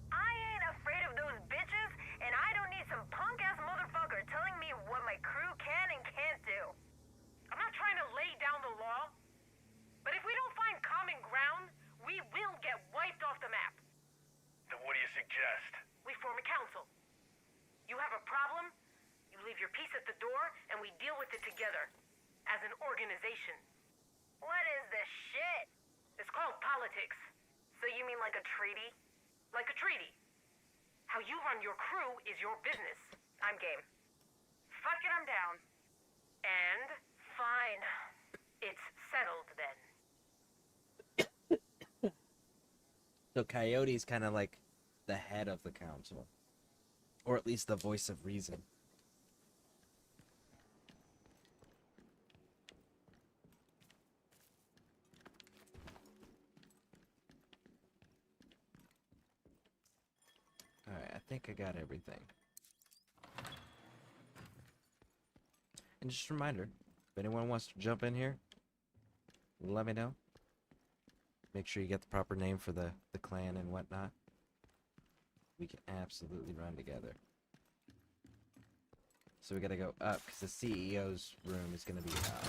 I ain't afraid of those bitches, and I don't need some punk-ass motherfucker telling me what my crew can and can't do. I'm not trying to lay down the law, but if we don't find common ground, we will get wiped off the map. Then what do you suggest? We form a council. You have a problem, you leave your piece at the door, and we deal with it together. As an organization. What is this shit? It's called politics. So you mean like a treaty? Like a treaty. How you run your crew is your business. I'm game. Fuck it, I'm down. And fine. It's settled then. So Coyote's kind of like the head of the council. Or at least the voice of reason. Alright, I think I got everything. And just a reminder, if anyone wants to jump in here, let me know. Make sure you get the proper name for the clan and whatnot. We can absolutely run together. So we gotta go up, because the CEO's room is gonna be up.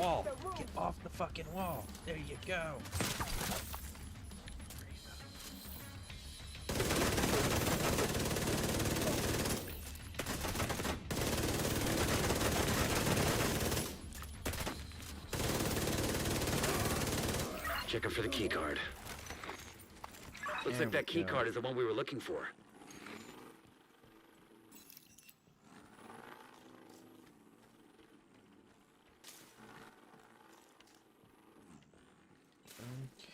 wall. Get off the fucking wall. There you go. Checking for the key card. Looks like that key card is the one we were looking for.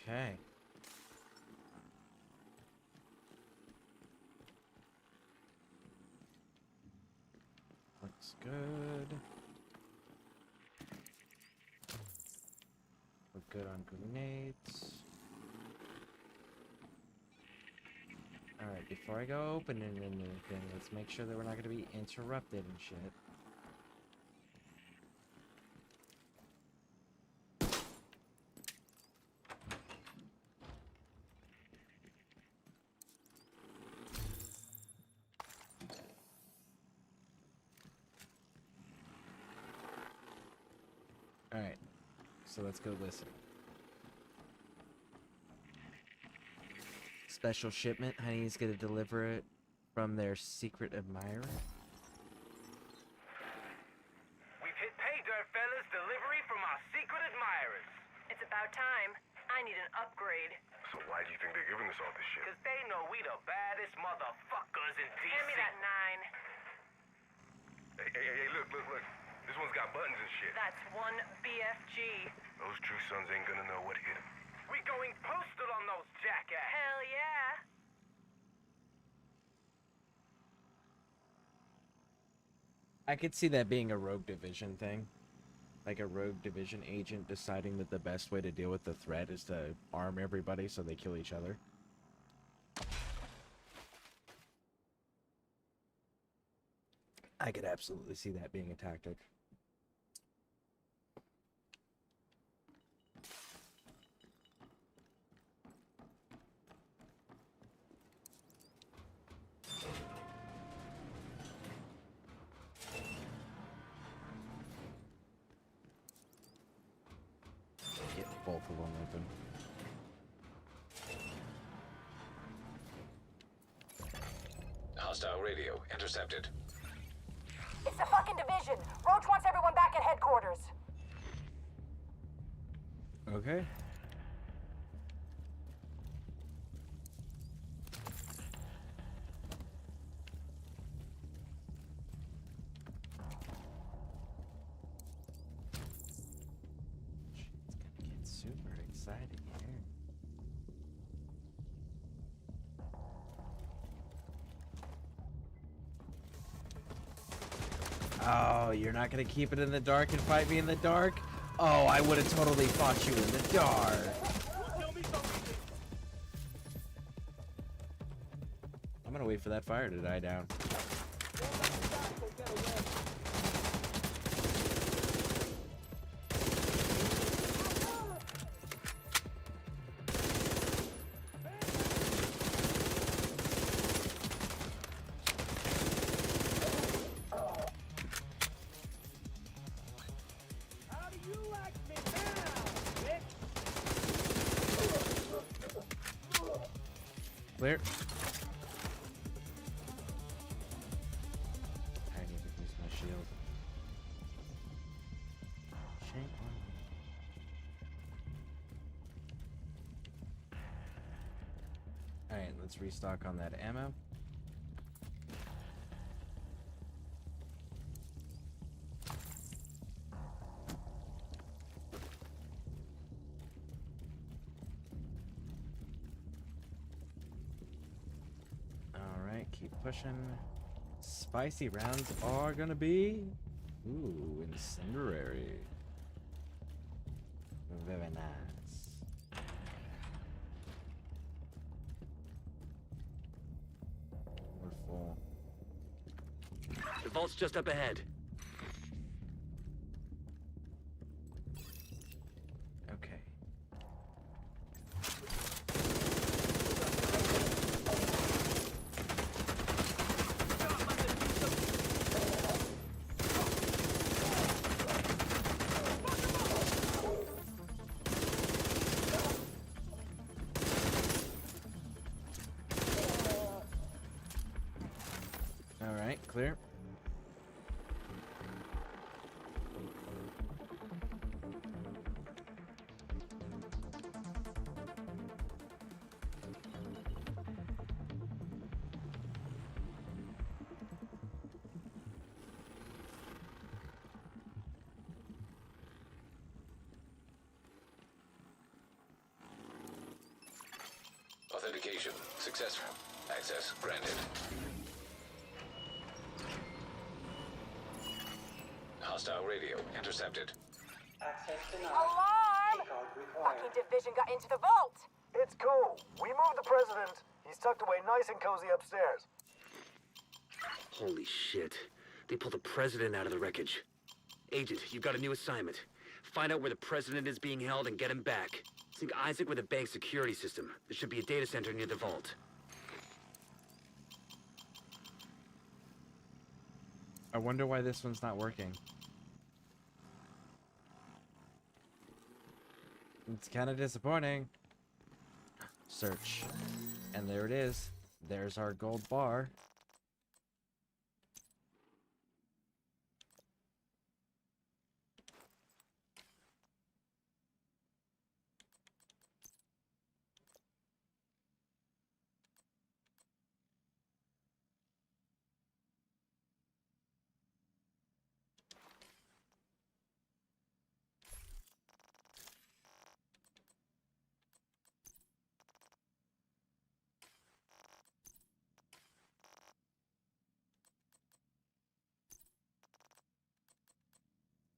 Okay. Looks good. We're good on grenades. Alright, before I go opening anything, let's make sure that we're not going to be interrupted and shit. Alright, so let's go listen. Special shipment, Honey's gonna deliver it from their secret admirer. We've hit pay dirt, fellas. Delivery from our secret admirers. It's about time. I need an upgrade. So why do you think they're giving us all this shit? Because they know we the baddest motherfuckers in DC. Hand me that 9. Hey, look. This one's got buttons and shit. That's 1 BFG. Those true sons ain't gonna know what hit them. We going postal on those jackasses. Hell yeah. I could see that being a Rogue Division thing. Like a Rogue Division agent deciding that the best way to deal with the threat is to arm everybody so they kill each other. I could absolutely see that being a tactic. Get both of them open. Hostile radio intercepted. It's the fucking division. Roach wants everyone back at headquarters. Okay. It's gonna get super exciting here. Oh, you're not gonna keep it in the dark and fight me in the dark? Oh, I would have totally fought you in the dark. I'm gonna wait for that fire to die down. Clear. I need to use my shield. Shame on me. Alright, let's restock on that ammo. Keep pushing. Spicy rounds are gonna be... Ooh, incendiary. Very nice. We're full. The vault's just up ahead. Okay. clear. Authentication successful. Access granted. Hostile radio intercepted. Access denied. Alarm! Fucking division got into the vault! It's cool. We moved the president. He's tucked away nice and cozy upstairs. Holy shit. They pulled the president out of the wreckage. Agent, you've got a new assignment. Find out where the president is being held and get him back. Sync Isaac with a bank security system. There should be a data center near the vault. I wonder why this one's not working. It's kind of disappointing. Search. And there it is. There's our gold bar.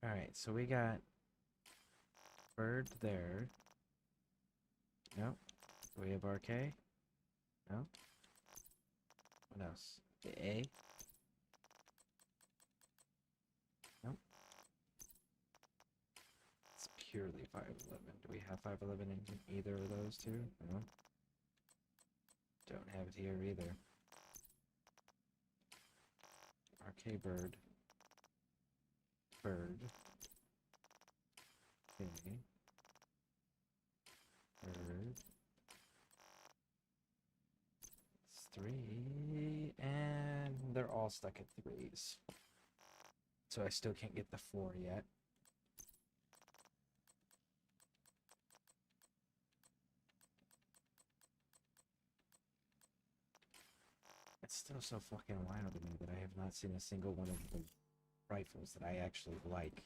Alright, so we got bird there. Nope. Do we have RK? No. What else? The A? Nope. It's purely 511. Do we have 511 in either of those two? No. Don't have it here either. RK bird. Bird. Okay. Bird. It's 3, and they're all stuck at 3s. So I still can't get the 4 yet. It's still so fucking wild to me that I have not seen a single one of the rifles that I actually like.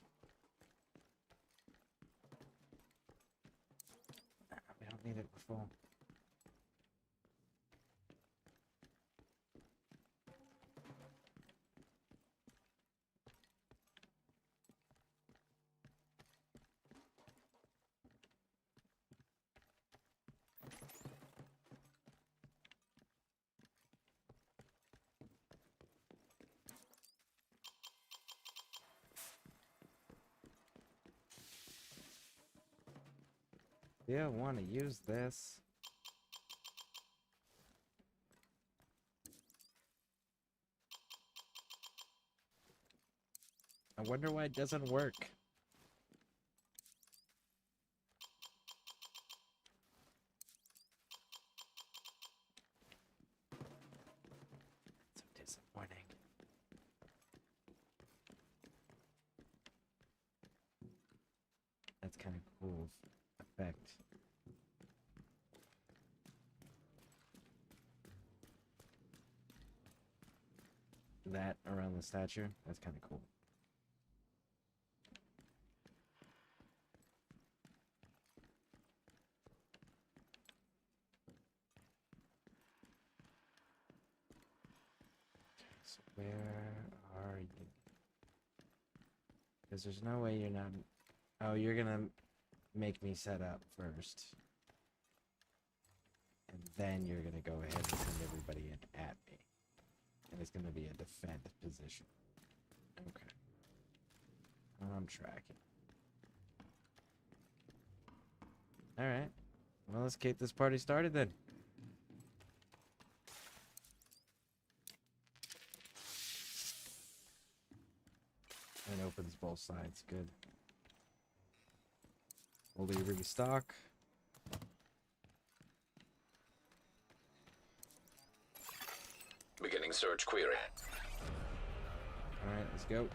We don't need it full. Yeah, want to use this. I wonder why it doesn't work. So disappointing. That's kind of cool effect. That around the statue, that's kind of cool. So where are you? Because there's no way you're not... Oh, you're gonna make me set up first. And then you're gonna go ahead and send everybody in at me. And it's gonna be a defend position. Okay. I'm tracking. Alright. Well, let's get this party started then. And opens both sides. Good. Fully restock. Beginning search query. Alright, let's go.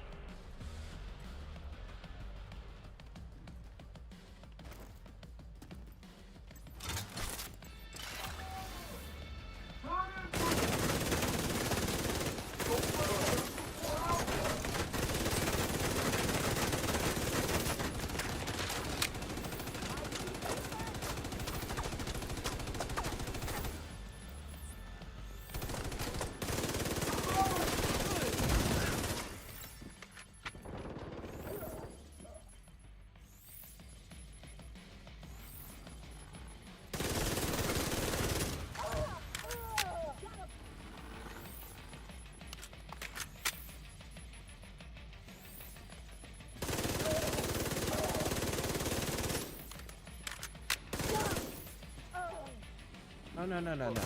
Oh, no, no, no, no.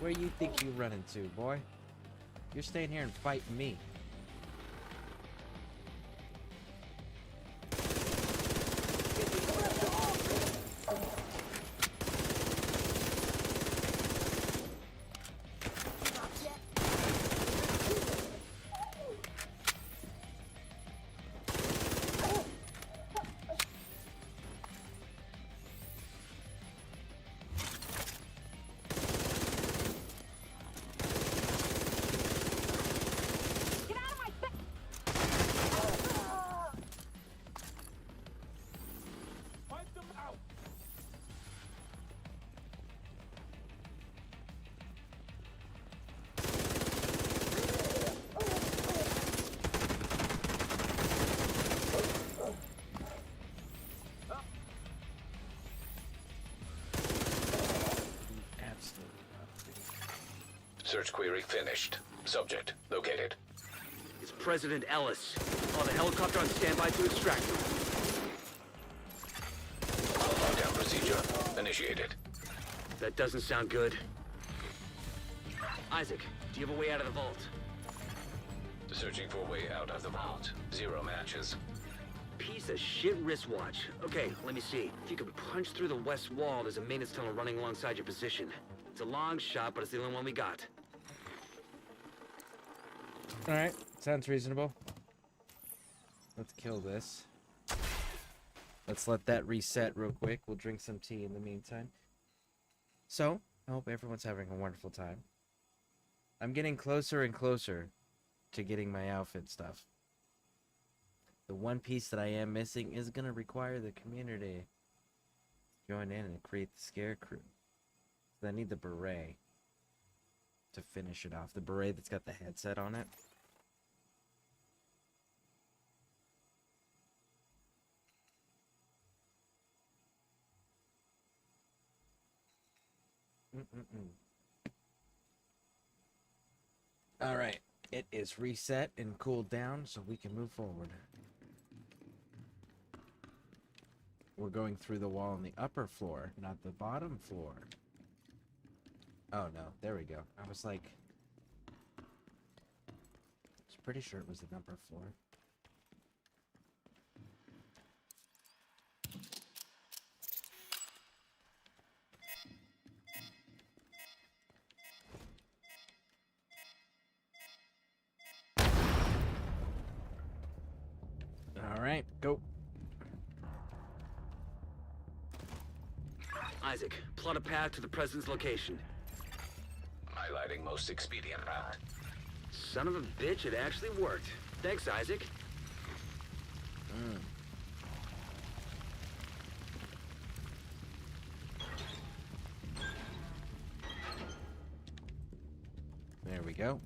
Where you think you running to, boy? You're staying here and fighting me. Search query finished. Subject located. It's President Ellis. Oh, the helicopter on standby to extract him. Lockdown procedure initiated. That doesn't sound good. Isaac, do you have a way out of the vault? Searching for a way out of the vault. 0 matches. Piece of shit wristwatch. Okay, let me see. If you can punch through the west wall, there's a maintenance tunnel running alongside your position. It's a long shot, but it's the only one we got. Alright, sounds reasonable. Let's kill this. Let's let that reset real quick. We'll drink some tea in the meantime. So, I hope everyone's having a wonderful time. I'm getting closer and closer to getting my outfit stuff. The one piece that I am missing is going to require the community to join in and create the ScareCrew. So I need the beret to finish it off. The beret that's got the headset on it. All right, it is reset and cooled down, so we can move forward. We're going through the wall on the upper floor, not the bottom floor. Oh no, there we go. I was like, I was pretty sure it was the upper floor. All right, go. Isaac, plot a path to the president's location. Highlighting most expedient route. Son of a bitch, it actually worked. Thanks, Isaac. There we go.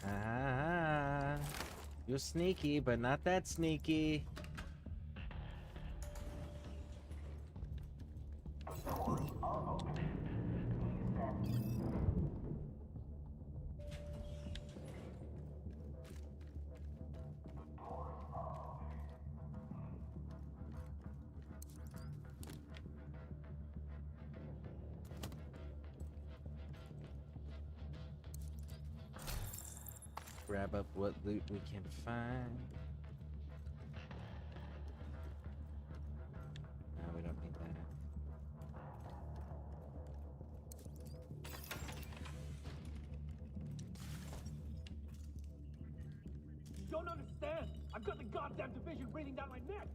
Ah, you're sneaky, but not that sneaky. Grab up what loot we can find. No, we don't need that. You don't understand. I've got the goddamn division breathing down my neck.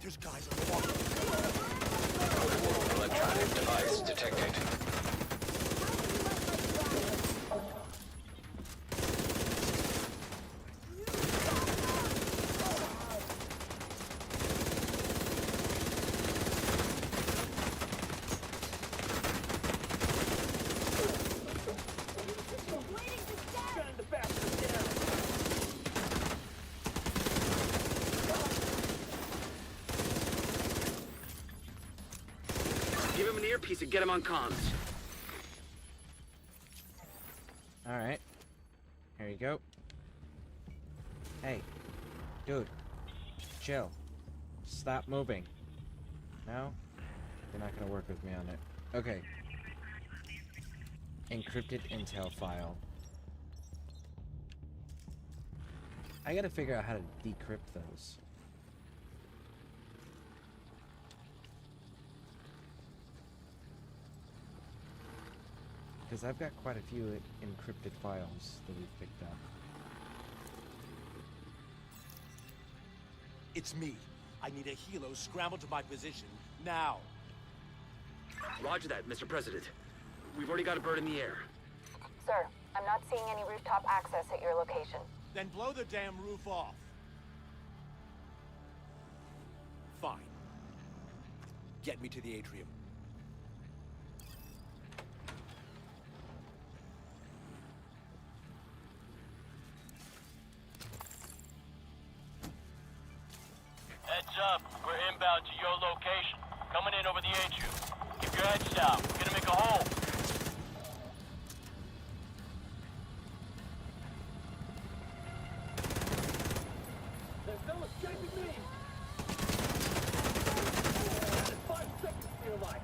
There's guys on the wall. Electronic device detected. Give him an earpiece and get him on comms. Alright. Here you go. Hey. Dude. Chill. Stop moving. No? You're not gonna work with me on it. Okay. Encrypted intel file. I gotta figure out how to decrypt those. Because I've got quite a few encrypted files that we've picked up. It's me. I need a helo scrambled to my position now. Roger that, Mr. President. We've already got a bird in the air. Sir, I'm not seeing any rooftop access at your location. Then blow the damn roof off. Fine. Get me to the atrium. Heads up, we're inbound to your location. Coming in over the atrium. Keep your heads down. We're gonna make a hole. There's no escaping me. 5 seconds for your life.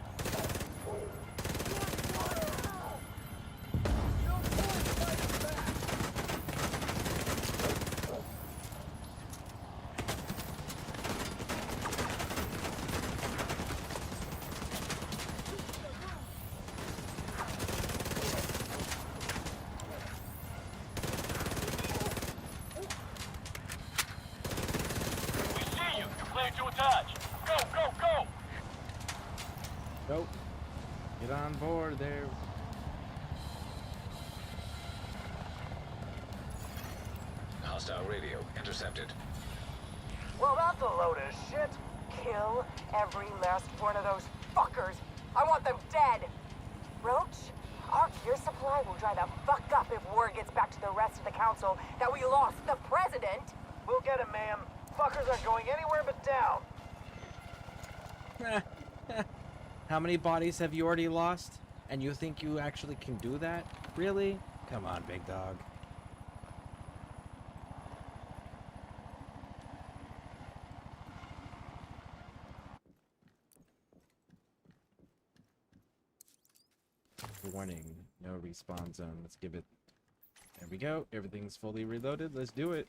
Go. Get on board there. Hostile radio intercepted. Well, that's a load of shit. Kill every last one of those fuckers. I want them dead. Roach, our gear supply will dry the fuck up if word gets back to the rest of the council that we lost the president. We'll get him, ma'am. Fuckers aren't going anywhere but down. How many bodies have you already lost? And you think you actually can do that? Really? Come on, big dog. Warning, no respawn zone. Let's give it... There we go. Everything's fully reloaded. Let's do it.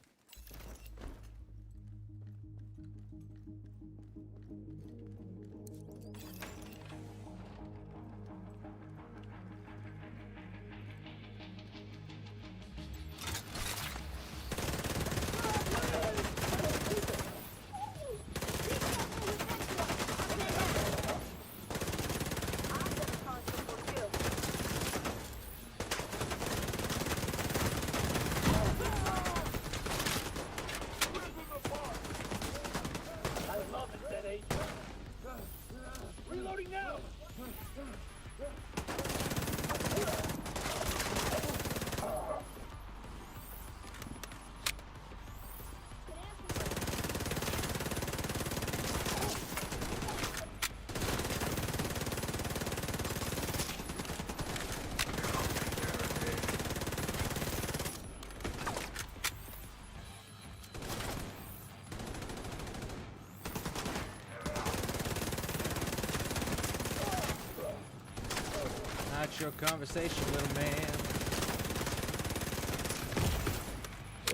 What's your conversation, little man?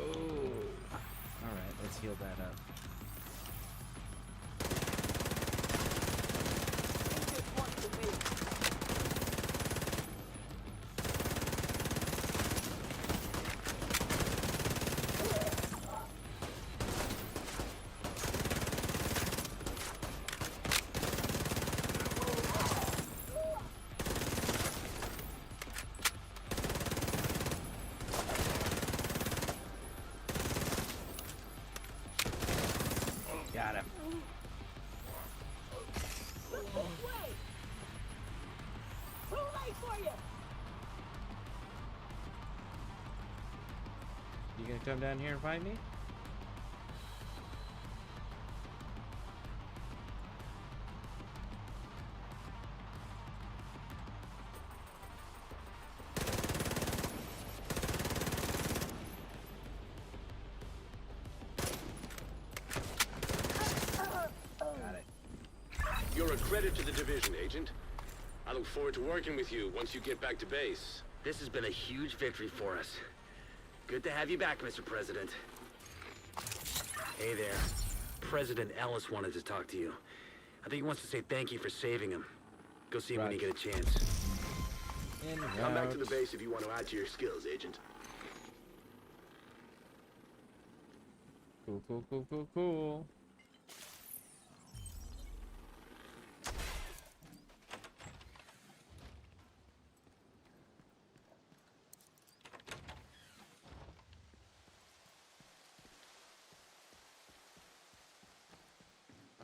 Oh. Alright, let's heal that up. Got him. Too late for you. You gonna come down here and fight me? You're a credit to the division, Agent. I look forward to working with you once you get back to base. This has been a huge victory for us. Good to have you back, Mr. President. Hey there. President Ellis wanted to talk to you. I think he wants to say thank you for saving him. Go see him when you get a chance. Come back to the base if you want to add to your skills, Agent. Cool, cool, cool, cool, cool.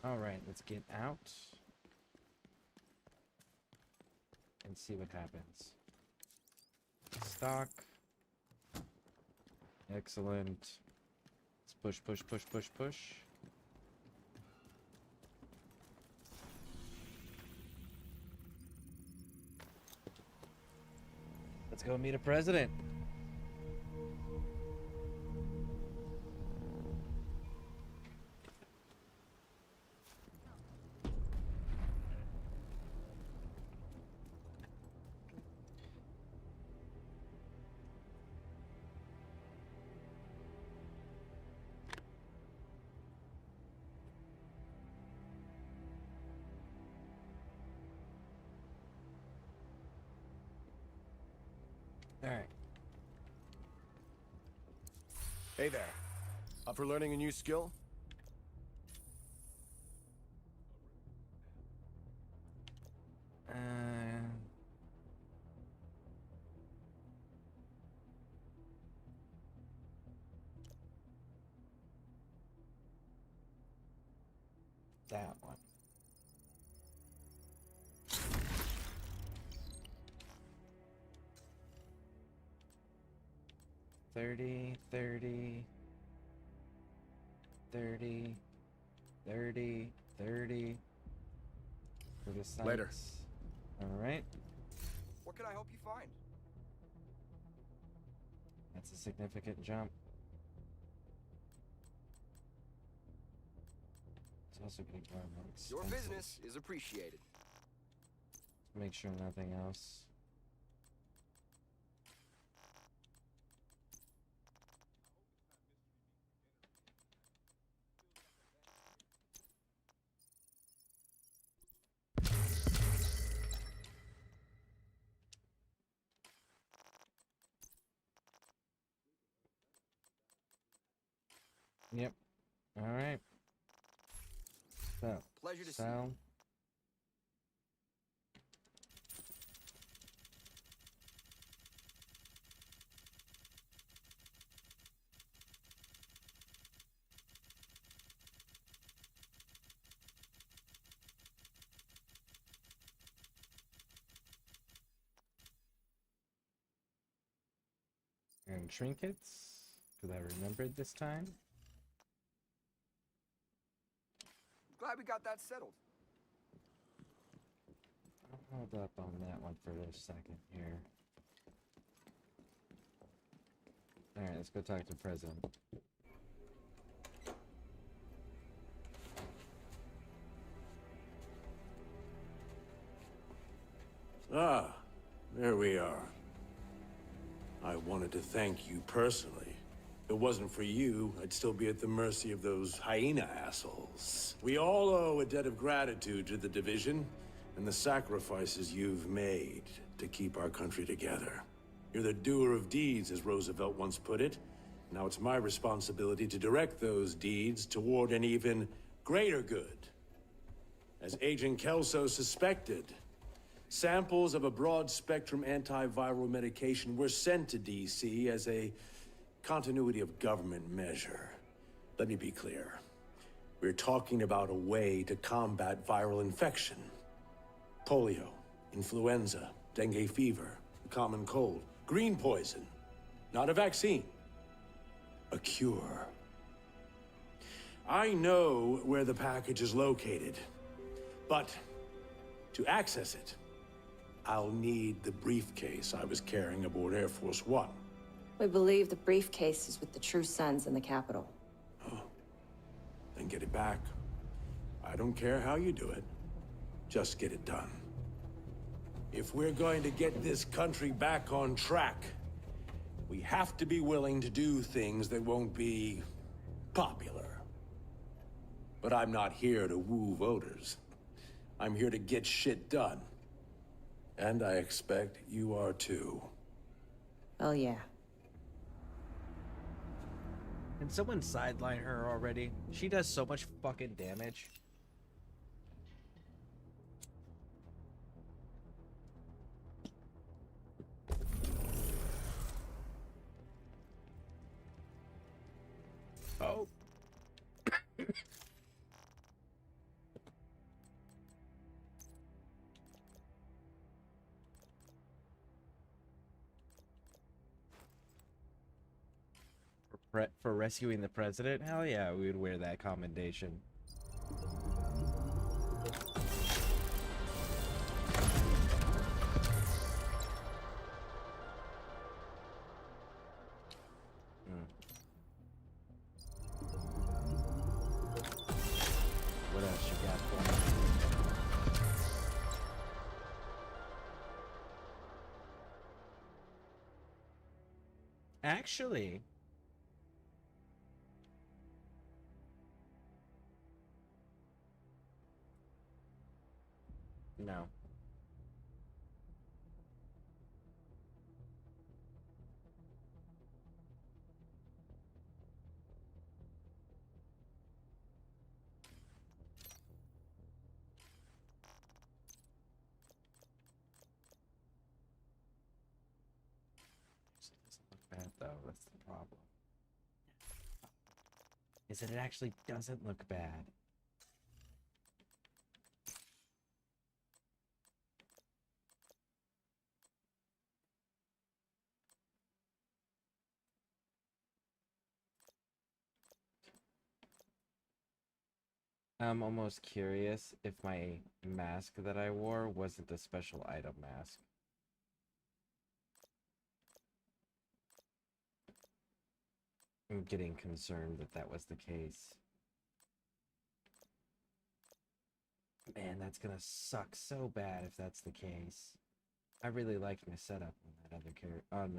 All right, let's get out and see what happens. Stock. Excellent. Let's push, push, push, push, push. Let's go meet a president. All right. Hey there. Up for learning a new skill? That one. $30, $30, $30, $30, $30 for the sites. Later. All right. What can I help you find? That's a significant jump. It's also getting more and more Your expensive. business is appreciated. Make sure nothing else. Yep. All right. So, Pleasure to see sell. you. And trinkets, because I remembered this time. Glad we got that settled. I'll hold up on that one for a second here. Alright, let's go talk to the president. Ah, there we are. I wanted to thank you personally. If it wasn't for you, I'd still be at the mercy of those hyena assholes. We all owe a debt of gratitude to the Division and the sacrifices you've made to keep our country together. You're the doer of deeds, as Roosevelt once put it. Now it's my responsibility to direct those deeds toward an even greater good. As Agent Kelso suspected, samples of a broad-spectrum antiviral medication were sent to DC as a continuity of government measure. Let me be clear. We're talking about a way to combat viral infection. Polio, influenza, dengue fever, the common cold, green poison. Not a vaccine. A cure. I know where the package is located, but to access it, I'll need the briefcase I was carrying aboard Air Force One. We believe the briefcase is with the True Sons in the Capitol. Oh, then get it back. I don't care how you do it. Just get it done. If we're going to get this country back on track, we have to be willing to do things that won't be popular. But I'm not here to woo voters. I'm here to get shit done. And I expect you are too. Oh yeah. Can someone sideline her already? She does so much fucking damage. Oh. For rescuing the president? Hell yeah, we would wear that commendation. What else you got for me? Actually, no. It doesn't look bad though, that's the problem. Is that it actually doesn't look bad. I'm almost curious if my mask that I wore wasn't a special item mask. I'm getting concerned that that was the case. Man, that's gonna suck so bad if that's the case. I really liked my setup on that other on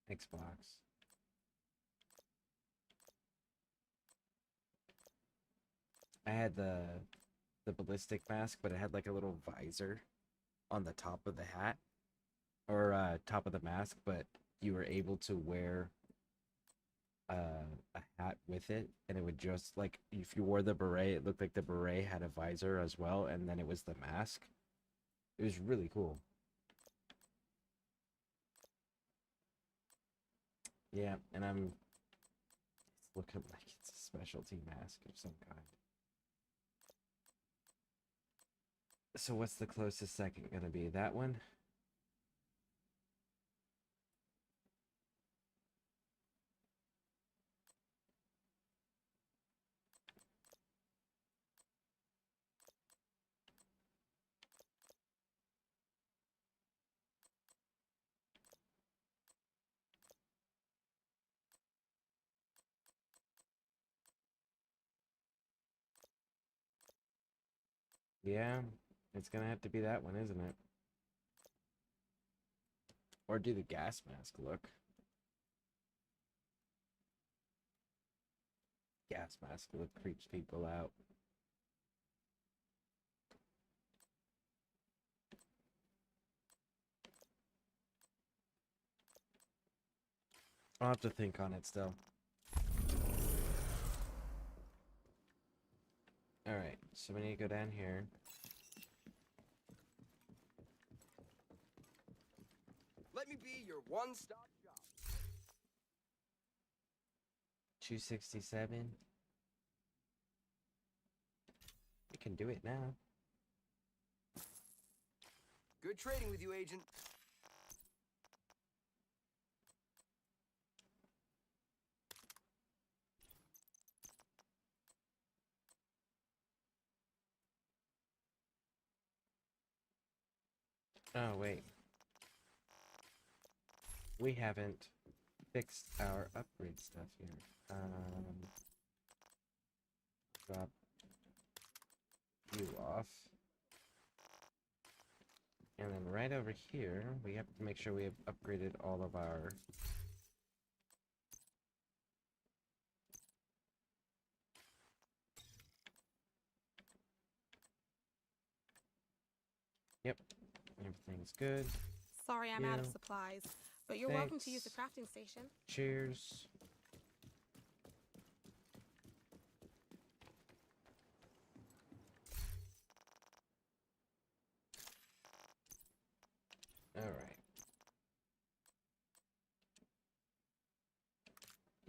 Xbox. I had the ballistic mask, but it had like a little visor on the top of the hat or top of the mask, but you were able to wear a hat with it, and it would just like if you wore the beret, it looked like the beret had a visor as well, and then it was the mask. It was really cool. Yeah, and it's looking like it's a specialty mask of some kind. So what's the closest second gonna be? That one? Yeah, it's gonna have to be that one, isn't it? Or do the gas mask look? Gas mask look creeps people out. I'll have to think on it still. Alright, so we need to go down here. Let me be your one-stop shop. 267. We can do it now. Good trading with you, Agent. Oh, wait. We haven't fixed our upgrade stuff here. Drop you off. And then right over here, we have to make sure we have upgraded all of our... Yep, everything's good. Sorry I'm out of Yeah. supplies, but you're welcome to use the crafting station. Cheers. Alright.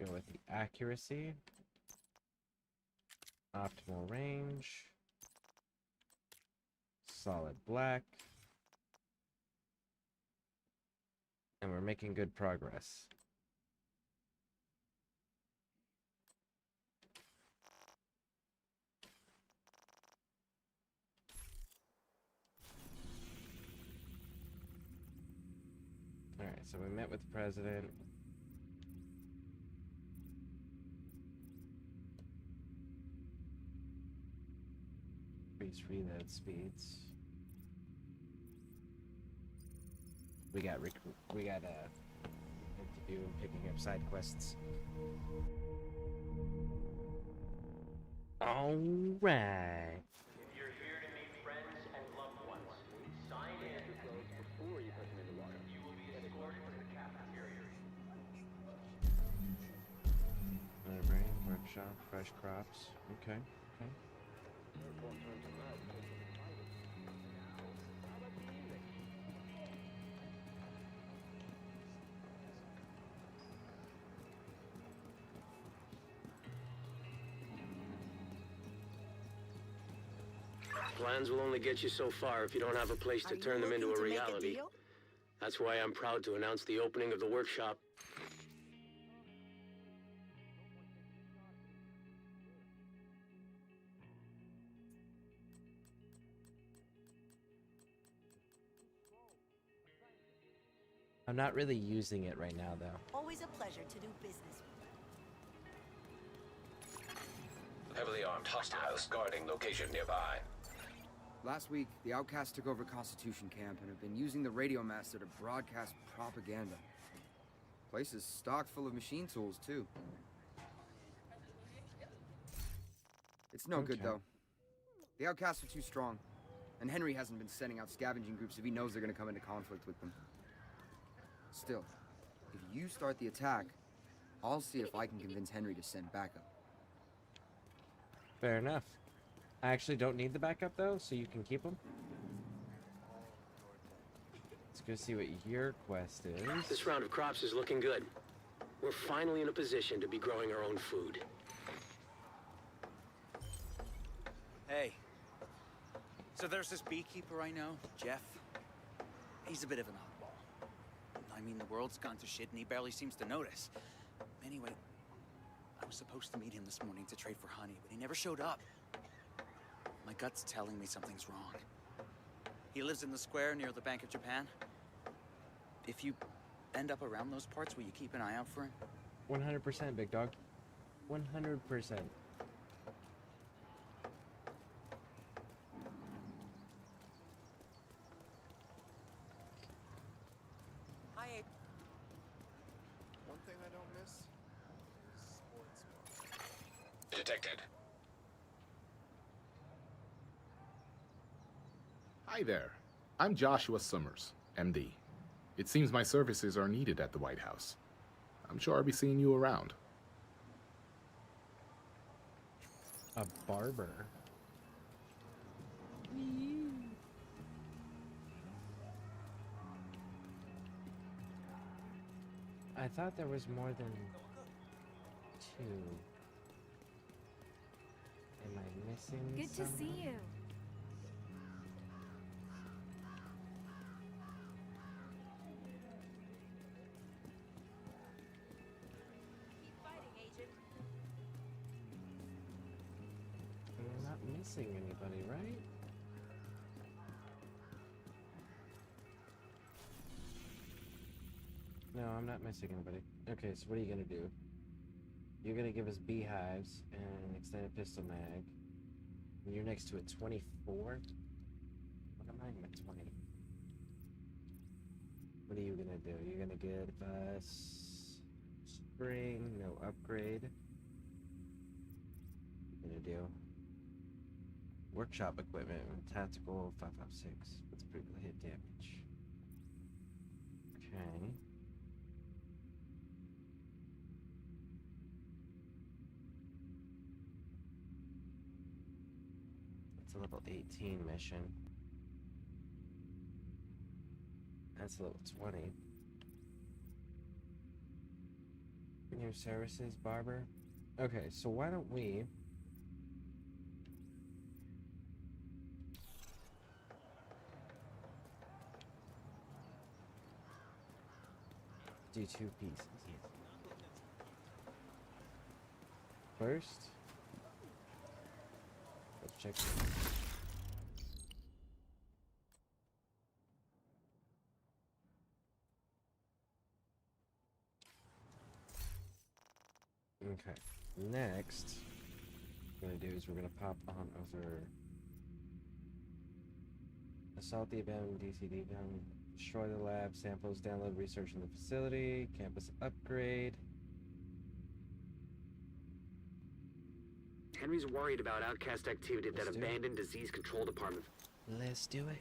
Go with the accuracy. Optimal range. Solid black. And we're making good progress. Alright, so we met with the president. Increase reload speeds. We got interview and picking up side quests. All right. You're here to meet friends and loved ones. Sign in before you put them in the water. You will be escorted to the cafeteria. Brain workshop, fresh crops. Okay, okay. Plans will only get you so far if you don't have a place to turn them into a reality. That's why I'm proud to announce the opening of the workshop. I'm not really using it right now, though. Always a pleasure to do business with. Heavily armed hostiles guarding location nearby. Last week, the Outcasts took over Constitution Camp and have been using the radio master to broadcast propaganda. Place is stocked full of machine tools, too. It's no good, though. The Outcasts are too strong, and Henry hasn't been sending out scavenging groups if he knows they're gonna come into conflict with them. Still, if you start the attack, I'll see if I can convince Henry to send backup. Fair enough. I actually don't need the backup, though, so you can keep them. Let's go see what your quest is. This round of crops is looking good. We're finally in a position to be growing our own food. Hey. So there's this beekeeper I know, Jeff. He's a bit of an oddball. I mean, the world's gone to shit and he barely seems to notice. Anyway, I was supposed to meet him this morning to trade for honey, but he never showed up. My gut's telling me something's wrong. He lives in the square near the Bank of Japan. If you end up around those parts, will you keep an eye out for him? 100%, big dog. 100%. Hi, detected. Hi there. I'm Joshua Summers, MD. It seems my services are needed at the White House. I'm sure I'll be seeing you around. A barber. I thought there was more than 2. Am I missing Good to see someone? you. Keep fighting, Agent. We're not missing anybody, right? No, I'm not missing anybody. Okay, so what are you gonna do? You're gonna give us beehives and an extended pistol mag. And you're next to a 24? What am I at 20? What are you gonna do? You're gonna give us spring, no upgrade. What are you gonna do? Workshop equipment and tactical 556 with critical hit damage. Okay. It's a level 18 mission. That's level 20. New services, barber. Okay, so why don't we do 2 pieces. First, let's check this. Okay, next, what we're gonna do is we're gonna pop on over assault the abandoned DCD gun, destroy the lab, samples, download research in the facility, campus upgrade. Henry's worried about outcast activity at that Let's do it. abandoned disease control department. Let's do it.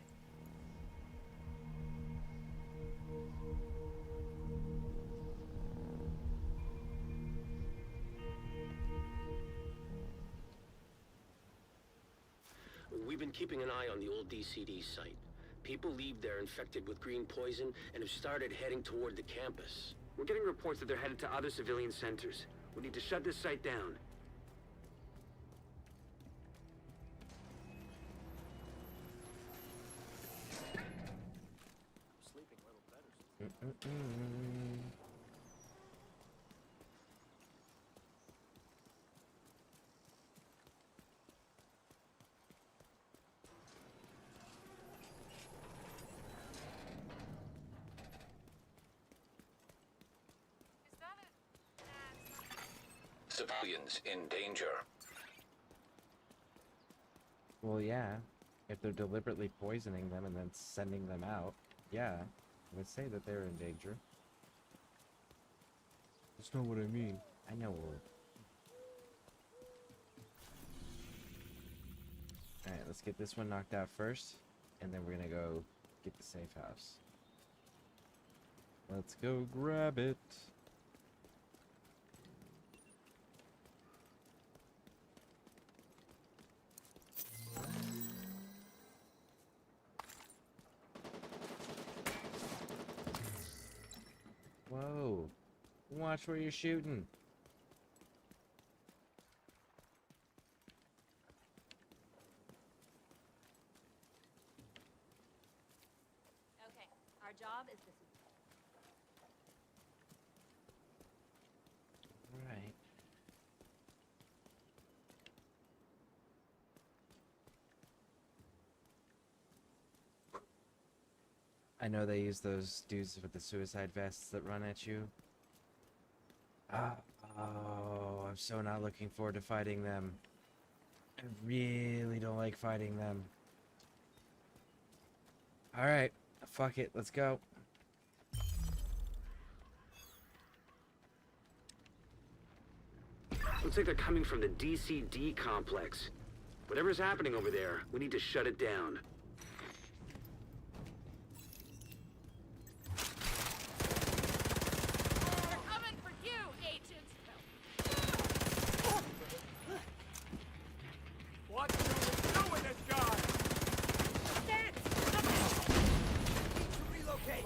We've been keeping an eye on the old DCD site. People leave there infected with green poison and have started heading toward the campus. We're getting reports that they're headed to other civilian centers. We need to shut this site down. Sleeping a little better. Civilians in danger. Well, yeah. If they're deliberately poisoning them and then sending them out, yeah. I would say that they're in danger. That's not what I mean. I know. Alright, let's get this one knocked out first, and then we're gonna go get the safe house. Let's go grab it. Whoa. Watch where you're shooting. Okay, our job is this. Alright. I know they use those dudes with the suicide vests that run at you. Oh, I'm so not looking forward to fighting them. I really don't like fighting them. Alright, fuck it, let's go. Looks like they're coming from the DCD complex. Whatever's happening over there, we need to shut it down. They're coming for you, Agent! What do we do with this guy? Dead! Need to relocate.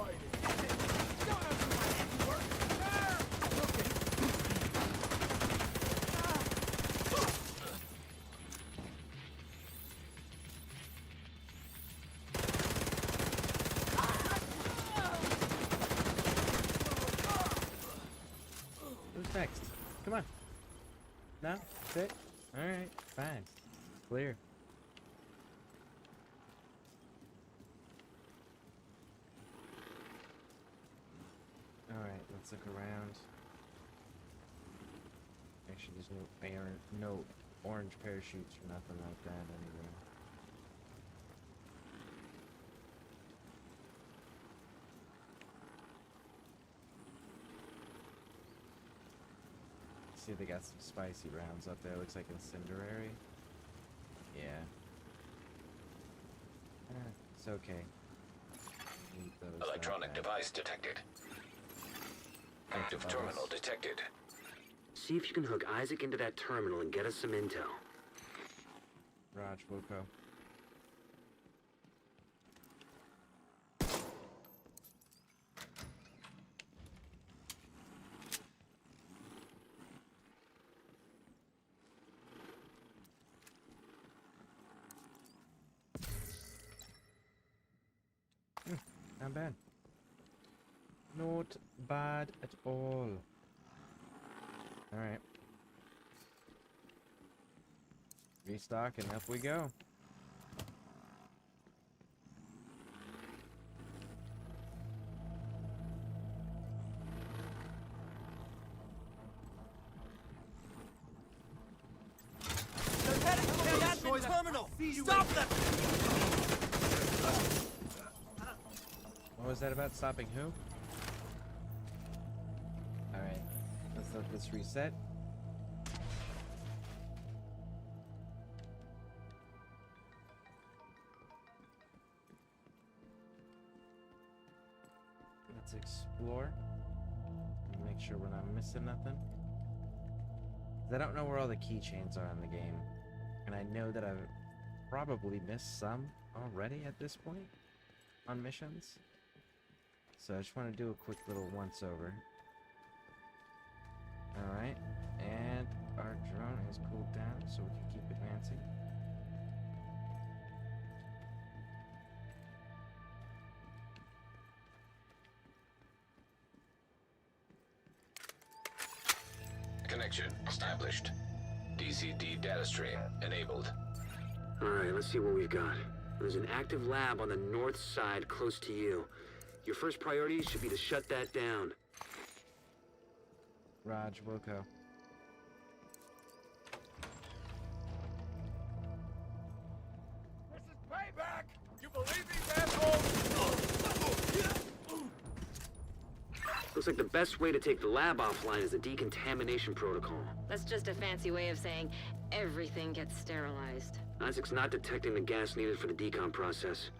Don't have to my hands work. Who's next? Come on. No? That's it? Alright, fine. Clear. Alright, let's look around. Actually, there's no orange parachutes or nothing like that anywhere. See, they got some spicy rounds up there. Looks like incendiary. Yeah. It's okay. Leave those Electronic out there. device detected. Active terminal detected. See if you can hook Isaac into that terminal and get us some intel. Raj, Wilco. Not bad. Not bad at all. Alright. Restock and up we go. Terminal! Stop them! What was that about? Stopping who? Alright. Let's let this reset. Let's explore. Make sure we're not missing nothing. 'Cause I don't know where all the keychains are in the game. And I know that I've probably missed some already at this point on missions. So I just want to do a quick little once over. Alright, and our drone is cooled down so we can keep advancing. Connection established. DCD data stream enabled. Alright, let's see what we've got. There's an active lab on the north side close to you. Your first priority should be to shut that down. Raj, Wilco. This is payback! You believe these assholes? Looks like the best way to take the lab offline is the decontamination protocol. That's just a fancy way of saying everything gets sterilized. Isaac's not detecting the gas needed for the decom process.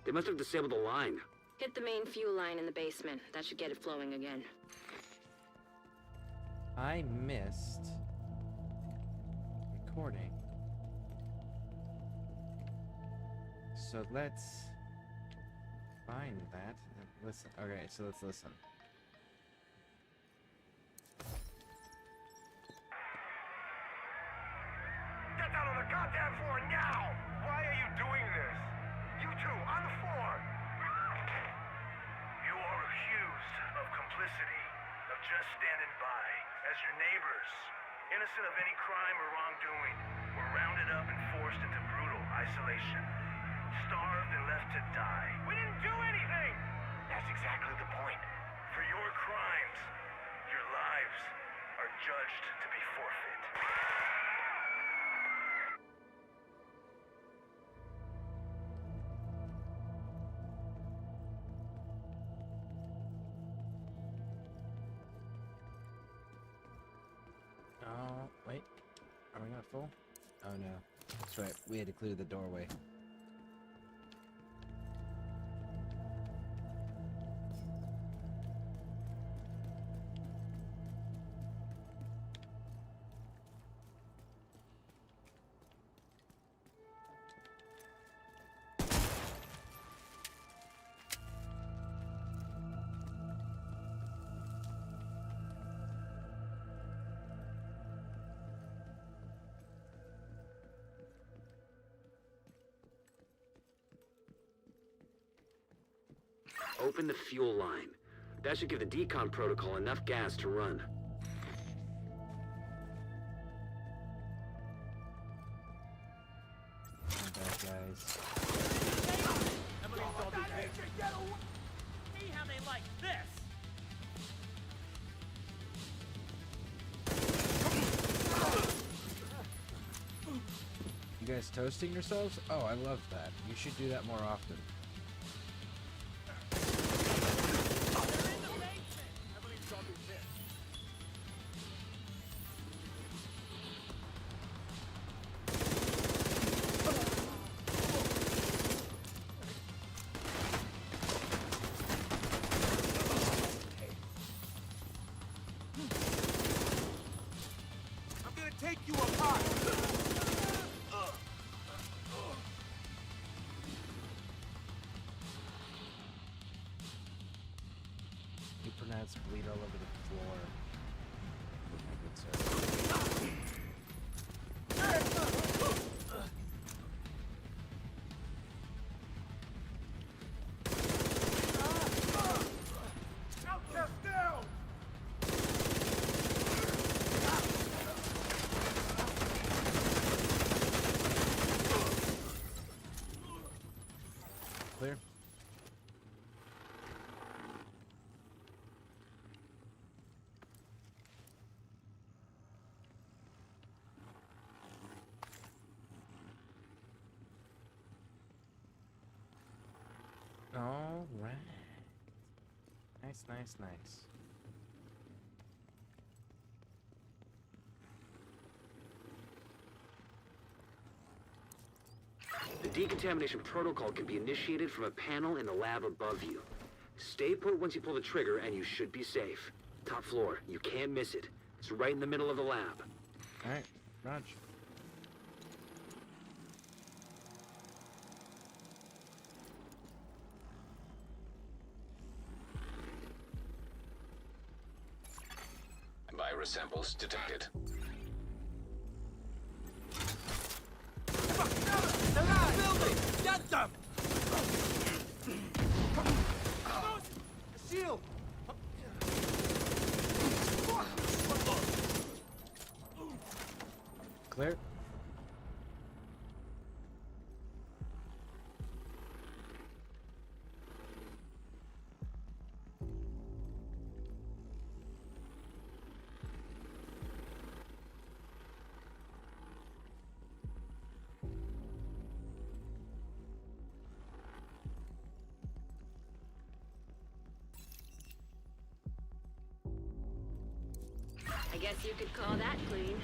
They must have disabled the line. Hit the main fuel line in the basement. That should get it flowing again. I missed recording. So let's find that and listen. Okay, so let's listen. Get down on the goddamn floor now! Why are you doing this? You two, on the floor! You are accused of complicity, of just standing by, as your neighbors, innocent of any crime or wrongdoing, were rounded up and forced into brutal isolation. Starved and left to die. We didn't do anything! That's exactly the point. For your crimes, your lives are judged to be forfeit. Oh, wait. full? Oh no. That's right. We had to clear the doorway. Open the fuel line. That should give the decon protocol enough gas to run. Not bad, guys. See how they like this. You guys toasting yourselves? Oh, I love that. You should do that more often. Take you apart! You pronounce bleed all over the floor. My good sir. Outcast down! Clear? All right. Nice, nice, nice. The decontamination protocol can be initiated from a panel in the lab above you. Stay put once you pull the trigger and you should be safe. Top floor, you can't miss it. It's right in the middle of the lab. Alright, Raj. Virus samples detected. Building! Get them! Shield! Clear? I guess you could call that clean.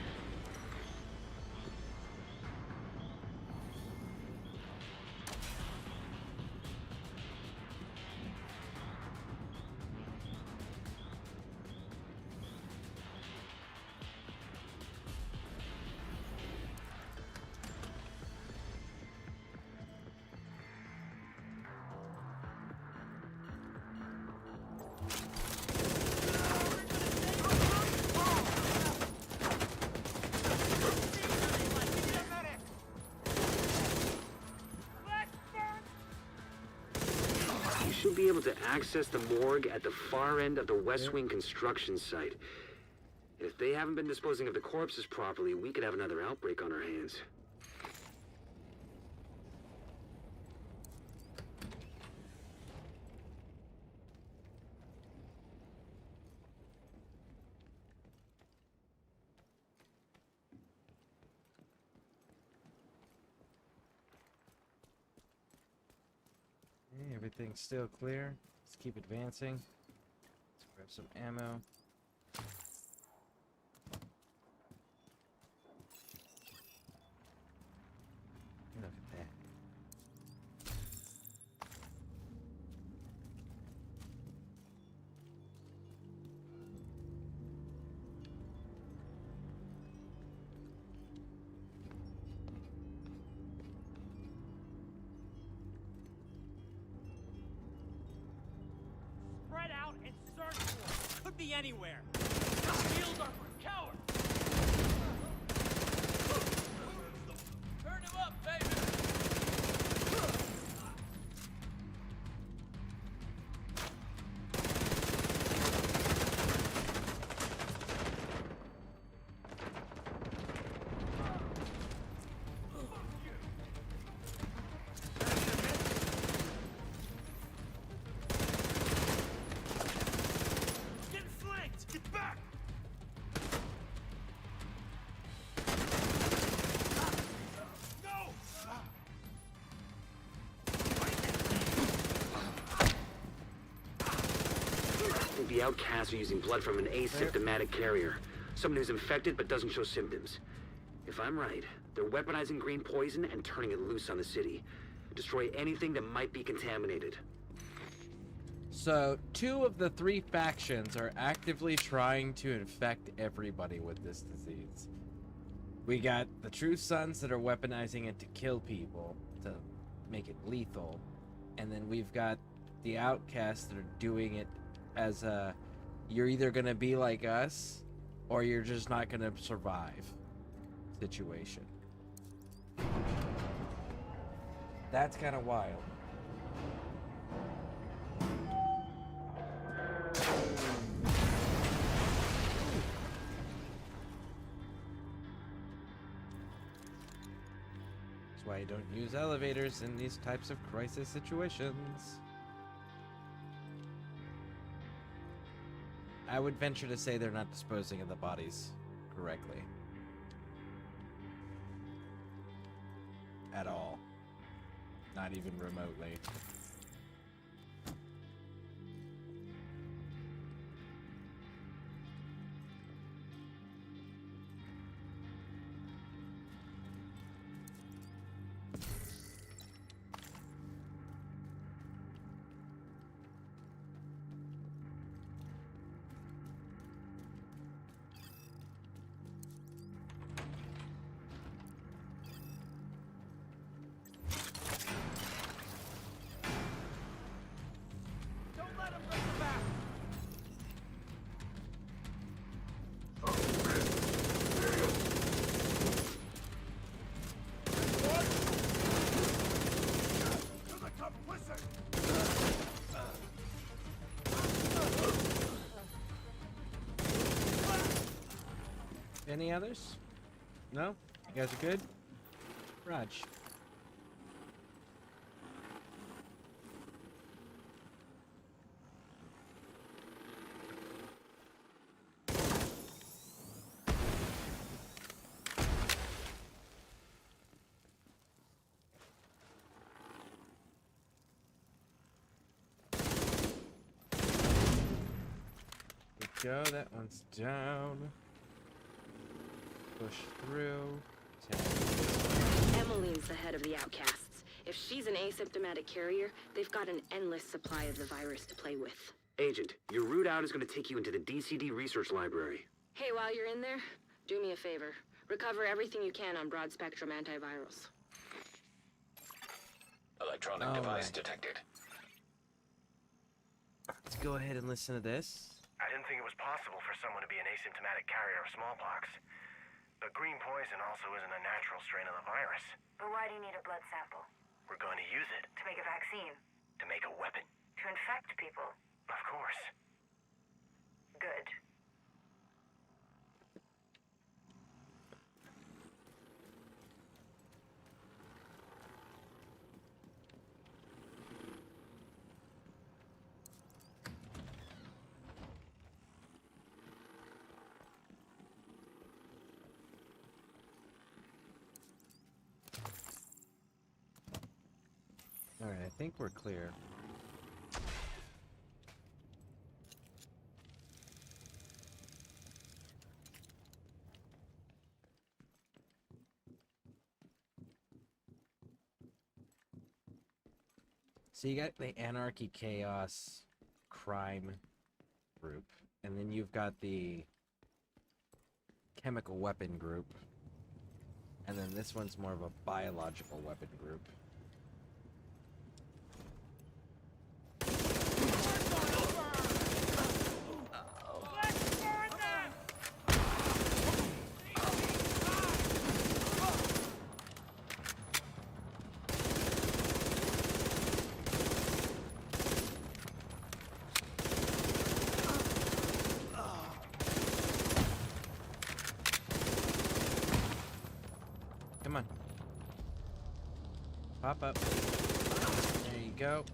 You should be able to access the morgue at the far end of the West Wing construction site. If they haven't been disposing of the corpses properly, we could have another outbreak on our hands. Okay, everything's still clear. Let's keep advancing. Let's grab some ammo. search for? Could be anywhere. Shields are for cowards. Turn him up, baby. The outcasts are using blood from an asymptomatic carrier. Someone who's infected but doesn't show symptoms. If I'm right, they're weaponizing green poison and turning it loose on the city. Destroy anything that might be contaminated. So, 2 of the 3 factions are actively trying to infect everybody with this disease. We got the True Sons that are weaponizing it to kill people, to make it lethal. And then we've got the outcasts that are doing it as a, you're either gonna be like us, or you're just not gonna survive situation. That's kind of wild. That's why you don't use elevators in these types of crisis situations. I would venture to say they're not disposing of the bodies correctly. At all. Not even remotely. Any others? No? You guys are good? Raj. Go, that one's down. Push through. Emmeline's the head of the outcasts. If she's an asymptomatic carrier, they've got an endless supply of the virus to play with. Agent, your route out is going to take you into the DCD research library. Hey, while you're in there, do me a favor. Recover everything you can on broad-spectrum antivirals. Electronic device detected. Let's go ahead and listen to this. I didn't think it was possible for someone to be an asymptomatic carrier of smallpox. But green poison also isn't a natural strain of the virus. But why do you need a blood sample? We're going to use it. To make a vaccine? To make a weapon. To infect people? Of course. Good. Alright, I think we're clear. So you got the Anarchy, Chaos, Crime group, and then you've got the Chemical Weapon group, and then this one's more of a Biological Weapon group. Pop up. There you go.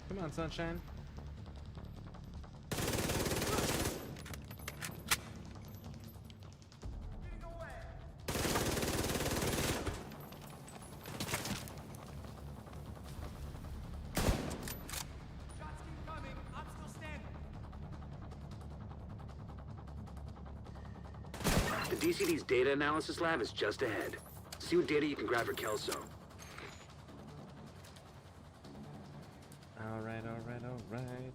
Come on, sunshine. The DCD's data analysis lab is just ahead. See what data you can grab for Kelso. Alright, alright, alright.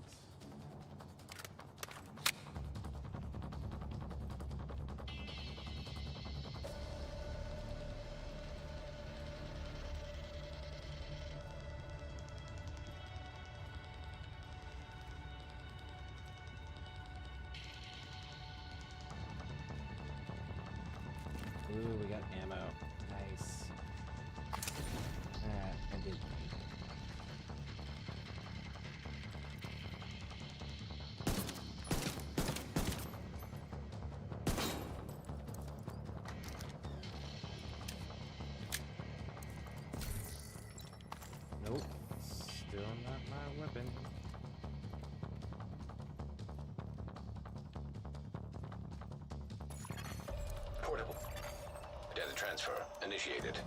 Ooh, we got ammo. Nice. I did. Nope. Still not my weapon. Portable. Data transfer initiated.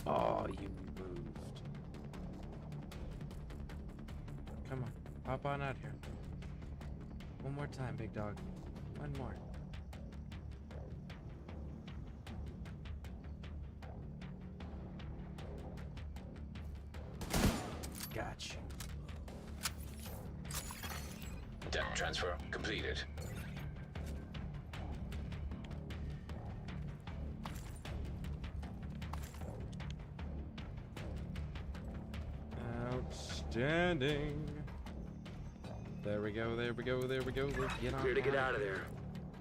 Oh, you moved. Come on, hop on out here. One more time, big dog. One more. Got you. Data transfer completed. Outstanding. There we go, there we go, there we go. Let's get on. Clear to get out of there.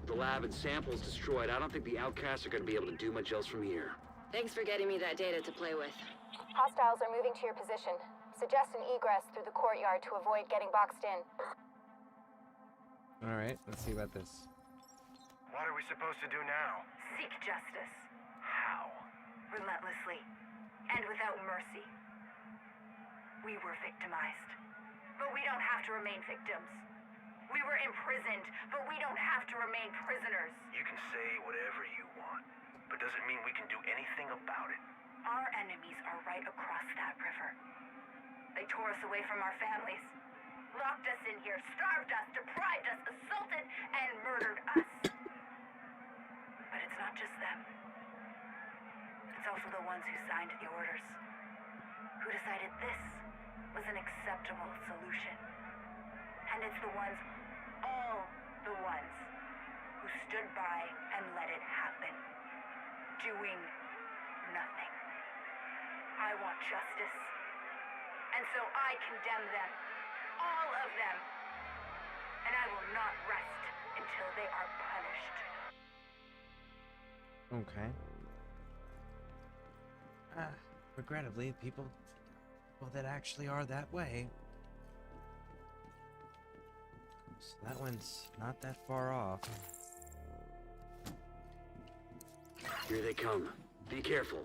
With the lab and samples destroyed, I don't think the outcasts are going to be able to do much else from here. Thanks for getting me that data to play with. Hostiles are moving to your position. Suggest an egress through the courtyard to avoid getting boxed in. Alright, let's see about this. What are we supposed to do now? Seek justice. How? Relentlessly. And without mercy. We were victimized. But we don't have to remain victims. We were imprisoned, but we don't have to remain prisoners. You can say whatever you want, but doesn't mean we can do anything about it. Our enemies are right across that river. They tore us away from our families, locked us in here, starved us, deprived us, assaulted, and murdered us. But it's not just them. It's also the ones who signed the orders, who decided this was an acceptable solution. And it's the ones, all the ones, who stood by and let it happen, doing nothing. I want justice. And so I condemn them, all of them. And I will not rest until they are punished. Okay. Regrettably, people that actually are that way. So that one's not that far off. Here they come. Be careful.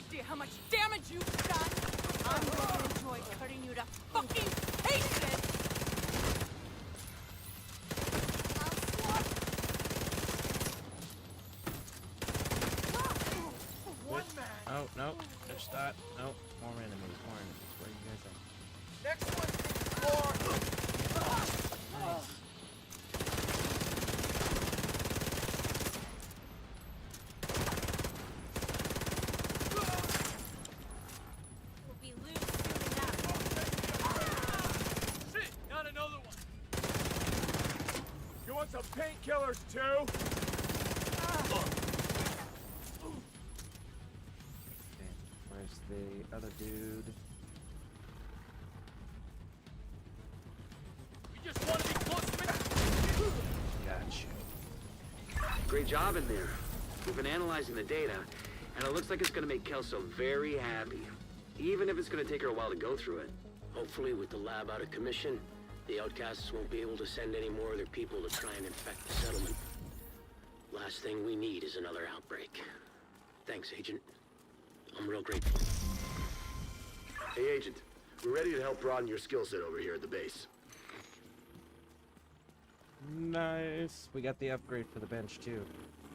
idea how much damage you've done. I'm gonna enjoy cutting you to fucking pieces. Oh, no. There's that. No. More enemies. More enemies. Where are you guys at? Next one's the floor. Nice. We'll be loose soon enough. Shit, not another one. You want some painkillers too? Where's the other dude? We just want to be close to it. Gotcha. Great job in there. We've been analyzing the data, and it looks like it's gonna make Kelso very happy. Even if it's gonna take her a while to go through it. Hopefully, with the lab out of commission, the outcasts won't be able to send any more of their people to try and infect the settlement. Last thing we need is another outbreak. Thanks, Agent. I'm real grateful. Hey, Agent. We're ready to help broaden your skill set over here at the base. Nice. We got the upgrade for the bench, too.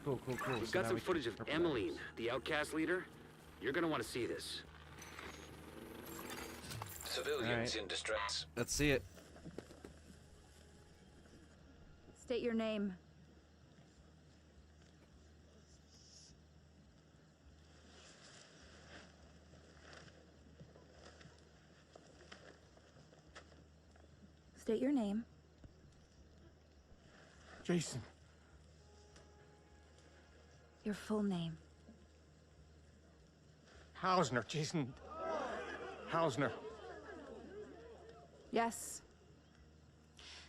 Cool, cool, cool. We've So got now some we can footage of purple Emmeline, items. the outcast leader. You're gonna want to see this. Civilians Alright. in distress. Let's see it. State your name. State your name. Jason. Your full name. Hausner. Jason. Hausner. Yes.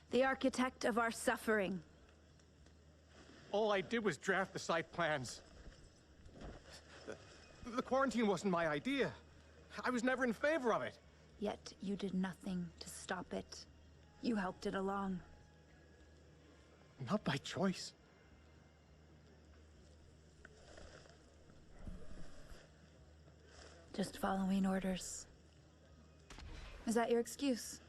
The architect of our suffering. All I did was draft the site plans. The quarantine wasn't my idea. I was never in favor of it. Yet you did nothing to stop it. You helped it along. Not by choice. Just following orders. Is that your excuse?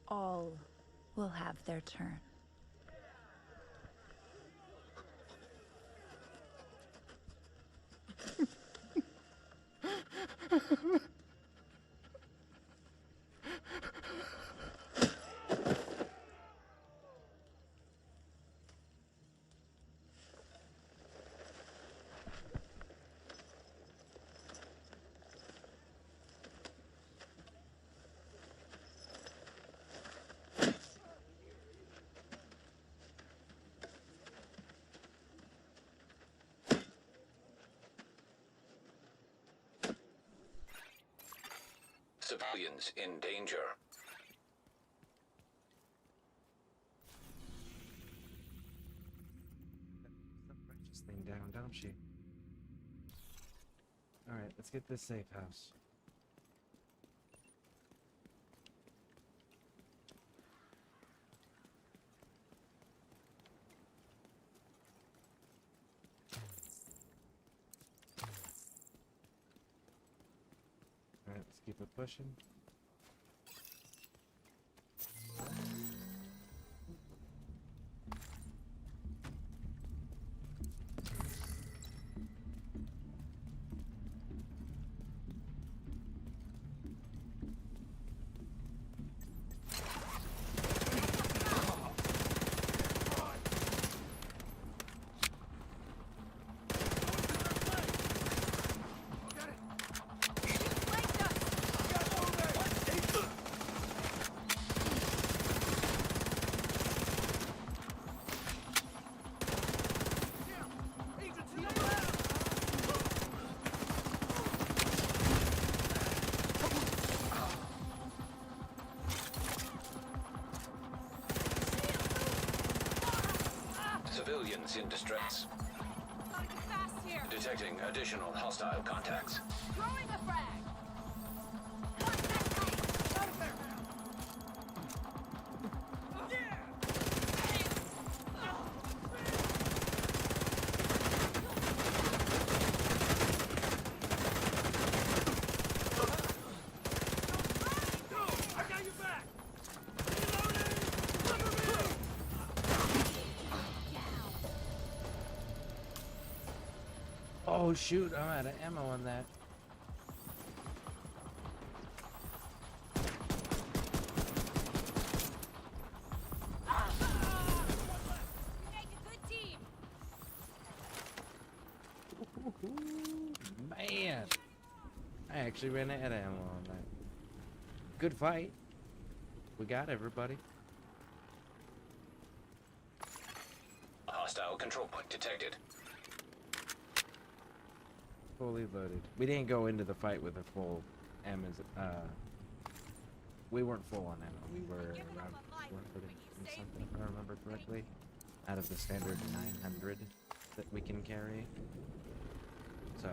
All will have their turn. Civilians in danger. This thing down, don't she? Alright, let's get this safe house. Alright, let's keep it pushing. Civilians in distress. Gotta get fast here. Detecting additional hostile contacts. Throwing a frag. Oh shoot, I'm out of ammo on that. We make a good team. Man, I actually ran out of ammo on that. Good fight. We got everybody. Hostile control point detected. Fully loaded. We didn't go into the fight with a full ammo. We weren't full on ammo. We were around 400 and something, if I remember correctly, out of the standard 900 that we can carry. So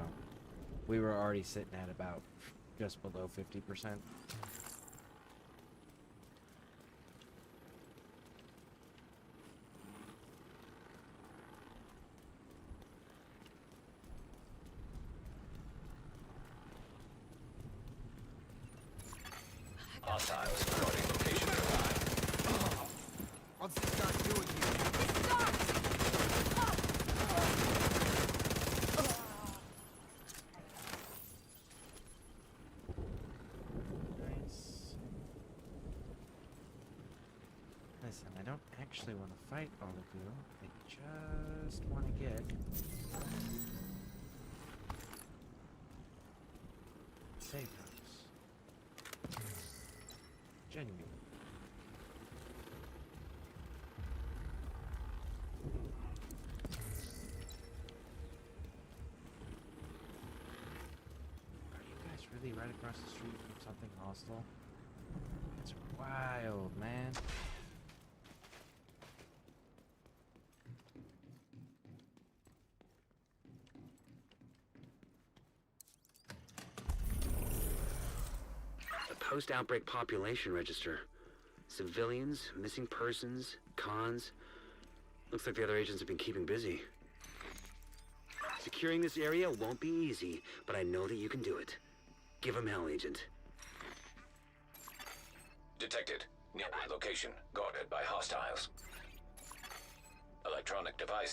we were already sitting at about just below 50%. Hostiles recording location nearby. What's this guy doing here? Nice. Listen, I don't actually want to fight all of you. I just want to get safe house. Genuine. Are you guys really right across the street from something hostile? It's wild, man. Post-outbreak population register. Civilians, missing persons, cons. Looks like the other agents have been keeping busy. Securing this area won't be easy, but I know that you can do it. Give them hell, Agent. Detected. Nearby location. Guarded by hostiles. Electronic device